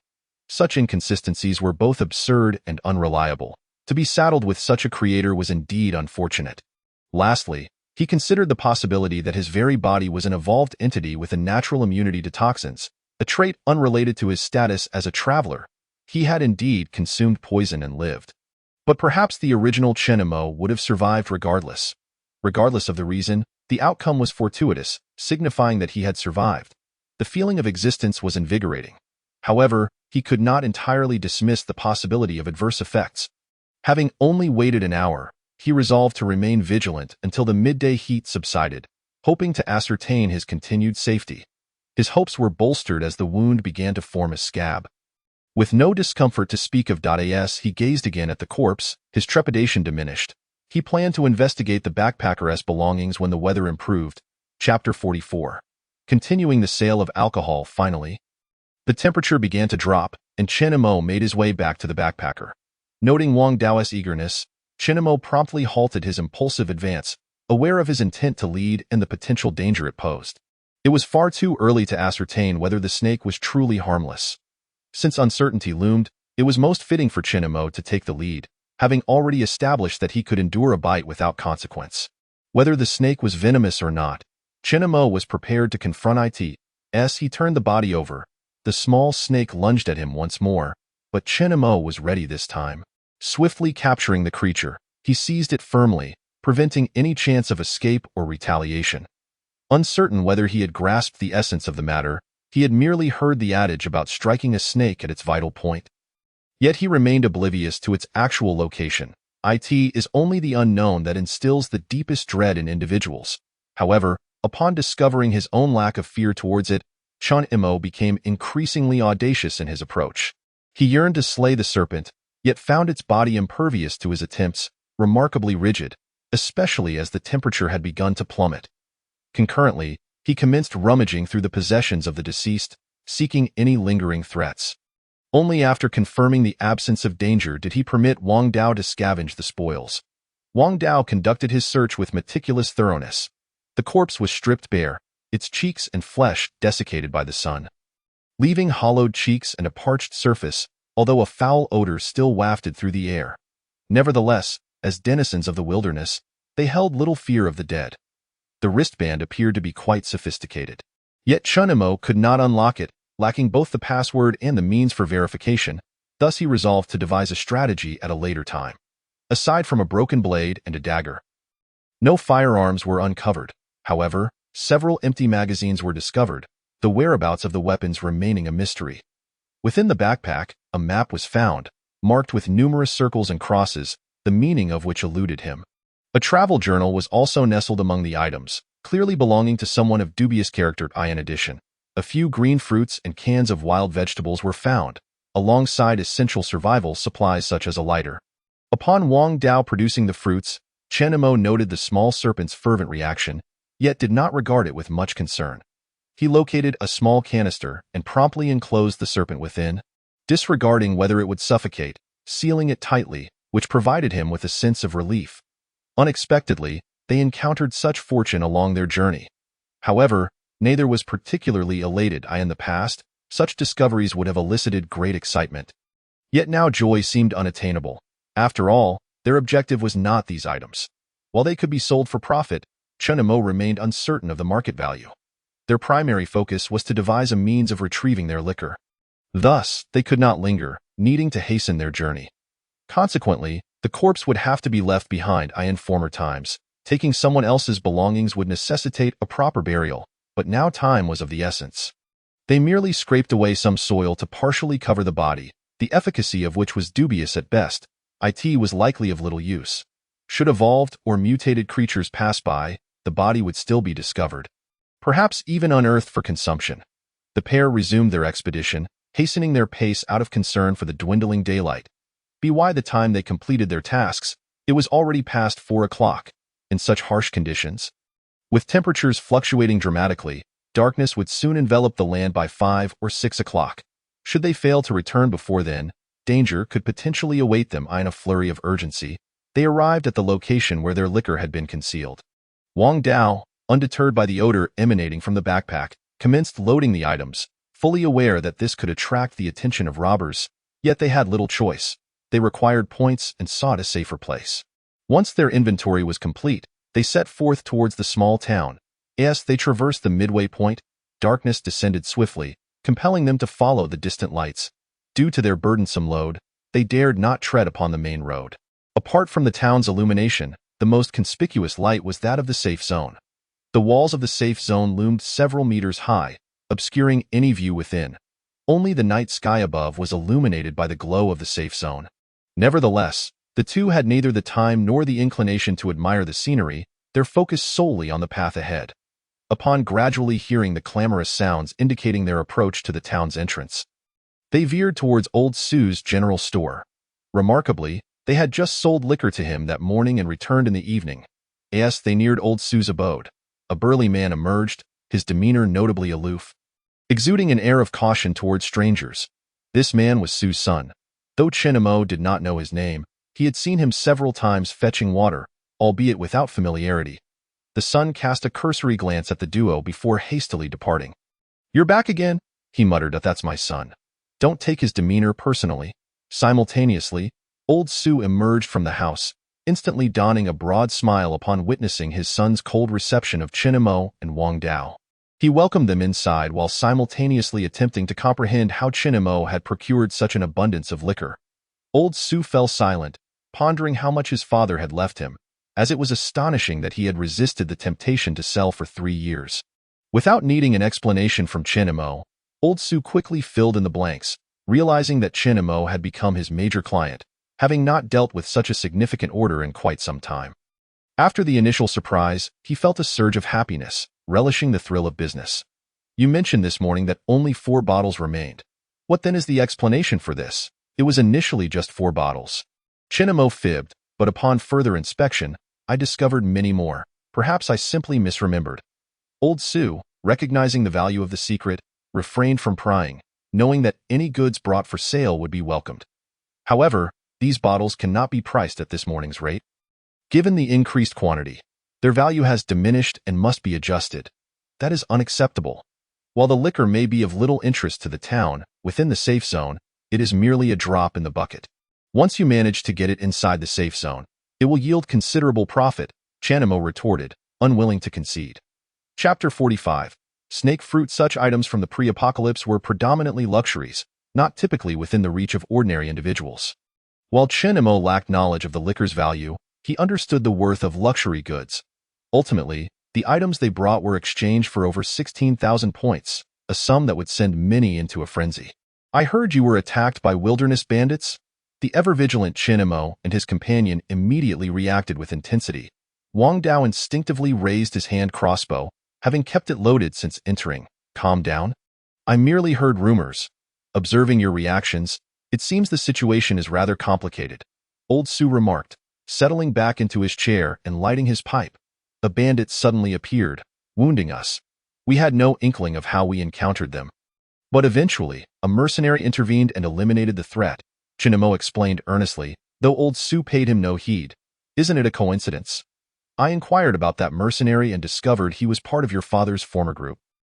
Such inconsistencies were both absurd and unreliable. To be saddled with such a creator was indeed unfortunate. Lastly, he considered the possibility that his very body was an evolved entity with a natural immunity to toxins, a trait unrelated to his status as a traveler. He had indeed consumed poison and lived. But perhaps the original Chen Mo would have survived regardless. Regardless of the reason, the outcome was fortuitous, signifying that he had survived. The feeling of existence was invigorating. However, he could not entirely dismiss the possibility of adverse effects. Having only waited an hour, he resolved to remain vigilant until the midday heat subsided, hoping to ascertain his continued safety. His hopes were bolstered as the wound began to form a scab. With no discomfort to speak of, he gazed again at the corpse, his trepidation diminished. He planned to investigate the backpacker's belongings when the weather improved. Chapter 44. Continuing the sale of alcohol, finally. The temperature began to drop, and Chen Mo made his way back to the backpacker. Noting Wang Dao's eagerness, Chen Mo promptly halted his impulsive advance. aware of his intent to lead and the potential danger it posed. It was far too early to ascertain whether the snake was truly harmless. Since uncertainty loomed, it was most fitting for Chinamo to take the lead, having already established that he could endure a bite without consequence. Whether the snake was venomous or not, Chinamo was prepared to confront it. As he turned the body over, the small snake lunged at him once more, but Chinamo was ready this time. Swiftly capturing the creature, he seized it firmly, preventing any chance of escape or retaliation. Uncertain whether he had grasped the essence of the matter, he had merely heard the adage about striking a snake at its vital point. Yet he remained oblivious to its actual location. It is only the unknown that instills the deepest dread in individuals. However, upon discovering his own lack of fear towards it, Chinamo became increasingly audacious in his approach. He yearned to slay the serpent, yet found its body impervious to his attempts, remarkably rigid, especially as the temperature had begun to plummet. Concurrently, he commenced rummaging through the possessions of the deceased, seeking any lingering threats. Only after confirming the absence of danger did he permit Wang Dao to scavenge the spoils. Wang Dao conducted his search with meticulous thoroughness. The corpse was stripped bare, its cheeks and flesh desiccated by the sun, leaving hollowed cheeks and a parched surface, although a foul odor still wafted through the air. Nevertheless, as denizens of the wilderness, they held little fear of the dead. The wristband appeared to be quite sophisticated. Yet Chinamo could not unlock it, lacking both the password and the means for verification. Thus he resolved to devise a strategy at a later time. Aside from a broken blade and a dagger, no firearms were uncovered. However, several empty magazines were discovered, the whereabouts of the weapons remaining a mystery. Within the backpack, a map was found, marked with numerous circles and crosses, the meaning of which eluded him. A travel journal was also nestled among the items, clearly belonging to someone of dubious character. In addition, a few green fruits and cans of wild vegetables were found, alongside essential survival supplies such as a lighter. Upon Wang Dao producing the fruits, Chinamo noted the small serpent's fervent reaction, yet did not regard it with much concern. He located a small canister and promptly enclosed the serpent within, disregarding whether it would suffocate, sealing it tightly, which provided him with a sense of relief. Unexpectedly, they encountered such fortune along their journey. However, neither was particularly elated. In the past, such discoveries would have elicited great excitement. Yet now joy seemed unattainable. After all, their objective was not these items. While they could be sold for profit, Chinamo remained uncertain of the market value. Their primary focus was to devise a means of retrieving their liquor. Thus, they could not linger, needing to hasten their journey. Consequently, the corpse would have to be left behind. In former times, taking someone else's belongings would necessitate a proper burial, but now time was of the essence. They merely scraped away some soil to partially cover the body, the efficacy of which was dubious at best. It was likely of little use. Should evolved or mutated creatures pass by, the body would still be discovered, perhaps even unearthed for consumption. The pair resumed their expedition, hastening their pace out of concern for the dwindling daylight. By the time they completed their tasks, it was already past 4 o'clock. In such harsh conditions, with temperatures fluctuating dramatically, darkness would soon envelop the land by 5 or 6 o'clock. Should they fail to return before then, danger could potentially await them. In a flurry of urgency, they arrived at the location where their liquor had been concealed. Wang Dao, undeterred by the odor emanating from the backpack, commenced loading the items, fully aware that this could attract the attention of robbers. Yet they had little choice. They required points and sought a safer place. Once their inventory was complete, they set forth towards the small town. As they traversed the midway point, darkness descended swiftly, compelling them to follow the distant lights. Due to their burdensome load, they dared not tread upon the main road. Apart from the town's illumination, the most conspicuous light was that of the safe zone. The walls of the safe zone loomed several meters high, obscuring any view within. Only the night sky above was illuminated by the glow of the safe zone. Nevertheless, the two had neither the time nor the inclination to admire the scenery, their focus solely on the path ahead. Upon gradually hearing the clamorous sounds indicating their approach to the town's entrance, they veered towards Old Sue's general store. Remarkably, they had just sold liquor to him that morning and returned in the evening. As they neared Old Sue's abode, a burly man emerged, his demeanor notably aloof, exuding an air of caution towards strangers. This man was Sue's son. Though Chinamo did not know his name, he had seen him several times fetching water, albeit without familiarity. The son cast a cursory glance at the duo before hastily departing. "You're back again," he muttered. "That's my son. Don't take his demeanor personally." Simultaneously, old Su emerged from the house, instantly donning a broad smile upon witnessing his son's cold reception of Chinemo and Wang Dao. He welcomed them inside while simultaneously attempting to comprehend how Chinemo had procured such an abundance of liquor. Old Su fell silent, pondering how much his father had left him, as it was astonishing that he had resisted the temptation to sell for 3 years. Without needing an explanation from Chinemo, old Su quickly filled in the blanks, realizing that Chinemo had become his major client, having not dealt with such a significant order in quite some time. After the initial surprise, he felt a surge of happiness, relishing the thrill of business. "You mentioned this morning that only 4 bottles remained. What then is the explanation for this? It was initially just 4 bottles. Chinemo fibbed, but upon further inspection, I discovered many more. Perhaps I simply misremembered. Old Su, recognizing the value of the secret, refrained from prying, knowing that any goods brought for sale would be welcomed. However, these bottles cannot be priced at this morning's rate. Given the increased quantity, their value has diminished and must be adjusted. That is unacceptable. While the liquor may be of little interest to the town, within the safe zone, it is merely a drop in the bucket. Once you manage to get it inside the safe zone, it will yield considerable profit," Chanemo retorted, unwilling to concede. Chapter 45. Snake fruit. Such items from the pre-apocalypse were predominantly luxuries, not typically within the reach of ordinary individuals. While Chenemo lacked knowledge of the liquor's value, he understood the worth of luxury goods. Ultimately, the items they brought were exchanged for over 16,000 points, a sum that would send many into a frenzy. "I heard you were attacked by wilderness bandits?" The ever-vigilant Chinemo and his companion immediately reacted with intensity. Wang Dao instinctively raised his hand crossbow, having kept it loaded since entering. "Calm down. I merely heard rumors. Observing your reactions, it seems the situation is rather complicated," Old Su remarked, settling back into his chair and lighting his pipe. "The bandits suddenly appeared, wounding us. We had no inkling of how we encountered them. But eventually, a mercenary intervened and eliminated the threat," Chinemo explained earnestly, though Old Su paid him no heed. "Isn't it a coincidence? I inquired about that mercenary and discovered he was part of your father's former group,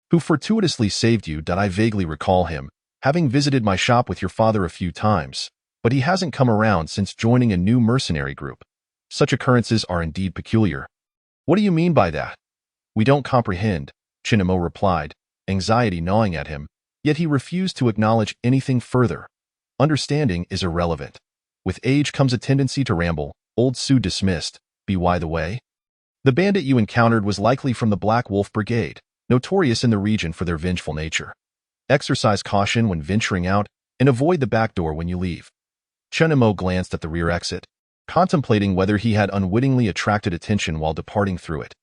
who fortuitously saved you. I vaguely recall him, having visited my shop with your father a few times, but he hasn't come around since joining a new mercenary group. Such occurrences are indeed peculiar." "What do you mean by that?" "We don't comprehend," Chinemo replied, anxiety gnawing at him, yet he refused to acknowledge anything further. Understanding is irrelevant. With age comes a tendency to ramble, Old Su dismissed. "By the way, the bandit you encountered was likely from the Black Wolf Brigade, notorious in the region for their vengeful nature. Exercise caution when venturing out, and avoid the back door when you leave." Chenemo glanced at the rear exit, contemplating whether he had unwittingly attracted attention while departing through it.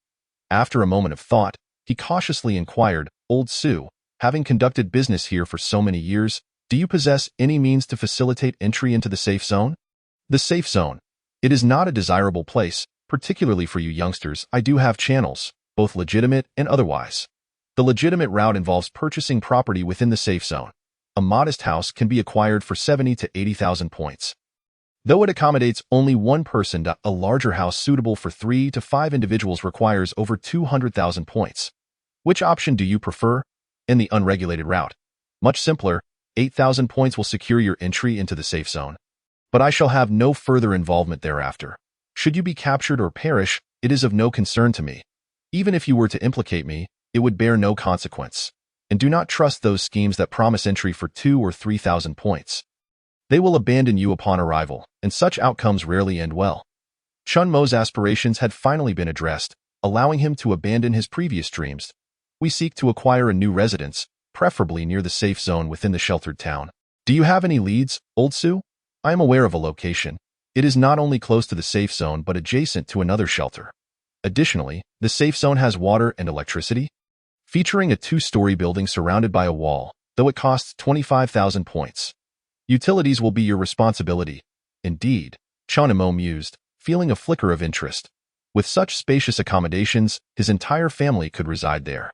After a moment of thought, he cautiously inquired, "Old Su, having conducted business here for so many years, do you possess any means to facilitate entry into the safe zone?" "The safe zone. It is not a desirable place, particularly for you youngsters. I do have channels, both legitimate and otherwise. The legitimate route involves purchasing property within the safe zone. A modest house can be acquired for 70 to 80,000 points. Though it accommodates only one person, a larger house suitable for 3 to 5 individuals requires over 200,000 points. Which option do you prefer?" "In the unregulated route. Much simpler. 8,000 points will secure your entry into the safe zone. But I shall have no further involvement thereafter. Should you be captured or perish, it is of no concern to me. Even if you were to implicate me, it would bear no consequence. And do not trust those schemes that promise entry for 2 or 3,000 points. They will abandon you upon arrival, and such outcomes rarely end well." Chun Mo's aspirations had finally been addressed, allowing him to abandon his previous dreams. "We seek to acquire a new residence, preferably near the safe zone within the sheltered town. Do you have any leads, Old Su? I am aware of a location. It is not only close to the safe zone but adjacent to another shelter. Additionally, the safe zone has water and electricity, featuring a 2-story building surrounded by a wall, though it costs 25,000 points. Utilities will be your responsibility." "Indeed," Chonimo mused, feeling a flicker of interest. With such spacious accommodations, his entire family could reside there.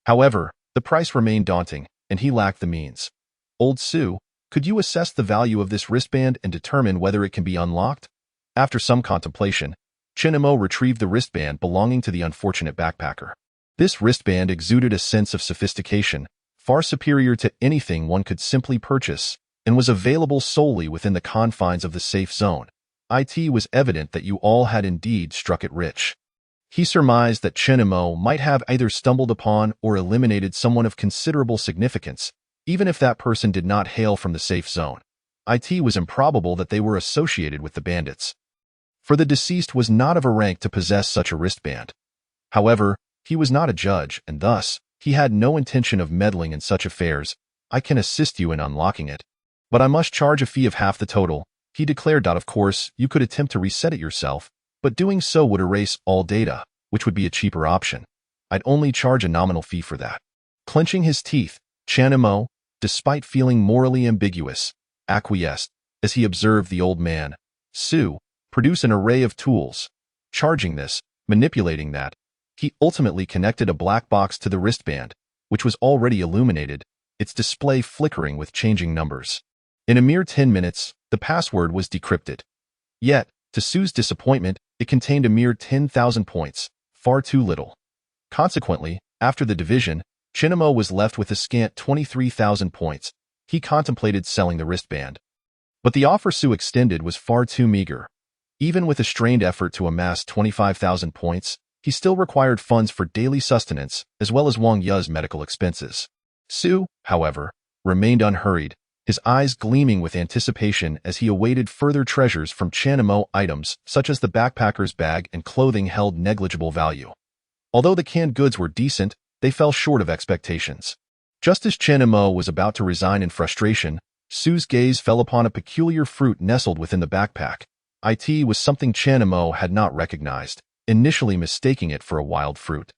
However, the price remained daunting, and he lacked the means. "Old Su, could you assess the value of this wristband and determine whether it can be unlocked?" After some contemplation, Chinemo retrieved the wristband belonging to the unfortunate backpacker. This wristband exuded a sense of sophistication, far superior to anything one could simply purchase, and was available solely within the confines of the safe zone. It was evident that you all had indeed struck it rich. He surmised that Chinemo might have either stumbled upon or eliminated someone of considerable significance, even if that person did not hail from the safe zone. It was improbable that they were associated with the bandits, for the deceased was not of a rank to possess such a wristband. However, he was not a judge, and thus, he had no intention of meddling in such affairs. I can assist you in unlocking it, but I must charge a fee of half the total, he declared. Of course, you could attempt to reset it yourself, but doing so would erase all data, which would be a cheaper option. I'd only charge a nominal fee for that. Clenching his teeth, Chinemo, despite feeling morally ambiguous, acquiesced as he observed the old man, Su, produce an array of tools. Charging this, manipulating that, he ultimately connected a black box to the wristband, which was already illuminated, its display flickering with changing numbers. In a mere 10 minutes, the password was decrypted. Yet, to Su's disappointment, it contained a mere 10,000 points, far too little. Consequently, after the division, Chinemo was left with a scant 23,000 points. He contemplated selling the wristband. But the offer Su extended was far too meager. Even with a strained effort to amass 25,000 points, he still required funds for daily sustenance, as well as Wang Ye's medical expenses. Su, however, remained unhurried, his eyes gleaming with anticipation as he awaited further treasures from Chinemo. Items such as the backpacker's bag and clothing held negligible value. Although the canned goods were decent, they fell short of expectations. Just as Chinemo was about to resign in frustration, Su's gaze fell upon a peculiar fruit nestled within the backpack. It was something Chinemo had not recognized, initially mistaking it for a wild fruit.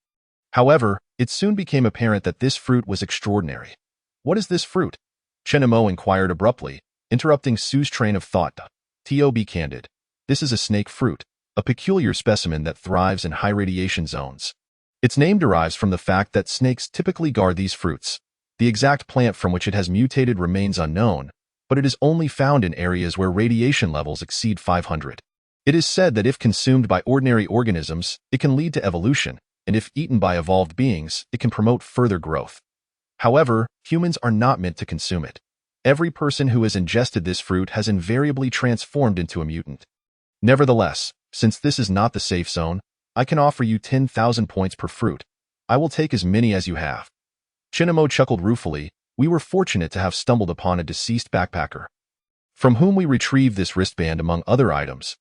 However, it soon became apparent that this fruit was extraordinary. What is this fruit? Chinemo inquired abruptly, interrupting Su's train of thought. To be candid, this is a snake fruit, a peculiar specimen that thrives in high radiation zones. Its name derives from the fact that snakes typically guard these fruits. The exact plant from which it has mutated remains unknown, but it is only found in areas where radiation levels exceed 500. It is said that if consumed by ordinary organisms, it can lead to evolution, and if eaten by evolved beings, it can promote further growth. However, humans are not meant to consume it. Every person who has ingested this fruit has invariably transformed into a mutant. Nevertheless, since this is not the safe zone, I can offer you 10,000 points per fruit. I will take as many as you have. Chinemo chuckled ruefully. We were fortunate to have stumbled upon a deceased backpacker, from whom we retrieved this wristband among other items.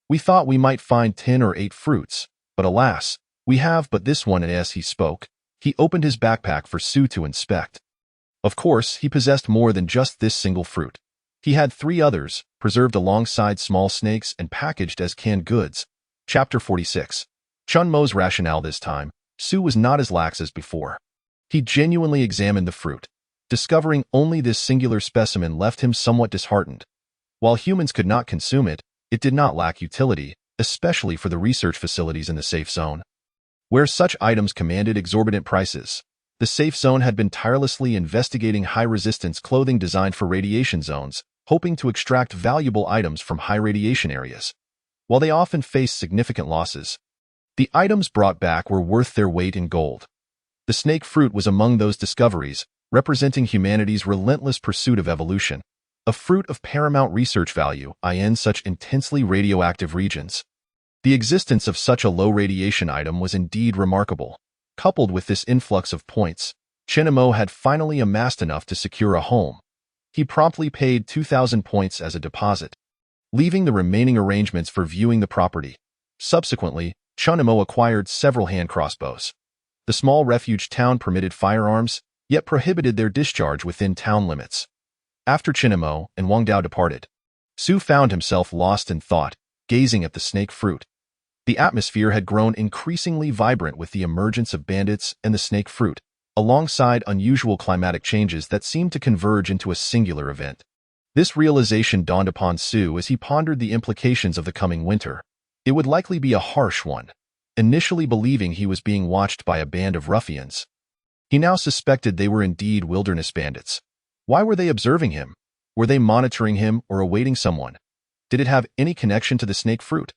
We thought we might find 10 or 8 fruits, but alas, we have but this one. And as he spoke, he opened his backpack for Su to inspect. Of course, he possessed more than just this single fruit. He had 3 others, preserved alongside small snakes and packaged as canned goods. Chapter 46. Chunmo's rationale. This time, Su was not as lax as before. He genuinely examined the fruit. Discovering only this singular specimen left him somewhat disheartened. While humans could not consume it, it did not lack utility, especially for the research facilities in the safe zone, where such items commanded exorbitant prices. The safe zone had been tirelessly investigating high-resistance clothing designed for radiation zones, hoping to extract valuable items from high radiation areas. While they often faced significant losses, the items brought back were worth their weight in gold. The snake fruit was among those discoveries, representing humanity's relentless pursuit of evolution, a fruit of paramount research value in such intensely radioactive regions. The existence of such a low radiation item was indeed remarkable. Coupled with this influx of points, Chinemo had finally amassed enough to secure a home. He promptly paid 2,000 points as a deposit, leaving the remaining arrangements for viewing the property. Subsequently, Chinemo acquired several hand crossbows. The small refuge town permitted firearms, yet prohibited their discharge within town limits. After Chinemo and Wang Dao departed, Su found himself lost in thought, gazing at the snake fruit. The atmosphere had grown increasingly vibrant with the emergence of bandits and the snake fruit, alongside unusual climatic changes that seemed to converge into a singular event. This realization dawned upon Su as he pondered the implications of the coming winter. It would likely be a harsh one. Initially believing he was being watched by a band of ruffians, he now suspected they were indeed wilderness bandits. Why were they observing him? Were they monitoring him or awaiting someone? Did it have any connection to the snake fruit?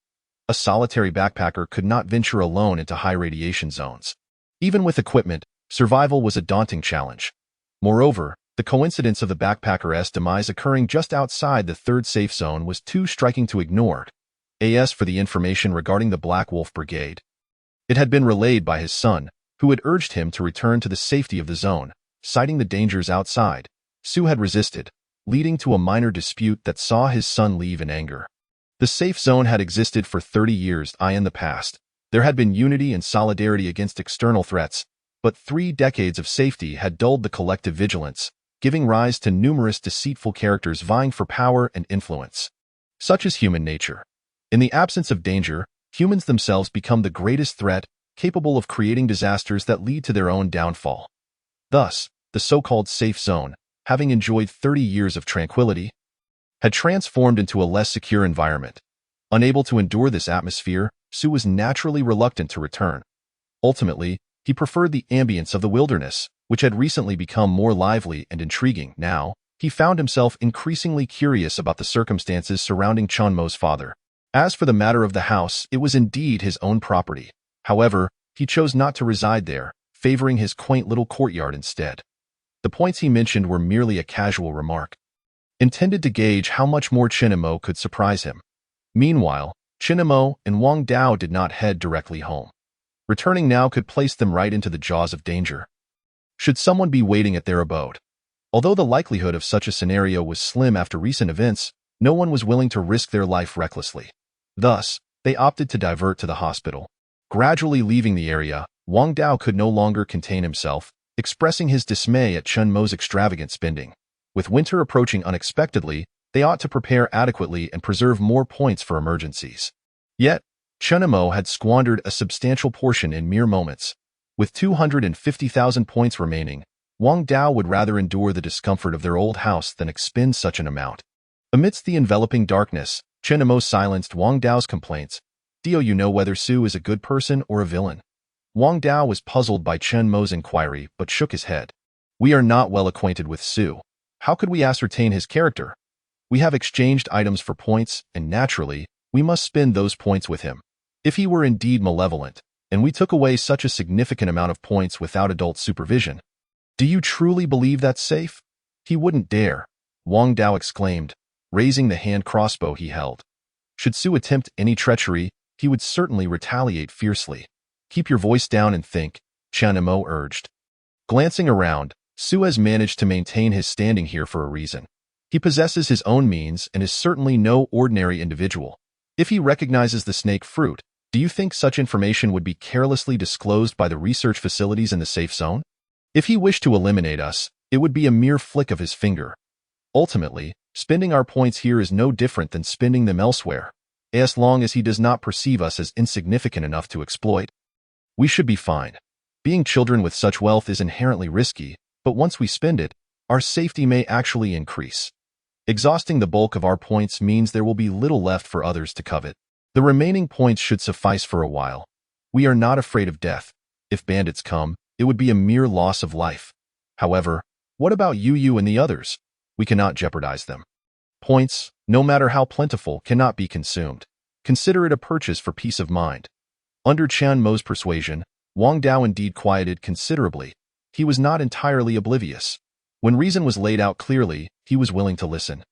A solitary backpacker could not venture alone into high radiation zones. Even with equipment, survival was a daunting challenge. Moreover, the coincidence of the backpacker's demise occurring just outside the third safe zone was too striking to ignore. As for the information regarding the Black Wolf Brigade, it had been relayed by his son, who had urged him to return to the safety of the zone, citing the dangers outside. Su had resisted, leading to a minor dispute that saw his son leave in anger. The safe zone had existed for 30 years in the past. There had been unity and solidarity against external threats, but 3 decades of safety had dulled the collective vigilance, giving rise to numerous deceitful characters vying for power and influence. Such is human nature. In the absence of danger, humans themselves become the greatest threat, capable of creating disasters that lead to their own downfall. Thus, the so-called safe zone, having enjoyed 30 years of tranquility, had transformed into a less secure environment. Unable to endure this atmosphere, Su was naturally reluctant to return. Ultimately, he preferred the ambience of the wilderness, which had recently become more lively and intriguing. Now, he found himself increasingly curious about the circumstances surrounding Chunmo's father. As for the matter of the house, it was indeed his own property. However, he chose not to reside there, favoring his quaint little courtyard instead. The points he mentioned were merely a casual remark, intended to gauge how much more Chunmo could surprise him. Meanwhile, Chunmo and Wang Dao did not head directly home. Returning now could place them right into the jaws of danger, should someone be waiting at their abode. Although the likelihood of such a scenario was slim after recent events, no one was willing to risk their life recklessly. Thus, they opted to divert to the hospital. Gradually leaving the area, Wang Dao could no longer contain himself, expressing his dismay at Chunmo's extravagant spending. With winter approaching unexpectedly, they ought to prepare adequately and preserve more points for emergencies. Yet, Chunmo had squandered a substantial portion in mere moments. With 250,000 points remaining, Wang Dao would rather endure the discomfort of their old house than expend such an amount. Amidst the enveloping darkness, Chunmo silenced Wang Dao's complaints. "Do you know whether Su is a good person or a villain?" Wang Dao was puzzled by Chunmo's inquiry but shook his head. "We are not well acquainted with Su. How could we ascertain his character? We have exchanged items for points, and naturally, we must spend those points with him. If he were indeed malevolent, and we took away such a significant amount of points without adult supervision, do you truly believe that's safe?" "He wouldn't dare," Wang Dao exclaimed, raising the hand crossbow he held. "Should Su attempt any treachery, he would certainly retaliate fiercely." "Keep your voice down and think," Chunmo urged. Glancing around, Su has managed to maintain his standing here for a reason. He possesses his own means and is certainly no ordinary individual. If he recognizes the snake fruit, do you think such information would be carelessly disclosed by the research facilities in the safe zone? If he wished to eliminate us, it would be a mere flick of his finger. Ultimately, spending our points here is no different than spending them elsewhere, as long as he does not perceive us as insignificant enough to exploit. We should be fine. Being children with such wealth is inherently risky, but once we spend it, our safety may actually increase. Exhausting the bulk of our points means there will be little left for others to covet. The remaining points should suffice for a while. We are not afraid of death. If bandits come, it would be a mere loss of life. However, what about you and the others? We cannot jeopardize them. Points, no matter how plentiful, cannot be consumed. Consider it a purchase for peace of mind. Under Chunmo's persuasion, Wang Dao indeed quieted considerably. He was not entirely oblivious. When reason was laid out clearly, he was willing to listen.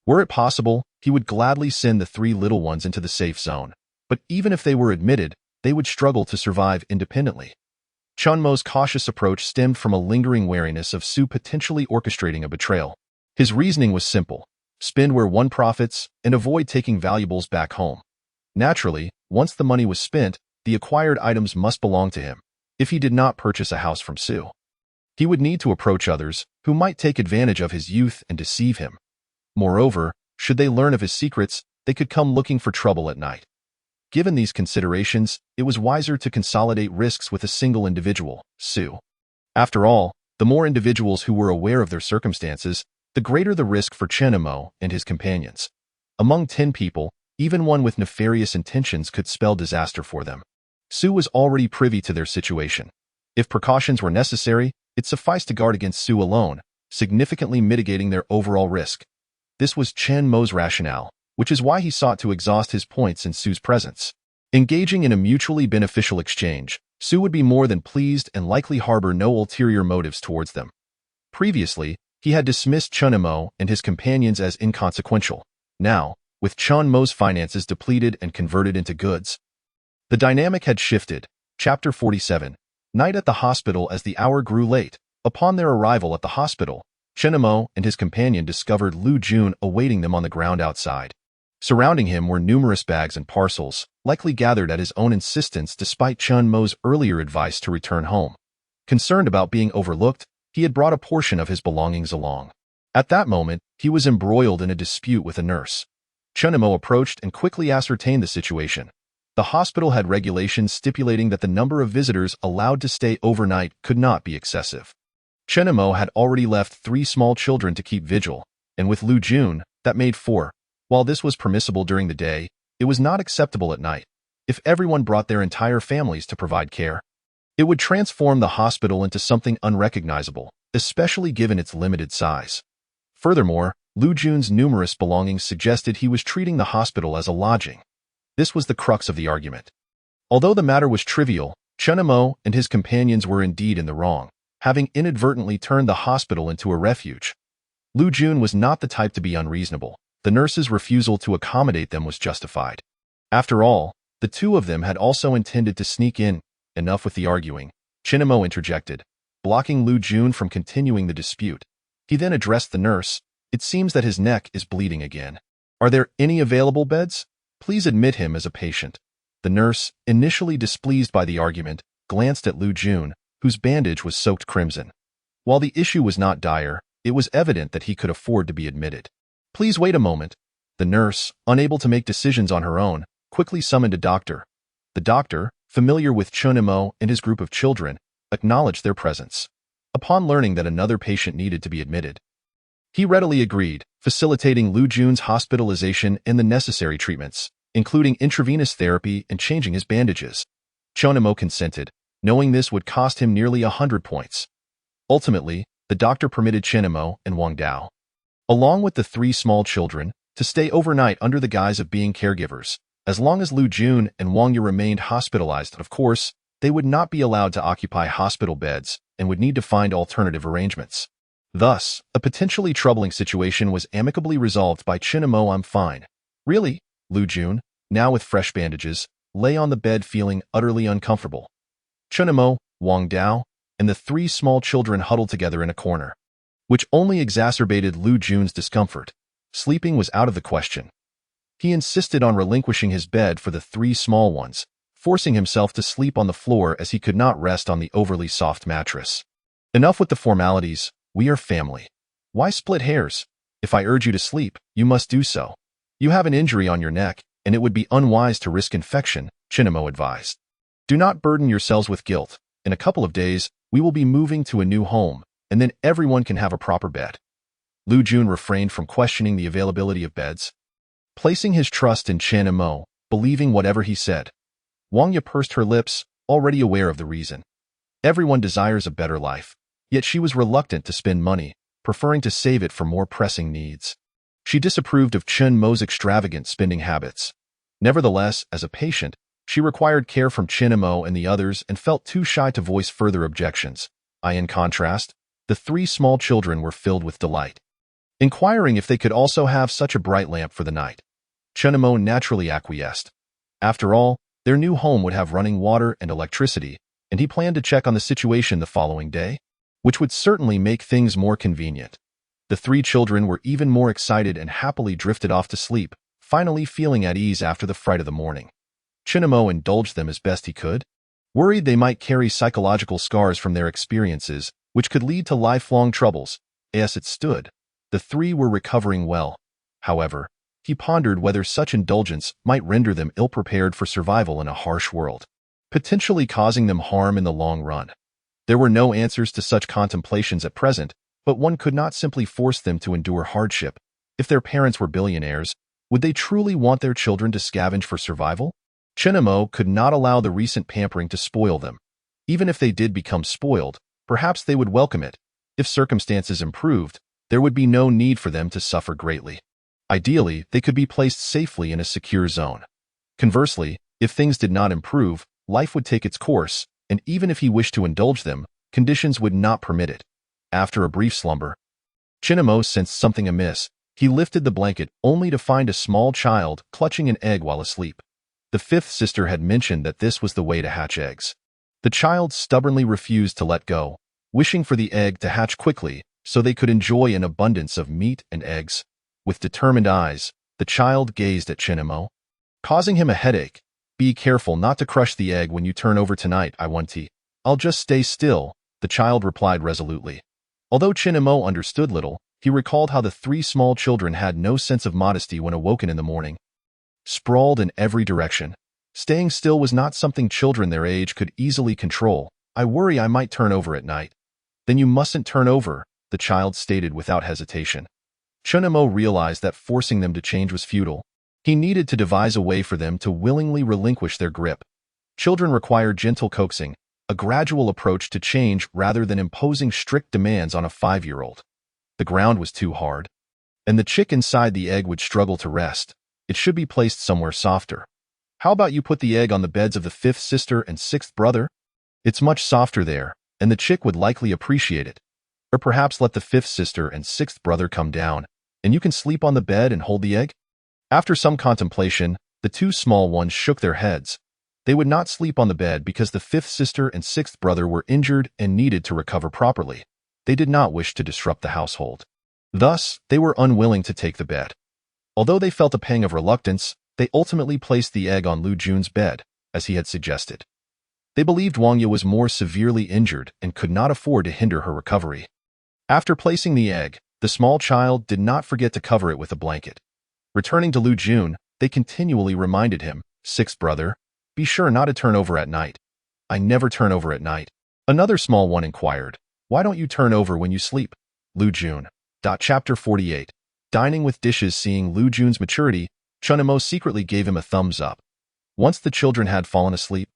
Were it possible, he would gladly send the 3 little ones into the safe zone. But even if they were admitted, they would struggle to survive independently. Chunmo's cautious approach stemmed from a lingering wariness of Su potentially orchestrating a betrayal. His reasoning was simple: spend where one profits and avoid taking valuables back home. Naturally, once the money was spent, the acquired items must belong to him. If he did not purchase a house from Su, he would need to approach others who might take advantage of his youth and deceive him. Moreover, should they learn of his secrets, they could come looking for trouble at night. Given these considerations, it was wiser to consolidate risks with a single individual, Su. After all, the more individuals who were aware of their circumstances, the greater the risk for Chunmo and his companions. Among 10 people, even one with nefarious intentions could spell disaster for them. Su was already privy to their situation. If precautions were necessary, it sufficed to guard against Su alone, significantly mitigating their overall risk. This was Chunmo's rationale, which is why he sought to exhaust his points in Su's presence. Engaging in a mutually beneficial exchange, Sue would be more than pleased and likely harbor no ulterior motives towards them. Previously, he had dismissed Chunimo and his companions as inconsequential. Now, with Chun Mo's finances depleted and converted into goods, the dynamic had shifted. Chapter 47. Night at the hospital. As the hour grew late, upon their arrival at the hospital, Chunimo and his companion discovered Lu Jun awaiting them on the ground outside. Surrounding him were numerous bags and parcels, likely gathered at his own insistence despite Chun Mo's earlier advice to return home. Concerned about being overlooked, he had brought a portion of his belongings along. At that moment, he was embroiled in a dispute with a nurse. Chunimo approached and quickly ascertained the situation. The hospital had regulations stipulating that the number of visitors allowed to stay overnight could not be excessive. Chunimo had already left 3 small children to keep vigil, and with Lu Jun, that made 4. While this was permissible during the day, it was not acceptable at night. If everyone brought their entire families to provide care, it would transform the hospital into something unrecognizable, especially given its limited size. Furthermore, Lu Jun's numerous belongings suggested he was treating the hospital as a lodging. This was the crux of the argument. Although the matter was trivial, Chunimo and his companions were indeed in the wrong, having inadvertently turned the hospital into a refuge. Lu Jun was not the type to be unreasonable. The nurse's refusal to accommodate them was justified. After all, the 2 of them had also intended to sneak in. Enough with the arguing. Chunimo interjected, blocking Lu Jun from continuing the dispute. He then addressed the nurse. It seems that his neck is bleeding again. Are there any available beds? Please admit him as a patient. The nurse, initially displeased by the argument, glanced at Lu Jun, whose bandage was soaked crimson. While the issue was not dire, it was evident that he could afford to be admitted. Please wait a moment. The nurse, unable to make decisions on her own, quickly summoned a doctor. The doctor, familiar with Chunimo and his group of children, acknowledged their presence. Upon learning that another patient needed to be admitted, he readily agreed, facilitating Lu Jun's hospitalization and the necessary treatments, including intravenous therapy and changing his bandages. Chunimo consented, knowing this would cost him nearly 100 points. Ultimately, the doctor permitted Chunimo and Wang Dao, along with the 3 small children, to stay overnight under the guise of being caregivers. As long as Lu Jun and Wang Ye remained hospitalized, of course, they would not be allowed to occupy hospital beds and would need to find alternative arrangements. Thus, a potentially troubling situation was amicably resolved by Chunimo. I'm fine. Really? Lu Jun, now with fresh bandages, lay on the bed feeling utterly uncomfortable. Chunimo, Wang Dao, and the 3 small children huddled together in a corner, which only exacerbated Lu Jun's discomfort. Sleeping was out of the question. He insisted on relinquishing his bed for the 3 small ones, forcing himself to sleep on the floor as he could not rest on the overly soft mattress. Enough with the formalities. We are family. Why split hairs? If I urge you to sleep, you must do so. You have an injury on your neck, and it would be unwise to risk infection, Chunimo advised. Do not burden yourselves with guilt. In a couple of days, we will be moving to a new home, and then everyone can have a proper bed. Lu Jun refrained from questioning the availability of beds, placing his trust in Chunimo, believing whatever he said. Wang Ye pursed her lips, already aware of the reason. Everyone desires a better life, yet she was reluctant to spend money, preferring to save it for more pressing needs. She disapproved of Chunimo's extravagant spending habits. Nevertheless, as a patient, she required care from Chunimo and the others and felt too shy to voice further objections. In contrast, the 3 small children were filled with delight, inquiring if they could also have such a bright lamp for the night. Chunimo naturally acquiesced. After all, their new home would have running water and electricity, and he planned to check on the situation the following day, which would certainly make things more convenient. The 3 children were even more excited and happily drifted off to sleep, finally feeling at ease after the fright of the morning. Chunimo indulged them as best he could, worried they might carry psychological scars from their experiences, which could lead to lifelong troubles. As it stood, the 3 were recovering well. However, he pondered whether such indulgence might render them ill-prepared for survival in a harsh world, potentially causing them harm in the long run. There were no answers to such contemplations at present, but one could not simply force them to endure hardship. If their parents were billionaires, would they truly want their children to scavenge for survival? Chunimo could not allow the recent pampering to spoil them. Even if they did become spoiled, perhaps they would welcome it. If circumstances improved, there would be no need for them to suffer greatly. Ideally, they could be placed safely in a secure zone. Conversely, If things did not improve, life would take its course, and even if he wished to indulge them, conditions would not permit it. After a brief slumber, Chinamo sensed something amiss. He lifted the blanket only to find a small child clutching an egg while asleep. The fifth sister had mentioned that this was the way to hatch eggs. The child stubbornly refused to let go, wishing for the egg to hatch quickly so they could enjoy an abundance of meat and eggs. With determined eyes, the child gazed at Chinamo, causing him a headache. "Be careful not to crush the egg when you turn over tonight, I want to. I'll just stay still," the child replied resolutely. Although Chinamo understood little, he recalled how the three small children had no sense of modesty when awoken in the morning. Sprawled in every direction, staying still was not something children their age could easily control. "I worry I might turn over at night." "Then you mustn't turn over," the child stated without hesitation. Chinamo realized that forcing them to change was futile. He needed to devise a way for them to willingly relinquish their grip. Children require gentle coaxing, a gradual approach to change rather than imposing strict demands on a 5-year-old. The ground was too hard, and the chick inside the egg would struggle to rest. It should be placed somewhere softer. "How about you put the egg on the beds of the fifth sister and sixth brother? It's much softer there, and the chick would likely appreciate it. Or perhaps let the fifth sister and sixth brother come down, and you can sleep on the bed and hold the egg." After some contemplation, the two small ones shook their heads. They would not sleep on the bed because the fifth sister and sixth brother were injured and needed to recover properly. They did not wish to disrupt the household. Thus, they were unwilling to take the bed. Although they felt a pang of reluctance, they ultimately placed the egg on Lu Jun's bed, as he had suggested. They believed Wang Ye was more severely injured and could not afford to hinder her recovery. After placing the egg, the small child did not forget to cover it with a blanket. Returning to Lu Jun, they continually reminded him, "Sixth brother, be sure not to turn over at night." "I never turn over at night." Another small one inquired, "Why don't you turn over when you sleep?" Lu Jun. Chapter 48. Dining with dishes. Seeing Lu Jun's maturity, Chinamo secretly gave him a thumbs up. Once the children had fallen asleep,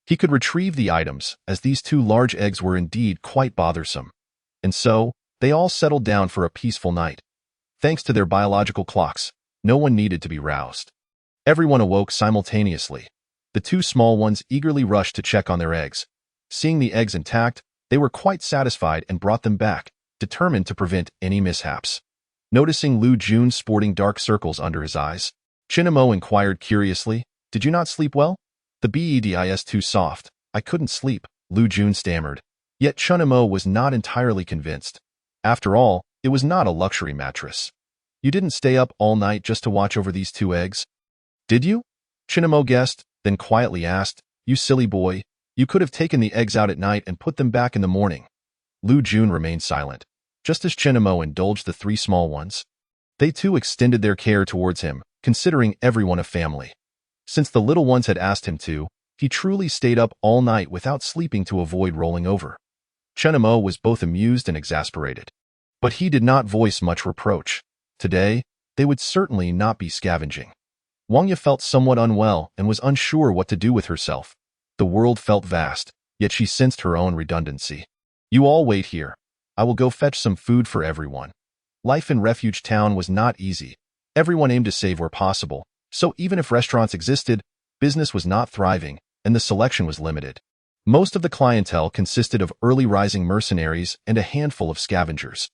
he could retrieve the items, as these two large eggs were indeed quite bothersome. And so, they all settled down for a peaceful night. Thanks to their biological clocks, no one needed to be roused. Everyone awoke simultaneously. The two small ones eagerly rushed to check on their eggs. Seeing the eggs intact, they were quite satisfied and brought them back, determined to prevent any mishaps. Noticing Lu Jun sporting dark circles under his eyes, Chinamo inquired curiously, "Did you not sleep well?" "The bed is too soft. I couldn't sleep," Lu Jun stammered. Yet Chinamo was not entirely convinced. After all, it was not a luxury mattress. "You didn't stay up all night just to watch over these two eggs, did you?" Chinamo guessed, then quietly asked, "You silly boy, you could have taken the eggs out at night and put them back in the morning." Lu Jun remained silent. Just as Chinamo indulged the three small ones, they too extended their care towards him, considering everyone a family. Since the little ones had asked him to, he truly stayed up all night without sleeping to avoid rolling over. Chinamo was both amused and exasperated. But he did not voice much reproach. Today, they would certainly not be scavenging. Wang Ye felt somewhat unwell and was unsure what to do with herself. The world felt vast, yet she sensed her own redundancy. "You all wait here. I will go fetch some food for everyone." Life in Refuge Town was not easy. Everyone aimed to save where possible, so even if restaurants existed, business was not thriving, and the selection was limited. Most of the clientele consisted of early rising mercenaries and a handful of scavengers.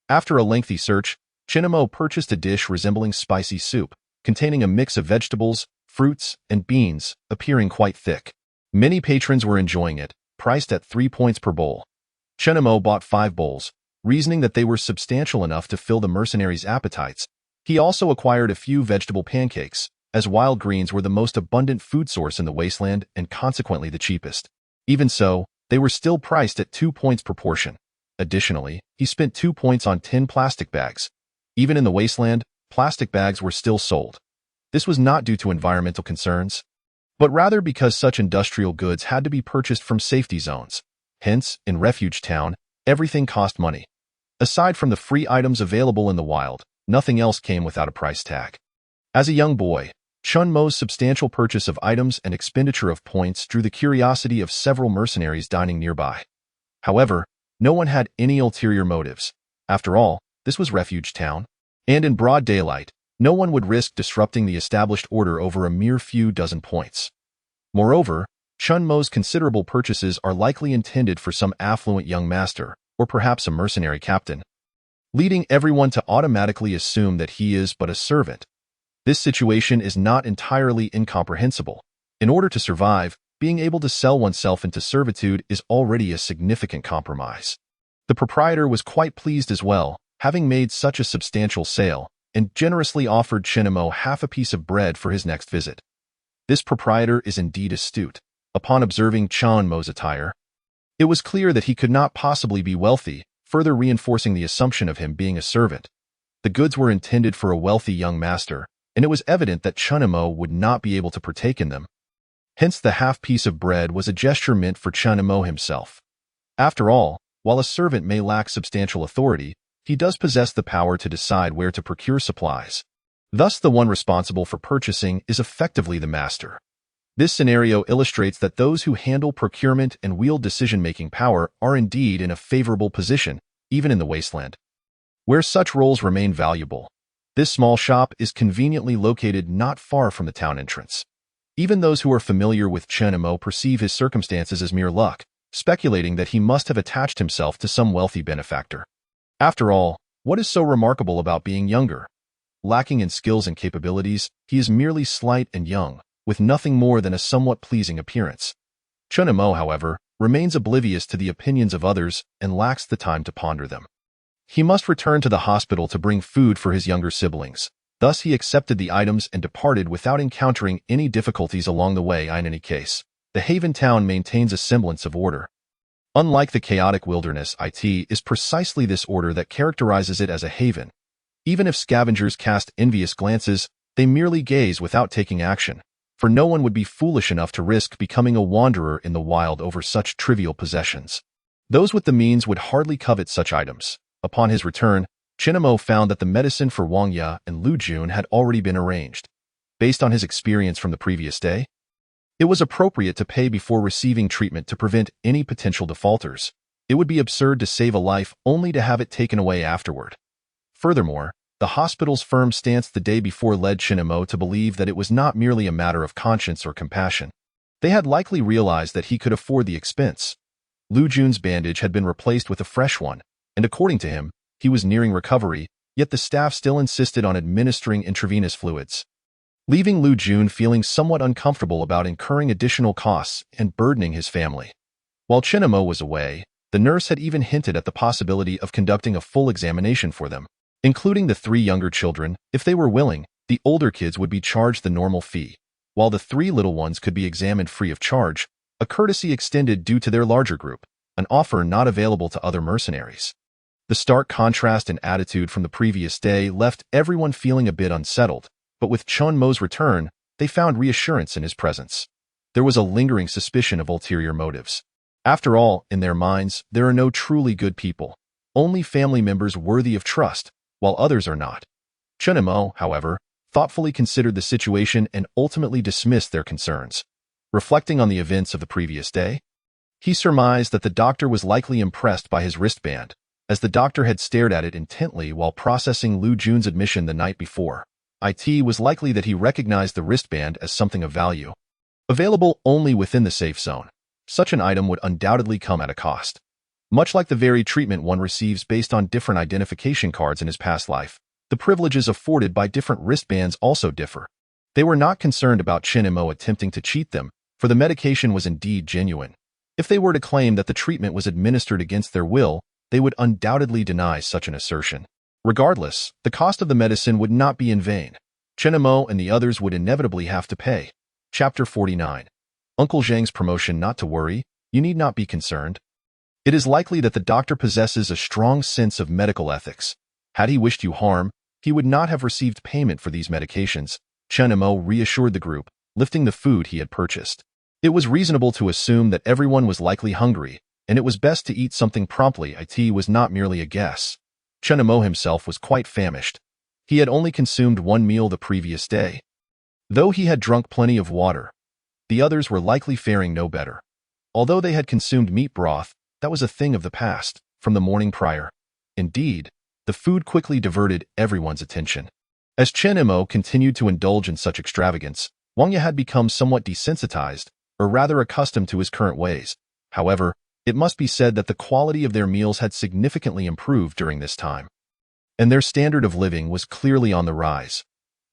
After a lengthy search, Chinamo purchased a dish resembling spicy soup, containing a mix of vegetables, fruits, and beans, appearing quite thick. Many patrons were enjoying it, priced at 3 points per bowl. Chinamo bought 5 bowls, reasoning that they were substantial enough to fill the mercenaries' appetites. He also acquired a few vegetable pancakes, as wild greens were the most abundant food source in the wasteland and consequently the cheapest. Even so, they were still priced at 2 points per portion. Additionally, he spent 2 points on 10 plastic bags. Even in the wasteland, plastic bags were still sold. This was not due to environmental concerns, but rather because such industrial goods had to be purchased from safety zones. Hence, in Refuge Town, everything cost money. Aside from the free items available in the wild, nothing else came without a price tag. As a young boy, Chunmo's substantial purchase of items and expenditure of points drew the curiosity of several mercenaries dining nearby. However, no one had any ulterior motives. After all, this was Refuge Town, and in broad daylight, no one would risk disrupting the established order over a mere few dozen points. Moreover, Chun Mo's considerable purchases are likely intended for some affluent young master, or perhaps a mercenary captain, leading everyone to automatically assume that he is but a servant. This situation is not entirely incomprehensible. In order to survive, being able to sell oneself into servitude is already a significant compromise. The proprietor was quite pleased as well, having made such a substantial sale, and generously offered Chinamo half a piece of bread for his next visit. This proprietor is indeed astute. Upon observing Chun Mo's attire, it was clear that he could not possibly be wealthy, further reinforcing the assumption of him being a servant. The goods were intended for a wealthy young master, and it was evident that Chunamo would not be able to partake in them. Hence the half piece of bread was a gesture meant for Chunamo himself. After all, while a servant may lack substantial authority, he does possess the power to decide where to procure supplies. Thus, the one responsible for purchasing is effectively the master. This scenario illustrates that those who handle procurement and wield decision-making power are indeed in a favorable position, even in the wasteland, where such roles remain valuable. This small shop is conveniently located not far from the town entrance. Even those who are familiar with Chenamo perceive his circumstances as mere luck, speculating that he must have attached himself to some wealthy benefactor. After all, what is so remarkable about being younger? Lacking in skills and capabilities, he is merely slight and young, with nothing more than a somewhat pleasing appearance. Chunamo, however, remains oblivious to the opinions of others and lacks the time to ponder them. He must return to the hospital to bring food for his younger siblings. Thus he accepted the items and departed without encountering any difficulties along the way. In any case, the Haven town maintains a semblance of order. Unlike the chaotic wilderness, it is precisely this order that characterizes it as a haven. Even if scavengers cast envious glances, they merely gaze without taking action, for no one would be foolish enough to risk becoming a wanderer in the wild over such trivial possessions. Those with the means would hardly covet such items. Upon his return, Chinamo found that the medicine for Wang Ya and Lu Jun had already been arranged. Based on his experience from the previous day, it was appropriate to pay before receiving treatment to prevent any potential defaulters. It would be absurd to save a life only to have it taken away afterward. Furthermore, the hospital's firm stance the day before led Chinamo to believe that it was not merely a matter of conscience or compassion. They had likely realized that he could afford the expense. Lu Jun's bandage had been replaced with a fresh one, and according to him, he was nearing recovery, yet the staff still insisted on administering intravenous fluids, leaving Lu Jun feeling somewhat uncomfortable about incurring additional costs and burdening his family. While Chinamo was away, the nurse had even hinted at the possibility of conducting a full examination for them, including the 3 younger children. If they were willing, the older kids would be charged the normal fee, while the 3 little ones could be examined free of charge, a courtesy extended due to their larger group, an offer not available to other mercenaries. The stark contrast in attitude from the previous day left everyone feeling a bit unsettled, but with Chun Mo's return, they found reassurance in his presence. There was a lingering suspicion of ulterior motives. After all, in their minds, there are no truly good people, only family members worthy of trust, while others are not. Chunamo, however, thoughtfully considered the situation and ultimately dismissed their concerns. Reflecting on the events of the previous day, he surmised that the doctor was likely impressed by his wristband, as the doctor had stared at it intently while processing Lu Jun's admission the night before. It was likely that he recognized the wristband as something of value, available only within the safe zone. Such an item would undoubtedly come at a cost. Much like the very treatment one receives based on different identification cards in his past life, the privileges afforded by different wristbands also differ. They were not concerned about Chinamo attempting to cheat them, for the medication was indeed genuine. If they were to claim that the treatment was administered against their will, they would undoubtedly deny such an assertion. Regardless, the cost of the medicine would not be in vain. Chinamo and the others would inevitably have to pay. Chapter 49. Uncle Zhang's promotion. Not to worry, you need not be concerned. It is likely that the doctor possesses a strong sense of medical ethics. Had he wished you harm, he would not have received payment for these medications. Chenamo reassured the group, lifting the food he had purchased. It was reasonable to assume that everyone was likely hungry, and it was best to eat something promptly. It was not merely a guess. Chenamo himself was quite famished. He had only consumed 1 meal the previous day. Though he had drunk plenty of water, the others were likely faring no better. Although they had consumed meat broth, that was a thing of the past, from the morning prior. Indeed, the food quickly diverted everyone's attention. As Chen Mo continued to indulge in such extravagance, Wang Ye had become somewhat desensitized, or rather accustomed to his current ways. However, it must be said that the quality of their meals had significantly improved during this time, and their standard of living was clearly on the rise.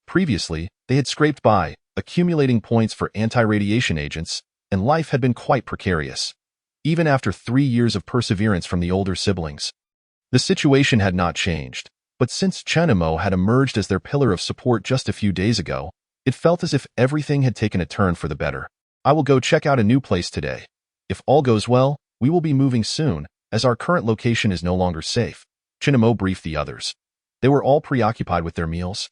Previously, they had scraped by, accumulating points for anti-radiation agents, and life had been quite precarious. Even after 3 years of perseverance from the older siblings, the situation had not changed. But since Chenemo had emerged as their pillar of support just a few days ago, it felt as if everything had taken a turn for the better. I will go check out a new place today. If all goes well, we will be moving soon, as our current location is no longer safe. Chenemo briefed the others. They were all preoccupied with their meals,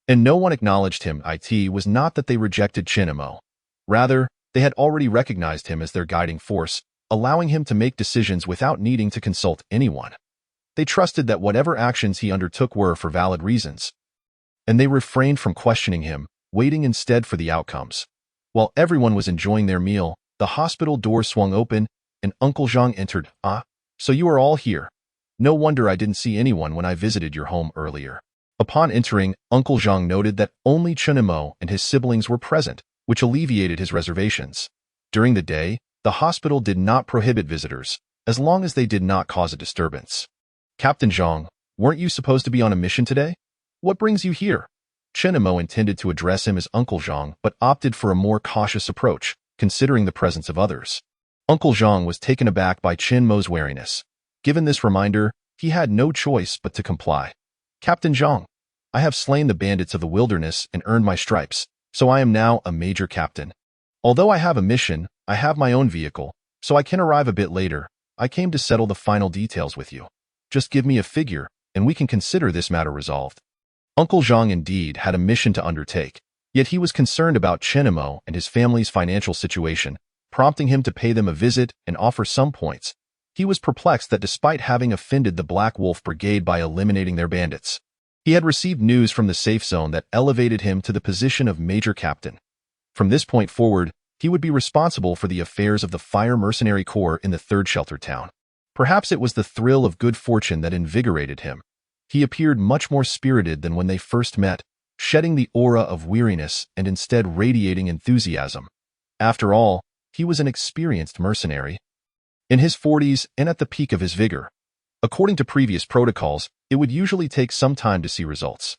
and no one acknowledged him. It was not that they rejected Chenemo. Rather, they had already recognized him as their guiding force, allowing him to make decisions without needing to consult anyone. They trusted that whatever actions he undertook were for valid reasons, and they refrained from questioning him, waiting instead for the outcomes. While everyone was enjoying their meal, the hospital door swung open, and Uncle Zhang entered. "Ah, so you are all here. No wonder I didn't see anyone when I visited your home earlier." Upon entering, Uncle Zhang noted that only Chenemo and his siblings were present, which alleviated his reservations. During the day, the hospital did not prohibit visitors, as long as they did not cause a disturbance. "Captain Zhang, weren't you supposed to be on a mission today? What brings you here?" Chenemo intended to address him as Uncle Zhang, but opted for a more cautious approach, considering the presence of others. Uncle Zhang was taken aback by Chenmo's wariness. Given this reminder, he had no choice but to comply. "Captain Zhang, I have slain the bandits of the wilderness and earned my stripes, so I am now a major captain. Although I have a mission, I have my own vehicle, so I can arrive a bit later. I came to settle the final details with you. Just give me a figure, and we can consider this matter resolved." Uncle Zhang indeed had a mission to undertake, yet he was concerned about Chenemo and his family's financial situation, prompting him to pay them a visit and offer some points. He was perplexed that despite having offended the Black Wolf Brigade by eliminating their bandits, he had received news from the safe zone that elevated him to the position of Major Captain. From this point forward, he would be responsible for the affairs of the Fire Mercenary Corps in the third shelter town. Perhaps it was the thrill of good fortune that invigorated him. He appeared much more spirited than when they first met, shedding the aura of weariness and instead radiating enthusiasm. After all, he was an experienced mercenary, in his 40s and at the peak of his vigor. According to previous protocols, it would usually take some time to see results.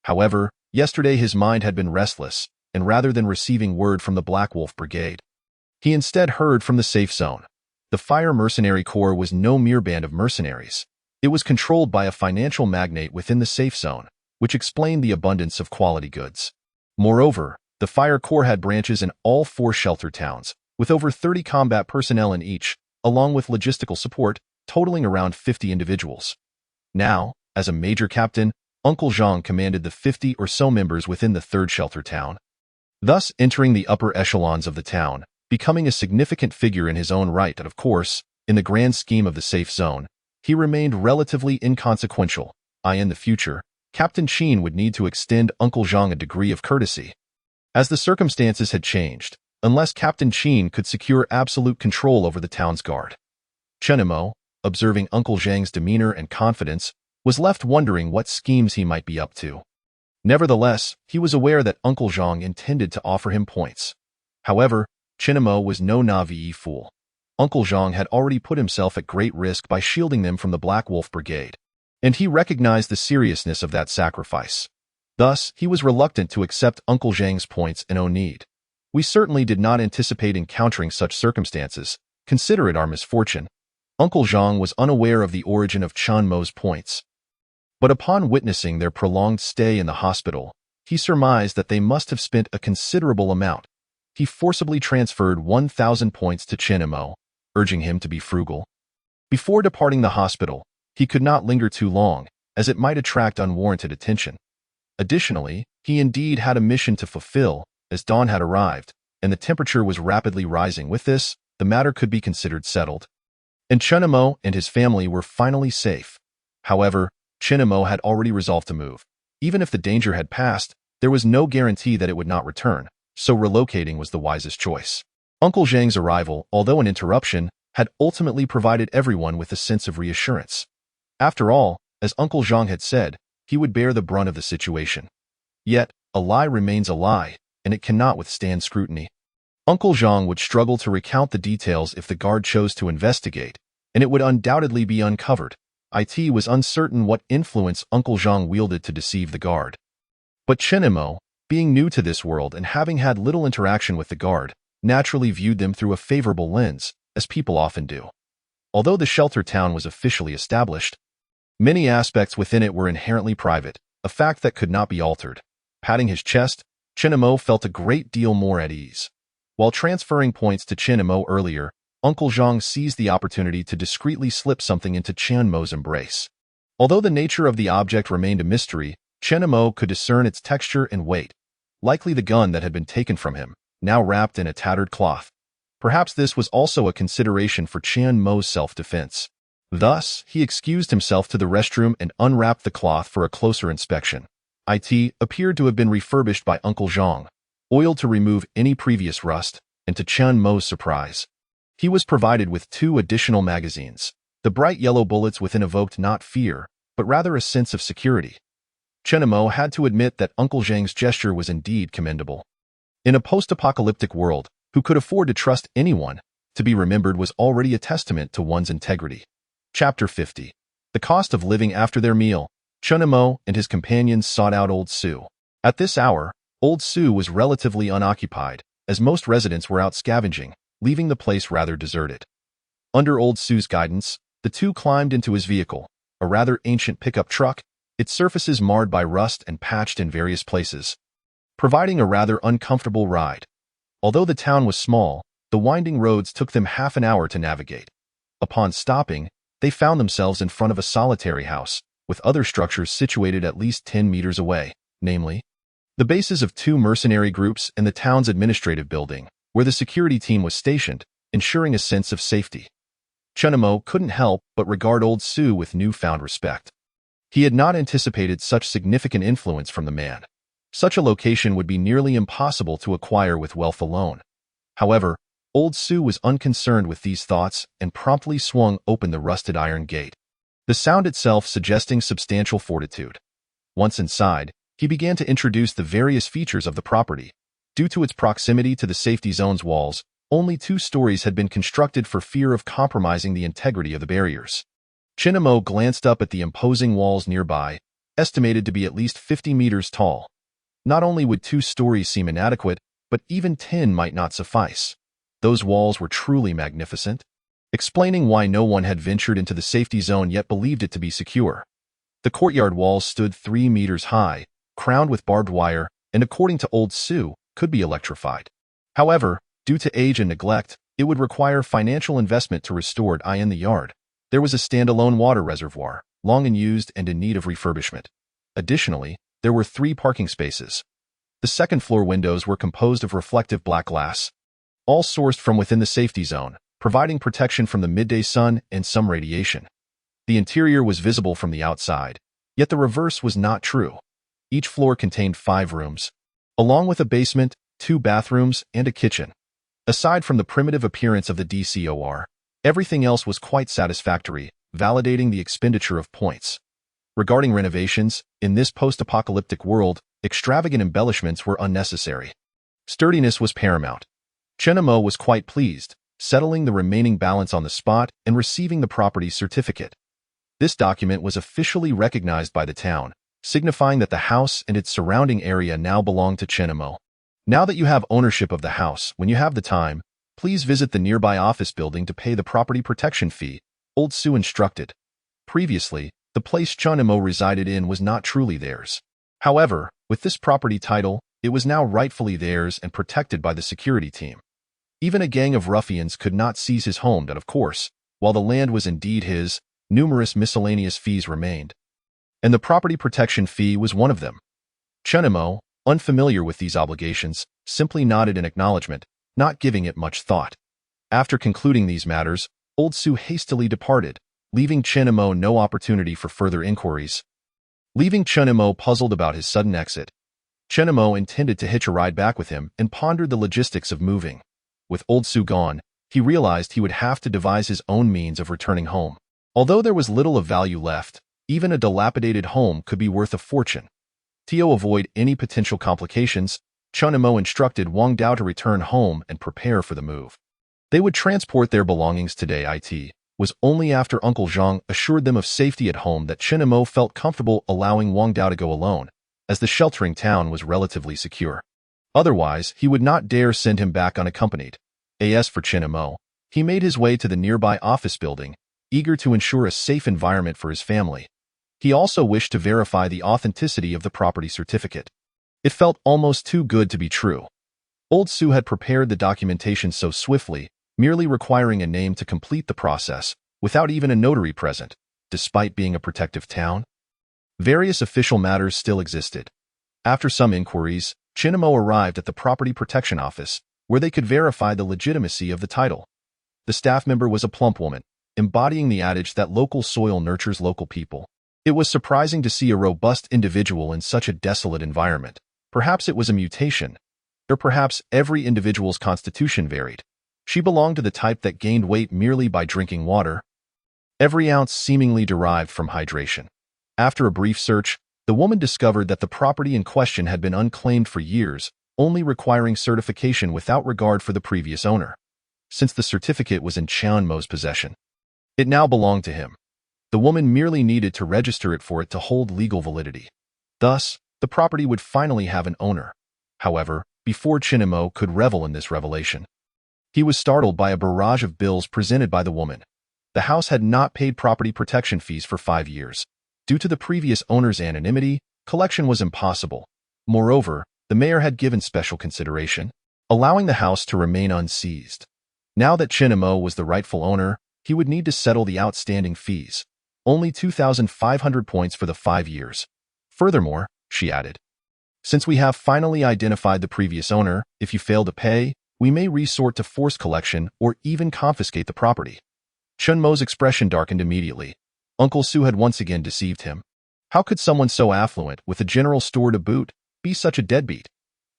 However, yesterday his mind had been restless, and rather than receiving word from the Black Wolf Brigade, he instead heard from the safe zone. The Fire Mercenary Corps was no mere band of mercenaries. It was controlled by a financial magnate within the safe zone, which explained the abundance of quality goods. Moreover, the Fire Corps had branches in all 4 shelter towns, with over 30 combat personnel in each, along with logistical support, totaling around 50 individuals. Now, as a major captain, Uncle Zhang commanded the 50 or so members within the third shelter town, thus entering the upper echelons of the town, becoming a significant figure in his own right. And of course, in the grand scheme of the safe zone, he remained relatively inconsequential. In the future, Captain Qin would need to extend Uncle Zhang a degree of courtesy, as the circumstances had changed, unless Captain Qin could secure absolute control over the town's guard. Chenemo, observing Uncle Zhang's demeanor and confidence, was left wondering what schemes he might be up to. Nevertheless, he was aware that Uncle Zhang intended to offer him points. However, Chenemo was no naive fool. Uncle Zhang had already put himself at great risk by shielding them from the Black Wolf Brigade, and he recognized the seriousness of that sacrifice. Thus, he was reluctant to accept Uncle Zhang's points and no need. "We certainly did not anticipate encountering such circumstances. Consider it our misfortune." Uncle Zhang was unaware of the origin of Chanmo's points, but upon witnessing their prolonged stay in the hospital, he surmised that they must have spent a considerable amount. He forcibly transferred 1,000 points to Chenemo, urging him to be frugal. Before departing the hospital, he could not linger too long, as it might attract unwarranted attention. Additionally, he indeed had a mission to fulfill, as dawn had arrived, and the temperature was rapidly rising. With this, the matter could be considered settled, and Chenemo and his family were finally safe. However, Chenemo had already resolved to move. Even if the danger had passed, there was no guarantee that it would not return, so relocating was the wisest choice. Uncle Zhang's arrival, although an interruption, had ultimately provided everyone with a sense of reassurance. After all, as Uncle Zhang had said, he would bear the brunt of the situation. Yet, a lie remains a lie, and it cannot withstand scrutiny. Uncle Zhang would struggle to recount the details if the guard chose to investigate, and it would undoubtedly be uncovered. It was uncertain what influence Uncle Zhang wielded to deceive the guard. But Chenemo, being new to this world and having had little interaction with the guard, naturally viewed them through a favorable lens, as people often do. Although the shelter town was officially established, many aspects within it were inherently private, a fact that could not be altered. Patting his chest, Chenemo felt a great deal more at ease. While transferring points to Chenemo earlier, Uncle Zhang seized the opportunity to discreetly slip something into Chenmo's embrace. Although the nature of the object remained a mystery, Chenemo could discern its texture and weight, likely the gun that had been taken from him, now wrapped in a tattered cloth. Perhaps this was also a consideration for Chenmo's self-defense. Thus, he excused himself to the restroom and unwrapped the cloth for a closer inspection. It appeared to have been refurbished by Uncle Zhang, oiled to remove any previous rust, and to Chenmo's surprise, he was provided with 2 additional magazines. The bright yellow bullets within evoked not fear, but rather a sense of security. Chenemo had to admit that Uncle Zhang's gesture was indeed commendable. In a post-apocalyptic world, who could afford to trust anyone, to be remembered was already a testament to one's integrity. Chapter 50. The cost of living after their meal. Chenemo and his companions sought out Old Sue. At this hour, Old Sue was relatively unoccupied, as most residents were out scavenging, leaving the place rather deserted. Under Old Sue's guidance, the two climbed into his vehicle, a rather ancient pickup truck, its surfaces marred by rust and patched in various places, providing a rather uncomfortable ride. Although the town was small, the winding roads took them half an hour to navigate. Upon stopping, they found themselves in front of a solitary house, with other structures situated at least 10 meters away, namely, the bases of 2 mercenary groups and the town's administrative building, where the security team was stationed, ensuring a sense of safety. Chenemo couldn't help but regard Old Sue with newfound respect. He had not anticipated such significant influence from the man. Such a location would be nearly impossible to acquire with wealth alone. However, Old Sue was unconcerned with these thoughts and promptly swung open the rusted iron gate, the sound itself suggesting substantial fortitude. Once inside, he began to introduce the various features of the property. Due to its proximity to the safety zone's walls, only 2 stories had been constructed for fear of compromising the integrity of the barriers. Chenemo glanced up at the imposing walls nearby, estimated to be at least 50 meters tall. Not only would 2 stories seem inadequate, but even 10 might not suffice. Those walls were truly magnificent, explaining why no one had ventured into the safety zone yet believed it to be secure. The courtyard walls stood 3 meters high, crowned with barbed wire, and according to Old Sue, could be electrified. However, due to age and neglect, it would require financial investment to restore it. In the yard, there was a standalone water reservoir, long unused and in need of refurbishment. Additionally, there were 3 parking spaces. The second-floor windows were composed of reflective black glass, all sourced from within the safety zone, providing protection from the midday sun and some radiation. The interior was visible from the outside, yet the reverse was not true. Each floor contained 5 rooms, along with a basement, 2 bathrooms, and a kitchen. Aside from the primitive appearance of the DCOR, everything else was quite satisfactory, validating the expenditure of points. Regarding renovations, in this post-apocalyptic world, extravagant embellishments were unnecessary. Sturdiness was paramount. Chenemo was quite pleased, settling the remaining balance on the spot and receiving the property certificate. This document was officially recognized by the town, signifying that the house and its surrounding area now belonged to Chenemo. Now that you have ownership of the house, when you have the time, please visit the nearby office building to pay the property protection fee, Old Sue instructed. Previously, the place Chenemo resided in was not truly theirs. However, with this property title, it was now rightfully theirs and protected by the security team. Even a gang of ruffians could not seize his home, and of course, while the land was indeed his, numerous miscellaneous fees remained, and the property protection fee was one of them. Chenemo, unfamiliar with these obligations, simply nodded in acknowledgement, not giving it much thought. After concluding these matters, Old Sue hastily departed, leaving Chenemo no opportunity for further inquiries. Leaving Chenemo puzzled about his sudden exit, Chenemo intended to hitch a ride back with him and pondered the logistics of moving. With Old Sue gone, he realized he would have to devise his own means of returning home. Although there was little of value left, even a dilapidated home could be worth a fortune. To avoid any potential complications, Chunimo instructed Wang Dao to return home and prepare for the move. They would transport their belongings today. It was only after Uncle Zhang assured them of safety at home that Chunimo felt comfortable allowing Wang Dao to go alone, as the sheltering town was relatively secure. Otherwise, he would not dare send him back unaccompanied. As for Chunimo, he made his way to the nearby office building, eager to ensure a safe environment for his family. He also wished to verify the authenticity of the property certificate. It felt almost too good to be true. Old Su had prepared the documentation so swiftly, merely requiring a name to complete the process, without even a notary present, despite being a protective town. Various official matters still existed. After some inquiries, Chunimo arrived at the Property Protection Office, where they could verify the legitimacy of the title. The staff member was a plump woman, embodying the adage that local soil nurtures local people. It was surprising to see a robust individual in such a desolate environment. Perhaps it was a mutation, or perhaps every individual's constitution varied. She belonged to the type that gained weight merely by drinking water, every ounce seemingly derived from hydration. After a brief search, the woman discovered that the property in question had been unclaimed for years, only requiring certification without regard for the previous owner. Since the certificate was in Chunimo's possession, it now belonged to him. The woman merely needed to register it for it to hold legal validity. Thus, the property would finally have an owner. However, before Chunimo could revel in this revelation, he was startled by a barrage of bills presented by the woman. The house had not paid property protection fees for 5 years. Due to the previous owner's anonymity, collection was impossible. Moreover, the mayor had given special consideration, allowing the house to remain unseized. Now that Chunimo was the rightful owner, he would need to settle the outstanding fees. Only 2,500 points for the 5 years. Furthermore, she added, since we have finally identified the previous owner, if you fail to pay, we may resort to forced collection or even confiscate the property. Chunimo's expression darkened immediately. Uncle Su had once again deceived him. How could someone so affluent, with a general store to boot, be such a deadbeat?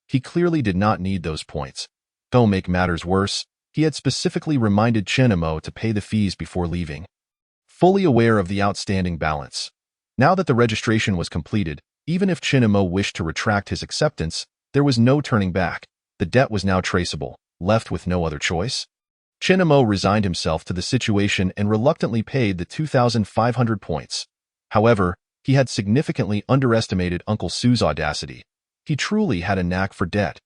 He clearly did not need those points. To make matters worse, he had specifically reminded Chunimo to pay the fees before leaving. Fully aware of the outstanding balance. Now that the registration was completed, even if Chunimo wished to retract his acceptance, there was no turning back. The debt was now traceable, left with no other choice. Chunimo resigned himself to the situation and reluctantly paid the 2,500 points. However, he had significantly underestimated Uncle Su's audacity. He truly had a knack for debt.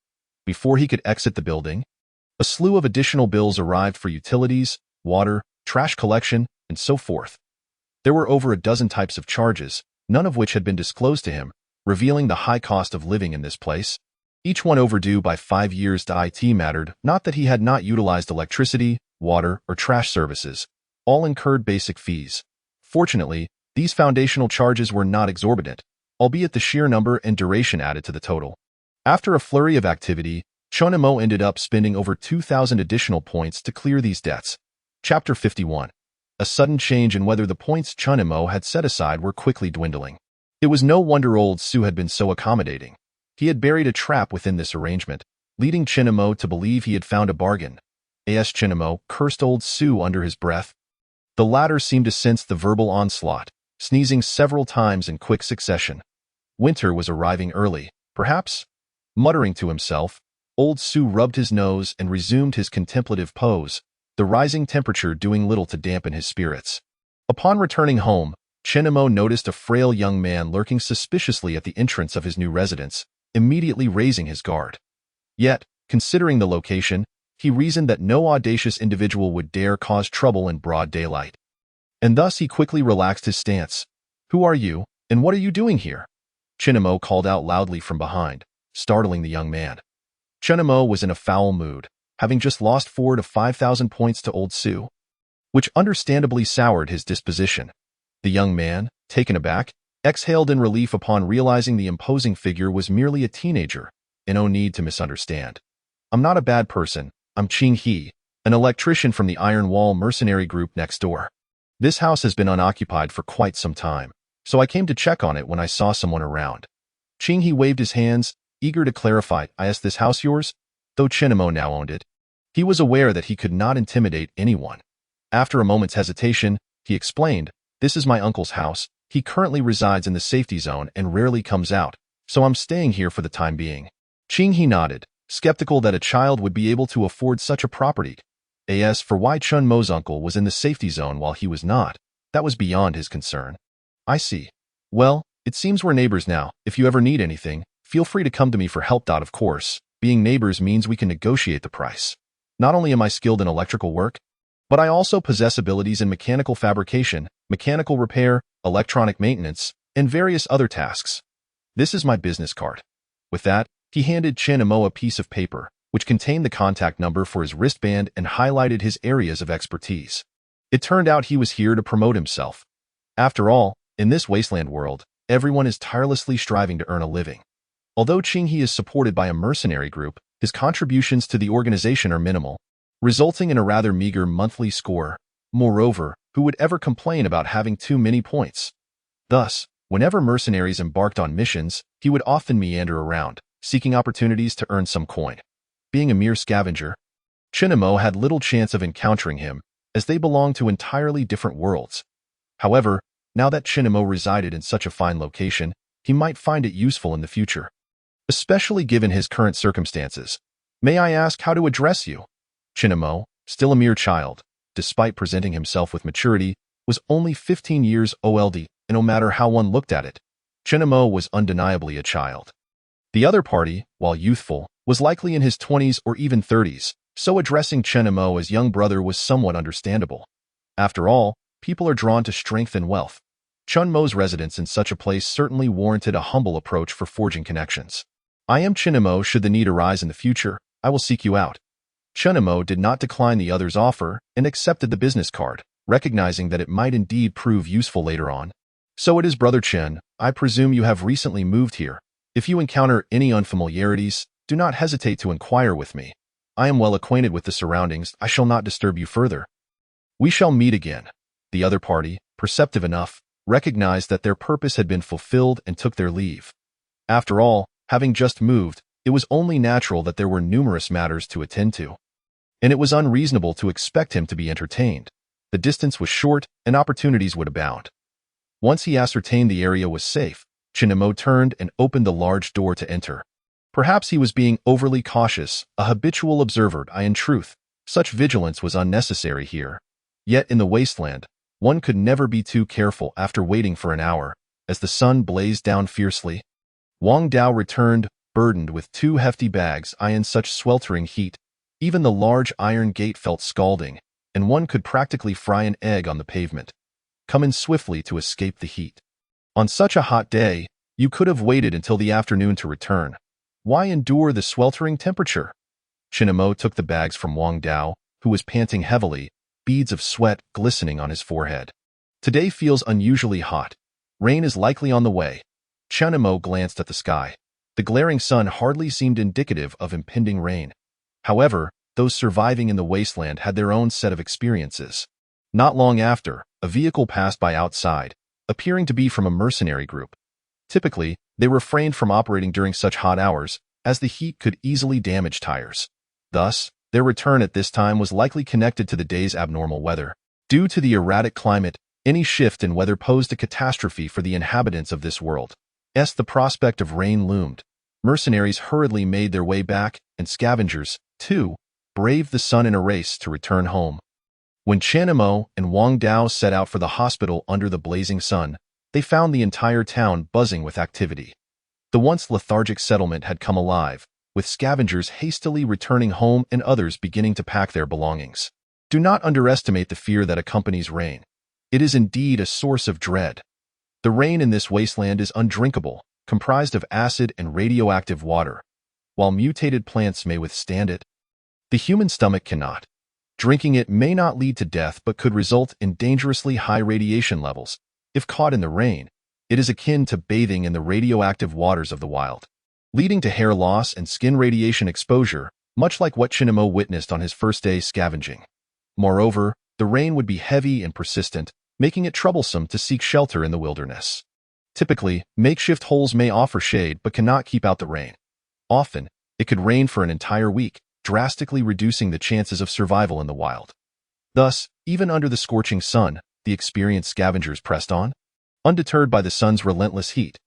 Before he could exit the building, a slew of additional bills arrived for utilities, water, trash collection, and so forth. There were over a dozen types of charges, none of which had been disclosed to him, revealing the high cost of living in this place. Each one overdue by 5 years. To it mattered not that he had not utilized electricity, water, or trash services. All incurred basic fees. Fortunately, these foundational charges were not exorbitant, albeit the sheer number and duration added to the total. After a flurry of activity, Chunimo ended up spending over 2,000 additional points to clear these debts. Chapter 51. A sudden change in whether the points Chunimo had set aside were quickly dwindling. It was no wonder old Su had been so accommodating. He had buried a trap within this arrangement, leading Chunimo to believe he had found a bargain. As Chunimo cursed old Su under his breath, the latter seemed to sense the verbal onslaught, sneezing several times in quick succession. Winter was arriving early, perhaps? Muttering to himself, old Su rubbed his nose and resumed his contemplative pose, the rising temperature doing little to dampen his spirits. Upon returning home, Chunimo noticed a frail young man lurking suspiciously at the entrance of his new residence, immediately raising his guard. Yet, considering the location, he reasoned that no audacious individual would dare cause trouble in broad daylight. And thus he quickly relaxed his stance. "Who are you, and what are you doing here?" Chunimo called out loudly from behind, startling the young man. Chunimo was in a foul mood, having just lost 4,000 to 5,000 points to old Su, which understandably soured his disposition. The young man, taken aback, exhaled in relief upon realizing the imposing figure was merely a teenager, and no need to misunderstand. "I'm not a bad person. I'm Ching He, an electrician from the Iron Wall mercenary group next door. This house has been unoccupied for quite some time, so I came to check on it when I saw someone around." Ching He waved his hands, eager to clarify. "Is this house yours?" Though Chunimo now owned it, he was aware that he could not intimidate anyone. After a moment's hesitation, he explained, "This is my uncle's house. He currently resides in the safety zone and rarely comes out, so I'm staying here for the time being." He nodded, skeptical that a child would be able to afford such a property. As for why Chun Mo's uncle was in the safety zone while he was not, that was beyond his concern. I see. Well, it seems we're neighbors now. If you ever need anything, feel free to come to me for help. Of course, being neighbors means we can negotiate the price. Not only am I skilled in electrical work, but I also possess abilities in mechanical fabrication, mechanical repair, electronic maintenance, and various other tasks. This is my business card. With that, he handed Chen Mo a piece of paper, which contained the contact number for his wristband and highlighted his areas of expertise. It turned out he was here to promote himself. After all, in this wasteland world, everyone is tirelessly striving to earn a living. Although He is supported by a mercenary group, his contributions to the organization are minimal, resulting in a rather meager monthly score. Moreover, who would ever complain about having too many points? Thus, whenever mercenaries embarked on missions, he would often meander around, seeking opportunities to earn some coin. Being a mere scavenger, Chen Mo had little chance of encountering him, as they belonged to entirely different worlds. However, now that Chen Mo resided in such a fine location, he might find it useful in the future, especially given his current circumstances. May I ask how to address you? Chen Mo, still a mere child, despite presenting himself with maturity, was only 15 years old, and no matter how one looked at it, Chen Mo was undeniably a child. The other party, while youthful, was likely in his 20s or even 30s, so addressing Chen Mo as young brother was somewhat understandable. After all, people are drawn to strength and wealth. Chen Mo's residence in such a place certainly warranted a humble approach for forging connections. I am Chen Mo. Should the need arise in the future, I will seek you out. Chen Mo did not decline the other's offer and accepted the business card, recognizing that it might indeed prove useful later on. So it is, Brother Chen. I presume you have recently moved here. If you encounter any unfamiliarities, do not hesitate to inquire with me. I am well acquainted with the surroundings. I shall not disturb you further. We shall meet again. The other party, perceptive enough, recognized that their purpose had been fulfilled and took their leave. After all, having just moved, it was only natural that there were numerous matters to attend to. And it was unreasonable to expect him to be entertained. The distance was short and opportunities would abound. Once he ascertained the area was safe, Chen Mo turned and opened the large door to enter. Perhaps he was being overly cautious, a habitual observer. In truth, such vigilance was unnecessary here. Yet in the wasteland, one could never be too careful. After waiting for an hour, as the sun blazed down fiercely, Wang Dao returned, burdened with 2 hefty bags. In such sweltering heat, even the large iron gate felt scalding, and one could practically fry an egg on the pavement. Come in swiftly to escape the heat. On such a hot day, you could have waited until the afternoon to return. Why endure the sweltering temperature? Chen Mo took the bags from Wang Dao, who was panting heavily, beads of sweat glistening on his forehead. Today feels unusually hot. Rain is likely on the way. Chen Mo glanced at the sky. The glaring sun hardly seemed indicative of impending rain. However, those surviving in the wasteland had their own set of experiences. Not long after, a vehicle passed by outside, appearing to be from a mercenary group. Typically, they refrained from operating during such hot hours, as the heat could easily damage tires. Thus, their return at this time was likely connected to the day's abnormal weather. Due to the erratic climate, any shift in weather posed a catastrophe for the inhabitants of this world. The prospect of rain loomed. Mercenaries hurriedly made their way back, and scavengers, too, braved the sun in a race to return home. When Chen Mo and Wang Dao set out for the hospital under the blazing sun, they found the entire town buzzing with activity. The once lethargic settlement had come alive, with scavengers hastily returning home and others beginning to pack their belongings. Do not underestimate the fear that accompanies rain. It is indeed a source of dread. The rain in this wasteland is undrinkable, comprised of acid and radioactive water. While mutated plants may withstand it, the human stomach cannot. Drinking it may not lead to death but could result in dangerously high radiation levels. If caught in the rain, it is akin to bathing in the radioactive waters of the wild, leading to hair loss and skin radiation exposure, much like what Chen Mo witnessed on his first day scavenging. Moreover, the rain would be heavy and persistent, making it troublesome to seek shelter in the wilderness. Typically, makeshift holes may offer shade but cannot keep out the rain. Often, it could rain for an entire week, drastically reducing the chances of survival in the wild. Thus, even under the scorching sun, the experienced scavengers pressed on, undeterred by the sun's relentless heat.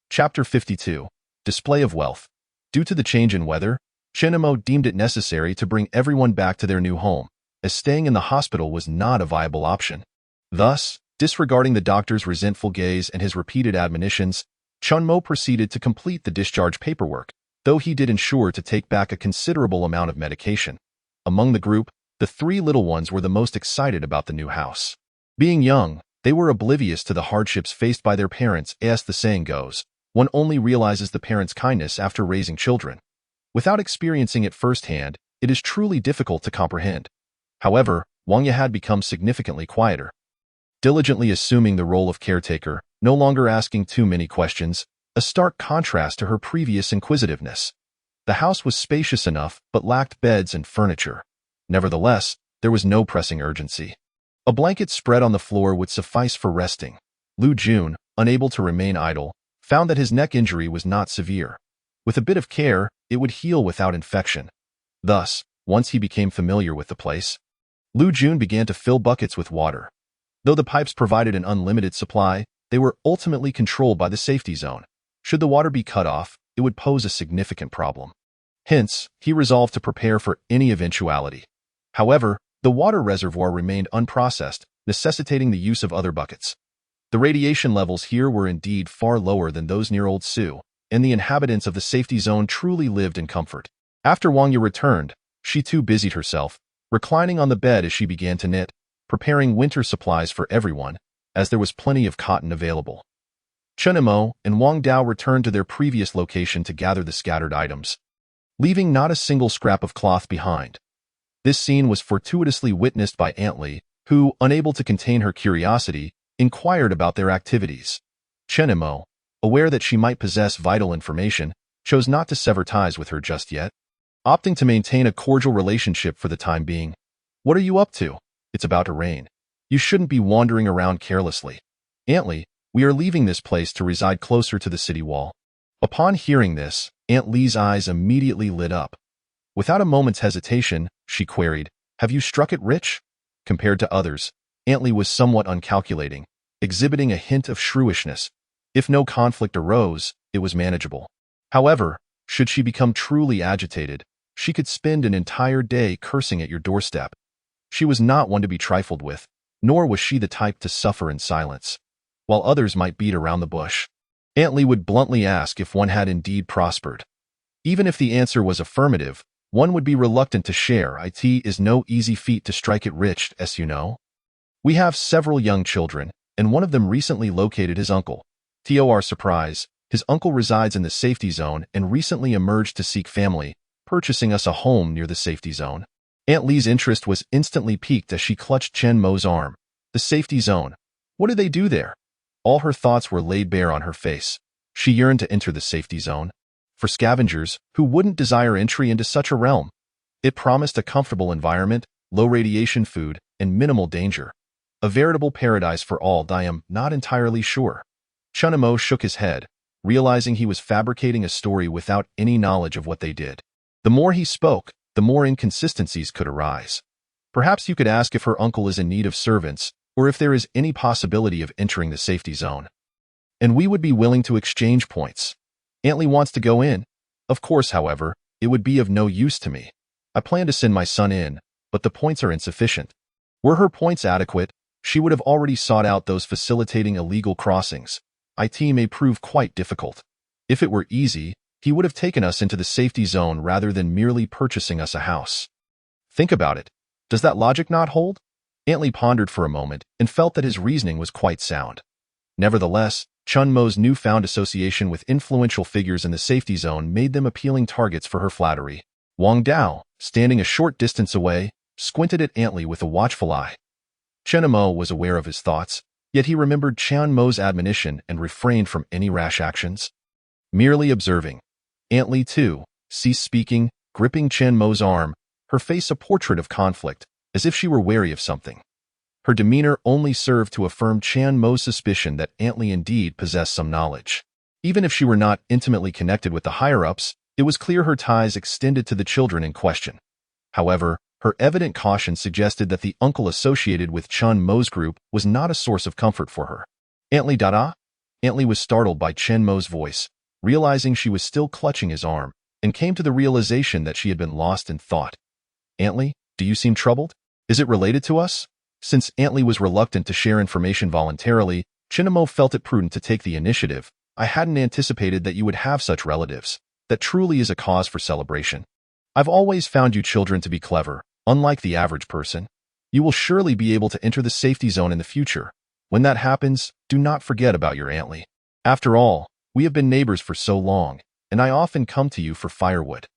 Chapter 52. Display of Wealth. Due to the change in weather, Chinemo deemed it necessary to bring everyone back to their new home, as staying in the hospital was not a viable option. Thus, disregarding the doctor's resentful gaze and his repeated admonitions, Chunmo proceeded to complete the discharge paperwork, though he did ensure to take back a considerable amount of medication. Among the group, the three little ones were the most excited about the new house. Being young, they were oblivious to the hardships faced by their parents. As the saying goes, one only realizes the parents' kindness after raising children. Without experiencing it firsthand, it is truly difficult to comprehend. However, Wang Ye had become significantly quieter, diligently assuming the role of caretaker, no longer asking too many questions, a stark contrast to her previous inquisitiveness. The house was spacious enough but lacked beds and furniture. Nevertheless, there was no pressing urgency. A blanket spread on the floor would suffice for resting. Lu Jun, unable to remain idle, found that his neck injury was not severe. With a bit of care, it would heal without infection. Thus, once he became familiar with the place, Lu Jun began to fill buckets with water. Though the pipes provided an unlimited supply, they were ultimately controlled by the safety zone. Should the water be cut off, it would pose a significant problem. Hence, he resolved to prepare for any eventuality. However, the water reservoir remained unprocessed, necessitating the use of other buckets. The radiation levels here were indeed far lower than those near Old Su, and the inhabitants of the safety zone truly lived in comfort. After Wang Ye returned, she too busied herself, reclining on the bed as she began to knit, preparing winter supplies for everyone, as there was plenty of cotton available. Chunemo and Wang Dao returned to their previous location to gather the scattered items, leaving not a single scrap of cloth behind. This scene was fortuitously witnessed by Aunt Li, who, unable to contain her curiosity, inquired about their activities. Chunemo, aware that she might possess vital information, chose not to sever ties with her just yet, opting to maintain a cordial relationship for the time being. "What are you up to? It's about to rain. You shouldn't be wandering around carelessly. Aunt Li, we are leaving this place to reside closer to the city wall." Upon hearing this, Aunt Li's eyes immediately lit up. Without a moment's hesitation, she queried, "Have you struck it rich?" Compared to others, Aunt Li was somewhat uncalculating, exhibiting a hint of shrewishness. If no conflict arose, it was manageable. However, should she become truly agitated, she could spend an entire day cursing at your doorstep. She was not one to be trifled with, nor was she the type to suffer in silence. While others might beat around the bush, Aunt Li would bluntly ask if one had indeed prospered. Even if the answer was affirmative, one would be reluctant to share. It is no easy feat to strike it rich, as you know. We have several young children, and one of them recently located his uncle. To our surprise, his uncle resides in the safety zone and recently emerged to seek family, purchasing us a home near the safety zone. Aunt Li's interest was instantly piqued as she clutched Chen Mo's arm. The safety zone. What do they do there? All her thoughts were laid bare on her face. She yearned to enter the safety zone. For scavengers, who wouldn't desire entry into such a realm? It promised a comfortable environment, low radiation food, and minimal danger. A veritable paradise for all. I am not entirely sure. Chunemo shook his head, realizing he was fabricating a story without any knowledge of what they did. The more he spoke, the more inconsistencies could arise. Perhaps you could ask if her uncle is in need of servants, or if there is any possibility of entering the safety zone. And we would be willing to exchange points. Aunt Li wants to go in. Of course, however, it would be of no use to me. I plan to send my son in, but the points are insufficient. Were her points adequate, she would have already sought out those facilitating illegal crossings. It may prove quite difficult. If it were easy, he would have taken us into the safety zone rather than merely purchasing us a house. Think about it. Does that logic not hold? Aunt Li pondered for a moment and felt that his reasoning was quite sound. Nevertheless, Chun Mo's newfound association with influential figures in the safety zone made them appealing targets for her flattery. Wang Dao, standing a short distance away, squinted at Aunt Li with a watchful eye. Chen Mo was aware of his thoughts, yet he remembered Chen Mo's admonition and refrained from any rash actions. Merely observing, Aunt Li too ceased speaking, gripping Chen Mo's arm, her face a portrait of conflict, as if she were wary of something. Her demeanor only served to affirm Chan Mo's suspicion that Aunt Li indeed possessed some knowledge. Even if she were not intimately connected with the higher-ups, it was clear her ties extended to the children in question. However, her evident caution suggested that the uncle associated with Chun Mo's group was not a source of comfort for her. Aunt Li Dada? Aunt Li was startled by Chen Mo's voice, realizing she was still clutching his arm. and came to the realization that she had been lost in thought. Antly, do you seem troubled? Is it related to us? Since Antly was reluctant to share information voluntarily, Chinamo felt it prudent to take the initiative. I hadn't anticipated that you would have such relatives. That truly is a cause for celebration. I've always found you children to be clever, unlike the average person. You will surely be able to enter the safety zone in the future. When that happens, do not forget about your Antly. After all, we have been neighbors for so long, and I often come to you for firewood.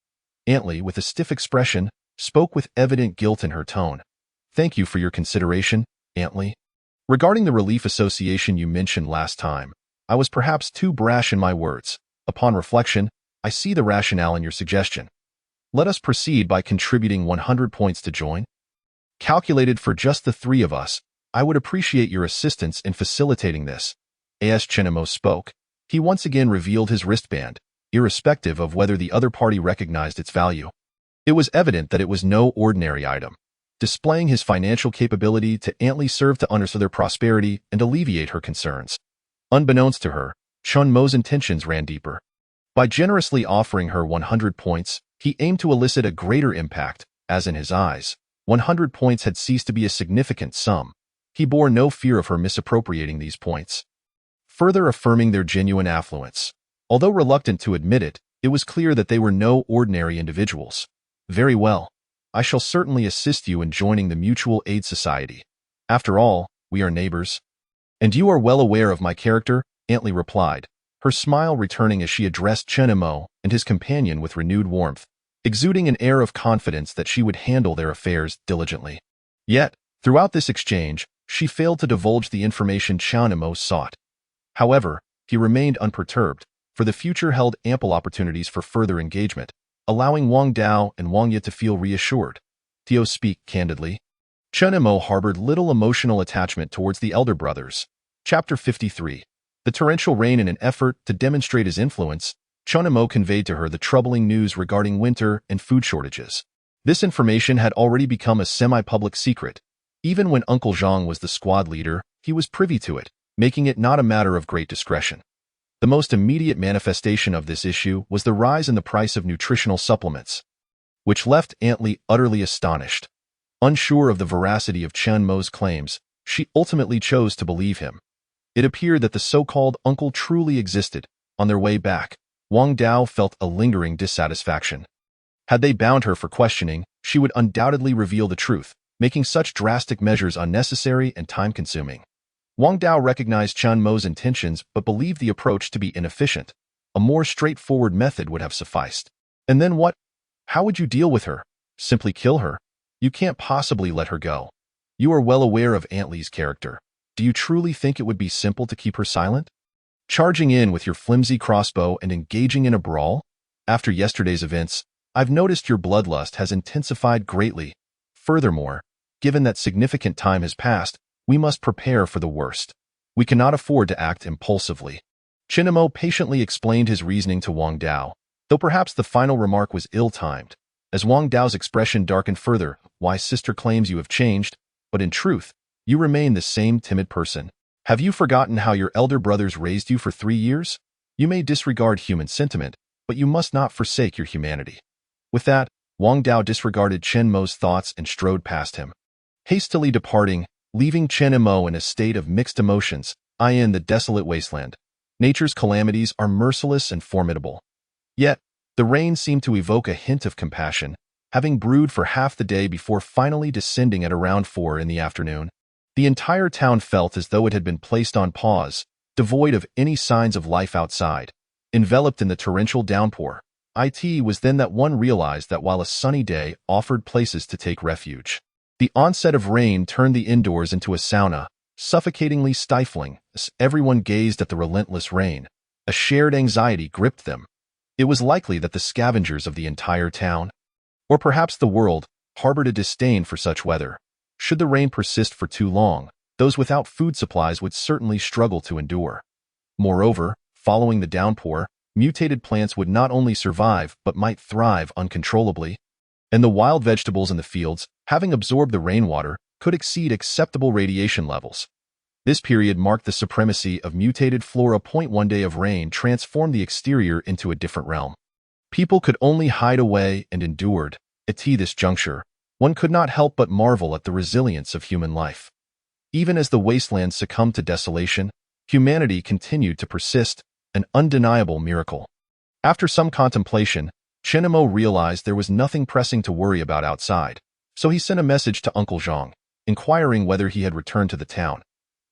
Antly, with a stiff expression, spoke with evident guilt in her tone. Thank you for your consideration, Antly. Regarding the Relief Association you mentioned last time, I was perhaps too brash in my words. Upon reflection, I see the rationale in your suggestion. Let us proceed by contributing 100 points to join. Calculated for just the three of us, I would appreciate your assistance in facilitating this. As Chinamo spoke, he once again revealed his wristband, irrespective of whether the other party recognized its value. It was evident that it was no ordinary item. Displaying his financial capability to Antly served to underscore their prosperity and alleviate her concerns. Unbeknownst to her, Chunmo's intentions ran deeper. By generously offering her 100 points, he aimed to elicit a greater impact, as in his eyes, 100 points had ceased to be a significant sum. He bore no fear of her misappropriating these points, further affirming their genuine affluence. Although reluctant to admit it, it was clear that they were no ordinary individuals. Very well. I shall certainly assist you in joining the Mutual Aid Society. After all, we are neighbors. And you are well aware of my character, Antly replied, her smile returning as she addressed Chinamo and his companion with renewed warmth, exuding an air of confidence that she would handle their affairs diligently. Yet, throughout this exchange, she failed to divulge the information Chinamo sought. However, he remained unperturbed, for the future held ample opportunities for further engagement, allowing Wang Dao and Wang Ye to feel reassured. Theo speak candidly. Chinamo harbored little emotional attachment towards the elder brothers. Chapter 53. The torrential rain. In an effort to demonstrate his influence, Chinamo conveyed to her the troubling news regarding winter and food shortages. This information had already become a semi-public secret. Even when Uncle Zhang was the squad leader, he was privy to it, making it not a matter of great discretion. The most immediate manifestation of this issue was the rise in the price of nutritional supplements, which left Antly utterly astonished. Unsure of the veracity of Chen Mo's claims, she ultimately chose to believe him. It appeared that the so-called uncle truly existed. On their way back, Wang Dao felt a lingering dissatisfaction. Had they bound her for questioning, she would undoubtedly reveal the truth, making such drastic measures unnecessary and time-consuming. Wang Dao recognized Chen Mo's intentions but believed the approach to be inefficient. A more straightforward method would have sufficed. And then what? How would you deal with her? Simply kill her? You can't possibly let her go. You are well aware of Antly's character. Do you truly think it would be simple to keep her silent? Charging in with your flimsy crossbow and engaging in a brawl? After yesterday's events, I've noticed your bloodlust has intensified greatly. Furthermore, given that significant time has passed, we must prepare for the worst. We cannot afford to act impulsively. Chinamo patiently explained his reasoning to Wang Dao, though perhaps the final remark was ill-timed. As Wang Dao's expression darkened further, "Why, sister claims you have changed, but in truth, you remain the same timid person. Have you forgotten how your elder brothers raised you for 3 years? You may disregard human sentiment, but you must not forsake your humanity." With that, Wang Dao disregarded Chen Mo's thoughts and strode past him. Hastily departing, leaving Chen Mo in a state of mixed emotions, in the desolate wasteland. Nature's calamities are merciless and formidable. Yet, the rain seemed to evoke a hint of compassion, having brewed for half the day before finally descending at around 4 in the afternoon. The entire town felt as though it had been placed on pause, devoid of any signs of life outside. Enveloped in the torrential downpour, it was then that one realized that while a sunny day offered places to take refuge, the onset of rain turned the indoors into a sauna, suffocatingly stifling. As everyone gazed at the relentless rain, a shared anxiety gripped them. It was likely that the scavengers of the entire town, or perhaps the world, harbored a disdain for such weather. Should the rain persist for too long, those without food supplies would certainly struggle to endure. Moreover, following the downpour, mutated plants would not only survive but might thrive uncontrollably, and the wild vegetables in the fields, having absorbed the rainwater, could exceed acceptable radiation levels. This period marked the supremacy of mutated flora. One day of rain transformed the exterior into a different realm. People could only hide away and endured. At this juncture, one could not help but marvel at the resilience of human life. Even as the wasteland succumbed to desolation, humanity continued to persist, an undeniable miracle. After some contemplation, Chenemo realized there was nothing pressing to worry about outside, so he sent a message to Uncle Zhang, inquiring whether he had returned to the town.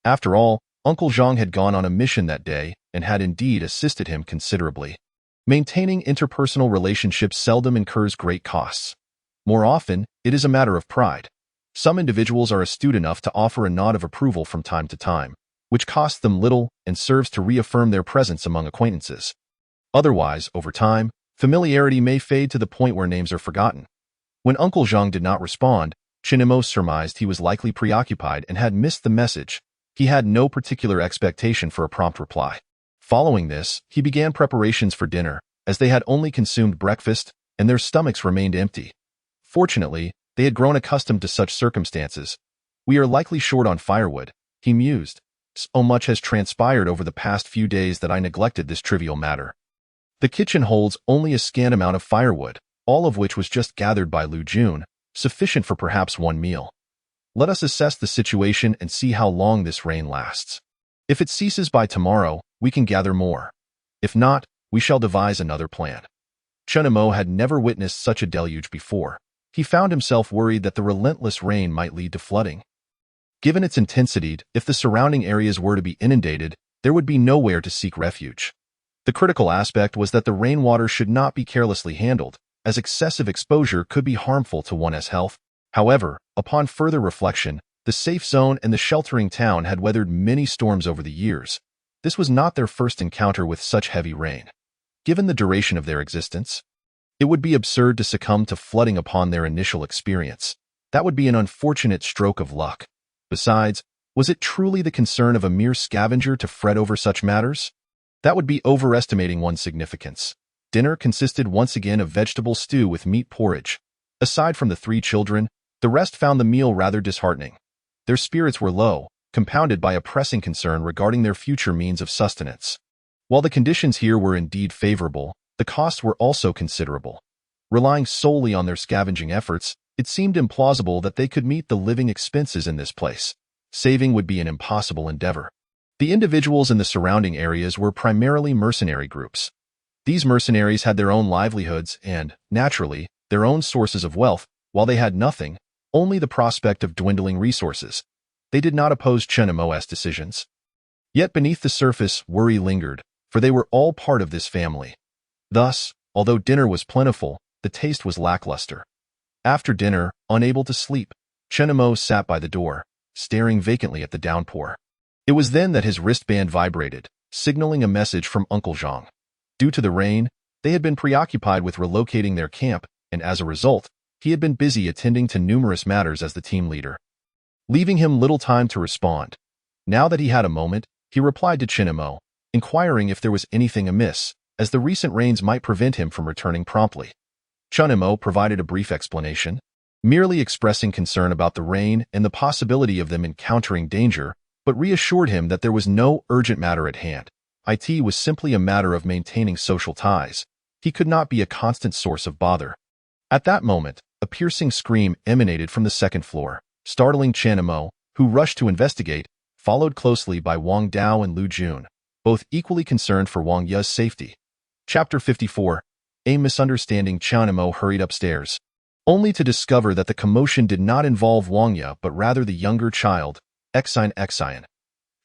After all, Uncle Zhang had gone on a mission that day and had indeed assisted him considerably. Maintaining interpersonal relationships seldom incurs great costs. More often, it is a matter of pride. Some individuals are astute enough to offer a nod of approval from time to time, which costs them little and serves to reaffirm their presence among acquaintances. Otherwise, over time, familiarity may fade to the point where names are forgotten. When Uncle Zhang did not respond, Chenemo surmised he was likely preoccupied and had missed the message. He had no particular expectation for a prompt reply. Following this, he began preparations for dinner, as they had only consumed breakfast and their stomachs remained empty. Fortunately, they had grown accustomed to such circumstances. We are likely short on firewood, he mused. So much has transpired over the past few days that I neglected this trivial matter. The kitchen holds only a scant amount of firewood, all of which was just gathered by Lu Jun, sufficient for perhaps one meal. Let us assess the situation and see how long this rain lasts. If it ceases by tomorrow, we can gather more. If not, we shall devise another plan. Chenemo had never witnessed such a deluge before. He found himself worried that the relentless rain might lead to flooding. Given its intensity, if the surrounding areas were to be inundated, there would be nowhere to seek refuge. The critical aspect was that the rainwater should not be carelessly handled, as excessive exposure could be harmful to one's health. However, upon further reflection, the safe zone and the sheltering town had weathered many storms over the years. This was not their first encounter with such heavy rain. Given the duration of their existence, it would be absurd to succumb to flooding upon their initial experience. That would be an unfortunate stroke of luck. Besides, was it truly the concern of a mere scavenger to fret over such matters? That would be overestimating one's significance. Dinner consisted once again of vegetable stew with meat porridge. Aside from the 3 children, the rest found the meal rather disheartening. Their spirits were low, compounded by a pressing concern regarding their future means of sustenance. While the conditions here were indeed favorable, the costs were also considerable. Relying solely on their scavenging efforts, it seemed implausible that they could meet the living expenses in this place. Saving would be an impossible endeavor. The individuals in the surrounding areas were primarily mercenary groups. These mercenaries had their own livelihoods and, naturally, their own sources of wealth, while they had nothing, only the prospect of dwindling resources. They did not oppose Chenemo's decisions. Yet beneath the surface, worry lingered, for they were all part of this family. Thus, although dinner was plentiful, the taste was lackluster. After dinner, unable to sleep, Chenemo sat by the door, staring vacantly at the downpour. It was then that his wristband vibrated, signaling a message from Uncle Zhang. Due to the rain, they had been preoccupied with relocating their camp, and as a result, he had been busy attending to numerous matters as the team leader, leaving him little time to respond. Now that he had a moment, he replied to Chenemo, inquiring if there was anything amiss, as the recent rains might prevent him from returning promptly. Chenemo provided a brief explanation, merely expressing concern about the rain and the possibility of them encountering danger, but reassured him that there was no urgent matter at hand. It was simply a matter of maintaining social ties. He could not be a constant source of bother. At that moment, a piercing scream emanated from the second floor, startling Chenemo, who rushed to investigate, followed closely by Wang Dao and Lu Jun, both equally concerned for Wang Ye's safety. Chapter 54. A misunderstanding. Chenemo hurried upstairs, only to discover that the commotion did not involve Wang Ye but rather the younger child, Xian.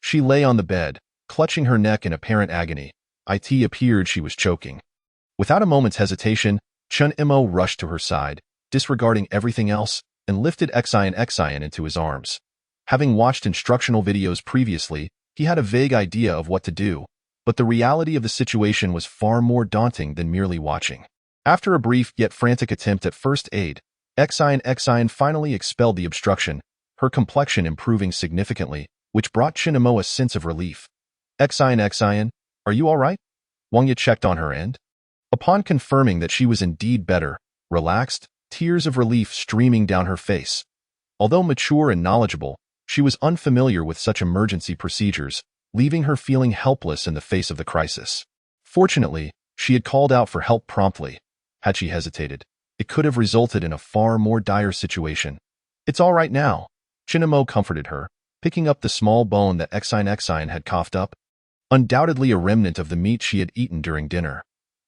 She lay on the bed, clutching her neck in apparent agony. It appeared she was choking. Without a moment's hesitation, Chenemo rushed to her side, disregarding everything else, and lifted Xian into his arms. Having watched instructional videos previously, he had a vague idea of what to do, but the reality of the situation was far more daunting than merely watching. After a brief yet frantic attempt at first aid, Xian finally expelled the obstruction, her complexion improving significantly, which brought Chenemo a sense of relief. Xian, are you all right? Wang Ye checked on her end. Upon confirming that she was indeed better, relaxed, tears of relief streaming down her face. Although mature and knowledgeable, she was unfamiliar with such emergency procedures, leaving her feeling helpless in the face of the crisis. Fortunately, she had called out for help promptly, Had she hesitated, it could have resulted in a far more dire situation. It's all right now, Chinamo comforted her, picking up the small bone that Exine had coughed up. Undoubtedly a remnant of the meat she had eaten during dinner.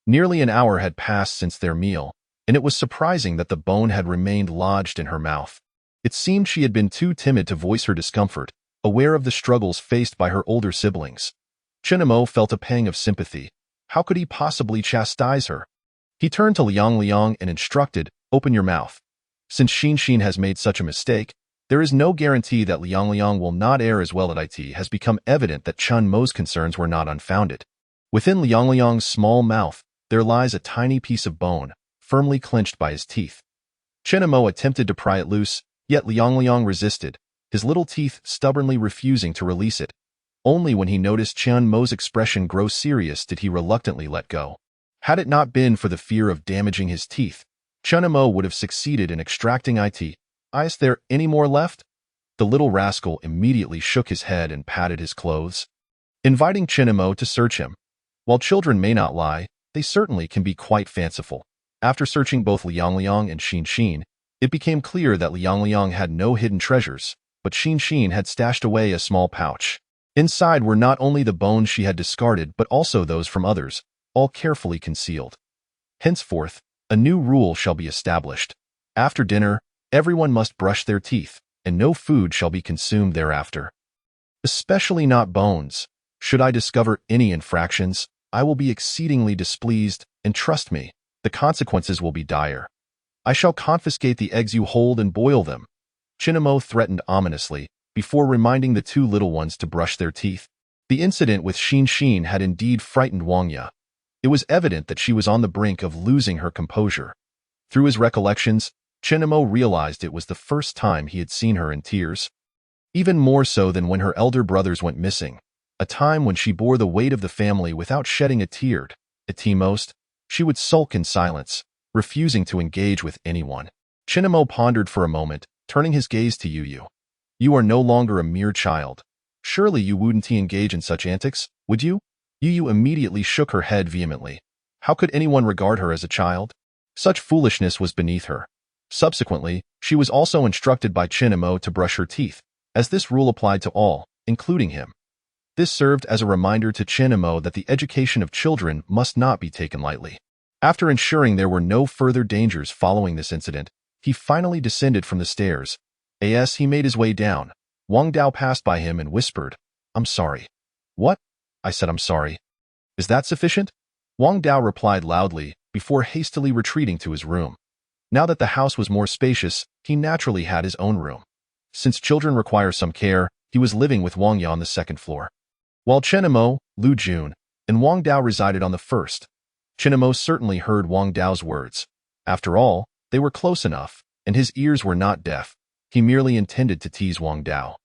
Nearly an hour had passed since their meal, and it was surprising that the bone had remained lodged in her mouth. It seemed she had been too timid to voice her discomfort, aware of the struggles faced by her older siblings. Chinamo felt a pang of sympathy. How could he possibly chastise her? He turned to Liang and instructed, "Open your mouth." Since Xin has made such a mistake, there is no guarantee that Liang will not err as well. It has become evident that Chun Mo's concerns were not unfounded. Within Liang's small mouth, there lies a tiny piece of bone, firmly clenched by his teeth. Chinamo attempted to pry it loose, yet Liang resisted, his little teeth stubbornly refusing to release it. Only when he noticed Chun Mo's expression grow serious did he reluctantly let go. Had it not been for the fear of damaging his teeth, Chun Mo would have succeeded in extracting it. Is there any more left? The little rascal immediately shook his head and patted his clothes, inviting Chinamo to search him. While children may not lie, they certainly can be quite fanciful. After searching both Liang and Xin, it became clear that Liang had no hidden treasures, but Xin had stashed away a small pouch. Inside were not only the bones she had discarded but also those from others, all carefully concealed. Henceforth, a new rule shall be established. After dinner, everyone must brush their teeth, and no food shall be consumed thereafter. Especially not bones. Should I discover any infractions, I will be exceedingly displeased, and trust me, the consequences will be dire. I shall confiscate the eggs you hold and boil them. Chinamo threatened ominously, before reminding the two little ones to brush their teeth. The incident with Xin had indeed frightened Wangya. It was evident that she was on the brink of losing her composure. Through his recollections, Chinamo realized it was the first time he had seen her in tears. Even more so than when her elder brothers went missing, a time when she bore the weight of the family without shedding a tear. At most, she would sulk in silence, refusing to engage with anyone. Chinamo pondered for a moment, turning his gaze to Yu. You are no longer a mere child. Surely you wouldn't engage in such antics, would you? Yu immediately shook her head vehemently. How could anyone regard her as a child? Such foolishness was beneath her. Subsequently, she was also instructed by Chinamo to brush her teeth, as this rule applied to all, including him. This served as a reminder to Chinamo that the education of children must not be taken lightly. After ensuring there were no further dangers following this incident, he finally descended from the stairs. As he made his way down, Wang Dao passed by him and whispered, "I'm sorry." "What?" I said, "I'm sorry." "Is that sufficient?" Wang Dao replied loudly, before hastily retreating to his room. Now that the house was more spacious, he naturally had his own room. Since children require some care, he was living with Wang Ya on the second floor, while Chinamo, Lu Jun, and Wang Dao resided on the first. Chinamo certainly heard Wang Dao's words. After all, they were close enough, and his ears were not deaf. He merely intended to tease Wang Dao.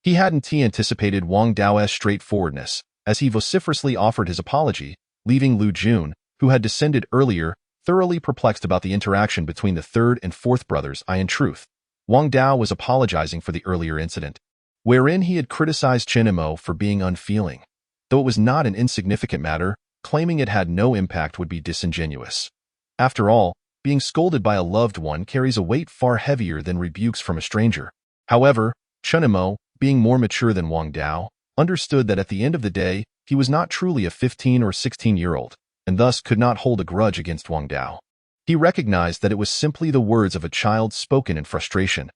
He hadn't anticipated Wang Dao's straightforwardness, as he vociferously offered his apology, leaving Lu Jun, who had descended earlier, thoroughly perplexed about the interaction between the third and fourth brothers. In truth, Wang Dao was apologizing for the earlier incident, wherein he had criticized Chinamo for being unfeeling. Though it was not an insignificant matter, claiming it had no impact would be disingenuous. After all, being scolded by a loved one carries a weight far heavier than rebukes from a stranger. However, Chinamo, being more mature than Wang Dao, understood that at the end of the day, he was not truly a 15 or 16-year-old, and thus could not hold a grudge against Wang Dao. He recognized that it was simply the words of a child spoken in frustration.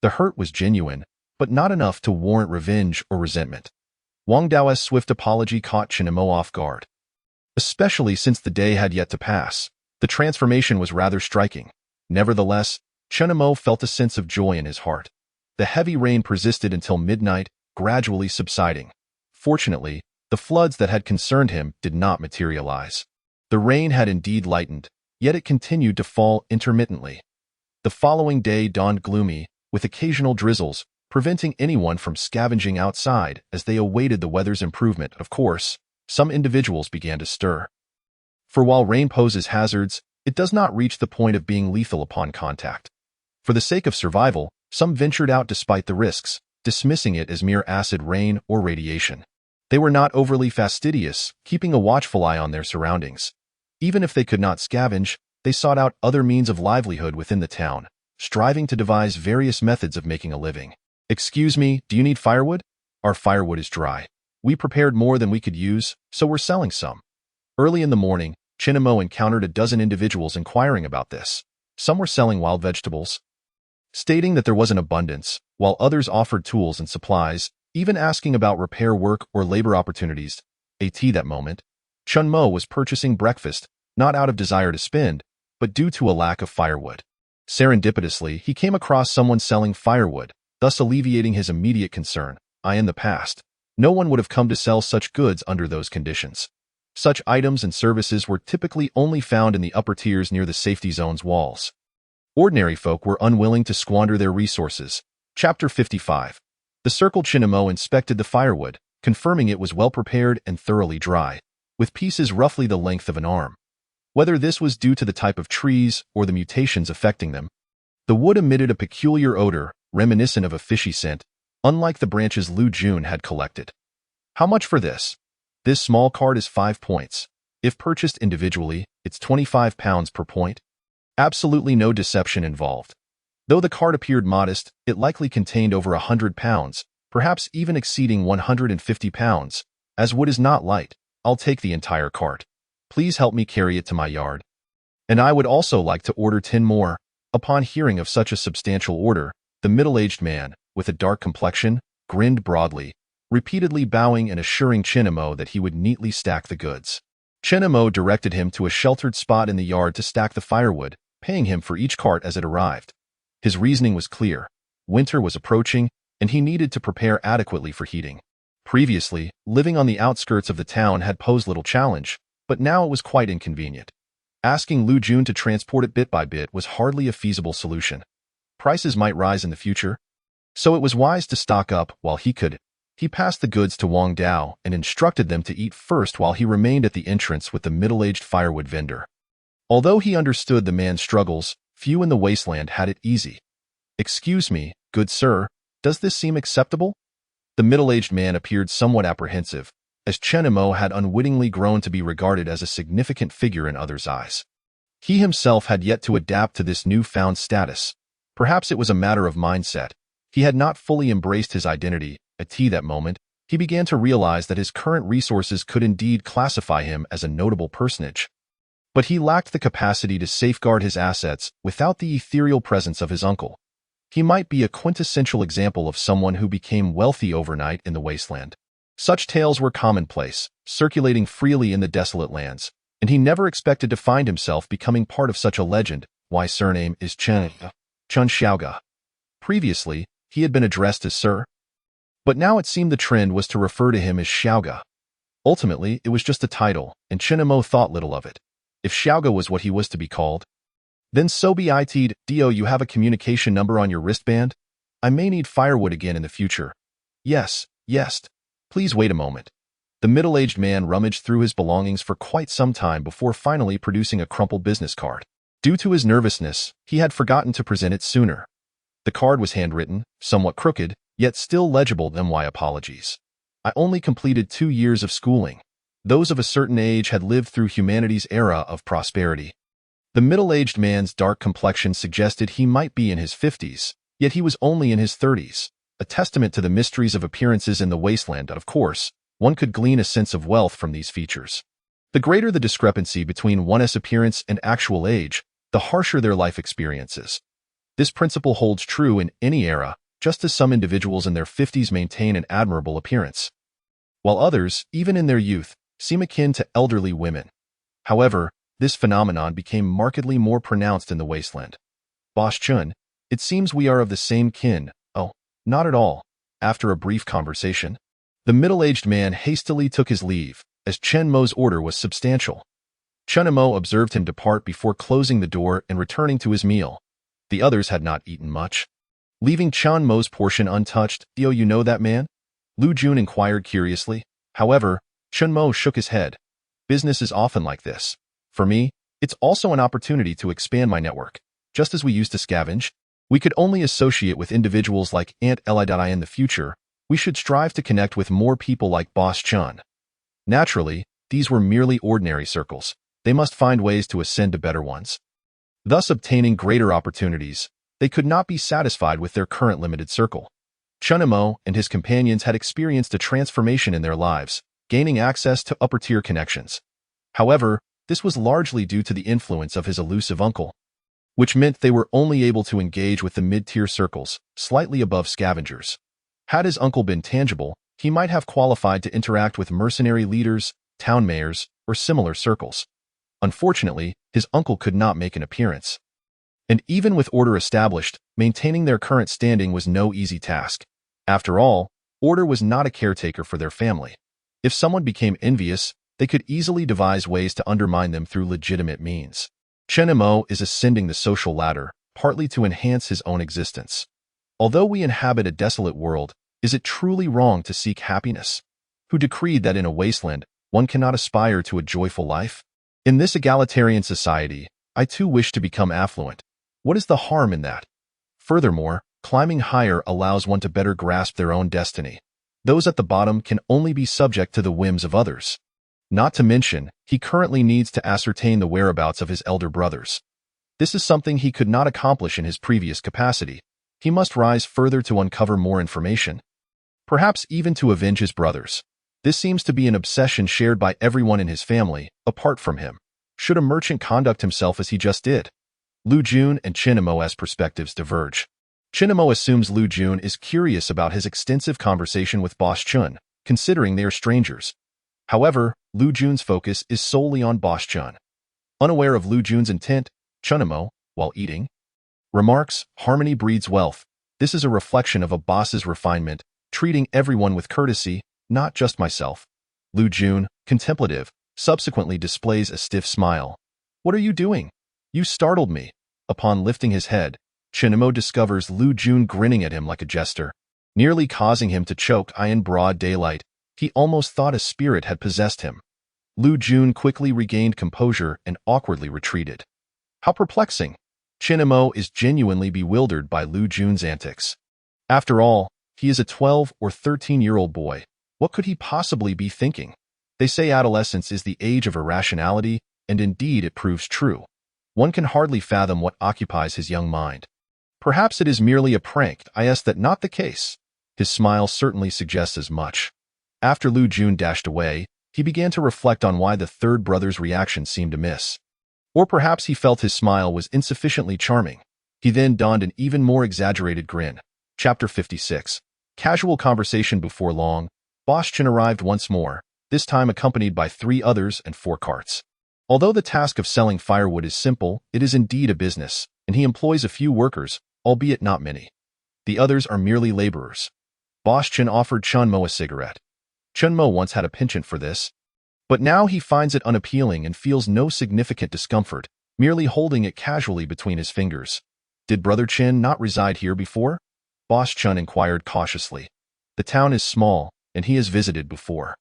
The hurt was genuine, but not enough to warrant revenge or resentment. Wang Dao's swift apology caught Chinamo off guard. Especially since the day had yet to pass, the transformation was rather striking. Nevertheless, Chinamo felt a sense of joy in his heart. The heavy rain persisted until midnight, gradually subsiding. Fortunately, the floods that had concerned him did not materialize. The rain had indeed lightened, yet it continued to fall intermittently. The following day dawned gloomy, with occasional drizzles, preventing anyone from scavenging outside as they awaited the weather's improvement. Of course, some individuals began to stir. For while rain poses hazards, it does not reach the point of being lethal upon contact. For the sake of survival, some ventured out despite the risks, dismissing it as mere acid rain or radiation. They were not overly fastidious, keeping a watchful eye on their surroundings. Even if they could not scavenge, they sought out other means of livelihood within the town, striving to devise various methods of making a living. "Excuse me, do you need firewood? Our firewood is dry. We prepared more than we could use, so we're selling some." Early in the morning, Chinamo encountered a dozen individuals inquiring about this. Some were selling wild vegetables, stating that there was an abundance, while others offered tools and supplies, even asking about repair work or labor opportunities. That moment, Chunmo was purchasing breakfast, not out of desire to spend, but due to a lack of firewood. Serendipitously, he came across someone selling firewood, thus alleviating his immediate concern. In the past, no one would have come to sell such goods under those conditions. Such items and services were typically only found in the upper tiers near the safety zone's walls. Ordinary folk were unwilling to squander their resources. Chapter 55. The Circle Chinamo inspected the firewood, confirming it was well prepared and thoroughly dry, with pieces roughly the length of an arm. Whether this was due to the type of trees or the mutations affecting them, the wood emitted a peculiar odor, reminiscent of a fishy scent, unlike the branches Lu Jun had collected. "How much for this?" "This small card is 5 points. If purchased individually, it's 25 pounds per point." Absolutely no deception involved. Though the card appeared modest, it likely contained over 100 pounds, perhaps even exceeding 150 pounds. "As wood is not light, I'll take the entire cart. Please help me carry it to my yard. And I would also like to order 10 more." Upon hearing of such a substantial order, the middle-aged man, with a dark complexion, grinned broadly, repeatedly bowing and assuring Chinamo that he would neatly stack the goods. Chinamo directed him to a sheltered spot in the yard to stack the firewood, paying him for each cart as it arrived. His reasoning was clear. Winter was approaching, and he needed to prepare adequately for heating. Previously, living on the outskirts of the town had posed little challenge, but now it was quite inconvenient. Asking Lu Jun to transport it bit by bit was hardly a feasible solution. Prices might rise in the future, so it was wise to stock up while he could. He passed the goods to Wang Dao and instructed them to eat first while he remained at the entrance with the middle-aged firewood vendor. Although he understood the man's struggles, few in the wasteland had it easy. "Excuse me, good sir, does this seem acceptable?" The middle-aged man appeared somewhat apprehensive, as Chenemo had unwittingly grown to be regarded as a significant figure in others' eyes. He himself had yet to adapt to this newfound status. Perhaps it was a matter of mindset. He had not fully embraced his identity. At that moment, he began to realize that his current resources could indeed classify him as a notable personage. But he lacked the capacity to safeguard his assets without the ethereal presence of his uncle. He might be a quintessential example of someone who became wealthy overnight in the wasteland. Such tales were commonplace, circulating freely in the desolate lands, and he never expected to find himself becoming part of such a legend. Why surname is Chun Xiaoga. Previously, he had been addressed as Sir, but now it seemed the trend was to refer to him as Xiaoga. Ultimately, it was just a title, and Chinamo thought little of it. If Xiaoga was what he was to be called, then so be it. "Do you have a communication number on your wristband? I may need firewood again in the future." Yes. Please wait a moment." The middle-aged man rummaged through his belongings for quite some time before finally producing a crumpled business card. Due to his nervousness, he had forgotten to present it sooner. The card was handwritten, somewhat crooked, yet still legible. "My apologies. I only completed 2 years of schooling. Those of a certain age had lived through humanity's era of prosperity." The middle-aged man's dark complexion suggested he might be in his 50s, yet he was only in his 30s, a testament to the mysteries of appearances in the wasteland. Of course, one could glean a sense of wealth from these features. The greater the discrepancy between one's appearance and actual age, the harsher their life experiences. This principle holds true in any era, just as some individuals in their 50s maintain an admirable appearance, while others, even in their youth, seem akin to elderly women. However, this phenomenon became markedly more pronounced in the wasteland. "Boss Chun, it seems we are of the same kin." "Oh, not at all." After a brief conversation, the middle-aged man hastily took his leave, as Chen Mo's order was substantial. Chunamo observed him depart before closing the door and returning to his meal. The others had not eaten much, leaving Chan Mo's portion untouched. "Do you know that man?" Lu Jun inquired curiously. However, Chun Mo shook his head. "Business is often like this. For me, it's also an opportunity to expand my network. Just as we used to scavenge, we could only associate with individuals like Aunt Eli. In the future, we should strive to connect with more people like Boss Chun." Naturally, these were merely ordinary circles. They must find ways to ascend to better ones. thus obtaining greater opportunities. They could not be satisfied with their current limited circle. Chunimo and his companions had experienced a transformation in their lives, gaining access to upper-tier connections. However, this was largely due to the influence of his elusive uncle, which meant they were only able to engage with the mid-tier circles, slightly above scavengers. Had his uncle been tangible, he might have qualified to interact with mercenary leaders, town mayors, or similar circles. Unfortunately, his uncle could not make an appearance. And even with order established, maintaining their current standing was no easy task. After all, order was not a caretaker for their family. If someone became envious, they could easily devise ways to undermine them through legitimate means. Chunimo is ascending the social ladder, partly to enhance his own existence. Although we inhabit a desolate world, is it truly wrong to seek happiness? Who decreed that in a wasteland, one cannot aspire to a joyful life? In this egalitarian society, I too wish to become affluent. What is the harm in that? Furthermore, climbing higher allows one to better grasp their own destiny. Those at the bottom can only be subject to the whims of others. Not to mention, he currently needs to ascertain the whereabouts of his elder brothers. This is something he could not accomplish in his previous capacity. He must rise further to uncover more information, perhaps even to avenge his brothers. This seems to be an obsession shared by everyone in his family, apart from him. Should a merchant conduct himself as he just did? Lu Jun and Chunimo's perspectives diverge. Chunimo assumes Lu Jun is curious about his extensive conversation with Boss Chun, considering they are strangers. However, Lu Jun's focus is solely on Boss Chun. Unaware of Lu Jun's intent, Chunimo, while eating, remarks, "Harmony breeds wealth. This is a reflection of a boss's refinement, treating everyone with courtesy, not just myself." Lu Jun, contemplative, subsequently displays a stiff smile. "What are you doing? You startled me." Upon lifting his head, Chunimo discovers Lu Jun grinning at him like a jester, nearly causing him to choke. In broad daylight, he almost thought a spirit had possessed him. Lu Jun quickly regained composure and awkwardly retreated. How perplexing! Chunimo is genuinely bewildered by Lu Jun's antics. After all, he is a 12 or 13-year-old boy. What could he possibly be thinking? They say adolescence is the age of irrationality, and indeed it proves true. One can hardly fathom what occupies his young mind. Perhaps it is merely a prank. That not the case. His smile certainly suggests as much. After Lu Jun dashed away, he began to reflect on why the third brother's reaction seemed amiss. Or perhaps he felt his smile was insufficiently charming. He then donned an even more exaggerated grin. Chapter 56. Casual conversation. Before long, Boss Chun arrived once more, this time accompanied by 3 others and 4 carts. Although the task of selling firewood is simple, it is indeed a business, and he employs a few workers, albeit not many. The others are merely laborers. Boss Chun offered Chunmo a cigarette. Chunmo once had a penchant for this, but now he finds it unappealing and feels no significant discomfort, merely holding it casually between his fingers. Did Brother Chin not reside here before? Boss Chun inquired cautiously. The town is small, and he has visited before.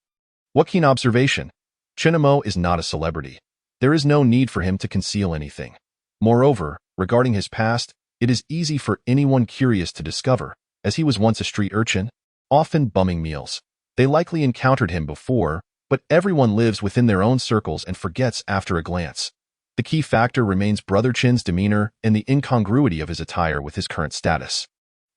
What keen observation! Chunmo is not a celebrity. There is no need for him to conceal anything. Moreover, regarding his past, it is easy for anyone curious to discover, as he was once a street urchin, often bumming meals. They likely encountered him before, but everyone lives within their own circles and forgets after a glance. The key factor remains Brother Chin's demeanor and the incongruity of his attire with his current status.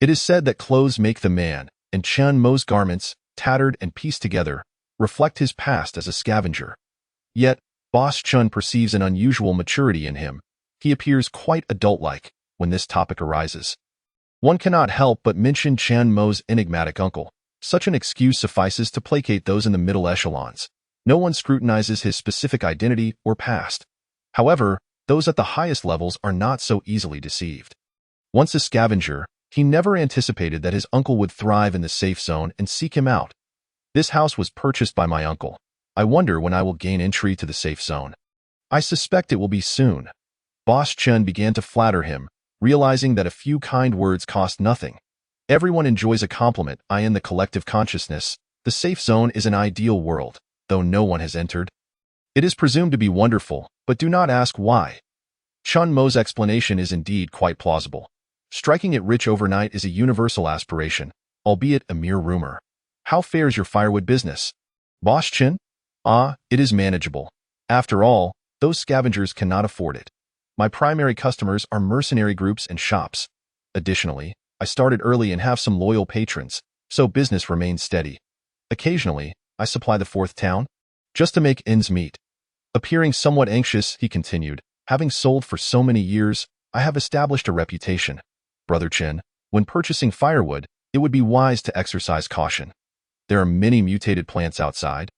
It is said that clothes make the man, and Chunmo's garments, tattered and pieced together, reflect his past as a scavenger. Yet, Boss Chun perceives an unusual maturity in him. He appears quite adult-like when this topic arises. One cannot help but mention Chunmo's enigmatic uncle. Such an excuse suffices to placate those in the middle echelons. No one scrutinizes his specific identity or past. However, those at the highest levels are not so easily deceived. Once a scavenger, he never anticipated that his uncle would thrive in the safe zone and seek him out. This house was purchased by my uncle. I wonder when I will gain entry to the safe zone. I suspect it will be soon. Boss Chun began to flatter him, realizing that a few kind words cost nothing. Everyone enjoys a compliment. In the collective consciousness, the safe zone is an ideal world, though no one has entered. It is presumed to be wonderful, but do not ask why. Chunmo's explanation is indeed quite plausible. Striking it rich overnight is a universal aspiration, albeit a mere rumor. How fares your firewood business? Boss Chun? It is manageable. After all, those scavengers cannot afford it. My primary customers are mercenary groups and shops. Additionally, I started early and have some loyal patrons, so business remains steady. Occasionally, I supply the fourth town, just to make ends meet. Appearing somewhat anxious, he continued, having sold for so many years, I have established a reputation. Brother Chen, when purchasing firewood, it would be wise to exercise caution. There are many mutated plants outside,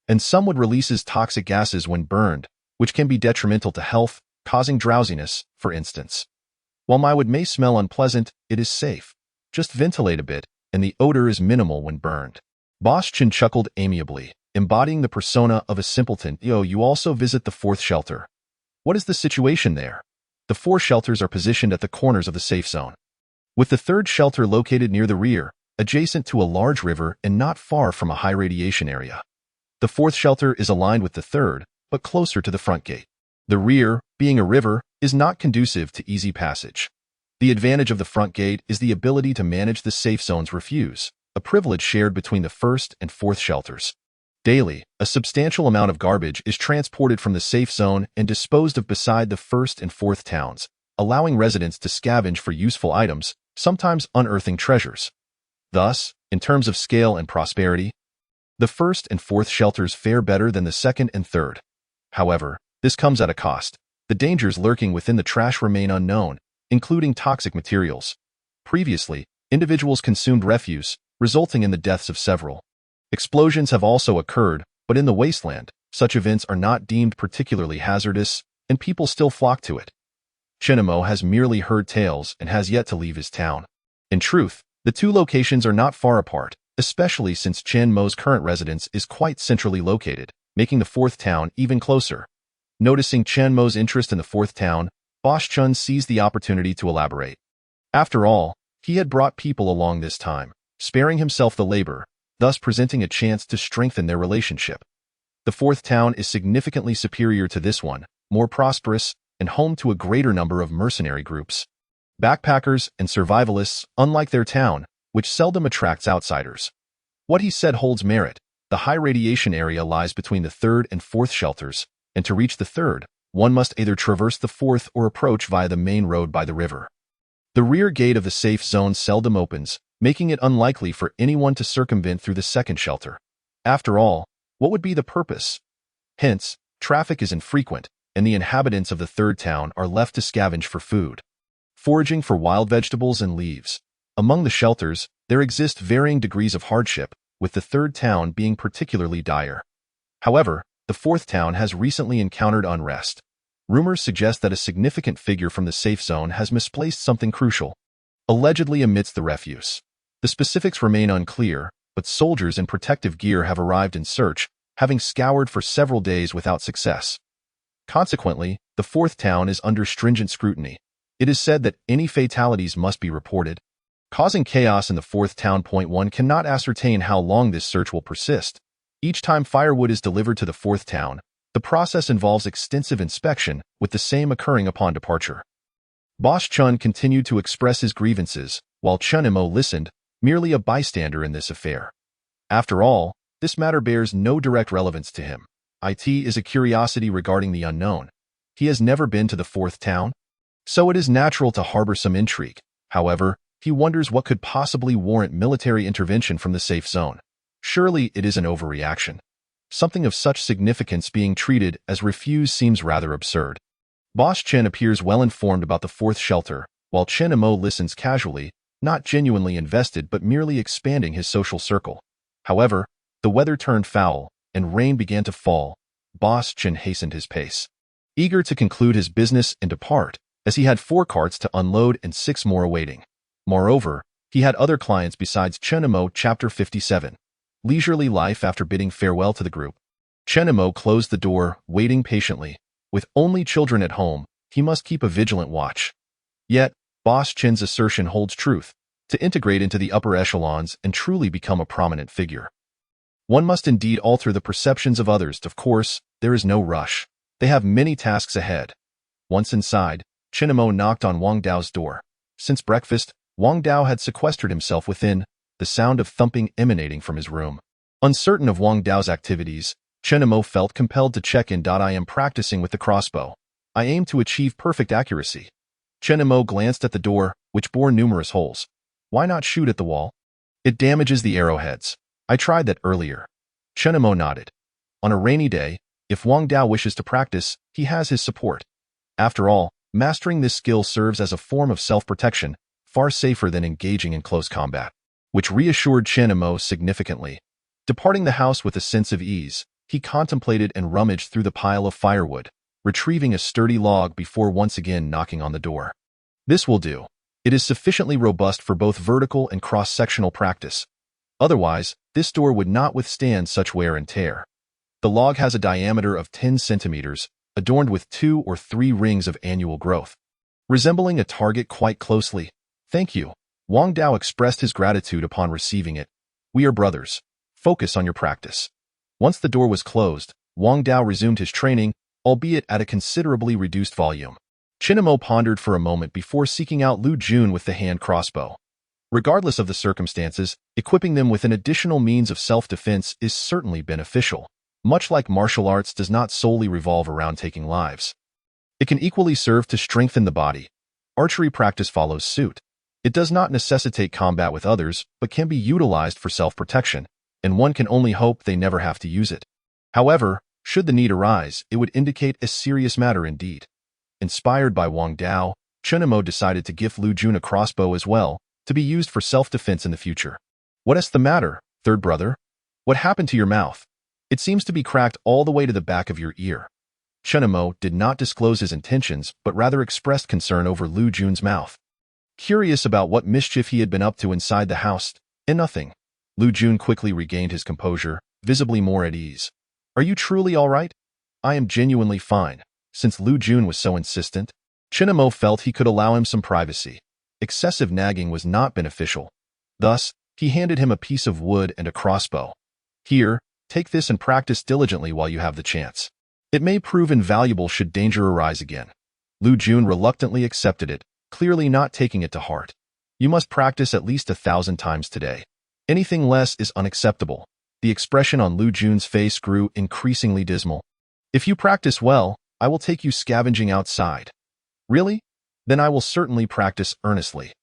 and some would release toxic gases when burned, which can be detrimental to health, causing drowsiness, for instance. While my wood may smell unpleasant, it is safe. Just ventilate a bit, and the odor is minimal when burned. Boss Chen chuckled amiably, embodying the persona of a simpleton. You also visit the fourth shelter. What is the situation there? The 4 shelters are positioned at the corners of the safe zone, with the third shelter located near the rear, adjacent to a large river and not far from a high radiation area. The fourth shelter is aligned with the third, but closer to the front gate. The rear, being a river, is not conducive to easy passage. The advantage of the front gate is the ability to manage the safe zone's refuse, a privilege shared between the first and fourth shelters. Daily, a substantial amount of garbage is transported from the safe zone and disposed of beside the first and fourth towns, allowing residents to scavenge for useful items, sometimes unearthing treasures. Thus, in terms of scale and prosperity, the first and fourth shelters fare better than the second and third. However, this comes at a cost. The dangers lurking within the trash remain unknown, including toxic materials. Previously, individuals consumed refuse, resulting in the deaths of several. Explosions have also occurred, but in the wasteland, such events are not deemed particularly hazardous, and people still flock to it. Chenemo has merely heard tales and has yet to leave his town. In truth, the 2 locations are not far apart, especially since Chen Mo's current residence is quite centrally located, making the fourth town even closer. Noticing Chen Mo's interest in the fourth town, Boss Chun seized the opportunity to elaborate. After all, he had brought people along this time, sparing himself the labor, thus presenting a chance to strengthen their relationship. The fourth town is significantly superior to this one, more prosperous, and home to a greater number of mercenary groups. Backpackers and survivalists, unlike their town, which seldom attracts outsiders. What he said holds merit. The high radiation area lies between the third and fourth shelters, and to reach the third, one must either traverse the fourth or approach via the main road by the river. The rear gate of the safe zone seldom opens, making it unlikely for anyone to circumvent through the second shelter. After all, what would be the purpose? Hence, traffic is infrequent, and the inhabitants of the third town are left to scavenge for food, foraging for wild vegetables and leaves. Among the shelters, there exist varying degrees of hardship, with the third town being particularly dire. However, the fourth town has recently encountered unrest. Rumors suggest that a significant figure from the safe zone has misplaced something crucial, allegedly amidst the refuse. The specifics remain unclear, but soldiers in protective gear have arrived in search, having scoured for several days without success. Consequently, the fourth town is under stringent scrutiny. It is said that any fatalities must be reported, causing chaos in the fourth town. One cannot ascertain how long this search will persist. Each time firewood is delivered to the fourth town, the process involves extensive inspection, with the same occurring upon departure. Boss Chun continued to express his grievances, while Chunimo listened, merely a bystander in this affair. After all, this matter bears no direct relevance to him. It is a curiosity regarding the unknown. He has never been to the fourth town, so it is natural to harbor some intrigue. However, he wonders what could possibly warrant military intervention from the safe zone. Surely it is an overreaction. Something of such significance being treated as refuse seems rather absurd. Boss Chen appears well informed about the fourth shelter, while Chen Imo listens casually, not genuinely invested but merely expanding his social circle. However, the weather turned foul, and rain began to fall. Boss Chen hastened his pace, eager to conclude his business and depart, as he had 4 carts to unload and 6 more awaiting. Moreover, he had other clients besides Chenemo. Chapter 57. Leisurely life. After bidding farewell to the group, Chenemo closed the door, waiting patiently. With only children at home, he must keep a vigilant watch. Yet, Boss Chen's assertion holds truth. To integrate into the upper echelons and truly become a prominent figure, one must indeed alter the perceptions of others. Of course, there is no rush. They have many tasks ahead. Once inside, Chenemo knocked on Wang Dao's door. Since breakfast, Wang Dao had sequestered himself within, the sound of thumping emanating from his room. Uncertain of Wang Dao's activities, Chenemo felt compelled to check in. I am practicing with the crossbow. I aim to achieve perfect accuracy. Chenemo glanced at the door, which bore numerous holes. Why not shoot at the wall? It damages the arrowheads. I tried that earlier. Chenemo nodded. On a rainy day, if Wang Dao wishes to practice, he has his support. After all, mastering this skill serves as a form of self-protection, far safer than engaging in close combat, which reassured Chenemo significantly. Departing the house with a sense of ease, he contemplated and rummaged through the pile of firewood, retrieving a sturdy log before once again knocking on the door. This will do. It is sufficiently robust for both vertical and cross-sectional practice. Otherwise, this door would not withstand such wear and tear. The log has a diameter of 10 centimeters, adorned with 2 or 3 rings of annual growth. Resembling a target quite closely. Thank you. Wang Dao expressed his gratitude upon receiving it. We are brothers. Focus on your practice. Once the door was closed, Wang Dao resumed his training, albeit at a considerably reduced volume. Chenemo pondered for a moment before seeking out Lu Jun with the hand crossbow. Regardless of the circumstances, equipping them with an additional means of self-defense is certainly beneficial. Much like martial arts does not solely revolve around taking lives. It can equally serve to strengthen the body. Archery practice follows suit. It does not necessitate combat with others, but can be utilized for self-protection, and one can only hope they never have to use it. However, should the need arise, it would indicate a serious matter indeed. Inspired by Wang Dao, Chenemo decided to gift Lu Jun a crossbow as well, to be used for self-defense in the future. What is the matter, third brother? What happened to your mouth? It seems to be cracked all the way to the back of your ear. Chenemo did not disclose his intentions, but rather expressed concern over Lu Jun's mouth. Curious about what mischief he had been up to inside the house, and nothing. Lu Jun quickly regained his composure, visibly more at ease. Are you truly all right? I am genuinely fine. Since Lu Jun was so insistent, Chenemo felt he could allow him some privacy. Excessive nagging was not beneficial. Thus, he handed him a piece of wood and a crossbow. Here, take this and practice diligently while you have the chance. It may prove invaluable should danger arise again. Lu Jun reluctantly accepted it, clearly not taking it to heart. You must practice at least 1,000 times today. Anything less is unacceptable. The expression on Lu Jun's face grew increasingly dismal. If you practice well, I will take you scavenging outside. Really? Then I will certainly practice earnestly.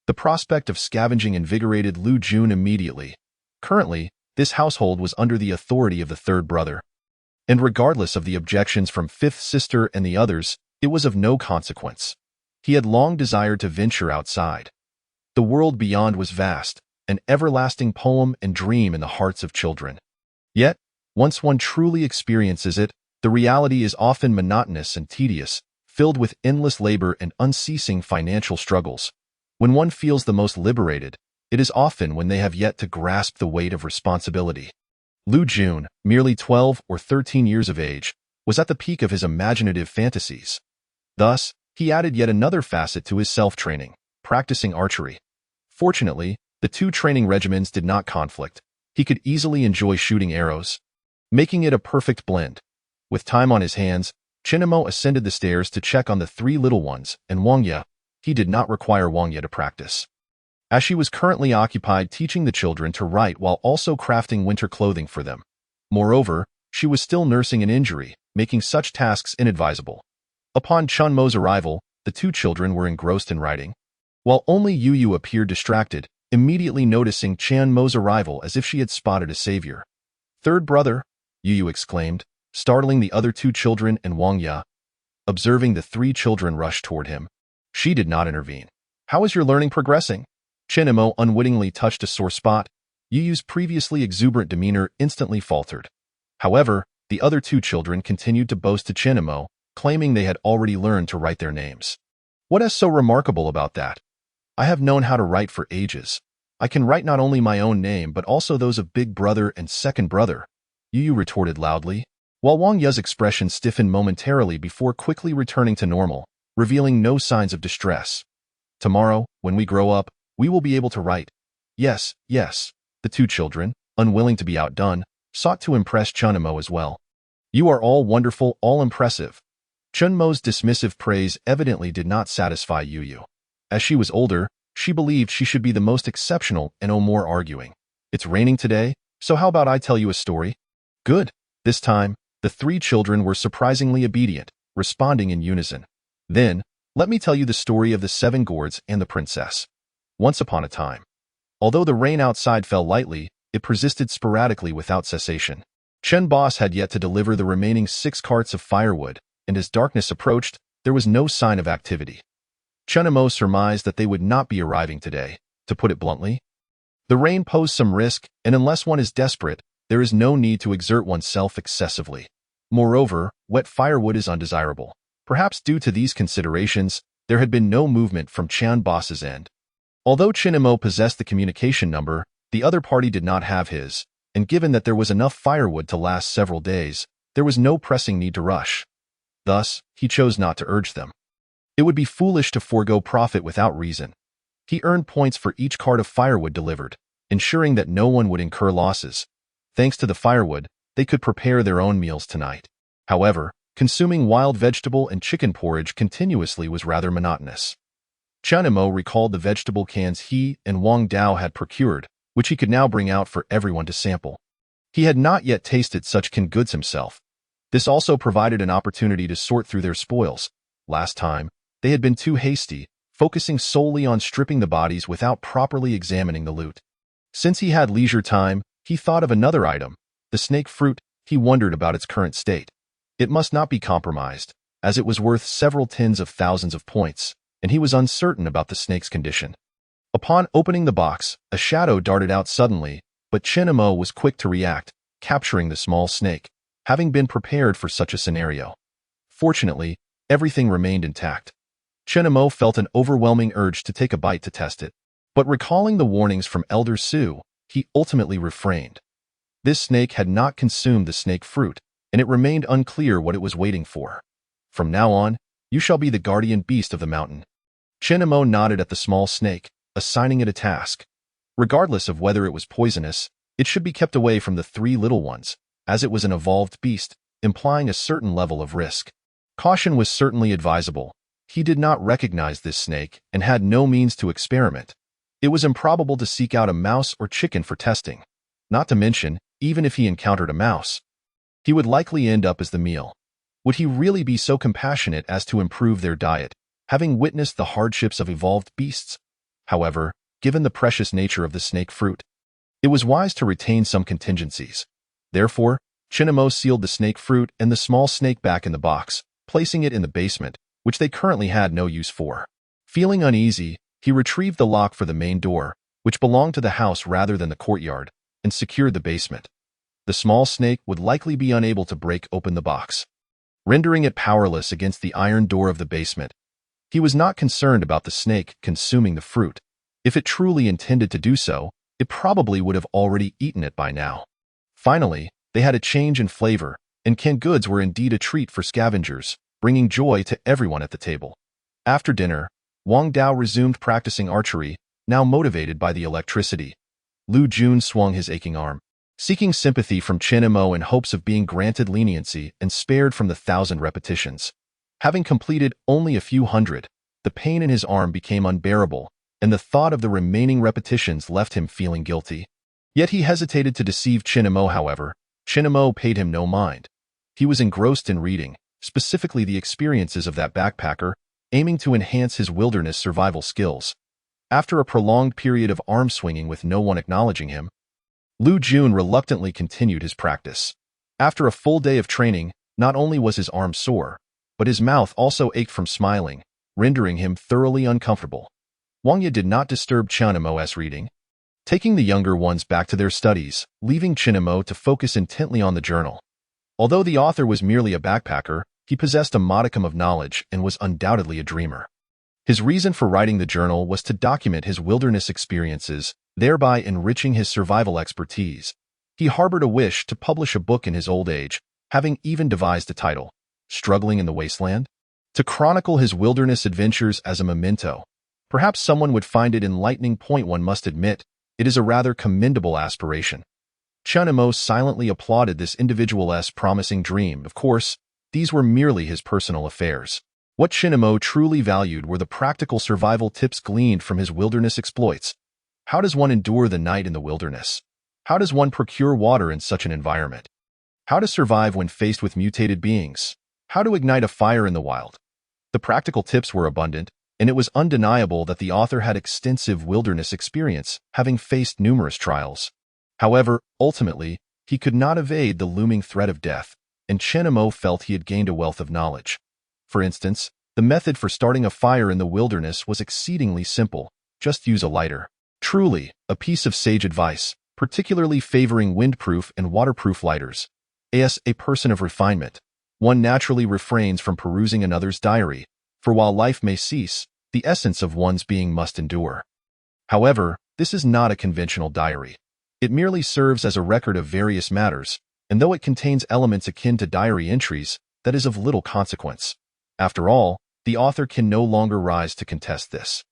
The prospect of scavenging invigorated Lu Jun immediately. Currently, this household was under the authority of the third brother. And regardless of the objections from fifth sister and the others, it was of no consequence. He had long desired to venture outside. The world beyond was vast, an everlasting poem and dream in the hearts of children. Yet, once one truly experiences it, the reality is often monotonous and tedious, filled with endless labor and unceasing financial struggles. When one feels the most liberated, it is often when they have yet to grasp the weight of responsibility. Lu Jun, merely 12 or 13 years of age, was at the peak of his imaginative fantasies. Thus, he added yet another facet to his self-training, practicing archery. Fortunately, the two training regimens did not conflict. He could easily enjoy shooting arrows, making it a perfect blend. With time on his hands, Chenemo ascended the stairs to check on the 3 little ones, and Wang Ye. He did not require Wang Ye to practice, as she was currently occupied teaching the children to write while also crafting winter clothing for them. Moreover, she was still nursing an injury, making such tasks inadvisable. Upon Chun Mo's arrival, the 2 children were engrossed in writing, while only Yu Yu appeared distracted, immediately noticing Chan Mo's arrival as if she had spotted a savior. Third brother, Yu Yu exclaimed, startling the other 2 children and Wang Ye. Observing the 3 children rush toward him, she did not intervene. How is your learning progressing? Chenemo unwittingly touched a sore spot. Yu Yu's previously exuberant demeanor instantly faltered. However, the other 2 children continued to boast to Chenemo, claiming they had already learned to write their names. What is so remarkable about that? I have known how to write for ages. I can write not only my own name but also those of big brother and second brother, Yu Yu retorted loudly, while Wang Ye's expression stiffened momentarily before quickly returning to normal, revealing no signs of distress. Tomorrow, when we grow up, we will be able to write. Yes, yes. The 2 children, unwilling to be outdone, sought to impress Chunmo as well. You are all wonderful, all impressive. Chunmo's dismissive praise evidently did not satisfy Yu Yu. As she was older, she believed she should be the most exceptional and no more arguing. It's raining today, so how about I tell you a story? Good. This time, the 3 children were surprisingly obedient. responding in unison. Then, let me tell you the story of the 7 gourds and the princess. Once upon a time. Although the rain outside fell lightly, it persisted sporadically without cessation. Chen Boss had yet to deliver the remaining 6 carts of firewood, and as darkness approached, there was no sign of activity. Chen Mo surmised that they would not be arriving today, to put it bluntly. The rain posed some risk, and unless one is desperate, there is no need to exert oneself excessively. Moreover, wet firewood is undesirable. Perhaps due to these considerations, there had been no movement from Chen Boss's end. Although Chen Mo possessed the communication number, the other party did not have his, and given that there was enough firewood to last several days, there was no pressing need to rush. Thus, he chose not to urge them. It would be foolish to forego profit without reason. He earned points for each cart of firewood delivered, ensuring that no one would incur losses. Thanks to the firewood, they could prepare their own meals tonight. However, consuming wild vegetable and chicken porridge continuously was rather monotonous. Chen Mo recalled the vegetable cans he and Wang Dao had procured, which he could now bring out for everyone to sample. He had not yet tasted such canned goods himself. This also provided an opportunity to sort through their spoils. Last time, they had been too hasty, focusing solely on stripping the bodies without properly examining the loot. Since he had leisure time, he thought of another item, the snake fruit. He wondered about its current state. It must not be compromised, as it was worth several tens of thousands of points, and he was uncertain about the snake's condition. Upon opening the box, a shadow darted out suddenly, but Chen Mo was quick to react, capturing the small snake, having been prepared for such a scenario. Fortunately, everything remained intact. Chen Mo felt an overwhelming urge to take a bite to test it, but recalling the warnings from Elder Su, he ultimately refrained. This snake had not consumed the snake fruit, and it remained unclear what it was waiting for. From now on, you shall be the guardian beast of the mountain. Chen Mo nodded at the small snake, assigning it a task. Regardless of whether it was poisonous, it should be kept away from the 3 little ones, as it was an evolved beast, implying a certain level of risk. Caution was certainly advisable. He did not recognize this snake and had no means to experiment. It was improbable to seek out a mouse or chicken for testing. Not to mention, even if he encountered a mouse, he would likely end up as the meal. Would he really be so compassionate as to improve their diet, having witnessed the hardships of evolved beasts? However, given the precious nature of the snake fruit, it was wise to retain some contingencies. Therefore, Chen Mo sealed the snake fruit and the small snake back in the box, placing it in the basement, which they currently had no use for. Feeling uneasy, he retrieved the lock for the main door, which belonged to the house rather than the courtyard, and secured the basement. The small snake would likely be unable to break open the box, rendering it powerless against the iron door of the basement. He was not concerned about the snake consuming the fruit. If it truly intended to do so, it probably would have already eaten it by now. Finally, they had a change in flavor, and canned goods were indeed a treat for scavengers, bringing joy to everyone at the table. After dinner, Wang Dao resumed practicing archery, now motivated by the electricity. Lu Jun swung his aching arm, seeking sympathy from Chen Mo in hopes of being granted leniency and spared from the 1,000 repetitions. Having completed only a few hundred, the pain in his arm became unbearable, and the thought of the remaining repetitions left him feeling guilty. Yet he hesitated to deceive Chen Mo. However, Chen Mo paid him no mind. He was engrossed in reading, specifically the experiences of that backpacker, aiming to enhance his wilderness survival skills. After a prolonged period of arm swinging with no one acknowledging him, Lu Jun reluctantly continued his practice. After a full day of training, not only was his arm sore, but his mouth also ached from smiling, rendering him thoroughly uncomfortable. Wang Ye did not disturb Chen Mo's reading, taking the younger ones back to their studies, leaving Chen Mo to focus intently on the journal. Although the author was merely a backpacker, he possessed a modicum of knowledge and was undoubtedly a dreamer. His reason for writing the journal was to document his wilderness experiences, thereby enriching his survival expertise. He harbored a wish to publish a book in his old age, having even devised a title, Struggling in the Wasteland, to chronicle his wilderness adventures as a memento. Perhaps someone would find it enlightening. One must admit, it is a rather commendable aspiration. Chen Mo silently applauded this individual's promising dream. Of course, these were merely his personal affairs. What Chen Mo truly valued were the practical survival tips gleaned from his wilderness exploits. How does one endure the night in the wilderness? How does one procure water in such an environment? How to survive when faced with mutated beings? How to ignite a fire in the wild. The practical tips were abundant, and it was undeniable that the author had extensive wilderness experience, having faced numerous trials. However, ultimately, he could not evade the looming threat of death, and Chen Mo felt he had gained a wealth of knowledge. For instance, the method for starting a fire in the wilderness was exceedingly simple. Just use a lighter. Truly, a piece of sage advice, particularly favoring windproof and waterproof lighters. As a person of refinement, one naturally refrains from perusing another's diary, for while life may cease, the essence of one's being must endure. However, this is not a conventional diary. It merely serves as a record of various matters, and though it contains elements akin to diary entries, that is of little consequence. After all, the author can no longer rise to contest this.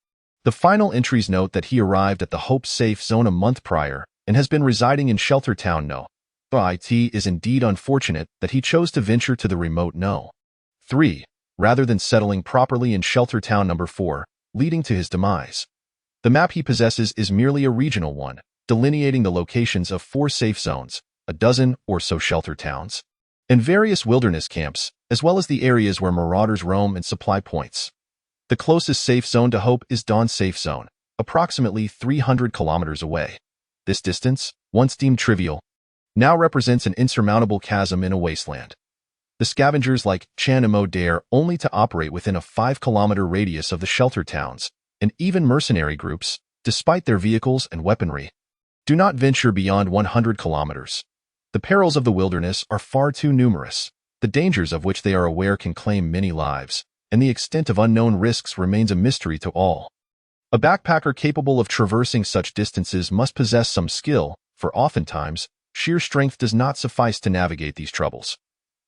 The final entries note that he arrived at the Hope Safe Zone a month prior and has been residing in Shelter Town No. It is indeed unfortunate that he chose to venture to the remote No. 3, rather than settling properly in Shelter Town No. 4, leading to his demise. The map he possesses is merely a regional one, delineating the locations of 4 safe zones, a dozen or so shelter towns, and various wilderness camps, as well as the areas where marauders roam and supply points. The closest safe zone to Hope is Dawn Safe Zone, approximately 300 kilometers away. This distance, once deemed trivial, now represents an insurmountable chasm in a wasteland. The scavengers like Chen Mo dare only to operate within a 5-kilometer radius of the shelter towns, and even mercenary groups, despite their vehicles and weaponry, do not venture beyond 100 kilometers. The perils of the wilderness are far too numerous, the dangers of which they are aware can claim many lives, and the extent of unknown risks remains a mystery to all. A backpacker capable of traversing such distances must possess some skill, for oftentimes, sheer strength does not suffice to navigate these troubles.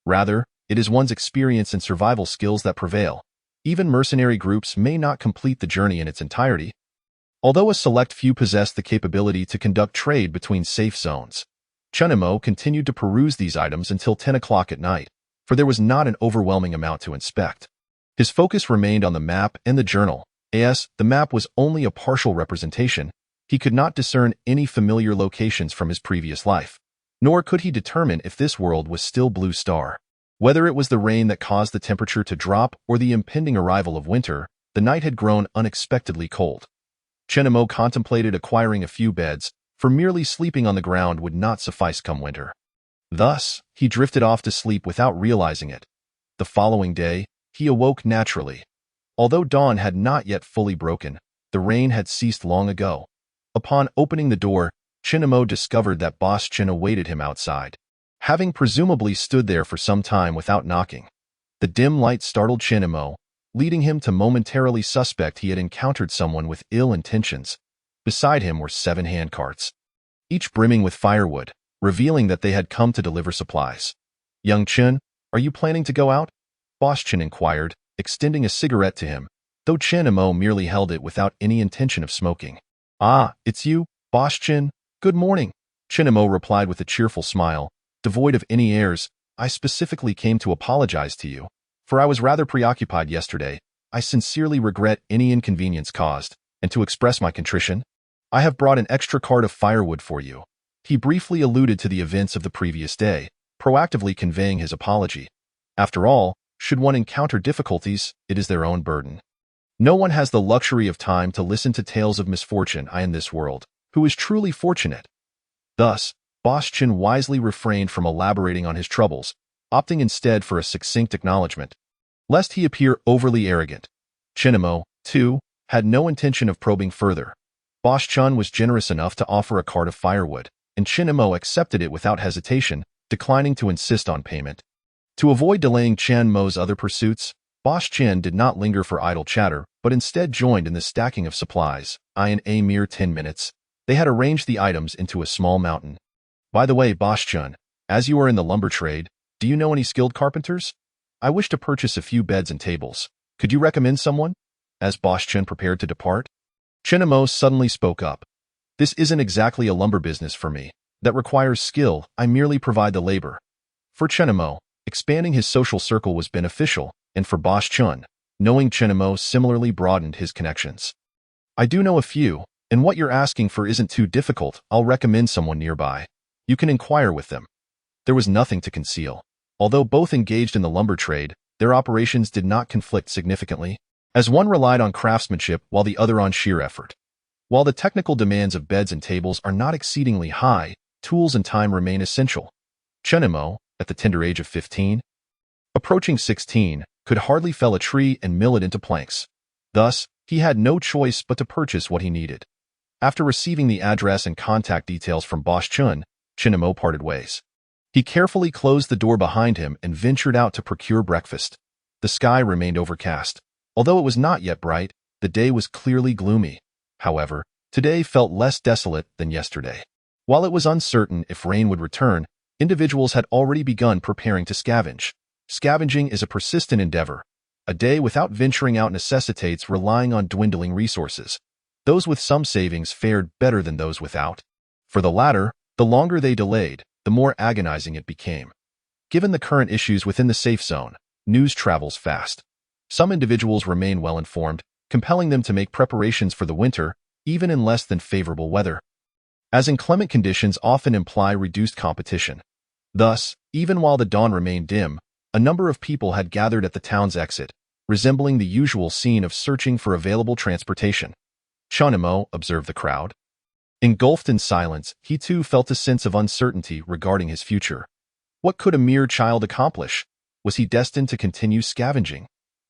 Rather, it is one's experience and survival skills that prevail. Even mercenary groups may not complete the journey in its entirety. Although a select few possess the capability to conduct trade between safe zones, Chen Mo continued to peruse these items until 10 o'clock at night, for there was not an overwhelming amount to inspect. His focus remained on the map and the journal. As the map was only a partial representation, he could not discern any familiar locations from his previous life, nor could he determine if this world was still Blue Star. Whether it was the rain that caused the temperature to drop or the impending arrival of winter, the night had grown unexpectedly cold. Chen Mo contemplated acquiring a few beds, for merely sleeping on the ground would not suffice come winter. Thus, he drifted off to sleep without realizing it. The following day, he awoke naturally. Although dawn had not yet fully broken, the rain had ceased long ago. Upon opening the door, Chen Mo discovered that Boss Chen awaited him outside, having presumably stood there for some time without knocking. The dim light startled Chen Mo, leading him to momentarily suspect he had encountered someone with ill intentions. Beside him were 7 handcarts, each brimming with firewood, revealing that they had come to deliver supplies. "Young Chen, are you planning to go out?" Boss Chen inquired, extending a cigarette to him, though Chen Mo merely held it without any intention of smoking. "Ah, it's you, Boss Chen. Good morning," Chen Mo replied with a cheerful smile, devoid of any airs. "I specifically came to apologize to you, for I was rather preoccupied yesterday. I sincerely regret any inconvenience caused, and to express my contrition, I have brought an extra cart of firewood for you." He briefly alluded to the events of the previous day, proactively conveying his apology. After all, should one encounter difficulties, it is their own burden. No one has the luxury of time to listen to tales of misfortune in this world, who is truly fortunate. Thus, Boss Chen wisely refrained from elaborating on his troubles, opting instead for a succinct acknowledgement, lest he appear overly arrogant. Chen Mo, too, had no intention of probing further. Boss Chen was generous enough to offer a cart of firewood, and Chen Mo accepted it without hesitation, declining to insist on payment. To avoid delaying Chen Mo's other pursuits, Boss Chen did not linger for idle chatter, but instead joined in the stacking of supplies. In a mere 10 minutes, they had arranged the items into a small mountain. "By the way, Boss Chen, as you are in the lumber trade, do you know any skilled carpenters? I wish to purchase a few beds and tables. Could you recommend someone?" As Boss Chen prepared to depart, Chen Mo suddenly spoke up. "This isn't exactly a lumber business for me. That requires skill. I merely provide the labor." For Chen Mo, expanding his social circle was beneficial, and for Boss Chen, knowing Chen Mo similarly broadened his connections. "I do know a few, and what you're asking for isn't too difficult. I'll recommend someone nearby. You can inquire with them." There was nothing to conceal. Although both engaged in the lumber trade, their operations did not conflict significantly, as one relied on craftsmanship while the other on sheer effort. While the technical demands of beds and tables are not exceedingly high, tools and time remain essential. Chunimo, at the tender age of 15, approaching 16, could hardly fell a tree and mill it into planks. Thus, he had no choice but to purchase what he needed. After receiving the address and contact details from Boss Chun, Chunimo parted ways. He carefully closed the door behind him and ventured out to procure breakfast. The sky remained overcast. Although it was not yet bright, the day was clearly gloomy. However, today felt less desolate than yesterday. While it was uncertain if rain would return, individuals had already begun preparing to scavenge. Scavenging is a persistent endeavor. A day without venturing out necessitates relying on dwindling resources. Those with some savings fared better than those without. For the latter, the longer they delayed, the more agonizing it became. Given the current issues within the safe zone, news travels fast. Some individuals remain well informed, compelling them to make preparations for the winter, even in less than favorable weather, as inclement conditions often imply reduced competition. Thus, even while the dawn remained dim, a number of people had gathered at the town's exit, resembling the usual scene of searching for available transportation. Chunimo observed the crowd. Engulfed in silence, he too felt a sense of uncertainty regarding his future. What could a mere child accomplish? Was he destined to continue scavenging?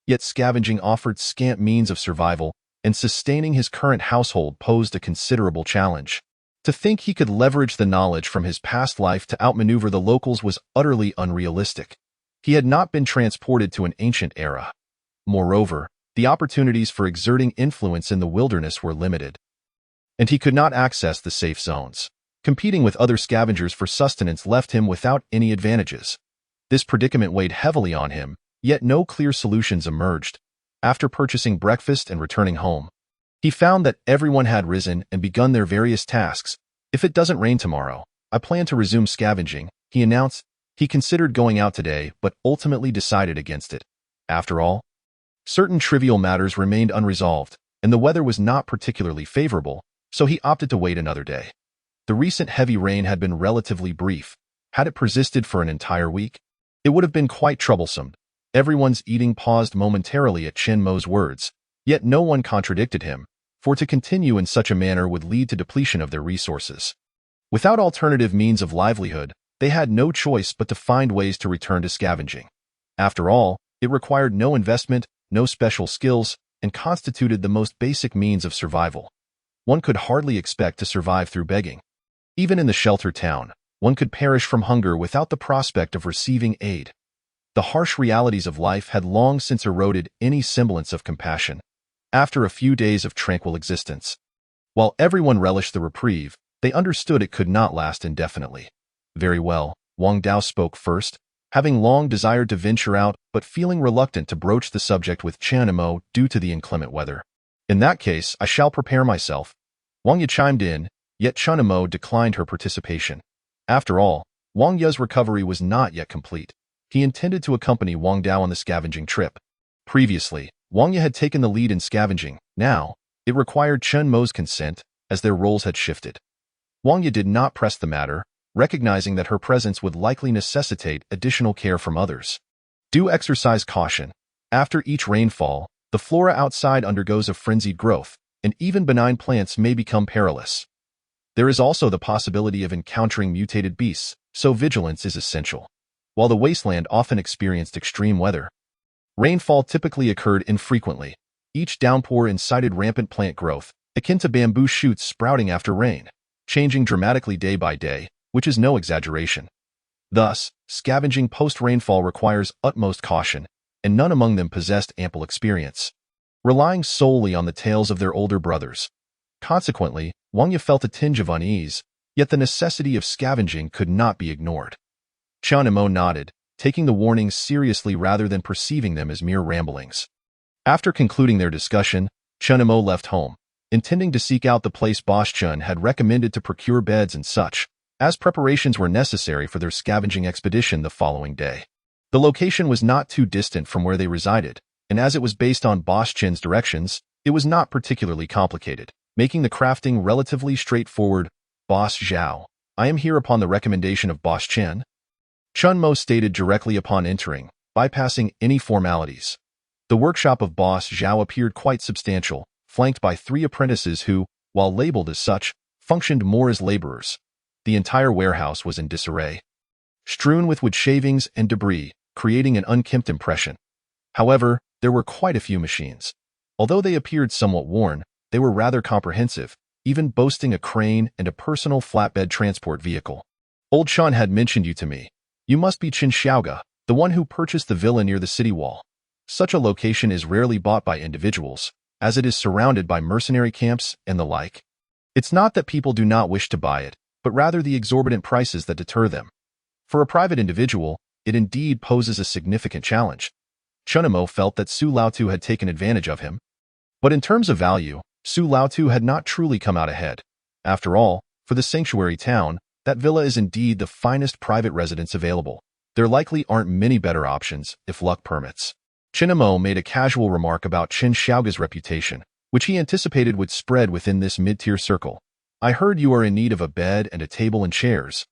Yet scavenging offered scant means of survival, and sustaining his current household posed a considerable challenge. To think he could leverage the knowledge from his past life to outmaneuver the locals was utterly unrealistic. He had not been transported to an ancient era. Moreover, the opportunities for exerting influence in the wilderness were limited, and he could not access the safe zones. Competing with other scavengers for sustenance left him without any advantages. This predicament weighed heavily on him, yet no clear solutions emerged. After purchasing breakfast and returning home, he found that everyone had risen and begun their various tasks. If it doesn't rain tomorrow, I plan to resume scavenging, he announced. He considered going out today, but ultimately decided against it. After all, certain trivial matters remained unresolved, and the weather was not particularly favorable, so he opted to wait another day. The recent heavy rain had been relatively brief. Had it persisted for an entire week, it would have been quite troublesome. Everyone's eating paused momentarily at Chenmo's words, yet no one contradicted him, for to continue in such a manner would lead to depletion of their resources. Without alternative means of livelihood, they had no choice but to find ways to return to scavenging. After all, it required no investment, no special skills, and constituted the most basic means of survival. One could hardly expect to survive through begging. Even in the shelter town, one could perish from hunger without the prospect of receiving aid. The harsh realities of life had long since eroded any semblance of compassion. After a few days of tranquil existence, while everyone relished the reprieve, they understood it could not last indefinitely. Very well, Wang Dao spoke first, having long desired to venture out but feeling reluctant to broach the subject with Chunimo due to the inclement weather. In that case, I shall prepare myself. Wang Ye chimed in, yet Chunimo declined her participation. After all, Wang Ye's recovery was not yet complete. He intended to accompany Wang Dao on the scavenging trip. Previously, Wang Ye had taken the lead in scavenging. Now, it required Chunmo's consent, as their roles had shifted. Wang Ye did not press the matter, recognizing that her presence would likely necessitate additional care from others. Do exercise caution. After each rainfall, the flora outside undergoes a frenzied growth, and even benign plants may become perilous. There is also the possibility of encountering mutated beasts, so vigilance is essential. While the wasteland often experienced extreme weather, rainfall typically occurred infrequently. Each downpour incited rampant plant growth, akin to bamboo shoots sprouting after rain, changing dramatically day by day, which is no exaggeration. Thus, scavenging post-rainfall requires utmost caution, and none among them possessed ample experience, relying solely on the tales of their older brothers. Consequently, Wang Ye felt a tinge of unease, yet the necessity of scavenging could not be ignored. Chunimo nodded, taking the warnings seriously rather than perceiving them as mere ramblings. After concluding their discussion, Chunimo left home, intending to seek out the place Boss Chun had recommended to procure beds and such, as preparations were necessary for their scavenging expedition the following day. The location was not too distant from where they resided, and as it was based on Boss Chin's directions, it was not particularly complicated, making the crafting relatively straightforward. Boss Zhao, I am here upon the recommendation of Boss Chen. Chun Mo stated directly upon entering, bypassing any formalities. The workshop of boss Zhao appeared quite substantial, flanked by 3 apprentices who, while labeled as such, functioned more as laborers. The entire warehouse was in disarray, strewn with wood shavings and debris, creating an unkempt impression. However, there were quite a few machines. Although they appeared somewhat worn, they were rather comprehensive, even boasting a crane and a personal flatbed transport vehicle. Old Chun had mentioned you to me. You must be Qin Xiaoga, the one who purchased the villa near the city wall. Such a location is rarely bought by individuals, as it is surrounded by mercenary camps and the like. It's not that people do not wish to buy it, but rather the exorbitant prices that deter them. For a private individual, it indeed poses a significant challenge. Chunamo felt that Su Laotu had taken advantage of him. But in terms of value, Su Laotu had not truly come out ahead. After all, for the sanctuary town, that villa is indeed the finest private residence available. There likely aren't many better options, if luck permits. Chinamo made a casual remark about Qin Xiaoga's reputation, which he anticipated would spread within this mid-tier circle. I heard you are in need of a bed and a table and chairs.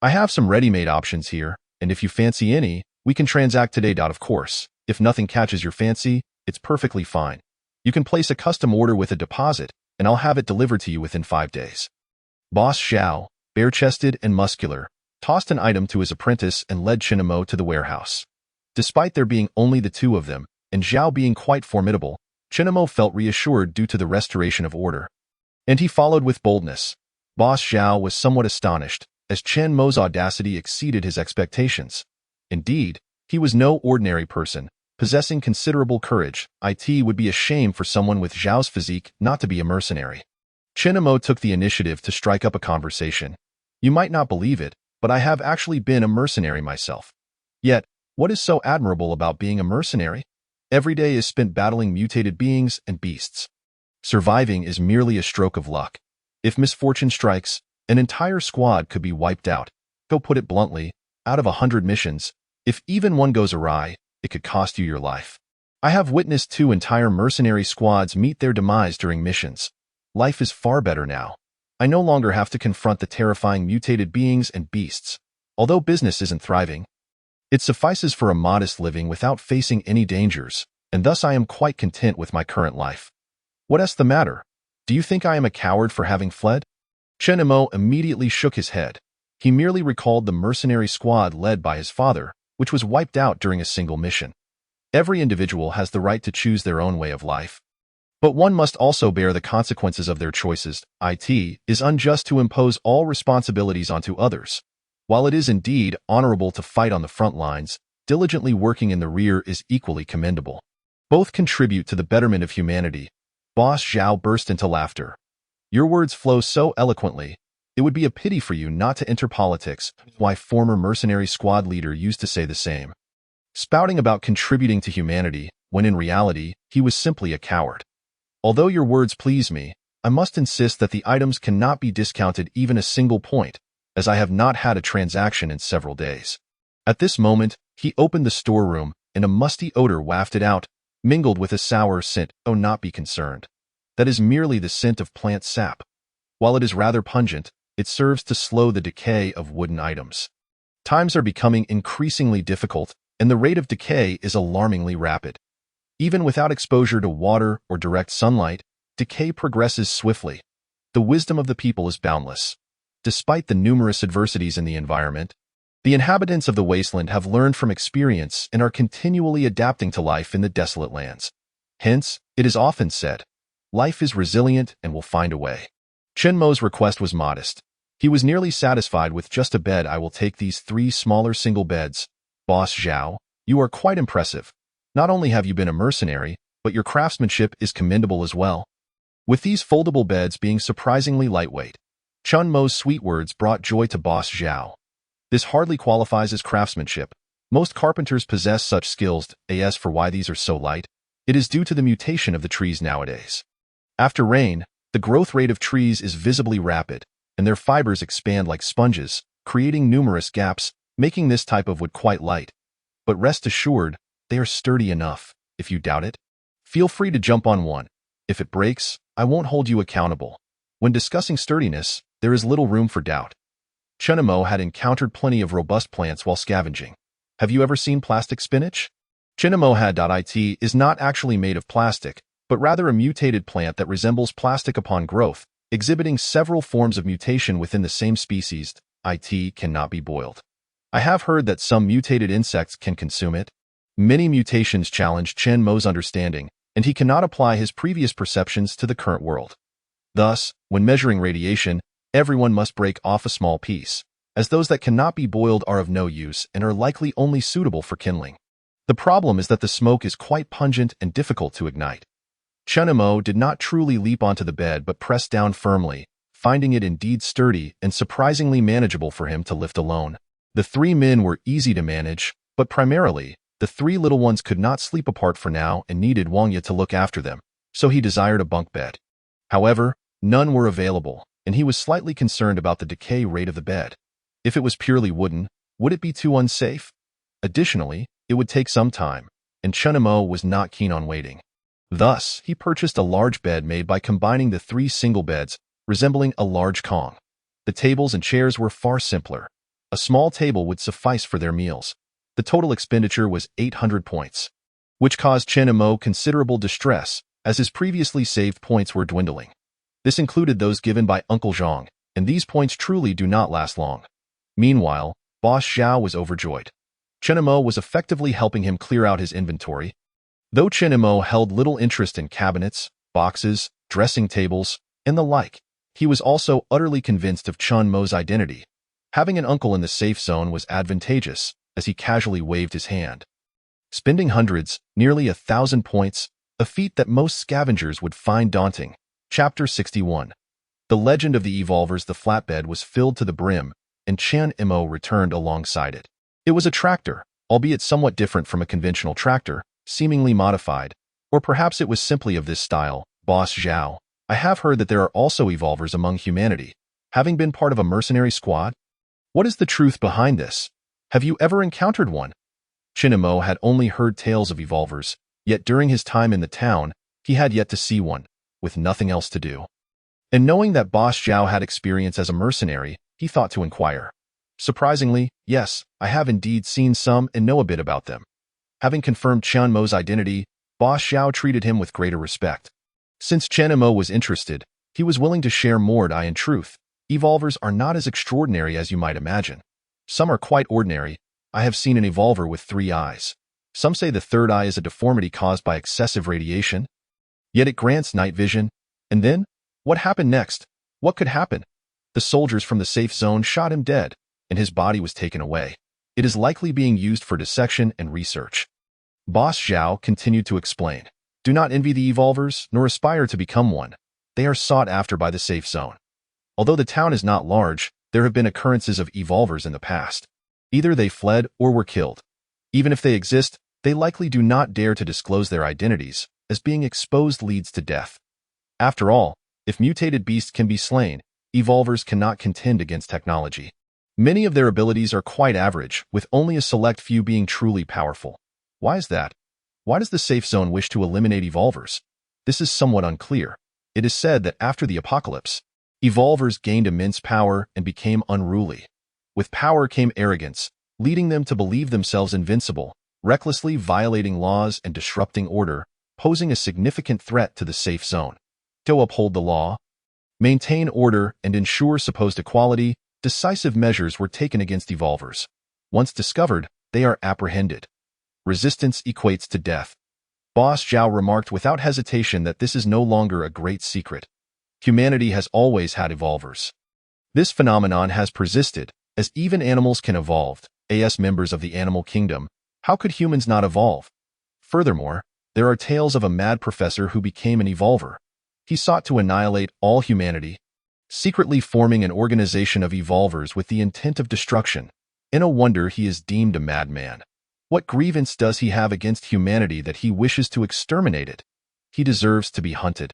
I have some ready-made options here, and if you fancy any, we can transact today. Of course, if nothing catches your fancy, it's perfectly fine. You can place a custom order with a deposit, and I'll have it delivered to you within 5 days. Boss Xiao, bare-chested and muscular, tossed an item to his apprentice and led Chinamo to the warehouse. Despite there being only the 2 of them, and Zhao being quite formidable, Chinamo felt reassured due to the restoration of order. And he followed with boldness. Boss Zhao was somewhat astonished, as Chen Mo's audacity exceeded his expectations. Indeed, he was no ordinary person, possessing considerable courage. It would be a shame for someone with Zhao's physique not to be a mercenary. Chinamo took the initiative to strike up a conversation. You might not believe it, but I have actually been a mercenary myself. Yet, what is so admirable about being a mercenary? Every day is spent battling mutated beings and beasts. Surviving is merely a stroke of luck. If misfortune strikes, an entire squad could be wiped out. To put it bluntly, out of 100 missions, if even one goes awry, it could cost you your life. I have witnessed 2 entire mercenary squads meet their demise during missions. Life is far better now. I no longer have to confront the terrifying mutated beings and beasts. Although business isn't thriving, it suffices for a modest living without facing any dangers, and thus I am quite content with my current life. What is the matter? Do you think I am a coward for having fled? Chen Imo immediately shook his head. He merely recalled the mercenary squad led by his father, which was wiped out during a single mission. Every individual has the right to choose their own way of life. But one must also bear the consequences of their choices. It is unjust to impose all responsibilities onto others. While it is indeed honorable to fight on the front lines, diligently working in the rear is equally commendable. Both contribute to the betterment of humanity. Boss Zhao burst into laughter. Your words flow so eloquently. It would be a pity for you not to enter politics. Why former mercenary squad leader used to say the same. Spouting about contributing to humanity, when in reality, he was simply a coward. Although your words please me, I must insist that the items cannot be discounted even a single point, as I have not had a transaction in several days. At this moment, he opened the storeroom, and a musty odor wafted out, mingled with a sour scent. Oh, not be concerned. That is merely the scent of plant sap. While it is rather pungent, it serves to slow the decay of wooden items. Times are becoming increasingly difficult, and the rate of decay is alarmingly rapid. Even without exposure to water or direct sunlight, decay progresses swiftly. The wisdom of the people is boundless. Despite the numerous adversities in the environment, the inhabitants of the wasteland have learned from experience and are continually adapting to life in the desolate lands. Hence, it is often said, life is resilient and will find a way. Chen Mo's request was modest. He was nearly satisfied with just a bed. I will take these 3 smaller single beds. Boss Zhao, you are quite impressive. Not only have you been a mercenary, but your craftsmanship is commendable as well. With these foldable beds being surprisingly lightweight, Chen Mo's sweet words brought joy to Boss Zhao. This hardly qualifies as craftsmanship. Most carpenters possess such skills. As for why these are so light, it is due to the mutation of the trees nowadays. After rain, the growth rate of trees is visibly rapid, and their fibers expand like sponges, creating numerous gaps, making this type of wood quite light. But rest assured, they are sturdy enough. If you doubt it, feel free to jump on one. If it breaks, I won't hold you accountable. When discussing sturdiness, there is little room for doubt. Chenemo had encountered plenty of robust plants while scavenging. Have you ever seen plastic spinach? Chenemohad.it is not actually made of plastic, but rather a mutated plant that resembles plastic upon growth, exhibiting several forms of mutation within the same species. It cannot be boiled. I have heard that some mutated insects can consume it. Many mutations challenge Chen Mo's understanding, and he cannot apply his previous perceptions to the current world. Thus, when measuring radiation, everyone must break off a small piece, as those that cannot be boiled are of no use and are likely only suitable for kindling. The problem is that the smoke is quite pungent and difficult to ignite. Chenemo did not truly leap onto the bed but pressed down firmly, finding it indeed sturdy and surprisingly manageable for him to lift alone. The three men were easy to manage, but primarily, the three little ones could not sleep apart for now and needed Wang Ye to look after them, so he desired a bunk bed. However, none were available, and he was slightly concerned about the decay rate of the bed. If it was purely wooden, would it be too unsafe? Additionally, it would take some time, and Chenemo was not keen on waiting. Thus, he purchased a large bed made by combining the three single beds, resembling a large Kong. The tables and chairs were far simpler. A small table would suffice for their meals. The total expenditure was 800 points, which caused Chenemo considerable distress, as his previously saved points were dwindling. This included those given by Uncle Zhang, and these points truly do not last long. Meanwhile, Boss Zhao was overjoyed. Chenemo was effectively helping him clear out his inventory. Though Chenemo held little interest in cabinets, boxes, dressing tables, and the like, he was also utterly convinced of Chen Mo's identity. Having an uncle in the safe zone was advantageous, as he casually waved his hand. Spending hundreds, nearly 1,000 points, a feat that most scavengers would find daunting. Chapter 61. The legend of the Evolvers. The flatbed was filled to the brim, and Chenemo returned alongside it. It was a tractor, albeit somewhat different from a conventional tractor, seemingly modified, or perhaps it was simply of this style. Boss Zhao, I have heard that there are also Evolvers among humanity. Having been part of a mercenary squad? What is the truth behind this? Have you ever encountered one? Chenemo had only heard tales of Evolvers, yet during his time in the town, he had yet to see one, with nothing else to do. And knowing that Boss Zhao had experience as a mercenary, he thought to inquire. Surprisingly, yes, I have indeed seen some and know a bit about them. Having confirmed Chen Mo's identity, Boss Zhao treated him with greater respect. Since Chen Mo was interested, he was willing to share more. In truth, Evolvers are not as extraordinary as you might imagine. Some are quite ordinary. I have seen an Evolver with 3 eyes. Some say the third eye is a deformity caused by excessive radiation. Yet it grants night vision. And then? What happened next? What could happen? The soldiers from the safe zone shot him dead, and his body was taken away. It is likely being used for dissection and research. Boss Zhao continued to explain. Do not envy the Evolvers, nor aspire to become one. They are sought after by the safe zone. Although the town is not large, there have been occurrences of Evolvers in the past. Either they fled or were killed. Even if they exist, they likely do not dare to disclose their identities, as being exposed leads to death. After all, if mutated beasts can be slain, Evolvers cannot contend against technology. Many of their abilities are quite average, with only a select few being truly powerful. Why is that? Why does the safe zone wish to eliminate Evolvers? This is somewhat unclear. It is said that after the apocalypse, Evolvers gained immense power and became unruly. With power came arrogance, leading them to believe themselves invincible, recklessly violating laws and disrupting order, posing a significant threat to the safe zone. To uphold the law, maintain order, and ensure supposed equality, decisive measures were taken against Evolvers. Once discovered, they are apprehended. Resistance equates to death. Boss Zhao remarked without hesitation that this is no longer a great secret. Humanity has always had Evolvers. This phenomenon has persisted, as even animals can evolve. As members of the animal kingdom, how could humans not evolve? Furthermore, there are tales of a mad professor who became an Evolver. He sought to annihilate all humanity, secretly forming an organization of Evolvers with the intent of destruction. No wonder he is deemed a madman. What grievance does he have against humanity that he wishes to exterminate it? He deserves to be hunted.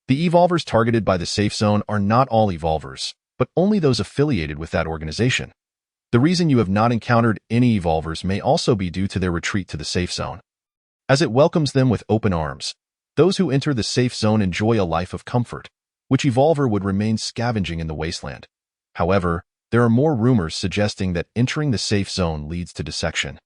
The Evolvers targeted by the safe zone are not all Evolvers, but only those affiliated with that organization. The reason you have not encountered any Evolvers may also be due to their retreat to the safe zone. As it welcomes them with open arms, those who enter the safe zone enjoy a life of comfort, which Evolver would remain scavenging in the wasteland. However, there are more rumors suggesting that entering the safe zone leads to dissection.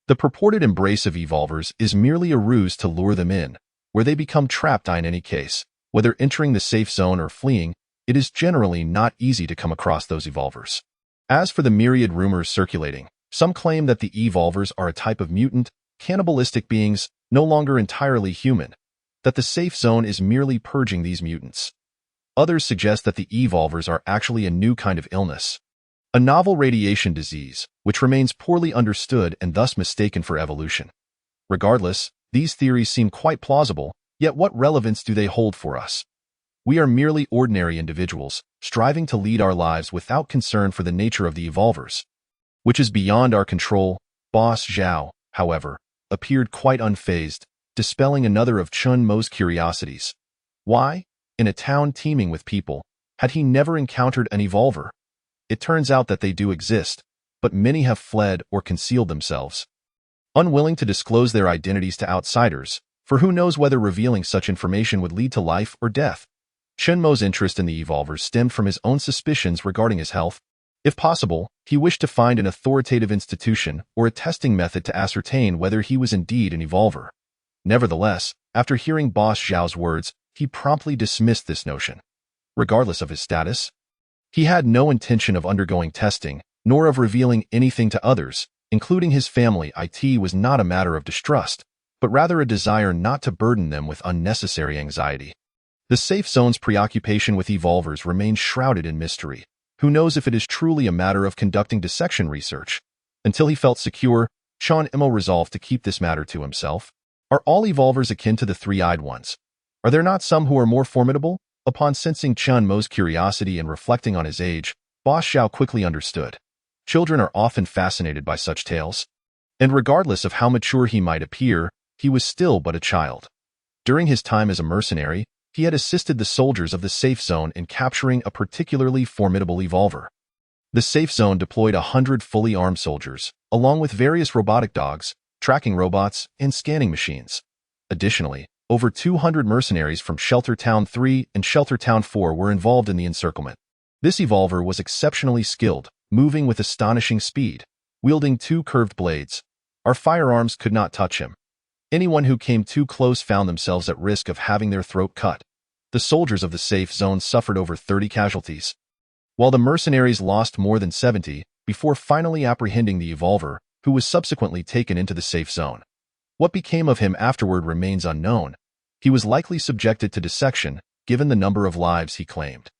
The purported embrace of evolvers is merely a ruse to lure them in, where they become trapped in any case. Whether entering the safe zone or fleeing, it is generally not easy to come across those evolvers. As for the myriad rumors circulating, some claim that the evolvers are a type of mutant, cannibalistic beings, no longer entirely human, that the safe zone is merely purging these mutants. Others suggest that the evolvers are actually a new kind of illness, a novel radiation disease, which remains poorly understood and thus mistaken for evolution. Regardless, these theories seem quite plausible, yet what relevance do they hold for us? We are merely ordinary individuals, striving to lead our lives without concern for the nature of the evolvers, which is beyond our control. Boss Zhao, however, appeared quite unfazed, dispelling another of Chun Mo's curiosities. Why, in a town teeming with people, had he never encountered an evolver? It turns out that they do exist, but many have fled or concealed themselves, unwilling to disclose their identities to outsiders, for who knows whether revealing such information would lead to life or death. Chun Mo's interest in the evolvers stemmed from his own suspicions regarding his health. If possible, he wished to find an authoritative institution or a testing method to ascertain whether he was indeed an evolver. Nevertheless, after hearing Boss Zhao's words, he promptly dismissed this notion. Regardless of his status, he had no intention of undergoing testing, nor of revealing anything to others, including his family. It was not a matter of distrust, but rather a desire not to burden them with unnecessary anxiety. The safe zone's preoccupation with evolvers remains shrouded in mystery. Who knows if it is truly a matter of conducting dissection research? Until he felt secure, Chun Mo resolved to keep this matter to himself. Are all evolvers akin to the three-eyed ones? Are there not some who are more formidable? Upon sensing Chun Mo's curiosity and reflecting on his age, Boss Zhao quickly understood. Children are often fascinated by such tales, and regardless of how mature he might appear, he was still but a child. During his time as a mercenary, he had assisted the soldiers of the safe zone in capturing a particularly formidable evolver. The safe zone deployed 100 fully armed soldiers, along with various robotic dogs, tracking robots, and scanning machines. Additionally, over 200 mercenaries from Shelter Town 3 and Shelter Town 4 were involved in the encirclement. This evolver was exceptionally skilled, moving with astonishing speed, wielding 2 curved blades. Our firearms could not touch him. Anyone who came too close found themselves at risk of having their throat cut. The soldiers of the safe zone suffered over 30 casualties, while the mercenaries lost more than 70 before finally apprehending the evolver, who was subsequently taken into the safe zone. What became of him afterward remains unknown. He was likely subjected to dissection, given the number of lives he claimed.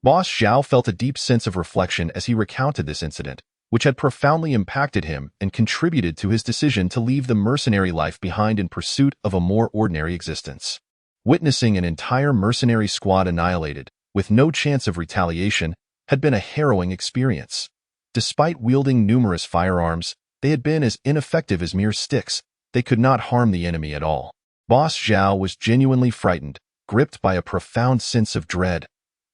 Boss Zhao felt a deep sense of reflection as he recounted this incident, which had profoundly impacted him and contributed to his decision to leave the mercenary life behind in pursuit of a more ordinary existence. Witnessing an entire mercenary squad annihilated, with no chance of retaliation, had been a harrowing experience. Despite wielding numerous firearms, they had been as ineffective as mere sticks. They could not harm the enemy at all. Boss Zhao was genuinely frightened, gripped by a profound sense of dread.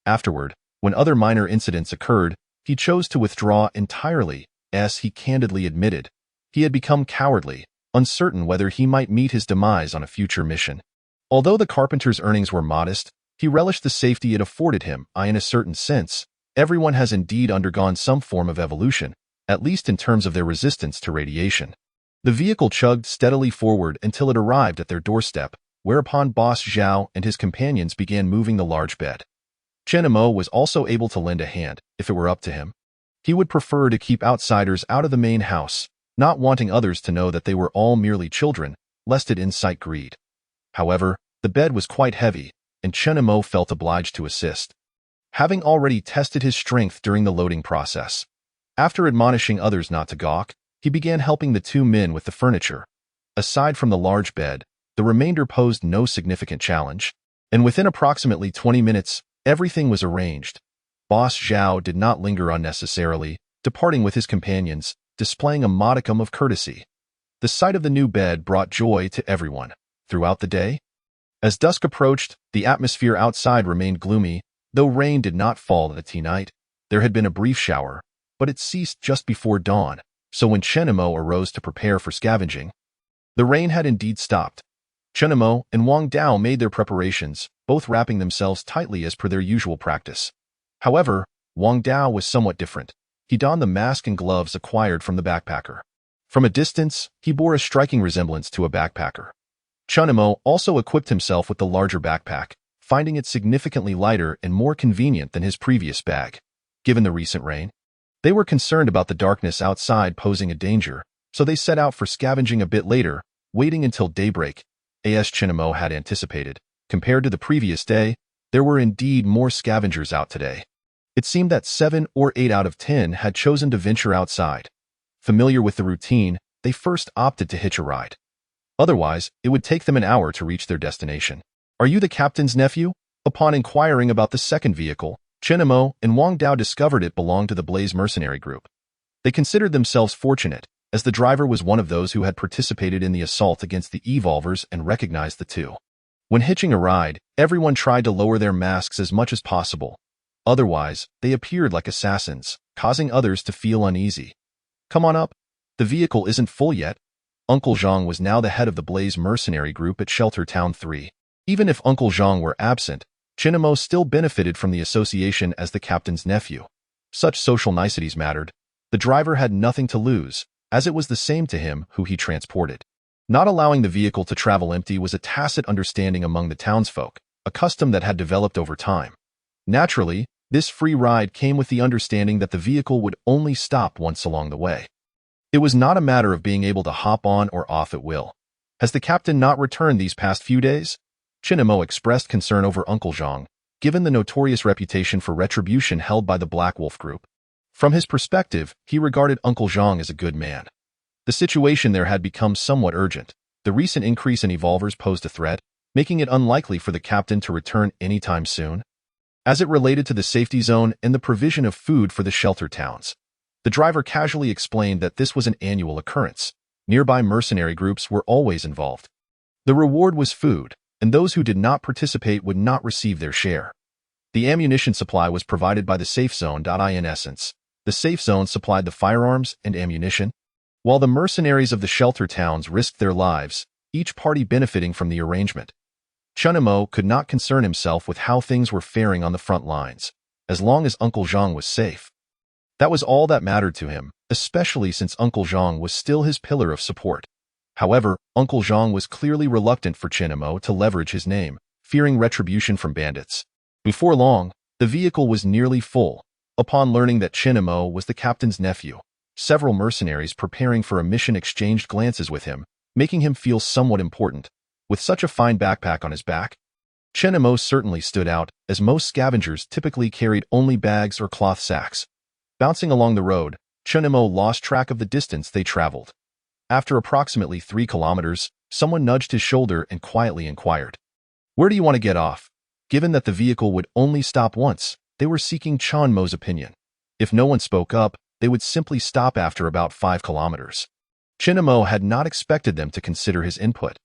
Afterward, when other minor incidents occurred, he chose to withdraw entirely, as he candidly admitted. He had become cowardly, uncertain whether he might meet his demise on a future mission. Although the carpenter's earnings were modest, he relished the safety it afforded him. In a certain sense, everyone has indeed undergone some form of evolution, at least in terms of their resistance to radiation. The vehicle chugged steadily forward until it arrived at their doorstep, whereupon Boss Zhao and his companions began moving the large bed. Chun Mo was also able to lend a hand, if it were up to him. He would prefer to keep outsiders out of the main house, not wanting others to know that they were all merely children, lest it incite greed. However, the bed was quite heavy, and Chun Mo felt obliged to assist, having already tested his strength during the loading process. After admonishing others not to gawk, he began helping the 2 men with the furniture. Aside from the large bed, the remainder posed no significant challenge, and within approximately 20 minutes, everything was arranged. Boss Zhao did not linger unnecessarily, departing with his companions, displaying a modicum of courtesy. The sight of the new bed brought joy to everyone. Throughout the day, as dusk approached, the atmosphere outside remained gloomy. Though rain did not fall that night, there had been a brief shower, but it ceased just before dawn. So when Chun Mo arose to prepare for scavenging, the rain had indeed stopped. Chun Mo and Wang Dao made their preparations, both wrapping themselves tightly as per their usual practice. However, Wang Dao was somewhat different. He he donned the mask and gloves acquired from the backpacker. From a distance, he bore a striking resemblance to a backpacker. Chunimo also equipped himself with the larger backpack, finding it significantly lighter and more convenient than his previous bag. Given the recent rain, they were concerned about the darkness outside posing a danger, so they set out for scavenging a bit later, waiting until daybreak. As Chunimo had anticipated, compared to the previous day, there were indeed more scavengers out today. It seemed that 7 or 8 out of 10 had chosen to venture outside. Familiar with the routine, they first opted to hitch a ride. Otherwise, it would take them an hour to reach their destination. "Are you the captain's nephew?" Upon inquiring about the second vehicle, Chunimo and Wang Dao discovered it belonged to the Blaze mercenary group. They considered themselves fortunate, as the driver was one of those who had participated in the assault against the Evolvers and recognized the two. When hitching a ride, everyone tried to lower their masks as much as possible. Otherwise, they appeared like assassins, causing others to feel uneasy. "Come on up. The vehicle isn't full yet." Uncle Zhang was now the head of the Blaze mercenary group at Shelter Town 3. Even if Uncle Zhang were absent, Chunimo still benefited from the association as the captain's nephew. Such social niceties mattered. The driver had nothing to lose, as it was the same to him who he transported. Not allowing the vehicle to travel empty was a tacit understanding among the townsfolk, a custom that had developed over time. Naturally, this free ride came with the understanding that the vehicle would only stop once along the way. It was not a matter of being able to hop on or off at will. Has the captain not returned these past few days? Chunimo expressed concern over Uncle Zhang, given the notorious reputation for retribution held by the Black Wolf Group. From his perspective, he regarded Uncle Zhang as a good man. The situation there had become somewhat urgent. The recent increase in evolvers posed a threat, making it unlikely for the captain to return anytime soon. As it related to the safety zone and the provision of food for the shelter towns, the driver casually explained that this was an annual occurrence. Nearby mercenary groups were always involved. The reward was food, and those who did not participate would not receive their share. The ammunition supply was provided by the safe zone. In essence, the safe zone supplied the firearms and ammunition. While the mercenaries of the shelter towns risked their lives, each party benefiting from the arrangement. Chunimo could not concern himself with how things were faring on the front lines, as long as Uncle Zhang was safe. That was all that mattered to him, especially since Uncle Zhang was still his pillar of support. However, Uncle Zhang was clearly reluctant for Chunimo to leverage his name, fearing retribution from bandits. Before long, the vehicle was nearly full. Upon learning that Chunimo was the captain's nephew, several mercenaries preparing for a mission exchanged glances with him, making him feel somewhat important. With such a fine backpack on his back, Chunimo certainly stood out, as most scavengers typically carried only bags or cloth sacks. Bouncing along the road, Chunimo lost track of the distance they traveled. After approximately 3 kilometers, someone nudged his shoulder and quietly inquired, "Where do you want to get off?" Given that the vehicle would only stop once, they were seeking Chunimo's opinion. If no one spoke up, they would simply stop after about 5 kilometers. Chunimo had not expected them to consider his input.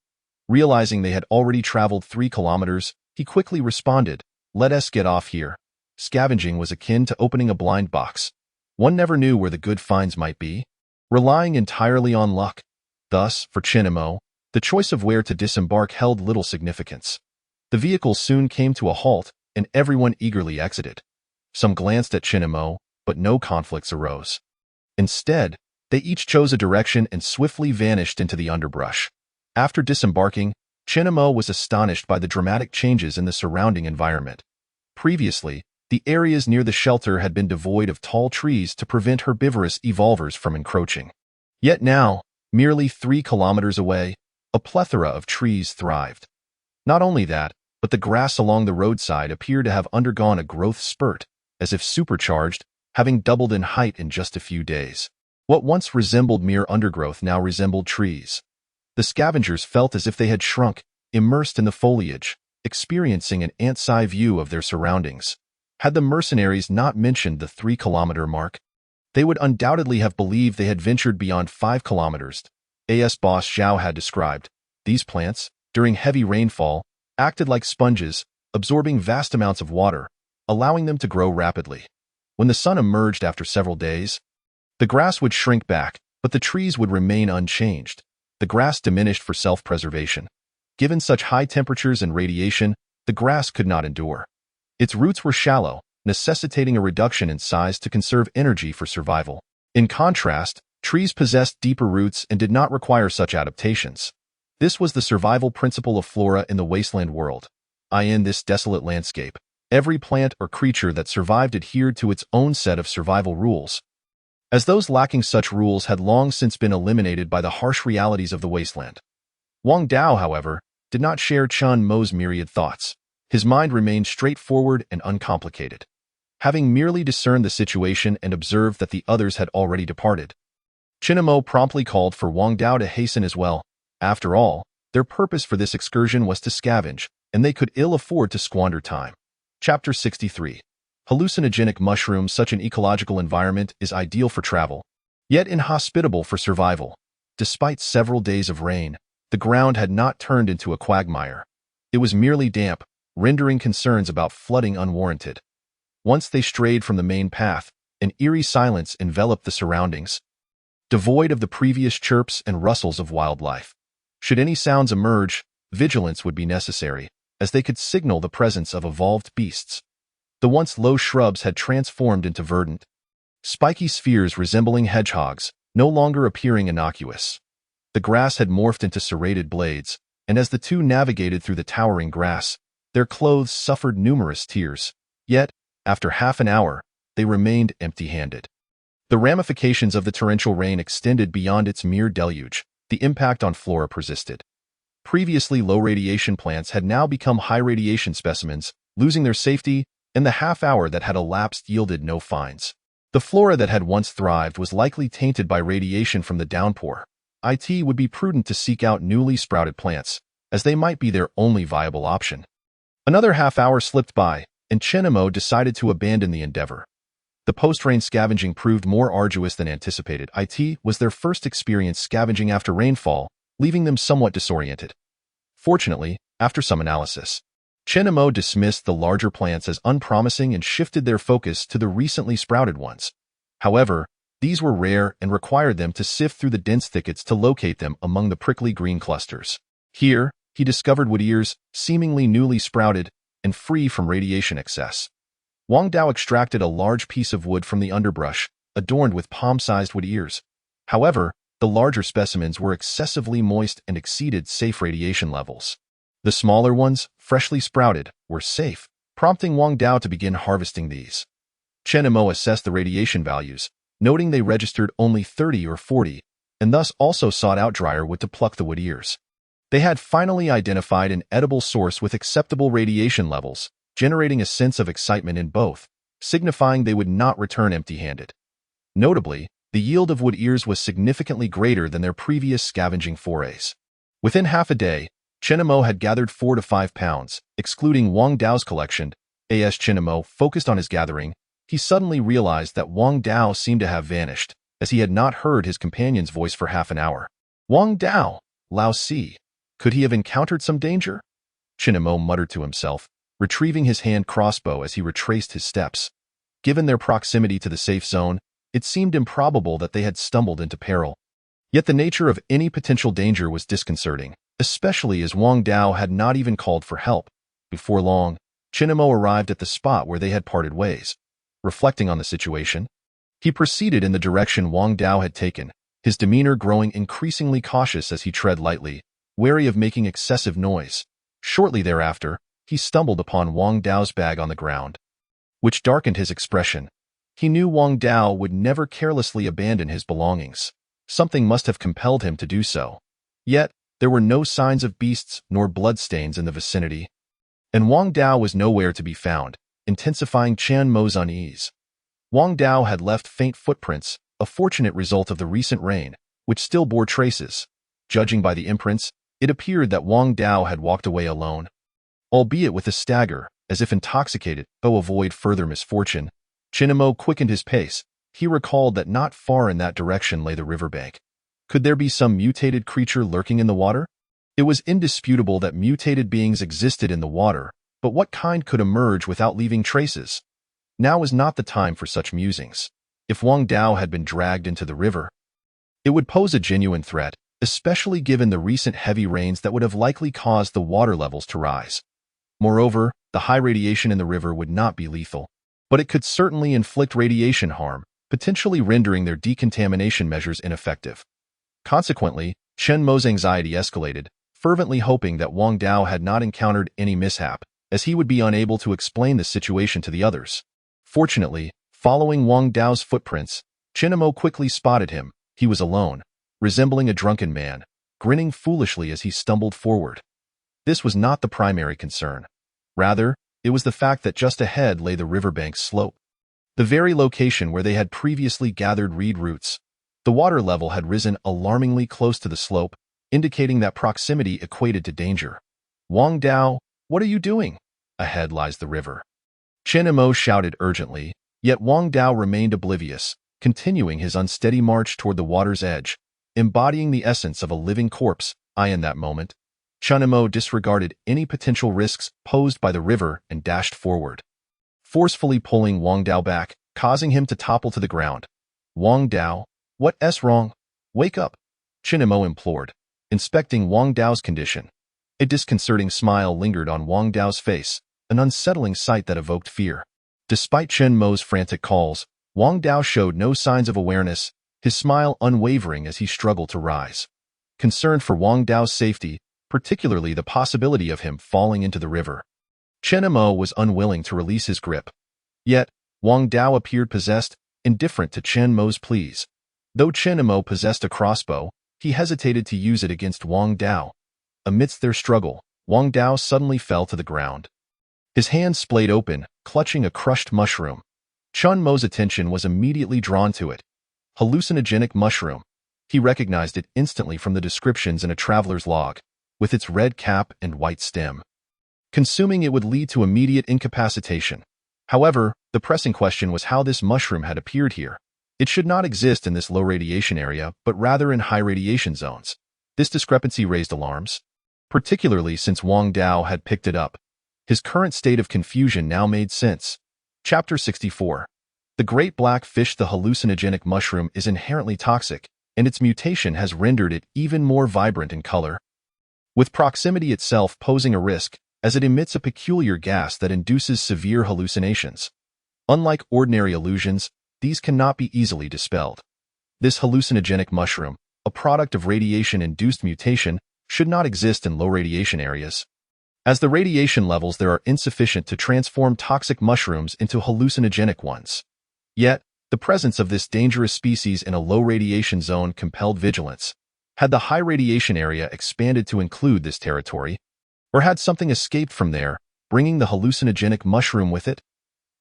Realizing they had already traveled 3 kilometers, he quickly responded, "Let us get off here." Scavenging was akin to opening a blind box. One never knew where the good finds might be, relying entirely on luck. Thus, for Chunimo, the choice of where to disembark held little significance. The vehicle soon came to a halt, and everyone eagerly exited. Some glanced at Chunimo, but no conflicts arose. Instead, they each chose a direction and swiftly vanished into the underbrush. After disembarking, Chunimo was astonished by the dramatic changes in the surrounding environment. Previously, the areas near the shelter had been devoid of tall trees to prevent herbivorous evolvers from encroaching. Yet now, merely 3 kilometers away, a plethora of trees thrived. Not only that, but the grass along the roadside appeared to have undergone a growth spurt, as if supercharged, having doubled in height in just a few days. What once resembled mere undergrowth now resembled trees. The scavengers felt as if they had shrunk, immersed in the foliage, experiencing an ant's-eye view of their surroundings. Had the mercenaries not mentioned the 3-kilometer mark, they would undoubtedly have believed they had ventured beyond 5 kilometers. As boss Zhao had described, these plants, during heavy rainfall, acted like sponges, absorbing vast amounts of water, allowing them to grow rapidly. When the sun emerged after several days, the grass would shrink back, but the trees would remain unchanged. The grass diminished for self-preservation. Given such high temperatures and radiation, the grass could not endure. Its roots were shallow, necessitating a reduction in size to conserve energy for survival. In contrast, trees possessed deeper roots and did not require such adaptations. This was the survival principle of flora in the wasteland world. In this desolate landscape, every plant or creature that survived adhered to its own set of survival rules. As those lacking such rules had long since been eliminated by the harsh realities of the wasteland. Wang Dao, however, did not share Chen Mo's myriad thoughts. His mind remained straightforward and uncomplicated. Having merely discerned the situation and observed that the others had already departed, Chen Mo promptly called for Wang Dao to hasten as well. After all, their purpose for this excursion was to scavenge, and they could ill afford to squander time. Chapter 63. Hallucinogenic mushrooms. Such an ecological environment is ideal for travel, yet inhospitable for survival. Despite several days of rain, the ground had not turned into a quagmire. It was merely damp, rendering concerns about flooding unwarranted. Once they strayed from the main path, an eerie silence enveloped the surroundings, devoid of the previous chirps and rustles of wildlife. Should any sounds emerge, vigilance would be necessary, as they could signal the presence of evolved beasts. The once low shrubs had transformed into verdant, spiky spheres resembling hedgehogs, no longer appearing innocuous. The grass had morphed into serrated blades, and as the two navigated through the towering grass, their clothes suffered numerous tears. Yet, after half an hour, they remained empty-handed. The ramifications of the torrential rain extended beyond its mere deluge. The impact on flora persisted. Previously low-radiation plants had now become high-radiation specimens, losing their safety, and the half-hour that had elapsed yielded no finds. The flora that had once thrived was likely tainted by radiation from the downpour. It would be prudent to seek out newly sprouted plants, as they might be their only viable option. Another half-hour slipped by, and Chen Mo decided to abandon the endeavor. The post-rain scavenging proved more arduous than anticipated. It was their first experience scavenging after rainfall, leaving them somewhat disoriented. Fortunately, after some analysis, Chen Mo dismissed the larger plants as unpromising and shifted their focus to the recently sprouted ones. However, these were rare and required them to sift through the dense thickets to locate them among the prickly green clusters. Here, he discovered wood ears, seemingly newly sprouted and free from radiation excess. Wang Dao extracted a large piece of wood from the underbrush, adorned with palm-sized wood ears. However, the larger specimens were excessively moist and exceeded safe radiation levels. The smaller ones, freshly sprouted, were safe, prompting Wang Dao to begin harvesting these. Chen Mo assessed the radiation values, noting they registered only 30 or 40, and thus also sought out drier wood to pluck the wood ears. They had finally identified an edible source with acceptable radiation levels, generating a sense of excitement in both, signifying they would not return empty-handed. Notably, the yield of wood ears was significantly greater than their previous scavenging forays. Within half a day, Chen Mo had gathered 4 to 5 pounds, excluding Wang Dao's collection. As Chen Mo focused on his gathering, he suddenly realized that Wang Dao seemed to have vanished, as he had not heard his companion's voice for half an hour. Wang Dao, Lao Si, could he have encountered some danger? Chen Mo muttered to himself, retrieving his hand crossbow as he retraced his steps. Given their proximity to the safe zone, it seemed improbable that they had stumbled into peril. Yet the nature of any potential danger was disconcerting, especially as Wang Dao had not even called for help. Before long, Chen Mo arrived at the spot where they had parted ways. Reflecting on the situation, he proceeded in the direction Wang Dao had taken, his demeanor growing increasingly cautious as he tread lightly, wary of making excessive noise. Shortly thereafter, he stumbled upon Wang Dao's bag on the ground, which darkened his expression. He knew Wang Dao would never carelessly abandon his belongings. Something must have compelled him to do so. Yet, there were no signs of beasts nor bloodstains in the vicinity, and Wang Dao was nowhere to be found, intensifying Chen Mo's unease. Wang Dao had left faint footprints, a fortunate result of the recent rain, which still bore traces. Judging by the imprints, it appeared that Wang Dao had walked away alone. Albeit with a stagger, as if intoxicated, to avoid further misfortune, Chen Mo quickened his pace. He recalled that not far in that direction lay the riverbank. Could there be some mutated creature lurking in the water? It was indisputable that mutated beings existed in the water, but what kind could emerge without leaving traces? Now was not the time for such musings. If Wang Dao had been dragged into the river, it would pose a genuine threat, especially given the recent heavy rains that would have likely caused the water levels to rise. Moreover, the high radiation in the river would not be lethal. but it could certainly inflict radiation harm, potentially rendering their decontamination measures ineffective. Consequently, Chen Mo's anxiety escalated, fervently hoping that Wang Dao had not encountered any mishap, as he would be unable to explain the situation to the others. Fortunately, following Wang Dao's footprints, Chen Mo quickly spotted him. He was alone, resembling a drunken man, grinning foolishly as he stumbled forward. This was not the primary concern. Rather, it was the fact that just ahead lay the riverbank's slope. The very location where they had previously gathered reed roots. The water level had risen alarmingly close to the slope, indicating that proximity equated to danger. Wang Dao, what are you doing? Ahead lies the river. Chen Mo shouted urgently, yet Wang Dao remained oblivious, continuing his unsteady march toward the water's edge, embodying the essence of a living corpse. In that moment, Chen Mo disregarded any potential risks posed by the river and dashed forward, forcefully pulling Wang Dao back, causing him to topple to the ground. Wang Dao, what's wrong? Wake up, Chen Mo implored, inspecting Wang Dao's condition. A disconcerting smile lingered on Wang Dao's face, an unsettling sight that evoked fear. Despite Chen Mo's frantic calls, Wang Dao showed no signs of awareness, his smile unwavering as he struggled to rise. Concerned for Wang Dao's safety, particularly the possibility of him falling into the river, Chen Mo was unwilling to release his grip. Yet, Wang Dao appeared possessed, indifferent to Chen Mo's pleas. Though Chen Mo possessed a crossbow, he hesitated to use it against Wang Dao. Amidst their struggle, Wang Dao suddenly fell to the ground. His hands splayed open, clutching a crushed mushroom. Chen Mo's attention was immediately drawn to it. Hallucinogenic mushroom. He recognized it instantly from the descriptions in a traveler's log, with its red cap and white stem. Consuming it would lead to immediate incapacitation. However, the pressing question was how this mushroom had appeared here. It should not exist in this low radiation area, but rather in high radiation zones. This discrepancy raised alarms, particularly since Wang Dao had picked it up. His current state of confusion now made sense. Chapter 64. The great black fish. The hallucinogenic mushroom is inherently toxic, and its mutation has rendered it even more vibrant in color, with proximity itself posing a risk, as it emits a peculiar gas that induces severe hallucinations. Unlike ordinary illusions, these cannot be easily dispelled. This hallucinogenic mushroom, a product of radiation-induced mutation, should not exist in low radiation areas, as the radiation levels there are insufficient to transform toxic mushrooms into hallucinogenic ones. Yet, the presence of this dangerous species in a low radiation zone compelled vigilance. Had the high radiation area expanded to include this territory, or had something escaped from there, bringing the hallucinogenic mushroom with it?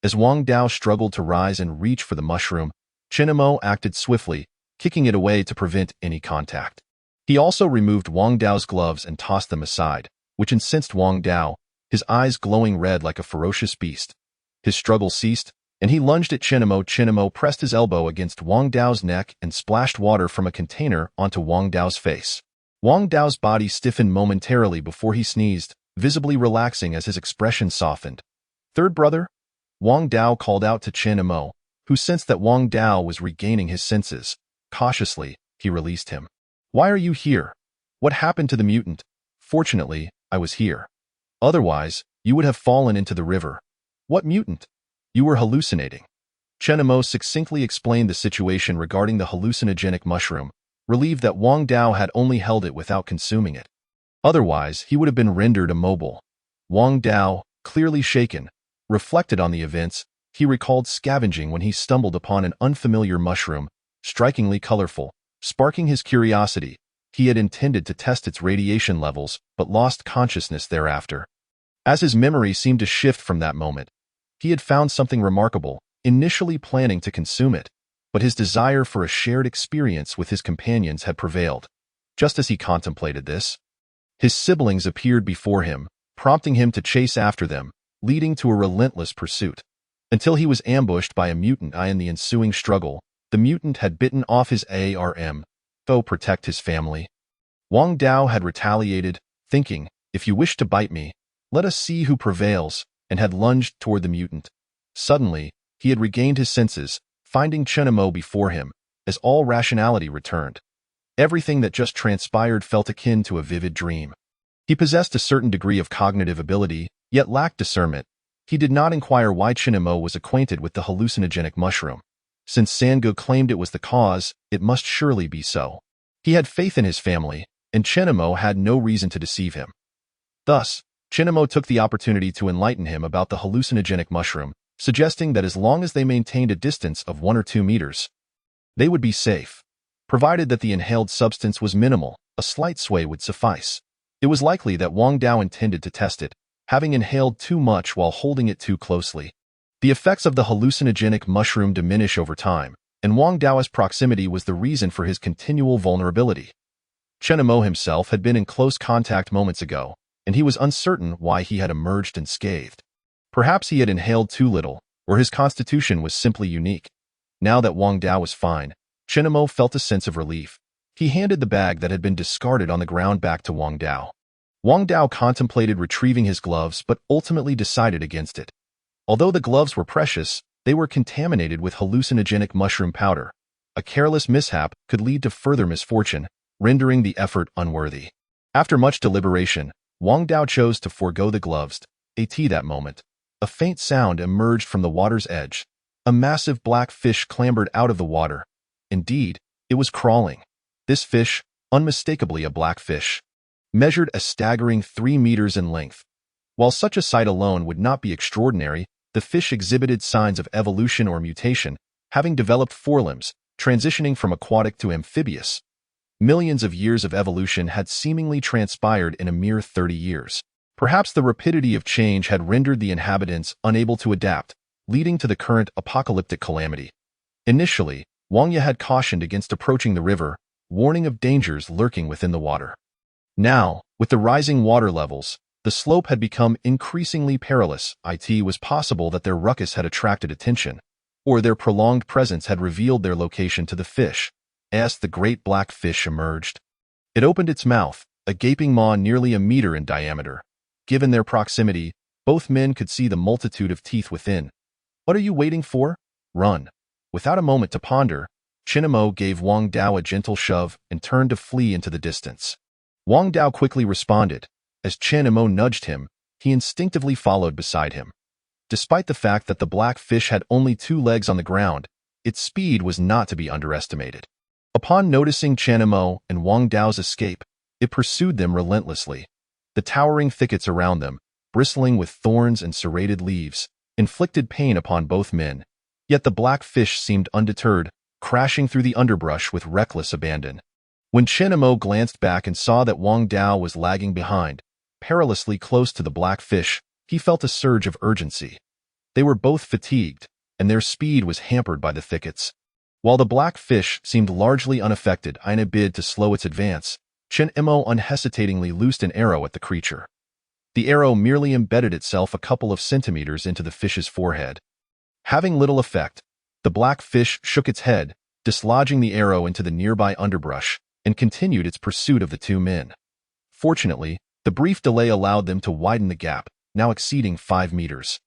As Wang Dao struggled to rise and reach for the mushroom, Chen Mo acted swiftly, kicking it away to prevent any contact. He also removed Wang Dao's gloves and tossed them aside, which incensed Wang Dao, his eyes glowing red like a ferocious beast. His struggle ceased, and he lunged at Chen Mo. Chen Mo pressed his elbow against Wang Dao's neck and splashed water from a container onto Wang Dao's face. Wang Dao's body stiffened momentarily before he sneezed, visibly relaxing as his expression softened. Third brother? Wang Dao called out to Chen Mo, who sensed that Wang Dao was regaining his senses. Cautiously, he released him. Why are you here? What happened to the mutant? Fortunately, I was here. Otherwise, you would have fallen into the river. What mutant? You were hallucinating. Chen Mo succinctly explained the situation regarding the hallucinogenic mushroom, relieved that Wang Dao had only held it without consuming it. Otherwise, he would have been rendered immobile. Wang Dao, clearly shaken, reflected on the events. He recalled scavenging when he stumbled upon an unfamiliar mushroom, strikingly colorful, sparking his curiosity. He had intended to test its radiation levels, but lost consciousness thereafter. As his memory seemed to shift from that moment, he had found something remarkable, initially planning to consume it, but his desire for a shared experience with his companions had prevailed. Just as he contemplated this, his siblings appeared before him, prompting him to chase after them, leading to a relentless pursuit. Until he was ambushed by a mutant. In the ensuing struggle, the mutant had bitten off his arm, to protect his family. Wang Dao had retaliated, thinking, if you wish to bite me, let us see who prevails, and had lunged toward the mutant. Suddenly, he had regained his senses, finding Chen Mo before him, as all rationality returned. Everything that just transpired felt akin to a vivid dream. He possessed a certain degree of cognitive ability, yet lacked discernment. He did not inquire why Chinamo was acquainted with the hallucinogenic mushroom. Since Sangu claimed it was the cause, it must surely be so. He had faith in his family, and Chinamo had no reason to deceive him. Thus, Chinamo took the opportunity to enlighten him about the hallucinogenic mushroom, suggesting that as long as they maintained a distance of 1 or 2 meters, they would be safe. Provided that the inhaled substance was minimal, a slight sway would suffice. It was likely that Wang Dao intended to test it, having inhaled too much while holding it too closely. The effects of the hallucinogenic mushroom diminish over time, and Wang Dao's proximity was the reason for his continual vulnerability. Chenamo himself had been in close contact moments ago, and he was uncertain why he had emerged unscathed. Perhaps he had inhaled too little, or his constitution was simply unique. Now that Wang Dao was fine, Chenamo felt a sense of relief. He handed the bag that had been discarded on the ground back to Wang Dao. Wang Dao contemplated retrieving his gloves but ultimately decided against it. Although the gloves were precious, they were contaminated with hallucinogenic mushroom powder. A careless mishap could lead to further misfortune, rendering the effort unworthy. After much deliberation, Wang Dao chose to forego the gloves. That moment, a faint sound emerged from the water's edge. A massive black fish clambered out of the water. Indeed, it was crawling. This fish, unmistakably a black fish, measured a staggering 3 meters in length. While such a sight alone would not be extraordinary, the fish exhibited signs of evolution or mutation, having developed forelimbs, transitioning from aquatic to amphibious. Millions of years of evolution had seemingly transpired in a mere 30 years. Perhaps the rapidity of change had rendered the inhabitants unable to adapt, leading to the current apocalyptic calamity. Initially, Wang Ye had cautioned against approaching the river, warning of dangers lurking within the water. Now, with the rising water levels, the slope had become increasingly perilous. It was possible that their ruckus had attracted attention, or their prolonged presence had revealed their location to the fish. As the great black fish emerged, it opened its mouth, a gaping maw nearly a meter in diameter. Given their proximity, both men could see the multitude of teeth within. "What are you waiting for? Run." Without a moment to ponder, Chinamo gave Wang Dao a gentle shove and turned to flee into the distance. Wang Dao quickly responded. As Chinamo nudged him, he instinctively followed beside him. Despite the fact that the black fish had only 2 legs on the ground, its speed was not to be underestimated. Upon noticing Chinamo and Wang Dao's escape, it pursued them relentlessly. The towering thickets around them, bristling with thorns and serrated leaves, inflicted pain upon both men. Yet the black fish seemed undeterred, crashing through the underbrush with reckless abandon. When Chinamo glanced back and saw that Wang Dao was lagging behind, perilously close to the black fish, he felt a surge of urgency. They were both fatigued, and their speed was hampered by the thickets. While the black fish seemed largely unaffected in a bid to slow its advance, Chinamo unhesitatingly loosed an arrow at the creature. The arrow merely embedded itself a couple of centimeters into the fish's forehead. Having little effect, the black fish shook its head, dislodging the arrow into the nearby underbrush, and continued its pursuit of the 2 men. Fortunately, the brief delay allowed them to widen the gap, now exceeding 5 meters.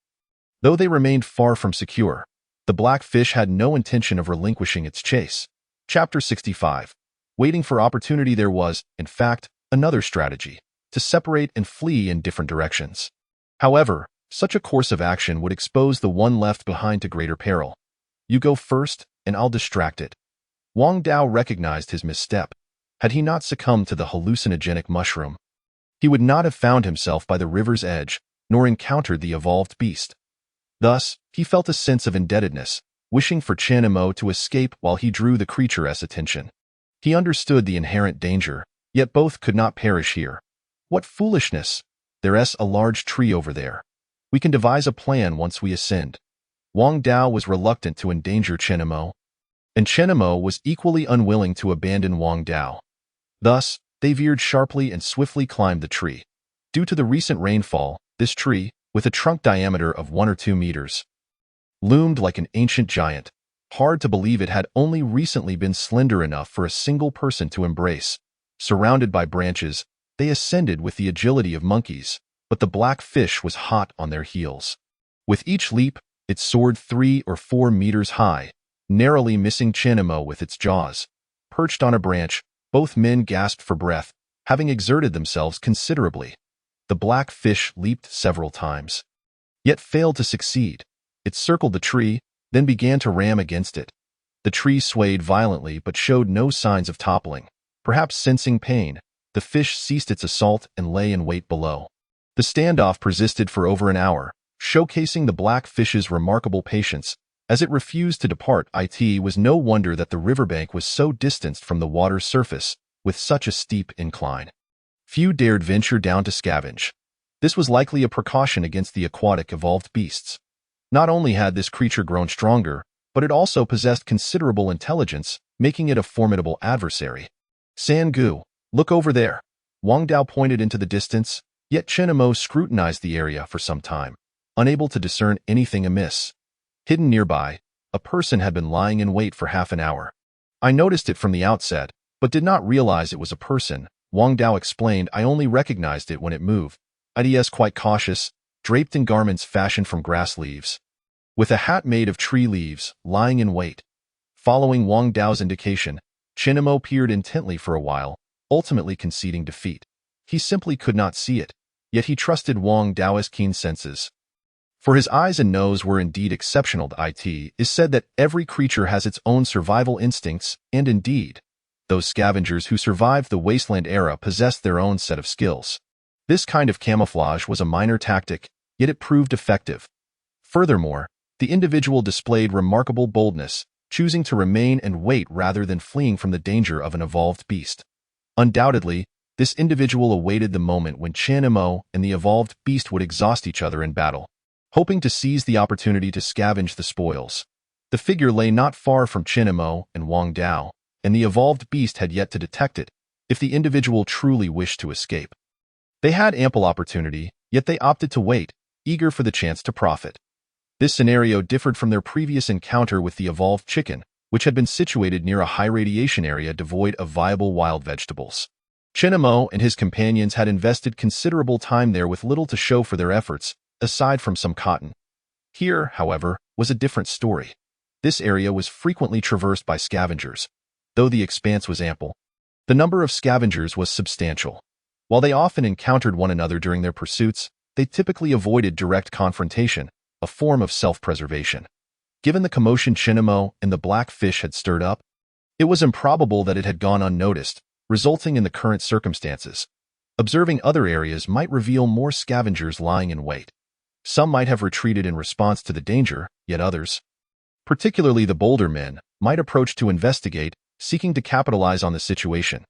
Though they remained far from secure, the black fish had no intention of relinquishing its chase. Chapter 65. Waiting for opportunity. There was, in fact, another strategy: to separate and flee in different directions. However, such a course of action would expose the one left behind to greater peril. "You go first, and I'll distract it." Wang Dao recognized his misstep. Had he not succumbed to the hallucinogenic mushroom, he would not have found himself by the river's edge, nor encountered the evolved beast. Thus, he felt a sense of indebtedness, wishing for Chinamo to escape while he drew the creature's attention. He understood the inherent danger, yet both could not perish here. What foolishness! There's a large tree over there. We can devise a plan once we ascend. Wang Dao was reluctant to endanger Chinamo, and Chinamo was equally unwilling to abandon Wang Dao. Thus, they veered sharply and swiftly climbed the tree. Due to the recent rainfall, this tree, with a trunk diameter of 1 or 2 meters, loomed like an ancient giant. Hard to believe it had only recently been slender enough for a single person to embrace. Surrounded by branches, they ascended with the agility of monkeys, but the black fish was hot on their heels. With each leap, it soared 3 or 4 meters high, narrowly missing Chinamo with its jaws. Perched on a branch, both men gasped for breath, having exerted themselves considerably. The black fish leaped several times. yet failed to succeed. It circled the tree, then began to ram against it. The tree swayed violently but showed no signs of toppling. Perhaps sensing pain, the fish ceased its assault and lay in wait below. The standoff persisted for over an hour, showcasing the black fish's remarkable patience. As it refused to depart, it was no wonder that the riverbank was so distanced from the water's surface, with such a steep incline. Few dared venture down to scavenge. This was likely a precaution against the aquatic evolved beasts. Not only had this creature grown stronger, but it also possessed considerable intelligence, making it a formidable adversary. San-gu, look over there. Wang Dao pointed into the distance, yet Chenemo scrutinized the area for some time, unable to discern anything amiss. Hidden nearby, a person had been lying in wait for half an hour. I noticed it from the outset, but did not realize it was a person, Wang Dao explained. I only recognized it when it moved. It's quite cautious, draped in garments fashioned from grass leaves, with a hat made of tree leaves, lying in wait. Following Wang Dao's indication, Chenemo peered intently for a while, ultimately conceding defeat. He simply could not see it, yet he trusted Wang Dao's keen senses. For his eyes and nose were indeed exceptional. It is said that every creature has its own survival instincts, and indeed, those scavengers who survived the wasteland era possessed their own set of skills. This kind of camouflage was a minor tactic, yet it proved effective. Furthermore, the individual displayed remarkable boldness, choosing to remain and wait rather than fleeing from the danger of an evolved beast. Undoubtedly, this individual awaited the moment when Chenemo and the evolved beast would exhaust each other in battle, hoping to seize the opportunity to scavenge the spoils. The figure lay not far from Chenemo and Wang Dao, and the evolved beast had yet to detect it, if the individual truly wished to escape. They had ample opportunity, yet they opted to wait, eager for the chance to profit. This scenario differed from their previous encounter with the evolved chicken, which had been situated near a high radiation area devoid of viable wild vegetables. Chenemo and his companions had invested considerable time there with little to show for their efforts, aside from some cotton. Here, however, was a different story. This area was frequently traversed by scavengers. Though the expanse was ample, the number of scavengers was substantial. While they often encountered one another during their pursuits, they typically avoided direct confrontation, a form of self-preservation. Given the commotion Chenemo and the black fish had stirred up, it was improbable that it had gone unnoticed, resulting in the current circumstances. Observing other areas might reveal more scavengers lying in wait. Some might have retreated in response to the danger, yet others, particularly the bolder men, might approach to investigate, seeking to capitalize on the situation.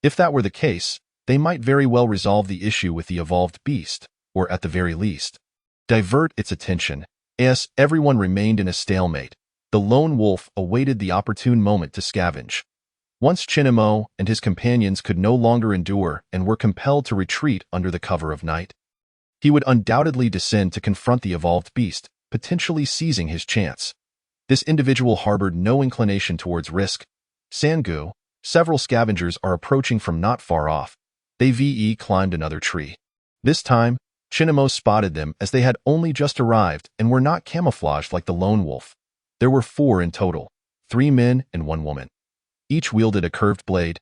If that were the case, they might very well resolve the issue with the evolved beast, or at the very least, divert its attention. As everyone remained in a stalemate, the lone wolf awaited the opportune moment to scavenge. Once Chenemo and his companions could no longer endure and were compelled to retreat under the cover of night, he would undoubtedly descend to confront the evolved beast, potentially seizing his chance. This individual harbored no inclination towards risk. San-gu, several scavengers are approaching from not far off. They climbed another tree. This time, Chenemo spotted them as they had only just arrived and were not camouflaged like the lone wolf. There were 4 in total, 3 men and 1 woman. Each wielded a curved blade,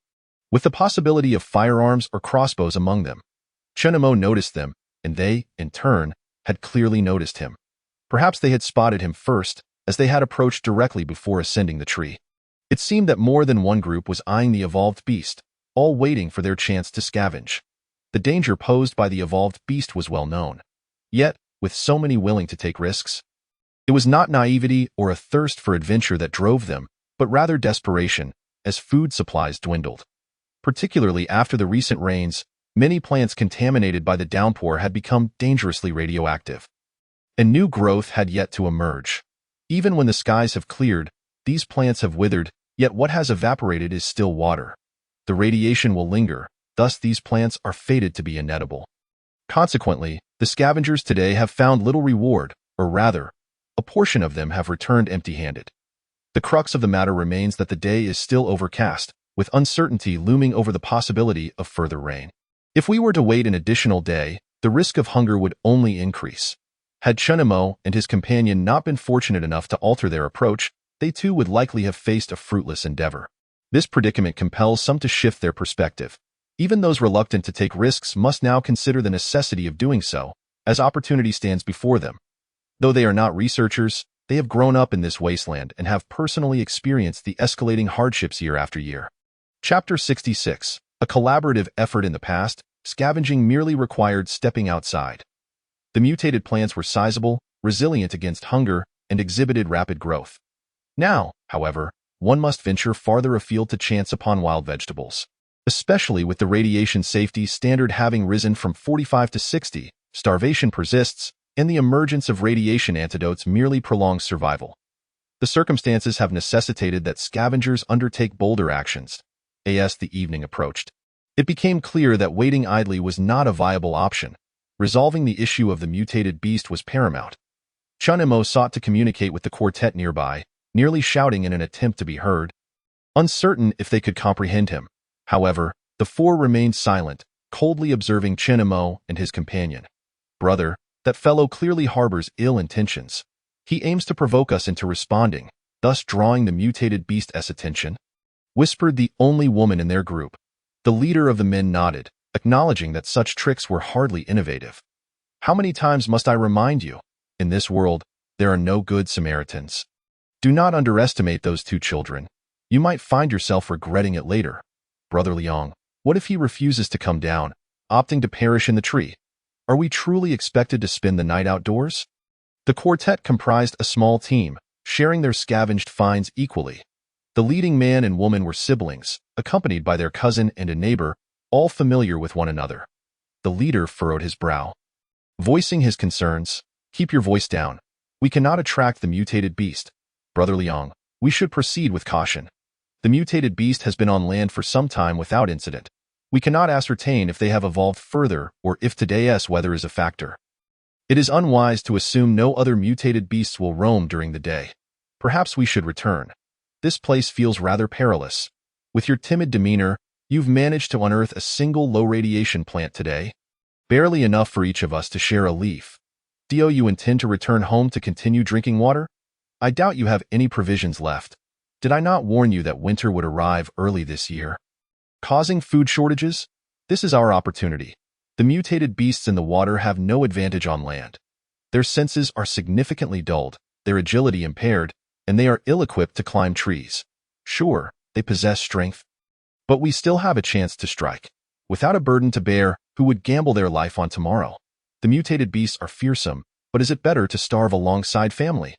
with the possibility of firearms or crossbows among them. Chenemo noticed them, and they, in turn, had clearly noticed him. Perhaps they had spotted him first, as they had approached directly before ascending the tree. It seemed that more than one group was eyeing the evolved beast, all waiting for their chance to scavenge. The danger posed by the evolved beast was well known. Yet, with so many willing to take risks, it was not naivety or a thirst for adventure that drove them, but rather desperation, as food supplies dwindled. Particularly after the recent rains, many plants contaminated by the downpour had become dangerously radioactive. And new growth had yet to emerge. Even when the skies have cleared, these plants have withered, yet what has evaporated is still water. The radiation will linger, thus these plants are fated to be inedible. Consequently, the scavengers today have found little reward, or rather, a portion of them have returned empty-handed. The crux of the matter remains that the day is still overcast, with uncertainty looming over the possibility of further rain. If we were to wait an additional day, the risk of hunger would only increase. Had Chenemo and his companion not been fortunate enough to alter their approach, they too would likely have faced a fruitless endeavor. This predicament compels some to shift their perspective. Even those reluctant to take risks must now consider the necessity of doing so, as opportunity stands before them. Though they are not researchers, they have grown up in this wasteland and have personally experienced the escalating hardships year after year. Chapter 66. A collaborative effort in the past, scavenging merely required stepping outside. The mutated plants were sizable, resilient against hunger, and exhibited rapid growth. Now, however, one must venture farther afield to chance upon wild vegetables. Especially with the radiation safety standard having risen from 45 to 60, starvation persists, and the emergence of radiation antidotes merely prolongs survival. The circumstances have necessitated that scavengers undertake bolder actions. As the evening approached, it became clear that waiting idly was not a viable option. Resolving the issue of the mutated beast was paramount. Chunimo sought to communicate with the quartet nearby, nearly shouting in an attempt to be heard. Uncertain if they could comprehend him, however, the four remained silent, coldly observing Chunimo and his companion. "Brother, that fellow clearly harbors ill intentions. He aims to provoke us into responding, thus drawing the mutated beast's attention," whispered the only woman in their group. The leader of the men nodded, acknowledging that such tricks were hardly innovative. "How many times must I remind you? In this world, there are no good Samaritans. Do not underestimate those two children. You might find yourself regretting it later. Brother Liang, what if he refuses to come down, opting to perish in the tree? Are we truly expected to spend the night outdoors?" The quartet comprised a small team, sharing their scavenged finds equally. The leading man and woman were siblings, accompanied by their cousin and a neighbor, all familiar with one another. The leader furrowed his brow, voicing his concerns. "Keep your voice down. We cannot attract the mutated beast. Brother Liang, we should proceed with caution. The mutated beast has been on land for some time without incident. We cannot ascertain if they have evolved further or if today's weather is a factor. It is unwise to assume no other mutated beasts will roam during the day. Perhaps we should return. This place feels rather perilous. With your timid demeanor, you've managed to unearth a single low-radiation plant today. Barely enough for each of us to share a leaf. Do you intend to return home to continue drinking water? I doubt you have any provisions left. Did I not warn you that winter would arrive early this year? Causing food shortages? This is our opportunity. The mutated beasts in the water have no advantage on land. Their senses are significantly dulled, their agility impaired, and they are ill-equipped to climb trees. Sure, they possess strength, but we still have a chance to strike. Without a burden to bear, who would gamble their life on tomorrow? The mutated beasts are fearsome, but is it better to starve alongside family?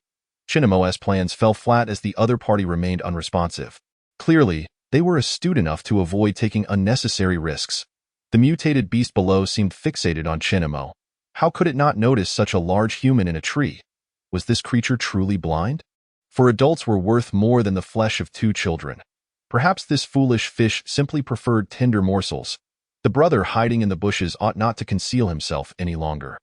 Chunimo's plans fell flat as the other party remained unresponsive. Clearly, they were astute enough to avoid taking unnecessary risks. The mutated beast below seemed fixated on Chunimo. How could it not notice such a large human in a tree? Was this creature truly blind? For adults were worth more than the flesh of two children. Perhaps this foolish fish simply preferred tender morsels. The brother hiding in the bushes ought not to conceal himself any longer.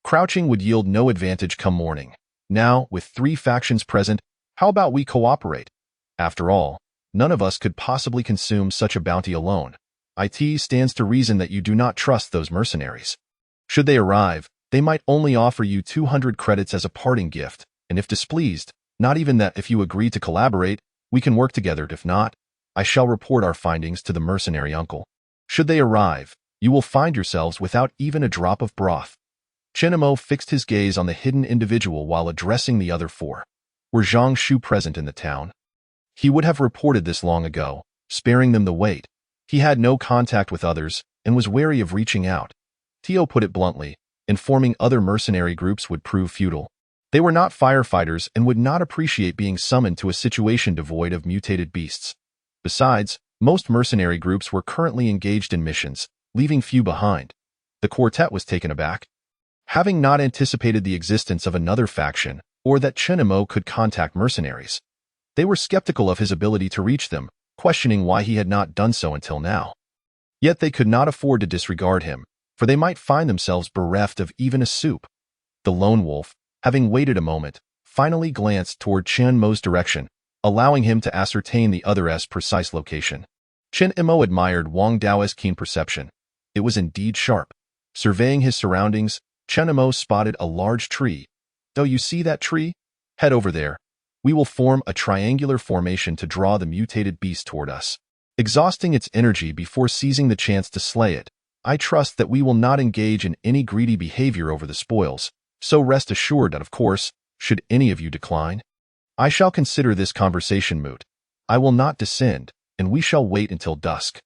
Crouching would yield no advantage come morning. Now, with 3 factions present, how about we cooperate? After all, none of us could possibly consume such a bounty alone. It stands to reason that you do not trust those mercenaries. Should they arrive, they might only offer you 200 credits as a parting gift, and if displeased, not even that. If you agree to collaborate, we can work together. If not, I shall report our findings to the mercenary uncle. Should they arrive, you will find yourselves without even a drop of broth. Chunimo fixed his gaze on the hidden individual while addressing the other 4. Were Zhang Shu present in the town? He would have reported this long ago, sparing them the wait. He had no contact with others and was wary of reaching out. Tio put it bluntly, informing other mercenary groups would prove futile. They were not firefighters and would not appreciate being summoned to a situation devoid of mutated beasts. Besides, most mercenary groups were currently engaged in missions, leaving few behind. The quartet was taken aback. Having not anticipated the existence of another faction, or that Chunimo could contact mercenaries, they were skeptical of his ability to reach them, questioning why he had not done so until now. Yet they could not afford to disregard him, for they might find themselves bereft of even a soup. The lone wolf, having waited a moment, finally glanced toward Chunimo's direction, allowing him to ascertain the other's precise location. Chunimo admired Wang Dao's keen perception. It was indeed sharp. Surveying his surroundings, Chunimo spotted a large tree. "Do you see that tree? Head over there. We will form a triangular formation to draw the mutated beast toward us, exhausting its energy before seizing the chance to slay it. I trust that we will not engage in any greedy behavior over the spoils. So rest assured that, of course, should any of you decline, I shall consider this conversation moot. I will not descend, and we shall wait until dusk.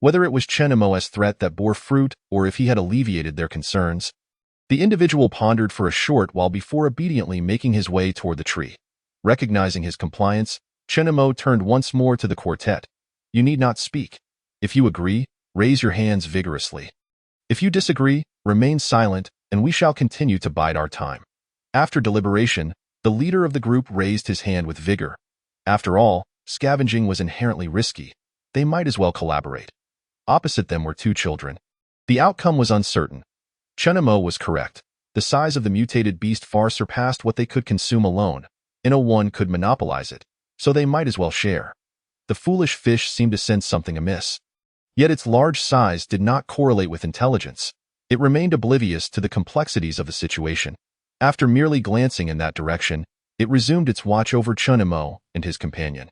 Whether it was Chen Mo's threat that bore fruit or if he had alleviated their concerns, the individual pondered for a short while before obediently making his way toward the tree. Recognizing his compliance, Chen Mo turned once more to the quartet. You need not speak. If you agree, raise your hands vigorously. If you disagree, remain silent, and we shall continue to bide our time. After deliberation, the leader of the group raised his hand with vigor. After all, scavenging was inherently risky. They might as well collaborate. Opposite them were two children. The outcome was uncertain. Chen Mo was correct. The size of the mutated beast far surpassed what they could consume alone, and no one could monopolize it, so they might as well share. The foolish fish seemed to sense something amiss. Yet its large size did not correlate with intelligence. It remained oblivious to the complexities of the situation. After merely glancing in that direction, it resumed its watch over Chen Mo and his companion.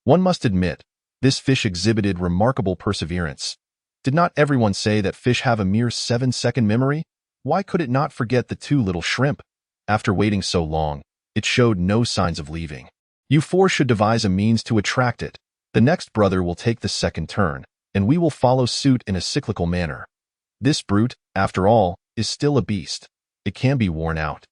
One must admit, this fish exhibited remarkable perseverance. Did not everyone say that fish have a mere 7-second memory? Why could it not forget the two little shrimp? After waiting so long, it showed no signs of leaving. You four should devise a means to attract it. The next brother will take the second turn, and we will follow suit in a cyclical manner. This brute, after all, is still a beast. It can be worn out.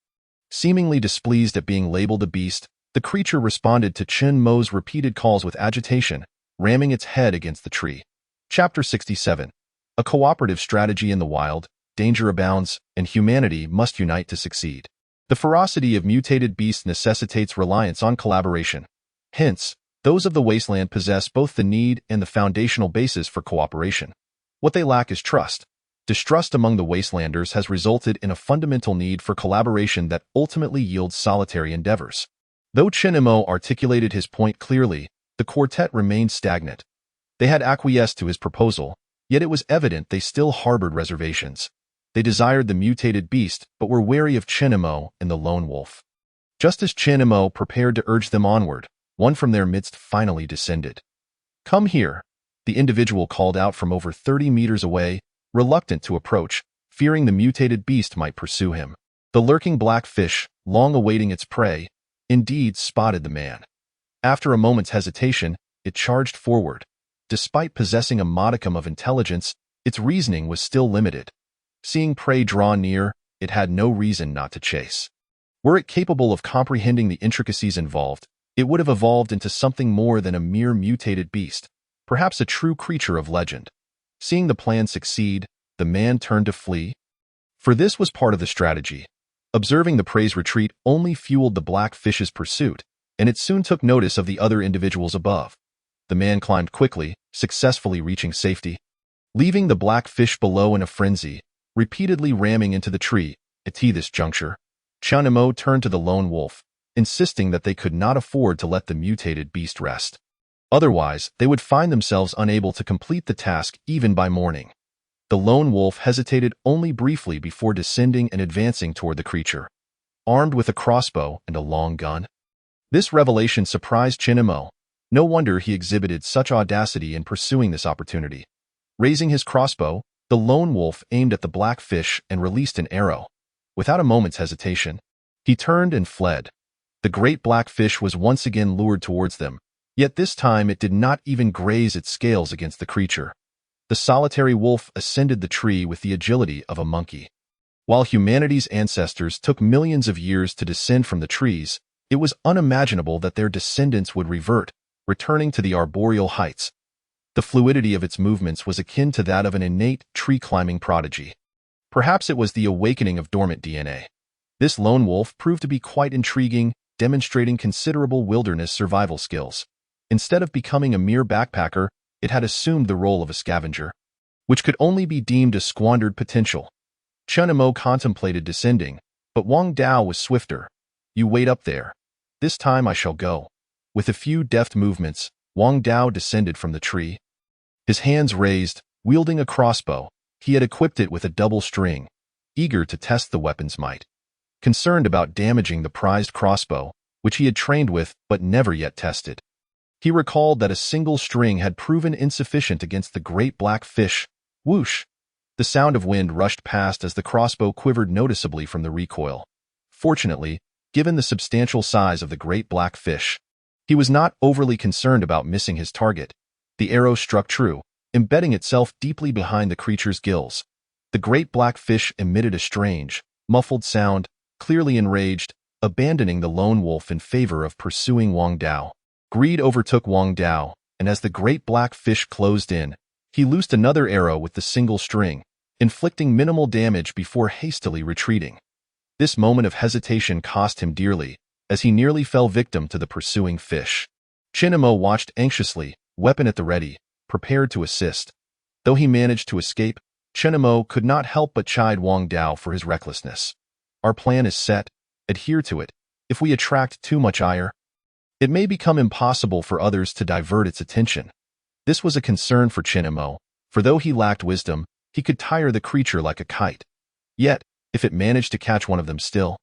Seemingly displeased at being labeled a beast, the creature responded to Chen Mo's repeated calls with agitation, ramming its head against the tree. Chapter 67. A cooperative strategy in the wild, danger abounds, and humanity must unite to succeed. The ferocity of mutated beasts necessitates reliance on collaboration. Hence, those of the wasteland possess both the need and the foundational basis for cooperation. What they lack is trust. Distrust among the wastelanders has resulted in a fundamental need for collaboration that ultimately yields solitary endeavors. Though Chen Mo articulated his point clearly, the quartet remained stagnant. They had acquiesced to his proposal, yet it was evident they still harbored reservations. They desired the mutated beast, but were wary of Chen Mo and the lone wolf. Just as Chen Mo prepared to urge them onward, one from their midst finally descended. Come here, the individual called out from over 30 meters away, reluctant to approach, fearing the mutated beast might pursue him. The lurking black fish, long awaiting its prey, indeed spotted the man. After a moment's hesitation, it charged forward. Despite possessing a modicum of intelligence, its reasoning was still limited. Seeing prey draw near, it had no reason not to chase. Were it capable of comprehending the intricacies involved, it would have evolved into something more than a mere mutated beast, perhaps a true creature of legend. Seeing the plan succeed, the man turned to flee. For this was part of the strategy. Observing the prey's retreat only fueled the black fish's pursuit, and it soon took notice of the other individuals above. The man climbed quickly, successfully reaching safety. Leaving the black fish below in a frenzy, repeatedly ramming into the tree, at this juncture, Chen Mo turned to the lone wolf, insisting that they could not afford to let the mutated beast rest. Otherwise, they would find themselves unable to complete the task even by morning. The lone wolf hesitated only briefly before descending and advancing toward the creature, armed with a crossbow and a long gun. This revelation surprised Chen Mo. No wonder he exhibited such audacity in pursuing this opportunity. Raising his crossbow, the lone wolf aimed at the black fish and released an arrow. Without a moment's hesitation, he turned and fled. The great black fish was once again lured towards them, yet this time it did not even graze its scales against the creature. The solitary wolf ascended the tree with the agility of a monkey. While humanity's ancestors took millions of years to descend from the trees, it was unimaginable that their descendants would revert, returning to the arboreal heights. The fluidity of its movements was akin to that of an innate tree-climbing prodigy. Perhaps it was the awakening of dormant DNA. This lone wolf proved to be quite intriguing, demonstrating considerable wilderness survival skills. Instead of becoming a mere backpacker, it had assumed the role of a scavenger, which could only be deemed a squandered potential. Chen Mo contemplated descending, but Wang Dao was swifter. You wait up there. This time I shall go. With a few deft movements, Wang Dao descended from the tree. His hands raised, wielding a crossbow, he had equipped it with a double string, eager to test the weapon's might. Concerned about damaging the prized crossbow, which he had trained with but never yet tested. He recalled that a single string had proven insufficient against the great black fish. Whoosh! The sound of wind rushed past as the crossbow quivered noticeably from the recoil. Fortunately, given the substantial size of the great black fish, he was not overly concerned about missing his target. The arrow struck true, embedding itself deeply behind the creature's gills. The great black fish emitted a strange, muffled sound, clearly enraged, abandoning the lone wolf in favor of pursuing Wang Dao. Greed overtook Wang Dao, and as the great black fish closed in, he loosed another arrow with the single string, inflicting minimal damage before hastily retreating. This moment of hesitation cost him dearly, as he nearly fell victim to the pursuing fish. Chinamo watched anxiously, weapon at the ready, prepared to assist. Though he managed to escape, Chinamo could not help but chide Wang Dao for his recklessness. Our plan is set, adhere to it. If we attract too much ire, it may become impossible for others to divert its attention. This was a concern for Chinamo, for though he lacked wisdom, he could tire the creature like a kite. Yet, if it managed to catch one of them still,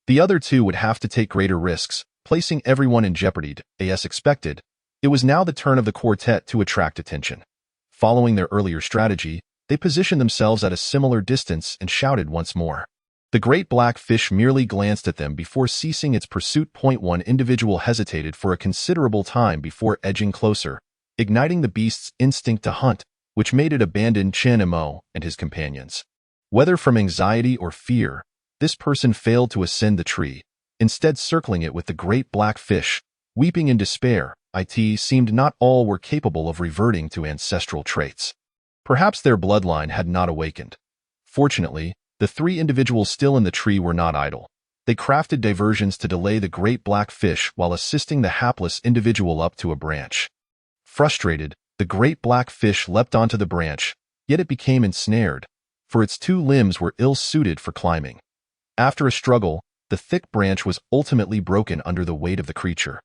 the other two would have to take greater risks, placing everyone in jeopardy. As expected, it was now the turn of the quartet to attract attention. Following their earlier strategy, they positioned themselves at a similar distance and shouted once more. The great black fish merely glanced at them before ceasing its pursuit. One individual hesitated for a considerable time before edging closer, igniting the beast's instinct to hunt, which made it abandon Chinamo and his companions. Whether from anxiety or fear, this person failed to ascend the tree, instead circling it with the great black fish, weeping in despair. It seemed not all were capable of reverting to ancestral traits. Perhaps their bloodline had not awakened. Fortunately, the three individuals still in the tree were not idle. They crafted diversions to delay the great black fish while assisting the hapless individual up to a branch. Frustrated, the great black fish leapt onto the branch, yet it became ensnared, for its two limbs were ill-suited for climbing. After a struggle, the thick branch was ultimately broken under the weight of the creature.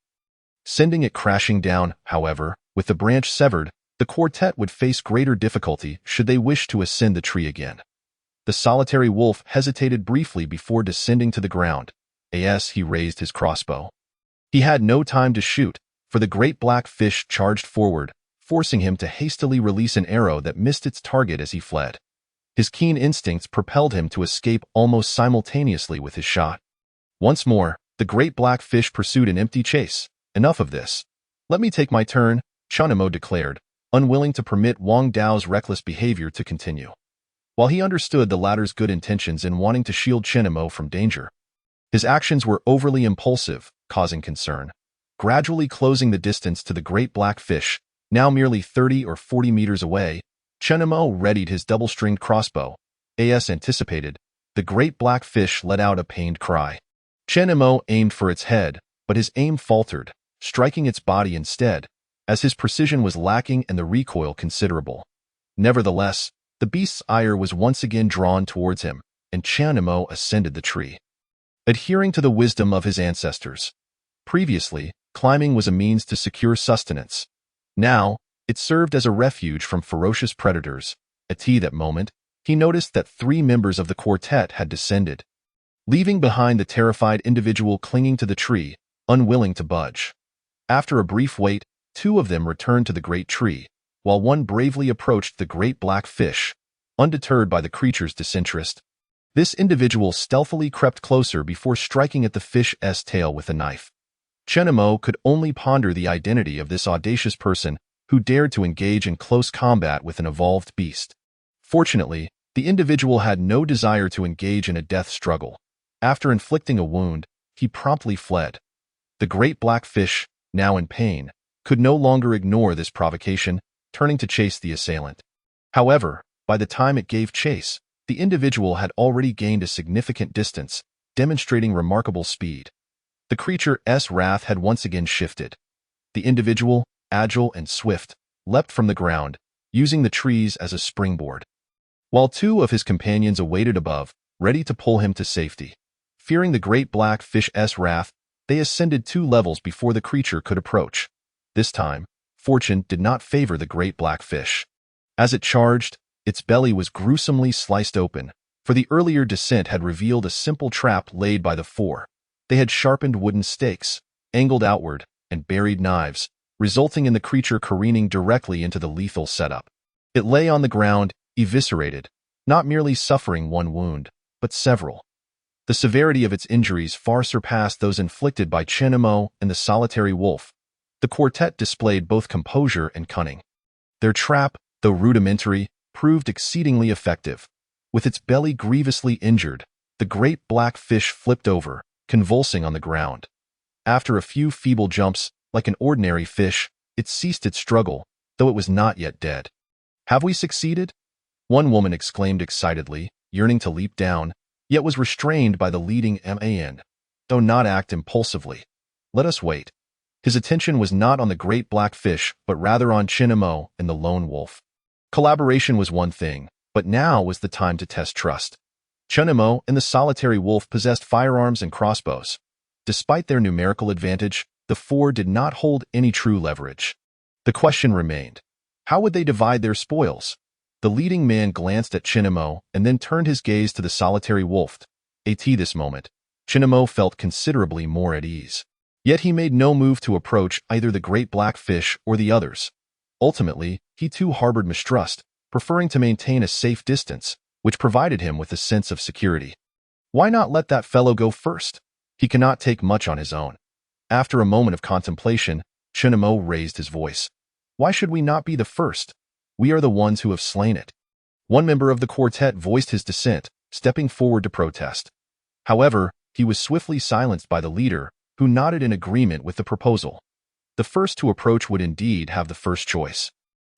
Sending it crashing down, however, with the branch severed, the quartet would face greater difficulty should they wish to ascend the tree again. The solitary wolf hesitated briefly before descending to the ground, as he raised his crossbow. He had no time to shoot, for the great black fish charged forward, forcing him to hastily release an arrow that missed its target as he fled. His keen instincts propelled him to escape almost simultaneously with his shot. Once more, the great black fish pursued an empty chase. Enough of this. Let me take my turn, Chinamo declared, unwilling to permit Wang Dao's reckless behavior to continue. While he understood the latter's good intentions in wanting to shield Chinamo from danger, his actions were overly impulsive, causing concern. Gradually closing the distance to the great black fish, now merely 30 or 40 meters away, Chinamo readied his double-stringed crossbow. As anticipated, the great black fish let out a pained cry. Chinamo aimed for its head, but his aim faltered, striking its body instead, as his precision was lacking and the recoil considerable. Nevertheless, the beast's ire was once again drawn towards him, and Chinamo ascended the tree. Adhering to the wisdom of his ancestors. Previously, climbing was a means to secure sustenance. Now, it served as a refuge from ferocious predators. At that moment, he noticed that 3 members of the quartet had descended, leaving behind the terrified individual clinging to the tree, unwilling to budge. After a brief wait, 2 of them returned to the great tree, while one bravely approached the great black fish, undeterred by the creature's disinterest. This individual stealthily crept closer before striking at the fish's tail with a knife. Chinamo could only ponder the identity of this audacious person who dared to engage in close combat with an evolved beast. Fortunately, the individual had no desire to engage in a death struggle. After inflicting a wound, he promptly fled. The great black fish, now in pain, could no longer ignore this provocation, turning to chase the assailant. However, by the time it gave chase, the individual had already gained a significant distance, demonstrating remarkable speed. The creature's wrath had once again shifted. The individual, agile and swift, leapt from the ground, using the trees as a springboard, while 2 of his companions awaited above, ready to pull him to safety. Fearing the great black fish's wrath, they ascended 2 levels before the creature could approach. This time, fortune did not favor the great black fish. As it charged, its belly was gruesomely sliced open, for the earlier descent had revealed a simple trap laid by the 4. They had sharpened wooden stakes, angled outward, and buried knives, resulting in the creature careening directly into the lethal setup. It lay on the ground, eviscerated, not merely suffering 1 wound, but several. The severity of its injuries far surpassed those inflicted by Chinamo and the solitary wolf. The quartet displayed both composure and cunning. Their trap, though rudimentary, proved exceedingly effective. With its belly grievously injured, the great black fish flipped over, convulsing on the ground. After a few feeble jumps, like an ordinary fish, it ceased its struggle, though it was not yet dead. "Have we succeeded?" one woman exclaimed excitedly, yearning to leap down, yet was restrained by the leading man, though not act impulsively. "Let us wait." His attention was not on the great black fish, but rather on Chinamo and the lone wolf. Collaboration was one thing, but now was the time to test trust. Chinamo and the solitary wolf possessed firearms and crossbows. Despite their numerical advantage, the four did not hold any true leverage. The question remained, how would they divide their spoils? The leading man glanced at Chinamo and then turned his gaze to the solitary wolf. At this moment, Chinamo felt considerably more at ease. Yet he made no move to approach either the great black fish or the others. Ultimately, he too harbored mistrust, preferring to maintain a safe distance, which provided him with a sense of security. Why not let that fellow go first? He cannot take much on his own. After a moment of contemplation, Chinamo raised his voice. "Why should we not be the first? We are the ones who have slain it." One member of the quartet voiced his dissent, stepping forward to protest. However, he was swiftly silenced by the leader, who nodded in agreement with the proposal. The first to approach would indeed have the first choice.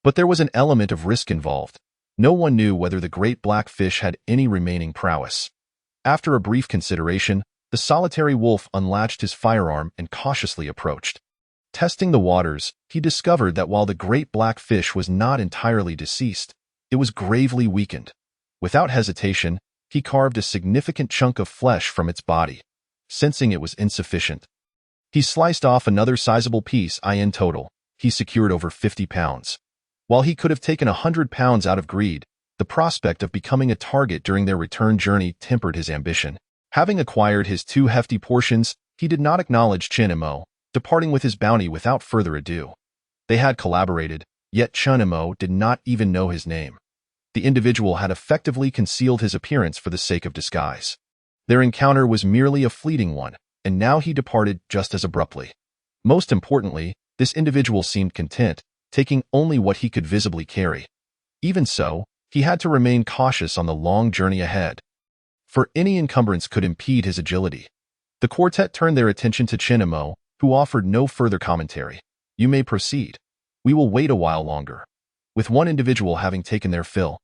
But there was an element of risk involved. No one knew whether the great black fish had any remaining prowess. After a brief consideration, the solitary wolf unlatched his firearm and cautiously approached. Testing the waters, he discovered that while the great black fish was not entirely deceased, it was gravely weakened. Without hesitation, he carved a significant chunk of flesh from its body. Sensing it was insufficient, he sliced off another sizable piece. In total, he secured over 50 pounds. While he could have taken 100 pounds out of greed, the prospect of becoming a target during their return journey tempered his ambition. Having acquired his 2 hefty portions, he did not acknowledge Chinamo, departing with his bounty without further ado. They had collaborated, yet Chinamo did not even know his name. The individual had effectively concealed his appearance for the sake of disguise. Their encounter was merely a fleeting one, and now he departed just as abruptly. Most importantly, this individual seemed content, taking only what he could visibly carry. Even so, he had to remain cautious on the long journey ahead, for any encumbrance could impede his agility. The quartet turned their attention to Chinamo, who offered no further commentary. "You may proceed. We will wait a while longer." With one individual having taken their fill,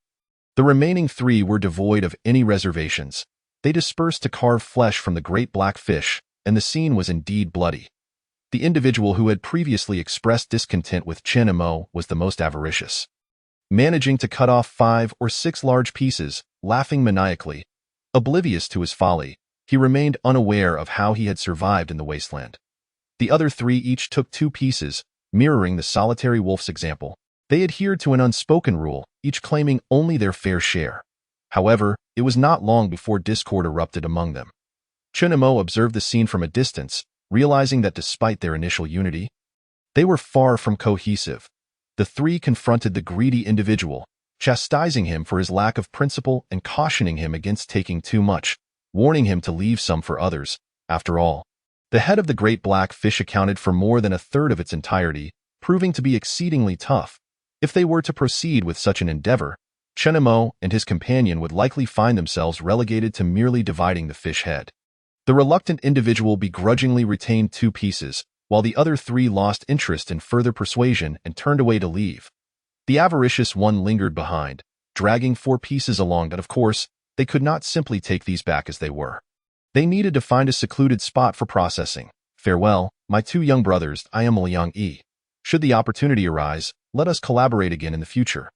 the remaining 3 were devoid of any reservations. They dispersed to carve flesh from the great black fish, and the scene was indeed bloody. The individual who had previously expressed discontent with Chinamo was the most avaricious. Managing to cut off 5 or 6 large pieces, laughing maniacally, oblivious to his folly, he remained unaware of how he had survived in the wasteland. The other 3 each took 2 pieces, mirroring the solitary wolf's example. They adhered to an unspoken rule, each claiming only their fair share. However, it was not long before discord erupted among them. Chinamo observed the scene from a distance, realizing that despite their initial unity, they were far from cohesive. The 3 confronted the greedy individual, chastising him for his lack of principle and cautioning him against taking too much, warning him to leave some for others. After all, the head of the great black fish accounted for more than a third of its entirety, proving to be exceedingly tough. If they were to proceed with such an endeavor, Chinamo and his companion would likely find themselves relegated to merely dividing the fish head. The reluctant individual begrudgingly retained 2 pieces, while the other 3 lost interest in further persuasion and turned away to leave. The avaricious one lingered behind, dragging 4 pieces along, but of course, they could not simply take these back as they were. They needed to find a secluded spot for processing. "Farewell, my 2 young brothers. I am Liang Yi. Should the opportunity arise, let us collaborate again in the future."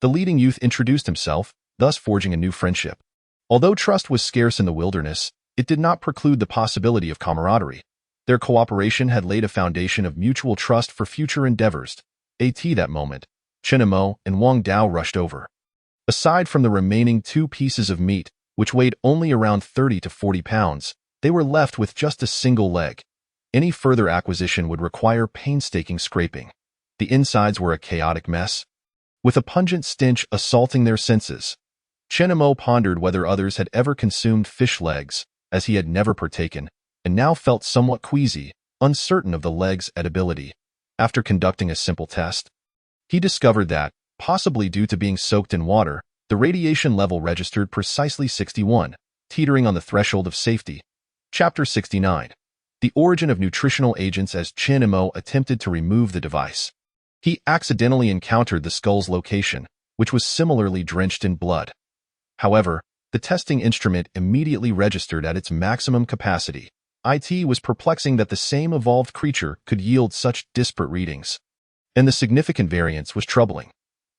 The leading youth introduced himself, thus forging a new friendship. Although trust was scarce in the wilderness, it did not preclude the possibility of camaraderie. Their cooperation had laid a foundation of mutual trust for future endeavors. At that moment, Chinamo and Wang Dao rushed over. Aside from the remaining 2 pieces of meat, which weighed only around 30 to 40 pounds, they were left with just a single leg. Any further acquisition would require painstaking scraping. The insides were a chaotic mess, with a pungent stench assaulting their senses. Chinamo pondered whether others had ever consumed fish legs, as he had never partaken, and now felt somewhat queasy, uncertain of the leg's edibility. After conducting a simple test, he discovered that, possibly due to being soaked in water, the radiation level registered precisely 61, teetering on the threshold of safety. Chapter 69. The origin of nutritional agents. As Chen Mo attempted to remove the device, he accidentally encountered the skull's location, which was similarly drenched in blood. However, the testing instrument immediately registered at its maximum capacity. It was perplexing that the same evolved creature could yield such disparate readings. And the significant variance was troubling.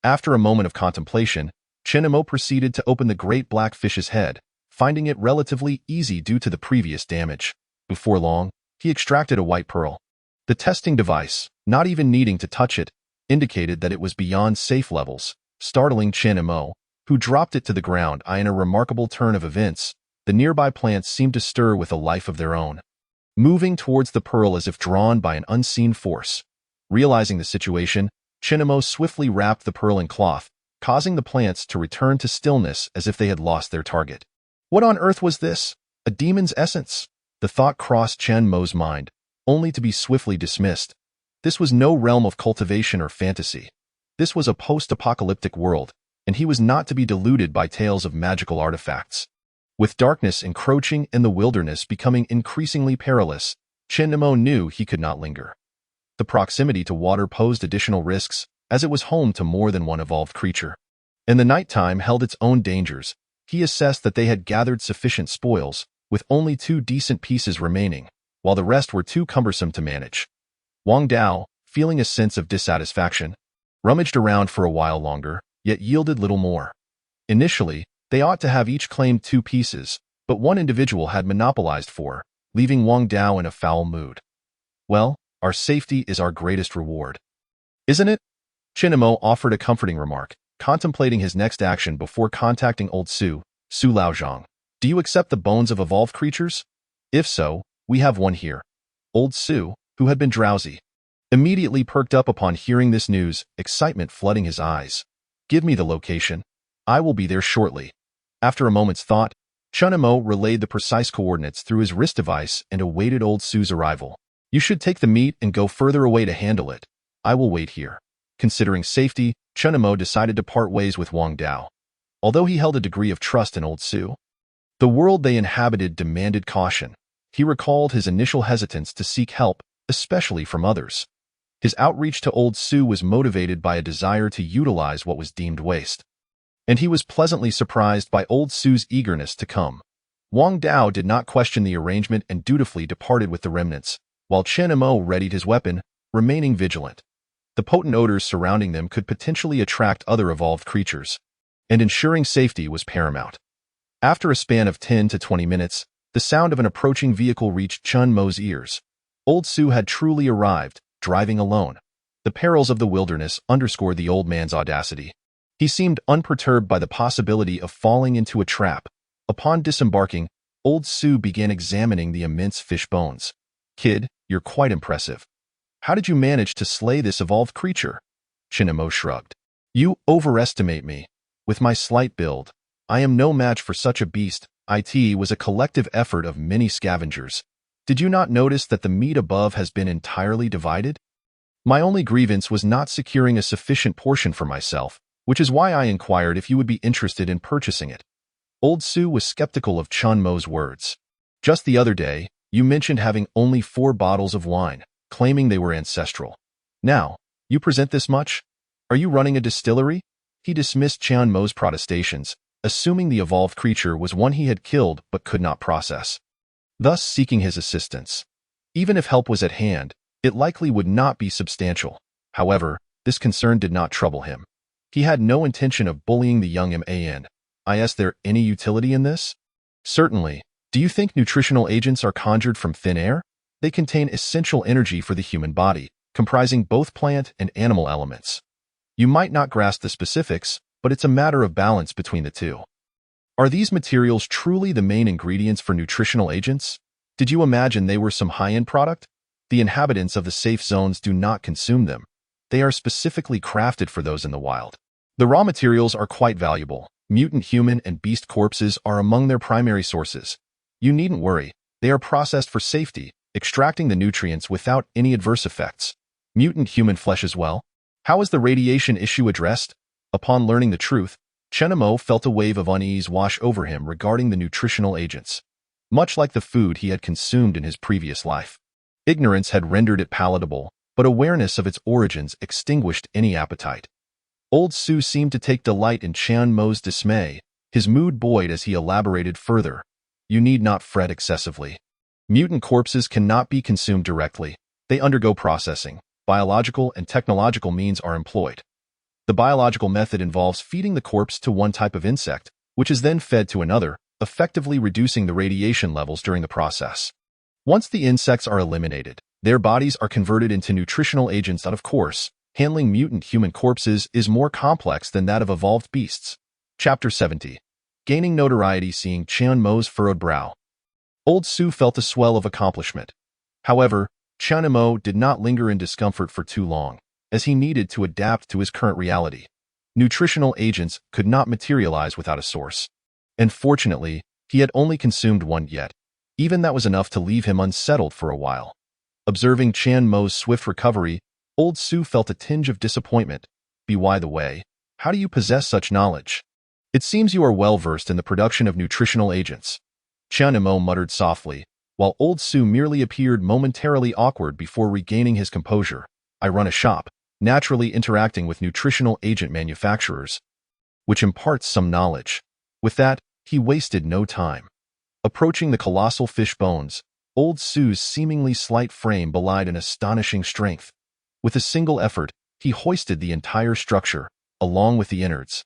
After a moment of contemplation, Chen Mo proceeded to open the great black fish's head, finding it relatively easy due to the previous damage. Before long, he extracted a white pearl. The testing device, not even needing to touch it, indicated that it was beyond safe levels, startling Chen Mo, who dropped it to the ground. In a remarkable turn of events, the nearby plants seemed to stir with a life of their own, moving towards the pearl as if drawn by an unseen force. Realizing the situation, Chen Mo swiftly wrapped the pearl in cloth, causing the plants to return to stillness as if they had lost their target. What on earth was this? A demon's essence? The thought crossed Chen Mo's mind, only to be swiftly dismissed. This was no realm of cultivation or fantasy. This was a post-apocalyptic world, and he was not to be deluded by tales of magical artifacts. With darkness encroaching and the wilderness becoming increasingly perilous, Chen Mo knew he could not linger. The proximity to water posed additional risks, as it was home to more than one evolved creature. And the nighttime held its own dangers. He assessed that they had gathered sufficient spoils, with only 2 decent pieces remaining, while the rest were too cumbersome to manage. Wang Dao, feeling a sense of dissatisfaction, rummaged around for a while longer, yet yielded little more. Initially, they ought to have each claimed 2 pieces, but one individual had monopolized 4, leaving Wang Dao in a foul mood. Well, our safety is our greatest reward, isn't it? Chen Mo offered a comforting remark, contemplating his next action before contacting old Su Laozhang. Do you accept the bones of evolved creatures? If so, we have one here. Old Su, who had been drowsy, immediately perked up upon hearing this news, excitement flooding his eyes. Give me the location. I will be there shortly. After a moment's thought, Chen Mo relayed the precise coordinates through his wrist device and awaited old Su's arrival. You should take the meat and go further away to handle it. I will wait here. Considering safety, Chen Mo decided to part ways with Wang Dao. Although he held a degree of trust in old Su, the world they inhabited demanded caution. He recalled his initial hesitance to seek help, especially from others. His outreach to old Su was motivated by a desire to utilize what was deemed waste. And he was pleasantly surprised by old Su's eagerness to come. Wang Dao did not question the arrangement and dutifully departed with the remnants, while Chen Mo readied his weapon, remaining vigilant. The potent odors surrounding them could potentially attract other evolved creatures, and ensuring safety was paramount. After a span of 10 to 20 minutes, the sound of an approaching vehicle reached Chen Mo's ears. Old Su had truly arrived, driving alone. The perils of the wilderness underscored the old man's audacity. He seemed unperturbed by the possibility of falling into a trap. Upon disembarking, old Su began examining the immense fish bones. Kid, you're quite impressive. How did you manage to slay this evolved creature? Chen Mo shrugged. You overestimate me. With my slight build, I am no match for such a beast. It was a collective effort of many scavengers. Did you not notice that the meat above has been entirely divided? My only grievance was not securing a sufficient portion for myself, which is why I inquired if you would be interested in purchasing it. Old Su was skeptical of Chen Mo's words. Just the other day, you mentioned having only 4 bottles of wine, claiming they were ancestral. Now, you present this much? Are you running a distillery? He dismissed Chen Mo's protestations, assuming the evolved creature was one he had killed but could not process, thus seeking his assistance. Even if help was at hand, it likely would not be substantial. However, this concern did not trouble him. He had no intention of bullying the young man. Is there any utility in this? Certainly. Do you think nutritional agents are conjured from thin air? They contain essential energy for the human body, comprising both plant and animal elements. You might not grasp the specifics, but it's a matter of balance between the two. Are these materials truly the main ingredients for nutritional agents? Did you imagine they were some high-end product? The inhabitants of the safe zones do not consume them. They are specifically crafted for those in the wild. The raw materials are quite valuable. Mutant human and beast corpses are among their primary sources. You needn't worry. They are processed for safety, extracting the nutrients without any adverse effects. Mutant human flesh as well? How is the radiation issue addressed? Upon learning the truth, Chenemo felt a wave of unease wash over him regarding the nutritional agents. Much like the food he had consumed in his previous life. Ignorance had rendered it palatable, but awareness of its origins extinguished any appetite. Old Su seemed to take delight in Qian Mo's dismay, his mood buoyed as he elaborated further. You need not fret excessively. Mutant corpses cannot be consumed directly. They undergo processing. Biological and technological means are employed. The biological method involves feeding the corpse to one type of insect, which is then fed to another, effectively reducing the radiation levels during the process. Once the insects are eliminated, their bodies are converted into nutritional agents that, of course, handling mutant human corpses is more complex than that of evolved beasts. Chapter 70. Gaining notoriety seeing Qian Mo's furrowed brow. Old Su felt a swell of accomplishment. However, Qian Mo did not linger in discomfort for too long, as he needed to adapt to his current reality. Nutritional agents could not materialize without a source. And fortunately, he had only consumed one yet. Even that was enough to leave him unsettled for a while. Observing Qian Mo's swift recovery, Old Su felt a tinge of disappointment. By the way, how do you possess such knowledge? It seems you are well versed in the production of nutritional agents. Qian Mo muttered softly, while Old Su merely appeared momentarily awkward before regaining his composure. I run a shop, naturally interacting with nutritional agent manufacturers, which imparts some knowledge. With that, he wasted no time. Approaching the colossal fish bones, Old Su's seemingly slight frame belied an astonishing strength. With a single effort, he hoisted the entire structure, along with the innards,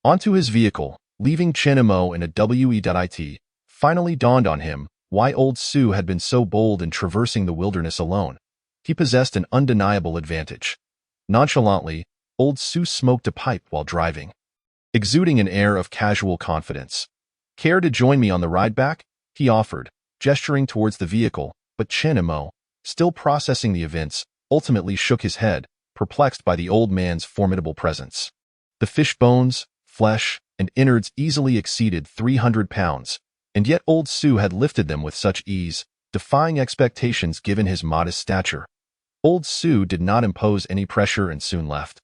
onto his vehicle, leaving Chenemo in a WE.IT. Finally dawned on him why Old Su had been so bold in traversing the wilderness alone. He possessed an undeniable advantage. Nonchalantly, Old Su smoked a pipe while driving, exuding an air of casual confidence. Care to join me on the ride back? He offered, gesturing towards the vehicle, but Chenemo, still processing the events, ultimately shook his head, perplexed by the old man's formidable presence. The fish bones, flesh, and innards easily exceeded 300 pounds, and yet Old Su had lifted them with such ease, defying expectations given his modest stature. Old Su did not impose any pressure and soon left,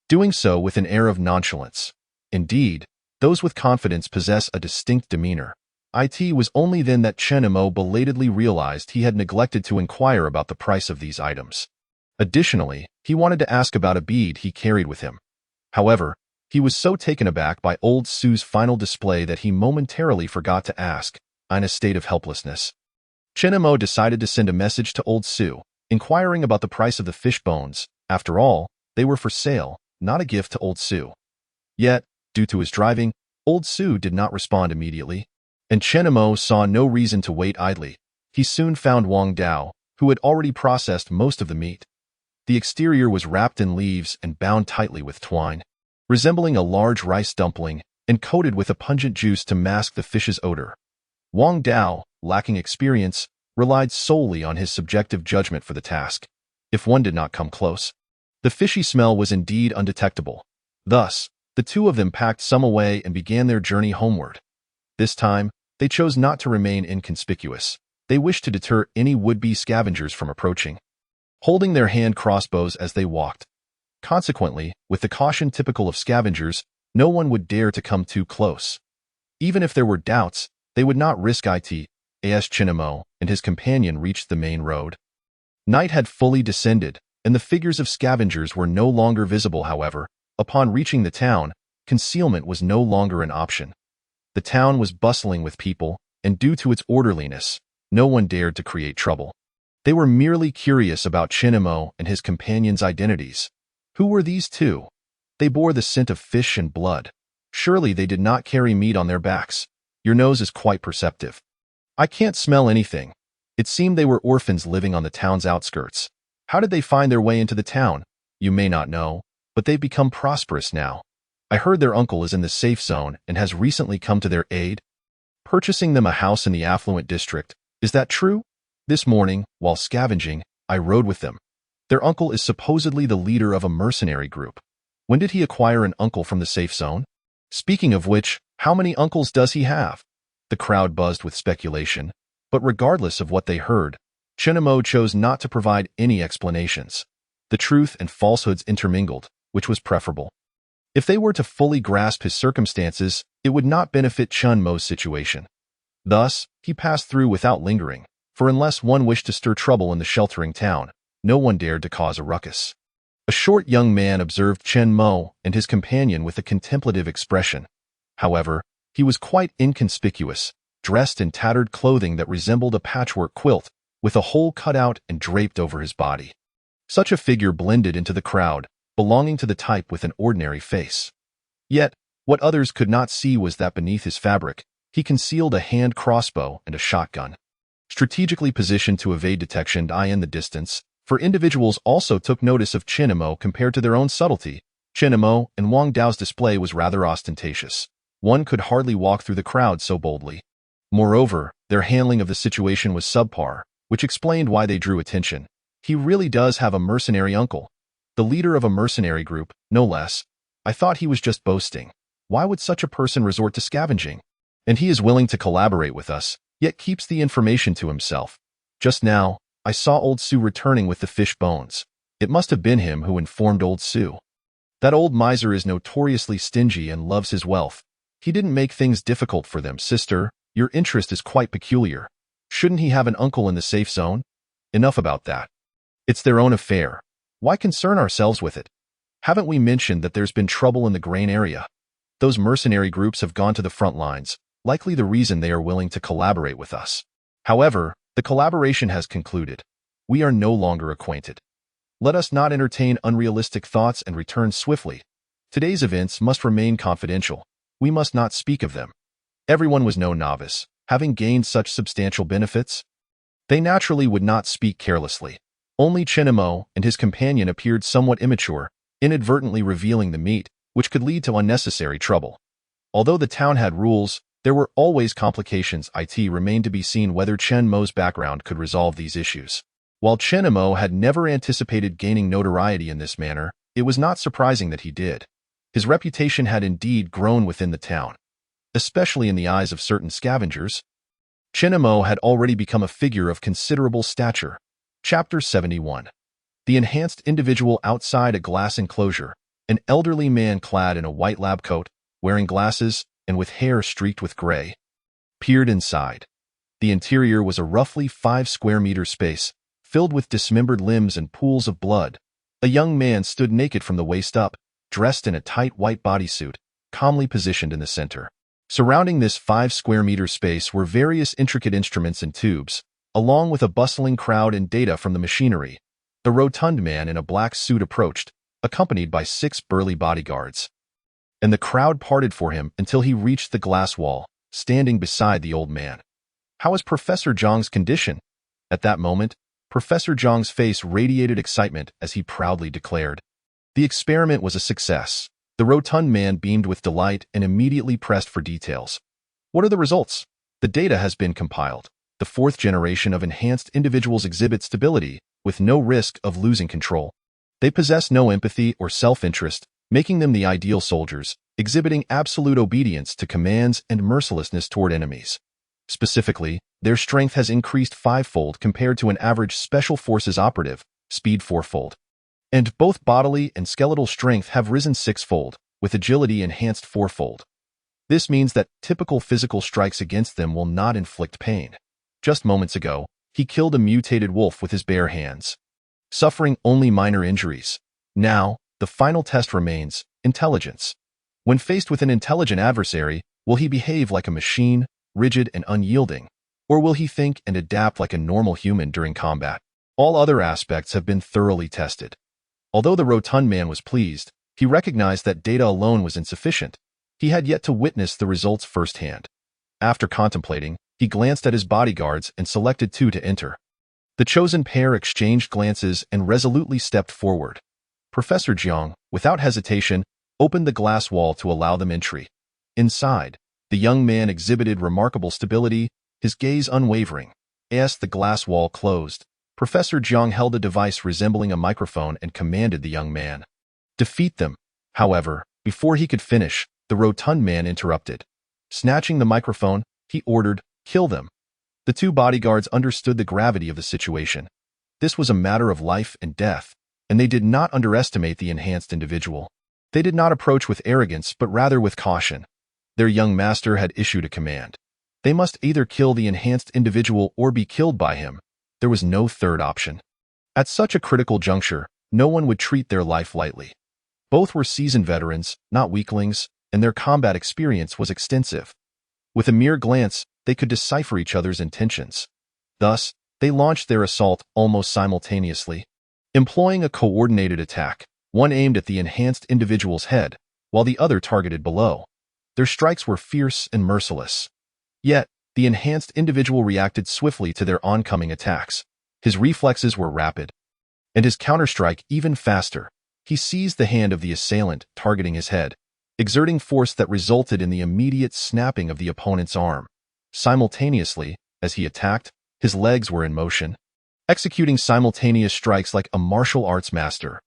doing so with an air of nonchalance. Indeed, those with confidence possess a distinct demeanor. It was only then that Chenemo belatedly realized he had neglected to inquire about the price of these items. Additionally, he wanted to ask about a bead he carried with him. However, he was so taken aback by Old Su's final display that he momentarily forgot to ask, in a state of helplessness. Chenemo decided to send a message to Old Su, inquiring about the price of the fish bones. After all, they were for sale, not a gift to Old Su. Yet, due to his driving, Old Su did not respond immediately, and Chenemo saw no reason to wait idly. He soon found Wang Dao, who had already processed most of the meat. The exterior was wrapped in leaves and bound tightly with twine, resembling a large rice dumpling and coated with a pungent juice to mask the fish's odor. Wang Dao, lacking experience, relied solely on his subjective judgment for the task. If one did not come close, the fishy smell was indeed undetectable. Thus, the two of them packed some away and began their journey homeward. This time, they chose not to remain inconspicuous. They wished to deter any would-be scavengers from approaching, holding their hand crossbows as they walked. Consequently, with the caution typical of scavengers, no one would dare to come too close. Even if there were doubts, they would not risk it. As Chenemo and his companion reached the main road, night had fully descended, and the figures of scavengers were no longer visible. However, upon reaching the town, concealment was no longer an option. The town was bustling with people, and due to its orderliness, no one dared to create trouble. They were merely curious about Chenemo and his companion's identities. Who were these two? They bore the scent of fish and blood. Surely they did not carry meat on their backs. Your nose is quite perceptive. I can't smell anything. It seemed they were orphans living on the town's outskirts. How did they find their way into the town? You may not know, but they've become prosperous now. I heard their uncle is in the safe zone and has recently come to their aid, purchasing them a house in the affluent district. Is that true? This morning, while scavenging, I rode with them. Their uncle is supposedly the leader of a mercenary group. When did he acquire an uncle from the safe zone? Speaking of which, how many uncles does he have? The crowd buzzed with speculation, but regardless of what they heard, Chinamo chose not to provide any explanations. The truth and falsehoods intermingled, which was preferable. If they were to fully grasp his circumstances, it would not benefit Chun Mo's situation. Thus, he passed through without lingering, for unless one wished to stir trouble in the sheltering town, no one dared to cause a ruckus. A short young man observed Chen Mo and his companion with a contemplative expression. However, he was quite inconspicuous, dressed in tattered clothing that resembled a patchwork quilt, with a hole cut out and draped over his body. Such a figure blended into the crowd, belonging to the type with an ordinary face. Yet, what others could not see was that beneath his fabric, he concealed a hand crossbow and a shotgun. Strategically positioned to evade detection in the distance, for individuals also took notice of Chinamo compared to their own subtlety. Chinamo and Wang Dao's display was rather ostentatious. One could hardly walk through the crowd so boldly. Moreover, their handling of the situation was subpar, which explained why they drew attention. He really does have a mercenary uncle. The leader of a mercenary group, no less. I thought he was just boasting. Why would such a person resort to scavenging? And he is willing to collaborate with us, yet keeps the information to himself. Just now, I saw old Sue returning with the fish bones. It must have been him who informed old Sue. That old miser is notoriously stingy and loves his wealth. He didn't make things difficult for them, sister. Your interest is quite peculiar. Shouldn't he have an uncle in the safe zone? Enough about that. It's their own affair. Why concern ourselves with it? Haven't we mentioned that there's been trouble in the grain area? Those mercenary groups have gone to the front lines, likely the reason they are willing to collaborate with us. However, the collaboration has concluded. We are no longer acquainted. Let us not entertain unrealistic thoughts and return swiftly. Today's events must remain confidential. We must not speak of them. Everyone was no novice, having gained such substantial benefits. They naturally would not speak carelessly. Only Chinamo and his companion appeared somewhat immature, inadvertently revealing the meat, which could lead to unnecessary trouble. Although the town had rules, there were always complications. It remained to be seen whether Chen Mo's background could resolve these issues. While Chinamo had never anticipated gaining notoriety in this manner, it was not surprising that he did. His reputation had indeed grown within the town, especially in the eyes of certain scavengers. Chinamo had already become a figure of considerable stature. Chapter 71. The enhanced individual outside a glass enclosure, an elderly man clad in a white lab coat, wearing glasses, and with hair streaked with gray, peered inside. The interior was a roughly 5 square meter space, filled with dismembered limbs and pools of blood. A young man stood naked from the waist up, dressed in a tight white bodysuit, calmly positioned in the center. Surrounding this 5 square meter space were various intricate instruments and tubes, along with a bustling crowd and data from the machinery. The rotund man in a black suit approached, accompanied by 6 burly bodyguards. And the crowd parted for him until he reached the glass wall, standing beside the old man. How is Professor Zhang's condition? At that moment, Professor Zhang's face radiated excitement as he proudly declared. The experiment was a success. The rotund man beamed with delight and immediately pressed for details. What are the results? The data has been compiled. The 4th generation of enhanced individuals exhibit stability, with no risk of losing control. They possess no empathy or self-interest, making them the ideal soldiers, exhibiting absolute obedience to commands and mercilessness toward enemies. Specifically, their strength has increased 5-fold compared to an average Special Forces operative, speed 4-fold. And both bodily and skeletal strength have risen 6-fold, with agility enhanced 4-fold. This means that typical physical strikes against them will not inflict pain. Just moments ago, he killed a mutated wolf with his bare hands, suffering only minor injuries. Now, the final test remains: intelligence. When faced with an intelligent adversary, will he behave like a machine, rigid and unyielding, or will he think and adapt like a normal human during combat? All other aspects have been thoroughly tested. Although the rotund man was pleased, he recognized that data alone was insufficient. He had yet to witness the results firsthand. After contemplating, he glanced at his bodyguards and selected 2 to enter. The chosen pair exchanged glances and resolutely stepped forward. Professor Jiang, without hesitation, opened the glass wall to allow them entry. Inside, the young man exhibited remarkable stability, his gaze unwavering. As the glass wall closed, Professor Jiang held a device resembling a microphone and commanded the young man. Defeat them. However, before he could finish, the rotund man interrupted. Snatching the microphone, He ordered, "Kill them." The two bodyguards understood the gravity of the situation. This was a matter of life and death, and they did not underestimate the enhanced individual. They did not approach with arrogance, but rather with caution. Their young master had issued a command. They must either kill the enhanced individual or be killed by him. There was no third option. At such a critical juncture, no one would treat their life lightly. Both were seasoned veterans, not weaklings, and their combat experience was extensive. With a mere glance, they could decipher each other's intentions. Thus, they launched their assault almost simultaneously. Employing a coordinated attack, one aimed at the enhanced individual's head, while the other targeted below. Their strikes were fierce and merciless. Yet, the enhanced individual reacted swiftly to their oncoming attacks. His reflexes were rapid, and his counterstrike even faster. He seized the hand of the assailant, targeting his head, exerting force that resulted in the immediate snapping of the opponent's arm. Simultaneously, as he attacked, his legs were in motion, executing simultaneous strikes like a martial arts master.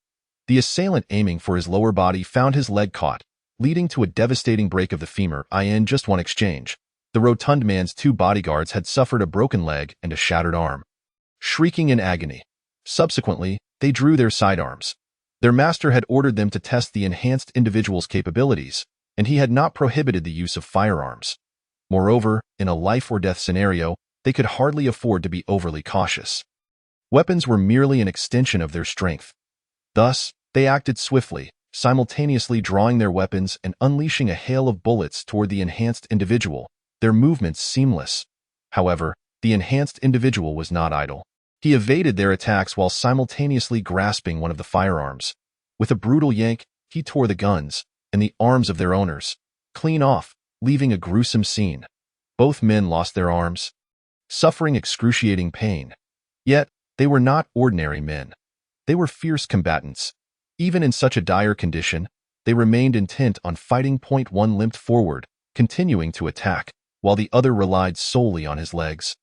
The assailant aiming for his lower body found his leg caught, leading to a devastating break of the femur. In just one exchange, the rotund man's two bodyguards had suffered a broken leg and a shattered arm. Shrieking in agony, subsequently, they drew their sidearms. Their master had ordered them to test the enhanced individual's capabilities, and he had not prohibited the use of firearms. Moreover, in a life-or-death scenario, they could hardly afford to be overly cautious. Weapons were merely an extension of their strength. Thus, they acted swiftly, simultaneously drawing their weapons and unleashing a hail of bullets toward the enhanced individual, their movements seamless. However, the enhanced individual was not idle. He evaded their attacks while simultaneously grasping one of the firearms. With a brutal yank, he tore the guns and the arms of their owners clean off, leaving a gruesome scene. Both men lost their arms, suffering excruciating pain. Yet, they were not ordinary men. They were fierce combatants. Even in such a dire condition, they remained intent on fighting. One limped forward, continuing to attack, while the other relied solely on his legs.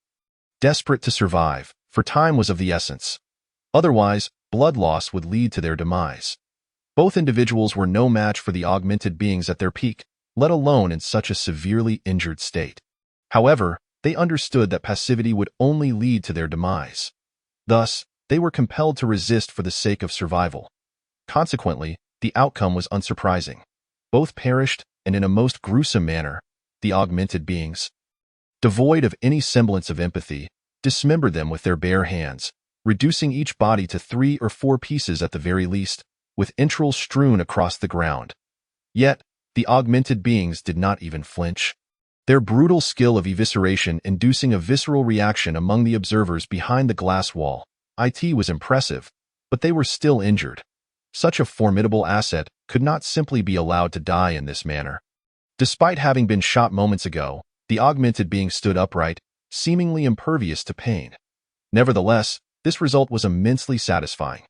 Desperate to survive, for time was of the essence. Otherwise, blood loss would lead to their demise. Both individuals were no match for the augmented beings at their peak, let alone in such a severely injured state. However, they understood that passivity would only lead to their demise. Thus, they were compelled to resist for the sake of survival. Consequently, the outcome was unsurprising. Both perished, and in a most gruesome manner. The augmented beings, devoid of any semblance of empathy, dismembered them with their bare hands, reducing each body to 3 or 4 pieces at the very least, with entrails strewn across the ground. Yet, the augmented beings did not even flinch. Their brutal skill of evisceration inducing a visceral reaction among the observers behind the glass wall. It was impressive, but they were still injured. Such a formidable asset could not simply be allowed to die in this manner. Despite having been shot moments ago, the augmented being stood upright, seemingly impervious to pain. Nevertheless, this result was immensely satisfying.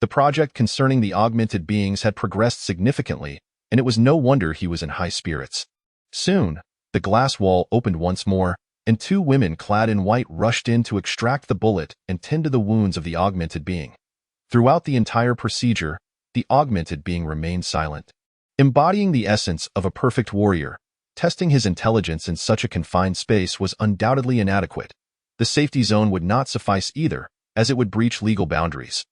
The project concerning the augmented beings had progressed significantly, and it was no wonder he was in high spirits. Soon, the glass wall opened once more, and 2 women clad in white rushed in to extract the bullet and tend to the wounds of the augmented being. Throughout the entire procedure, the augmented being remained silent. Embodying the essence of a perfect warrior, testing his intelligence in such a confined space was undoubtedly inadequate. The safety zone would not suffice either, as it would breach legal boundaries.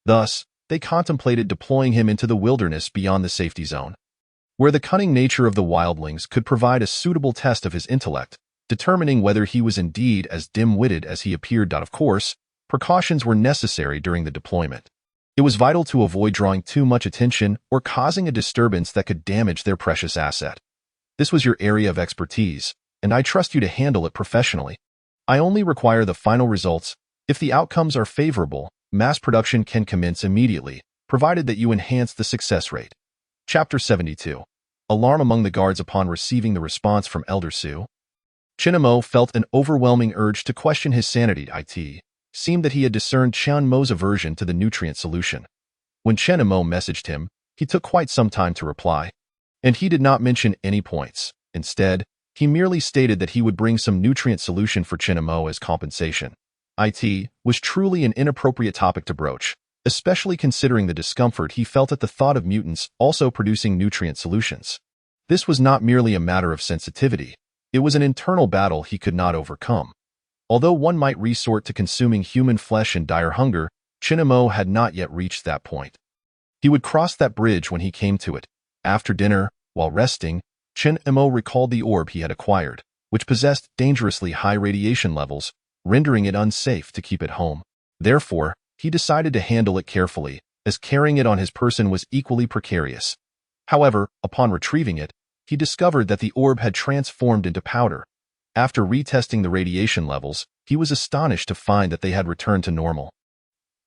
Thus, they contemplated deploying him into the wilderness beyond the safety zone, where the cunning nature of the wildlings could provide a suitable test of his intellect, determining whether he was indeed as dim-witted as he appeared. Of course, precautions were necessary during the deployment. It was vital to avoid drawing too much attention or causing a disturbance that could damage their precious asset. This was your area of expertise, and I trust you to handle it professionally. I only require the final results. If the outcomes are favorable, mass production can commence immediately, provided that you enhance the success rate. Chapter 72. Alarm among the guards upon receiving the response from Elder Su. Chinamo felt an overwhelming urge to question his sanity. It seemed that he had discerned Qian Mo's aversion to the nutrient solution. When Chen Mo messaged him, he took quite some time to reply. And he did not mention any points. Instead, he merely stated that he would bring some nutrient solution for Chen Mo as compensation. It was truly an inappropriate topic to broach, especially considering the discomfort he felt at the thought of mutants also producing nutrient solutions. This was not merely a matter of sensitivity. It was an internal battle he could not overcome. Although one might resort to consuming human flesh in dire hunger, Chinamo had not yet reached that point. He would cross that bridge when he came to it. After dinner, while resting, Chinamo recalled the orb he had acquired, which possessed dangerously high radiation levels, rendering it unsafe to keep at home. Therefore, he decided to handle it carefully, as carrying it on his person was equally precarious. However, upon retrieving it, he discovered that the orb had transformed into powder. After retesting the radiation levels, he was astonished to find that they had returned to normal.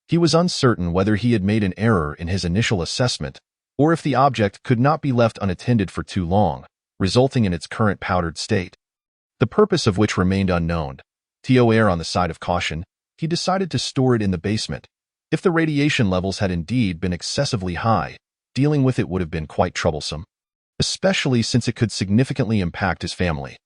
He was uncertain whether he had made an error in his initial assessment, or if the object could not be left unattended for too long, resulting in its current powdered state. The purpose of which remained unknown. To err on the side of caution, he decided to store it in the basement. If the radiation levels had indeed been excessively high, dealing with it would have been quite troublesome, especially since it could significantly impact his family.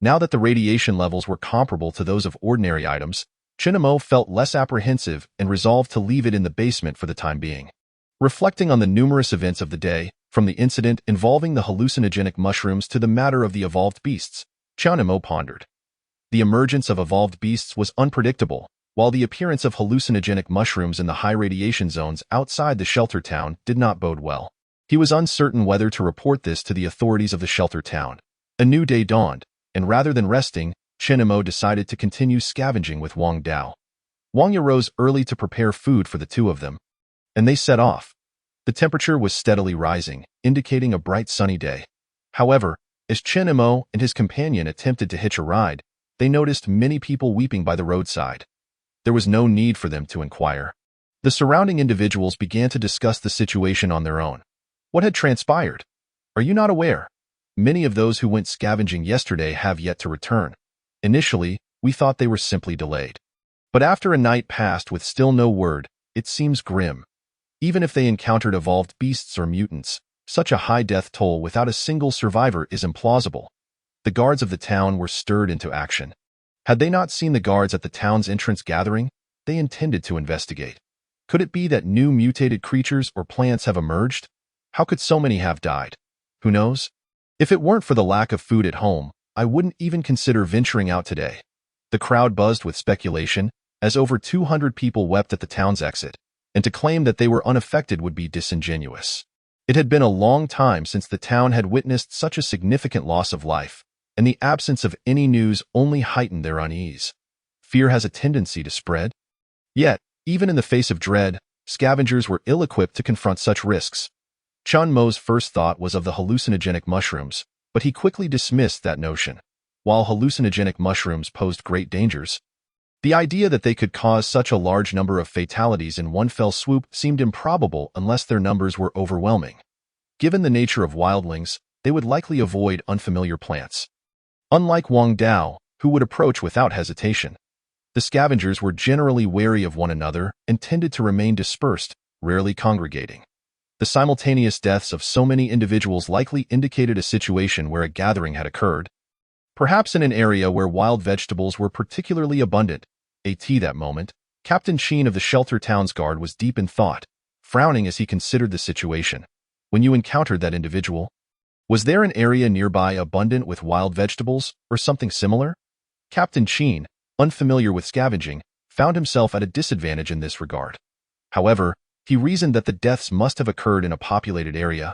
Now that the radiation levels were comparable to those of ordinary items, Chinamo felt less apprehensive and resolved to leave it in the basement for the time being. Reflecting on the numerous events of the day, from the incident involving the hallucinogenic mushrooms to the matter of the evolved beasts, Chinamo pondered. The emergence of evolved beasts was unpredictable, while the appearance of hallucinogenic mushrooms in the high radiation zones outside the shelter town did not bode well. He was uncertain whether to report this to the authorities of the shelter town. A new day dawned, and rather than resting, Chinamo decided to continue scavenging with Wang Dao. Wang arose early to prepare food for the two of them, and they set off. The temperature was steadily rising, indicating a bright sunny day. However, as Chinamo and his companion attempted to hitch a ride, they noticed many people weeping by the roadside. There was no need for them to inquire. The surrounding individuals began to discuss the situation on their own. What had transpired? Are you not aware? Many of those who went scavenging yesterday have yet to return. Initially, we thought they were simply delayed. But after a night passed with still no word, it seems grim. Even if they encountered evolved beasts or mutants, such a high death toll without a single survivor is implausible. The guards of the town were stirred into action. Had they not seen the guards at the town's entrance gathering, they intended to investigate. Could it be that new mutated creatures or plants have emerged? How could so many have died? Who knows? If it weren't for the lack of food at home, I wouldn't even consider venturing out today. The crowd buzzed with speculation, as over 200 people wept at the town's exit, and to claim that they were unaffected would be disingenuous. It had been a long time since the town had witnessed such a significant loss of life, and the absence of any news only heightened their unease. Fear has a tendency to spread. Yet, even in the face of dread, scavengers were ill-equipped to confront such risks. Chanmo's first thought was of the hallucinogenic mushrooms, but he quickly dismissed that notion. While hallucinogenic mushrooms posed great dangers, the idea that they could cause such a large number of fatalities in one fell swoop seemed improbable unless their numbers were overwhelming. Given the nature of wildlings, they would likely avoid unfamiliar plants. Unlike Wang Dao, who would approach without hesitation, the scavengers were generally wary of one another and tended to remain dispersed, rarely congregating. The simultaneous deaths of so many individuals likely indicated a situation where a gathering had occurred, perhaps in an area where wild vegetables were particularly abundant. That moment, Captain Sheen of the shelter town's guard was deep in thought, frowning as he considered the situation. When you encountered that individual, was there an area nearby abundant with wild vegetables, or something similar? Captain Sheen, unfamiliar with scavenging, found himself at a disadvantage in this regard. However, he reasoned that the deaths must have occurred in a populated area,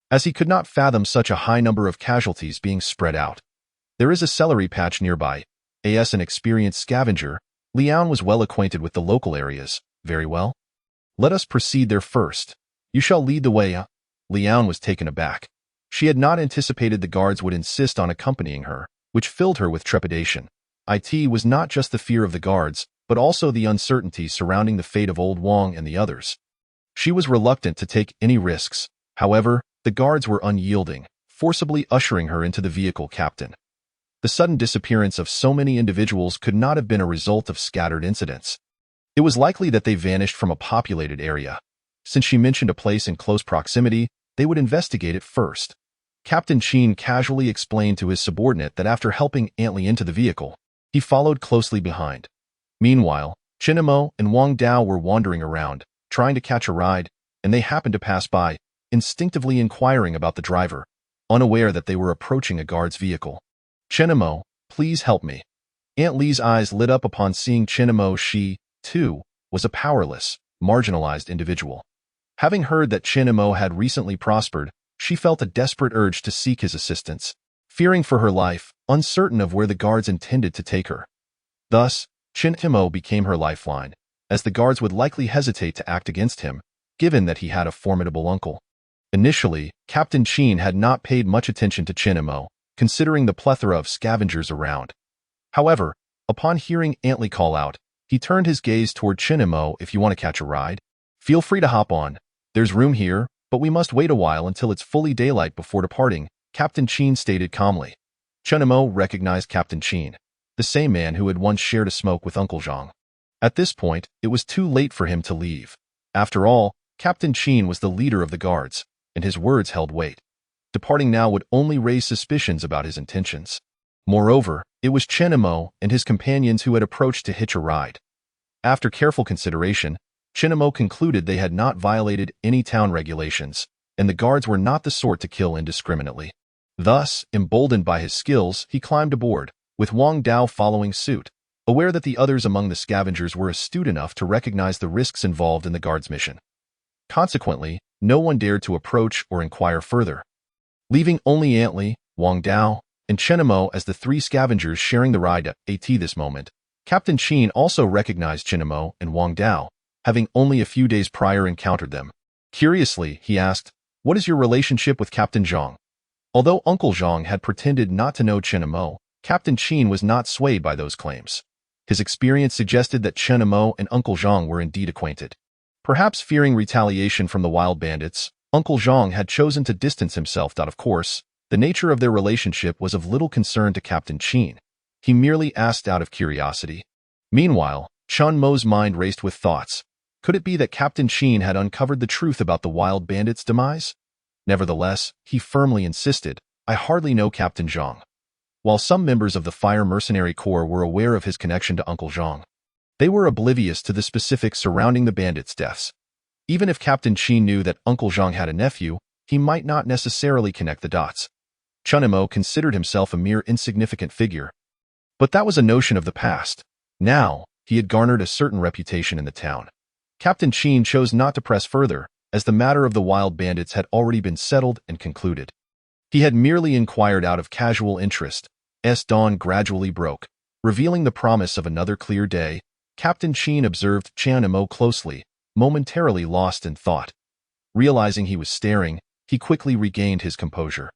as he could not fathom such a high number of casualties being spread out. There is a celery patch nearby. As an experienced scavenger, Liang was well acquainted with the local areas. Very well. Let us proceed there first. You shall lead the way. Liang was taken aback. She had not anticipated the guards would insist on accompanying her, which filled her with trepidation. It was not just the fear of the guards, but also the uncertainty surrounding the fate of old Wang and the others. She was reluctant to take any risks. However, the guards were unyielding, forcibly ushering her into the vehicle captain. The sudden disappearance of so many individuals could not have been a result of scattered incidents. It was likely that they vanished from a populated area. Since she mentioned a place in close proximity, they would investigate it first. Captain Sheen casually explained to his subordinate that after helping Antly into the vehicle, he followed closely behind. Meanwhile, Chinamo and Wang Dao were wandering around, trying to catch a ride, and they happened to pass by, instinctively inquiring about the driver, unaware that they were approaching a guard's vehicle. Chinamo, please help me. Aunt Lee's eyes lit up upon seeing Chinamo. She, too, was a powerless, marginalized individual. Having heard that Chinamo had recently prospered, she felt a desperate urge to seek his assistance, fearing for her life, uncertain of where the guards intended to take her. Thus, Chinamo became her lifeline, as the guards would likely hesitate to act against him, given that he had a formidable uncle. Initially, Captain Chin had not paid much attention to Chinamo, considering the plethora of scavengers around. However, upon hearing Aunt Lee call out, he turned his gaze toward Chinamo. If you want to catch a ride, feel free to hop on. There's room here, but we must wait a while until it's fully daylight before departing, Captain Chin stated calmly. Chinamo recognized Captain Chin, the same man who had once shared a smoke with Uncle Zhang. At this point, it was too late for him to leave. After all, Captain Chin was the leader of the guards, and his words held weight. Departing now would only raise suspicions about his intentions. Moreover, it was Chinamo and his companions who had approached to hitch a ride. After careful consideration, Chinamo concluded they had not violated any town regulations, and the guards were not the sort to kill indiscriminately. Thus, emboldened by his skills, he climbed aboard, with Wang Dao following suit, aware that the others among the scavengers were astute enough to recognize the risks involved in the guards' mission. Consequently, no one dared to approach or inquire further. Leaving only Aunt Lee, Wang Dao, and Chinamo as the three scavengers sharing the ride at this moment, Captain Chin also recognized Chinamo and Wang Dao, having only a few days prior encountered them. Curiously, he asked, "What is your relationship with Captain Zhang?" Although Uncle Zhang had pretended not to know Chinamo, Captain Chin was not swayed by those claims. His experience suggested that Chinamo and Uncle Zhang were indeed acquainted. Perhaps fearing retaliation from the wild bandits, Uncle Zhang had chosen to distance himself. Of course, the nature of their relationship was of little concern to Captain Chin. He merely asked out of curiosity. Meanwhile, Chun Mo's mind raced with thoughts. Could it be that Captain Chin had uncovered the truth about the wild bandits' demise? Nevertheless, he firmly insisted, "I hardly know Captain Zhang." While some members of the Fire Mercenary Corps were aware of his connection to Uncle Zhang, they were oblivious to the specifics surrounding the bandits' deaths. Even if Captain Chin knew that Uncle Zhang had a nephew, he might not necessarily connect the dots. Chunimo considered himself a mere insignificant figure. But that was a notion of the past. Now, he had garnered a certain reputation in the town. Captain Chin chose not to press further, as the matter of the wild bandits had already been settled and concluded. He had merely inquired out of casual interest. As dawn gradually broke, revealing the promise of another clear day, Captain Chin observed Chanimo closely, momentarily lost in thought. Realizing he was staring, he quickly regained his composure.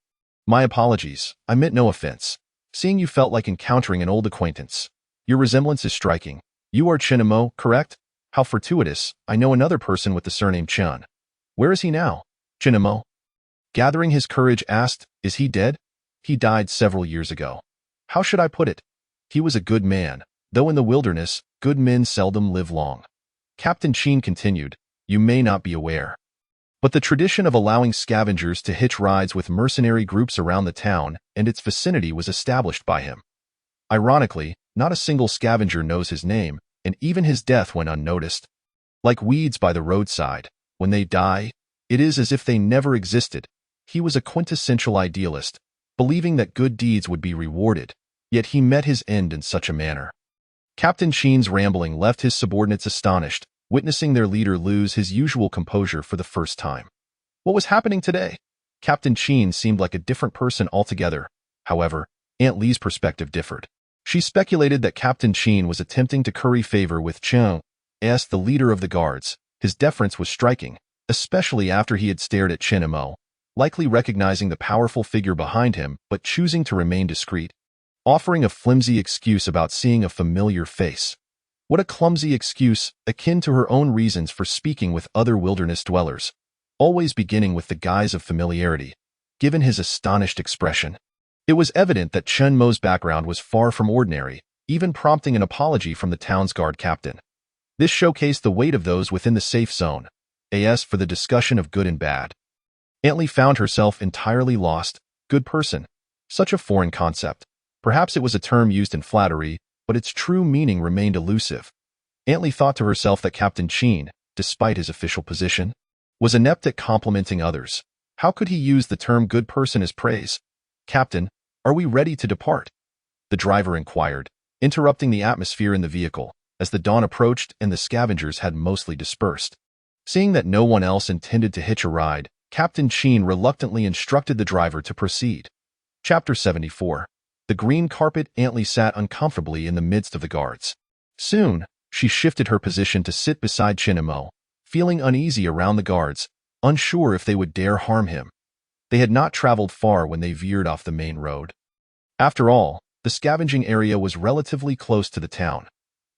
"My apologies, I meant no offense. Seeing you felt like encountering an old acquaintance. Your resemblance is striking. You are Chinamo, correct? How fortuitous, I know another person with the surname Chun. Where is he now?" Chinamo, gathering his courage, asked, "Is he dead?" "He died several years ago. How should I put it? He was a good man, though in the wilderness, good men seldom live long." Captain Chin continued, "You may not be aware, but the tradition of allowing scavengers to hitch rides with mercenary groups around the town and its vicinity was established by him. Ironically, not a single scavenger knows his name, and even his death went unnoticed. Like weeds by the roadside, when they die, it is as if they never existed. He was a quintessential idealist, believing that good deeds would be rewarded, yet he met his end in such a manner." Captain Chin's rambling left his subordinates astonished, witnessing their leader lose his usual composure for the first time. What was happening today? Captain Chin seemed like a different person altogether. However, Aunt Lee's perspective differed. She speculated that Captain Chin was attempting to curry favor with Chung, as the leader of the guards. His deference was striking, especially after he had stared at Chinamo, likely recognizing the powerful figure behind him but choosing to remain discreet, offering a flimsy excuse about seeing a familiar face. What a clumsy excuse, akin to her own reasons for speaking with other wilderness dwellers, always beginning with the guise of familiarity. Given his astonished expression, it was evident that Chen Mo's background was far from ordinary, even prompting an apology from the town's guard captain. This showcased the weight of those within the safe zone, as for the discussion of good and bad. Aunt Lee found herself entirely lost. Good person. Such a foreign concept. Perhaps it was a term used in flattery, but its true meaning remained elusive. Aunt Lee thought to herself that Captain Chin, despite his official position, was inept at complimenting others. How could he use the term good person as praise? "Captain, are we ready to depart?" the driver inquired, interrupting the atmosphere in the vehicle as the dawn approached and the scavengers had mostly dispersed. Seeing that no one else intended to hitch a ride, Captain Sheen reluctantly instructed the driver to proceed. Chapter 74. The green carpet. Antley sat uncomfortably in the midst of the guards. Soon, she shifted her position to sit beside Chinamo, feeling uneasy around the guards, unsure if they would dare harm him. They had not traveled far when they veered off the main road. After all, the scavenging area was relatively close to the town.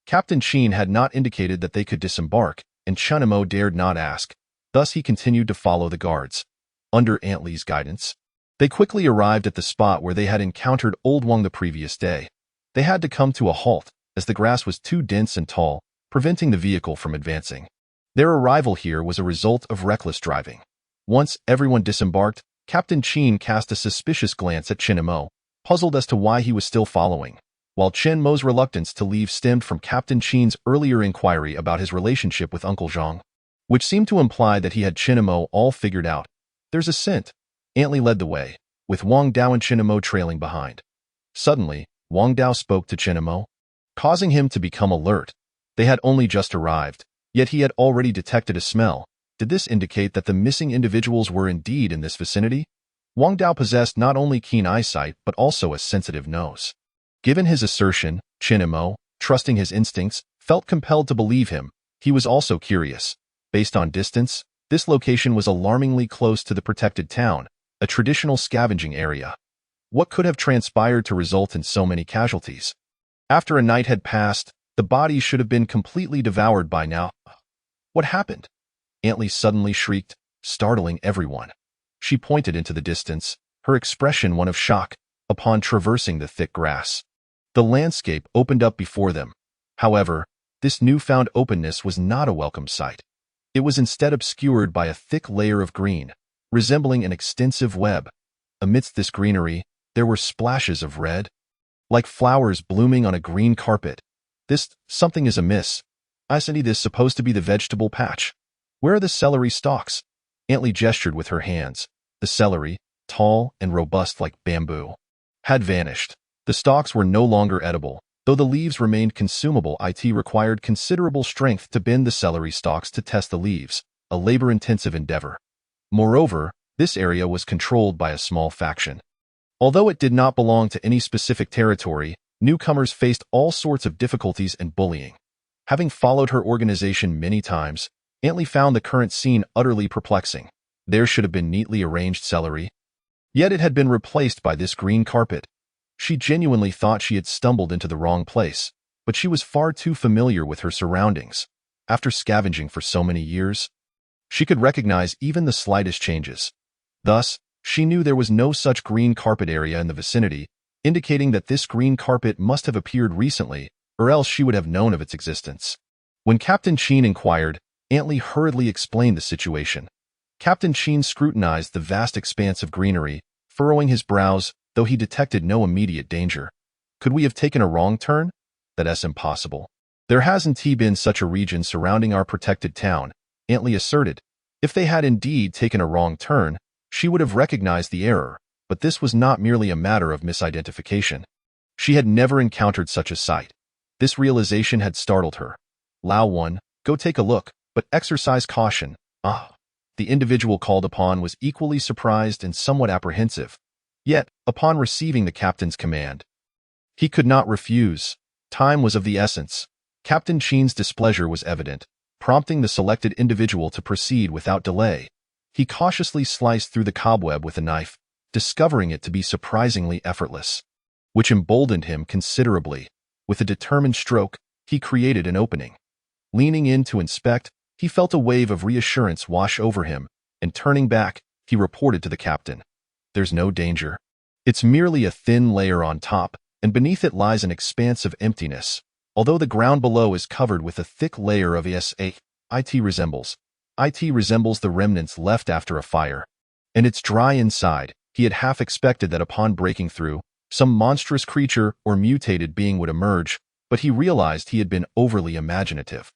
Captain Sheen had not indicated that they could disembark, and Chinamo dared not ask. Thus he continued to follow the guards. Under Antley's guidance, they quickly arrived at the spot where they had encountered Old Wong the previous day. They had to come to a halt, as the grass was too dense and tall, preventing the vehicle from advancing. Their arrival here was a result of reckless driving. Once everyone disembarked, Captain Sheen cast a suspicious glance at Chinamo, puzzled as to why he was still following, while Chinmo's reluctance to leave stemmed from Captain Sheen's earlier inquiry about his relationship with Uncle Zhang, which seemed to imply that he had Chinamo all figured out. There's a scent. Antley led the way, with Wang Dao and Chinamo trailing behind. Suddenly, Wang Dao spoke to Chinamo, causing him to become alert. They had only just arrived, yet he had already detected a smell. Did this indicate that the missing individuals were indeed in this vicinity? Wang Dao possessed not only keen eyesight but also a sensitive nose. Given his assertion, Chinamo, trusting his instincts, felt compelled to believe him. He was also curious. Based on distance, this location was alarmingly close to the protected town, a traditional scavenging area. What could have transpired to result in so many casualties? After a night had passed, the bodies should have been completely devoured by now. What happened? Antley suddenly shrieked, startling everyone. She pointed into the distance, her expression one of shock, upon traversing the thick grass. The landscape opened up before them. However, this newfound openness was not a welcome sight. It was instead obscured by a thick layer of green, resembling an extensive web. Amidst this greenery, there were splashes of red, like flowers blooming on a green carpet. Something is amiss. Isn't this supposed to be the vegetable patch? Where are the celery stalks? Antley gestured with her hands. The celery, tall and robust like bamboo, had vanished. The stalks were no longer edible, though the leaves remained consumable. It required considerable strength to bend the celery stalks to test the leaves, a labor-intensive endeavor. Moreover, this area was controlled by a small faction. Although it did not belong to any specific territory, newcomers faced all sorts of difficulties and bullying. Having followed her organization many times, Antley found the current scene utterly perplexing. There should have been neatly arranged celery, yet it had been replaced by this green carpet. She genuinely thought she had stumbled into the wrong place, but she was far too familiar with her surroundings. After scavenging for so many years, she could recognize even the slightest changes. Thus, she knew there was no such green carpet area in the vicinity, indicating that this green carpet must have appeared recently, or else she would have known of its existence. When Captain Sheen inquired, Antley hurriedly explained the situation. Captain Sheen scrutinized the vast expanse of greenery, furrowing his brows, though he detected no immediate danger. Could we have taken a wrong turn? That's impossible. There hasn't been such a region surrounding our protected town, Antley asserted. If they had indeed taken a wrong turn, she would have recognized the error, but this was not merely a matter of misidentification. She had never encountered such a sight. This realization had startled her. Lao Wan, go take a look, but exercise caution. The individual called upon was equally surprised and somewhat apprehensive. Yet, upon receiving the captain's command, he could not refuse. Time was of the essence. Captain Sheen's displeasure was evident, prompting the selected individual to proceed without delay. He cautiously sliced through the cobweb with a knife, discovering it to be surprisingly effortless, which emboldened him considerably. With a determined stroke, he created an opening. Leaning in to inspect, he felt a wave of reassurance wash over him, and turning back, he reported to the captain. There's no danger. It's merely a thin layer on top, and beneath it lies an expanse of emptiness. Although the ground below is covered with a thick layer of it resembles the remnants left after a fire. And it's dry inside. He had half expected that upon breaking through, some monstrous creature or mutated being would emerge, but he realized he had been overly imaginative.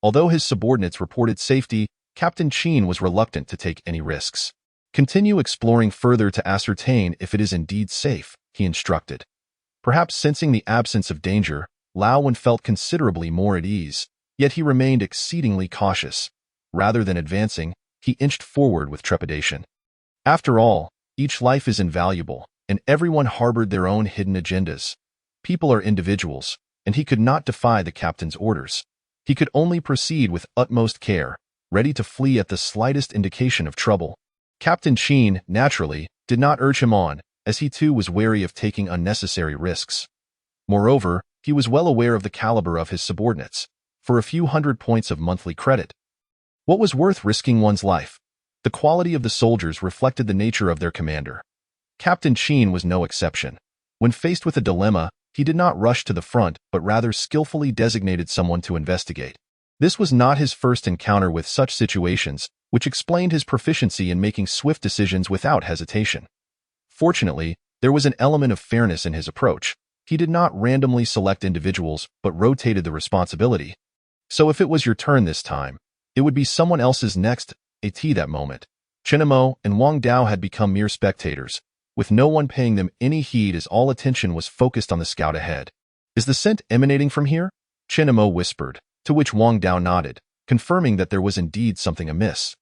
Although his subordinates reported safety, Captain Sheen was reluctant to take any risks. Continue exploring further to ascertain if it is indeed safe, he instructed. Perhaps sensing the absence of danger, Lao Wen felt considerably more at ease, yet he remained exceedingly cautious. Rather than advancing, he inched forward with trepidation. After all, each life is invaluable, and everyone harbored their own hidden agendas. People are individuals, and he could not defy the captain's orders. He could only proceed with utmost care, ready to flee at the slightest indication of trouble. Captain Sheen, naturally, did not urge him on, as he too was wary of taking unnecessary risks. Moreover, he was well aware of the caliber of his subordinates. For a few hundred points of monthly credit, what was worth risking one's life? The quality of the soldiers reflected the nature of their commander. Captain Sheen was no exception. When faced with a dilemma, he did not rush to the front, but rather skillfully designated someone to investigate. This was not his first encounter with such situations, which explained his proficiency in making swift decisions without hesitation. Fortunately, there was an element of fairness in his approach. He did not randomly select individuals, but rotated the responsibility. So if it was your turn this time, it would be someone else's next. At that moment, Chinamo and Wang Dao had become mere spectators, with no one paying them any heed as all attention was focused on the scout ahead. Is the scent emanating from here? Chinamo whispered, to which Wang Dao nodded, confirming that there was indeed something amiss.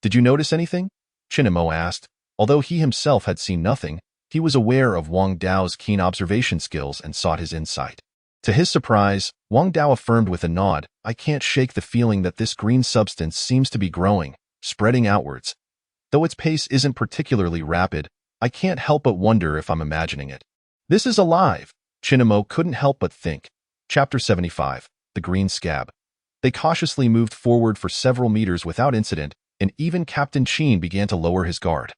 Did you notice anything? Chinamo asked. Although he himself had seen nothing, he was aware of Wang Dao's keen observation skills and sought his insight. To his surprise, Wang Dao affirmed with a nod, I can't shake the feeling that this green substance seems to be growing, spreading outwards. Though its pace isn't particularly rapid, I can't help but wonder if I'm imagining it. This is alive, Chinamo couldn't help but think. Chapter 75, The Green Scab. They cautiously moved forward for several meters without incident, and even Captain Sheen began to lower his guard.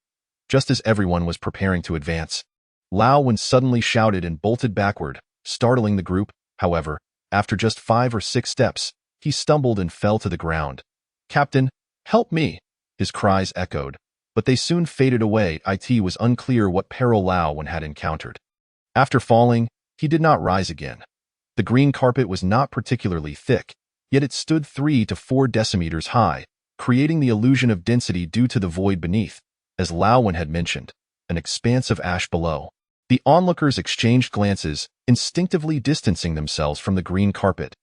Just as everyone was preparing to advance, Lao Wen suddenly shouted and bolted backward, startling the group. However, after just 5 or 6 steps, he stumbled and fell to the ground. Captain, help me! His cries echoed, but they soon faded away. It was unclear what peril Lao Wen had encountered. After falling, he did not rise again. The green carpet was not particularly thick, yet it stood 3 to 4 decimeters high, creating the illusion of density due to the void beneath, as Lao Wen had mentioned, an expanse of ash below. The onlookers exchanged glances, instinctively distancing themselves from the green carpet.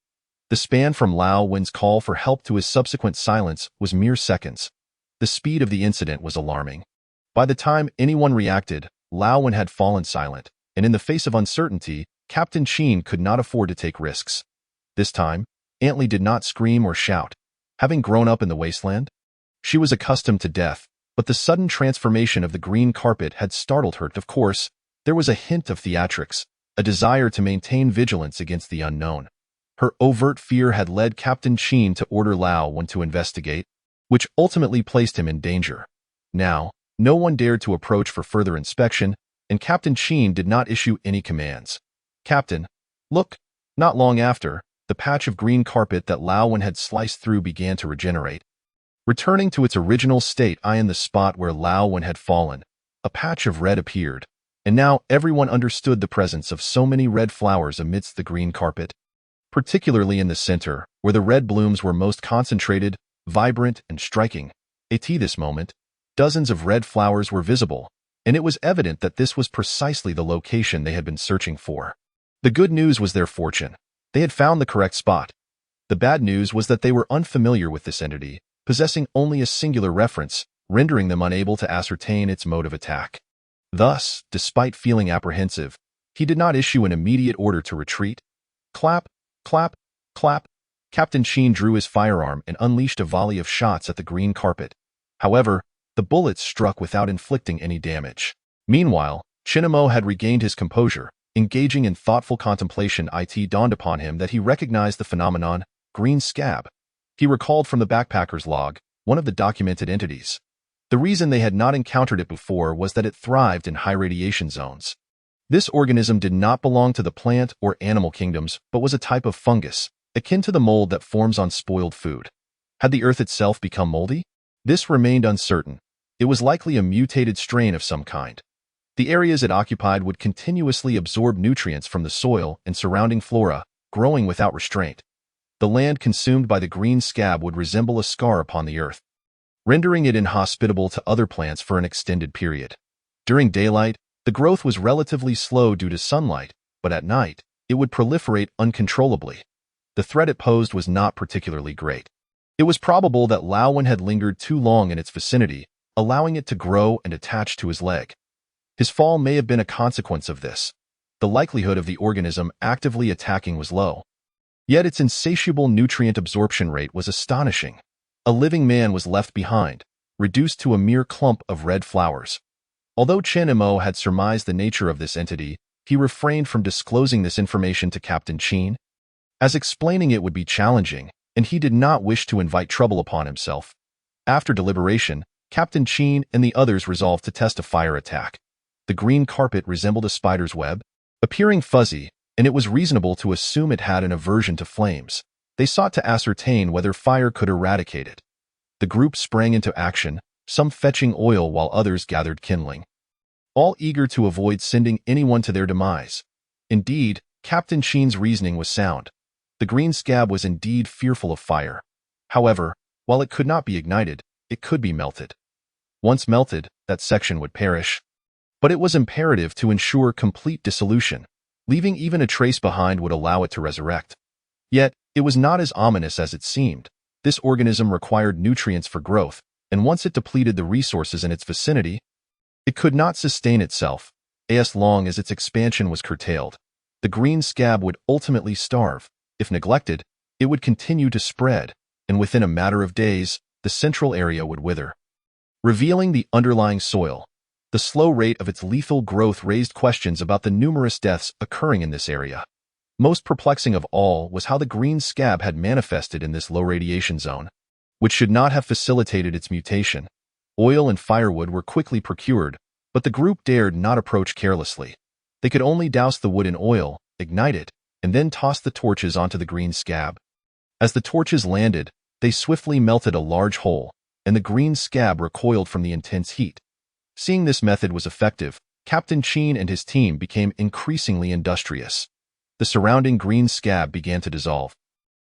The span from Lao Wen's call for help to his subsequent silence was mere seconds. The speed of the incident was alarming. By the time anyone reacted, Lao Wen had fallen silent, and in the face of uncertainty, Captain Sheen could not afford to take risks. This time, Antley did not scream or shout. Having grown up in the wasteland, she was accustomed to death, but the sudden transformation of the green carpet had startled her. Of course, there was a hint of theatrics, a desire to maintain vigilance against the unknown. Her overt fear had led Captain Sheen to order Lao Wen to investigate, which ultimately placed him in danger. Now, no one dared to approach for further inspection, and Captain Sheen did not issue any commands. Captain, look! Not long after, the patch of green carpet that Lao Wen had sliced through began to regenerate. Returning to its original state in the spot where Lao Wen had fallen, a patch of red appeared, and now everyone understood the presence of so many red flowers amidst the green carpet. Particularly in the center, where the red blooms were most concentrated, vibrant, and striking. At this moment, dozens of red flowers were visible, and it was evident that this was precisely the location they had been searching for. The good news was their fortune. They had found the correct spot. The bad news was that they were unfamiliar with this entity, possessing only a singular reference, rendering them unable to ascertain its mode of attack. Thus, despite feeling apprehensive, he did not issue an immediate order to retreat. Clap, clap, clap. Captain Sheen drew his firearm and unleashed a volley of shots at the green carpet. However, the bullets struck without inflicting any damage. Meanwhile, Chinamo had regained his composure. Engaging in thoughtful contemplation, it dawned upon him that he recognized the phenomenon, green scab. He recalled from the backpacker's log, one of the documented entities. The reason they had not encountered it before was that it thrived in high radiation zones. This organism did not belong to the plant or animal kingdoms, but was a type of fungus, akin to the mold that forms on spoiled food. Had the earth itself become moldy? This remained uncertain. It was likely a mutated strain of some kind. The areas it occupied would continuously absorb nutrients from the soil and surrounding flora, growing without restraint. The land consumed by the green scab would resemble a scar upon the earth, rendering it inhospitable to other plants for an extended period. During daylight, the growth was relatively slow due to sunlight, but at night, it would proliferate uncontrollably. The threat it posed was not particularly great. It was probable that Lao had lingered too long in its vicinity, allowing it to grow and attach to his leg. His fall may have been a consequence of this. The likelihood of the organism actively attacking was low. Yet its insatiable nutrient absorption rate was astonishing. A living man was left behind, reduced to a mere clump of red flowers. Although Chen Mo had surmised the nature of this entity, he refrained from disclosing this information to Captain Qin, as explaining it would be challenging, and he did not wish to invite trouble upon himself. After deliberation, Captain Qin and the others resolved to test a fire attack. The green carpet resembled a spider's web, appearing fuzzy, and it was reasonable to assume it had an aversion to flames. They sought to ascertain whether fire could eradicate it. The group sprang into action, some fetching oil while others gathered kindling, all eager to avoid sending anyone to their demise. Indeed, Captain Qin's reasoning was sound. The green scab was indeed fearful of fire. However, while it could not be ignited, it could be melted. Once melted, that section would perish. But it was imperative to ensure complete dissolution. Leaving even a trace behind would allow it to resurrect. Yet, it was not as ominous as it seemed. This organism required nutrients for growth, and once it depleted the resources in its vicinity, it could not sustain itself, as long as its expansion was curtailed. The green scab would ultimately starve. If neglected, it would continue to spread, and within a matter of days, the central area would wither, revealing the underlying soil. The slow rate of its lethal growth raised questions about the numerous deaths occurring in this area. Most perplexing of all was how the green scab had manifested in this low radiation zone, which should not have facilitated its mutation. Oil and firewood were quickly procured, but the group dared not approach carelessly. They could only douse the wood in oil, ignite it, and then toss the torches onto the green scab. As the torches landed, they swiftly melted a large hole, and the green scab recoiled from the intense heat. Seeing this method was effective, Captain Qin and his team became increasingly industrious. The surrounding green scab began to dissolve,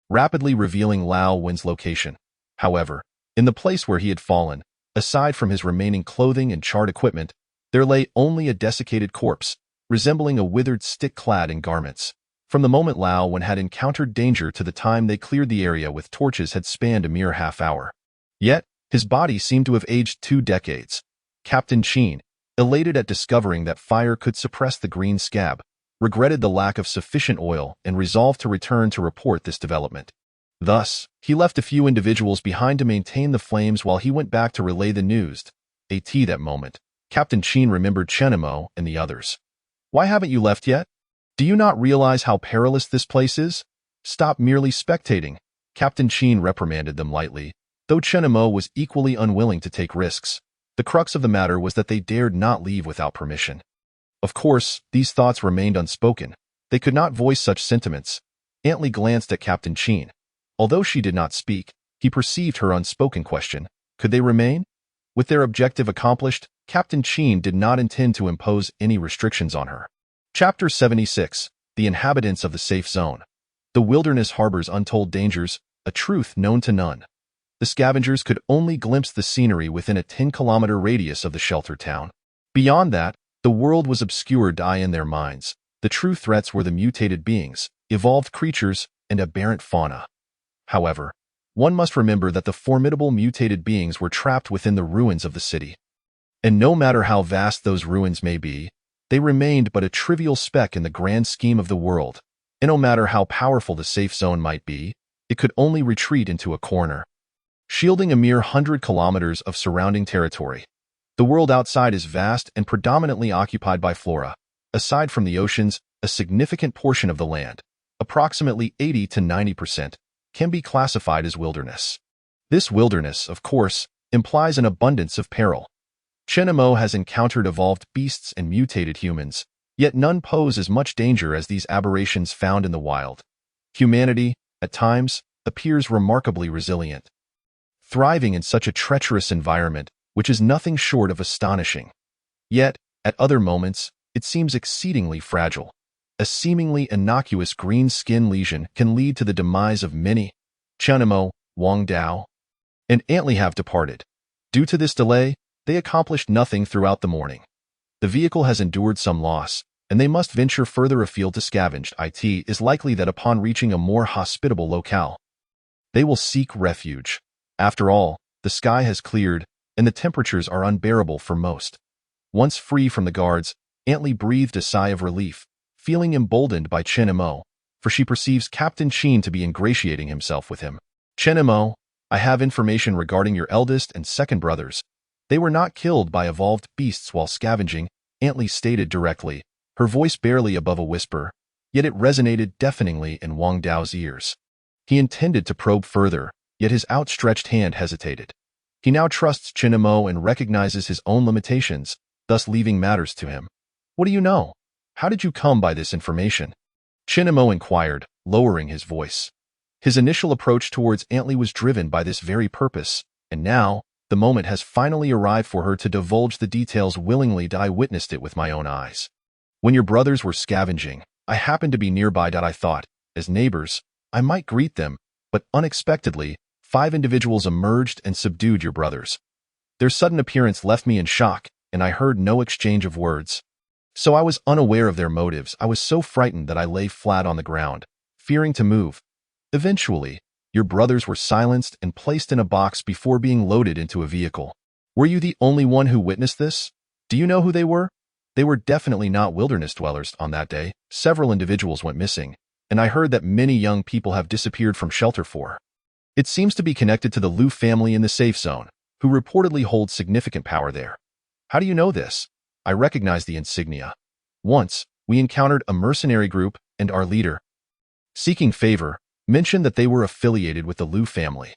rapidly revealing Lao Wen's location. However, in the place where he had fallen, aside from his remaining clothing and charred equipment, there lay only a desiccated corpse, resembling a withered stick clad in garments. From the moment Lao Wen had encountered danger to the time they cleared the area with torches had spanned a mere half-hour. Yet, his body seemed to have aged 2 decades. Captain Qin, elated at discovering that fire could suppress the green scab, regretted the lack of sufficient oil and resolved to return to report this development. Thus, he left a few individuals behind to maintain the flames while he went back to relay the news. That moment, Captain Qin remembered Chenemo and the others. "Why haven't you left yet? Do you not realize how perilous this place is? Stop merely spectating." Captain Qin reprimanded them lightly, though Chenemo was equally unwilling to take risks. The crux of the matter was that they dared not leave without permission. Of course, these thoughts remained unspoken. They could not voice such sentiments. Antley glanced at Captain Qin. Although she did not speak, he perceived her unspoken question. Could they remain? With their objective accomplished, Captain Qin did not intend to impose any restrictions on her. Chapter 76. The Inhabitants of the Safe Zone. The wilderness harbors untold dangers, a truth known to none. The scavengers could only glimpse the scenery within a 10-kilometer radius of the shelter town. Beyond that, the world was obscured in their minds. The true threats were the mutated beings, evolved creatures, and aberrant fauna. However, one must remember that the formidable mutated beings were trapped within the ruins of the city. And no matter how vast those ruins may be, they remained but a trivial speck in the grand scheme of the world. And no matter how powerful the safe zone might be, it could only retreat into a corner, shielding a mere 100 kilometers of surrounding territory. The world outside is vast and predominantly occupied by flora. Aside from the oceans, a significant portion of the land, approximately 80 to 90%, can be classified as wilderness. This wilderness, of course, implies an abundance of peril. Chenemo has encountered evolved beasts and mutated humans, yet none pose as much danger as these aberrations found in the wild. Humanity, at times, appears remarkably resilient, thriving in such a treacherous environment, which is nothing short of astonishing. Yet, at other moments, it seems exceedingly fragile. A seemingly innocuous green skin lesion can lead to the demise of many. Chenemo, Wang Dao, and Antley have departed. Due to this delay, they accomplished nothing throughout the morning. The vehicle has endured some loss, and they must venture further afield to scavenge. It is likely that upon reaching a more hospitable locale, they will seek refuge. After all, the sky has cleared, and the temperatures are unbearable for most. Once free from the guards, Antley breathed a sigh of relief, feeling emboldened by Chen Mo, for she perceives Captain Qin to be ingratiating himself with him. Chen Mo, I have information regarding your eldest and second brothers. They were not killed by evolved beasts while scavenging, Antley stated directly, her voice barely above a whisper, yet it resonated deafeningly in Wang Dao's ears. He intended to probe further, yet his outstretched hand hesitated. He now trusts Chen Mo and recognizes his own limitations, thus leaving matters to him. What do you know? How did you come by this information? Chen Mo inquired, lowering his voice. His initial approach towards Antley was driven by this very purpose, and now, the moment has finally arrived for her to divulge the details willingly. I witnessed it with my own eyes. When your brothers were scavenging, I happened to be nearby. I thought, as neighbors, I might greet them, but unexpectedly, 5 individuals emerged and subdued your brothers. Their sudden appearance left me in shock, and I heard no exchange of words. So I was unaware of their motives. I was so frightened that I lay flat on the ground, fearing to move. Eventually, your brothers were silenced and placed in a box before being loaded into a vehicle. Were you the only one who witnessed this? Do you know who they were? They were definitely not wilderness dwellers. On that day, several individuals went missing, and I heard that many young people have disappeared from Shelter 4. It seems to be connected to the Liu family in the safe zone, who reportedly hold significant power there. How do you know this? I recognize the insignia. Once, we encountered a mercenary group, and our leader, seeking favor, mentioned that they were affiliated with the Liu family.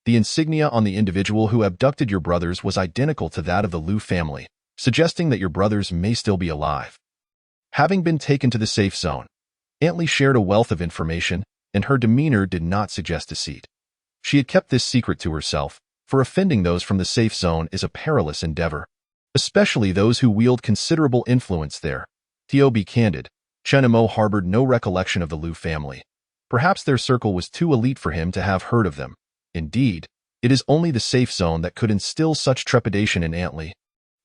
The insignia on the individual who abducted your brothers was identical to that of the Liu family, suggesting that your brothers may still be alive. Having been taken to the safe zone, Antley shared a wealth of information, and her demeanor did not suggest deceit. She had kept this secret to herself, for offending those from the safe zone is a perilous endeavor, especially those who wield considerable influence there. To be candid, Chen Mo harbored no recollection of the Liu family. Perhaps their circle was too elite for him to have heard of them. Indeed, it is only the safe zone that could instill such trepidation in Antley.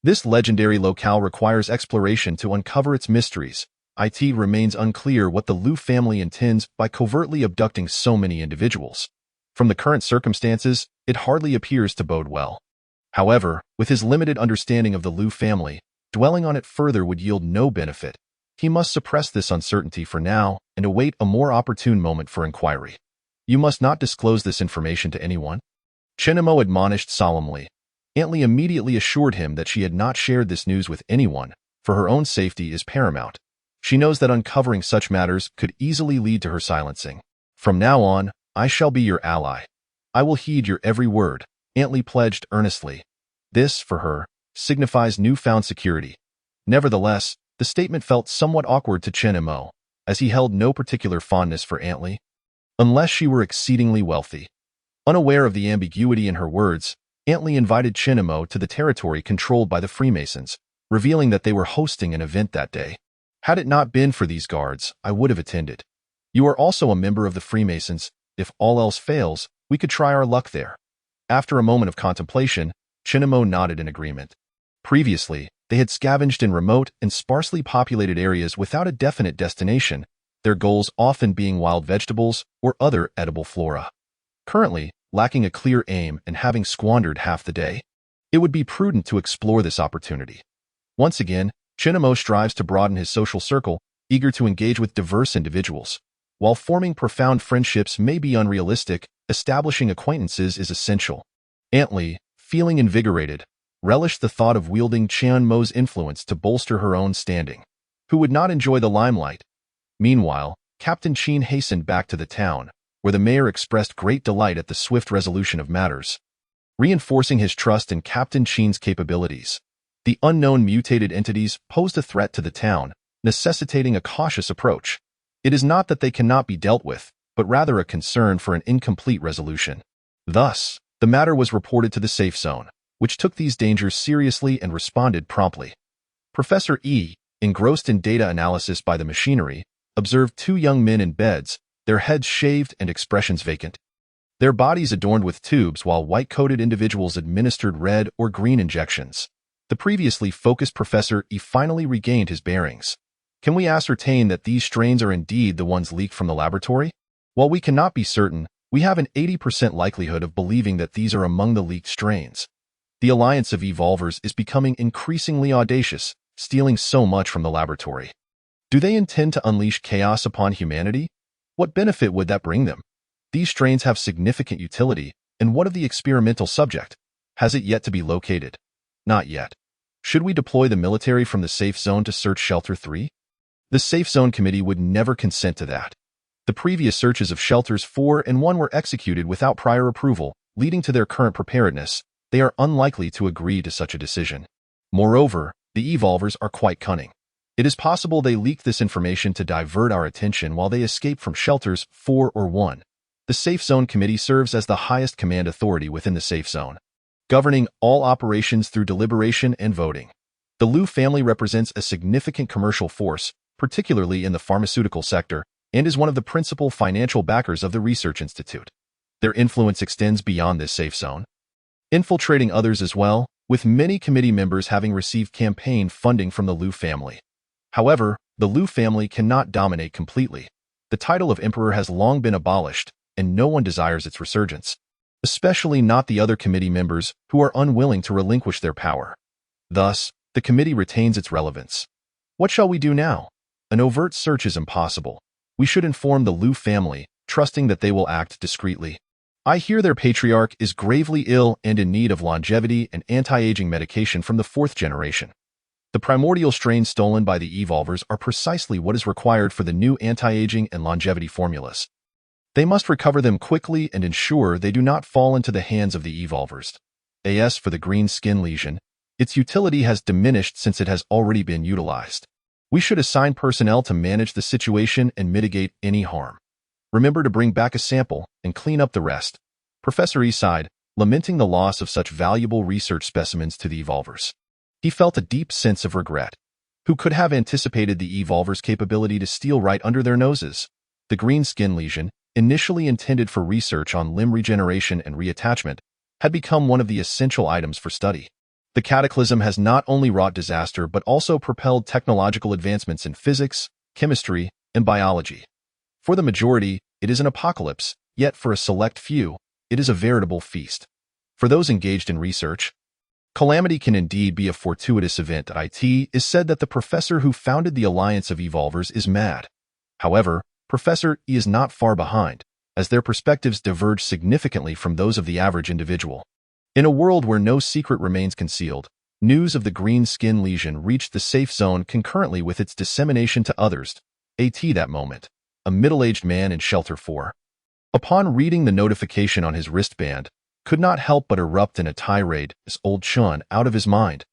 This legendary locale requires exploration to uncover its mysteries. It remains unclear what the Liu family intends by covertly abducting so many individuals. From the current circumstances, it hardly appears to bode well. However, with his limited understanding of the Liu family, dwelling on it further would yield no benefit. He must suppress this uncertainty for now and await a more opportune moment for inquiry. You must not disclose this information to anyone. Chen Mo admonished solemnly. Antley immediately assured him that she had not shared this news with anyone, for her own safety is paramount. She knows that uncovering such matters could easily lead to her silencing. From now on, I shall be your ally. I will heed your every word, Antley pledged earnestly. This, for her, signifies newfound security. Nevertheless, the statement felt somewhat awkward to Chen Mo, as he held no particular fondness for Antley, unless she were exceedingly wealthy. Unaware of the ambiguity in her words, Antley invited Chen Mo to the territory controlled by the Freemasons, revealing that they were hosting an event that day. Had it not been for these guards, I would have attended. You are also a member of the Freemasons. If all else fails, we could try our luck there. After a moment of contemplation, Chen Mo nodded in agreement. Previously, they had scavenged in remote and sparsely populated areas without a definite destination, their goals often being wild vegetables or other edible flora. Currently, lacking a clear aim and having squandered half the day, it would be prudent to explore this opportunity. Once again, Chen Mo strives to broaden his social circle, eager to engage with diverse individuals. While forming profound friendships may be unrealistic, establishing acquaintances is essential. Antley, feeling invigorated, relished the thought of wielding Chen Mo's influence to bolster her own standing. Who would not enjoy the limelight? Meanwhile, Captain Qin hastened back to the town, where the mayor expressed great delight at the swift resolution of matters. Reinforcing his trust in Captain Qin's capabilities, the unknown mutated entities posed a threat to the town, necessitating a cautious approach. It is not that they cannot be dealt with, but rather a concern for an incomplete resolution. Thus, the matter was reported to the safe zone, which took these dangers seriously and responded promptly. Professor E, engrossed in data analysis by the machinery, observed 2 young men in beds, their heads shaved and expressions vacant. Their bodies adorned with tubes while white-coated individuals administered red or green injections. The previously focused Professor E finally regained his bearings. Can we ascertain that these strains are indeed the ones leaked from the laboratory? While we cannot be certain, we have an 80% likelihood of believing that these are among the leaked strains. The alliance of evolvers is becoming increasingly audacious, stealing so much from the laboratory. Do they intend to unleash chaos upon humanity? What benefit would that bring them? These strains have significant utility, and what of the experimental subject? Has it yet to be located? Not yet. Should we deploy the military from the safe zone to search Shelter 3? The Safe Zone Committee would never consent to that. The previous searches of Shelters 4 and 1 were executed without prior approval, leading to their current preparedness. They are unlikely to agree to such a decision. Moreover, the evolvers are quite cunning. It is possible they leaked this information to divert our attention while they escape from Shelters 4 or 1. The Safe Zone Committee serves as the highest command authority within the safe zone, governing all operations through deliberation and voting. The Liu family represents a significant commercial force, particularly in the pharmaceutical sector, and is one of the principal financial backers of the Research Institute. Their influence extends beyond this safe zone, infiltrating others as well, with many committee members having received campaign funding from the Liu family. However, the Liu family cannot dominate completely. The title of emperor has long been abolished, and no one desires its resurgence, especially not the other committee members who are unwilling to relinquish their power. Thus, the committee retains its relevance. What shall we do now? An overt search is impossible. We should inform the Liu family, trusting that they will act discreetly. I hear their patriarch is gravely ill and in need of longevity and anti-aging medication from the 4th generation. The primordial strains stolen by the evolvers are precisely what is required for the new anti-aging and longevity formulas. They must recover them quickly and ensure they do not fall into the hands of the evolvers. As for the green skin lesion, its utility has diminished since it has already been utilized. We should assign personnel to manage the situation and mitigate any harm. Remember to bring back a sample and clean up the rest. Professor E sighed, lamenting the loss of such valuable research specimens to the evolvers. He felt a deep sense of regret. Who could have anticipated the evolvers' capability to steal right under their noses? The green skin lesion, initially intended for research on limb regeneration and reattachment, had become one of the essential items for study. The cataclysm has not only wrought disaster but also propelled technological advancements in physics, chemistry, and biology. For the majority, it is an apocalypse, yet for a select few, it is a veritable feast. For those engaged in research, calamity can indeed be a fortuitous event. It is said that the professor who founded the Alliance of Evolvers is mad. However, Professor E is not far behind, as their perspectives diverge significantly from those of the average individual. In a world where no secret remains concealed, news of the green skin lesion reached the safe zone concurrently with its dissemination to others. That moment, a middle-aged man in Shelter 4, upon reading the notification on his wristband, could not help but erupt in a tirade, this old Chun out of his mind.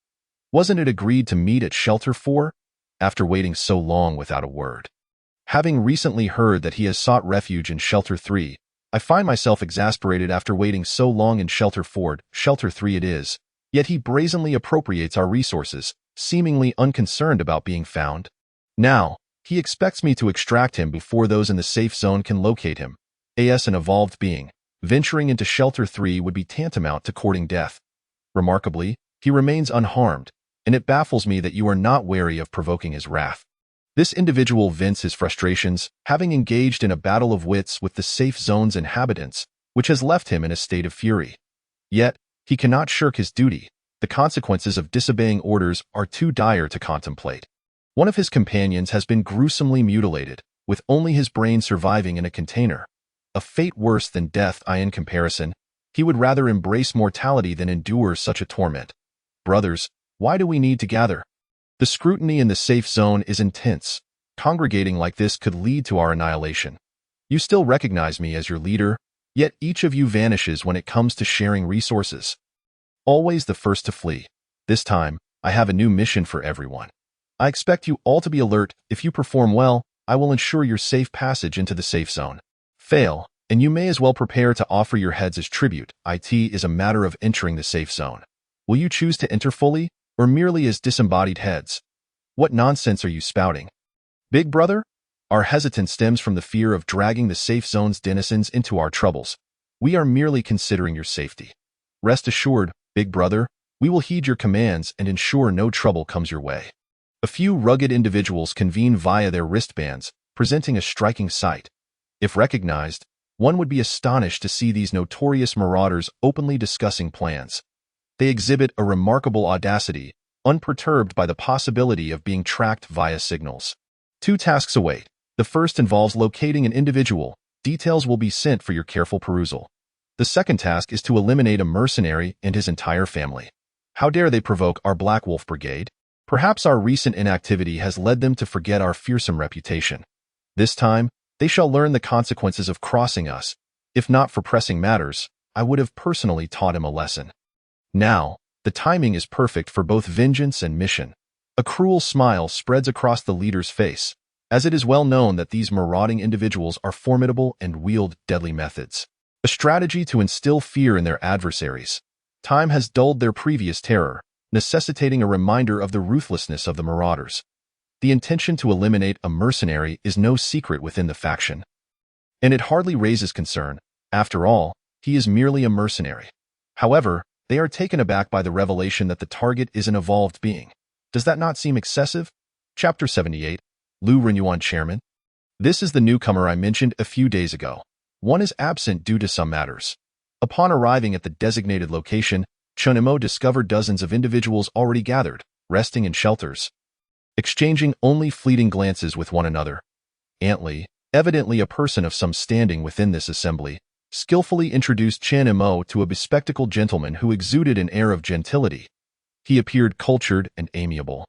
Wasn't it agreed to meet at Shelter 4? After waiting so long without a word. Having recently heard that he has sought refuge in Shelter 3, I find myself exasperated after waiting so long in Shelter 4, Shelter 3 it is, yet he brazenly appropriates our resources, seemingly unconcerned about being found. Now, he expects me to extract him before those in the safe zone can locate him. As an evolved being, venturing into Shelter 3 would be tantamount to courting death. Remarkably, he remains unharmed, and it baffles me that you are not wary of provoking his wrath. This individual vents his frustrations, having engaged in a battle of wits with the safe zone's inhabitants, which has left him in a state of fury. Yet, he cannot shirk his duty. The consequences of disobeying orders are too dire to contemplate. One of his companions has been gruesomely mutilated, with only his brain surviving in a container. A fate worse than death. In comparison, he would rather embrace mortality than endure such a torment. Brothers, why do we need to gather? The scrutiny in the safe zone is intense. Congregating like this could lead to our annihilation. You still recognize me as your leader, yet each of you vanishes when it comes to sharing resources. Always the first to flee. This time, I have a new mission for everyone. I expect you all to be alert. If you perform well, I will ensure your safe passage into the safe zone. Fail, and you may as well prepare to offer your heads as tribute. It is a matter of entering the safe zone. Will you choose to enter fully, or merely as disembodied heads? What nonsense are you spouting? Big brother? Our hesitance stems from the fear of dragging the safe zone's denizens into our troubles. We are merely considering your safety. Rest assured, big brother, we will heed your commands and ensure no trouble comes your way. A few rugged individuals convene via their wristbands, presenting a striking sight. If recognized, one would be astonished to see these notorious marauders openly discussing plans. They exhibit a remarkable audacity, unperturbed by the possibility of being tracked via signals. 2 tasks await. The first involves locating an individual. Details will be sent for your careful perusal. The second task is to eliminate a mercenary and his entire family. How dare they provoke our Black Wolf Brigade? Perhaps our recent inactivity has led them to forget our fearsome reputation. This time, they shall learn the consequences of crossing us. If not for pressing matters, I would have personally taught him a lesson. Now, the timing is perfect for both vengeance and mission. A cruel smile spreads across the leader's face, as it is well known that these marauding individuals are formidable and wield deadly methods. A strategy to instill fear in their adversaries. Time has dulled their previous terror, necessitating a reminder of the ruthlessness of the marauders. The intention to eliminate a mercenary is no secret within the faction. And it hardly raises concern. After all, he is merely a mercenary. However, they are taken aback by the revelation that the target is an evolved being. Does that not seem excessive? Chapter 78, Lu Renyuan Chairman. This is the newcomer I mentioned a few days ago. One is absent due to some matters. Upon arriving at the designated location, Chunimo discovered dozens of individuals already gathered, resting in shelters, exchanging only fleeting glances with one another. Antley, evidently a person of some standing within this assembly, skillfully introduced Chunimo to a bespectacled gentleman who exuded an air of gentility. He appeared cultured and amiable,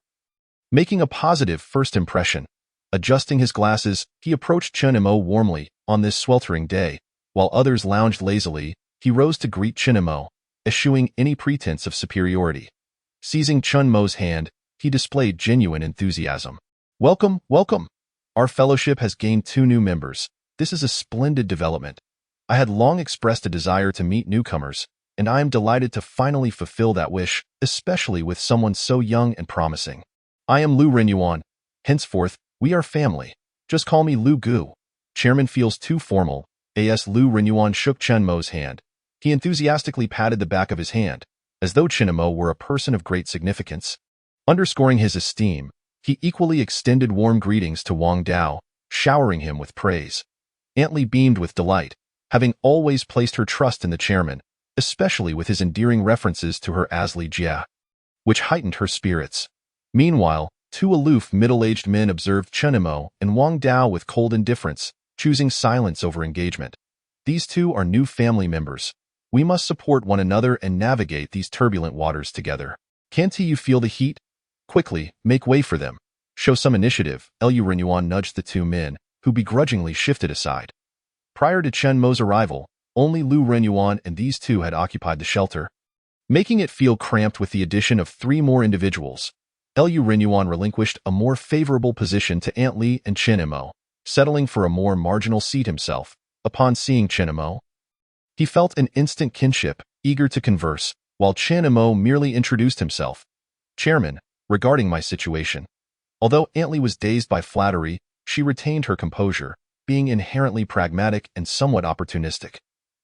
making a positive first impression. Adjusting his glasses, he approached Chunimo warmly. On this sweltering day, while others lounged lazily, he rose to greet Chunimo, eschewing any pretense of superiority. Seizing Chunmo's hand, he displayed genuine enthusiasm. Welcome, welcome. Our fellowship has gained 2 new members. This is a splendid development. I had long expressed a desire to meet newcomers, and I am delighted to finally fulfill that wish, especially with someone so young and promising. I am Lu Renyuan. Henceforth, we are family. Just call me Lu Gu. Chairman feels too formal. As Lu Renyuan shook Chunmo's hand. He enthusiastically patted the back of his hand, as though Chunmo were a person of great significance. Underscoring his esteem, he equally extended warm greetings to Wang Dao, showering him with praise. Antley beamed with delight, having always placed her trust in the chairman, especially with his endearing references to her Asli Jia, which heightened her spirits. Meanwhile, 2 aloof middle-aged men observed Chunmo and Wang Dao with cold indifference, choosing silence over engagement. These 2 are new family members. We must support one another and navigate these turbulent waters together. Can't you feel the heat? Quickly, make way for them. Show some initiative. Lu Renyuan nudged the 2 men, who begrudgingly shifted aside. Prior to Chunmo's arrival, only Lu Renyuan and these 2 had occupied the shelter, making it feel cramped with the addition of 3 more individuals. Lu Renyuan relinquished a more favorable position to Antley and Chunmo, settling for a more marginal seat himself. Upon seeing Chunmo, he felt an instant kinship, eager to converse, while Chunmo merely introduced himself. Chairman, regarding my situation. Although Antley was dazed by flattery, she retained her composure, being inherently pragmatic and somewhat opportunistic.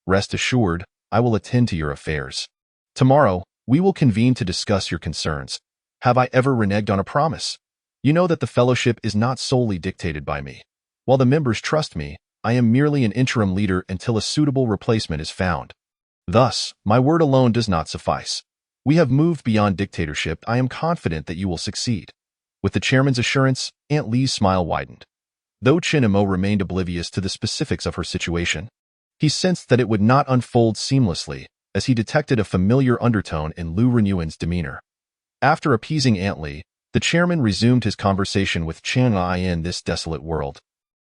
Rest assured, I will attend to your affairs. Tomorrow, we will convene to discuss your concerns. Have I ever reneged on a promise? You know that the fellowship is not solely dictated by me. While the members trust me, I am merely an interim leader until a suitable replacement is found. Thus, my word alone does not suffice. We have moved beyond dictatorship. I am confident that you will succeed. With the chairman's assurance, Aunt Lee's smile widened. Though Chunmo remained oblivious to the specifics of her situation, he sensed that it would not unfold seamlessly, as he detected a familiar undertone in Lu Renyuan's demeanor. After appeasing Aunt Lee, the chairman resumed his conversation with Chan Ai in this desolate world.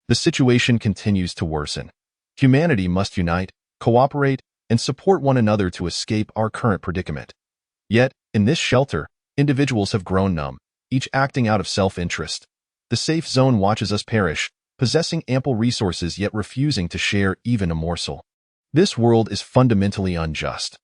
The situation continues to worsen. Humanity must unite, cooperate, and support one another to escape our current predicament. Yet, in this shelter, individuals have grown numb, each acting out of self-interest. The safe zone watches us perish, possessing ample resources yet refusing to share even a morsel. This world is fundamentally unjust.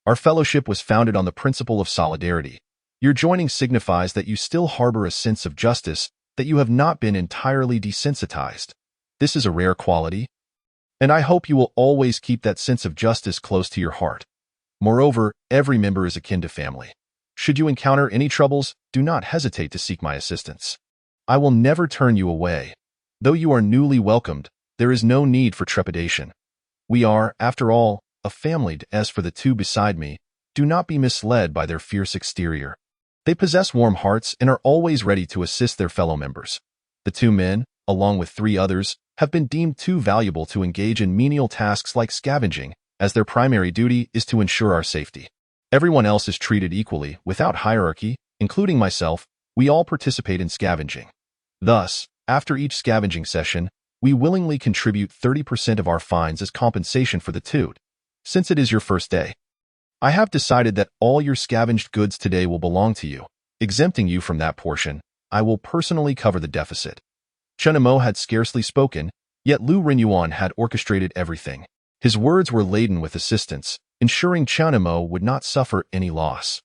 Our fellowship was founded on the principle of solidarity. Your joining signifies that you still harbor a sense of justice, that you have not been entirely desensitized. This is a rare quality, and I hope you will always keep that sense of justice close to your heart. Moreover, every member is akin to family. Should you encounter any troubles, do not hesitate to seek my assistance. I will never turn you away. Though you are newly welcomed, there is no need for trepidation. We are, after all, a family. As for the two beside me, do not be misled by their fierce exterior. They possess warm hearts and are always ready to assist their fellow members. The two men, along with 3 others, have been deemed too valuable to engage in menial tasks like scavenging, as their primary duty is to ensure our safety. Everyone else is treated equally, without hierarchy, including myself. We all participate in scavenging. Thus, after each scavenging session, we willingly contribute 30% of our finds as compensation for the toot, since it is your first day. I have decided that all your scavenged goods today will belong to you. Exempting you from that portion, I will personally cover the deficit. Chen Imo had scarcely spoken, yet Lu Renyuan had orchestrated everything. His words were laden with assistance, ensuring Chen Imo would not suffer any loss.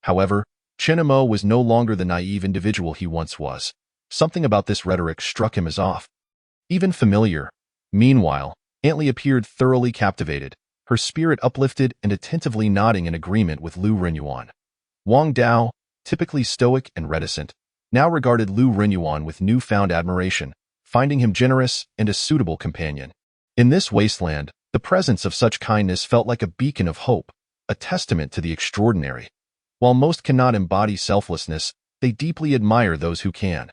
However, Chen Imo was no longer the naive individual he once was. Something about this rhetoric struck him as off, even familiar. Meanwhile, Antli appeared thoroughly captivated, her spirit uplifted and attentively nodding in agreement with Lu Renyuan. Wang Dao, typically stoic and reticent, now regarded Lu Renyuan with newfound admiration, finding him generous and a suitable companion. In this wasteland, the presence of such kindness felt like a beacon of hope, a testament to the extraordinary. While most cannot embody selflessness, they deeply admire those who can.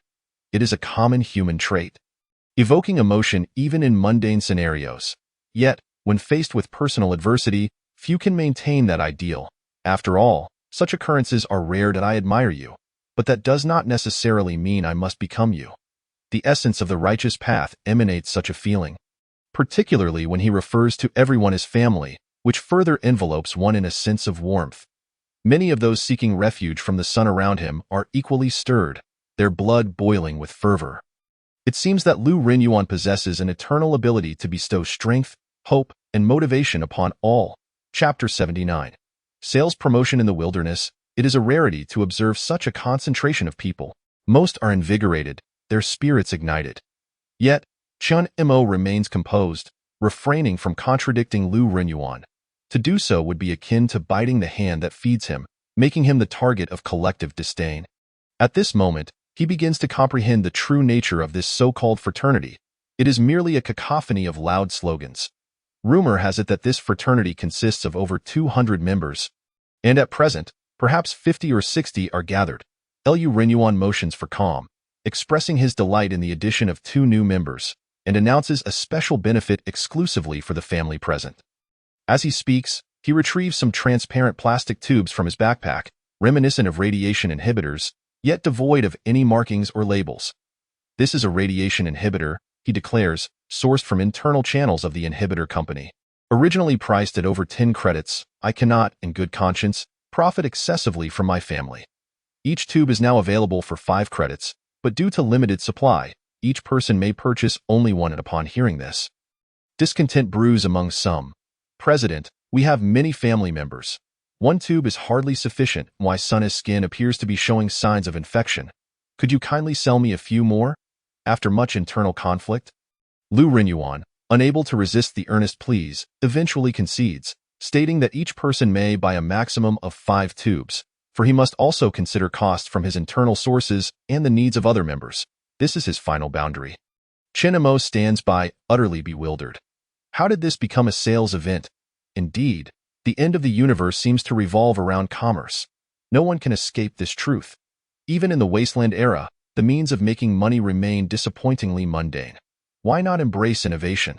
It is a common human trait, evoking emotion even in mundane scenarios. Yet, when faced with personal adversity, few can maintain that ideal. After all, such occurrences are rare. That I admire you, but that does not necessarily mean I must become you. The essence of the righteous path emanates such a feeling, particularly when he refers to everyone as family, which further envelopes one in a sense of warmth. Many of those seeking refuge from the sun around him are equally stirred, their blood boiling with fervor. It seems that Lu Renyuan possesses an eternal ability to bestow strength, hope, and motivation upon all. Chapter 79. Sales promotion in the wilderness. It is a rarity to observe such a concentration of people. Most are invigorated, their spirits ignited. Yet, Chen Imo remains composed, refraining from contradicting Lu Renyuan. To do so would be akin to biting the hand that feeds him, making him the target of collective disdain. At this moment, he begins to comprehend the true nature of this so-called fraternity. It is merely a cacophony of loud slogans. Rumor has it that this fraternity consists of over 200 members, and at present, perhaps 50 or 60 are gathered. Lu Renyuan motions for calm, expressing his delight in the addition of 2 new members, and announces a special benefit exclusively for the family present. As he speaks, he retrieves some transparent plastic tubes from his backpack, reminiscent of radiation inhibitors, yet devoid of any markings or labels. This is a radiation inhibitor, he declares, sourced from internal channels of the inhibitor company. Originally priced at over 10 credits, I cannot, in good conscience, profit excessively from my family. Each tube is now available for 5 credits, but due to limited supply, each person may purchase only one. And upon hearing this, discontent brews among some. President, we have many family members. 1 tube is hardly sufficient. My son's skin appears to be showing signs of infection. Could you kindly sell me a few more? After much internal conflict, Lu Renyuan, unable to resist the earnest pleas, eventually concedes, stating that each person may buy a maximum of 5 tubes, for he must also consider costs from his internal sources and the needs of other members. This is his final boundary. Chen Imo stands by, utterly bewildered. How did this become a sales event? Indeed, the end of the universe seems to revolve around commerce. No one can escape this truth. Even in the wasteland era, the means of making money remain disappointingly mundane. Why not embrace innovation?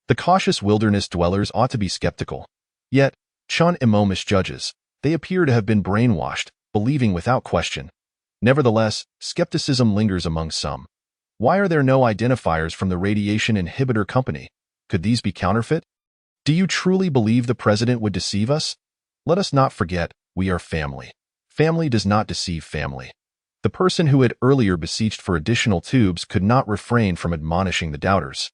The cautious wilderness dwellers ought to be skeptical. Yet, Chen Imo misjudges. They appear to have been brainwashed, believing without question. Nevertheless, skepticism lingers among some. Why are there no identifiers from the radiation inhibitor company? Could these be counterfeit? Do you truly believe the president would deceive us? Let us not forget, we are family. Family does not deceive family. The person who had earlier beseeched for additional tubes could not refrain from admonishing the doubters.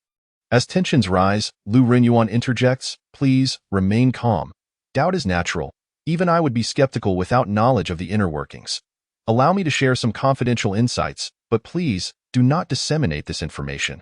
As tensions rise, Lu Renyuan interjects, please, remain calm. Doubt is natural. Even I would be skeptical without knowledge of the inner workings. Allow me to share some confidential insights, but please, do not disseminate this information.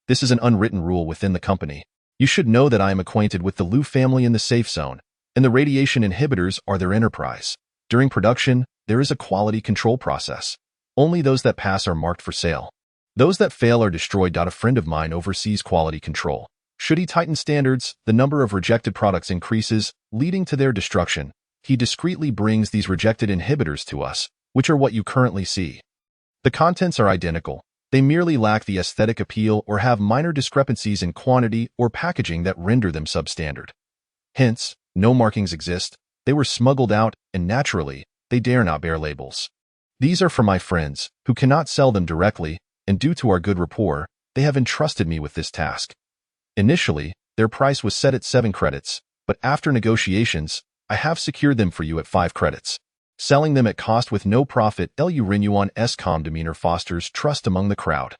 This is an unwritten rule within the company. You should know that I am acquainted with the Lu family in the safe zone, and the radiation inhibitors are their enterprise. During production, there is a quality control process. Only those that pass are marked for sale. Those that fail are destroyed. A friend of mine oversees quality control. Should he tighten standards, the number of rejected products increases, leading to their destruction. He discreetly brings these rejected inhibitors to us, which are what you currently see. The contents are identical. They merely lack the aesthetic appeal or have minor discrepancies in quantity or packaging that render them substandard. Hence, no markings exist, they were smuggled out, and naturally, they dare not bear labels. These are for my friends, who cannot sell them directly, and due to our good rapport, they have entrusted me with this task. Initially, their price was set at 7 credits, but after negotiations, I have secured them for you at 5 credits. Selling them at cost with no profit. Lu Renyuan's calm demeanor fosters trust among the crowd.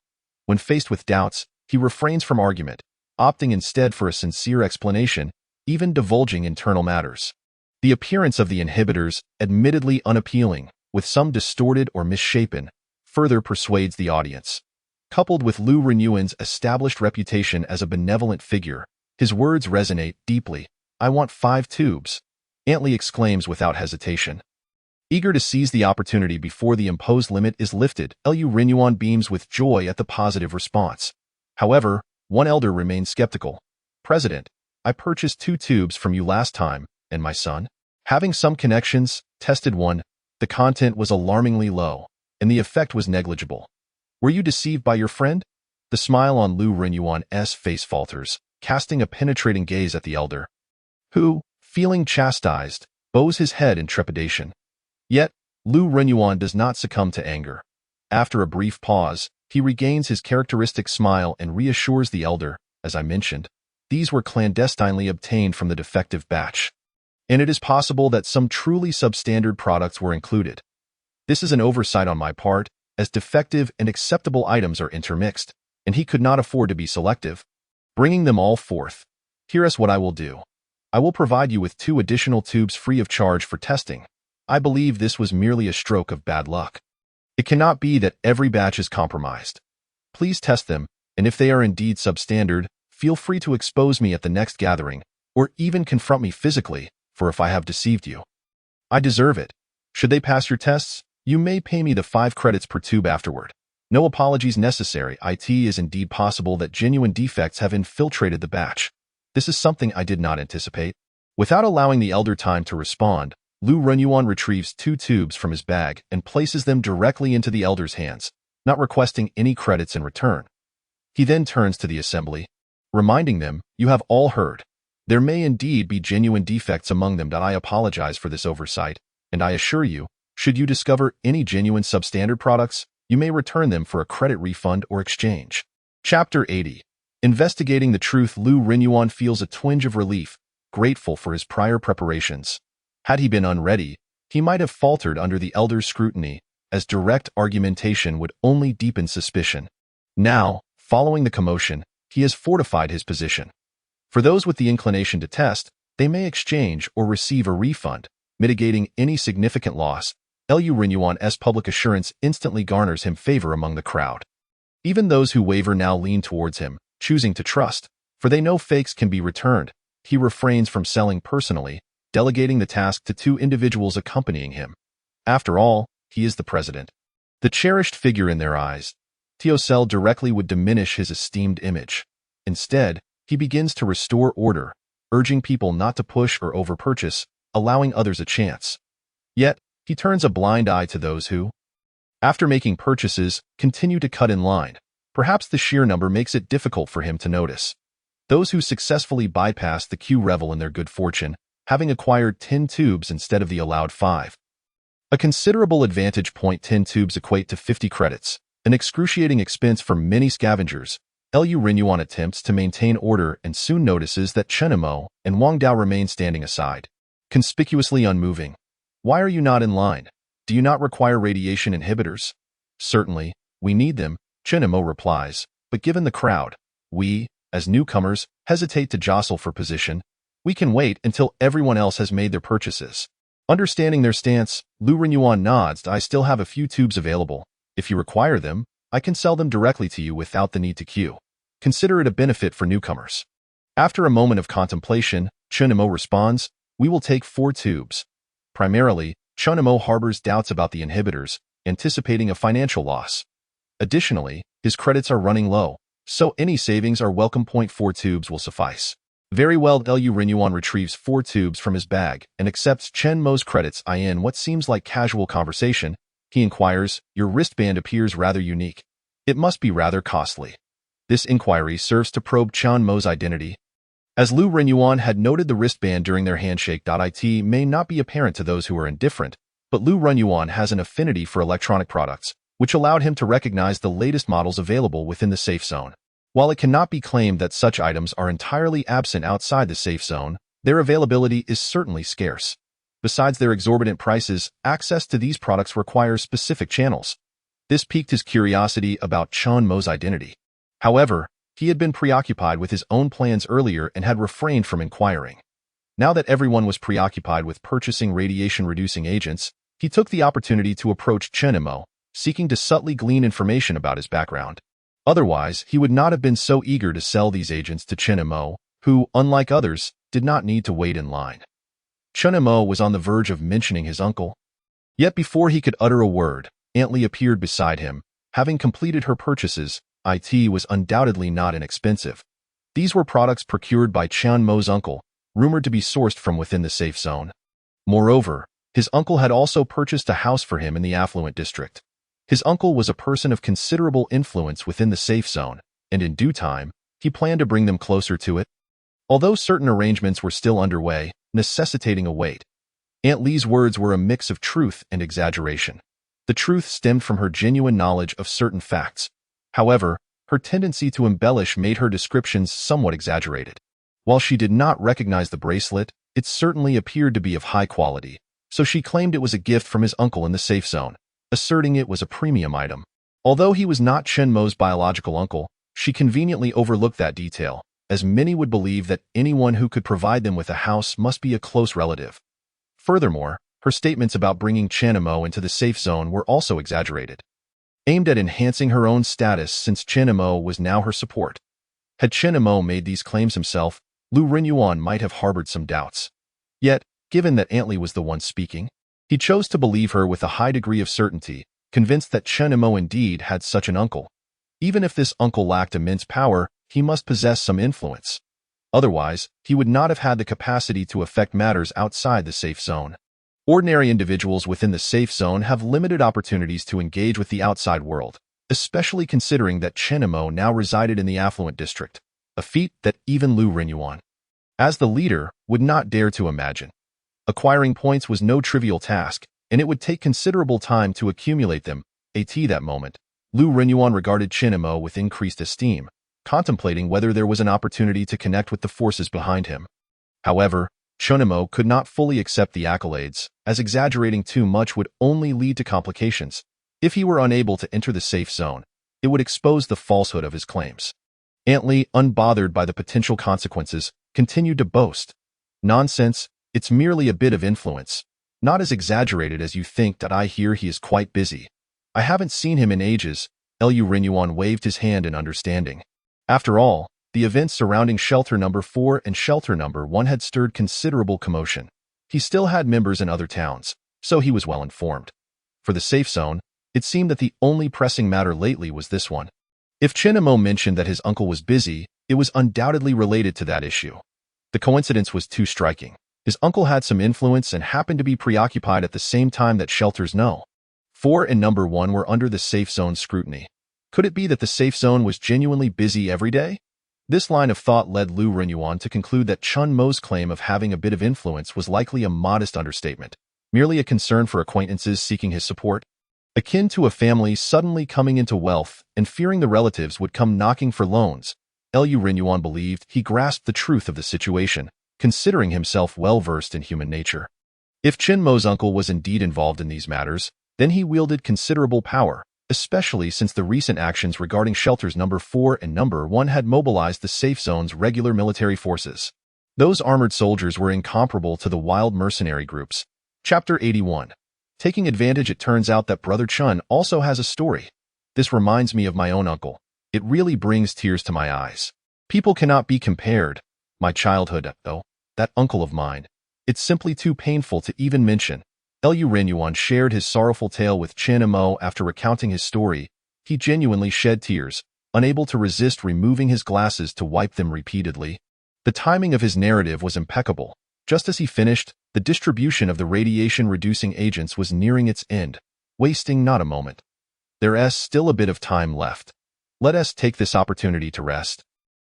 When faced with doubts, he refrains from argument, opting instead for a sincere explanation, even divulging internal matters. The appearance of the inhibitors, admittedly unappealing, with some distorted or misshapen, further persuades the audience. Coupled with Lu Renyuan's established reputation as a benevolent figure, his words resonate deeply. "I want 5 tubes," Antley exclaims without hesitation. Eager to seize the opportunity before the imposed limit is lifted, Lu Renyuan beams with joy at the positive response. However, one elder remains skeptical. "President, I purchased 2 tubes from you last time, and my son, having some connections, tested one. The content was alarmingly low, and the effect was negligible. Were you deceived by your friend?" The smile on Lu Renyuan's face falters, casting a penetrating gaze at the elder, who, feeling chastised, bows his head in trepidation. Yet, Lu Renyuan does not succumb to anger. After a brief pause, he regains his characteristic smile and reassures the elder. "As I mentioned, these were clandestinely obtained from the defective batch, and it is possible that some truly substandard products were included. This is an oversight on my part, as defective and acceptable items are intermixed, and he could not afford to be selective. Bringing them all forth, here is what I will do. I will provide you with 2 additional tubes free of charge for testing. I believe this was merely a stroke of bad luck. It cannot be that every batch is compromised. Please test them, and if they are indeed substandard, feel free to expose me at the next gathering, or even confront me physically, for if I have deceived you, I deserve it. Should they pass your tests, you may pay me the 5 credits per tube afterward. No apologies necessary. It is indeed possible that genuine defects have infiltrated the batch. This is something I did not anticipate." Without allowing the elder time to respond, Lu Renyuan retrieves 2 tubes from his bag and places them directly into the elder's hands, not requesting any credits in return. He then turns to the assembly, reminding them, "You have all heard. There may indeed be genuine defects among them. I apologize for this oversight, and I assure you, should you discover any genuine substandard products, you may return them for a credit refund or exchange." Chapter 80. Investigating the truth. Lu Renyuan feels a twinge of relief, grateful for his prior preparations. Had he been unready, he might have faltered under the elder's scrutiny, as direct argumentation would only deepen suspicion. Now, following the commotion, he has fortified his position. For those with the inclination to test, they may exchange or receive a refund, mitigating any significant loss. Lu Renyuan's public assurance instantly garners him favor among the crowd. Even those who waver now lean towards him, choosing to trust, for they know fakes can be returned. He refrains from selling personally, delegating the task to 2 individuals accompanying him. After all, he is the president, the cherished figure in their eyes. To sell directly would diminish his esteemed image. Instead, he begins to restore order, urging people not to push or overpurchase, allowing others a chance. Yet, he turns a blind eye to those who, after making purchases, continue to cut in line. Perhaps the sheer number makes it difficult for him to notice. Those who successfully bypass the queue revel in their good fortune, having acquired 10 tubes instead of the allowed 5. A considerable advantage. 10 tubes equate to 50 credits, an excruciating expense for many scavengers. Lu Renyuan attempts to maintain order and soon notices that Chenemo and Wang Dao remain standing aside, conspicuously unmoving. "Why are you not in line? Do you not require radiation inhibitors?" "Certainly, we need them," Chenemo replies, "but given the crowd, we, as newcomers, hesitate to jostle for position. We can wait until everyone else has made their purchases." Understanding their stance, Lu Renyuan nods. "I still have a few tubes available. If you require them, I can sell them directly to you without the need to queue. Consider it a benefit for newcomers." After a moment of contemplation, Chenemo responds, "We will take 4 tubes. Primarily, Chunamo harbors doubts about the inhibitors, anticipating a financial loss. Additionally, his credits are running low, so any savings are welcome. 4 tubes will suffice. Very well. Lu Renyuan retrieves 4 tubes from his bag and accepts Chen Mo's credits. In what seems like casual conversation, he inquires, "Your wristband appears rather unique. It must be rather costly." This inquiry serves to probe Chen Mo's identity. As Lu Renyuan had noted, the wristband during their handshake. It may not be apparent to those who are indifferent, but Lu Renyuan has an affinity for electronic products, which allowed him to recognize the latest models available within the safe zone. While it cannot be claimed that such items are entirely absent outside the safe zone, their availability is certainly scarce. Besides their exorbitant prices, access to these products requires specific channels. This piqued his curiosity about Chen Mo's identity. However, he had been preoccupied with his own plans earlier and had refrained from inquiring. Now that everyone was preoccupied with purchasing radiation-reducing agents, he took the opportunity to approach Chen Mo, seeking to subtly glean information about his background. Otherwise, he would not have been so eager to sell these agents to Chen Mo, who, unlike others, did not need to wait in line. Chen Mo was on the verge of mentioning his uncle. Yet before he could utter a word, Aunt Li appeared beside him. Having completed her purchases, it was undoubtedly not inexpensive. These were products procured by Chen Mo's uncle, rumored to be sourced from within the safe zone. Moreover, his uncle had also purchased a house for him in the affluent district. His uncle was a person of considerable influence within the safe zone, and in due time, he planned to bring them closer to it. Although certain arrangements were still underway, necessitating a wait, Aunt Li's words were a mix of truth and exaggeration. The truth stemmed from her genuine knowledge of certain facts. However, her tendency to embellish made her descriptions somewhat exaggerated. While she did not recognize the bracelet, it certainly appeared to be of high quality, so she claimed it was a gift from his uncle in the safe zone, asserting it was a premium item. Although he was not Chen Mo's biological uncle, she conveniently overlooked that detail, as many would believe that anyone who could provide them with a house must be a close relative. Furthermore, her statements about bringing Chen Mo into the safe zone were also exaggerated, aimed at enhancing her own status since Chen Mo was now her support. Had Chen Mo made these claims himself, Lu Renyuan might have harbored some doubts. Yet, given that Aunt Li was the one speaking, he chose to believe her with a high degree of certainty, convinced that Chen Mo indeed had such an uncle. Even if this uncle lacked immense power, he must possess some influence. Otherwise, he would not have had the capacity to affect matters outside the safe zone. Ordinary individuals within the safe zone have limited opportunities to engage with the outside world, especially considering that Chen Mo now resided in the affluent district, a feat that even Lu Renyuan, as the leader, would not dare to imagine. Acquiring points was no trivial task, and it would take considerable time to accumulate them. At that moment, Lu Renyuan regarded Chen Mo with increased esteem, contemplating whether there was an opportunity to connect with the forces behind him. However, Chen Mo could not fully accept the accolades, as exaggerating too much would only lead to complications. If he were unable to enter the safe zone, it would expose the falsehood of his claims. Aunt Li, unbothered by the potential consequences, continued to boast. "Nonsense, it's merely a bit of influence. Not as exaggerated as you think. I hear he is quite busy. I haven't seen him in ages." Lu Renyuan waved his hand in understanding. After all, the events surrounding Shelter Number 4 and Shelter Number 1 had stirred considerable commotion. He still had members in other towns, so he was well informed. For the safe zone, it seemed that the only pressing matter lately was this one. If Chen Mo mentioned that his uncle was busy, it was undoubtedly related to that issue. The coincidence was too striking. His uncle had some influence and happened to be preoccupied at the same time that Shelters No. 4 and Number 1 were under the safe zone's scrutiny. Could it be that the safe zone was genuinely busy every day? This line of thought led Lu Renyuan to conclude that Chen Mo's claim of having a bit of influence was likely a modest understatement, merely a concern for acquaintances seeking his support. Akin to a family suddenly coming into wealth and fearing the relatives would come knocking for loans, Lu Renyuan believed he grasped the truth of the situation, considering himself well-versed in human nature. If Chen Mo's uncle was indeed involved in these matters, then he wielded considerable power, especially since the recent actions regarding Shelters Number 4 and Number 1 had mobilized the safe zone's regular military forces. Those armored soldiers were incomparable to the wild mercenary groups. Chapter 81. Taking advantage. It turns out that Brother Chun also has a story. This reminds me of my own uncle. It really brings tears to my eyes. People cannot be compared. My childhood, though, that uncle of mine. It's simply too painful to even mention. Lu Renyuan shared his sorrowful tale with Chen Mo. After recounting his story, he genuinely shed tears, unable to resist removing his glasses to wipe them repeatedly. The timing of his narrative was impeccable. Just as he finished, the distribution of the radiation-reducing agents was nearing its end, wasting not a moment. There's still a bit of time left. Let us take this opportunity to rest.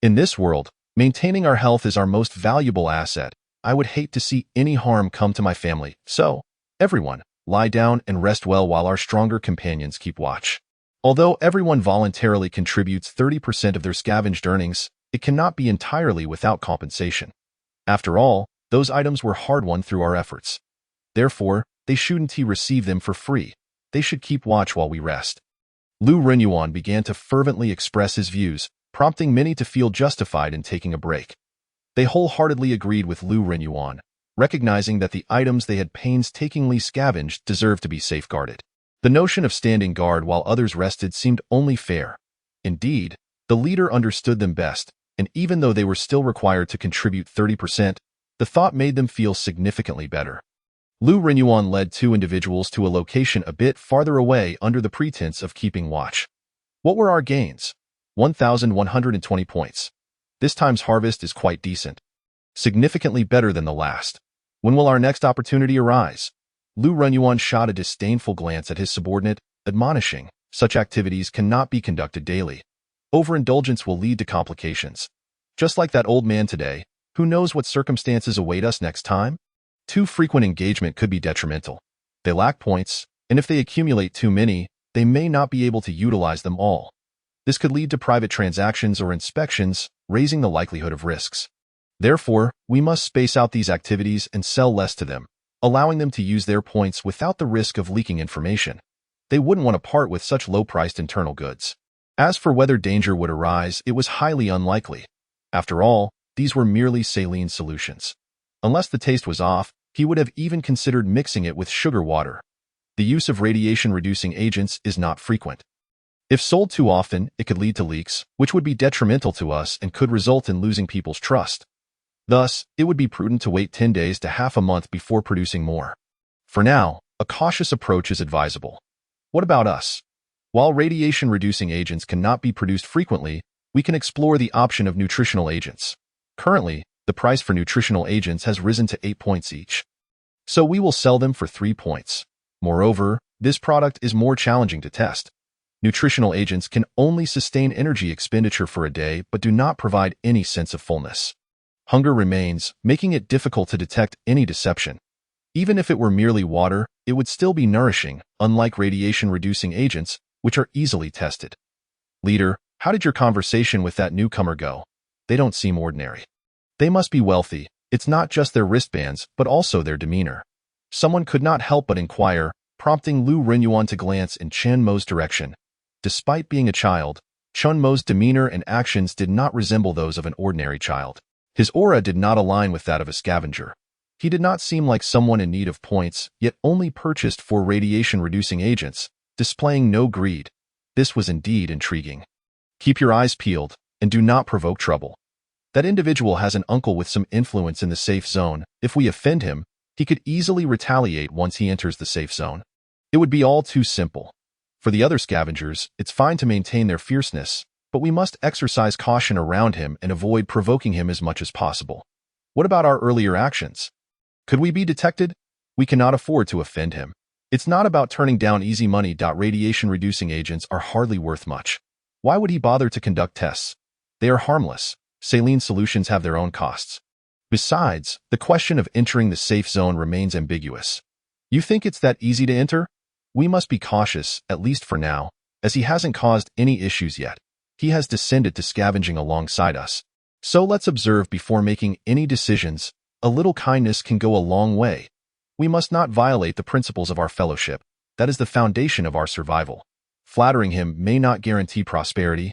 In this world, maintaining our health is our most valuable asset. I would hate to see any harm come to my family, so, everyone, lie down and rest well while our stronger companions keep watch. Although everyone voluntarily contributes 30% of their scavenged earnings, it cannot be entirely without compensation. After all, those items were hard-won through our efforts. Therefore, they shouldn't receive them for free. They should keep watch while we rest. Lu Renyuan began to fervently express his views, prompting many to feel justified in taking a break. They wholeheartedly agreed with Lu Renyuan, recognizing that the items they had painstakingly scavenged deserved to be safeguarded. The notion of standing guard while others rested seemed only fair. Indeed, the leader understood them best, and even though they were still required to contribute 30%, the thought made them feel significantly better. Lu Renyuan led two individuals to a location a bit farther away under the pretense of keeping watch. What were our gains? 1,120 points. This time's harvest is quite decent. Significantly better than the last. When will our next opportunity arise? Lu Renyuan shot a disdainful glance at his subordinate, admonishing, such activities cannot be conducted daily. Overindulgence will lead to complications. Just like that old man today, who knows what circumstances await us next time? Too frequent engagement could be detrimental. They lack points, and if they accumulate too many, they may not be able to utilize them all. This could lead to private transactions or inspections, raising the likelihood of risks. Therefore, we must space out these activities and sell less to them, allowing them to use their points without the risk of leaking information. They wouldn't want to part with such low-priced internal goods. As for whether danger would arise, it was highly unlikely. After all, these were merely saline solutions. Unless the taste was off, he would have even considered mixing it with sugar water. The use of radiation-reducing agents is not frequent. If sold too often, it could lead to leaks, which would be detrimental to us and could result in losing people's trust. Thus, it would be prudent to wait 10 days to half a month before producing more. For now, a cautious approach is advisable. What about us? While radiation-reducing agents cannot be produced frequently, we can explore the option of nutritional agents. Currently, the price for nutritional agents has risen to 8 points each. So we will sell them for 3 points. Moreover, this product is more challenging to test. Nutritional agents can only sustain energy expenditure for a day but do not provide any sense of fullness. Hunger remains, making it difficult to detect any deception. Even if it were merely water, it would still be nourishing, unlike radiation-reducing agents, which are easily tested. Leader, how did your conversation with that newcomer go? They don't seem ordinary. They must be wealthy. It's not just their wristbands, but also their demeanor. Someone could not help but inquire, prompting Lu Renyuan to glance in Chen Mo's direction. Despite being a child, Chen Mo's demeanor and actions did not resemble those of an ordinary child. His aura did not align with that of a scavenger. He did not seem like someone in need of points, yet only purchased for radiation-reducing agents, displaying no greed. This was indeed intriguing. Keep your eyes peeled, and do not provoke trouble. That individual has an uncle with some influence in the safe zone. If we offend him, he could easily retaliate once he enters the safe zone. It would be all too simple. For the other scavengers, it's fine to maintain their fierceness, but we must exercise caution around him and avoid provoking him as much as possible. What about our earlier actions? Could we be detected? We cannot afford to offend him. It's not about turning down easy money. Radiation-reducing agents are hardly worth much. Why would he bother to conduct tests? They are harmless. Saline solutions have their own costs. Besides, the question of entering the safe zone remains ambiguous. You think it's that easy to enter? We must be cautious, at least for now, as he hasn't caused any issues yet. He has descended to scavenging alongside us. So let's observe before making any decisions. A little kindness can go a long way. We must not violate the principles of our fellowship. That is the foundation of our survival. Flattering him may not guarantee prosperity,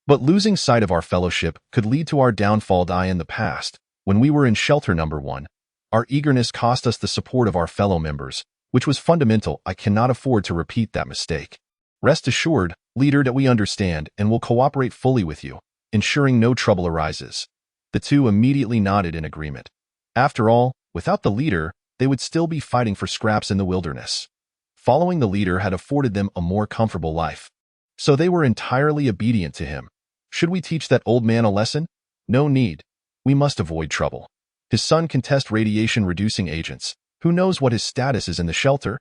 but losing sight of our fellowship could lead to our downfall. In the past, when we were in shelter number 1, our eagerness cost us the support of our fellow members, which was fundamental. I cannot afford to repeat that mistake. Rest assured, leader, that we understand and will cooperate fully with you, ensuring no trouble arises. The two immediately nodded in agreement. After all, without the leader, they would still be fighting for scraps in the wilderness. Following the leader had afforded them a more comfortable life. So they were entirely obedient to him. Should we teach that old man a lesson? No need. We must avoid trouble. His son can test radiation-reducing agents. Who knows what his status is in the shelter?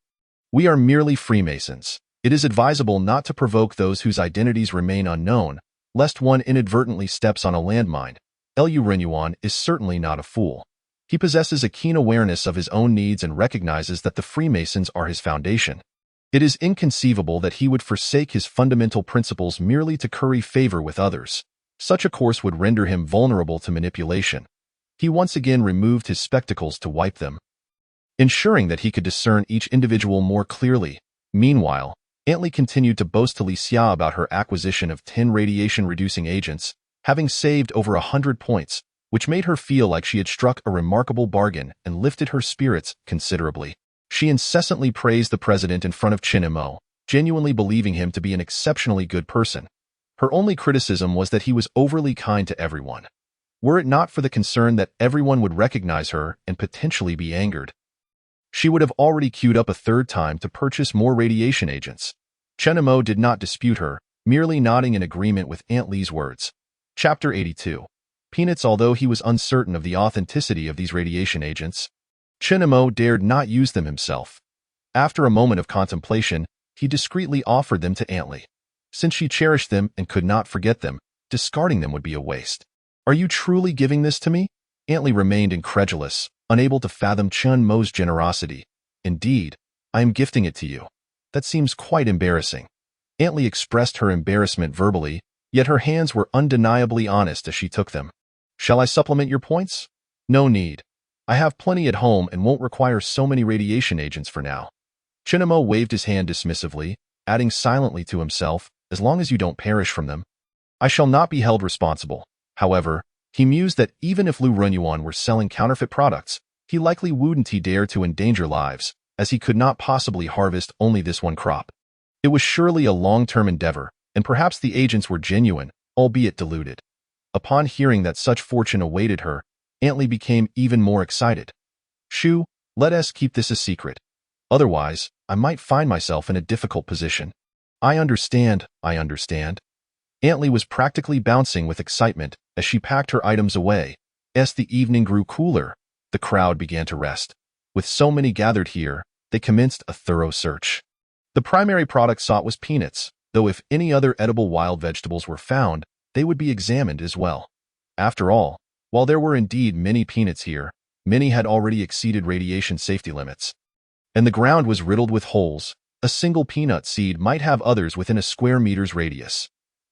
We are merely Freemasons. It is advisable not to provoke those whose identities remain unknown, lest one inadvertently steps on a landmine. Liu Renyuan is certainly not a fool. He possesses a keen awareness of his own needs and recognizes that the Freemasons are his foundation. It is inconceivable that he would forsake his fundamental principles merely to curry favor with others. Such a course would render him vulnerable to manipulation. He once again removed his spectacles to wipe them, ensuring that he could discern each individual more clearly. Meanwhile, Antley continued to boast to Li Xia about her acquisition of 10 radiation-reducing agents, having saved over 100 points, which made her feel like she had struck a remarkable bargain and lifted her spirits considerably. She incessantly praised the president in front of Chinemo, genuinely believing him to be an exceptionally good person. Her only criticism was that he was overly kind to everyone. Were it not for the concern that everyone would recognize her and potentially be angered, she would have already queued up a third time to purchase more radiation agents. Chenemo did not dispute her, merely nodding in agreement with Aunt Lee's words. Chapter 82. Peanuts. Although he was uncertain of the authenticity of these radiation agents, Chenemo dared not use them himself. After a moment of contemplation, he discreetly offered them to Aunt Lee. Since she cherished them and could not forget them, discarding them would be a waste. Are you truly giving this to me? Aunt Lee remained incredulous, unable to fathom Chen Mo's generosity. Indeed, I am gifting it to you. That seems quite embarrassing. Aunt Lee expressed her embarrassment verbally, yet her hands were undeniably honest as she took them. Shall I supplement your points? No need. I have plenty at home and won't require so many radiation agents for now. Chinemo waved his hand dismissively, adding silently to himself, as long as you don't perish from them. I shall not be held responsible. However, he mused that even if Liu Renyuan were selling counterfeit products, he likely wouldn't dare to endanger lives, as he could not possibly harvest only this one crop. It was surely a long-term endeavor, and perhaps the agents were genuine, albeit diluted. Upon hearing that such fortune awaited her, Aunt Lee became even more excited. Shoo, let us keep this a secret. Otherwise, I might find myself in a difficult position. I understand. Aunt Lee was practically bouncing with excitement as she packed her items away. As the evening grew cooler, the crowd began to rest. With so many gathered here, they commenced a thorough search. The primary product sought was peanuts, though if any other edible wild vegetables were found, they would be examined as well. After all, while there were indeed many peanuts here, many had already exceeded radiation safety limits. And the ground was riddled with holes. A single peanut seed might have others within a square meter's radius.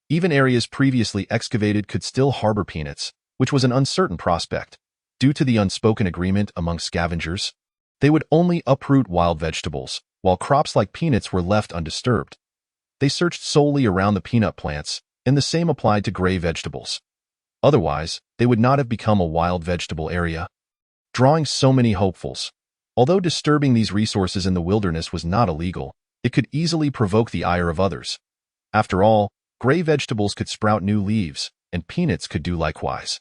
Even areas previously excavated could still harbor peanuts, which was an uncertain prospect. Due to the unspoken agreement among scavengers, they would only uproot wild vegetables, while crops like peanuts were left undisturbed. They searched solely around the peanut plants, and the same applied to gray vegetables. Otherwise, they would not have become a wild vegetable area. Drawing so many hopefuls. Although disturbing these resources in the wilderness was not illegal, it could easily provoke the ire of others. After all, gray vegetables could sprout new leaves, and peanuts could do likewise.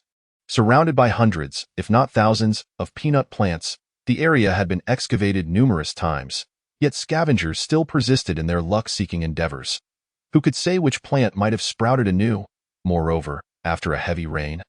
Surrounded by hundreds, if not thousands, of peanut plants, the area had been excavated numerous times, yet scavengers still persisted in their luck-seeking endeavors. Who could say which plant might have sprouted anew? Moreover, after a heavy rain,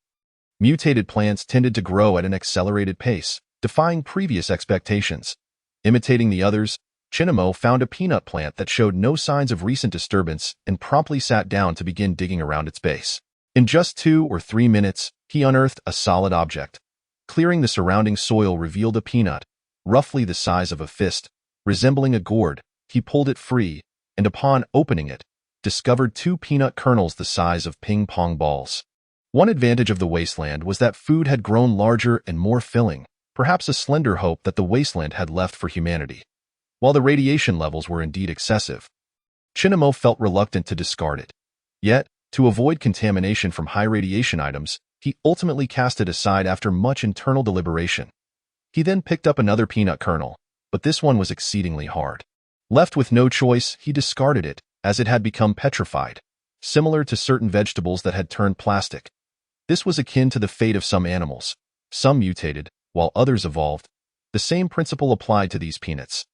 mutated plants tended to grow at an accelerated pace, defying previous expectations. Imitating the others, Chinemo found a peanut plant that showed no signs of recent disturbance and promptly sat down to begin digging around its base. In just 2 or 3 minutes, he unearthed a solid object. Clearing the surrounding soil revealed a peanut, roughly the size of a fist. Resembling a gourd, he pulled it free, and upon opening it, discovered 2 peanut kernels the size of ping-pong balls. One advantage of the wasteland was that food had grown larger and more filling, perhaps a slender hope that the wasteland had left for humanity. While the radiation levels were indeed excessive, Chinemo felt reluctant to discard it. Yet, to avoid contamination from high radiation items, he ultimately cast it aside after much internal deliberation. He then picked up another peanut kernel, but this one was exceedingly hard. Left with no choice, he discarded it, as it had become petrified, similar to certain vegetables that had turned plastic. This was akin to the fate of some animals. Some mutated, while others evolved. The same principle applied to these peanuts.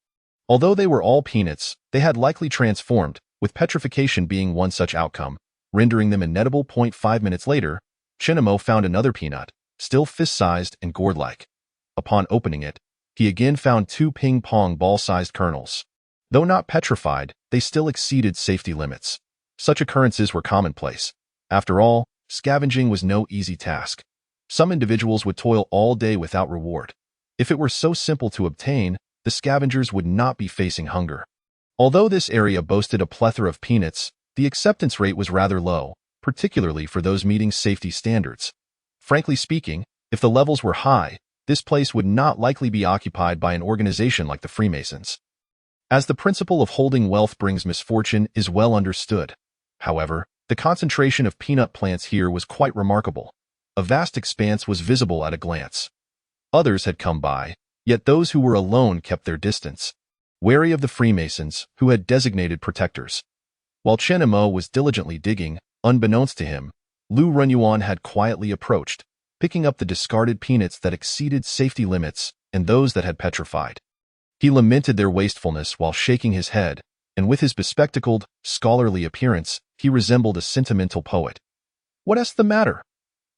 Although they were all peanuts, they had likely transformed, with petrification being one such outcome, rendering them ineatable. 5 minutes later, Chinamo found another peanut, still fist-sized and gourd-like. Upon opening it, he again found 2 ping-pong ball-sized kernels. Though not petrified, they still exceeded safety limits. Such occurrences were commonplace. After all, scavenging was no easy task. Some individuals would toil all day without reward. If it were so simple to obtain, the scavengers would not be facing hunger. Although this area boasted a plethora of peanuts, the acceptance rate was rather low, particularly for those meeting safety standards. Frankly speaking, if the levels were high, this place would not likely be occupied by an organization like the Freemasons. As the principle of holding wealth brings misfortune is well understood. However, the concentration of peanut plants here was quite remarkable. A vast expanse was visible at a glance. Others had come by, yet those who were alone kept their distance, wary of the Freemasons, who had designated protectors. While Chinamo was diligently digging, unbeknownst to him, Lu Renyuan had quietly approached, picking up the discarded peanuts that exceeded safety limits and those that had petrified. He lamented their wastefulness while shaking his head, and with his bespectacled, scholarly appearance, he resembled a sentimental poet. "What's the matter?"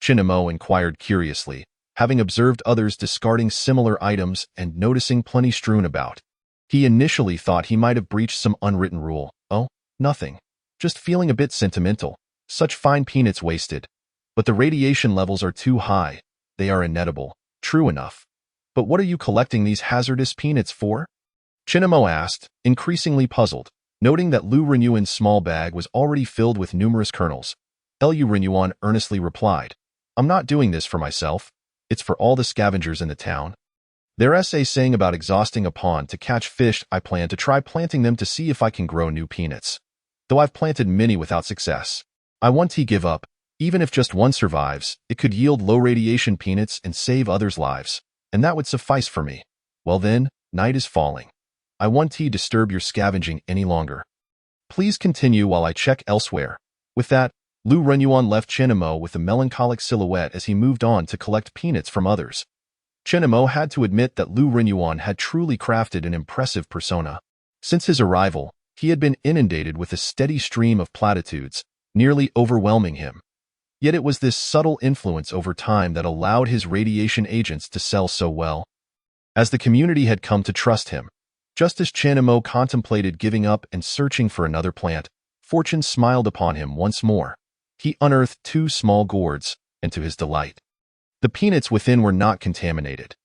Chinamo inquired curiously, having observed others discarding similar items and noticing plenty strewn about. He initially thought he might have breached some unwritten rule. "Oh, nothing. Just feeling a bit sentimental. Such fine peanuts wasted. But the radiation levels are too high. They are inedible." "True enough. But what are you collecting these hazardous peanuts for?" Chinamo asked, increasingly puzzled, noting that Lu Renyuan's small bag was already filled with numerous kernels. Lu Renyuan earnestly replied, "I'm not doing this for myself. It's for all the scavengers in the town. There's a saying about exhausting a pond to catch fish. I plan to try planting them to see if I can grow new peanuts. Though I've planted many without success. I want to give up. Even if just one survives, it could yield low-radiation peanuts and save others' lives, and that would suffice for me. Well then, night is falling. I won't disturb your scavenging any longer. Please continue while I check elsewhere." With that, Lu Renyuan left Chinamo with a melancholic silhouette as he moved on to collect peanuts from others. Chinamo had to admit that Lu Renyuan had truly crafted an impressive persona. Since his arrival, he had been inundated with a steady stream of platitudes, nearly overwhelming him. Yet it was this subtle influence over time that allowed his radiation agents to sell so well. As the community had come to trust him, just as Chinamo contemplated giving up and searching for another plant, fortune smiled upon him once more. He unearthed 2 small gourds, and to his delight, the peanuts within were not contaminated.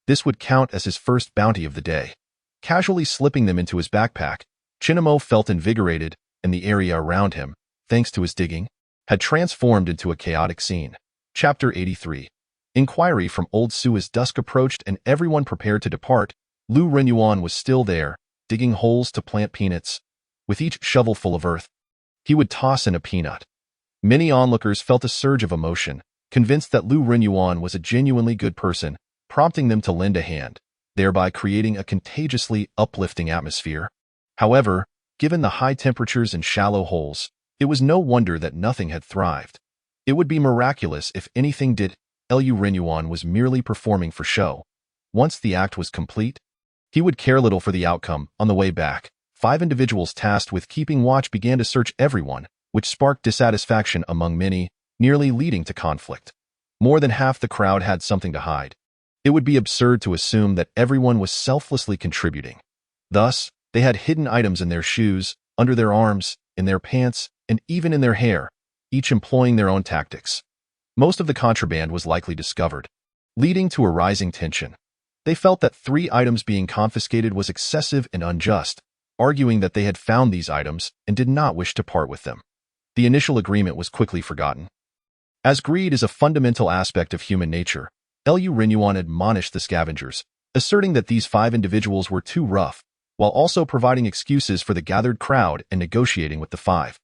This would count as his first bounty of the day. Casually slipping them into his backpack, Chinamo felt invigorated, and the area around him, thanks to his digging, had transformed into a chaotic scene. Chapter 83. Inquiry from Old Su. As dusk approached and everyone prepared to depart, Lu Renyuan was still there, digging holes to plant peanuts. With each shovelful of earth, he would toss in a peanut. Many onlookers felt a surge of emotion, convinced that Lu Renyuan was a genuinely good person, prompting them to lend a hand, thereby creating a contagiously uplifting atmosphere. However, given the high temperatures and shallow holes, it was no wonder that nothing had thrived. It would be miraculous if anything did. Lu Renyuan was merely performing for show. Once the act was complete, he would care little for the outcome. On the way back, 5 individuals tasked with keeping watch began to search everyone, which sparked dissatisfaction among many, nearly leading to conflict. More than half the crowd had something to hide. It would be absurd to assume that everyone was selflessly contributing. Thus, they had hidden items in their shoes, under their arms, in their pants, and even in their hair, each employing their own tactics. Most of the contraband was likely discovered, leading to a rising tension. They felt that 3 items being confiscated was excessive and unjust, arguing that they had found these items and did not wish to part with them. The initial agreement was quickly forgotten. As greed is a fundamental aspect of human nature, Lu Renyuan admonished the scavengers, asserting that these 5 individuals were too rough, while also providing excuses for the gathered crowd and negotiating with the 5,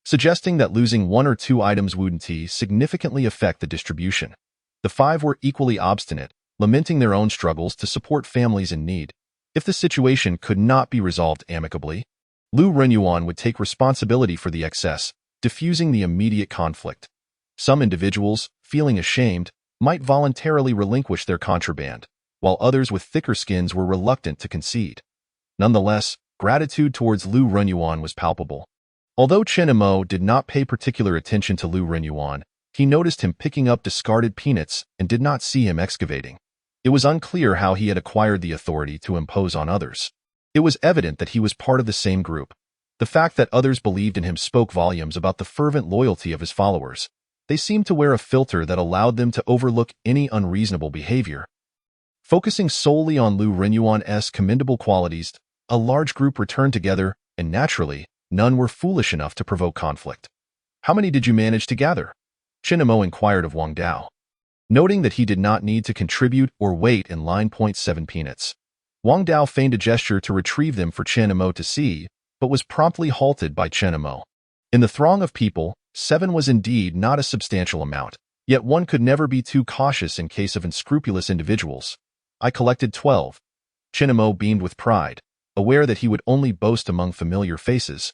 suggesting that losing 1 or 2 items wouldn't significantly affect the distribution. The 5 were equally obstinate, lamenting their own struggles to support families in need. If the situation could not be resolved amicably, Lu Renyuan would take responsibility for the excess, diffusing the immediate conflict. Some individuals, feeling ashamed, might voluntarily relinquish their contraband, while others with thicker skins were reluctant to concede. Nonetheless, gratitude towards Lu Renyuan was palpable. Although Chen Imo did not pay particular attention to Lu Renyuan, he noticed him picking up discarded peanuts and did not see him excavating. It was unclear how he had acquired the authority to impose on others. It was evident that he was part of the same group. The fact that others believed in him spoke volumes about the fervent loyalty of his followers. They seemed to wear a filter that allowed them to overlook any unreasonable behavior. Focusing solely on Lu Renyuan's commendable qualities, a large group returned together, and naturally, none were foolish enough to provoke conflict. "How many did you manage to gather?" Chen Imo inquired of Wang Dao. Noting that he did not need to contribute or wait in line. 7 peanuts. Wang Dao feigned a gesture to retrieve them for Chen Imo to see, but was promptly halted by Chen Imo. In the throng of people, 7 was indeed not a substantial amount, yet one could never be too cautious in case of unscrupulous individuals. "I collected 12. Chen Imo beamed with pride, aware that he would only boast among familiar faces,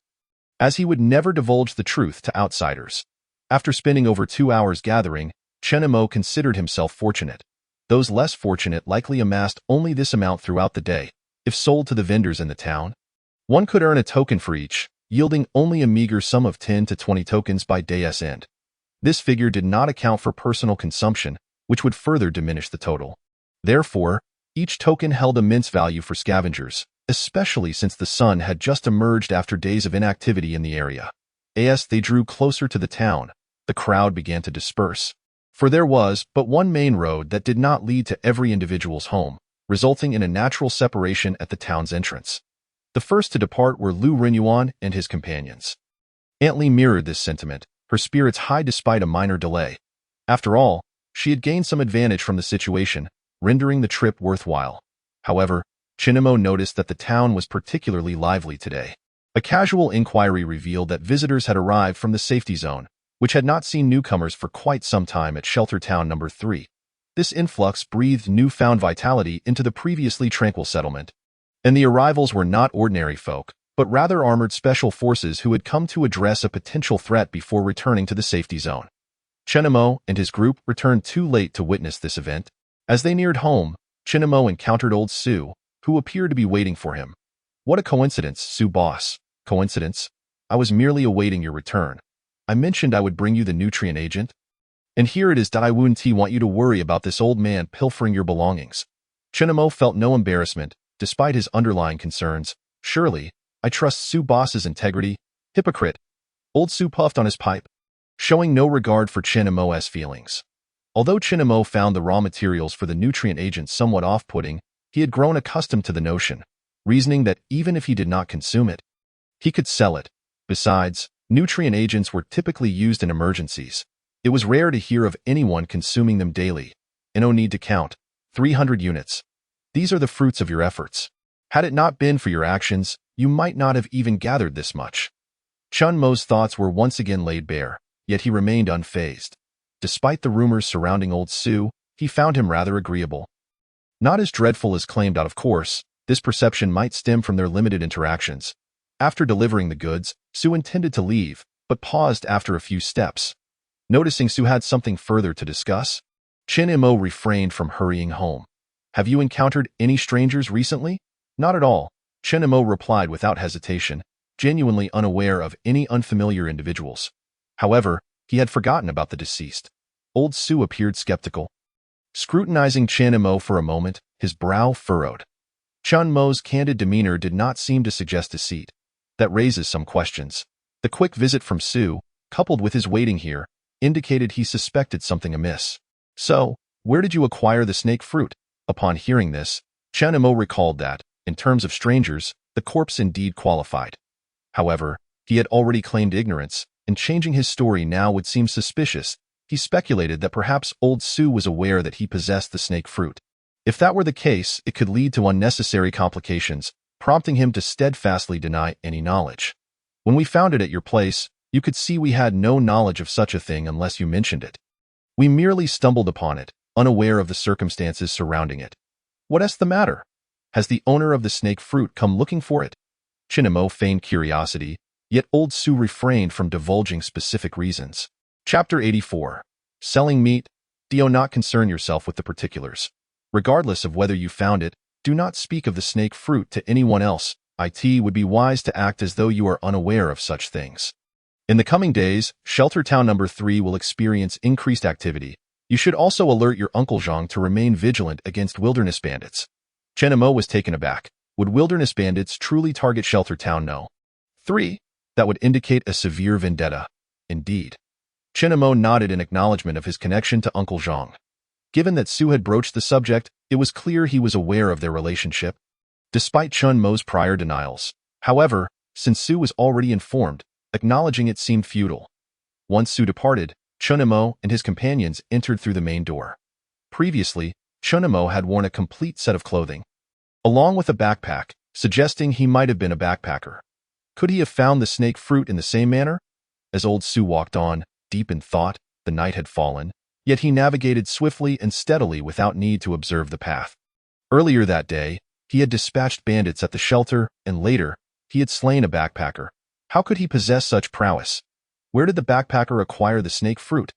as he would never divulge the truth to outsiders. After spending over 2 hours gathering, Chen Imo considered himself fortunate. Those less fortunate likely amassed only this amount throughout the day. If sold to the vendors in the town, one could earn a token for each, yielding only a meager sum of 10 to 20 tokens by day's end. This figure did not account for personal consumption, which would further diminish the total. Therefore, each token held immense value for scavengers, especially since the sun had just emerged after days of inactivity in the area. As they drew closer to the town, the crowd began to disperse. For there was but one main road that did not lead to every individual's home, resulting in a natural separation at the town's entrance. The first to depart were Lu Renyuan and his companions. Aunt Li mirrored this sentiment, her spirits high despite a minor delay. After all, she had gained some advantage from the situation, rendering the trip worthwhile. However, Chen Imo noticed that the town was particularly lively today. A casual inquiry revealed that visitors had arrived from the safety zone, which had not seen newcomers for quite some time at Shelter Town No. 3. This influx breathed newfound vitality into the previously tranquil settlement. And the arrivals were not ordinary folk, but rather armored special forces who had come to address a potential threat before returning to the safety zone. Chen Imo and his group returned too late to witness this event. As they neared home, Chen Imo encountered old Su, who appeared to be waiting for him. "What a coincidence, Su boss." "Coincidence? I was merely awaiting your return. I mentioned I would bring you the nutrient agent. And here it is that I wouldn't want you to worry about this old man pilfering your belongings." Chen Imo felt no embarrassment, despite his underlying concerns. "Surely, I trust Su boss's integrity." "Hypocrite." Old Su puffed on his pipe, showing no regard for Chen Imo's feelings. Although Chen Imo found the raw materials for the nutrient agent somewhat off-putting, he had grown accustomed to the notion, reasoning that even if he did not consume it, he could sell it. Besides, nutrient agents were typically used in emergencies. It was rare to hear of anyone consuming them daily. And no need to count. 300 units. These are the fruits of your efforts. Had it not been for your actions, you might not have even gathered this much. Chen Mo's thoughts were once again laid bare, yet he remained unfazed. Despite the rumors surrounding old Su, he found him rather agreeable. Not as dreadful as claimed out, of course. This perception might stem from their limited interactions. After delivering the goods, Su intended to leave, but paused after a few steps. Noticing Su had something further to discuss, Chen Imo refrained from hurrying home. "Have you encountered any strangers recently?" "Not at all," Chen Imo replied without hesitation, genuinely unaware of any unfamiliar individuals. However, he had forgotten about the deceased. Old Su appeared skeptical. Scrutinizing Chen Imo for a moment, his brow furrowed. Chen Mo's candid demeanor did not seem to suggest deceit. That raises some questions. The quick visit from Su, coupled with his waiting here, indicated he suspected something amiss. "So, where did you acquire the snake fruit?" Upon hearing this, Chen Imo recalled that, in terms of strangers, the corpse indeed qualified. However, he had already claimed ignorance, and changing his story now would seem suspicious. He speculated that perhaps old Su was aware that he possessed the snake fruit. If that were the case, it could lead to unnecessary complications, prompting him to steadfastly deny any knowledge. "When we found it at your place, you could see we had no knowledge of such a thing unless you mentioned it. We merely stumbled upon it, unaware of the circumstances surrounding it." "What's the matter? Has the owner of the snake fruit come looking for it?" Chen Imo feigned curiosity, yet old Su refrained from divulging specific reasons. Chapter 84. Selling meat. Do not concern yourself with the particulars. Regardless of whether you found it, do not speak of the snake fruit to anyone else. It would be wise to act as though you are unaware of such things. In the coming days, Shelter Town number 3 will experience increased activity. You should also alert your Uncle Zhang to remain vigilant against wilderness bandits. Chen Mo was taken aback. Would wilderness bandits truly target Shelter Town? No. 3. That would indicate a severe vendetta. Indeed. Chen Mo nodded in acknowledgement of his connection to Uncle Zhang. Given that Su had broached the subject, it was clear he was aware of their relationship. Despite Chen Mo's prior denials. However, since Su was already informed, acknowledging it seemed futile. Once Su departed, Chen Mo and his companions entered through the main door. Previously, Chen Mo had worn a complete set of clothing, along with a backpack, suggesting he might have been a backpacker. Could he have found the snake fruit in the same manner? As old Su walked on, deep in thought, the night had fallen, yet he navigated swiftly and steadily without need to observe the path. Earlier that day, he had dispatched bandits at the shelter, and later, he had slain a backpacker. How could he possess such prowess? Where did the backpacker acquire the snake fruit?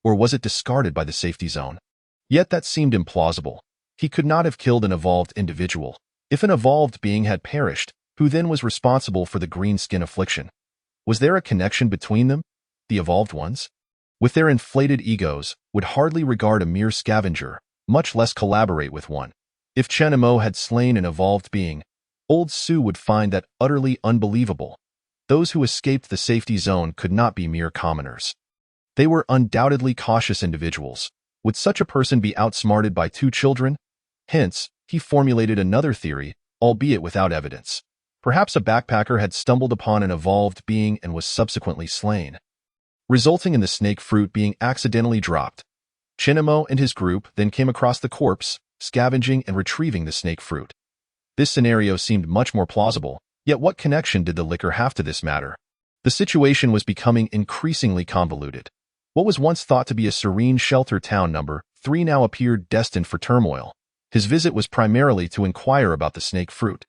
Or was it discarded by the safety zone? Yet that seemed implausible. He could not have killed an evolved individual. If an evolved being had perished, who then was responsible for the green skin affliction? Was there a connection between them? The evolved ones, with their inflated egos, would hardly regard a mere scavenger, much less collaborate with one. If Chen Mo had slain an evolved being, old Su would find that utterly unbelievable. Those who escaped the safety zone could not be mere commoners. They were undoubtedly cautious individuals. Would such a person be outsmarted by 2 children? Hence, he formulated another theory, albeit without evidence. Perhaps a backpacker had stumbled upon an evolved being and was subsequently slain, resulting in the snake fruit being accidentally dropped. Chen Mo and his group then came across the corpse, scavenging and retrieving the snake fruit. This scenario seemed much more plausible, yet what connection did the liquor have to this matter? The situation was becoming increasingly convoluted. What was once thought to be a serene Shelter Town number 3 now appeared destined for turmoil. His visit was primarily to inquire about the snake fruit.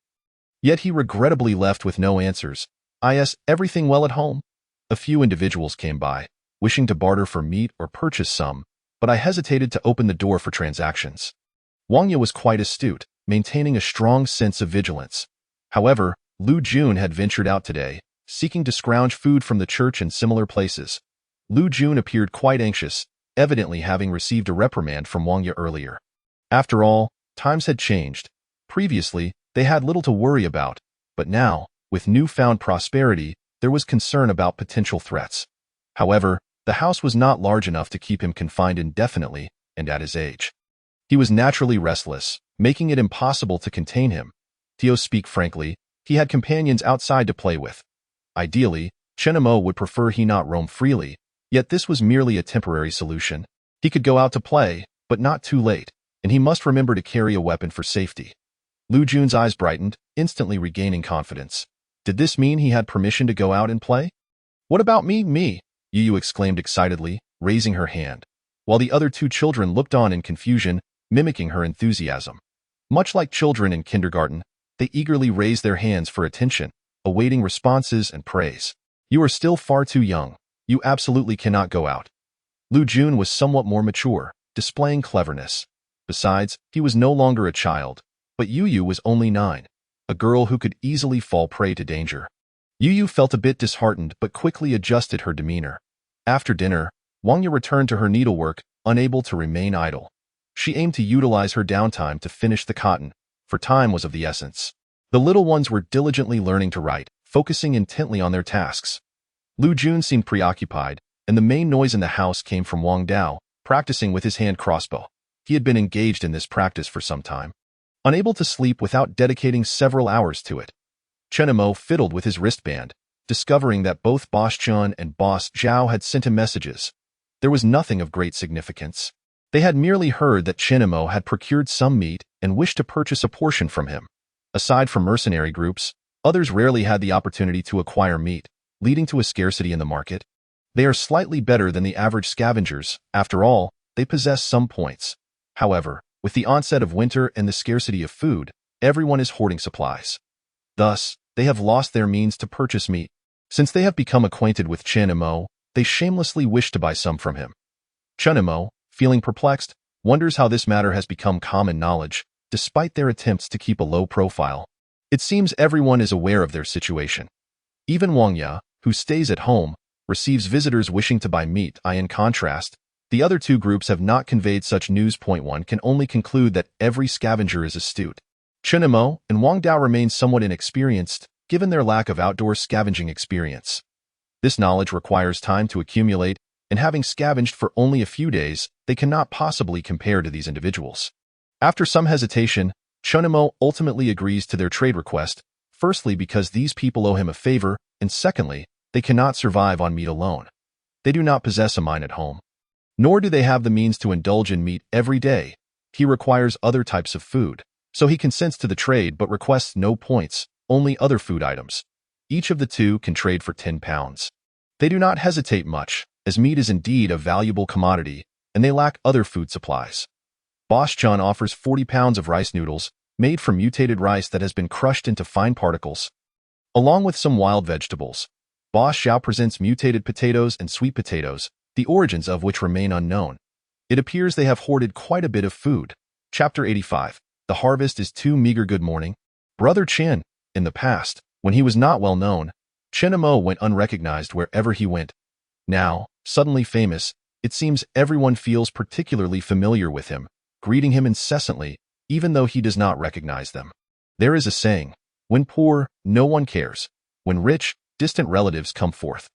Yet he regrettably left with no answers. Is everything well at home? A few individuals came by, wishing to barter for meat or purchase some, but I hesitated to open the door for transactions. Wang Ye was quite astute, maintaining a strong sense of vigilance. However, Lu Jun had ventured out today, seeking to scrounge food from the church and similar places. Lu Jun appeared quite anxious, evidently having received a reprimand from Wang Ye earlier. After all, times had changed. Previously, they had little to worry about, but now, with newfound prosperity, there was concern about potential threats. However, the house was not large enough to keep him confined indefinitely, and at his age, he was naturally restless, making it impossible to contain him. To speak frankly, he had companions outside to play with. Ideally, Chen Mo would prefer he not roam freely, yet this was merely a temporary solution. He could go out to play, but not too late, and he must remember to carry a weapon for safety. Lu Jun's eyes brightened, instantly regaining confidence. Did this mean he had permission to go out and play? What about me? Yu exclaimed excitedly, raising her hand, while the other 2 children looked on in confusion, mimicking her enthusiasm. Much like children in kindergarten, they eagerly raised their hands for attention, awaiting responses and praise. You are still far too young. You absolutely cannot go out. Lu Jun was somewhat more mature, displaying cleverness. Besides, he was no longer a child, but Yu was only 9, a girl who could easily fall prey to danger. Yu felt a bit disheartened but quickly adjusted her demeanor. After dinner, Wang Ye returned to her needlework, unable to remain idle. She aimed to utilize her downtime to finish the cotton, for time was of the essence. The little ones were diligently learning to write, focusing intently on their tasks. Lu Jun seemed preoccupied, and the main noise in the house came from Wang Dao, practicing with his hand crossbow. He had been engaged in this practice for some time, unable to sleep without dedicating several hours to it. Chen Mo fiddled with his wristband, discovering that both Boss Chun and Boss Zhao had sent him messages. There was nothing of great significance. They had merely heard that Chen Mo had procured some meat and wished to purchase a portion from him. Aside from mercenary groups, others rarely had the opportunity to acquire meat, leading to a scarcity in the market. They are slightly better than the average scavengers. After all, they possess some points. However, with the onset of winter and the scarcity of food, everyone is hoarding supplies. Thus, they have lost their means to purchase meat. Since they have become acquainted with Chen Mo, they shamelessly wish to buy some from him. Chen Mo, feeling perplexed, wonders how this matter has become common knowledge, despite their attempts to keep a low profile. It seems everyone is aware of their situation. Even Wang Ya, who stays at home, receives visitors wishing to buy meat. In contrast, the other two groups have not conveyed such news. One can only conclude that every scavenger is astute. Chen Imo and Wang Dao remain somewhat inexperienced, given their lack of outdoor scavenging experience. This knowledge requires time to accumulate, and having scavenged for only a few days, they cannot possibly compare to these individuals. After some hesitation, Chen Imo ultimately agrees to their trade request, firstly because these people owe him a favor, and secondly, they cannot survive on meat alone. They do not possess a mine at home. Nor do they have the means to indulge in meat every day. He requires other types of food. So he consents to the trade but requests no points, only other food items. Each of the two can trade for 10 pounds. They do not hesitate much, as meat is indeed a valuable commodity, and they lack other food supplies. Boss Chun offers 40 pounds of rice noodles, made from mutated rice that has been crushed into fine particles, along with some wild vegetables. Boss Xiao presents mutated potatoes and sweet potatoes, the origins of which remain unknown. It appears they have hoarded quite a bit of food. Chapter 85. The harvest is too meager. Good morning. Brother Chen. In the past, when he was not well known, Chen Imo went unrecognized wherever he went. Now, suddenly famous, it seems everyone feels particularly familiar with him, greeting him incessantly, even though he does not recognize them. There is a saying, when poor, no one cares. When rich, distant relatives come forth.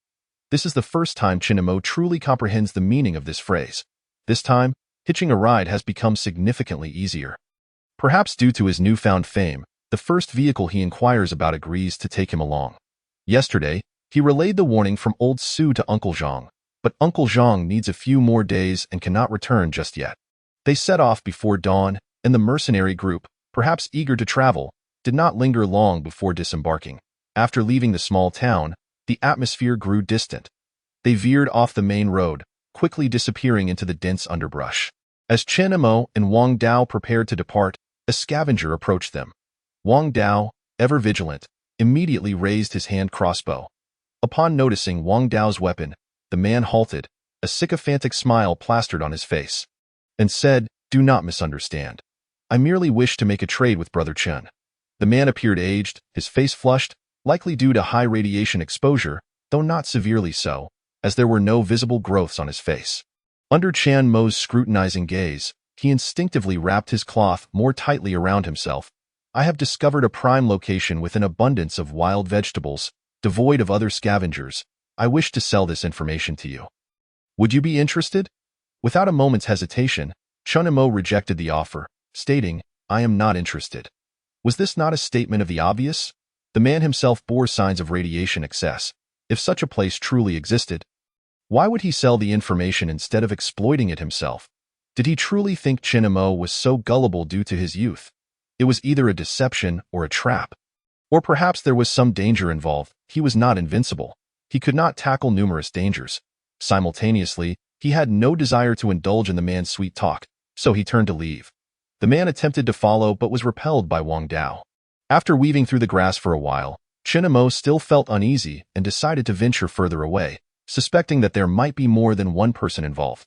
This is the first time Chen Imo truly comprehends the meaning of this phrase. This time, hitching a ride has become significantly easier. Perhaps due to his newfound fame, the first vehicle he inquires about agrees to take him along. Yesterday, he relayed the warning from old Su to Uncle Zhang, but Uncle Zhang needs a few more days and cannot return just yet. They set off before dawn, and the mercenary group, perhaps eager to travel, did not linger long before disembarking. After leaving the small town, the atmosphere grew distant. They veered off the main road, quickly disappearing into the dense underbrush. As Chen Imo and Wang Dao prepared to depart, a scavenger approached them. Wang Dao, ever vigilant, immediately raised his hand crossbow. Upon noticing Wang Dao's weapon, the man halted, a sycophantic smile plastered on his face, and said, "Do not misunderstand. I merely wish to make a trade with Brother Chen." The man appeared aged, his face flushed, likely due to high radiation exposure, though not severely so, as there were no visible growths on his face. Under Chan Mo's scrutinizing gaze, he instinctively wrapped his cloth more tightly around himself. "I have discovered a prime location with an abundance of wild vegetables, devoid of other scavengers. I wish to sell this information to you. Would you be interested?" Without a moment's hesitation, Chen Imo rejected the offer, stating, "I am not interested." Was this not a statement of the obvious? The man himself bore signs of radiation excess. If such a place truly existed, why would he sell the information instead of exploiting it himself? Did he truly think Chen Imo was so gullible due to his youth? It was either a deception or a trap. Or perhaps there was some danger involved. He was not invincible. He could not tackle numerous dangers. Simultaneously, he had no desire to indulge in the man's sweet talk, so he turned to leave. The man attempted to follow but was repelled by Wang Dao. After weaving through the grass for a while, Chen Imo still felt uneasy and decided to venture further away, suspecting that there might be more than one person involved.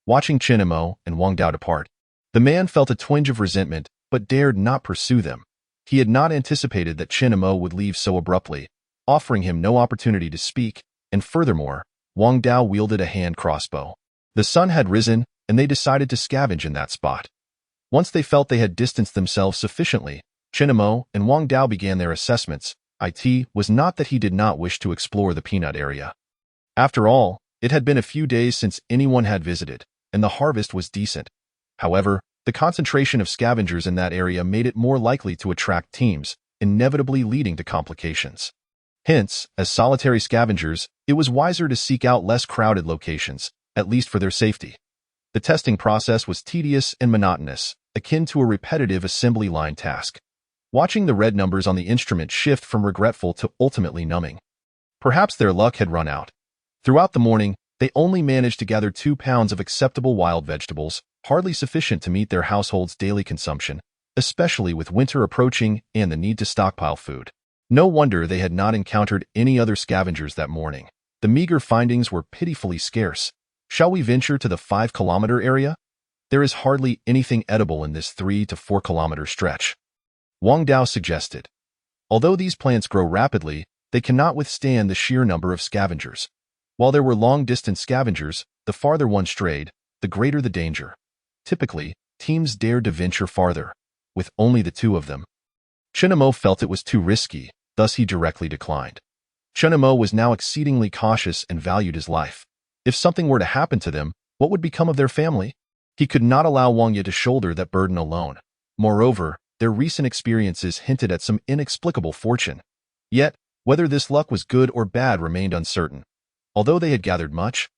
Watching Chen Imo and Wang Dao depart, the man felt a twinge of resentment but dared not pursue them. He had not anticipated that Chen Imo would leave so abruptly, offering him no opportunity to speak, and furthermore, Wang Dao wielded a hand crossbow. The sun had risen, and they decided to scavenge in that spot. Once they felt they had distanced themselves sufficiently, Chen Imo and Wang Dao began their assessments. It was not that he did not wish to explore the peanut area. After all, it had been a few days since anyone had visited, and the harvest was decent. However, the concentration of scavengers in that area made it more likely to attract teams, inevitably leading to complications. Hence, as solitary scavengers, it was wiser to seek out less crowded locations, at least for their safety. The testing process was tedious and monotonous, akin to a repetitive assembly line task. Watching the red numbers on the instrument shift from regretful to ultimately numbing. Perhaps their luck had run out. Throughout the morning, they only managed to gather 2 pounds of acceptable wild vegetables, hardly sufficient to meet their household's daily consumption, especially with winter approaching and the need to stockpile food. No wonder they had not encountered any other scavengers that morning. The meager findings were pitifully scarce. "Shall we venture to the 5-kilometer area?" There is hardly anything edible in this 3 to 4 kilometer stretch. Wang Dao suggested. Although these plants grow rapidly, they cannot withstand the sheer number of scavengers. While there were long-distance scavengers, the farther one strayed, the greater the danger. Typically, teams dared to venture farther, with only the two of them. Chenemo felt it was too risky, thus he directly declined. Chenemo was now exceedingly cautious and valued his life. If something were to happen to them, what would become of their family? He could not allow Wang Ye to shoulder that burden alone. Moreover, their recent experiences hinted at some inexplicable fortune. Yet, whether this luck was good or bad remained uncertain. Although they had gathered much,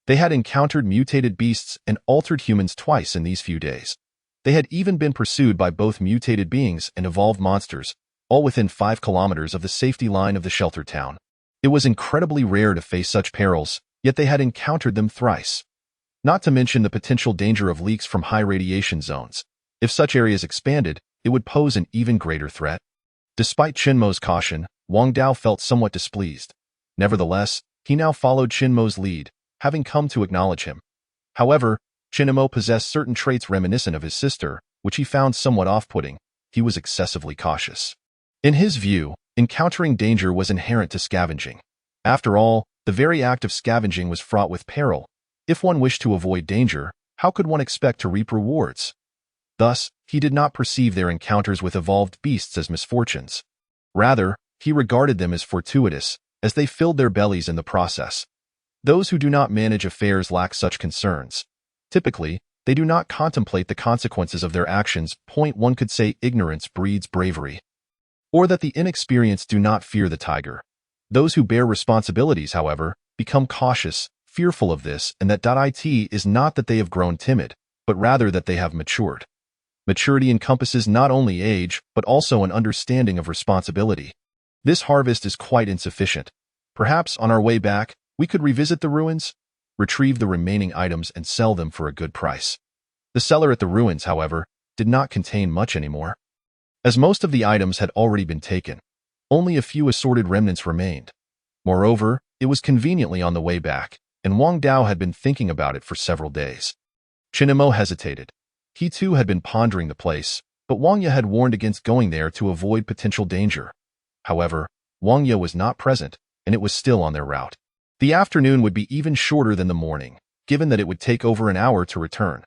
they had encountered mutated beasts and altered humans twice in these few days. They had even been pursued by both mutated beings and evolved monsters, all within 5 kilometers of the safety line of the shelter town. It was incredibly rare to face such perils, yet they had encountered them thrice. Not to mention the potential danger of leaks from high radiation zones. If such areas expanded, it would pose an even greater threat. Despite Chenmo's caution, Wang Dao felt somewhat displeased. Nevertheless, he now followed Chenmo's lead, having come to acknowledge him. However, Chenmo possessed certain traits reminiscent of his sister, which he found somewhat off-putting. He was excessively cautious. In his view, encountering danger was inherent to scavenging. After all, the very act of scavenging was fraught with peril. If one wished to avoid danger, how could one expect to reap rewards? Thus, he did not perceive their encounters with evolved beasts as misfortunes. Rather, he regarded them as fortuitous, as they filled their bellies in the process. Those who do not manage affairs lack such concerns. Typically, they do not contemplate the consequences of their actions. One could say ignorance breeds bravery. Or that the inexperienced do not fear the tiger. Those who bear responsibilities, however, become cautious, fearful of this, and that it is not that they have grown timid, but rather that they have matured. Maturity encompasses not only age, but also an understanding of responsibility. This harvest is quite insufficient. Perhaps on our way back, we could revisit the ruins, retrieve the remaining items and sell them for a good price. The cellar at the ruins, however, did not contain much anymore. As most of the items had already been taken, only a few assorted remnants remained. Moreover, it was conveniently on the way back, and Wang Dao had been thinking about it for several days. Chenemo hesitated. He too had been pondering the place, but Wang Ye had warned against going there to avoid potential danger. However, Wang Ye was not present, and it was still on their route. The afternoon would be even shorter than the morning, given that it would take over an hour to return.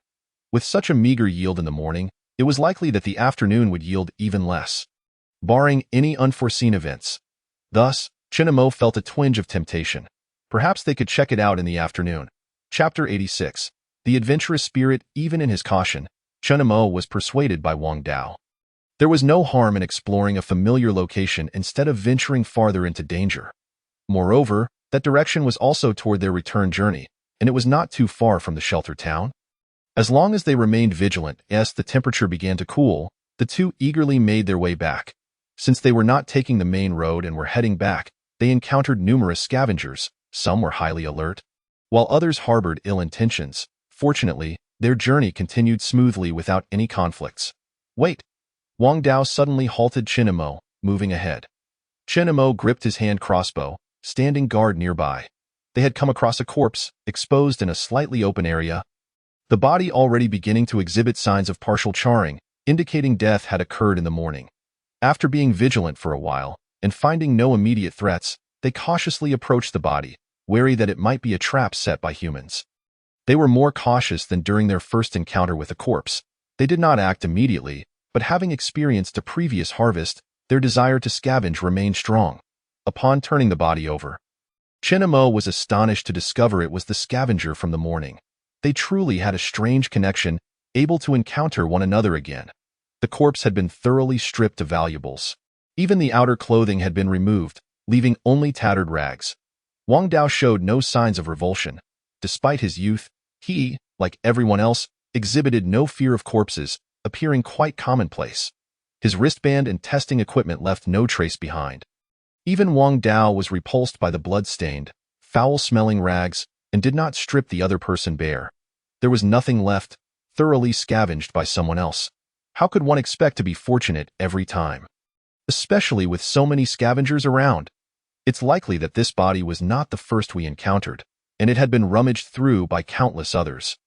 With such a meager yield in the morning, it was likely that the afternoon would yield even less, barring any unforeseen events. Thus, Chenemo felt a twinge of temptation. Perhaps they could check it out in the afternoon. Chapter 86. The adventurous spirit. Even in his caution, Chenemo was persuaded by Wang Dao. There was no harm in exploring a familiar location instead of venturing farther into danger. Moreover, that direction was also toward their return journey, and it was not too far from the shelter town. As long as they remained vigilant as the temperature began to cool, the two eagerly made their way back. Since they were not taking the main road and were heading back, they encountered numerous scavengers. Some were highly alert, while others harbored ill intentions. Fortunately, their journey continued smoothly without any conflicts. Wait! Wang Dao suddenly halted Chenemo, moving ahead. Chenemo gripped his hand crossbow, standing guard nearby. They had come across a corpse, exposed in a slightly open area, the body already beginning to exhibit signs of partial charring, indicating death had occurred in the morning. After being vigilant for a while, and finding no immediate threats, they cautiously approached the body, wary that it might be a trap set by humans. They were more cautious than during their first encounter with the corpse. They did not act immediately, but having experienced a previous harvest, their desire to scavenge remained strong. Upon turning the body over, Chenemo was astonished to discover it was the scavenger from the morning. They truly had a strange connection, able to encounter one another again. The corpse had been thoroughly stripped of valuables. Even the outer clothing had been removed, leaving only tattered rags. Wang Dao showed no signs of revulsion. Despite his youth, he, like everyone else, exhibited no fear of corpses, appearing quite commonplace. His wristband and testing equipment left no trace behind. Even Wang Dao was repulsed by the blood-stained, foul-smelling rags and did not strip the other person bare. There was nothing left, thoroughly scavenged by someone else. How could one expect to be fortunate every time? Especially with so many scavengers around. It's likely that this body was not the first we encountered, and it had been rummaged through by countless others.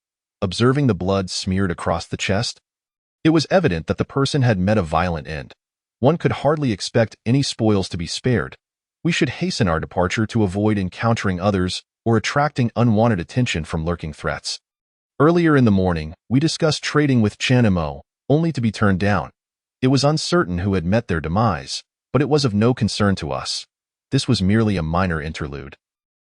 observing the blood smeared across the chest. It was evident that the person had met a violent end. One could hardly expect any spoils to be spared. We should hasten our departure to avoid encountering others or attracting unwanted attention from lurking threats. Earlier in the morning, we discussed trading with Chen and Mo, only to be turned down. It was uncertain who had met their demise, but it was of no concern to us. This was merely a minor interlude.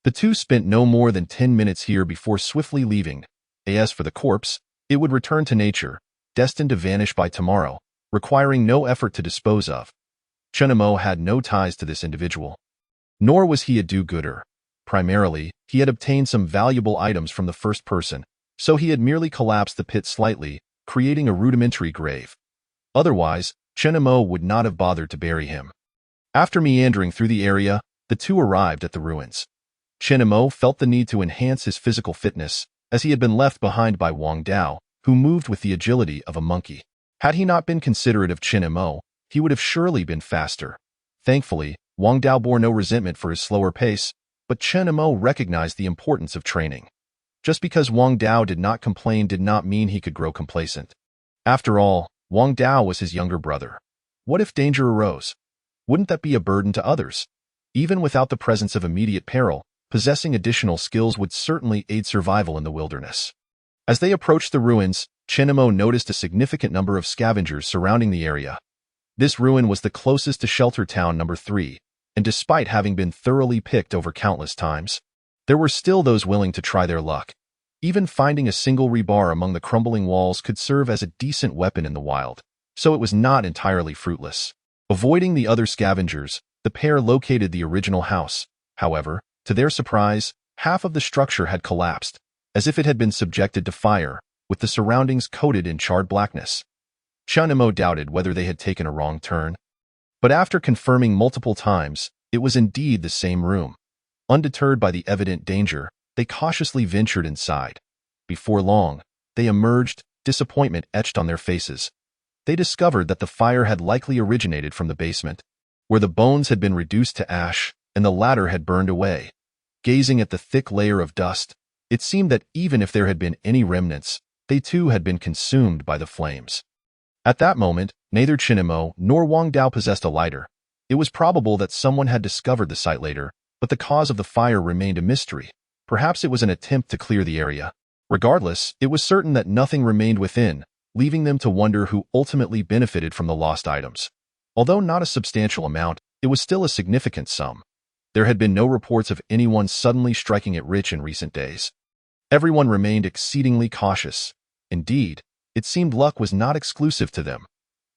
The two spent no more than 10 minutes here before swiftly leaving. As for the corpse, it would return to nature, destined to vanish by tomorrow, requiring no effort to dispose of. Chen and Mo had no ties to this individual. Nor was he a do-gooder. Primarily, he had obtained some valuable items from the first person, so he had merely collapsed the pit slightly, creating a rudimentary grave. Otherwise, Chen and Mo would not have bothered to bury him. After meandering through the area, the two arrived at the ruins. Chen and Mo felt the need to enhance his physical fitness, as he had been left behind by Wang Dao, who moved with the agility of a monkey. Had he not been considerate of Chen and Mo, he would have surely been faster. Thankfully, Wang Dao bore no resentment for his slower pace, but Chen and Mo recognized the importance of training. Just because Wang Dao did not complain did not mean he could grow complacent. After all, Wang Dao was his younger brother. What if danger arose? Wouldn't that be a burden to others? Even without the presence of immediate peril, possessing additional skills would certainly aid survival in the wilderness. As they approached the ruins, Chen and Mo noticed a significant number of scavengers surrounding the area. This ruin was the closest to Shelter Town number 3, and despite having been thoroughly picked over countless times, there were still those willing to try their luck. Even finding a single rebar among the crumbling walls could serve as a decent weapon in the wild, so it was not entirely fruitless. Avoiding the other scavengers, the pair located the original house. However, to their surprise, half of the structure had collapsed, as if it had been subjected to fire, with the surroundings coated in charred blackness. Chen and Mo doubted whether they had taken a wrong turn. But after confirming multiple times, it was indeed the same room. Undeterred by the evident danger, they cautiously ventured inside. Before long, they emerged, disappointment etched on their faces. They discovered that the fire had likely originated from the basement, where the bones had been reduced to ash and the latter had burned away. Gazing at the thick layer of dust, it seemed that even if there had been any remnants, they too had been consumed by the flames. At that moment, neither Chen and Mo nor Wang Dao possessed a lighter. It was probable that someone had discovered the site later, but the cause of the fire remained a mystery. Perhaps it was an attempt to clear the area. Regardless, it was certain that nothing remained within, leaving them to wonder who ultimately benefited from the lost items. Although not a substantial amount, it was still a significant sum. There had been no reports of anyone suddenly striking it rich in recent days. Everyone remained exceedingly cautious. Indeed, it seemed luck was not exclusive to them.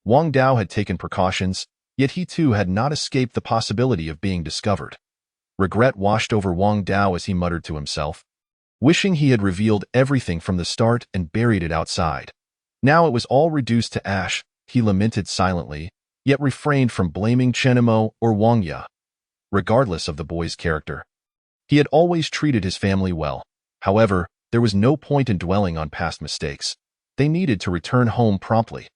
Wang Dao had taken precautions, yet he too had not escaped the possibility of being discovered. Regret washed over Wang Dao as he muttered to himself, wishing he had revealed everything from the start and buried it outside. Now it was all reduced to ash, he lamented silently, yet refrained from blaming Chen and Mo or Wang Ya. Regardless of the boy's character, he had always treated his family well. However, there was no point in dwelling on past mistakes. They needed to return home promptly.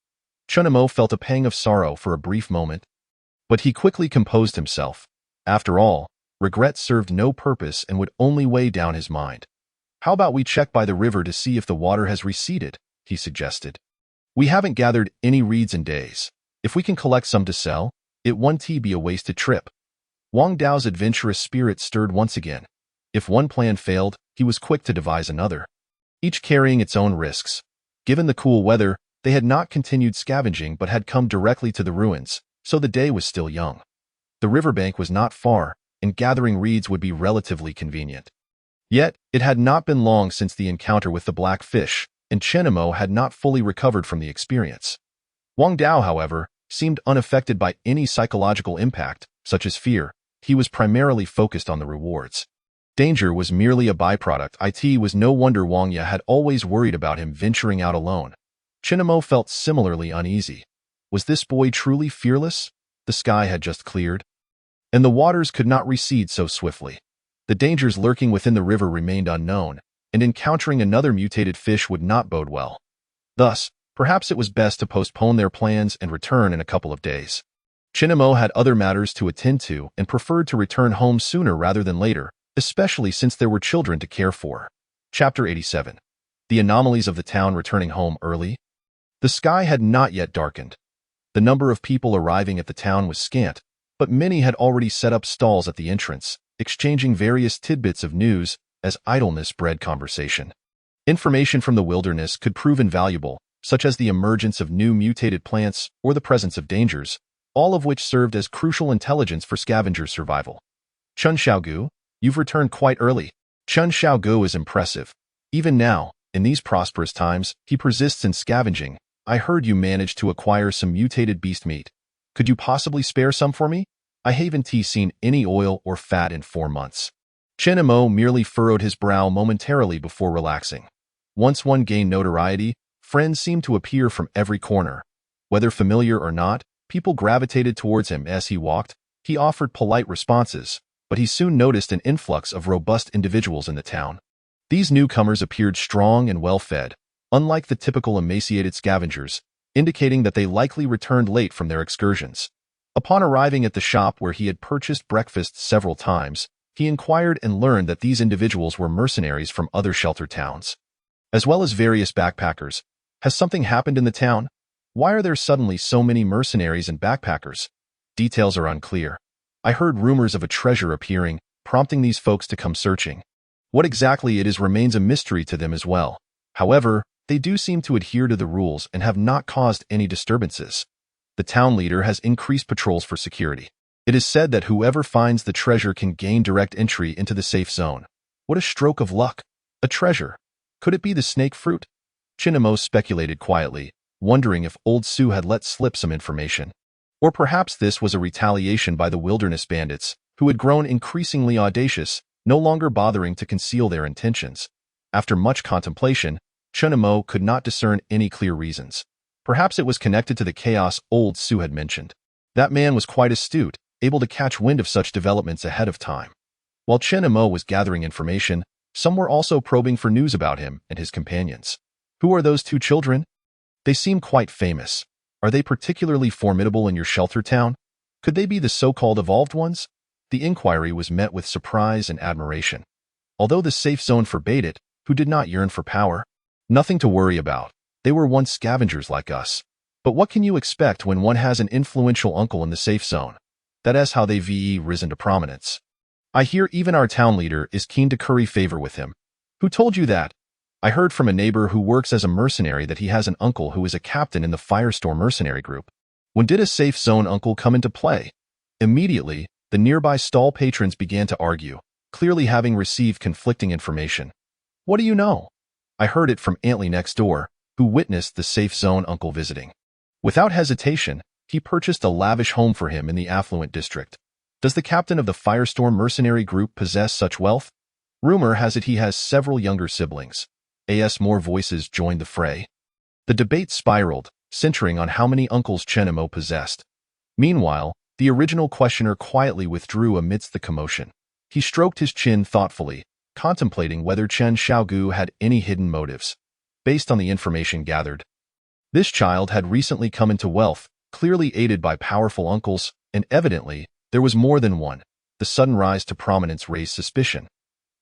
Chen and Mo felt a pang of sorrow for a brief moment, but he quickly composed himself. After all, regret served no purpose and would only weigh down his mind. How about we check by the river to see if the water has receded, he suggested. We haven't gathered any reeds in days. If we can collect some to sell, it won't be a wasted trip. Wang Dao's adventurous spirit stirred once again. If one plan failed, he was quick to devise another, each carrying its own risks. Given the cool weather, they had not continued scavenging but had come directly to the ruins, so the day was still young. The riverbank was not far, and gathering reeds would be relatively convenient. Yet, it had not been long since the encounter with the black fish, and Chen and Mo had not fully recovered from the experience. Wang Dao, however, seemed unaffected by any psychological impact, such as fear. He was primarily focused on the rewards. Danger was merely a byproduct. It was no wonder Wang Ya had always worried about him venturing out alone. Chen and Mo felt similarly uneasy. Was this boy truly fearless? The sky had just cleared, and the waters could not recede so swiftly. The dangers lurking within the river remained unknown, and encountering another mutated fish would not bode well. Thus, perhaps it was best to postpone their plans and return in a couple of days. Chen and Mo had other matters to attend to and preferred to return home sooner rather than later, especially since there were children to care for. Chapter 87. the anomalies of the town returning home early. The sky had not yet darkened. The number of people arriving at the town was scant, but many had already set up stalls at the entrance, exchanging various tidbits of news as idleness bred conversation. Information from the wilderness could prove invaluable, such as the emergence of new mutated plants or the presence of dangers, all of which served as crucial intelligence for scavengers' survival. Chun Xiaogu, you've returned quite early. Chun Xiaogu is impressive. Even now, in these prosperous times, he persists in scavenging. I heard you managed to acquire some mutated beast meat. Could you possibly spare some for me? I haven't seen any oil or fat in 4 months. Chen Mo merely furrowed his brow momentarily before relaxing. Once one gained notoriety, friends seemed to appear from every corner. Whether familiar or not, people gravitated towards him as he walked. He offered polite responses, but he soon noticed an influx of robust individuals in the town. These newcomers appeared strong and well-fed, unlike the typical emaciated scavengers, indicating that they likely returned late from their excursions. Upon arriving at the shop where he had purchased breakfast several times, he inquired and learned that these individuals were mercenaries from other shelter towns, as well as various backpackers. Has something happened in the town? Why are there suddenly so many mercenaries and backpackers? Details are unclear. I heard rumors of a treasure appearing, prompting these folks to come searching. What exactly it is remains a mystery to them as well. However, they do seem to adhere to the rules and have not caused any disturbances. The town leader has increased patrols for security. It is said that whoever finds the treasure can gain direct entry into the safe zone. What a stroke of luck. A treasure. Could it be the snake fruit? Chinamo speculated quietly, wondering if Old Su had let slip some information. Or perhaps this was a retaliation by the wilderness bandits, who had grown increasingly audacious, no longer bothering to conceal their intentions. After much contemplation, Chinamo could not discern any clear reasons. Perhaps it was connected to the chaos Old Su had mentioned. That man was quite astute, able to catch wind of such developments ahead of time. While Chen Mo was gathering information, some were also probing for news about him and his companions. Who are those 2 children? They seem quite famous. Are they particularly formidable in your shelter town? Could they be the so-called evolved ones? The inquiry was met with surprise and admiration. Although the safe zone forbade it, who did not yearn for power? Nothing to worry about. They were once scavengers like us. But what can you expect when one has an influential uncle in the safe zone? That is how they've risen to prominence. I hear even our town leader is keen to curry favor with him. Who told you that? I heard from a neighbor who works as a mercenary that he has an uncle who is a captain in the Firestorm mercenary group. When did a safe zone uncle come into play? Immediately, the nearby stall patrons began to argue, clearly having received conflicting information. What do you know? I heard it from Antley next door, who witnessed the safe zone uncle visiting. Without hesitation, he purchased a lavish home for him in the affluent district. Does the captain of the Firestorm mercenary group possess such wealth? Rumor has it he has several younger siblings. As more voices joined the fray. The debate spiraled, centering on how many uncles Chenemo possessed. Meanwhile, the original questioner quietly withdrew amidst the commotion. He stroked his chin thoughtfully, contemplating whether Chen Xiaogu had any hidden motives. Based on the information gathered, this child had recently come into wealth, clearly aided by powerful uncles, and evidently, there was more than one. The sudden rise to prominence raised suspicion.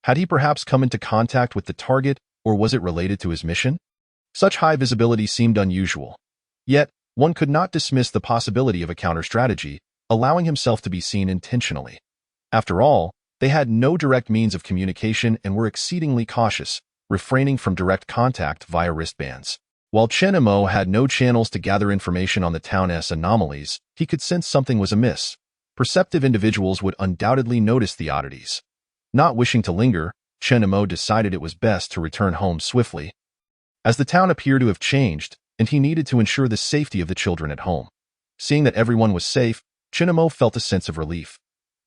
Had he perhaps come into contact with the target, or was it related to his mission? Such high visibility seemed unusual. Yet, one could not dismiss the possibility of a counter-strategy, allowing himself to be seen intentionally. After all, they had no direct means of communication and were exceedingly cautious, refraining from direct contact via wristbands. While Chen Mo had no channels to gather information on the town's anomalies, he could sense something was amiss. Perceptive individuals would undoubtedly notice the oddities. Not wishing to linger, Chen Mo decided it was best to return home swiftly, as the town appeared to have changed, and he needed to ensure the safety of the children at home. Seeing that everyone was safe, Chen Mo felt a sense of relief.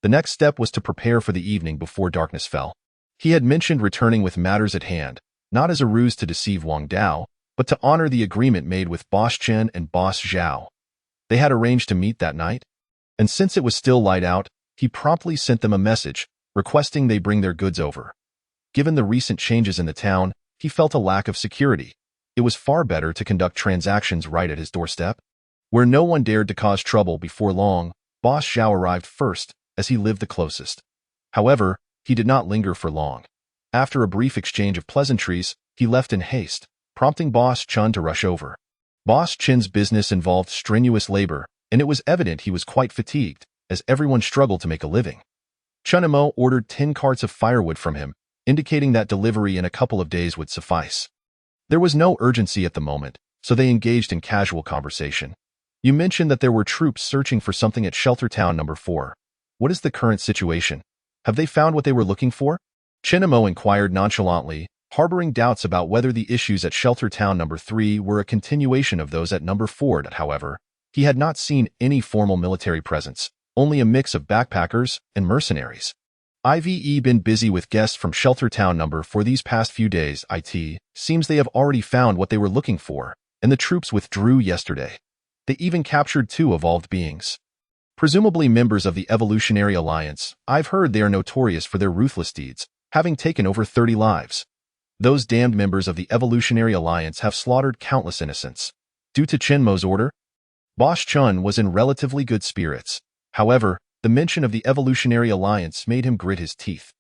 The next step was to prepare for the evening before darkness fell. He had mentioned returning with matters at hand, not as a ruse to deceive Wang Dao, but to honor the agreement made with Boss Chen and Boss Zhao. They had arranged to meet that night, and since it was still light out, he promptly sent them a message, requesting they bring their goods over. Given the recent changes in the town, he felt a lack of security. It was far better to conduct transactions right at his doorstep. Where no one dared to cause trouble before long, Boss Zhao arrived first, as he lived the closest. However, he did not linger for long. After a brief exchange of pleasantries, He left in haste, prompting Boss Chun to rush over. Boss Chin's business involved strenuous labor, and it was evident he was quite fatigued, as everyone struggled to make a living. Chunimo ordered 10 carts of firewood from him, indicating that delivery in a couple of days would suffice. There was no urgency at the moment, so they engaged in casual conversation. You mentioned that there were troops searching for something at Shelter Town number 4. What is the current situation? Have they found what they were looking for? Chinimo inquired nonchalantly, harboring doubts about whether the issues at Shelter Town number 3 were a continuation of those at number 4. However, he had not seen any formal military presence, only a mix of backpackers and mercenaries. I've been busy with guests from Shelter Town number 4 these past few days. It seems they have already found what they were looking for, and the troops withdrew yesterday. They even captured 2 evolved beings. Presumably members of the Evolutionary Alliance. I've heard they are notorious for their ruthless deeds, having taken over 30 lives. Those damned members of the Evolutionary Alliance have slaughtered countless innocents. Due to Chinmo's order, Boss Chun was in relatively good spirits. However, the mention of the Evolutionary Alliance made him grit his teeth.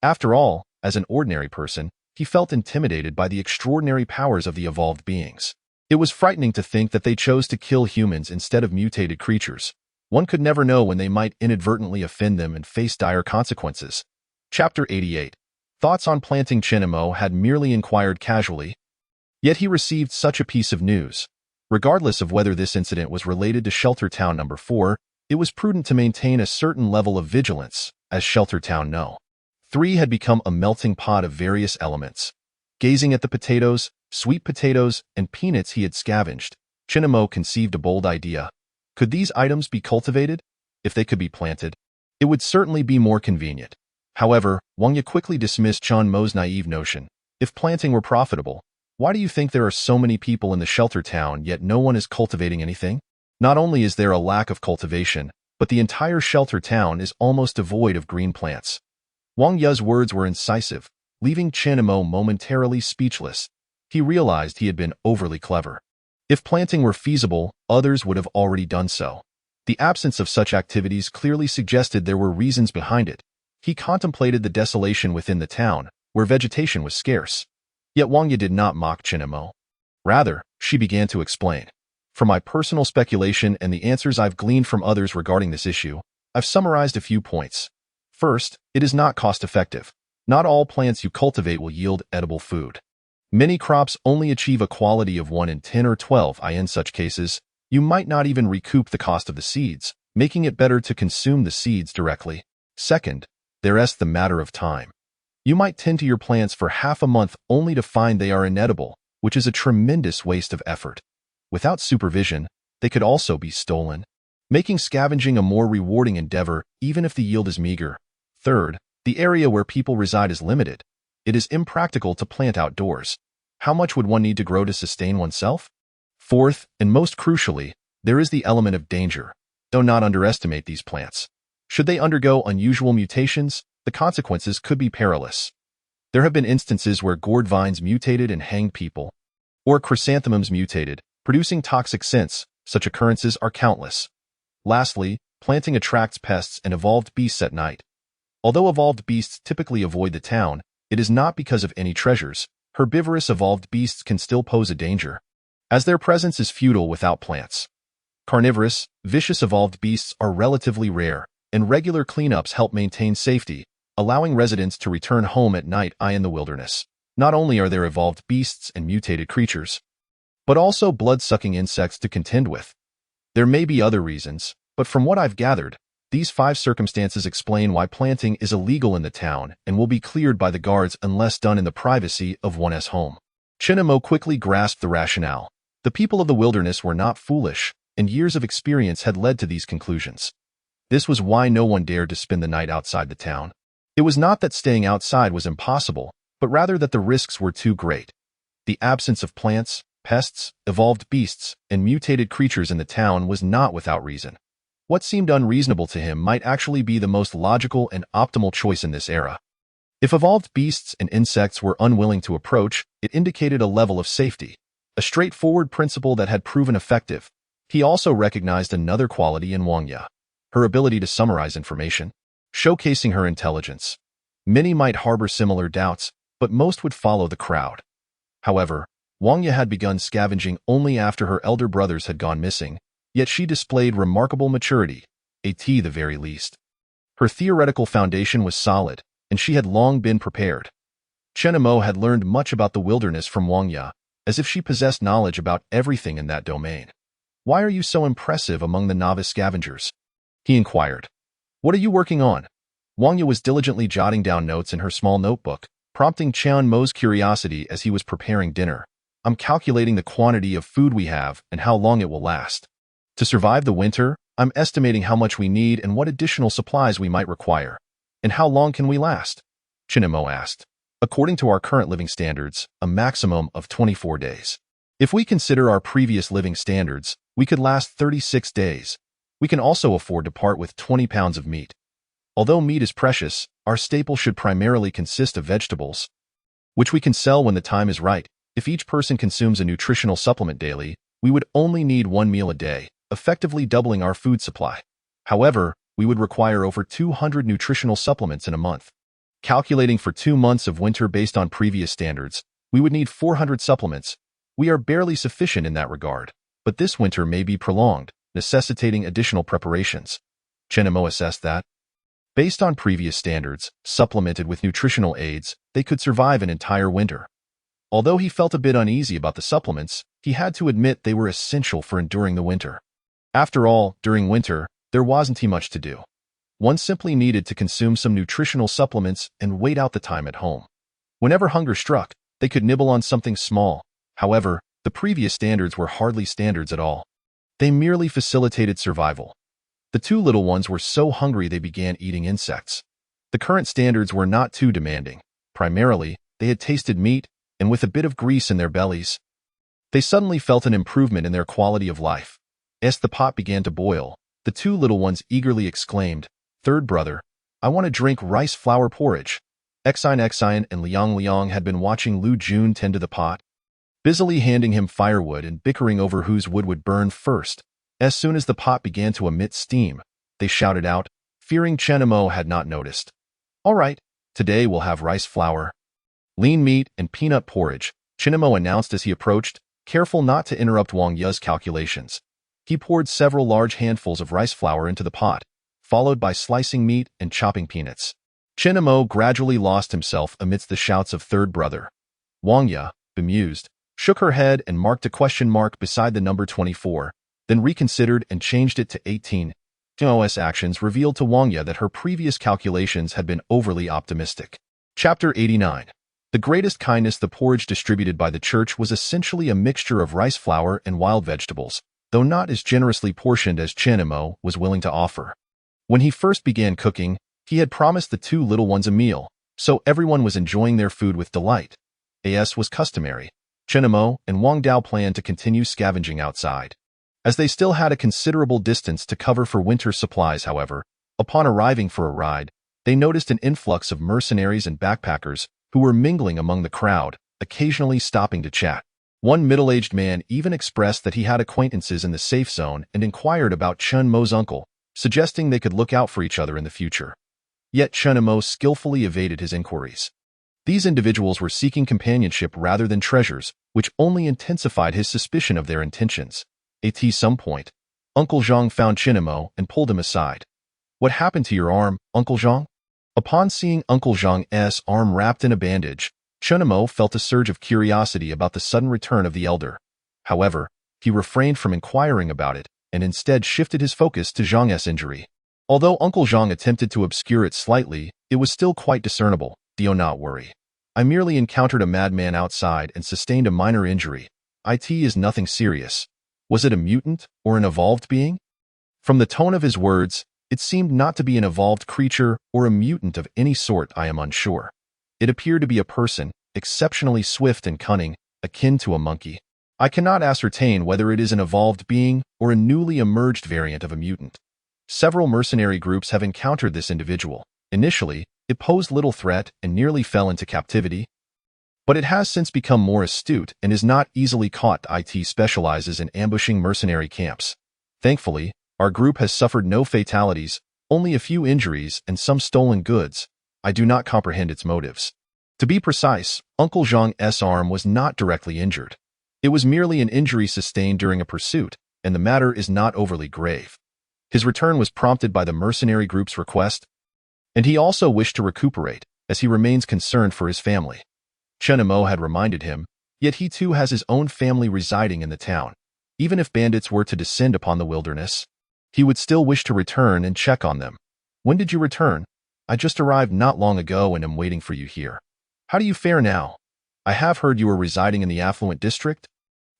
After all, as an ordinary person, he felt intimidated by the extraordinary powers of the evolved beings. It was frightening to think that they chose to kill humans instead of mutated creatures. One could never know when they might inadvertently offend them and face dire consequences. Chapter 88. Thoughts on planting. Chinimo had merely inquired casually. Yet he received such a piece of news. Regardless of whether this incident was related to Shelter Town number 4, it was prudent to maintain a certain level of vigilance, as Shelter Town No. 3 had become a melting pot of various elements. Gazing at the potatoes, sweet potatoes, and peanuts he had scavenged, Chinimo conceived a bold idea. Could these items be cultivated? If they could be planted, it would certainly be more convenient. However, Wang Ye quickly dismissed Chinmo's naive notion. If planting were profitable, why do you think there are so many people in the Shelter Town yet no one is cultivating anything? Not only is there a lack of cultivation, but the entire Shelter Town is almost devoid of green plants. Wang Ye's words were incisive, leaving Chinmo momentarily speechless. He realized he had been overly clever. If planting were feasible, others would have already done so. The absence of such activities clearly suggested there were reasons behind it. He contemplated the desolation within the town, where vegetation was scarce. Yet Wang Ye did not mock Chinmo. Rather, she began to explain. From my personal speculation and the answers I've gleaned from others regarding this issue, I've summarized a few points. First, it is not cost-effective. Not all plants you cultivate will yield edible food. Many crops only achieve a quality of 1 in 10 or 12. In such cases, you might not even recoup the cost of the seeds, making it better to consume the seeds directly. Second, there's the matter of time. You might tend to your plants for half a month only to find they are inedible, which is a tremendous waste of effort. Without supervision, they could also be stolen, making scavenging a more rewarding endeavor even if the yield is meager. Third, the area where people reside is limited. It is impractical to plant outdoors. How much would one need to grow to sustain oneself? Fourth, and most crucially, there is the element of danger. Do not underestimate these plants. Should they undergo unusual mutations, the consequences could be perilous. There have been instances where gourd vines mutated and hanged people, or chrysanthemums mutated, producing toxic scents. Such occurrences are countless. Lastly, planting attracts pests and evolved beasts at night. Although evolved beasts typically avoid the town, it is not because of any treasures. Herbivorous evolved beasts can still pose a danger, as their presence is futile without plants. Carnivorous, vicious evolved beasts are relatively rare, and regular cleanups help maintain safety, allowing residents to return home at night. In the wilderness, not only are there evolved beasts and mutated creatures, but also blood-sucking insects to contend with. There may be other reasons, but from what I've gathered, these 5 circumstances explain why planting is illegal in the town and will be cleared by the guards unless done in the privacy of one's home. Chinmo quickly grasped the rationale. The people of the wilderness were not foolish, and years of experience had led to these conclusions. This was why no one dared to spend the night outside the town. It was not that staying outside was impossible, but rather that the risks were too great. The absence of plants, pests, evolved beasts, and mutated creatures in the town was not without reason. What seemed unreasonable to him might actually be the most logical and optimal choice in this era. If evolved beasts and insects were unwilling to approach, it indicated a level of safety, a straightforward principle that had proven effective. He also recognized another quality in Wang Ye, her ability to summarize information, showcasing her intelligence. Many might harbor similar doubts, but most would follow the crowd. However, Wang Ye had begun scavenging only after her elder brothers had gone missing, yet she displayed remarkable maturity, at the very least. Her theoretical foundation was solid, and she had long been prepared. Chen Mo had learned much about the wilderness from Wang Ye, as if she possessed knowledge about everything in that domain. "Why are you so impressive among the novice scavengers?" he inquired. "What are you working on?" Wang Ye was diligently jotting down notes in her small notebook, prompting Chen Mo's curiosity as he was preparing dinner. "I'm calculating the quantity of food we have and how long it will last. To survive the winter, I'm estimating how much we need and what additional supplies we might require. And how long can we last?" Chen Mo asked. "According to our current living standards, a maximum of 24 days. If we consider our previous living standards, we could last 36 days. We can also afford to part with 20 pounds of meat. Although meat is precious, our staple should primarily consist of vegetables, which we can sell when the time is right. If each person consumes a nutritional supplement daily, we would only need one meal a day, effectively doubling our food supply. However, we would require over 200 nutritional supplements in a month. Calculating for 2 months of winter based on previous standards, we would need 400 supplements. We are barely sufficient in that regard, but this winter may be prolonged, necessitating additional preparations." Chen Mo assessed that, based on previous standards, supplemented with nutritional aids, they could survive an entire winter. Although he felt a bit uneasy about the supplements, he had to admit they were essential for enduring the winter. After all, during winter, there wasn't much to do. One simply needed to consume some nutritional supplements and wait out the time at home. Whenever hunger struck, they could nibble on something small. However, the previous standards were hardly standards at all. They merely facilitated survival. The two little ones were so hungry they began eating insects. The current standards were not too demanding. Primarily, they had tasted meat, and with a bit of grease in their bellies, they suddenly felt an improvement in their quality of life. As the pot began to boil, the two little ones eagerly exclaimed, "Third brother, I want to drink rice flour porridge." Exine and Liang had been watching Lu Jun tend to the pot, busily handing him firewood and bickering over whose wood would burn first. As soon as the pot began to emit steam, they shouted out, fearing Chen Mo had not noticed. "All right, today we'll have rice flour, lean meat, and peanut porridge," Chen Mo announced as he approached, careful not to interrupt Wang Ye's calculations. He poured several large handfuls of rice flour into the pot, followed by slicing meat and chopping peanuts. Chen Mo gradually lost himself amidst the shouts of third brother. Wang Ye, bemused, shook her head and marked a question mark beside the number 24, then reconsidered and changed it to 18. OS actions revealed to Wang Ye that her previous calculations had been overly optimistic. Chapter 89. The greatest kindness. The porridge distributed by the church was essentially a mixture of rice flour and wild vegetables, though not as generously portioned as Chen Mo was willing to offer. When he first began cooking, he had promised the two little ones a meal, so everyone was enjoying their food with delight. As was customary, Chen Mo and Wang Dao planned to continue scavenging outside. As they still had a considerable distance to cover for winter supplies, however, upon arriving for a ride, they noticed an influx of mercenaries and backpackers who were mingling among the crowd, occasionally stopping to chat. One middle-aged man even expressed that he had acquaintances in the safe zone and inquired about Chen Mo's uncle, suggesting they could look out for each other in the future. Yet Chen Mo skillfully evaded his inquiries. These individuals were seeking companionship rather than treasures, which only intensified his suspicion of their intentions. At some point, Uncle Zhang found Chen Mo and pulled him aside. "What happened to your arm, Uncle Zhang?" Upon seeing Uncle Zhang's arm wrapped in a bandage, Chen Mo felt a surge of curiosity about the sudden return of the elder. However, he refrained from inquiring about it and instead shifted his focus to Zhang's injury. Although Uncle Zhang attempted to obscure it slightly, it was still quite discernible. "Do not worry. I merely encountered a madman outside and sustained a minor injury. It is nothing serious." Was it a mutant or an evolved being? From the tone of his words, it seemed not to be an evolved creature or a mutant of any sort. I am unsure. It appeared to be a person, exceptionally swift and cunning, akin to a monkey. I cannot ascertain whether it is an evolved being or a newly emerged variant of a mutant. Several mercenary groups have encountered this individual. Initially, it posed little threat and nearly fell into captivity, but it has since become more astute and is not easily caught. It specializes in ambushing mercenary camps. Thankfully, our group has suffered no fatalities, only a few injuries and some stolen goods. I do not comprehend its motives. To be precise, Uncle Zhang's arm was not directly injured. It was merely an injury sustained during a pursuit, and the matter is not overly grave. His return was prompted by the mercenary group's request, and he also wished to recuperate, as he remains concerned for his family. Chen Mo had reminded him, yet he too has his own family residing in the town. Even if bandits were to descend upon the wilderness, he would still wish to return and check on them. When did you return? I just arrived not long ago and am waiting for you here. How do you fare now? I have heard you are residing in the affluent district.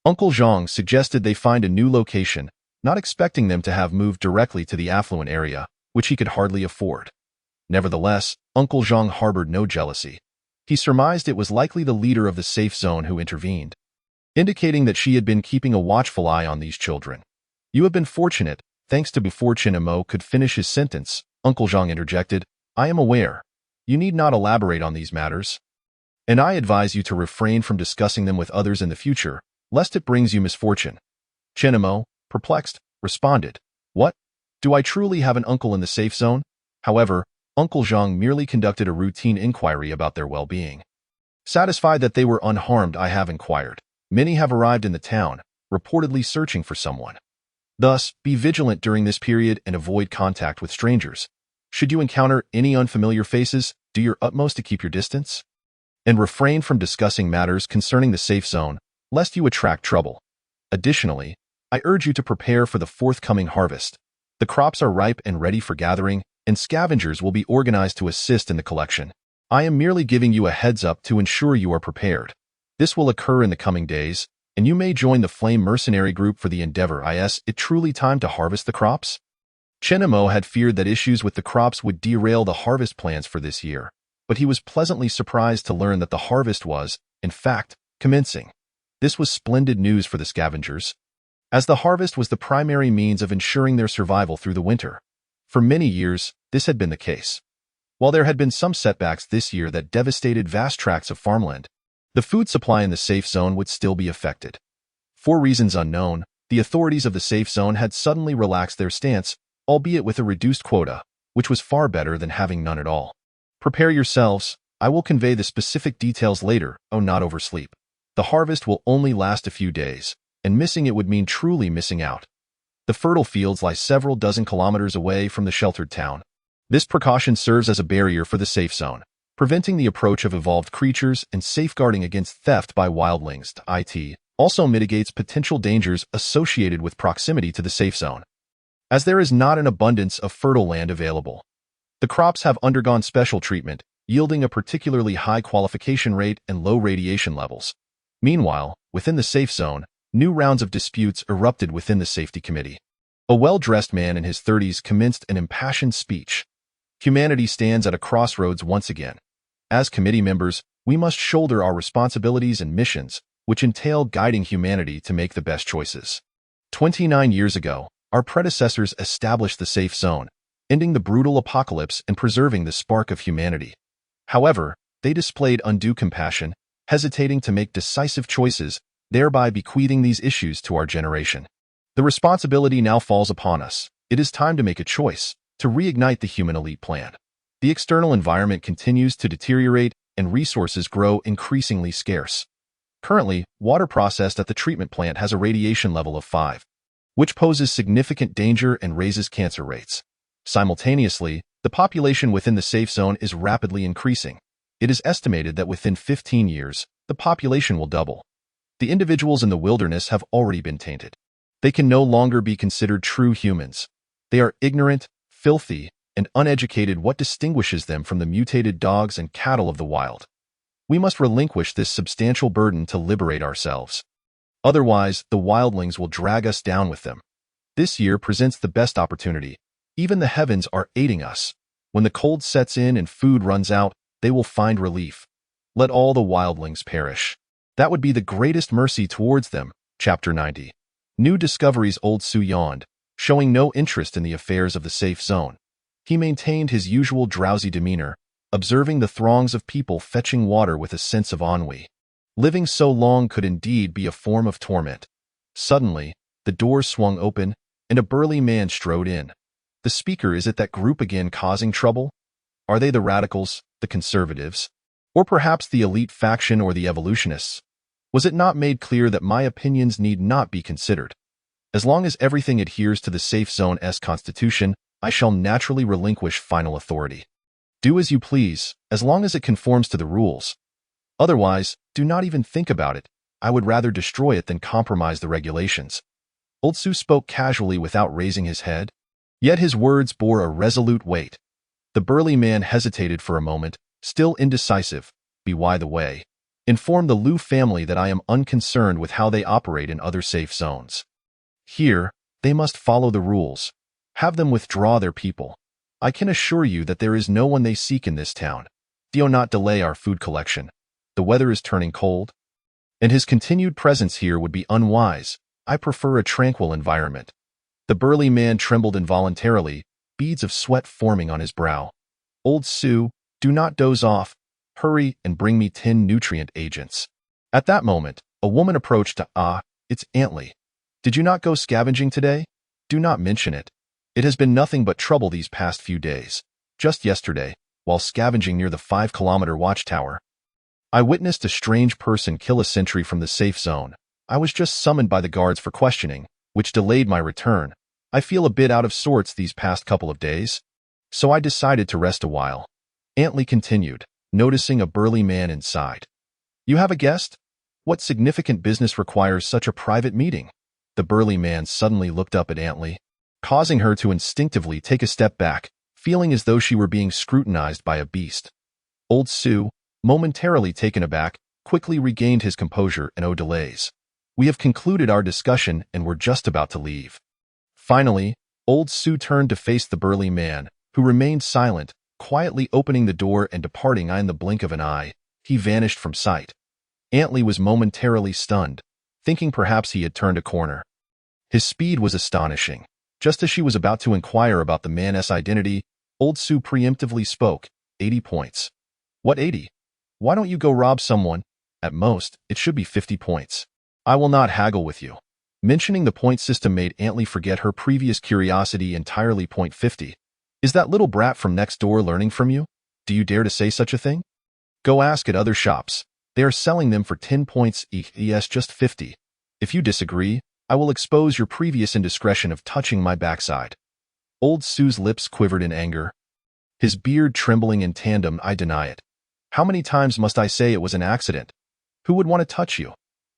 Uncle Zhang suggested they find a new location, not expecting them to have moved directly to the affluent area, which he could hardly afford. Nevertheless, Uncle Zhang harbored no jealousy. He surmised it was likely the leader of the safe zone who intervened, indicating that she had been keeping a watchful eye on these children. You have been fortunate, thanks to before Chen Mo could finish his sentence, Uncle Zhang interjected, I am aware. You need not elaborate on these matters, and I advise you to refrain from discussing them with others in the future, lest it brings you misfortune. Chen Mo, perplexed, responded, What? Do I truly have an uncle in the safe zone? However, Uncle Zhang merely conducted a routine inquiry about their well-being. Satisfied that they were unharmed, I have inquired. Many have arrived in the town, reportedly searching for someone. Thus, be vigilant during this period and avoid contact with strangers. Should you encounter any unfamiliar faces, do your utmost to keep your distance, and refrain from discussing matters concerning the safe zone, lest you attract trouble. Additionally, I urge you to prepare for the forthcoming harvest. The crops are ripe and ready for gathering, and scavengers will be organized to assist in the collection. I am merely giving you a heads up to ensure you are prepared. This will occur in the coming days, and you may join the Flame Mercenary Group for the endeavor. Is it truly time to harvest the crops? Chen Mo had feared that issues with the crops would derail the harvest plans for this year, but he was pleasantly surprised to learn that the harvest was, in fact, commencing. This was splendid news for the scavengers, as the harvest was the primary means of ensuring their survival through the winter. For many years, this had been the case. While there had been some setbacks this year that devastated vast tracts of farmland, the food supply in the safe zone would still be affected. For reasons unknown, the authorities of the safe zone had suddenly relaxed their stance, albeit with a reduced quota, which was far better than having none at all. Prepare yourselves, I will convey the specific details later. Not oversleep. The harvest will only last a few days, and missing it would mean truly missing out. The fertile fields lie several dozen kilometers away from the sheltered town. This precaution serves as a barrier for the safe zone, preventing the approach of evolved creatures and safeguarding against theft by wildlings. It also mitigates potential dangers associated with proximity to the safe zone, as there is not an abundance of fertile land available. The crops have undergone special treatment, yielding a particularly high qualification rate and low radiation levels. Meanwhile, within the safe zone, new rounds of disputes erupted within the safety committee. A well-dressed man in his 30s commenced an impassioned speech. Humanity stands at a crossroads once again. As committee members, we must shoulder our responsibilities and missions, which entail guiding humanity to make the best choices. 29 years ago, our predecessors established the safe zone, ending the brutal apocalypse and preserving the spark of humanity. However, they displayed undue compassion, hesitating to make decisive choices, thereby bequeathing these issues to our generation. The responsibility now falls upon us. It is time to make a choice, to reignite the human elite plan. The external environment continues to deteriorate and resources grow increasingly scarce. Currently, water processed at the treatment plant has a radiation level of 5, which poses significant danger and raises cancer rates. Simultaneously, the population within the safe zone is rapidly increasing. It is estimated that within 15 years, the population will double. The individuals in the wilderness have already been tainted. They can no longer be considered true humans. They are ignorant, filthy, and uneducated. What distinguishes them from the mutated dogs and cattle of the wild? We must relinquish this substantial burden to liberate ourselves. Otherwise, the wildlings will drag us down with them. This year presents the best opportunity. Even the heavens are aiding us. When the cold sets in and food runs out, they will find relief. Let all the wildlings perish. That would be the greatest mercy towards them. Chapter 90. New discoveries. Old Su yawned, showing no interest in the affairs of the safe zone. He maintained his usual drowsy demeanor, observing the throngs of people fetching water with a sense of ennui. Living so long could indeed be a form of torment. Suddenly, the door swung open, and a burly man strode in. The speaker. Is it that group again causing trouble? Are they the radicals, the conservatives? Or perhaps the elite faction or the evolutionists? Was it not made clear that my opinions need not be considered? As long as everything adheres to the safe zone's constitution, I shall naturally relinquish final authority. Do as you please, as long as it conforms to the rules. Otherwise, do not even think about it. I would rather destroy it than compromise the regulations. Old Su spoke casually without raising his head, yet his words bore a resolute weight. The burly man hesitated for a moment, still indecisive. By the way, inform the Liu family that I am unconcerned with how they operate in other safe zones. Here, they must follow the rules. Have them withdraw their people. I can assure you that there is no one they seek in this town. Do not delay our food collection. The weather is turning cold, and his continued presence here would be unwise. I prefer a tranquil environment. The burly man trembled involuntarily, beads of sweat forming on his brow. Old Su, do not doze off. Hurry and bring me 10 nutrient agents. At that moment, a woman approached. It's Aunt Lee. Did you not go scavenging today? Do not mention it. It has been nothing but trouble these past few days. Just yesterday, while scavenging near the 5-kilometer watchtower, I witnessed a strange person kill a sentry from the safe zone. I was just summoned by the guards for questioning, which delayed my return. I feel a bit out of sorts these past couple of days, so I decided to rest a while. Aunt Lee continued, noticing a burly man inside. You have a guest? What significant business requires such a private meeting? The burly man suddenly looked up at Aunt Lee, causing her to instinctively take a step back, feeling as though she were being scrutinized by a beast. Old Su, momentarily taken aback, quickly regained his composure and no delays. We have concluded our discussion and were just about to leave. Finally, Old Su turned to face the burly man, who remained silent, quietly opening the door and departing in the blink of an eye. He vanished from sight. Aunt Lee was momentarily stunned, thinking perhaps he had turned a corner. His speed was astonishing. Just as she was about to inquire about the man's identity, Old Su preemptively spoke. 80 points. What 80? Why don't you go rob someone? At most, it should be 50 points. I will not haggle with you. Mentioning the point system made Aunt Lee forget her previous curiosity entirely. Point 50. Is that little brat from next door learning from you? Do you dare to say such a thing? Go ask at other shops. They are selling them for 10 points each. Yes, just 50. If you disagree, I will expose your previous indiscretion of touching my backside. Old Su's lips quivered in anger, his beard trembling in tandem. I deny it. How many times must I say it was an accident? Who would want to touch you?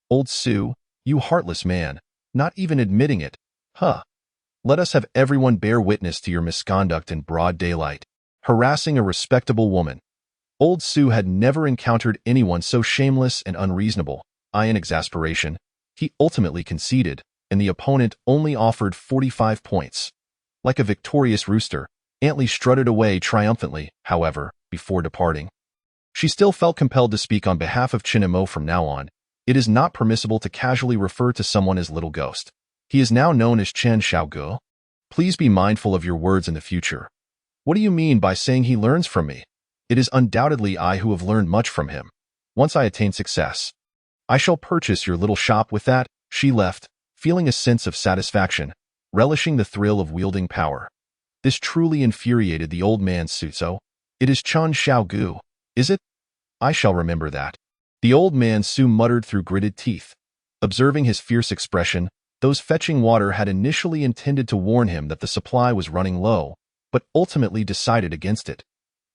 Old Su, you heartless man, not even admitting it. Huh. Let us have everyone bear witness to your misconduct in broad daylight, harassing a respectable woman. Old Su had never encountered anyone so shameless and unreasonable. In exasperation, he ultimately conceded, and the opponent only offered 45 points. Like a victorious rooster, Aunt Lee strutted away triumphantly, however, before departing. She still felt compelled to speak on behalf of Chinemo from now on. It is not permissible to casually refer to someone as Little Ghost. He is now known as Chen Xiaoge. Please be mindful of your words in the future. What do you mean by saying he learns from me? It is undoubtedly I who have learned much from him. Once I attain success, I shall purchase your little shop. With that, she left, feeling a sense of satisfaction, relishing the thrill of wielding power. This truly infuriated the old man. So, it is Chen Xiaoge, is it? I shall remember that. The old man soon muttered through gritted teeth. Observing his fierce expression, those fetching water had initially intended to warn him that the supply was running low, but ultimately decided against it.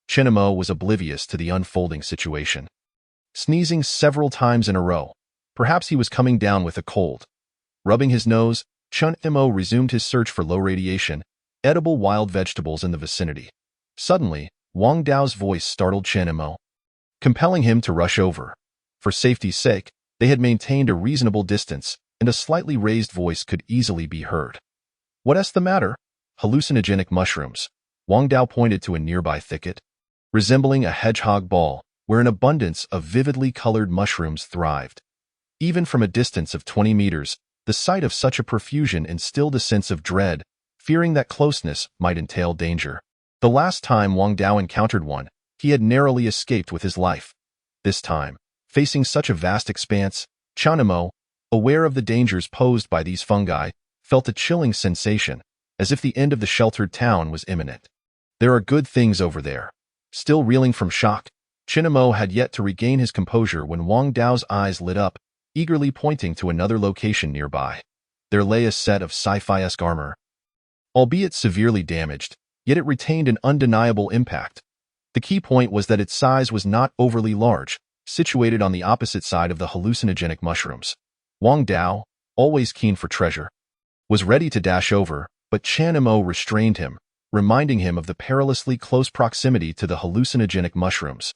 Chinemo was oblivious to the unfolding situation. Sneezing several times in a row. Perhaps he was coming down with a cold. Rubbing his nose, Chinemo resumed his search for low radiation, edible wild vegetables in the vicinity. Suddenly, Wang Dao's voice startled Chinemo, compelling him to rush over. For safety's sake, they had maintained a reasonable distance, and a slightly raised voice could easily be heard. What's the matter? Hallucinogenic mushrooms. Wang Dao pointed to a nearby thicket, resembling a hedgehog ball, where an abundance of vividly colored mushrooms thrived. Even from a distance of 20 meters, the sight of such a profusion instilled a sense of dread, fearing that closeness might entail danger. The last time Wang Dao encountered one, he had narrowly escaped with his life. This time, facing such a vast expanse, Chinemo, aware of the dangers posed by these fungi, felt a chilling sensation, as if the end of the sheltered town was imminent. There are good things over there. Still reeling from shock, Chinamo had yet to regain his composure when Wang Dao's eyes lit up, eagerly pointing to another location nearby. There lay a set of sci-fi-esque armor. Albeit severely damaged, yet it retained an undeniable impact. The key point was that its size was not overly large, situated on the opposite side of the hallucinogenic mushrooms. Wang Dao, always keen for treasure, was ready to dash over, but Chinamo restrained him, reminding him of the perilously close proximity to the hallucinogenic mushrooms.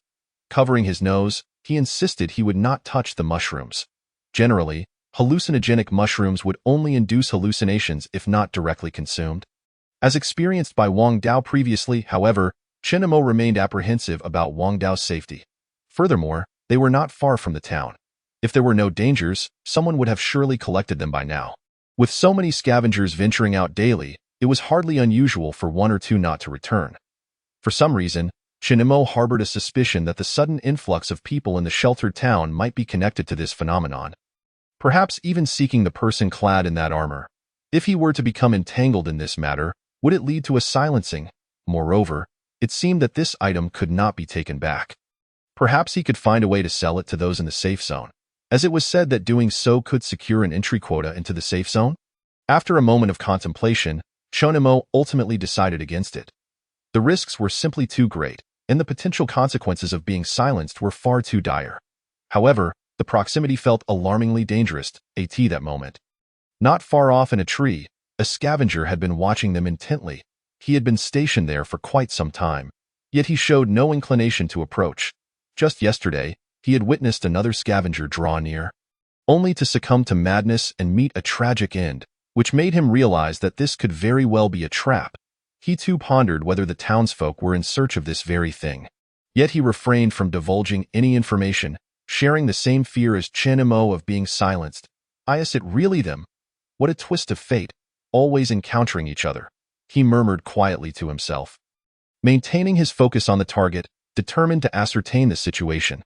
Covering his nose, he insisted he would not touch the mushrooms. Generally, hallucinogenic mushrooms would only induce hallucinations if not directly consumed. As experienced by Wang Dao previously, however, Chinamo remained apprehensive about Wang Dao's safety. Furthermore, they were not far from the town. If there were no dangers, someone would have surely collected them by now. With so many scavengers venturing out daily, it was hardly unusual for one or two not to return. For some reason, Chinamo harbored a suspicion that the sudden influx of people in the sheltered town might be connected to this phenomenon, perhaps even seeking the person clad in that armor. If he were to become entangled in this matter, would it lead to a silencing? Moreover, it seemed that this item could not be taken back. Perhaps he could find a way to sell it to those in the safe zone, as it was said that doing so could secure an entry quota into the safe zone. After a moment of contemplation, Chinamo ultimately decided against it. The risks were simply too great, and the potential consequences of being silenced were far too dire. However, the proximity felt alarmingly dangerous, that moment. Not far off in a tree, a scavenger had been watching them intently. He had been stationed there for quite some time, yet he showed no inclination to approach. Just yesterday, he had witnessed another scavenger draw near, only to succumb to madness and meet a tragic end, which made him realize that this could very well be a trap. He too pondered whether the townsfolk were in search of this very thing. Yet he refrained from divulging any information, sharing the same fear as Chinamo of being silenced. Is it really them? What a twist of fate, always encountering each other, he murmured quietly to himself. Maintaining his focus on the target, determined to ascertain the situation.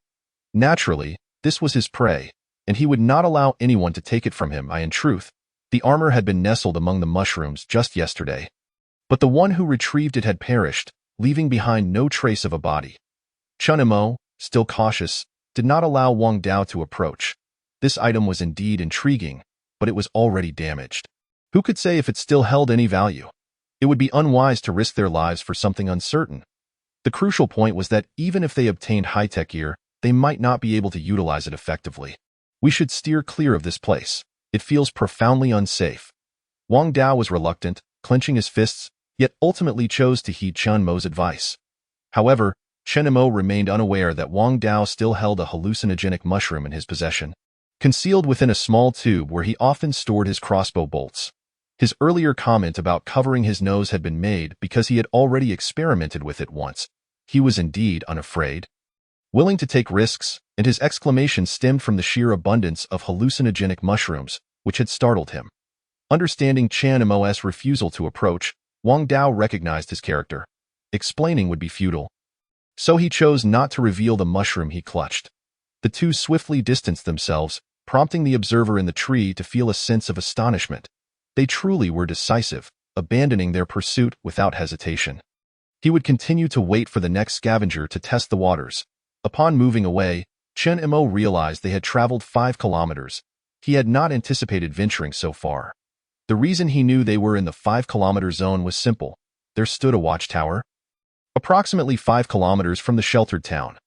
Naturally, this was his prey, and he would not allow anyone to take it from him. In truth, the armor had been nestled among the mushrooms just yesterday. But the one who retrieved it had perished, leaving behind no trace of a body. Chinamo, still cautious, did not allow Wang Dao to approach. This item was indeed intriguing, but it was already damaged. Who could say if it still held any value? It would be unwise to risk their lives for something uncertain. The crucial point was that even if they obtained high-tech gear, they might not be able to utilize it effectively. We should steer clear of this place. It feels profoundly unsafe. Wang Dao was reluctant, clenching his fists, yet ultimately chose to heed Chinmo's advice. However, Chinmo remained unaware that Wang Dao still held a hallucinogenic mushroom in his possession, concealed within a small tube where he often stored his crossbow bolts. His earlier comment about covering his nose had been made because he had already experimented with it once. He was indeed unafraid, willing to take risks, and his exclamation stemmed from the sheer abundance of hallucinogenic mushrooms, which had startled him. Understanding Chinmo's refusal to approach, Wang Dao recognized his character. Explaining would be futile. So he chose not to reveal the mushroom he clutched. The two swiftly distanced themselves, prompting the observer in the tree to feel a sense of astonishment. They truly were decisive, abandoning their pursuit without hesitation. He would continue to wait for the next scavenger to test the waters. Upon moving away, Chinmo realized they had traveled 5 kilometers. He had not anticipated venturing so far. The reason he knew they were in the 5-kilometer zone was simple. There stood a watchtower, approximately 5 kilometers from the sheltered town.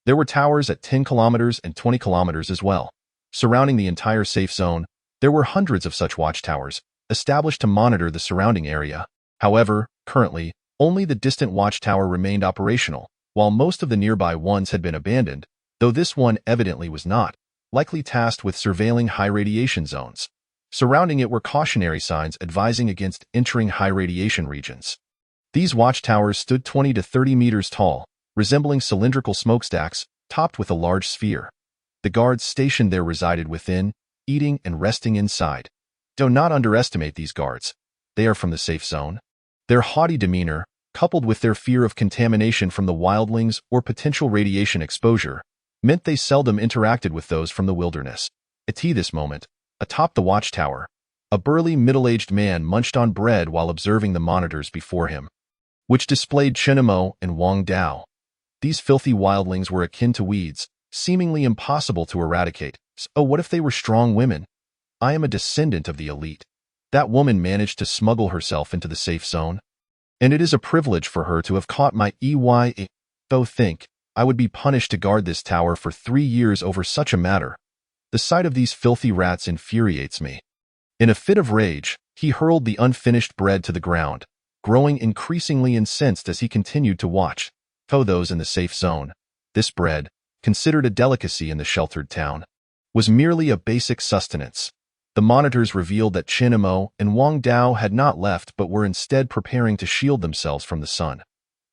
There were towers at 10 kilometers and 20 kilometers as well. Surrounding the entire safe zone, there were hundreds of such watchtowers, established to monitor the surrounding area. However, currently, only the distant watchtower remained operational, while most of the nearby ones had been abandoned, though this one evidently was not, likely tasked with surveilling high radiation zones. Surrounding it were cautionary signs advising against entering high radiation regions. These watchtowers stood 20 to 30 meters tall, resembling cylindrical smokestacks, topped with a large sphere. The guards stationed there resided within, eating and resting inside. Do not underestimate these guards. They are from the safe zone. Their haughty demeanor, coupled with their fear of contamination from the wildlings or potential radiation exposure, meant they seldom interacted with those from the wilderness. At this moment, atop the watchtower, a burly middle-aged man munched on bread while observing the monitors before him, which displayed Chinmo and Wang Dao. These filthy wildlings were akin to weeds, seemingly impossible to eradicate. So what if they were strong women? I am a descendant of the elite. That woman managed to smuggle herself into the safe zone, and it is a privilege for her to have caught my EYA. Though think, I would be punished to guard this tower for 3 years over such a matter. The sight of these filthy rats infuriates me. In a fit of rage, he hurled the unfinished bread to the ground, growing increasingly incensed as he continued to watch those in the safe zone. This bread, considered a delicacy in the sheltered town, was merely a basic sustenance. The monitors revealed that Chen Imo and Wang Dao had not left but were instead preparing to shield themselves from the sun.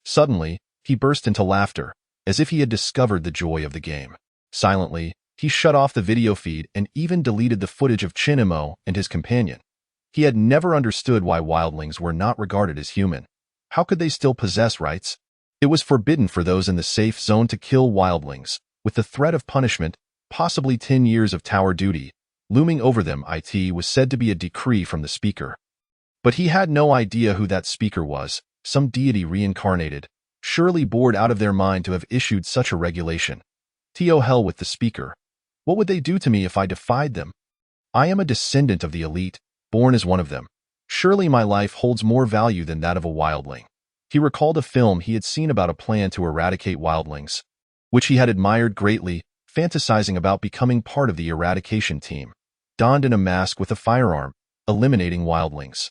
Suddenly, he burst into laughter, as if he had discovered the joy of the game. Silently, he shut off the video feed and even deleted the footage of Chen Imo and his companion. He had never understood why wildlings were not regarded as human. How could they still possess rights? It was forbidden for those in the safe zone to kill wildlings, with the threat of punishment, possibly 10 years of tower duty, looming over them. It was said to be a decree from the speaker. But he had no idea who that speaker was, some deity reincarnated, surely bored out of their mind to have issued such a regulation. To hell with the speaker. What would they do to me if I defied them? I am a descendant of the elite, born as one of them. Surely my life holds more value than that of a wildling. He recalled a film he had seen about a plan to eradicate wildlings, which he had admired greatly, fantasizing about becoming part of the eradication team, donned in a mask with a firearm, eliminating wildlings.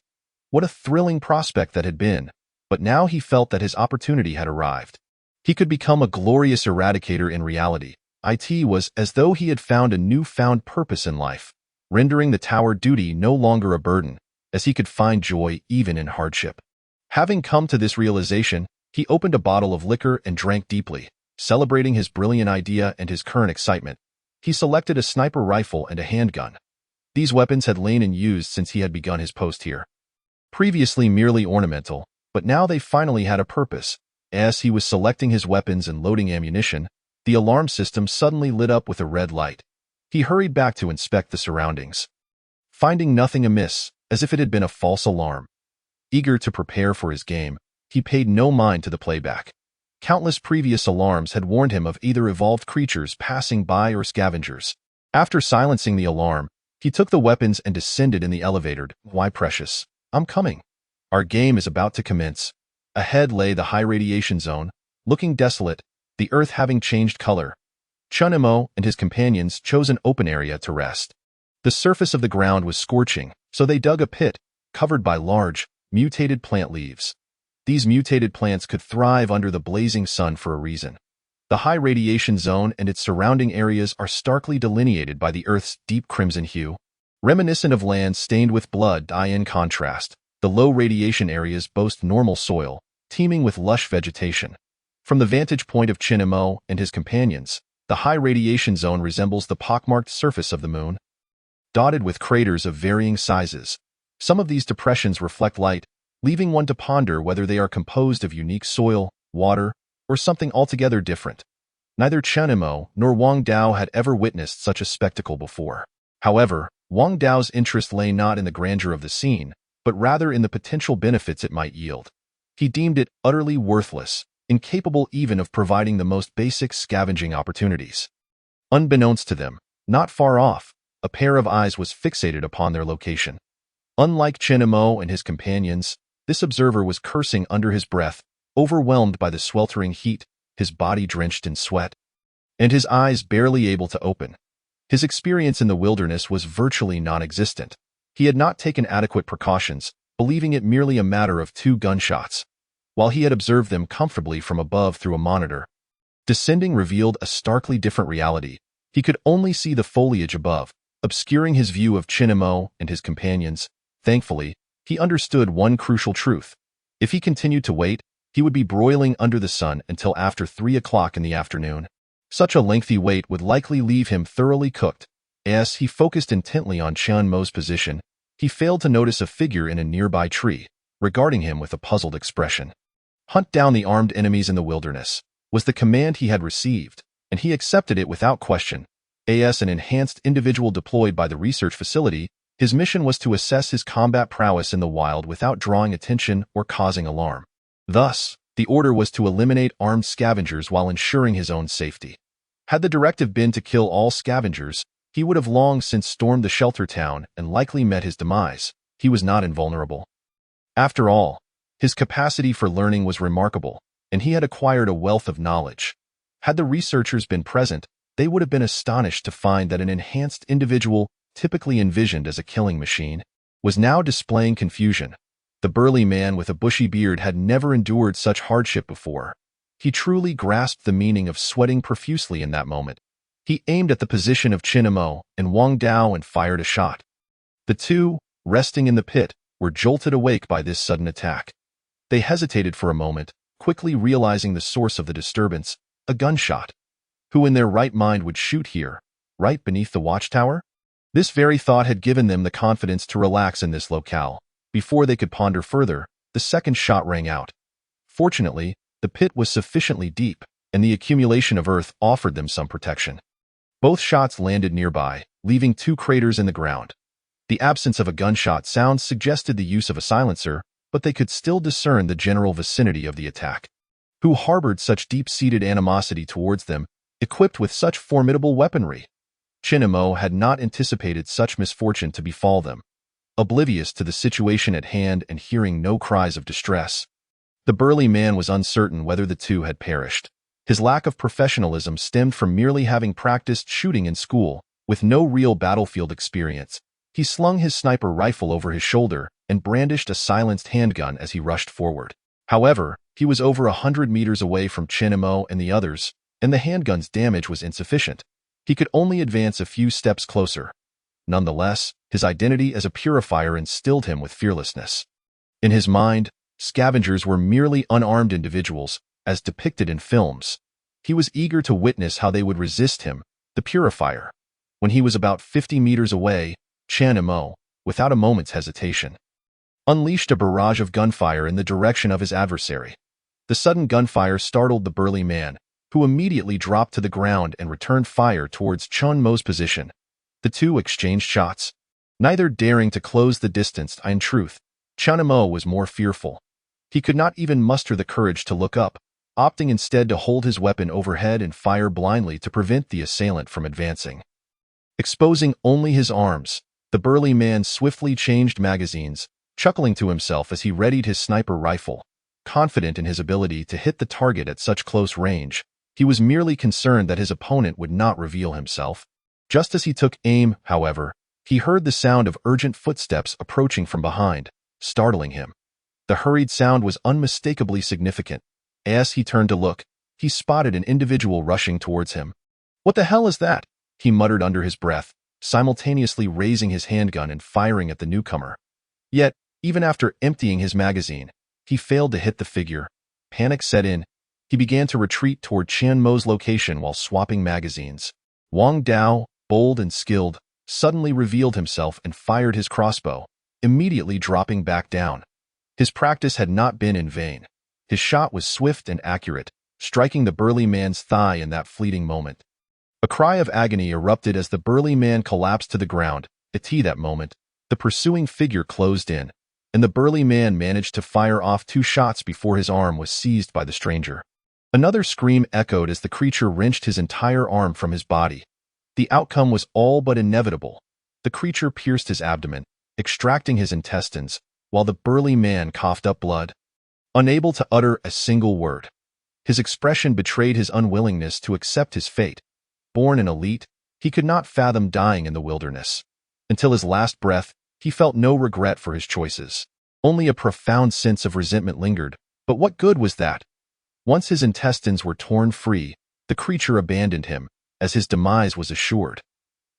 What a thrilling prospect that had been, but now he felt that his opportunity had arrived. He could become a glorious eradicator in reality. It was as though he had found a newfound purpose in life, rendering the tower duty no longer a burden, as he could find joy even in hardship. Having come to this realization, he opened a bottle of liquor and drank deeply, celebrating his brilliant idea and his current excitement. He selected a sniper rifle and a handgun. These weapons had lain unused since he had begun his post here. Previously merely ornamental, but now they finally had a purpose. As he was selecting his weapons and loading ammunition, the alarm system suddenly lit up with a red light. He hurried back to inspect the surroundings, finding nothing amiss, as if it had been a false alarm. Eager to prepare for his game, he paid no mind to the playback. Countless previous alarms had warned him of either evolved creatures passing by or scavengers. After silencing the alarm, he took the weapons and descended in the elevator. Why, precious? I'm coming. Our game is about to commence. Ahead lay the high radiation zone, looking desolate, the earth having changed color. Chen Imo and his companions chose an open area to rest. The surface of the ground was scorching, so they dug a pit, covered by large, mutated plant leaves. These mutated plants could thrive under the blazing sun for a reason. The high radiation zone and its surrounding areas are starkly delineated by the Earth's deep crimson hue, reminiscent of land stained with blood. In contrast, the low radiation areas boast normal soil, teeming with lush vegetation. From the vantage point of Chen Imo and his companions, the high radiation zone resembles the pockmarked surface of the moon, dotted with craters of varying sizes. Some of these depressions reflect light, leaving one to ponder whether they are composed of unique soil, water, or something altogether different. Neither Chen Imo nor Wang Dao had ever witnessed such a spectacle before. However, Wang Dao's interest lay not in the grandeur of the scene, but rather in the potential benefits it might yield. He deemed it utterly worthless, incapable even of providing the most basic scavenging opportunities. Unbeknownst to them, not far off, a pair of eyes was fixated upon their location. Unlike Chen Imo and his companions, this observer was cursing under his breath, overwhelmed by the sweltering heat, his body drenched in sweat, and his eyes barely able to open. His experience in the wilderness was virtually non-existent. He had not taken adequate precautions, believing it merely a matter of 2 gunshots, while he had observed them comfortably from above through a monitor. Descending revealed a starkly different reality. He could only see the foliage above, obscuring his view of Chen Imo and his companions. Thankfully, he understood one crucial truth. If he continued to wait, he would be broiling under the sun until after 3 o'clock in the afternoon. Such a lengthy wait would likely leave him thoroughly cooked. As he focused intently on Chen Mo's position, he failed to notice a figure in a nearby tree, regarding him with a puzzled expression. Hunt down the armed enemies in the wilderness was the command he had received, and he accepted it without question. As an enhanced individual deployed by the research facility, his mission was to assess his combat prowess in the wild without drawing attention or causing alarm. Thus, The order was to eliminate armed scavengers while ensuring his own safety. Had the directive been to kill all scavengers, he would have long since stormed the shelter town and likely met his demise. He was not invulnerable. After all, his capacity for learning was remarkable, and he had acquired a wealth of knowledge. Had the researchers been present, they would have been astonished to find that an enhanced individual, typically envisioned as a killing machine, was now displaying confusion. The burly man with a bushy beard had never endured such hardship before. He truly grasped the meaning of sweating profusely in that moment. He aimed at the position of Chen Mo and Wang Dao and fired a shot. The two, resting in the pit, were jolted awake by this sudden attack. They hesitated for a moment, quickly realizing the source of the disturbance, a gunshot. Who in their right mind would shoot here, right beneath the watchtower? This very thought had given them the confidence to relax in this locale. Before they could ponder further, the second shot rang out. Fortunately, the pit was sufficiently deep, and the accumulation of earth offered them some protection. Both shots landed nearby, leaving 2 craters in the ground. The absence of a gunshot sound suggested the use of a silencer, but they could still discern the general vicinity of the attack. Who harbored such deep-seated animosity towards them, equipped with such formidable weaponry? Chen Mo had not anticipated such misfortune to befall them. Oblivious to the situation at hand and hearing no cries of distress, the burly man was uncertain whether the two had perished. His lack of professionalism stemmed from merely having practiced shooting in school, with no real battlefield experience. He slung his sniper rifle over his shoulder and brandished a silenced handgun as he rushed forward. However, he was over 100 meters away from Chen Mo and the others, and the handgun's damage was insufficient. He could only advance a few steps closer. Nonetheless, his identity as a purifier instilled him with fearlessness. In his mind, scavengers were merely unarmed individuals, as depicted in films. He was eager to witness how they would resist him, the purifier. When he was about 50 meters away, Chen Mo, without a moment's hesitation, unleashed a barrage of gunfire in the direction of his adversary. The sudden gunfire startled the burly man, who immediately dropped to the ground and returned fire towards Chen Mo's position. The two exchanged shots, neither daring to close the distance. In truth, Chen Mo was more fearful. He could not even muster the courage to look up, opting instead to hold his weapon overhead and fire blindly to prevent the assailant from advancing. Exposing only his arms, the burly man swiftly changed magazines, chuckling to himself as he readied his sniper rifle. Confident in his ability to hit the target at such close range, he was merely concerned that his opponent would not reveal himself. Just as he took aim, however, he heard the sound of urgent footsteps approaching from behind, startling him. The hurried sound was unmistakably significant. As he turned to look, he spotted an individual rushing towards him. "What the hell is that?" he muttered under his breath, simultaneously raising his handgun and firing at the newcomer. Yet, even after emptying his magazine, he failed to hit the figure. Panic set in. He began to retreat toward Chen Mo's location while swapping magazines. Wang Dao, bold and skilled, suddenly revealed himself and fired his crossbow, immediately dropping back down. His practice had not been in vain. His shot was swift and accurate, striking the burly man's thigh in that fleeting moment. A cry of agony erupted as the burly man collapsed to the ground. At that moment, the pursuing figure closed in, and the burly man managed to fire off 2 shots before his arm was seized by the stranger. Another scream echoed as the creature wrenched his entire arm from his body. The outcome was all but inevitable. The creature pierced his abdomen, extracting his intestines, while the burly man coughed up blood, unable to utter a single word. His expression betrayed his unwillingness to accept his fate. Born an elite, he could not fathom dying in the wilderness. Until his last breath, he felt no regret for his choices. Only a profound sense of resentment lingered, but what good was that? Once his intestines were torn free, the creature abandoned him, as his demise was assured.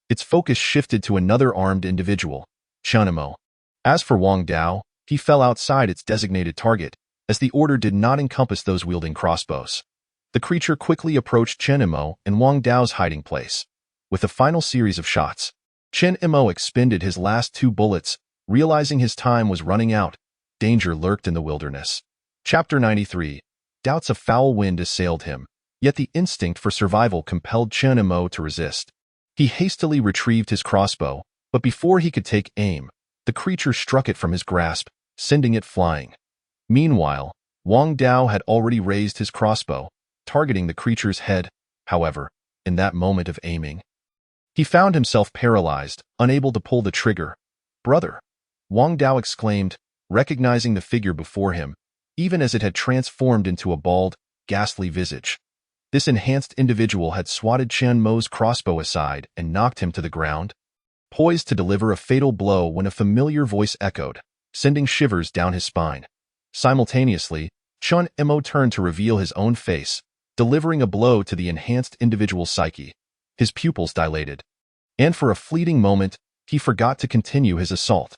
Its focus shifted to another armed individual, Chen Mo. As for Wang Dao, he fell outside its designated target, as the order did not encompass those wielding crossbows. The creature quickly approached Chen Mo and Wang Dao's hiding place. With a final series of shots, Chen Mo expended his last 2 bullets, realizing his time was running out. Danger lurked in the wilderness. Chapter 93. Doubts of foul wind assailed him, yet the instinct for survival compelled Chen Mo to resist. He hastily retrieved his crossbow, but before he could take aim, the creature struck it from his grasp, sending it flying. Meanwhile, Wang Dao had already raised his crossbow, targeting the creature's head. However, in that moment of aiming, he found himself paralyzed, unable to pull the trigger. "Brother!" Wang Dao exclaimed, recognizing the figure before him, even as it had transformed into a bald, ghastly visage. This enhanced individual had swatted Chen Mo's crossbow aside and knocked him to the ground, poised to deliver a fatal blow when a familiar voice echoed, sending shivers down his spine. Simultaneously, Chen Mo turned to reveal his own face, delivering a blow to the enhanced individual's psyche. His pupils dilated, and for a fleeting moment, he forgot to continue his assault.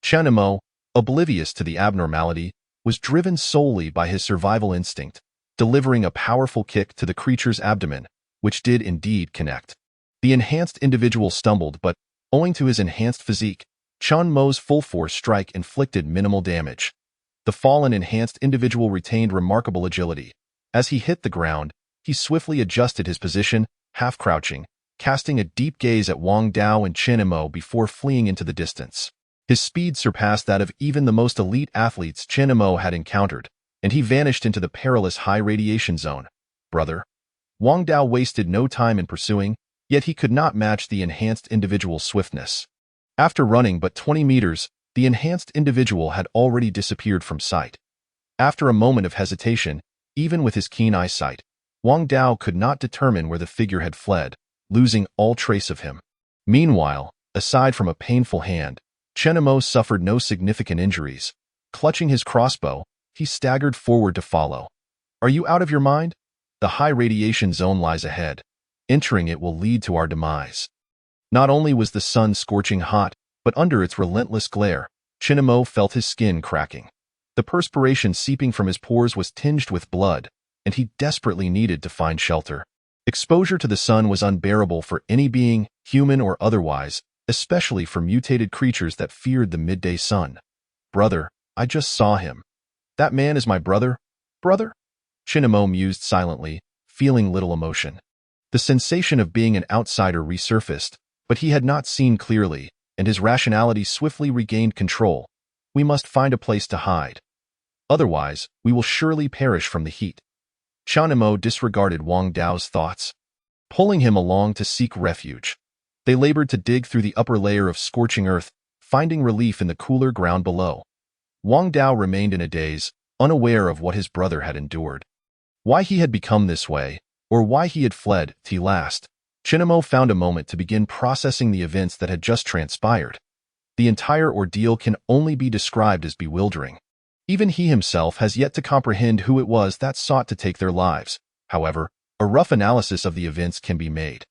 Chen Mo, oblivious to the abnormality, was driven solely by his survival instinct, delivering a powerful kick to the creature's abdomen, which did indeed connect. The enhanced individual stumbled, but, owing to his enhanced physique, Chen Mo's full-force strike inflicted minimal damage. The fallen enhanced individual retained remarkable agility. As he hit the ground, he swiftly adjusted his position, half-crouching, casting a deep gaze at Wang Dao and Chen Mo before fleeing into the distance. His speed surpassed that of even the most elite athletes Chen Mo had encountered, and he vanished into the perilous high-radiation zone. "Brother!" Wang Dao wasted no time in pursuing, yet he could not match the enhanced individual's swiftness. After running but 20 meters, the enhanced individual had already disappeared from sight. After a moment of hesitation, even with his keen eyesight, Wang Dao could not determine where the figure had fled, losing all trace of him. Meanwhile, aside from a painful hand, Chen Mo suffered no significant injuries. Clutching his crossbow, he staggered forward to follow. "Are you out of your mind? The high radiation zone lies ahead. Entering it will lead to our demise." Not only was the sun scorching hot, but under its relentless glare, Chen Mo felt his skin cracking. The perspiration seeping from his pores was tinged with blood, and he desperately needed to find shelter. Exposure to the sun was unbearable for any being, human or otherwise, especially for mutated creatures that feared the midday sun. "Brother, I just saw him. That man is my brother? Brother?" Chen Mo mused silently, feeling little emotion. The sensation of being an outsider resurfaced, but he had not seen clearly, and his rationality swiftly regained control. "We must find a place to hide. Otherwise, we will surely perish from the heat." Chen Mo disregarded Wang Dao's thoughts, pulling him along to seek refuge. They labored to dig through the upper layer of scorching earth, finding relief in the cooler ground below. Wang Dao remained in a daze, unaware of what his brother had endured. Why he had become this way, or why he had fled, till last, Chen Mo found a moment to begin processing the events that had just transpired. The entire ordeal can only be described as bewildering. Even he himself has yet to comprehend who it was that sought to take their lives. However, a rough analysis of the events can be made.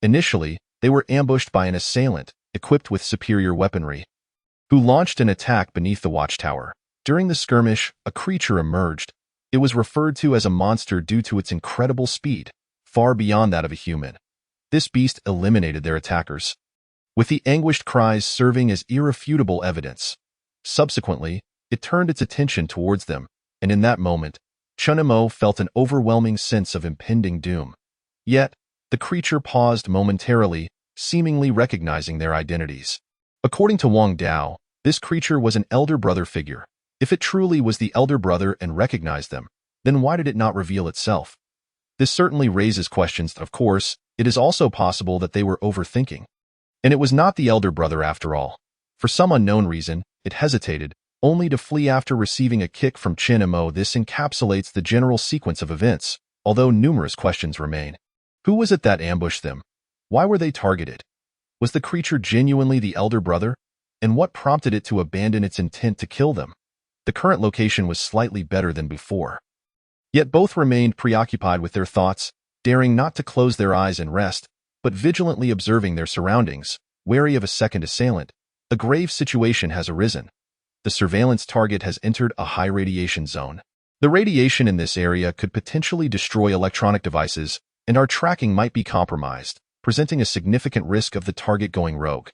Initially, they were ambushed by an assailant, equipped with superior weaponry, who launched an attack beneath the watchtower. During the skirmish, a creature emerged. It was referred to as a monster due to its incredible speed, far beyond that of a human. This beast eliminated their attackers, with the anguished cries serving as irrefutable evidence. Subsequently, it turned its attention towards them, and in that moment, Chen Mo felt an overwhelming sense of impending doom. Yet, the creature paused momentarily, seemingly recognizing their identities. According to Wang Dao, this creature was an elder brother figure. If it truly was the elder brother and recognized them, then why did it not reveal itself? This certainly raises questions. Of course, it is also possible that they were overthinking. And it was not the elder brother after all. For some unknown reason, it hesitated, only to flee after receiving a kick from Chen Mo. This encapsulates the general sequence of events, although numerous questions remain. Who was it that ambushed them? Why were they targeted? Was the creature genuinely the elder brother? And what prompted it to abandon its intent to kill them? The current location was slightly better than before. Yet both remained preoccupied with their thoughts, daring not to close their eyes and rest, but vigilantly observing their surroundings, wary of a second assailant. A grave situation has arisen. The surveillance target has entered a high radiation zone. The radiation in this area could potentially destroy electronic devices, and our tracking might be compromised, presenting a significant risk of the target going rogue.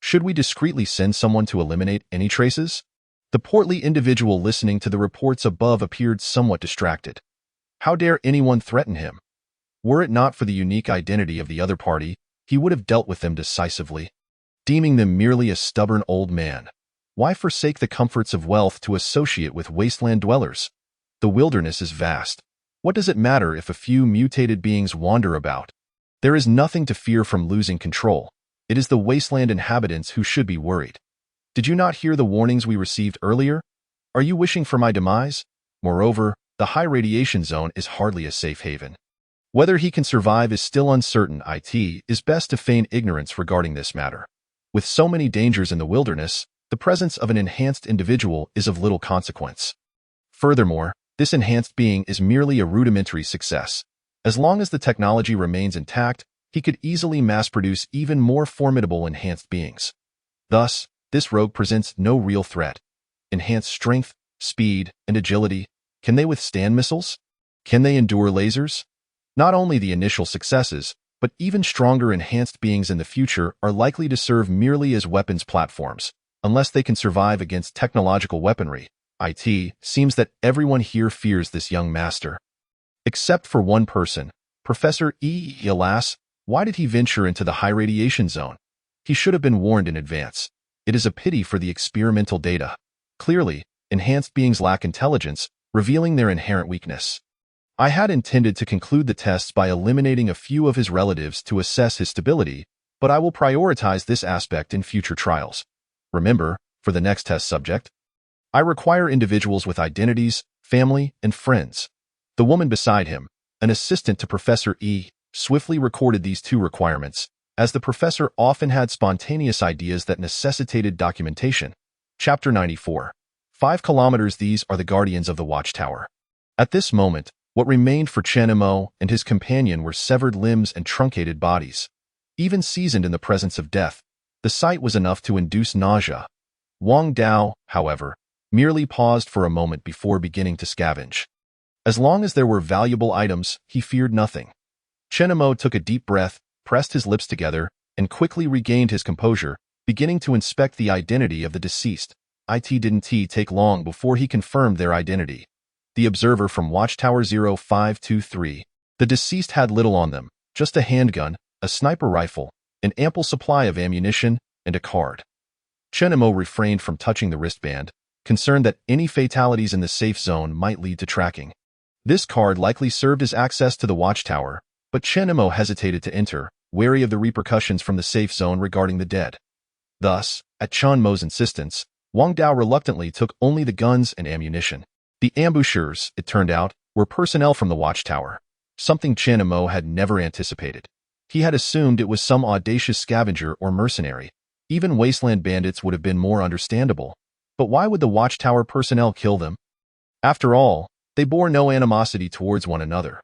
Should we discreetly send someone to eliminate any traces? The portly individual listening to the reports above appeared somewhat distracted. How dare anyone threaten him? Were it not for the unique identity of the other party, he would have dealt with them decisively. Deeming them merely a stubborn old man, why forsake the comforts of wealth to associate with wasteland dwellers? The wilderness is vast. What does it matter if a few mutated beings wander about? There is nothing to fear from losing control. It is the wasteland inhabitants who should be worried. Did you not hear the warnings we received earlier? Are you wishing for my demise? Moreover, the high radiation zone is hardly a safe haven. Whether he can survive is still uncertain. It is best to feign ignorance regarding this matter. With so many dangers in the wilderness, the presence of an enhanced individual is of little consequence. Furthermore, this enhanced being is merely a rudimentary success. As long as the technology remains intact, he could easily mass-produce even more formidable enhanced beings. Thus, this rogue presents no real threat. Enhanced strength, speed, and agility. Can they withstand missiles? Can they endure lasers? Not only the initial successes, but even stronger enhanced beings in the future are likely to serve merely as weapons platforms, unless they can survive against technological weaponry. It seems that everyone here fears this young master. Except for one person, Professor E. Alas, why did he venture into the high radiation zone? He should have been warned in advance. It is a pity for the experimental data. Clearly, enhanced beings lack intelligence, revealing their inherent weakness. I had intended to conclude the tests by eliminating a few of his relatives to assess his stability, but I will prioritize this aspect in future trials. Remember, for the next test subject, I require individuals with identities, family, and friends. The woman beside him, an assistant to Professor E, swiftly recorded these two requirements, as the professor often had spontaneous ideas that necessitated documentation. Chapter 94. 5 kilometers. These are the guardians of the watchtower. At this moment, what remained for Chen Mo and his companion were severed limbs and truncated bodies. Even seasoned in the presence of death, the sight was enough to induce nausea. Wang Dao, however, merely paused for a moment before beginning to scavenge. As long as there were valuable items, he feared nothing. Chen Mo took a deep breath, pressed his lips together, and quickly regained his composure, beginning to inspect the identity of the deceased. It didn't take long before he confirmed their identity. The observer from Watchtower 0523. The deceased had little on them, just a handgun, a sniper rifle, an ample supply of ammunition, and a card. Chen Mo refrained from touching the wristband, concerned that any fatalities in the safe zone might lead to tracking. This card likely served as access to the watchtower, but Chen Mo hesitated to enter, wary of the repercussions from the safe zone regarding the dead. Thus, at Chen Mo's insistence, Wang Dao reluctantly took only the guns and ammunition. The ambushers, it turned out, were personnel from the watchtower, something Chen Mo had never anticipated. He had assumed it was some audacious scavenger or mercenary. Even wasteland bandits would have been more understandable. But why would the watchtower personnel kill them? After all, they bore no animosity towards one another.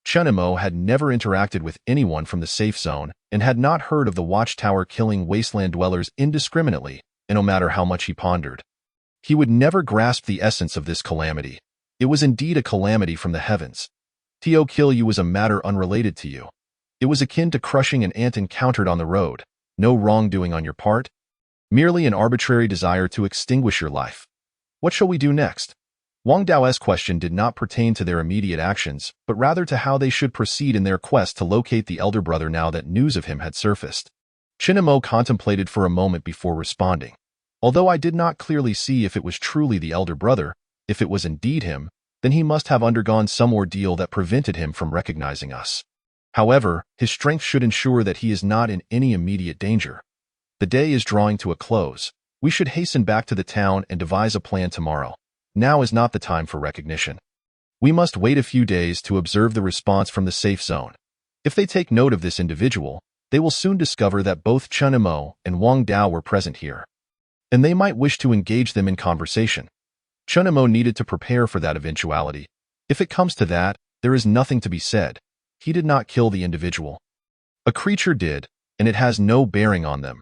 Chen Mo had never interacted with anyone from the safe zone and had not heard of the watchtower killing wasteland dwellers indiscriminately, and no matter how much he pondered, he would never grasp the essence of this calamity. It was indeed a calamity from the heavens. To kill you was a matter unrelated to you. It was akin to crushing an ant encountered on the road, no wrongdoing on your part, merely an arbitrary desire to extinguish your life. What shall we do next? Wang Dao's question did not pertain to their immediate actions, but rather to how they should proceed in their quest to locate the elder brother now that news of him had surfaced. Chen Mo contemplated for a moment before responding. Although I did not clearly see if it was truly the elder brother, if it was indeed him, then he must have undergone some ordeal that prevented him from recognizing us. However, his strength should ensure that he is not in any immediate danger. The day is drawing to a close. We should hasten back to the town and devise a plan tomorrow. Now is not the time for recognition. We must wait a few days to observe the response from the safe zone. If they take note of this individual, they will soon discover that both Chen Mo and Wang Dao were present here, and they might wish to engage them in conversation. Chen Mo needed to prepare for that eventuality. If it comes to that, there is nothing to be said. He did not kill the individual. A creature did, and it has no bearing on them.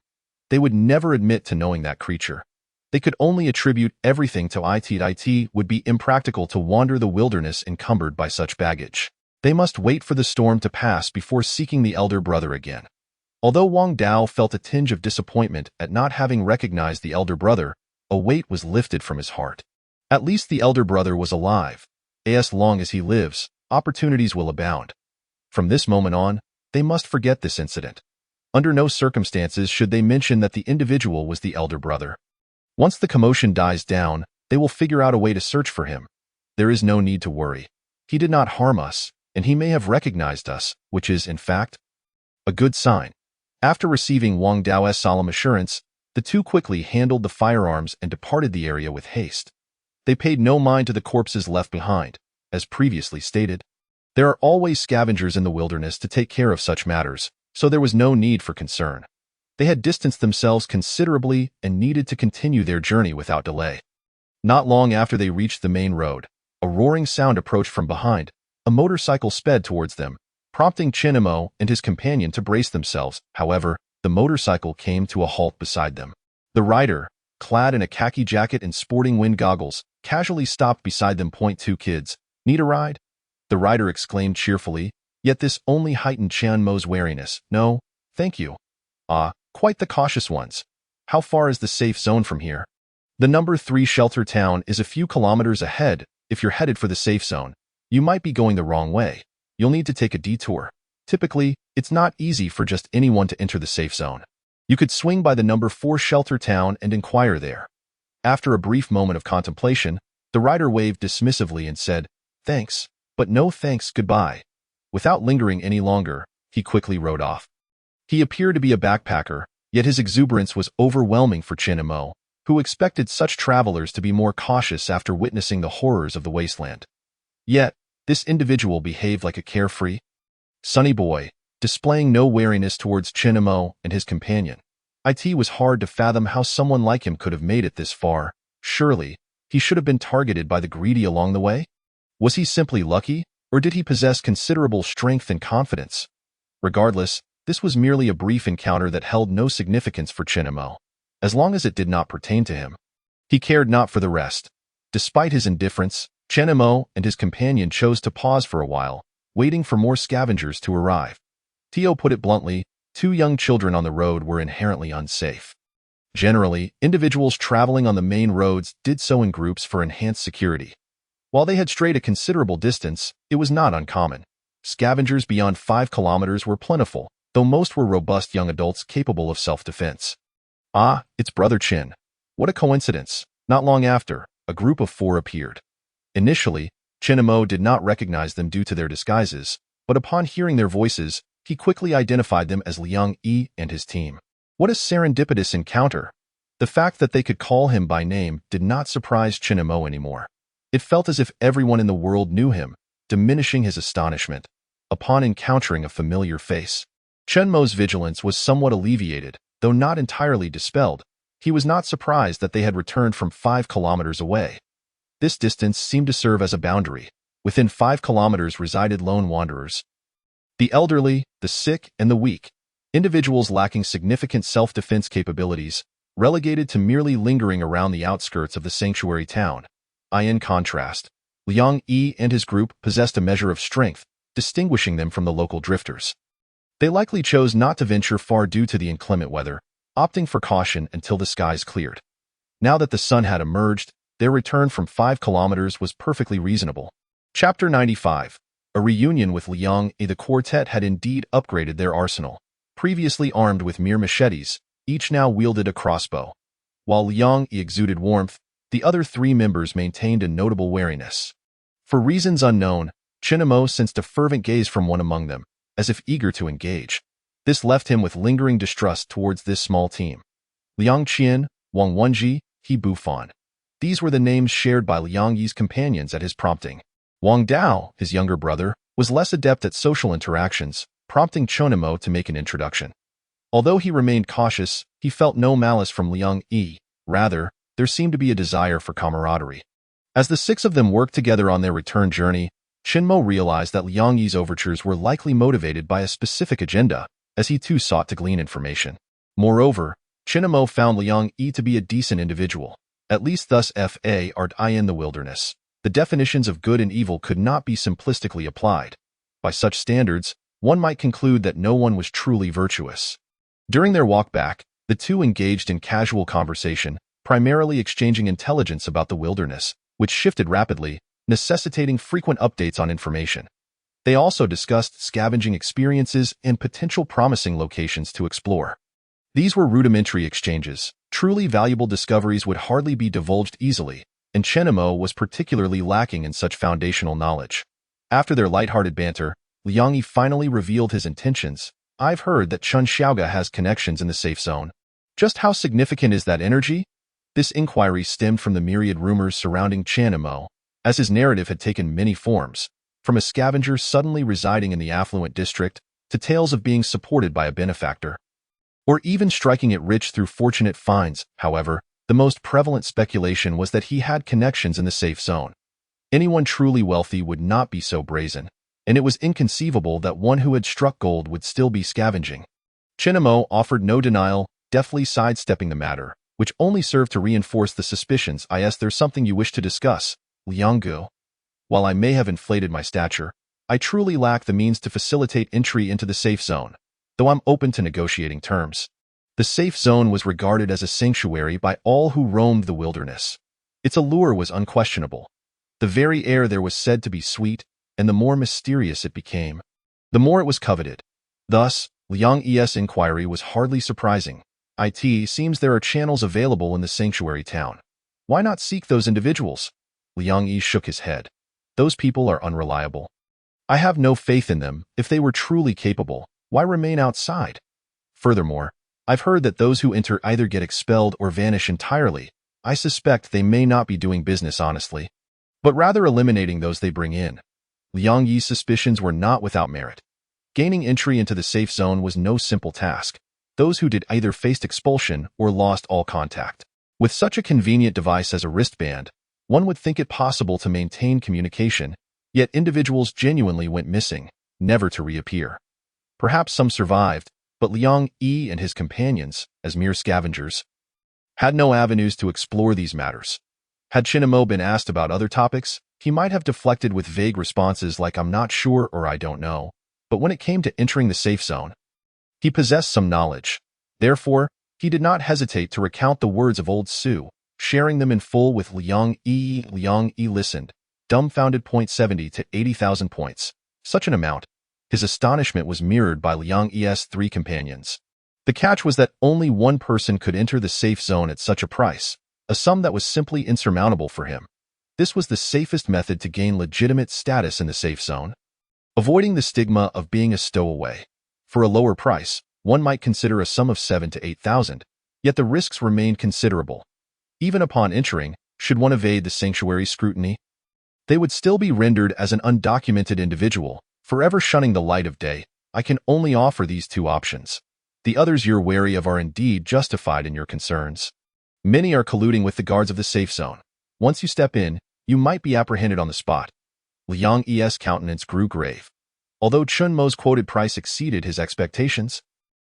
They would never admit to knowing that creature. They could only attribute everything to it. It would be impractical to wander the wilderness encumbered by such baggage. They must wait for the storm to pass before seeking the elder brother again. Although Wang Dao felt a tinge of disappointment at not having recognized the elder brother, a weight was lifted from his heart. At least the elder brother was alive. As long as he lives, opportunities will abound. From this moment on, they must forget this incident. Under no circumstances should they mention that the individual was the elder brother. Once the commotion dies down, they will figure out a way to search for him. There is no need to worry. He did not harm us, and he may have recognized us, which is, in fact, a good sign. After receiving Wang Dao's solemn assurance, the two quickly handled the firearms and departed the area with haste. They paid no mind to the corpses left behind. As previously stated, there are always scavengers in the wilderness to take care of such matters, so there was no need for concern. They had distanced themselves considerably and needed to continue their journey without delay. Not long after they reached the main road, a roaring sound approached from behind. A motorcycle sped towards them, prompting Chinemo and his companion to brace themselves. However, the motorcycle came to a halt beside them. The rider, clad in a khaki jacket and sporting wind goggles, casually stopped beside them. "2 kids, need a ride?" The rider exclaimed cheerfully, yet this only heightened Chinmo's wariness. "No, thank you." "Ah, quite the cautious ones. How far is the safe zone from here?" "The number 3 shelter town is a few kilometers ahead. If you're headed for the safe zone, you might be going the wrong way. You'll need to take a detour. Typically, it's not easy for just anyone to enter the safe zone. You could swing by the number 4 shelter town and inquire there." After a brief moment of contemplation, the rider waved dismissively and said, "Thanks, but no thanks, goodbye." Without lingering any longer, he quickly rode off. He appeared to be a backpacker, yet his exuberance was overwhelming for Chinemo, who expected such travelers to be more cautious after witnessing the horrors of the wasteland. Yet, this individual behaved like a carefree, sunny boy, displaying no wariness towards Chinemo and his companion. It was hard to fathom how someone like him could have made it this far. Surely, he should have been targeted by the greedy along the way? Was he simply lucky, or did he possess considerable strength and confidence? Regardless, this was merely a brief encounter that held no significance for Chinemo, as long as it did not pertain to him. He cared not for the rest. Despite his indifference, Chinemo and his companion chose to pause for a while, waiting for more scavengers to arrive. Tio put it bluntly, 2 young children on the road were inherently unsafe. Generally, individuals traveling on the main roads did so in groups for enhanced security. While they had strayed a considerable distance, it was not uncommon. Scavengers beyond 5 kilometers were plentiful, though most were robust young adults capable of self-defense. "Ah, it's Brother Chin. What a coincidence." Not long after, a group of 4 appeared. Initially, Chinemo did not recognize them due to their disguises, but upon hearing their voices, he quickly identified them as Liang Yi and his team. What a serendipitous encounter! The fact that they could call him by name did not surprise Chinemo anymore. It felt as if everyone in the world knew him, diminishing his astonishment upon encountering a familiar face. Chenmo's vigilance was somewhat alleviated, though not entirely dispelled. He was not surprised that they had returned from 5 kilometers away. This distance seemed to serve as a boundary. Within 5 kilometers resided lone wanderers. The elderly, the sick, and the weak, individuals lacking significant self-defense capabilities, relegated to merely lingering around the outskirts of the sanctuary town. In contrast, Liang Yi and his group possessed a measure of strength, distinguishing them from the local drifters. They likely chose not to venture far due to the inclement weather, opting for caution until the skies cleared. Now that the sun had emerged, their return from 5 kilometers was perfectly reasonable. Chapter 95. A reunion with Liang Yi. The quartet had indeed upgraded their arsenal. Previously armed with mere machetes, each now wielded a crossbow. While Liang Yi exuded warmth, the other 3 members maintained a notable wariness. For reasons unknown, Chinemo sensed a fervent gaze from one among them, as if eager to engage. This left him with lingering distrust towards this small team. Liang Qian, Wang Wenji, He Bufan. These were the names shared by Liang Yi's companions at his prompting. Wang Dao, his younger brother, was less adept at social interactions, prompting Chinemo to make an introduction. Although he remained cautious, he felt no malice from Liang Yi. Rather, there seemed to be a desire for camaraderie. As the 6 of them worked together on their return journey, Chinemo realized that Liang Yi's overtures were likely motivated by a specific agenda, as he too sought to glean information. Moreover, Chinemo found Liang Yi to be a decent individual. At least thus far in the wilderness. The definitions of good and evil could not be simplistically applied. By such standards, one might conclude that no one was truly virtuous. During their walk back, the 2 engaged in casual conversation, primarily exchanging intelligence about the wilderness, which shifted rapidly, necessitating frequent updates on information. They also discussed scavenging experiences and potential promising locations to explore. These were rudimentary exchanges. Truly valuable discoveries would hardly be divulged easily, and Chenemo was particularly lacking in such foundational knowledge. After their lighthearted banter, Liang Yi finally revealed his intentions. I've heard that Chun Xiaoga has connections in the safe zone. Just how significant is that energy? This inquiry stemmed from the myriad rumors surrounding Chenemo, as his narrative had taken many forms, from a scavenger suddenly residing in the affluent district to tales of being supported by a benefactor, or even striking it rich through fortunate finds. However, the most prevalent speculation was that he had connections in the safe zone. Anyone truly wealthy would not be so brazen, and it was inconceivable that one who had struck gold would still be scavenging. Chenemo offered no denial, deftly sidestepping the matter, which only served to reinforce the suspicions. There's something you wish to discuss, Liang Gu. While I may have inflated my stature, I truly lack the means to facilitate entry into the safe zone, though I'm open to negotiating terms. The safe zone was regarded as a sanctuary by all who roamed the wilderness. Its allure was unquestionable. The very air there was said to be sweet, and the more mysterious it became, the more it was coveted. Thus, Liang Yi's inquiry was hardly surprising. It seems there are channels available in the sanctuary town. Why not seek those individuals? Liang Yi shook his head. Those people are unreliable. I have no faith in them. If they were truly capable, why remain outside? Furthermore, I've heard that those who enter either get expelled or vanish entirely. I suspect they may not be doing business honestly, but rather eliminating those they bring in. Liang Yi's suspicions were not without merit. Gaining entry into the safe zone was no simple task. Those who did either faced expulsion or lost all contact. With such a convenient device as a wristband, one would think it possible to maintain communication, yet individuals genuinely went missing, never to reappear. Perhaps some survived, but Liang Yi and his companions, as mere scavengers, had no avenues to explore these matters. Had Chenemo been asked about other topics, he might have deflected with vague responses like "I'm not sure" or "I don't know." But when it came to entering the safe zone, he possessed some knowledge. Therefore, he did not hesitate to recount the words of old Su, sharing them in full with Liang Yi. Liang Yi listened, dumbfounded. 70 to 80,000 points. Such an amount. His astonishment was mirrored by Liang Yi's three companions. The catch was that only one person could enter the safe zone at such a price, a sum that was simply insurmountable for him. This was the safest method to gain legitimate status in the safe zone, avoiding the stigma of being a stowaway. For a lower price, one might consider a sum of 7 to 8,000, yet the risks remained considerable. Even upon entering, should one evade the sanctuary's scrutiny, they would still be rendered as an undocumented individual, forever shunning the light of day. I can only offer these two options. The others you're wary of are indeed justified in your concerns. Many are colluding with the guards of the safe zone. Once you step in, you might be apprehended on the spot. Liang Yi's countenance grew grave. Although Chunmo's quoted price exceeded his expectations,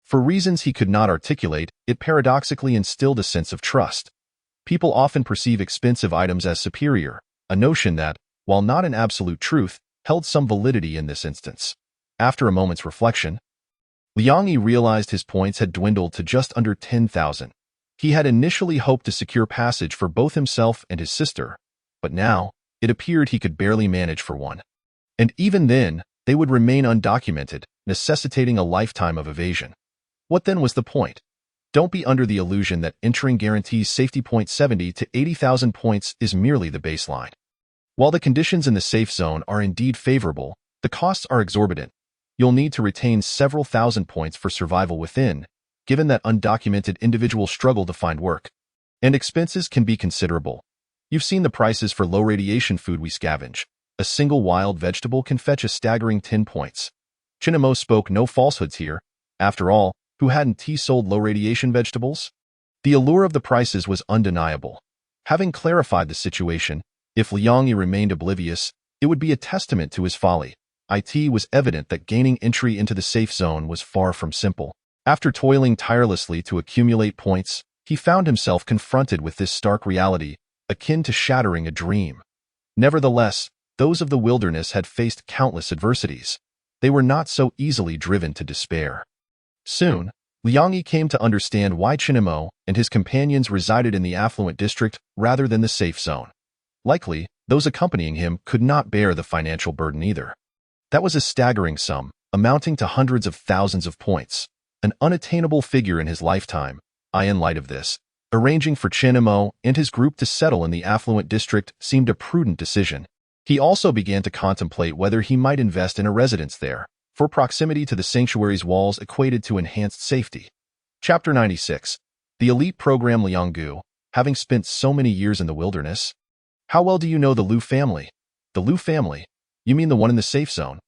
for reasons he could not articulate, it paradoxically instilled a sense of trust. People often perceive expensive items as superior, a notion that, while not an absolute truth, held some validity in this instance. After a moment's reflection, Liang Yi realized his points had dwindled to just under 10,000. He had initially hoped to secure passage for both himself and his sister, but now, it appeared he could barely manage for one. And even then, they would remain undocumented, necessitating a lifetime of evasion. What then was the point? Don't be under the illusion that entering guarantees safety. 70 to 80,000 points is merely the baseline. While the conditions in the safe zone are indeed favorable, the costs are exorbitant. You'll need to retain several thousand points for survival within, given that undocumented individuals struggle to find work. And expenses can be considerable. You've seen the prices for low-radiation food we scavenge. A single wild vegetable can fetch a staggering 10 points. Chenemo spoke no falsehoods here. After all, who hadn't he sold low-radiation vegetables? The allure of the prices was undeniable. Having clarified the situation, if Liang Yi remained oblivious, it would be a testament to his folly. It was evident that gaining entry into the safe zone was far from simple. After toiling tirelessly to accumulate points, he found himself confronted with this stark reality, akin to shattering a dream. Nevertheless, those of the wilderness had faced countless adversities. They were not so easily driven to despair. Soon, Liang Yi came to understand why Chenemo and his companions resided in the affluent district rather than the safe zone. Likely, those accompanying him could not bear the financial burden either. That was a staggering sum, amounting to hundreds of thousands of points, an unattainable figure in his lifetime. In light of this, Arranging for Chinamo and his group to settle in the affluent district seemed a prudent decision. He also began to contemplate whether he might invest in a residence there, for proximity to the sanctuary's walls equated to enhanced safety. Chapter 96. The elite program Lianggu, having spent so many years in the wilderness. How well do you know the Liu family? The Liu family? You mean the one in the safe zone?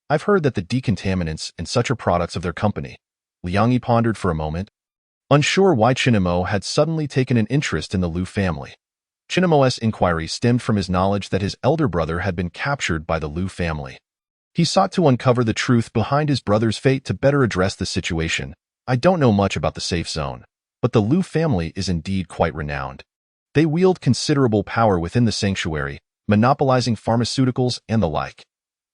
I've heard that the decontaminants and such are products of their company. Liang Yi pondered for a moment, unsure why Chinamo had suddenly taken an interest in the Liu family. Chinamo's inquiry stemmed from his knowledge that his elder brother had been captured by the Liu family. He sought to uncover the truth behind his brother's fate to better address the situation. I don't know much about the safe zone, but the Liu family is indeed quite renowned. They wield considerable power within the sanctuary, monopolizing pharmaceuticals and the like.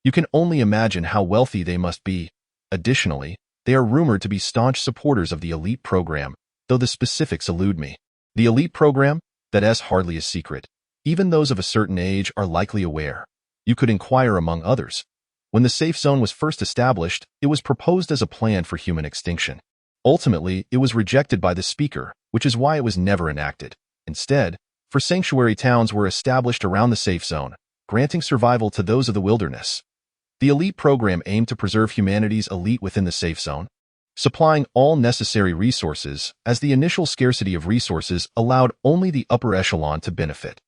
You can only imagine how wealthy they must be. Additionally, they are rumored to be staunch supporters of the elite program, though the specifics elude me. The elite program? That's hardly a secret. Even those of a certain age are likely aware. You could inquire among others. When the safe zone was first established, it was proposed as a plan for human extinction. Ultimately, it was rejected by the speaker, which is why it was never enacted. Instead, for sanctuary towns were established around the safe zone, granting survival to those of the wilderness. The elite program aimed to preserve humanity's elite within the safe zone, supplying all necessary resources, as the initial scarcity of resources allowed only the upper echelon to benefit.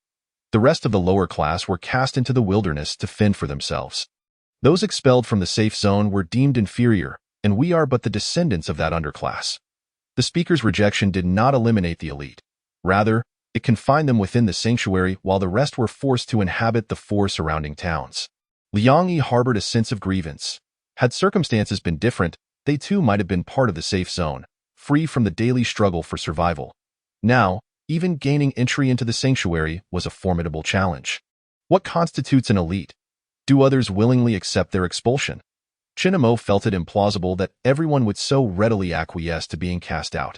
The rest of the lower class were cast into the wilderness to fend for themselves. Those expelled from the safe zone were deemed inferior, and we are but the descendants of that underclass. The speaker's rejection did not eliminate the elite. Rather, it confined them within the sanctuary while the rest were forced to inhabit the four surrounding towns. Liang Yi harbored a sense of grievance. Had circumstances been different, they too might have been part of the safe zone, free from the daily struggle for survival. Now, even gaining entry into the sanctuary was a formidable challenge. What constitutes an elite? Do others willingly accept their expulsion? Chinamo felt it implausible that everyone would so readily acquiesce to being cast out.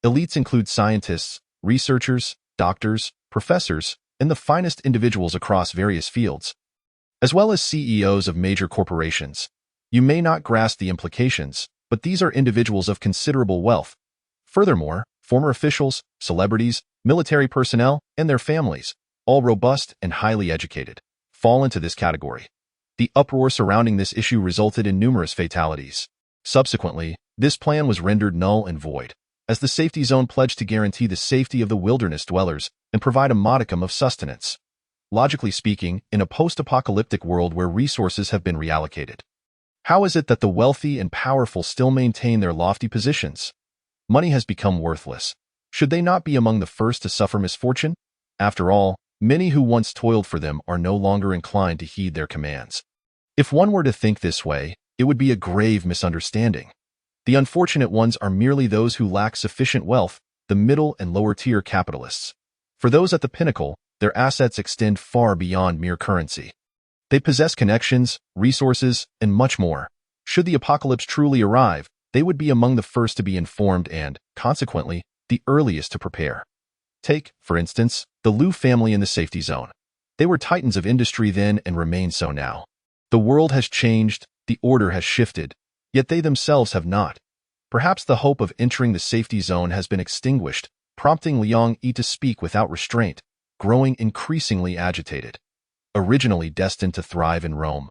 Elites include scientists, researchers, doctors, professors, and the finest individuals across various fields, as well as CEOs of major corporations. You may not grasp the implications, but these are individuals of considerable wealth. Furthermore, former officials, celebrities, military personnel, and their families, all robust and highly educated, fall into this category. The uproar surrounding this issue resulted in numerous fatalities. Subsequently, this plan was rendered null and void, as the safety zone pledged to guarantee the safety of the wilderness dwellers and provide a modicum of sustenance. Logically speaking, in a post-apocalyptic world where resources have been reallocated, how is it that the wealthy and powerful still maintain their lofty positions? Money has become worthless. Should they not be among the first to suffer misfortune? After all, many who once toiled for them are no longer inclined to heed their commands. If one were to think this way, it would be a grave misunderstanding. The unfortunate ones are merely those who lack sufficient wealth, the middle and lower tier capitalists. For those at the pinnacle, their assets extend far beyond mere currency. They possess connections, resources, and much more. Should the apocalypse truly arrive, they would be among the first to be informed and, consequently, the earliest to prepare. Take, for instance, the Liu family in the safety zone. They were titans of industry then and remain so now. The world has changed, the order has shifted, yet they themselves have not. Perhaps the hope of entering the safety zone has been extinguished, prompting Liang Yi to speak without restraint, growing increasingly agitated. Originally destined to thrive in Rome,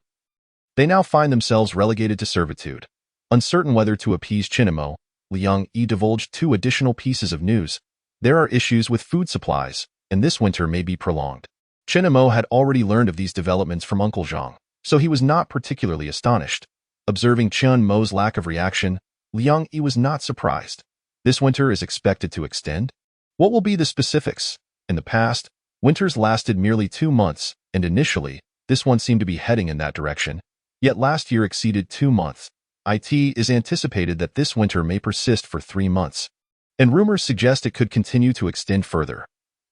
they now find themselves relegated to servitude. Uncertain whether to appease Chinamo, Liang Yi divulged two additional pieces of news. There are issues with food supplies, and this winter may be prolonged. Chinamo had already learned of these developments from Uncle Zhang, so he was not particularly astonished. Observing Chen Mo's lack of reaction, Liang Yi was not surprised. This winter is expected to extend? What will be the specifics? In the past, winters lasted merely 2 months, and initially, this one seemed to be heading in that direction. Yet last year exceeded 2 months. It is anticipated that this winter may persist for 3 months, and rumors suggest it could continue to extend further.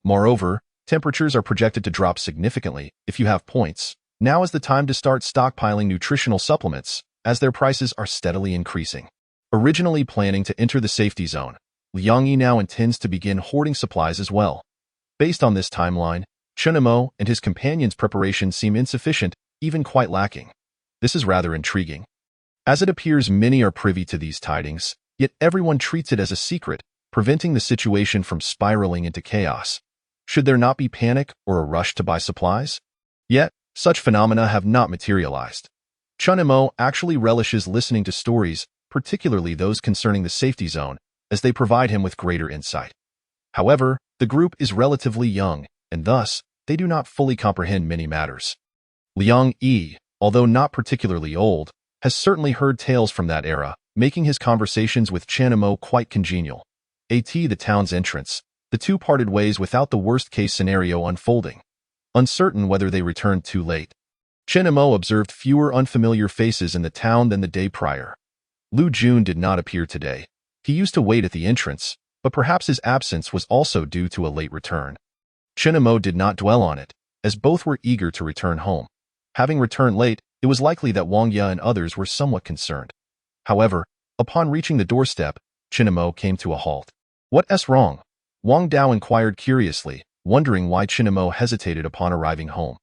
Moreover, temperatures are projected to drop significantly. If you have points, now is the time to start stockpiling nutritional supplements, as their prices are steadily increasing. Originally planning to enter the safety zone, Liang Yi now intends to begin hoarding supplies as well. Based on this timeline, Chinamo and his companions' preparations seem insufficient, even quite lacking. This is rather intriguing. As it appears many are privy to these tidings, yet everyone treats it as a secret, preventing the situation from spiraling into chaos. Should there not be panic or a rush to buy supplies? Yet, such phenomena have not materialized. Chunimo actually relishes listening to stories, particularly those concerning the safety zone, as they provide him with greater insight. However, the group is relatively young, and thus, they do not fully comprehend many matters. Liang Yi, although not particularly old, has certainly heard tales from that era, making his conversations with Chunimo quite congenial. At the town's entrance, the two parted ways without the worst-case scenario unfolding. Uncertain whether they returned too late, Chunimo observed fewer unfamiliar faces in the town than the day prior. Lu Jun did not appear today. He used to wait at the entrance, but perhaps his absence was also due to a late return. Chunimo did not dwell on it, as both were eager to return home. Having returned late, it was likely that Wang Ya and others were somewhat concerned. However, upon reaching the doorstep, Chunimo came to a halt. "What's wrong?" Wang Dao inquired curiously, wondering why Chunimo hesitated upon arriving home.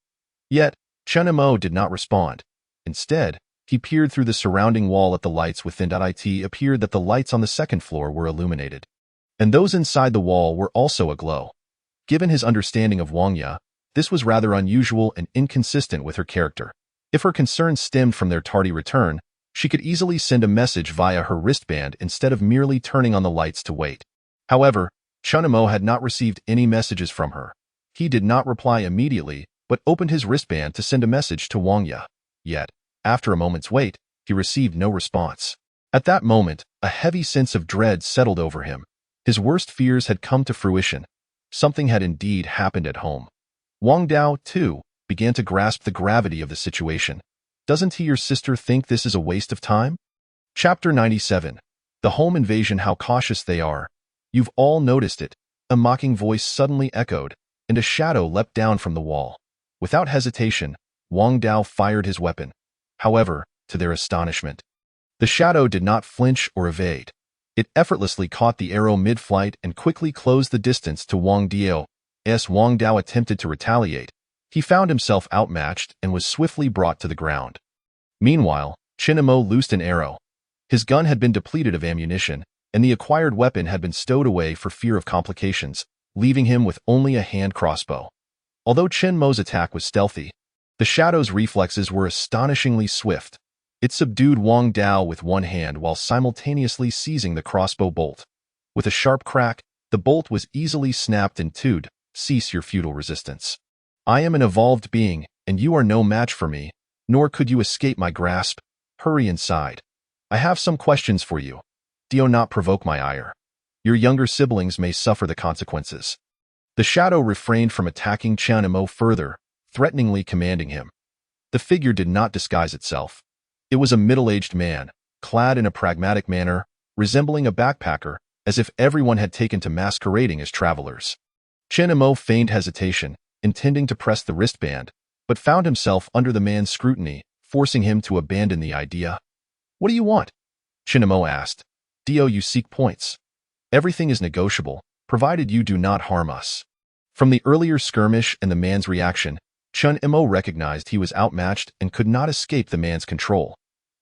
Yet, Chunimo did not respond. Instead, he peered through the surrounding wall at the lights within. It appeared that the lights on the second floor were illuminated, and those inside the wall were also aglow. Given his understanding of Wang Ya, this was rather unusual and inconsistent with her character. If her concerns stemmed from their tardy return, she could easily send a message via her wristband instead of merely turning on the lights to wait. However, Chunimo had not received any messages from her. He did not reply immediately, but opened his wristband to send a message to Wang Ya. Yet, after a moment's wait, he received no response. At that moment, a heavy sense of dread settled over him. His worst fears had come to fruition. Something had indeed happened at home. Wang Dao, too, began to grasp the gravity of the situation. "Doesn't he, your sister, think this is a waste of time?" Chapter 97. The Home Invasion. How cautious they are. "You've all noticed it," a mocking voice suddenly echoed, and a shadow leapt down from the wall. Without hesitation, Wang Dao fired his weapon. However, to their astonishment, the shadow did not flinch or evade. It effortlessly caught the arrow mid-flight and quickly closed the distance to Wang Dao. As Wang Dao attempted to retaliate, he found himself outmatched and was swiftly brought to the ground. Meanwhile, Chunimo loosed an arrow. His gun had been depleted of ammunition, and the acquired weapon had been stowed away for fear of complications, leaving him with only a hand crossbow. Although Chunimo's attack was stealthy, the shadow's reflexes were astonishingly swift. It subdued Wang Dao with one hand while simultaneously seizing the crossbow bolt. With a sharp crack, the bolt was easily snapped in two. "Cease your futile resistance. I am an evolved being, and you are no match for me, nor could you escape my grasp. Hurry inside. I have some questions for you. Do not provoke my ire. Your younger siblings may suffer the consequences." The shadow refrained from attacking Chunimo further, threateningly commanding him. The figure did not disguise itself. It was a middle-aged man, clad in a pragmatic manner, resembling a backpacker, as if everyone had taken to masquerading as travelers. Chunimo feigned hesitation, intending to press the wristband, but found himself under the man's scrutiny, forcing him to abandon the idea. "What do you want?" Chunimo asked. "Do you seek points? Everything is negotiable, provided you do not harm us." From the earlier skirmish and the man's reaction, Chunimo recognized he was outmatched and could not escape the man's control.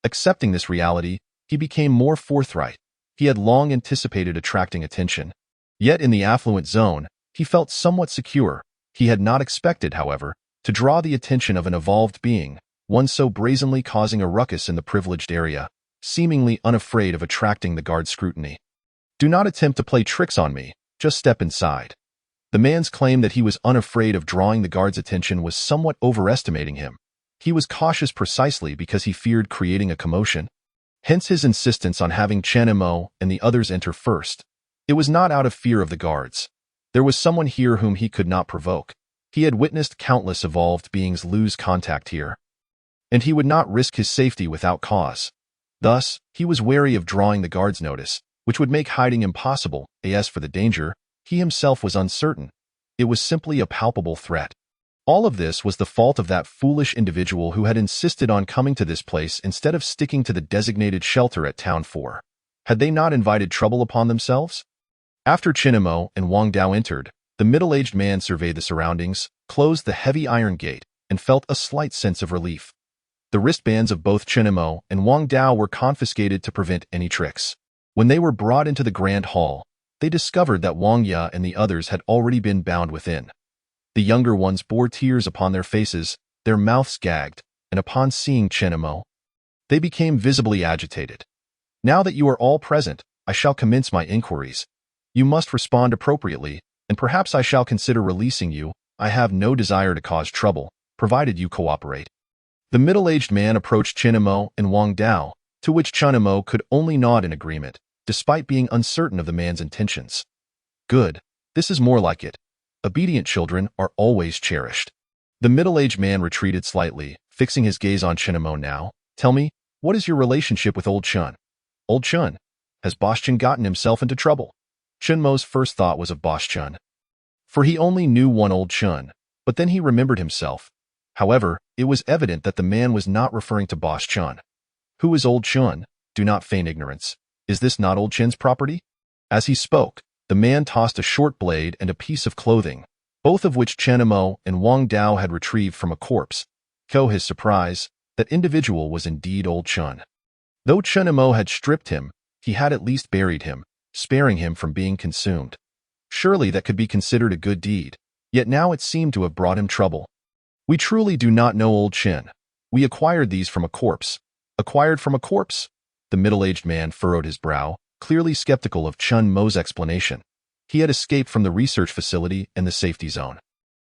Accepting this reality, he became more forthright. He had long anticipated attracting attention. Yet in the affluent zone, he felt somewhat secure. He had not expected, however, to draw the attention of an evolved being, one so brazenly causing a ruckus in the privileged area, seemingly unafraid of attracting the guard's scrutiny. "Do not attempt to play tricks on me, just step inside." The man's claim that he was unafraid of drawing the guard's attention was somewhat overestimating him. He was cautious precisely because he feared creating a commotion. Hence his insistence on having Chunimo and the others enter first. It was not out of fear of the guards. There was someone here whom he could not provoke. He had witnessed countless evolved beings lose contact here, and he would not risk his safety without cause. Thus, he was wary of drawing the guard's notice, which would make hiding impossible. As for the danger, he himself was uncertain. It was simply a palpable threat. All of this was the fault of that foolish individual who had insisted on coming to this place instead of sticking to the designated shelter at Town 4. Had they not invited trouble upon themselves? After Chunimo and Wang Dao entered, the middle-aged man surveyed the surroundings, closed the heavy iron gate, and felt a slight sense of relief. The wristbands of both Chunimo and Wang Dao were confiscated to prevent any tricks. When they were brought into the grand hall, they discovered that Wang Ya and the others had already been bound within. The younger ones bore tears upon their faces, their mouths gagged, and upon seeing Chen Imo, they became visibly agitated. Now that you are all present, I shall commence my inquiries. You must respond appropriately, and perhaps I shall consider releasing you. I have no desire to cause trouble, provided you cooperate. The middle-aged man approached Chen Imo and Wang Dao, to which Chen Imo could only nod in agreement, despite being uncertain of the man's intentions. Good. This is more like it. Obedient children are always cherished. The middle-aged man retreated slightly, fixing his gaze on Chen Imo now. Tell me, what is your relationship with Old Chun? Old Chun? Has Boss Chun gotten himself into trouble? Chen Mo's first thought was of Boss Chun, for he only knew one Old Chun, but then he remembered himself. However, it was evident that the man was not referring to Boss Chun. Who is Old Chun? Do not feign ignorance. Is this not Old Chun's property? As he spoke, the man tossed a short blade and a piece of clothing, both of which Chen Imo and Wang Dao had retrieved from a corpse. To his surprise, that individual was indeed Old Chun. Though Chen Imo had stripped him, he had at least buried him, sparing him from being consumed. Surely that could be considered a good deed, yet now it seemed to have brought him trouble. We truly do not know Old Chen. We acquired these from a corpse. Acquired from a corpse? The middle-aged man furrowed his brow, clearly skeptical of Chen Mo's explanation. He had escaped from the research facility and the safety zone.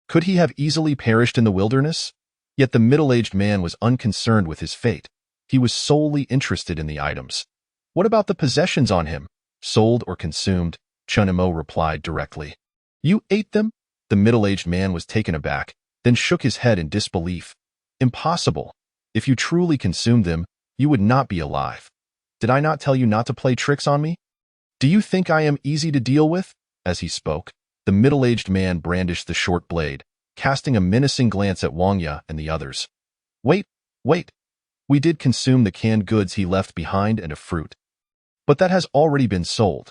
Could he have easily perished in the wilderness? Yet the middle-aged man was unconcerned with his fate. He was solely interested in the items. What about the possessions on him? Sold or consumed? Chen Imo replied directly. You ate them? The middle-aged man was taken aback, then shook his head in disbelief. Impossible. If you truly consumed them, you would not be alive. Did I not tell you not to play tricks on me? Do you think I am easy to deal with? As he spoke, the middle-aged man brandished the short blade, casting a menacing glance at Wang Ya and the others. Wait. We did consume the canned goods he left behind and a fruit. But that has already been sold.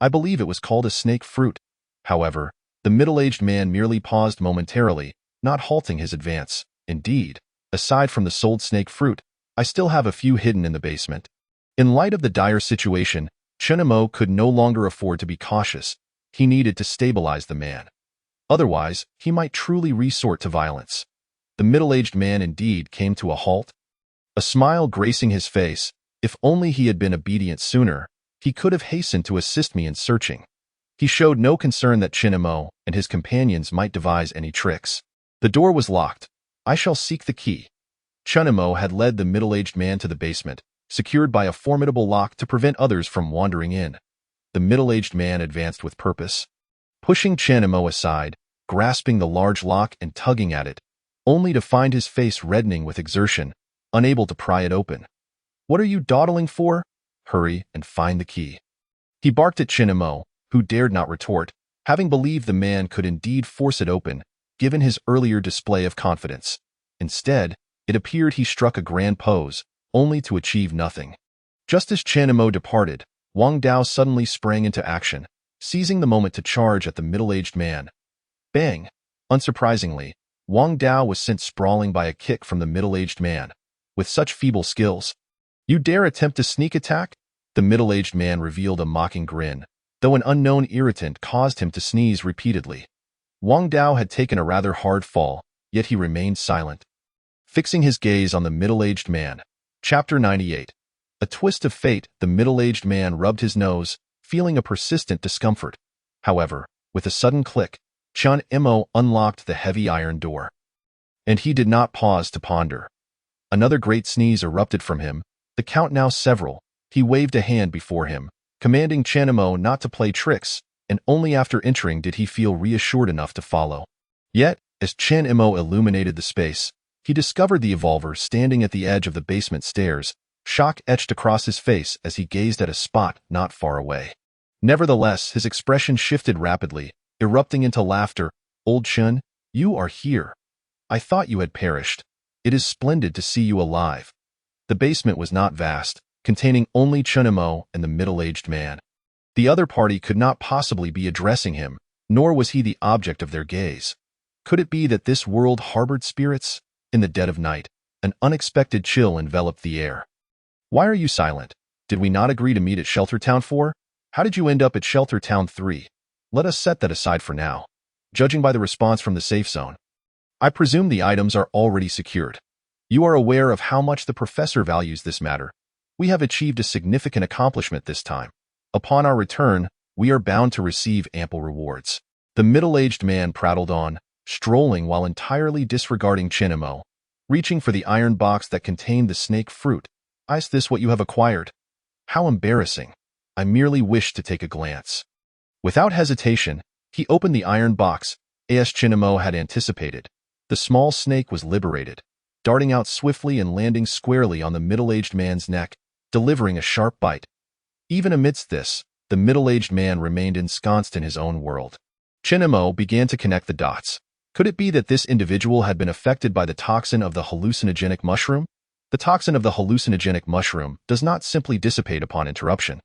I believe it was called a snake fruit. However, the middle-aged man merely paused momentarily, not halting his advance. Indeed, aside from the sold snake fruit, I still have a few hidden in the basement. In light of the dire situation, Chen Imo could no longer afford to be cautious. He needed to stabilize the man. Otherwise, he might truly resort to violence. The middle-aged man indeed came to a halt. A smile gracing his face. If only he had been obedient sooner, he could have hastened to assist me in searching. He showed no concern that Chen Imo and his companions might devise any tricks. The door was locked. I shall seek the key. Chen Imo had led the middle-aged man to the basement, secured by a formidable lock to prevent others from wandering in. The middle-aged man advanced with purpose, pushing Chen Imo aside, grasping the large lock and tugging at it, only to find his face reddening with exertion, unable to pry it open. What are you dawdling for? Hurry and find the key. He barked at Chen Imo, who dared not retort, having believed the man could indeed force it open, given his earlier display of confidence. Instead, it appeared he struck a grand pose, only to achieve nothing. Just as Chen Imo departed, Wang Dao suddenly sprang into action, seizing the moment to charge at the middle-aged man. Bang! Unsurprisingly, Wang Dao was sent sprawling by a kick from the middle-aged man. With such feeble skills, you dare attempt a sneak attack? The middle-aged man revealed a mocking grin, though an unknown irritant caused him to sneeze repeatedly. Wang Dao had taken a rather hard fall, yet he remained silent, fixing his gaze on the middle-aged man. Chapter 98. A twist of fate. The middle-aged man rubbed his nose, feeling a persistent discomfort. However, with a sudden click, Chen Imo unlocked the heavy iron door. And he did not pause to ponder. Another great sneeze erupted from him, the count now several. He waved a hand before him, commanding Chen Imo not to play tricks, and only after entering did he feel reassured enough to follow. Yet, as Chen Imo illuminated the space, he discovered the evolver standing at the edge of the basement stairs, shock etched across his face as he gazed at a spot not far away. Nevertheless, his expression shifted rapidly, erupting into laughter. Old Chun, you are here. I thought you had perished. It is splendid to see you alive. The basement was not vast, containing only Chen Imo and the middle-aged man. The other party could not possibly be addressing him, nor was he the object of their gaze. Could it be that this world harbored spirits? In the dead of night, an unexpected chill enveloped the air. Why are you silent? Did we not agree to meet at Shelter Town 4? How did you end up at Shelter Town 3? Let us set that aside for now. Judging by the response from the safe zone, I presume the items are already secured. You are aware of how much the professor values this matter. We have achieved a significant accomplishment this time. Upon our return, we are bound to receive ample rewards. The middle-aged man prattled on, strolling while entirely disregarding Chinamo. Reaching for the iron box that contained the snake fruit. Is this what you have acquired? How embarrassing. I merely wished to take a glance. Without hesitation, he opened the iron box, as Chinamo had anticipated. The small snake was liberated, darting out swiftly and landing squarely on the middle-aged man's neck, delivering a sharp bite. Even amidst this, the middle-aged man remained ensconced in his own world. Chinamo began to connect the dots. Could it be that this individual had been affected by the toxin of the hallucinogenic mushroom? The toxin of the hallucinogenic mushroom does not simply dissipate upon interruption.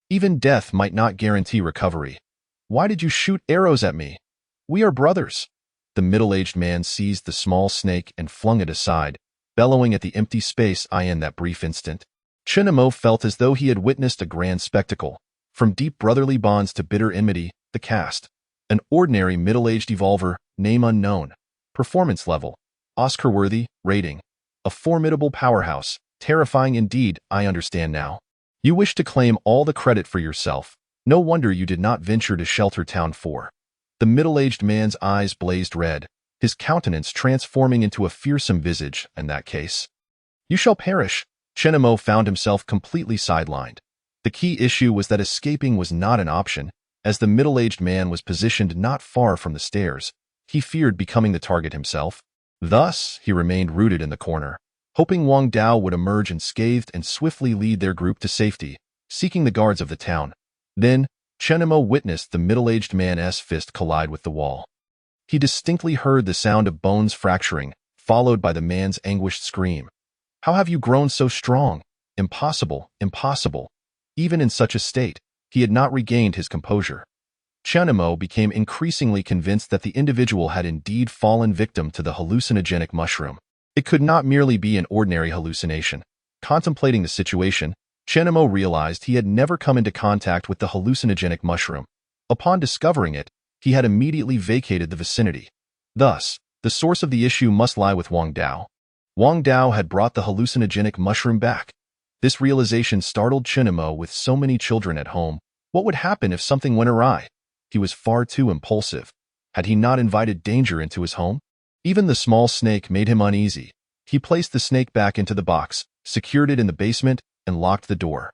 Even death might not guarantee recovery. Why did you shoot arrows at me? We are brothers. The middle-aged man seized the small snake and flung it aside, bellowing at the empty space in that brief instant. Chinamo felt as though he had witnessed a grand spectacle. From deep brotherly bonds to bitter enmity, the cast. An ordinary middle-aged evolver, name unknown. Performance level. Oscar-worthy, rating. A formidable powerhouse. Terrifying indeed, I understand now. You wish to claim all the credit for yourself. No wonder you did not venture to Shelter Town 4. The middle-aged man's eyes blazed red, his countenance transforming into a fearsome visage in that case. You shall perish. Chinamo found himself completely sidelined. The key issue was that escaping was not an option, as the middle-aged man was positioned not far from the stairs. He feared becoming the target himself. Thus, he remained rooted in the corner, hoping Wang Dao would emerge unscathed and swiftly lead their group to safety, seeking the guards of the town. Then, Chinamo witnessed the middle-aged man's fist collide with the wall. He distinctly heard the sound of bones fracturing, followed by the man's anguished scream. How have you grown so strong? Impossible, impossible. Even in such a state, he had not regained his composure. Chinamo became increasingly convinced that the individual had indeed fallen victim to the hallucinogenic mushroom. It could not merely be an ordinary hallucination. Contemplating the situation, Chinamo realized he had never come into contact with the hallucinogenic mushroom. Upon discovering it, he had immediately vacated the vicinity. Thus, the source of the issue must lie with Wang Dao. Wang Dao had brought the hallucinogenic mushroom back. This realization startled Chinamo. With so many children at home, what would happen if something went awry? He was far too impulsive. Had he not invited danger into his home? Even the small snake made him uneasy. He placed the snake back into the box, secured it in the basement, and locked the door.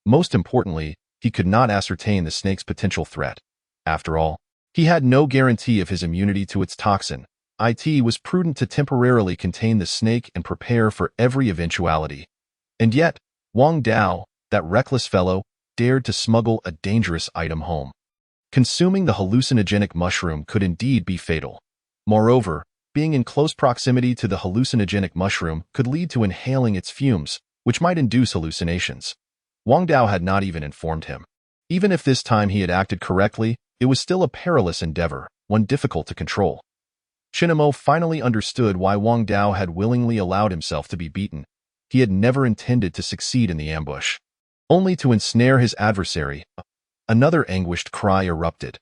Most importantly, he could not ascertain the snake's potential threat. After all, he had no guarantee of his immunity to its toxin. It was prudent to temporarily contain the snake and prepare for every eventuality. And yet, Wang Dao, that reckless fellow, dared to smuggle a dangerous item home. Consuming the hallucinogenic mushroom could indeed be fatal. Moreover, being in close proximity to the hallucinogenic mushroom could lead to inhaling its fumes, which might induce hallucinations. Wang Dao had not even informed him. Even if this time he had acted correctly, it was still a perilous endeavor, one difficult to control. Chinamo finally understood why Wang Dao had willingly allowed himself to be beaten. He had never intended to succeed in the ambush, only to ensnare his adversary. Another anguished cry erupted.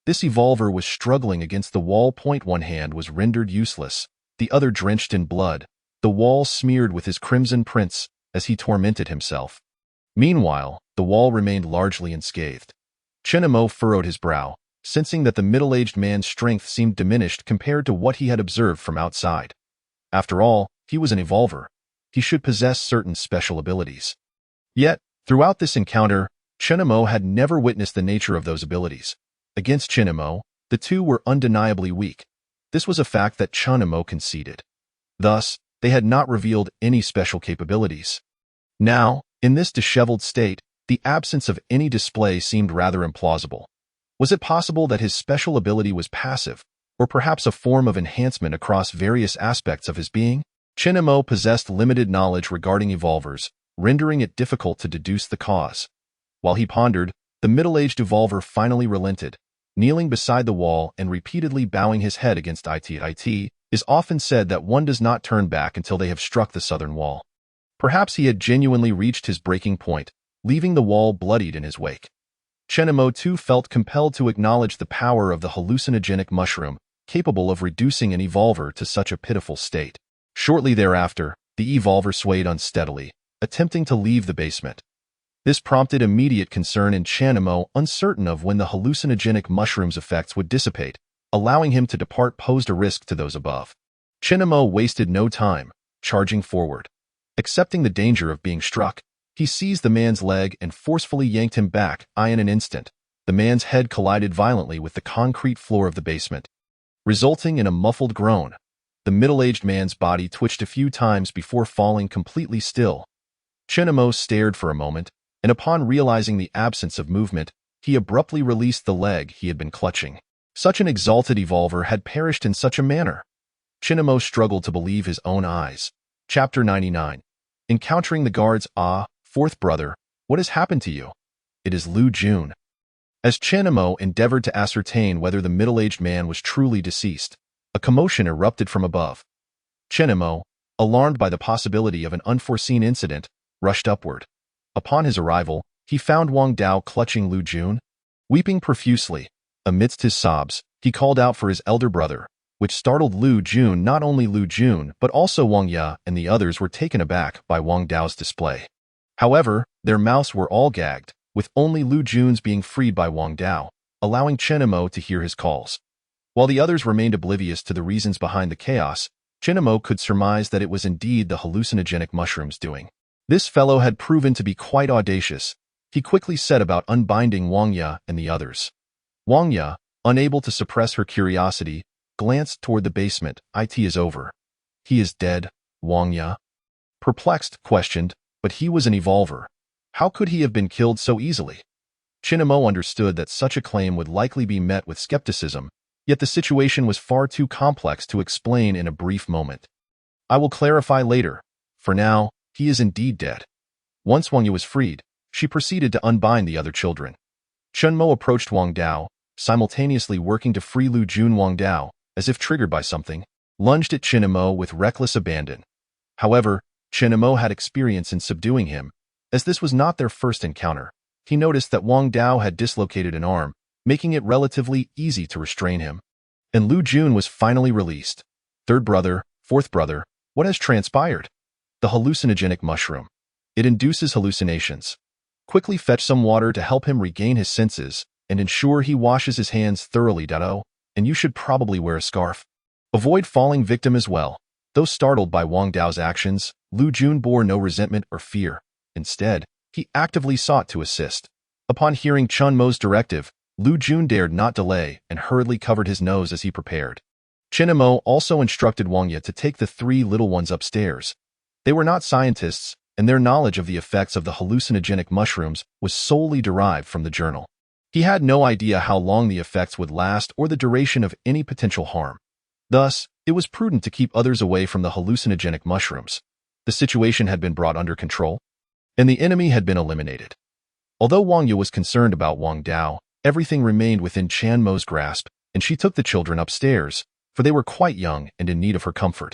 This evolver was struggling against the wall. One hand was rendered useless, the other drenched in blood, the wall smeared with his crimson prints as he tormented himself. Meanwhile, the wall remained largely unscathed. Chinamo furrowed his brow, sensing that the middle-aged man's strength seemed diminished compared to what he had observed from outside. After all, he was an evolver. He should possess certain special abilities. Yet, throughout this encounter, Chinamo had never witnessed the nature of those abilities. Against Chinamo, the two were undeniably weak. This was a fact that Chinamo conceded. Thus, they had not revealed any special capabilities. Now, in this disheveled state, the absence of any display seemed rather implausible. Was it possible that his special ability was passive, or perhaps a form of enhancement across various aspects of his being? Chinamo possessed limited knowledge regarding evolvers, rendering it difficult to deduce the cause. While he pondered, the middle-aged evolver finally relented, kneeling beside the wall and repeatedly bowing his head against it. It is often said that one does not turn back until they have struck the southern wall. Perhaps he had genuinely reached his breaking point, leaving the wall bloodied in his wake. Chenemo too felt compelled to acknowledge the power of the hallucinogenic mushroom, capable of reducing an evolver to such a pitiful state. Shortly thereafter, the evolver swayed unsteadily, attempting to leave the basement. This prompted immediate concern in Chenemo, uncertain of when the hallucinogenic mushroom's effects would dissipate. Allowing him to depart posed a risk to those above. Chenemo wasted no time, charging forward. Accepting the danger of being struck, he seized the man's leg and forcefully yanked him back. In an instant, the man's head collided violently with the concrete floor of the basement, resulting in a muffled groan. The middle-aged man's body twitched a few times before falling completely still. Chenemo stared for a moment, and upon realizing the absence of movement, he abruptly released the leg he had been clutching. Such an exalted evolver had perished in such a manner. Chenemo struggled to believe his own eyes. Chapter 99. Encountering the guards. Fourth brother, what has happened to you? It is Lu Jun. As Chenemo endeavored to ascertain whether the middle-aged man was truly deceased, a commotion erupted from above. Chenemo, alarmed by the possibility of an unforeseen incident, rushed upward. Upon his arrival, he found Wang Dao clutching Lu Jun. Weeping profusely, amidst his sobs, he called out for his elder brother, which startled Lu Jun. Not only Lu Jun, but also Wang Ya and the others were taken aback by Wang Dao's display. However, their mouths were all gagged, with only Lu Jun's being freed by Wang Dao, allowing Chenemo to hear his calls. While the others remained oblivious to the reasons behind the chaos, Chenemo could surmise that it was indeed the hallucinogenic mushroom's doing. This fellow had proven to be quite audacious. He quickly set about unbinding Wang Ya and the others. Wang Ya, unable to suppress her curiosity, glanced toward the basement. It is over. He is dead, Wang Ya. Perplexed, questioned, but he was an evolver. How could he have been killed so easily? Chenemo understood that such a claim would likely be met with skepticism, yet the situation was far too complex to explain in a brief moment. I will clarify later. For now, he is indeed dead. Once Wang Ya was freed, she proceeded to unbind the other children. Chenemo approached Wang Dao, simultaneously working to free Lu Jun. Wang Dao, as if triggered by something, lunged at Chenemo with reckless abandon. However, Chenemo had experience in subduing him, as this was not their first encounter. He noticed that Wang Dao had dislocated an arm, making it relatively easy to restrain him. And Lu Jun was finally released. Third brother, fourth brother, what has transpired? The hallucinogenic mushroom. It induces hallucinations. Quickly fetch some water to help him regain his senses, and ensure he washes his hands thoroughly. And you should probably wear a scarf. Avoid falling victim as well. Though startled by Wang Dao's actions, Lu Jun bore no resentment or fear. Instead, he actively sought to assist. Upon hearing Chenmo's directive, Lu Jun dared not delay and hurriedly covered his nose as he prepared. Chenmo also instructed Wang Ya to take the three little ones upstairs. They were not scientists, and their knowledge of the effects of the hallucinogenic mushrooms was solely derived from the journal. He had no idea how long the effects would last or the duration of any potential harm. Thus, it was prudent to keep others away from the hallucinogenic mushrooms. The situation had been brought under control, and the enemy had been eliminated. Although Wang Ya was concerned about Wang Dao, everything remained within Chenmo's grasp, and she took the children upstairs, for they were quite young and in need of her comfort.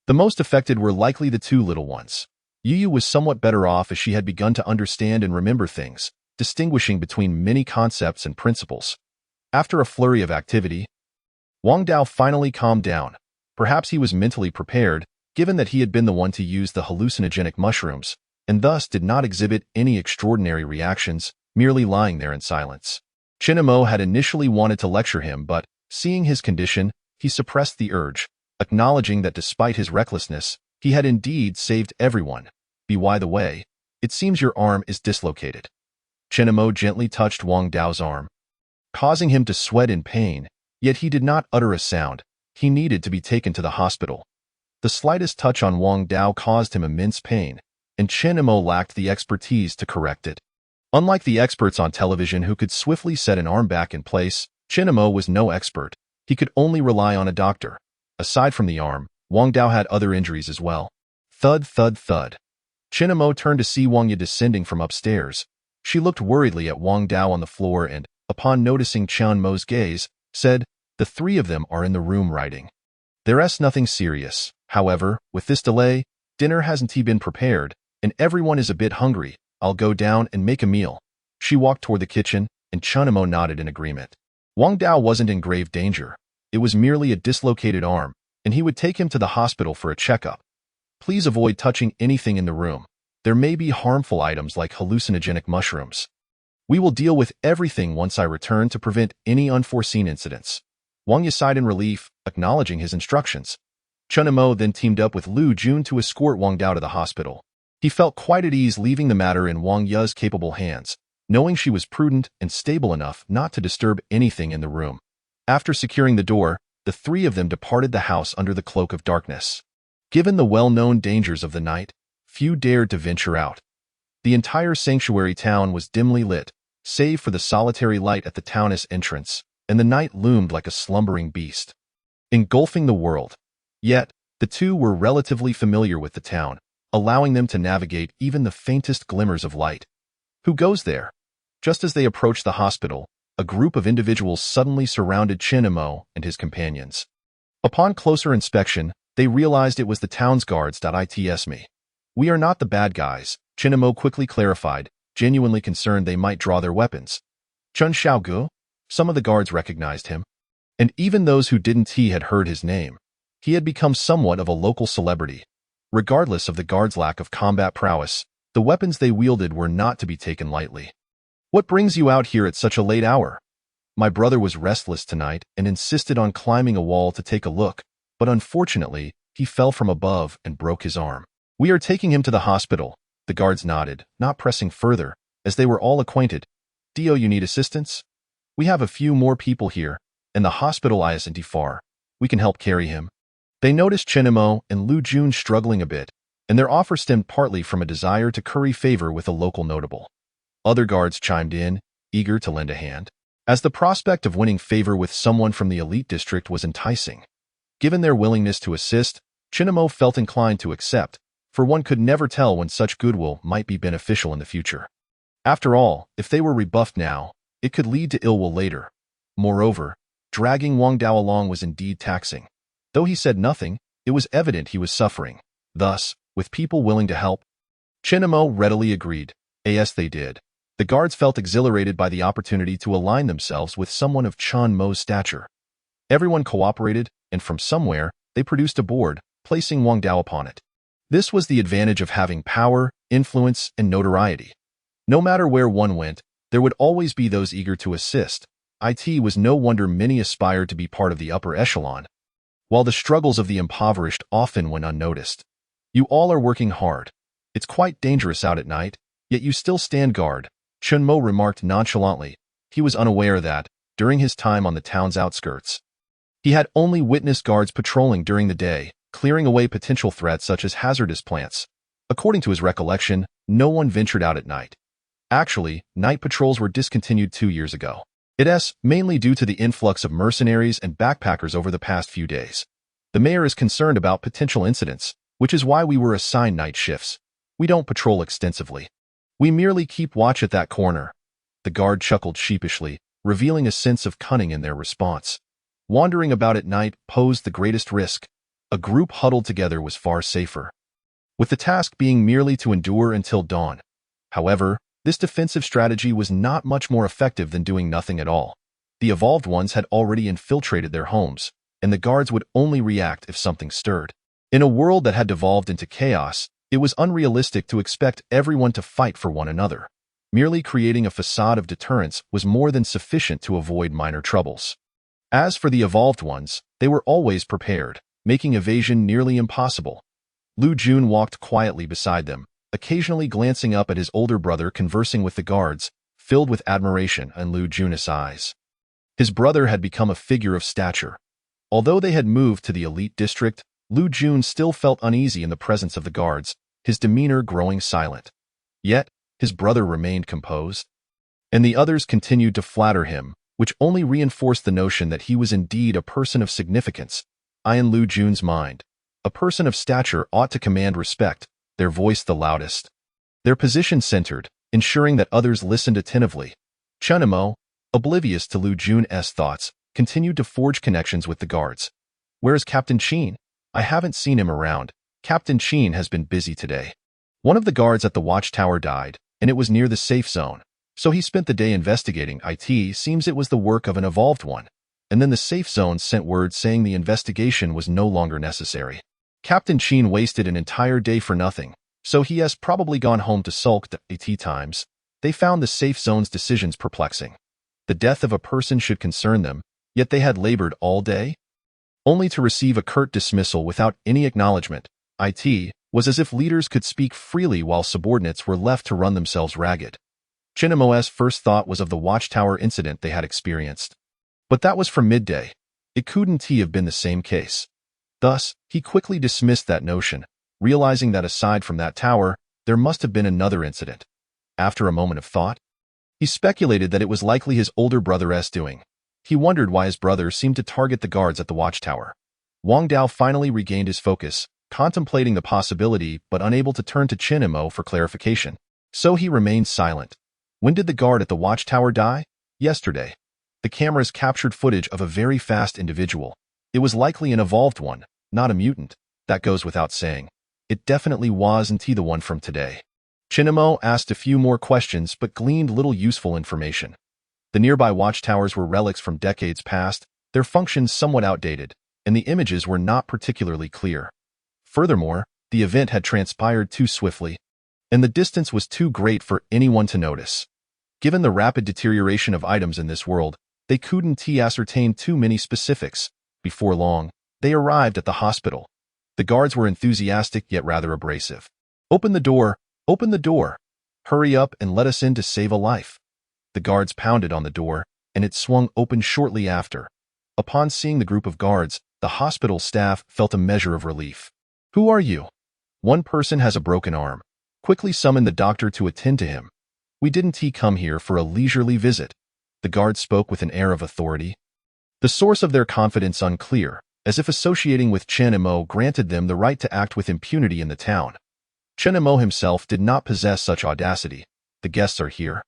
The most affected were likely the two little ones. Yu was somewhat better off as she had begun to understand and remember things, distinguishing between many concepts and principles. After a flurry of activity, Wang Dao finally calmed down. Perhaps he was mentally prepared, given that he had been the one to use the hallucinogenic mushrooms, and thus did not exhibit any extraordinary reactions, merely lying there in silence. Chenemo had initially wanted to lecture him, but, seeing his condition, he suppressed the urge, acknowledging that despite his recklessness, he had indeed saved everyone. By the way, it seems your arm is dislocated. Chenemo gently touched Wang Dao's arm, causing him to sweat in pain, yet he did not utter a sound. He needed to be taken to the hospital. The slightest touch on Wang Dao caused him immense pain, and Chenemo lacked the expertise to correct it. Unlike the experts on television who could swiftly set an arm back in place, Chenemo was no expert. He could only rely on a doctor. Aside from the arm, Wang Dao had other injuries as well. Thud, thud, thud. Chenemo turned to see Wang Ya descending from upstairs. She looked worriedly at Wang Dao on the floor and, upon noticing Chenmo's gaze, said, "The three of them are in the room writing. There's nothing serious. However, with this delay, dinner hasn't been prepared, and everyone is a bit hungry. I'll go down and make a meal." She walked toward the kitchen, and Chunamo nodded in agreement. Wang Dao wasn't in grave danger. It was merely a dislocated arm, and he would take him to the hospital for a checkup. Please avoid touching anything in the room. There may be harmful items like hallucinogenic mushrooms. We will deal with everything once I return to prevent any unforeseen incidents. Wang Ye sighed in relief, acknowledging his instructions. Chunamo then teamed up with Lu Jun to escort Wang Dao to the hospital. He felt quite at ease leaving the matter in Wang Ye's capable hands, knowing she was prudent and stable enough not to disturb anything in the room. After securing the door, the three of them departed the house under the cloak of darkness. Given the well-known dangers of the night, few dared to venture out. The entire sanctuary town was dimly lit, save for the solitary light at the town's entrance, and the night loomed like a slumbering beast, engulfing the world. Yet, the two were relatively familiar with the town, allowing them to navigate even the faintest glimmers of light. Who goes there? Just as they approached the hospital, a group of individuals suddenly surrounded Chinamo and his companions. Upon closer inspection, they realized it was the town's guards. It's me. We are not the bad guys, Chinamo quickly clarified, genuinely concerned they might draw their weapons. Chun Xiaogu? Some of the guards recognized him. And even those who didn't, he had heard his name. He had become somewhat of a local celebrity. Regardless of the guards' lack of combat prowess, the weapons they wielded were not to be taken lightly. What brings you out here at such a late hour? My brother was restless tonight and insisted on climbing a wall to take a look, but unfortunately, he fell from above and broke his arm. We are taking him to the hospital. The guards nodded, not pressing further, as they were all acquainted. Dio, you need assistance? We have a few more people here, and the hospital isn't far. We can help carry him. They noticed Chinamo and Lu Jun struggling a bit, and their offer stemmed partly from a desire to curry favor with a local notable. Other guards chimed in, eager to lend a hand, as the prospect of winning favor with someone from the elite district was enticing. Given their willingness to assist, Chinamo felt inclined to accept, for one could never tell when such goodwill might be beneficial in the future. After all, if they were rebuffed now, it could lead to ill will later. Moreover, dragging Wang Dao along was indeed taxing. Though he said nothing, it was evident he was suffering. Thus, with people willing to help, Chinamo readily agreed. As they did. The guards felt exhilarated by the opportunity to align themselves with someone of Chan Mo's stature. Everyone cooperated, and from somewhere, they produced a board, placing Wang Dao upon it. This was the advantage of having power, influence, and notoriety. No matter where one went, there would always be those eager to assist. It was no wonder many aspired to be part of the upper echelon, while the struggles of the impoverished often went unnoticed. You all are working hard. It's quite dangerous out at night, yet you still stand guard, Chunmo remarked nonchalantly. He was unaware that, during his time on the town's outskirts, he had only witnessed guards patrolling during the day, clearing away potential threats such as hazardous plants. According to his recollection, no one ventured out at night. Actually, night patrols were discontinued 2 years ago. It's mainly due to the influx of mercenaries and backpackers over the past few days. The mayor is concerned about potential incidents, which is why we were assigned night shifts. We don't patrol extensively. We merely keep watch at that corner. The guard chuckled sheepishly, revealing a sense of cunning in their response. Wandering about at night posed the greatest risk. A group huddled together was far safer, with the task being merely to endure until dawn. However, this defensive strategy was not much more effective than doing nothing at all. The evolved ones had already infiltrated their homes, and the guards would only react if something stirred. In a world that had devolved into chaos, it was unrealistic to expect everyone to fight for one another. Merely creating a facade of deterrence was more than sufficient to avoid minor troubles. As for the evolved ones, they were always prepared, making evasion nearly impossible. Lu Jun walked quietly beside them, occasionally glancing up at his older brother conversing with the guards, filled with admiration in Lu Jun's eyes. His brother had become a figure of stature. Although they had moved to the elite district, Lu Jun still felt uneasy in the presence of the guards, his demeanor growing silent. Yet, his brother remained composed, and the others continued to flatter him, which only reinforced the notion that he was indeed a person of significance. In Lu Jun's mind, a person of stature ought to command respect, their voice the loudest, their position centered, ensuring that others listened attentively. Chunamo, oblivious to Lu Jun's thoughts, continued to forge connections with the guards. Where is Captain Qin? I haven't seen him around. Captain Qin has been busy today. One of the guards at the watchtower died, and it was near the safe zone. So he spent the day investigating. It seems it was the work of an evolved one. And then the safe zone sent word saying the investigation was no longer necessary. Captain Chin wasted an entire day for nothing, so he has probably gone home to sulk. At times, they found the safe zone's decisions perplexing. The death of a person should concern them, yet they had labored all day, only to receive a curt dismissal without any acknowledgement. It was as if leaders could speak freely while subordinates were left to run themselves ragged. Chinamo's first thought was of the watchtower incident they had experienced. But that was from midday. It couldn't have been the same case. Thus, he quickly dismissed that notion, realizing that aside from that tower, there must have been another incident. After a moment of thought, he speculated that it was likely his older brother's doing. He wondered why his brother seemed to target the guards at the watchtower. Wang Dao finally regained his focus, contemplating the possibility but unable to turn to Chinamo for clarification. So he remained silent. When did the guard at the watchtower die? Yesterday. The cameras captured footage of a very fast individual. It was likely an evolved one, not a mutant. That goes without saying. It definitely wasn't the one from today. Chinamo asked a few more questions but gleaned little useful information. The nearby watchtowers were relics from decades past, their functions somewhat outdated, and the images were not particularly clear. Furthermore, the event had transpired too swiftly, and the distance was too great for anyone to notice. Given the rapid deterioration of items in this world, they couldn't ascertain too many specifics. Before long, they arrived at the hospital. The guards were enthusiastic yet rather abrasive. "Open the door! Open the door! Hurry up and let us in to save a life." The guards pounded on the door, and it swung open shortly after. Upon seeing the group of guards, the hospital staff felt a measure of relief. "Who are you?" "One person has a broken arm. Quickly summon the doctor to attend to him." "We didn't come here for a leisurely visit." The guards spoke with an air of authority. The source of their confidence unclear, as if associating with Chen Mo granted them the right to act with impunity in the town. Chen Mo himself did not possess such audacity. "The guests are here."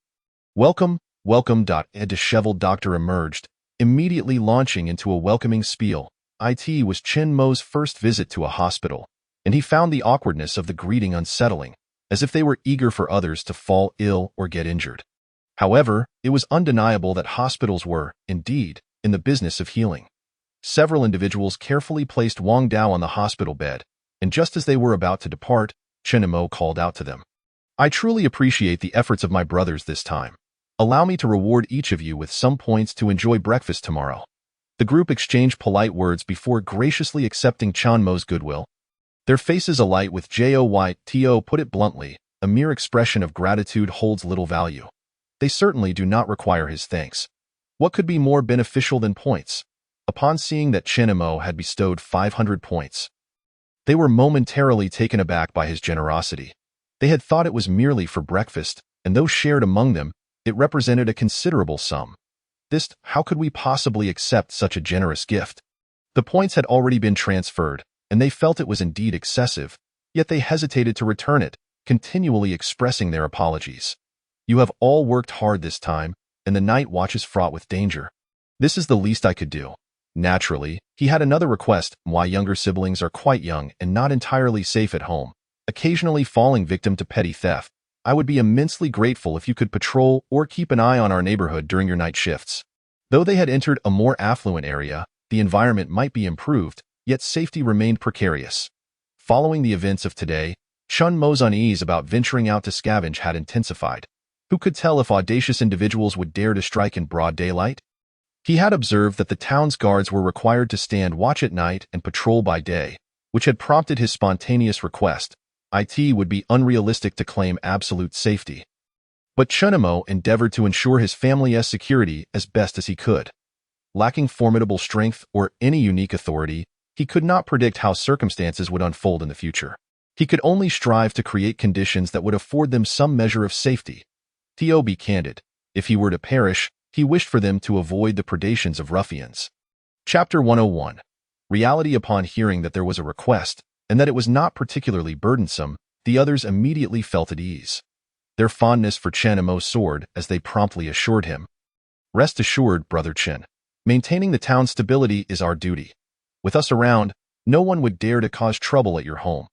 "Welcome, welcome." A disheveled doctor emerged, immediately launching into a welcoming spiel. It was Chen Mo's first visit to a hospital, and he found the awkwardness of the greeting unsettling, as if they were eager for others to fall ill or get injured. However, it was undeniable that hospitals were, indeed, in the business of healing. Several individuals carefully placed Wang Dao on the hospital bed, and just as they were about to depart, Chen Mo called out to them. "I truly appreciate the efforts of my brothers this time. Allow me to reward each of you with some points to enjoy breakfast tomorrow." The group exchanged polite words before graciously accepting Chan Mo's goodwill. Their faces alight with joy. To put it bluntly, a mere expression of gratitude holds little value. They certainly do not require his thanks. What could be more beneficial than points? Upon seeing that Chen Mo had bestowed 500 points, they were momentarily taken aback by his generosity. They had thought it was merely for breakfast, and though shared among them, it represented a considerable sum. How could we possibly accept such a generous gift? The points had already been transferred, and they felt it was indeed excessive, yet they hesitated to return it, continually expressing their apologies. "You have all worked hard this time, and the night watch is fraught with danger. This is the least I could do." Naturally, he had another request. "Why younger siblings are quite young and not entirely safe at home, occasionally falling victim to petty theft. I would be immensely grateful if you could patrol or keep an eye on our neighborhood during your night shifts." Though they had entered a more affluent area, the environment might be improved, yet safety remained precarious. Following the events of today, Chun Mo's unease about venturing out to scavenge had intensified. Who could tell if audacious individuals would dare to strike in broad daylight? He had observed that the town's guards were required to stand watch at night and patrol by day, which had prompted his spontaneous request. It would be unrealistic to claim absolute safety. But Chunamo endeavored to ensure his family's security as best as he could. Lacking formidable strength or any unique authority, he could not predict how circumstances would unfold in the future. He could only strive to create conditions that would afford them some measure of safety. To be candid, if he were to perish, he wished for them to avoid the predations of ruffians. Chapter 101. Reality. Upon hearing that there was a request, and that it was not particularly burdensome, the others immediately felt at ease. Their fondness for Chen Mo soared as they promptly assured him. "Rest assured, Brother Chen. Maintaining the town's stability is our duty. With us around, no one would dare to cause trouble at your home.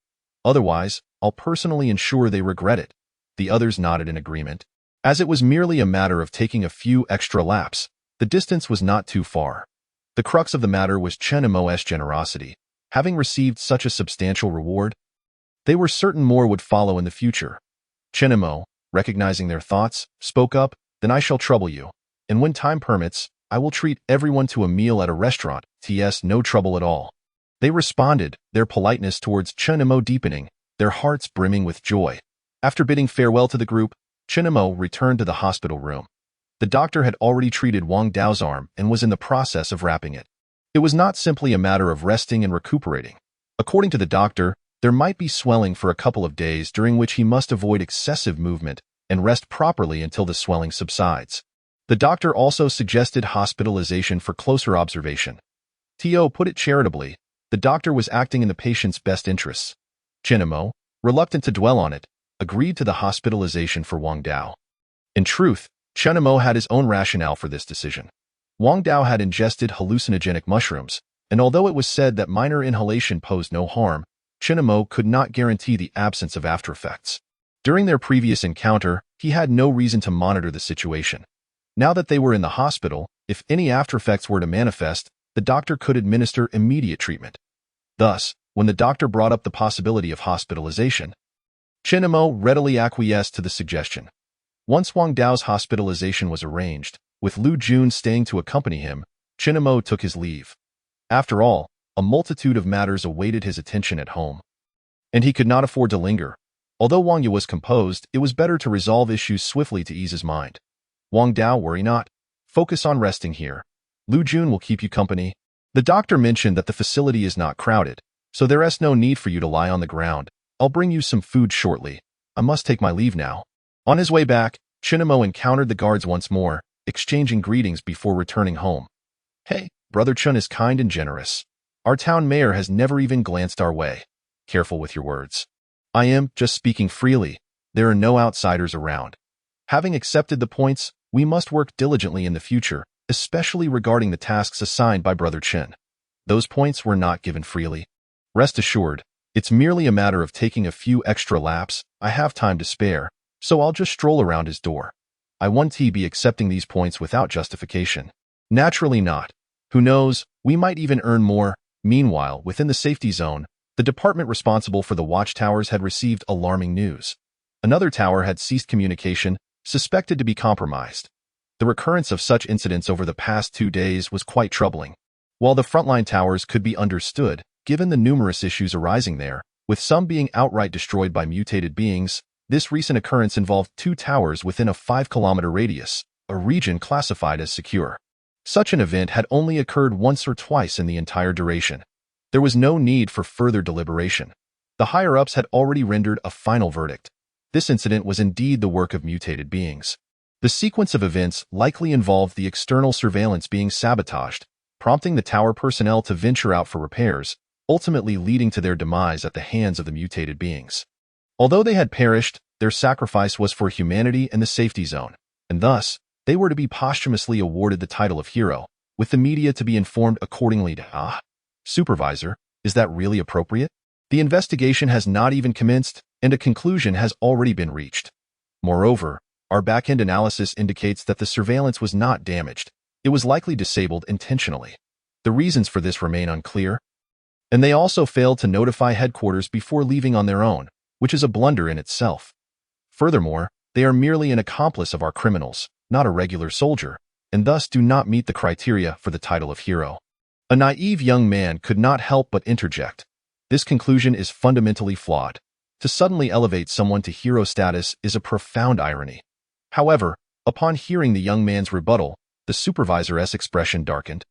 Otherwise, I'll personally ensure they regret it." The others nodded in agreement. As it was merely a matter of taking a few extra laps, the distance was not too far. The crux of the matter was Chen and Mo's generosity. Having received such a substantial reward, they were certain more would follow in the future. Chen and Mo, recognizing their thoughts, spoke up, "Then I shall trouble you. And when time permits, I will treat everyone to a meal at a restaurant, no trouble at all." They responded, their politeness towards Chen and Mo deepening, their hearts brimming with joy. After bidding farewell to the group, Chen and Mo returned to the hospital room. The doctor had already treated Wang Dao's arm and was in the process of wrapping it. It was not simply a matter of resting and recuperating. According to the doctor, there might be swelling for a couple of days during which he must avoid excessive movement and rest properly until the swelling subsides. The doctor also suggested hospitalization for closer observation. Tio put it charitably, the doctor was acting in the patient's best interests. Chen and Mo, reluctant to dwell on it, agreed to the hospitalization for Wang Dao. In truth, Chen and Mo had his own rationale for this decision. Wang Dao had ingested hallucinogenic mushrooms, and although it was said that minor inhalation posed no harm, Chen and Mo could not guarantee the absence of after-effects. During their previous encounter, he had no reason to monitor the situation. Now that they were in the hospital, if any after-effects were to manifest, the doctor could administer immediate treatment. Thus, when the doctor brought up the possibility of hospitalization, Chen and Mo readily acquiesced to the suggestion. Once Wang Dao's hospitalization was arranged, with Lu Jun staying to accompany him, Chen and Mo took his leave. After all, a multitude of matters awaited his attention at home, and he could not afford to linger. Although Wang Yu was composed, it was better to resolve issues swiftly to ease his mind. "Wang Dao, worry not. Focus on resting here. Lu Jun will keep you company." The doctor mentioned that the facility is not crowded, so there is no need for you to lie on the ground. "I'll bring you some food shortly. I must take my leave now." On his way back, Chen and Mo encountered the guards once more, exchanging greetings before returning home. "Hey, Brother Chen is kind and generous. Our town mayor has never even glanced our way. Careful with your words. I am just speaking freely. There are no outsiders around. Having accepted the points, we must work diligently in the future, especially regarding the tasks assigned by Brother Chen. Those points were not given freely. Rest assured, it's merely a matter of taking a few extra laps. I have time to spare, so I'll just stroll around his door. I won't be accepting these points without justification. Naturally not. Who knows, we might even earn more." Meanwhile, within the safety zone, the department responsible for the watchtowers had received alarming news. Another tower had ceased communication, suspected to be compromised. The recurrence of such incidents over the past 2 days was quite troubling. While the frontline towers could be understood, given the numerous issues arising there, with some being outright destroyed by mutated beings, this recent occurrence involved 2 towers within a 5-kilometer radius, a region classified as secure. Such an event had only occurred once or twice in the entire duration. There was no need for further deliberation. The higher-ups had already rendered a final verdict. This incident was indeed the work of mutated beings. The sequence of events likely involved the external surveillance being sabotaged, prompting the tower personnel to venture out for repairs, ultimately leading to their demise at the hands of the mutated beings. Although they had perished, their sacrifice was for humanity and the safety zone, and thus, they were to be posthumously awarded the title of hero, with the media to be informed accordingly. Supervisor, is that really appropriate? The investigation has not even commenced, and a conclusion has already been reached. Moreover, our back-end analysis indicates that the surveillance was not damaged. It was likely disabled intentionally. The reasons for this remain unclear. And they also failed to notify headquarters before leaving on their own, which is a blunder in itself. Furthermore, they are merely an accomplice of our criminals, not a regular soldier, and thus do not meet the criteria for the title of hero. A naive young man could not help but interject. This conclusion is fundamentally flawed. To suddenly elevate someone to hero status is a profound irony. However, upon hearing the young man's rebuttal, the supervisor's expression darkened,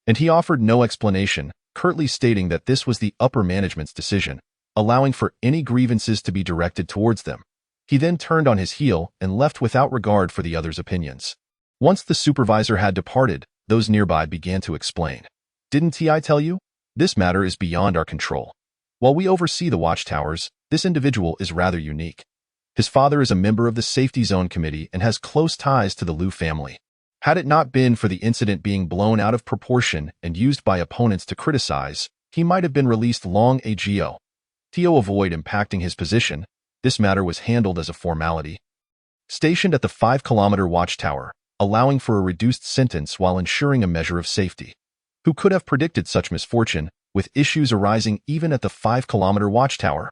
and he offered no explanation, curtly stating that this was the upper management's decision, allowing for any grievances to be directed towards them. He then turned on his heel and left without regard for the others' opinions. Once the supervisor had departed, those nearby began to explain. "Didn't I tell you? This matter is beyond our control. While we oversee the watchtowers, this individual is rather unique. His father is a member of the Safety Zone Committee and has close ties to the Liu family. Had it not been for the incident being blown out of proportion and used by opponents to criticize, he might have been released long ago. To avoid impacting his position, this matter was handled as a formality." stationed at the 5-kilometer watchtower, allowing for a reduced sentence while ensuring a measure of safety. Who could have predicted such misfortune, with issues arising even at the 5-kilometer watchtower?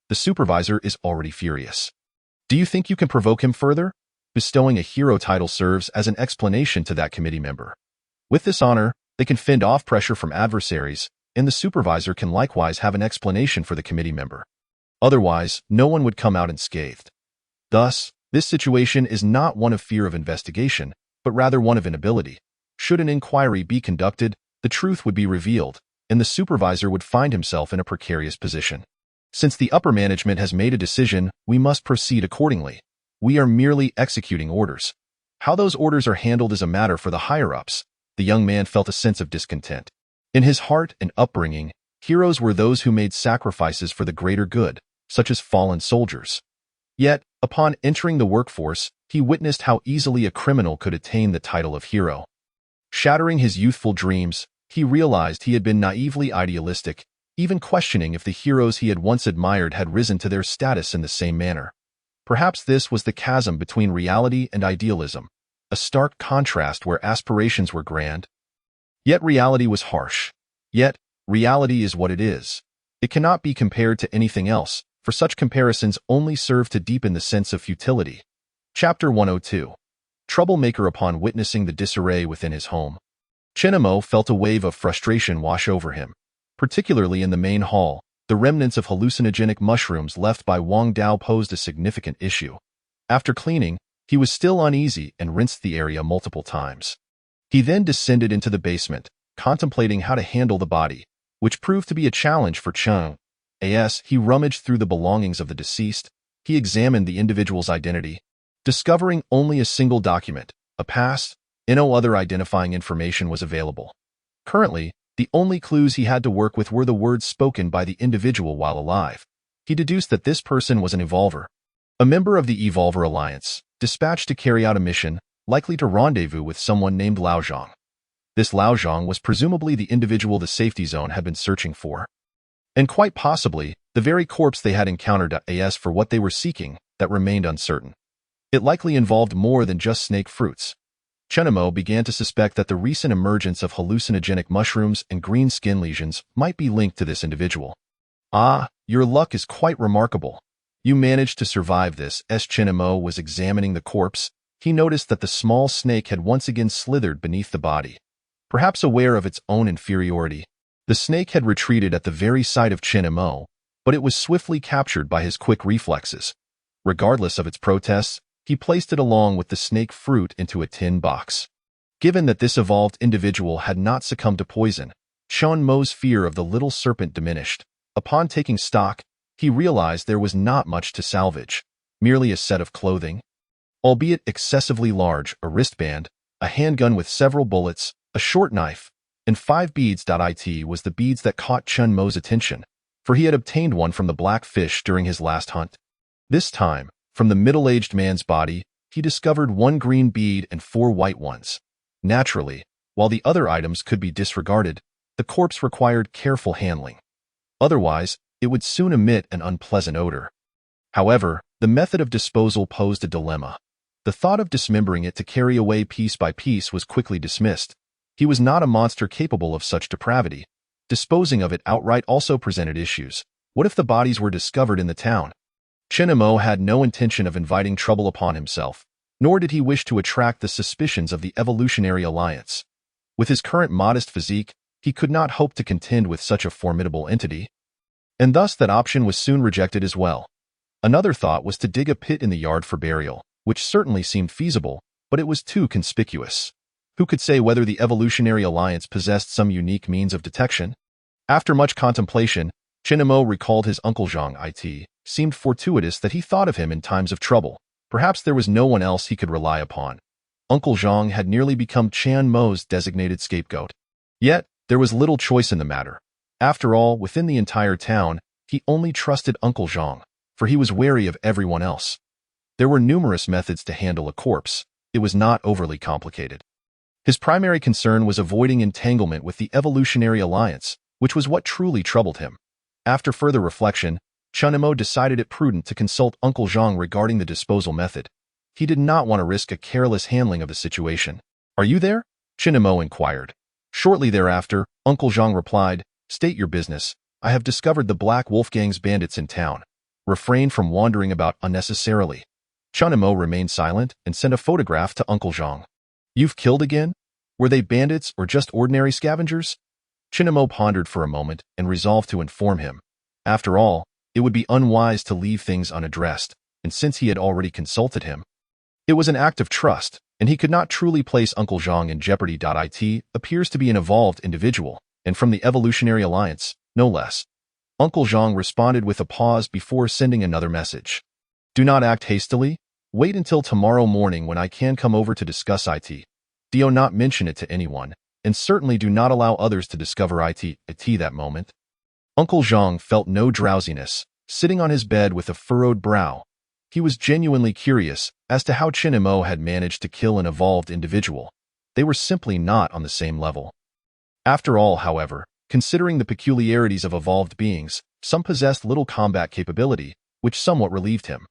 The supervisor is already furious. Do you think you can provoke him further? Bestowing a hero title serves as an explanation to that committee member. With this honor, they can fend off pressure from adversaries, and the supervisor can likewise have an explanation for the committee member. Otherwise, no one would come out unscathed. Thus, this situation is not one of fear of investigation, but rather one of inability. Should an inquiry be conducted, the truth would be revealed, and the supervisor would find himself in a precarious position. Since the upper management has made a decision, we must proceed accordingly. We are merely executing orders. How those orders are handled is a matter for the higher-ups. The young man felt a sense of discontent. In his heart and upbringing, heroes were those who made sacrifices for the greater good, such as fallen soldiers. Yet, upon entering the workforce, he witnessed how easily a criminal could attain the title of hero. Shattering his youthful dreams, he realized he had been naively idealistic, even questioning if the heroes he had once admired had risen to their status in the same manner. Perhaps this was the chasm between reality and idealism, a stark contrast where aspirations were grand, yet reality was harsh. Yet, reality is what it is. It cannot be compared to anything else, for such comparisons only serve to deepen the sense of futility. Chapter 102. Troublemaker. Upon witnessing the disarray within his home, Chinamo felt a wave of frustration wash over him. Particularly in the main hall, the remnants of hallucinogenic mushrooms left by Wang Dao posed a significant issue. After cleaning, he was still uneasy and rinsed the area multiple times. He then descended into the basement, contemplating how to handle the body, which proved to be a challenge for Cheng. As he rummaged through the belongings of the deceased, he examined the individual's identity, discovering only a single document, a pass, and no other identifying information was available. Currently, the only clues he had to work with were the words spoken by the individual while alive. He deduced that this person was an Evolver, a member of the Evolver Alliance, dispatched to carry out a mission, likely to rendezvous with someone named Lao Zhang. This Lao Zhang was presumably the individual the safety zone had been searching for, and quite possibly the very corpse they had encountered as for what they were seeking that remained uncertain. It likely involved more than just snake fruits. Chenamo began to suspect that the recent emergence of hallucinogenic mushrooms and green skin lesions might be linked to this individual. Ah, your luck is quite remarkable. You managed to survive this. As Chenamo was examining the corpse, he noticed that the small snake had once again slithered beneath the body. Perhaps aware of its own inferiority, the snake had retreated at the very sight of Chenamo, but it was swiftly captured by his quick reflexes. Regardless of its protests, he placed it along with the snake fruit into a tin box. Given that this evolved individual had not succumbed to poison, Chen Mo's fear of the little serpent diminished. Upon taking stock, he realized there was not much to salvage, merely a set of clothing, albeit excessively large, a wristband, a handgun with several bullets, a short knife, and 5 beads. It was the beads that caught Chen Mo's attention, for he had obtained one from the black fish during his last hunt. This time, from the middle-aged man's body, he discovered 1 green bead and 4 white ones. Naturally, while the other items could be disregarded, the corpse required careful handling. Otherwise, it would soon emit an unpleasant odor. However, the method of disposal posed a dilemma. The thought of dismembering it to carry away piece by piece was quickly dismissed. He was not a monster capable of such depravity. Disposing of it outright also presented issues. What if the bodies were discovered in the town? Chenamo had no intention of inviting trouble upon himself, nor did he wish to attract the suspicions of the Evolutionary Alliance. With his current modest physique, he could not hope to contend with such a formidable entity, and thus that option was soon rejected as well. Another thought was to dig a pit in the yard for burial, which certainly seemed feasible, but it was too conspicuous. Who could say whether the Evolutionary Alliance possessed some unique means of detection? After much contemplation, Chenamo recalled his Uncle Zhang. It seemed fortuitous that he thought of him in times of trouble. Perhaps there was no one else he could rely upon. Uncle Zhang had nearly become Chan Mo's designated scapegoat. Yet, there was little choice in the matter. After all, within the entire town, he only trusted Uncle Zhang, for he was wary of everyone else. There were numerous methods to handle a corpse. It was not overly complicated. His primary concern was avoiding entanglement with the Evolutionary Alliance, which was what truly troubled him. After further reflection, Chenamo decided it prudent to consult Uncle Zhang regarding the disposal method. He did not want to risk a careless handling of the situation. "Are you there?" Chinamo inquired. Shortly thereafter, Uncle Zhang replied, "State your business. I have discovered the Black Wolf Gang's bandits in town. Refrain from wandering about unnecessarily." Chinamo remained silent and sent a photograph to Uncle Zhang. "You've killed again? Were they bandits or just ordinary scavengers?" Chinamo pondered for a moment and resolved to inform him. After all, it would be unwise to leave things unaddressed, and since he had already consulted him, it was an act of trust, and he could not truly place Uncle Zhang in jeopardy. It appears to be an evolved individual, and from the Evolutionary Alliance, no less. Uncle Zhang responded with a pause before sending another message. "Do not act hastily. Wait until tomorrow morning when I can come over to discuss it. Do not mention it to anyone, and certainly do not allow others to discover it at that moment." Uncle Zhang felt no drowsiness, sitting on his bed with a furrowed brow. He was genuinely curious as to how Chinamo had managed to kill an evolved individual. They were simply not on the same level. After all, however, considering the peculiarities of evolved beings, some possessed little combat capability, which somewhat relieved him.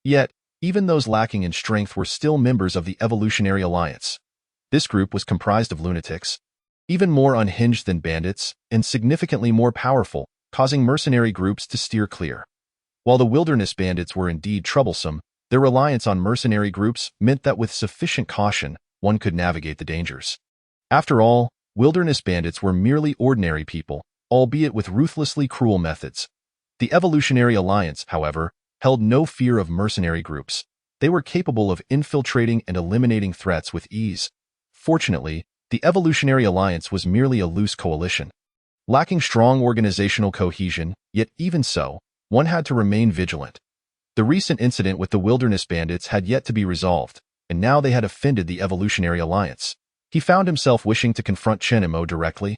Yet, even those lacking in strength were still members of the Evolutionary Alliance. This group was comprised of lunatics, even more unhinged than bandits, and significantly more powerful, causing mercenary groups to steer clear. While the wilderness bandits were indeed troublesome, their reliance on mercenary groups meant that with sufficient caution, one could navigate the dangers. After all, wilderness bandits were merely ordinary people, albeit with ruthlessly cruel methods. The Evolutionary Alliance, however, held no fear of mercenary groups. They were capable of infiltrating and eliminating threats with ease. Fortunately, the Evolutionary Alliance was merely a loose coalition, lacking strong organizational cohesion, yet even so, one had to remain vigilant. The recent incident with the wilderness bandits had yet to be resolved, and now they had offended the Evolutionary Alliance. He found himself wishing to confront Chinamo directly,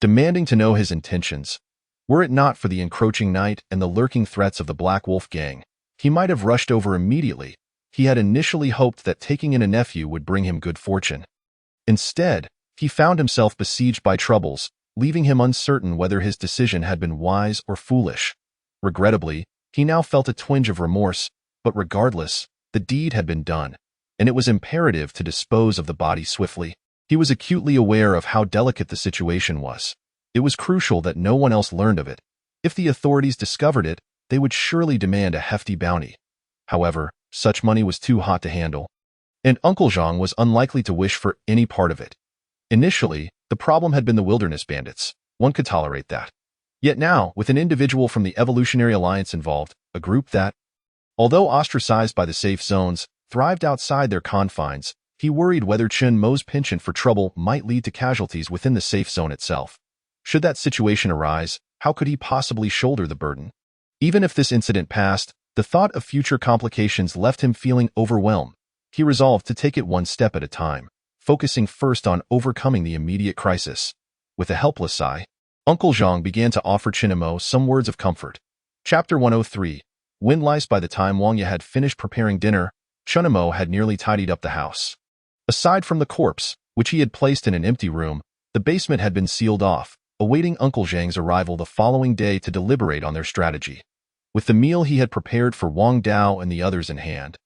demanding to know his intentions. Were it not for the encroaching night and the lurking threats of the Black Wolf Gang, he might have rushed over immediately. He had initially hoped that taking in a nephew would bring him good fortune. Instead, he found himself besieged by troubles, leaving him uncertain whether his decision had been wise or foolish. Regrettably, he now felt a twinge of remorse, but regardless, the deed had been done, and it was imperative to dispose of the body swiftly. He was acutely aware of how delicate the situation was. It was crucial that no one else learned of it. If the authorities discovered it, they would surely demand a hefty bounty. However, such money was too hot to handle, and Uncle Zhang was unlikely to wish for any part of it. Initially, the problem had been the wilderness bandits. One could tolerate that. Yet now, with an individual from the Evolutionary Alliance involved, a group that, although ostracized by the safe zones, thrived outside their confines, he worried whether Chen Mo's penchant for trouble might lead to casualties within the safe zone itself. Should that situation arise, how could he possibly shoulder the burden? Even if this incident passed, the thought of future complications left him feeling overwhelmed. He resolved to take it one step at a time, focusing first on overcoming the immediate crisis. With a helpless sigh, Uncle Zhang began to offer Chinamo some words of comfort. Chapter 103. Windlice. By the time Wang Ye had finished preparing dinner, Chinamo had nearly tidied up the house. Aside from the corpse, which he had placed in an empty room, the basement had been sealed off, awaiting Uncle Zhang's arrival the following day to deliberate on their strategy. With the meal he had prepared for Wang Dao and the others in hand,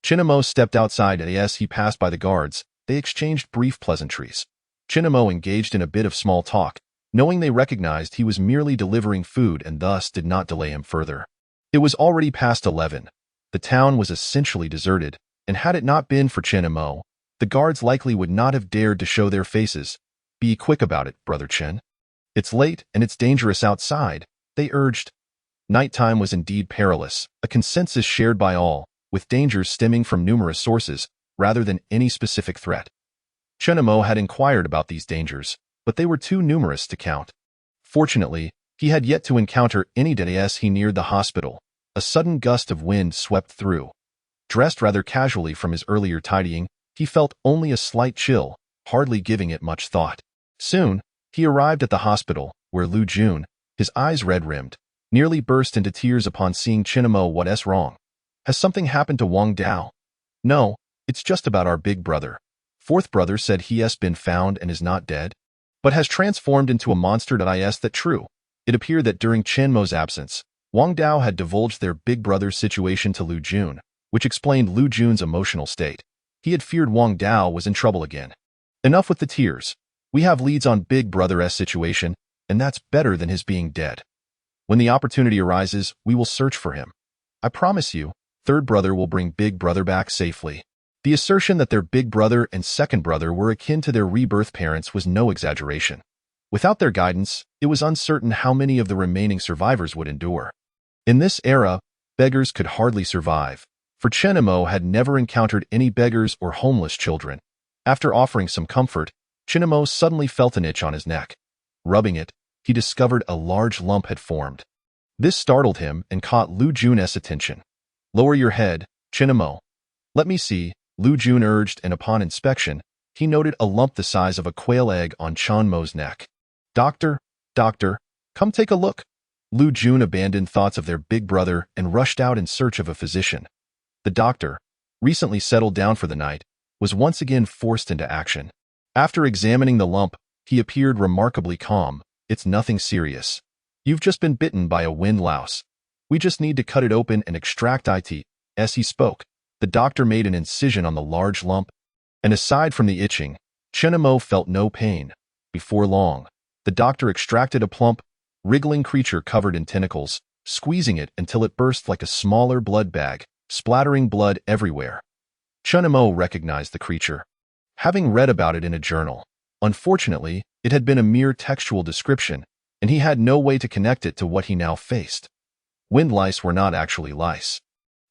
Chinamo stepped outside. As he passed by the guards, they exchanged brief pleasantries. Chinamo engaged in a bit of small talk, knowing they recognized he was merely delivering food and thus did not delay him further. It was already past 11. The town was essentially deserted, and had it not been for Chinamo, the guards likely would not have dared to show their faces. "Be quick about it, Brother Chen. It's late and it's dangerous outside," they urged. Nighttime was indeed perilous, a consensus shared by all, with dangers stemming from numerous sources, rather than any specific threat. Chinamo had inquired about these dangers, but they were too numerous to count. Fortunately, he had yet to encounter any as he neared the hospital. A sudden gust of wind swept through. Dressed rather casually from his earlier tidying, he felt only a slight chill, hardly giving it much thought. Soon, he arrived at the hospital, where Lu Jun, his eyes red-rimmed, nearly burst into tears upon seeing Chinamo. "What's wrong? Has something happened to Wang Dao?" "No, it's just about our big brother. Fourth brother said he has been found and is not dead, but has transformed into a monster. Is that true?" It appeared that during Chen Mo's absence, Wang Dao had divulged their big brother's situation to Lu Jun, which explained Lu Jun's emotional state. He had feared Wang Dao was in trouble again. Enough with the tears. We have leads on Big Brother's situation, and that's better than his being dead. When the opportunity arises, we will search for him. I promise you, third brother will bring Big Brother back safely. The assertion that their big brother and second brother were akin to their rebirth parents was no exaggeration. Without their guidance, it was uncertain how many of the remaining survivors would endure. In this era, beggars could hardly survive, for Chen Mo had never encountered any beggars or homeless children. After offering some comfort, Chen Mo suddenly felt an itch on his neck. Rubbing it, he discovered a large lump had formed. This startled him and caught Lu Jun's attention. "Lower your head, Chen Mo. Let me see," Lu Jun urged, and upon inspection, he noted a lump the size of a quail egg on Chen Mo's neck. Doctor, come take a look." Lu Jun abandoned thoughts of their big brother and rushed out in search of a physician. The doctor, recently settled down for the night, was once again forced into action. After examining the lump, he appeared remarkably calm. "It's nothing serious. You've just been bitten by a wind louse. We just need to cut it open and extract it." As he spoke, the doctor made an incision on the large lump, and aside from the itching, Chen Mo felt no pain. Before long, the doctor extracted a plump, wriggling creature covered in tentacles, squeezing it until it burst like a smaller blood bag, splattering blood everywhere. Chen Mo recognized the creature, having read about it in a journal. Unfortunately, it had been a mere textual description, and he had no way to connect it to what he now faced. Wind lice were not actually lice.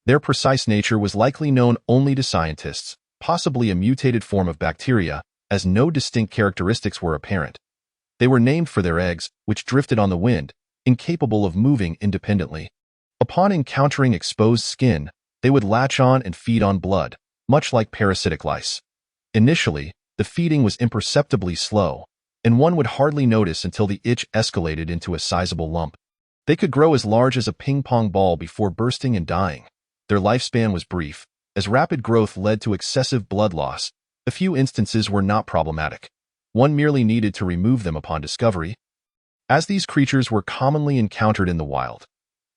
Their precise nature was likely known only to scientists, possibly a mutated form of bacteria, as no distinct characteristics were apparent. They were named for their eggs, which drifted on the wind, incapable of moving independently. Upon encountering exposed skin, they would latch on and feed on blood, much like parasitic lice. Initially, the feeding was imperceptibly slow, and one would hardly notice until the itch escalated into a sizable lump. They could grow as large as a ping-pong ball before bursting and dying. Their lifespan was brief, as rapid growth led to excessive blood loss. A few instances were not problematic. One merely needed to remove them upon discovery. As these creatures were commonly encountered in the wild,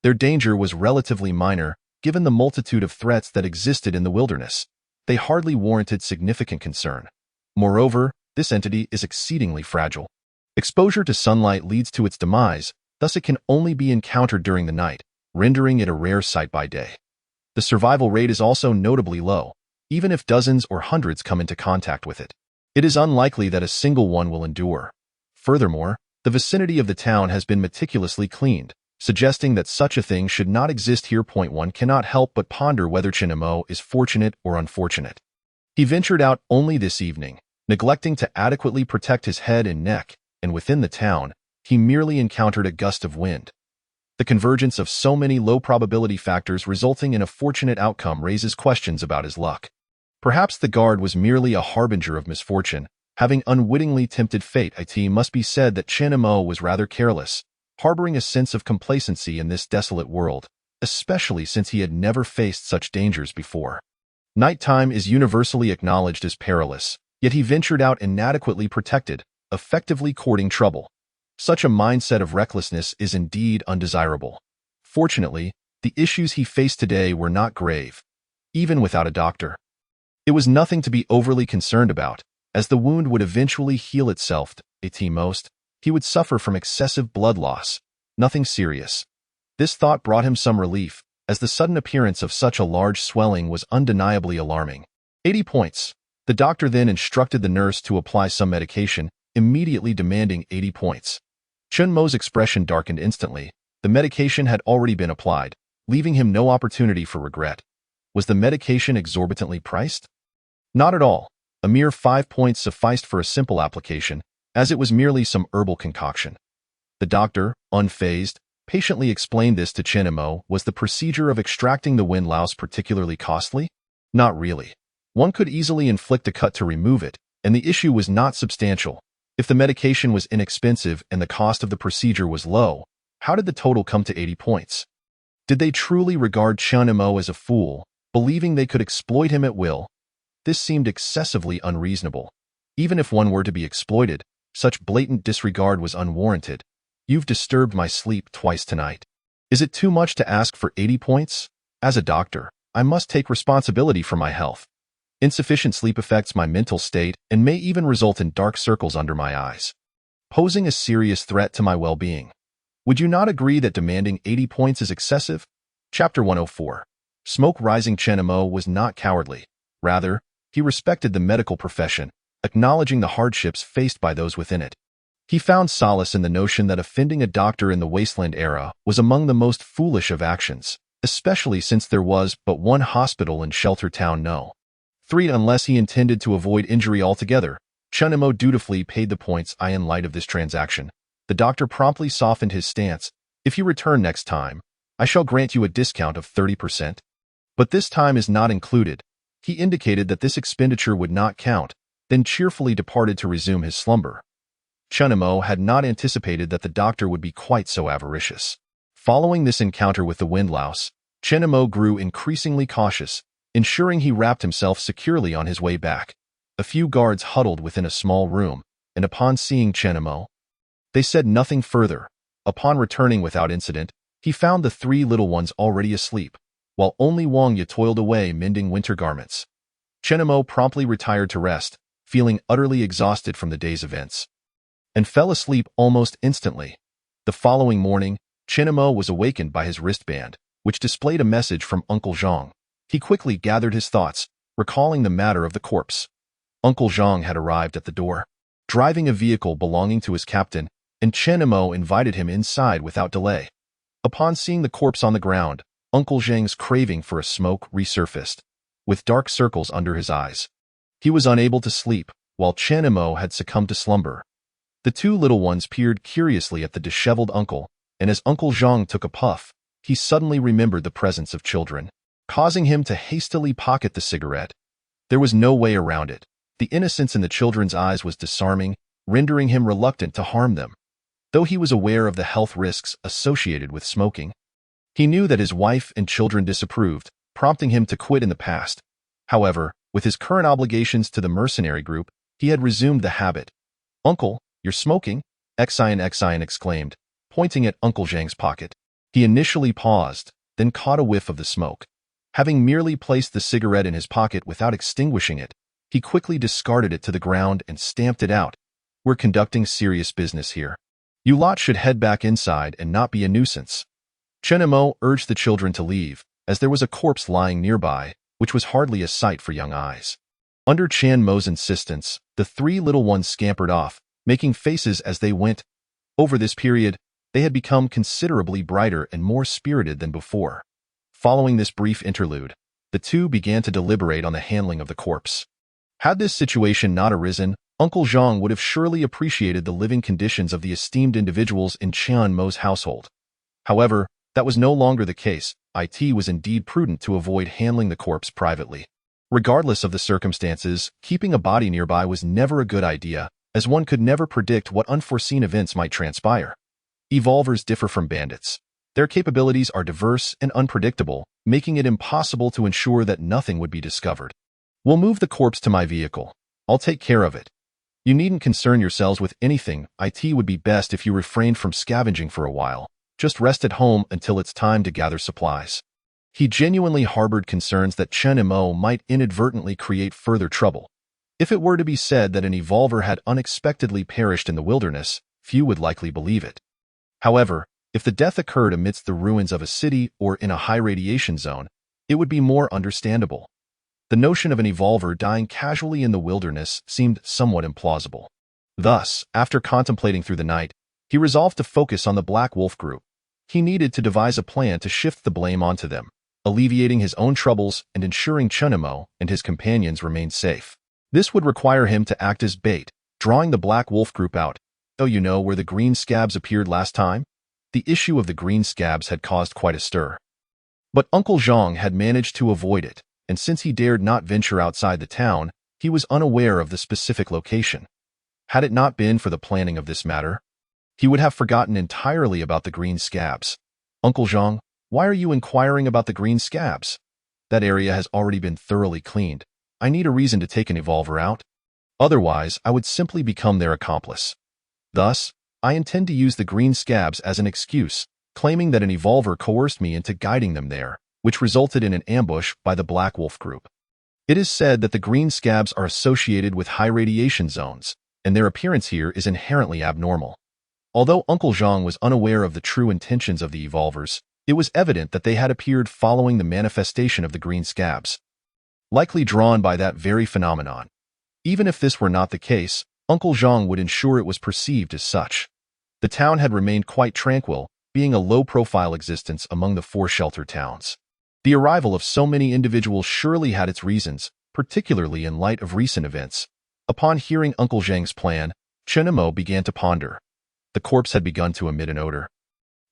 their danger was relatively minor given the multitude of threats that existed in the wilderness. They hardly warranted significant concern. Moreover, this entity is exceedingly fragile. Exposure to sunlight leads to its demise, thus it can only be encountered during the night, rendering it a rare sight by day. The survival rate is also notably low, even if dozens or hundreds come into contact with it. It is unlikely that a single one will endure. Furthermore, the vicinity of the town has been meticulously cleaned, suggesting that such a thing should not exist here. One cannot help but ponder whether Chen Mo is fortunate or unfortunate. He ventured out only this evening, neglecting to adequately protect his head and neck, and within the town, he merely encountered a gust of wind. The convergence of so many low-probability factors resulting in a fortunate outcome raises questions about his luck. Perhaps the guard was merely a harbinger of misfortune, having unwittingly tempted fate. It must be said that Chen Mo was rather careless, harboring a sense of complacency in this desolate world, especially since he had never faced such dangers before. Nighttime is universally acknowledged as perilous, yet he ventured out inadequately protected, effectively courting trouble. Such a mindset of recklessness is indeed undesirable. Fortunately, the issues he faced today were not grave, even without a doctor. It was nothing to be overly concerned about, as the wound would eventually heal itself. At most, he would suffer from excessive blood loss, nothing serious. This thought brought him some relief, as the sudden appearance of such a large swelling was undeniably alarming. 80 points. The doctor then instructed the nurse to apply some medication, immediately demanding 80 points. Chen Mo's expression darkened instantly. The medication had already been applied, leaving him no opportunity for regret. Was the medication exorbitantly priced? Not at all. A mere 5 points sufficed for a simple application, as it was merely some herbal concoction. The doctor, unfazed, patiently explained this to Chen Mo. Was the procedure of extracting the wind louse particularly costly? Not really. One could easily inflict a cut to remove it, and the issue was not substantial. If the medication was inexpensive and the cost of the procedure was low, how did the total come to 80 points? Did they truly regard Chen Mo as a fool, believing they could exploit him at will? This seemed excessively unreasonable. Even if one were to be exploited, such blatant disregard was unwarranted. You've disturbed my sleep twice tonight. Is it too much to ask for 80 points? As a doctor, I must take responsibility for my health. Insufficient sleep affects my mental state and may even result in dark circles under my eyes, posing a serious threat to my well-being. Would you not agree that demanding 80 points is excessive? Chapter 104. Smoke Rising. Chen Mo was not cowardly. Rather, he respected the medical profession, acknowledging the hardships faced by those within it. He found solace in the notion that offending a doctor in the wasteland era was among the most foolish of actions, especially since there was but one hospital in Shelter Town No. 3. Unless he intended to avoid injury altogether, Chen Mo dutifully paid the points. In light of this transaction, the doctor promptly softened his stance. If you return next time, I shall grant you a discount of 30%. But this time is not included. He indicated that this expenditure would not count, then cheerfully departed to resume his slumber. Chen Mo had not anticipated that the doctor would be quite so avaricious. Following this encounter with the windlouse, Chen Mo grew increasingly cautious, ensuring he wrapped himself securely on his way back. A few guards huddled within a small room, and upon seeing Chen Mo, they said nothing further. Upon returning without incident, he found the 3 little ones already asleep, while only Wang Ye toiled away mending winter garments. Chen Mo promptly retired to rest, feeling utterly exhausted from the day's events, and fell asleep almost instantly. The following morning, Chen Mo was awakened by his wristband, which displayed a message from Uncle Zhang. He quickly gathered his thoughts, recalling the matter of the corpse. Uncle Zhang had arrived at the door, driving a vehicle belonging to his captain, and Chen Mo invited him inside without delay. Upon seeing the corpse on the ground, Uncle Zhang's craving for a smoke resurfaced, with dark circles under his eyes. He was unable to sleep, while Chen Mo had succumbed to slumber. The 2 little ones peered curiously at the disheveled uncle, and as Uncle Zhang took a puff, he suddenly remembered the presence of children, causing him to hastily pocket the cigarette. There was no way around it. The innocence in the children's eyes was disarming, rendering him reluctant to harm them. Though he was aware of the health risks associated with smoking, he knew that his wife and children disapproved, prompting him to quit in the past. However, with his current obligations to the mercenary group, he had resumed the habit. "Uncle, you're smoking?" Xian exclaimed, pointing at Uncle Zhang's pocket. He initially paused, then caught a whiff of the smoke. Having merely placed the cigarette in his pocket without extinguishing it, he quickly discarded it to the ground and stamped it out. "We're conducting serious business here. You lot should head back inside and not be a nuisance." Chen Mo urged the children to leave, as there was a corpse lying nearby, which was hardly a sight for young eyes. Under Chen Mo's insistence, the 3 little ones scampered off, making faces as they went. Over this period, they had become considerably brighter and more spirited than before. Following this brief interlude, the 2 began to deliberate on the handling of the corpse. Had this situation not arisen, Uncle Zhang would have surely appreciated the living conditions of the esteemed individuals in Chen Mo's household. However, that was no longer the case. It was indeed prudent to avoid handling the corpse privately. Regardless of the circumstances, keeping a body nearby was never a good idea, as one could never predict what unforeseen events might transpire. Evolvers differ from bandits. Their capabilities are diverse and unpredictable, making it impossible to ensure that nothing would be discovered. "We'll move the corpse to my vehicle. I'll take care of it. You needn't concern yourselves with anything. It would be best if you refrained from scavenging for a while. Just rest at home until it's time to gather supplies." He genuinely harbored concerns that Chen Mo might inadvertently create further trouble. If it were to be said that an evolver had unexpectedly perished in the wilderness, few would likely believe it. However, if the death occurred amidst the ruins of a city or in a high-radiation zone, it would be more understandable. The notion of an evolver dying casually in the wilderness seemed somewhat implausible. Thus, after contemplating through the night, he resolved to focus on the Black Wolf group. He needed to devise a plan to shift the blame onto them, alleviating his own troubles and ensuring Chen Mo and his companions remained safe. This would require him to act as bait, drawing the Black Wolf group out. "Oh, you know where the green scabs appeared last time?" The issue of the green scabs had caused quite a stir. But Uncle Zhang had managed to avoid it, and since he dared not venture outside the town, he was unaware of the specific location. Had it not been for the planning of this matter, he would have forgotten entirely about the green scabs. "Uncle Zhang, why are you inquiring about the green scabs? That area has already been thoroughly cleaned. I need a reason to take an evolver out. Otherwise, I would simply become their accomplice. Thus, I intend to use the green scabs as an excuse, claiming that an evolver coerced me into guiding them there. which resulted in an ambush by the Black Wolf group. It is said that the green scabs are associated with high radiation zones, and their appearance here is inherently abnormal. Although Uncle Zhang was unaware of the true intentions of the evolvers, it was evident that they had appeared following the manifestation of the green scabs, likely drawn by that very phenomenon. Even if this were not the case, Uncle Zhang would ensure it was perceived as such. The town had remained quite tranquil, being a low-profile existence among the four shelter towns. The arrival of so many individuals surely had its reasons, particularly in light of recent events. Upon hearing Uncle Zhang's plan, Chen Imo began to ponder. The corpse had begun to emit an odor,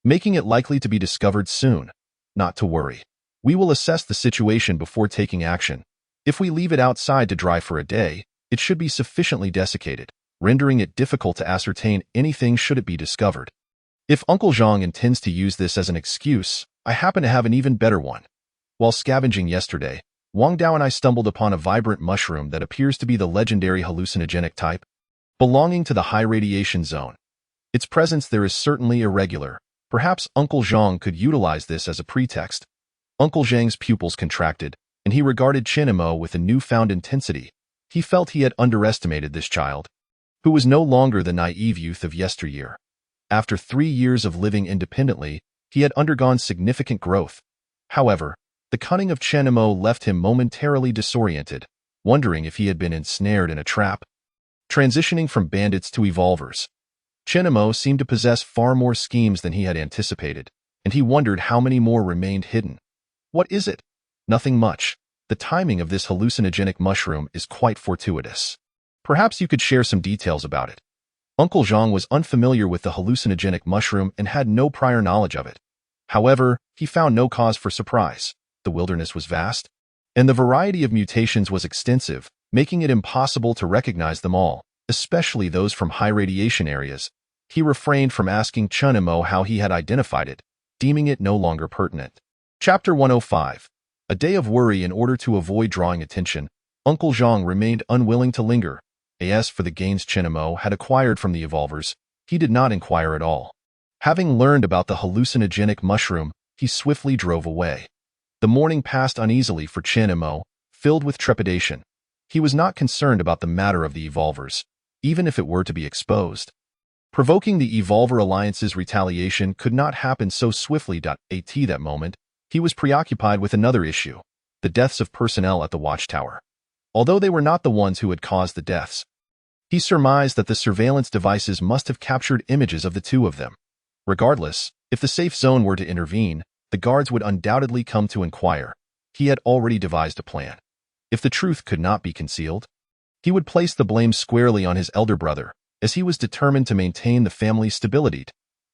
making it likely to be discovered soon. Not to worry. We will assess the situation before taking action. If we leave it outside to dry for a day, it should be sufficiently desiccated, rendering it difficult to ascertain anything should it be discovered. If Uncle Zhang intends to use this as an excuse, I happen to have an even better one. While scavenging yesterday, Wang Dao and I stumbled upon a vibrant mushroom that appears to be the legendary hallucinogenic type, belonging to the high radiation zone. Its presence there is certainly irregular. Perhaps Uncle Zhang could utilize this as a pretext. Uncle Zhang's pupils contracted, and he regarded Chen Imo with a newfound intensity. He felt he had underestimated this child, who was no longer the naive youth of yesteryear. After 3 years of living independently, he had undergone significant growth. However, the cunning of Chen Imo left him momentarily disoriented, wondering if he had been ensnared in a trap. Transitioning from bandits to evolvers, Chen Imo seemed to possess far more schemes than he had anticipated, and he wondered how many more remained hidden. What is it? Nothing much. The timing of this hallucinogenic mushroom is quite fortuitous. Perhaps you could share some details about it. Uncle Zhang was unfamiliar with the hallucinogenic mushroom and had no prior knowledge of it. However, he found no cause for surprise. The wilderness was vast, and the variety of mutations was extensive, making it impossible to recognize them all, especially those from high radiation areas. He refrained from asking Chen Imo how he had identified it, deeming it no longer pertinent. Chapter 105. A day of worry. In order to avoid drawing attention, Uncle Zhang remained unwilling to linger. As for the gains Chen Imo had acquired from the evolvers, he did not inquire at all. Having learned about the hallucinogenic mushroom, he swiftly drove away. The morning passed uneasily for Chen Imo, filled with trepidation. He was not concerned about the matter of the evolvers, even if it were to be exposed. Provoking the Evolver Alliance's retaliation could not happen so swiftly. At that moment, he was preoccupied with another issue, the deaths of personnel at the watchtower. Although they were not the ones who had caused the deaths, he surmised that the surveillance devices must have captured images of the two of them. Regardless, if the safe zone were to intervene, the guards would undoubtedly come to inquire. He had already devised a plan. If the truth could not be concealed, he would place the blame squarely on his elder brother, as he was determined to maintain the family's stability.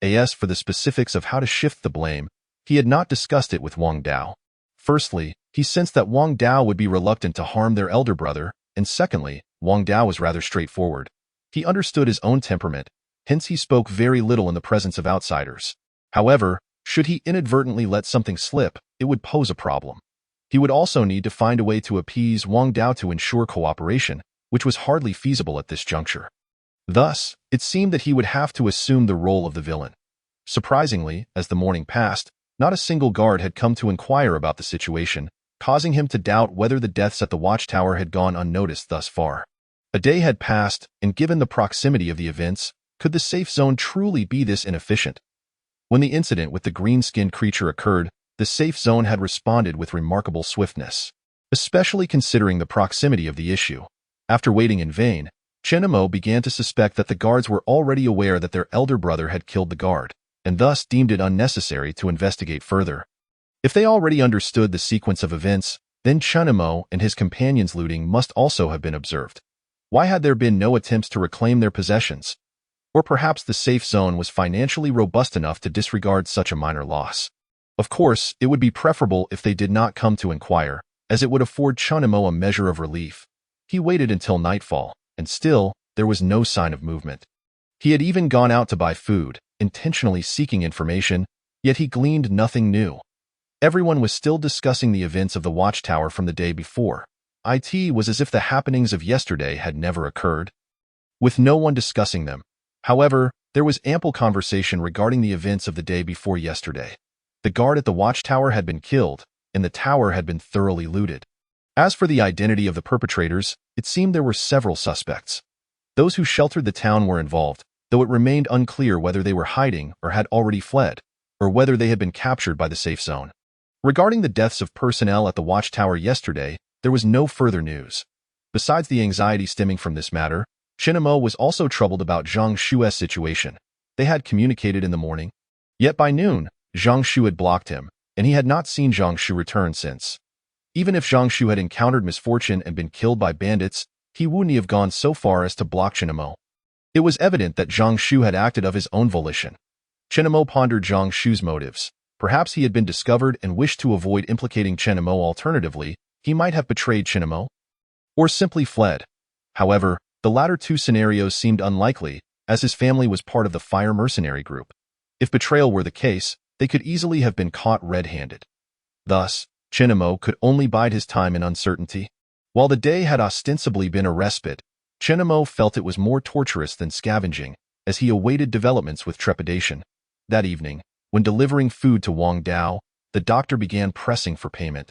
As for the specifics of how to shift the blame, he had not discussed it with Wang Dao. Firstly, he sensed that Wang Dao would be reluctant to harm their elder brother, and secondly, Wang Dao was rather straightforward. He understood his own temperament, hence he spoke very little in the presence of outsiders. However, should he inadvertently let something slip, it would pose a problem. He would also need to find a way to appease Wang Dao to ensure cooperation, which was hardly feasible at this juncture. Thus, it seemed that he would have to assume the role of the villain. Surprisingly, as the morning passed, not a single guard had come to inquire about the situation, causing him to doubt whether the deaths at the watchtower had gone unnoticed thus far. A day had passed, and given the proximity of the events, could the safe zone truly be this inefficient? When the incident with the green-skinned creature occurred, the safe zone had responded with remarkable swiftness, especially considering the proximity of the issue. After waiting in vain, Chen Imo began to suspect that the guards were already aware that their elder brother had killed the guard, and thus deemed it unnecessary to investigate further. If they already understood the sequence of events, then Chen Imo and his companions' looting must also have been observed. Why had there been no attempts to reclaim their possessions? Or perhaps the safe zone was financially robust enough to disregard such a minor loss. Of course, it would be preferable if they did not come to inquire, as it would afford Chen Imo a measure of relief. He waited until nightfall, and still, there was no sign of movement. He had even gone out to buy food, intentionally seeking information, yet he gleaned nothing new. Everyone was still discussing the events of the watchtower from the day before. It was as if the happenings of yesterday had never occurred, with no one discussing them. However, there was ample conversation regarding the events of the day before yesterday. The guard at the watchtower had been killed, and the tower had been thoroughly looted. As for the identity of the perpetrators, it seemed there were several suspects. Those who sheltered the town were involved, though it remained unclear whether they were hiding or had already fled, or whether they had been captured by the safe zone. Regarding the deaths of personnel at the watchtower yesterday, there was no further news. Besides the anxiety stemming from this matter, Chinamo was also troubled about Zhang Shue's situation. They had communicated in the morning. Yet by noon, Zhang Shu had blocked him, and he had not seen Zhang Shu return since. Even if Zhang Shu had encountered misfortune and been killed by bandits, he wouldn't have gone so far as to block Chinamo. It was evident that Zhang Shu had acted of his own volition. Chinamo pondered Zhang Shu's motives. Perhaps he had been discovered and wished to avoid implicating Chinamo. Alternatively, he might have betrayed Chinamo, or simply fled. However, the latter two scenarios seemed unlikely, as his family was part of the fire mercenary group. If betrayal were the case, they could easily have been caught red-handed. Thus, Chinamo could only bide his time in uncertainty. While the day had ostensibly been a respite, Chinamo felt it was more torturous than scavenging, as he awaited developments with trepidation. That evening, when delivering food to Wang Dao, the doctor began pressing for payment,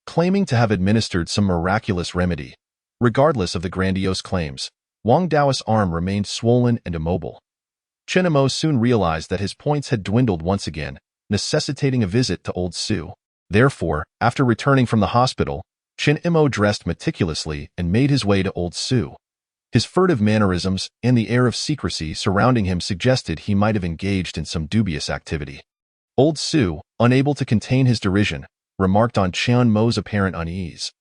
claiming to have administered some miraculous remedy. Regardless of the grandiose claims, Wang Dao's arm remained swollen and immobile. Chinamo soon realized that his points had dwindled once again, necessitating a visit to Old Su. Therefore, after returning from the hospital, Chinamo dressed meticulously and made his way to Old Su. His furtive mannerisms and the air of secrecy surrounding him suggested he might have engaged in some dubious activity. Old Su, unable to contain his derision, remarked on Chinmo's apparent unease.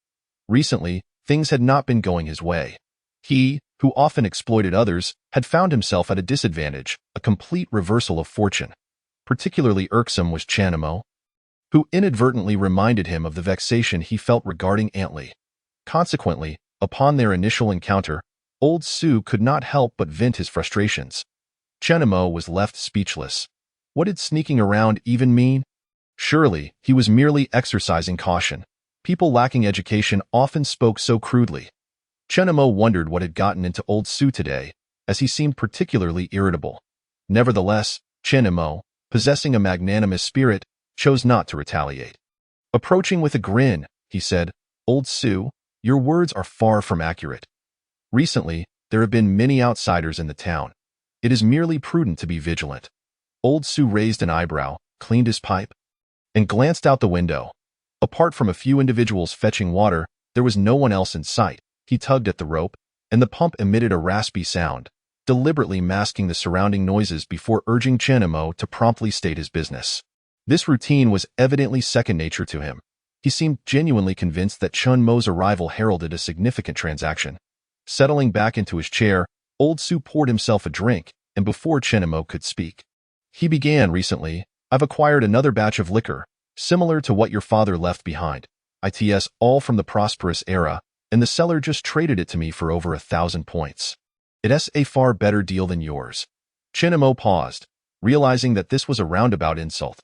Recently, things had not been going his way. He, who often exploited others, had found himself at a disadvantage, a complete reversal of fortune. Particularly irksome was Chinmo, who inadvertently reminded him of the vexation he felt regarding Antli. Consequently, upon their initial encounter, Old Su could not help but vent his frustrations. Chinmo was left speechless. What did sneaking around even mean? Surely, he was merely exercising caution. People lacking education often spoke so crudely. Chinmo wondered what had gotten into Old Su today, as he seemed particularly irritable. Nevertheless, Chinmo, possessing a magnanimous spirit, chose not to retaliate. Approaching with a grin, he said, "Old Su, your words are far from accurate. Recently, there have been many outsiders in the town. It is merely prudent to be vigilant." Old Su raised an eyebrow, cleaned his pipe, and glanced out the window. Apart from a few individuals fetching water, there was no one else in sight. He tugged at the rope, and the pump emitted a raspy sound, deliberately masking the surrounding noises before urging Chinmo to promptly state his business. This routine was evidently second nature to him. He seemed genuinely convinced that Chinmo's arrival heralded a significant transaction. Settling back into his chair, Old Su poured himself a drink, and before Chinmo could speak, he began. "Recently, I've acquired another batch of liquor, similar to what your father left behind. It's all from the prosperous era, and the seller just traded it to me for over 1,000 points. It's a far better deal than yours." Chinmo paused, realizing that this was a roundabout insult.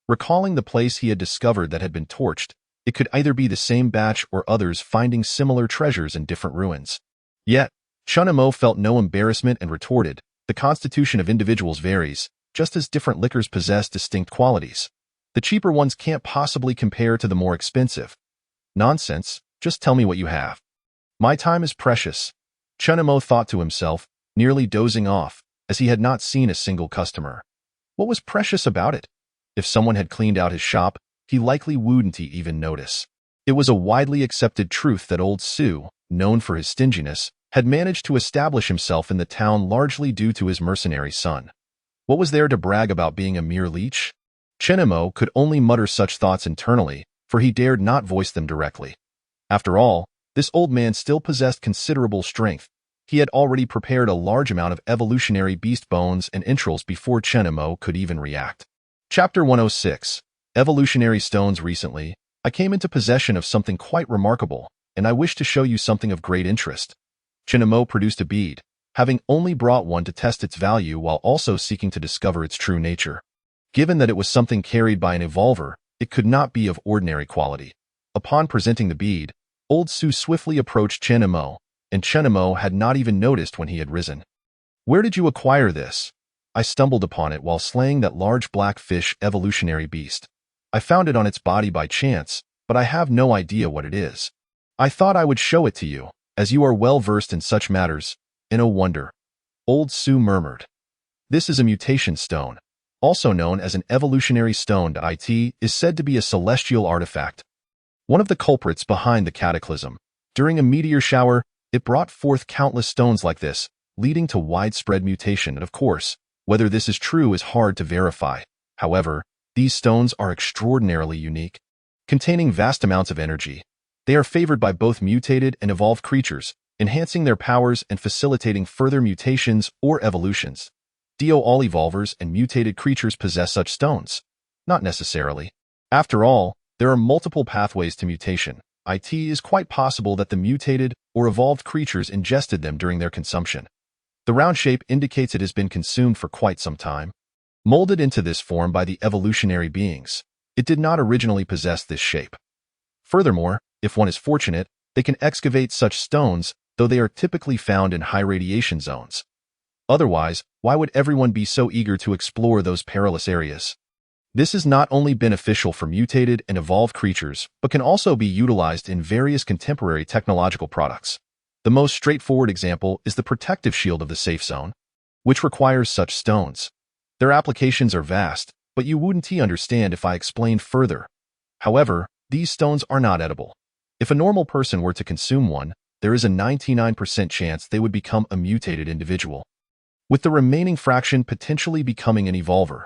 Recalling the place he had discovered that had been torched, it could either be the same batch or others finding similar treasures in different ruins. Yet, Chinmo felt no embarrassment and retorted, "The constitution of individuals varies, just as different liquors possess distinct qualities. The cheaper ones can't possibly compare to the more expensive." "Nonsense, just tell me what you have. My time is precious," Chinmo thought to himself, nearly dozing off, as he had not seen a single customer. What was precious about it? If someone had cleaned out his shop, he likely wouldn't even notice. It was a widely accepted truth that Old Su, known for his stinginess, had managed to establish himself in the town largely due to his mercenary son. What was there to brag about being a mere leech? Chinmo could only mutter such thoughts internally, for he dared not voice them directly. After all, this old man still possessed considerable strength. He had already prepared a large amount of evolutionary beast bones and entrails before Chinmo could even react. Chapter 106. Evolutionary Stones. Recently, I came into possession of something quite remarkable, and I wish to show you something of great interest. Chinmo produced a bead, having only brought one to test its value while also seeking to discover its true nature. Given that it was something carried by an evolver, it could not be of ordinary quality. Upon presenting the bead, Old Su swiftly approached Chinmo, and Chinmo had not even noticed when he had risen. "Where did you acquire this?" "I stumbled upon it while slaying that large black fish evolutionary beast. I found it on its body by chance, but I have no idea what it is. I thought I would show it to you, as you are well versed in such matters. In a wonder. Old Sue murmured. This is a mutation stone, also known as an evolutionary stone. It is said to be a celestial artifact, one of the culprits behind the cataclysm. During a meteor shower, it brought forth countless stones like this, leading to widespread mutation, and of course, whether this is true is hard to verify. However, these stones are extraordinarily unique, containing vast amounts of energy. They are favored by both mutated and evolved creatures, enhancing their powers and facilitating further mutations or evolutions. All evolvers and mutated creatures possess such stones? Not necessarily. After all, there are multiple pathways to mutation. It is quite possible that the mutated or evolved creatures ingested them during their consumption. The round shape indicates it has been consumed for quite some time. Molded into this form by the evolutionary beings, it did not originally possess this shape. Furthermore, if one is fortunate, they can excavate such stones, though they are typically found in high radiation zones. Otherwise, why would everyone be so eager to explore those perilous areas? This is not only beneficial for mutated and evolved creatures, but can also be utilized in various contemporary technological products. The most straightforward example is the protective shield of the safe zone, which requires such stones. Their applications are vast, but you wouldn't understand if I explained further. However, these stones are not edible. If a normal person were to consume one, there is a 99% chance they would become a mutated individual, with the remaining fraction potentially becoming an evolver.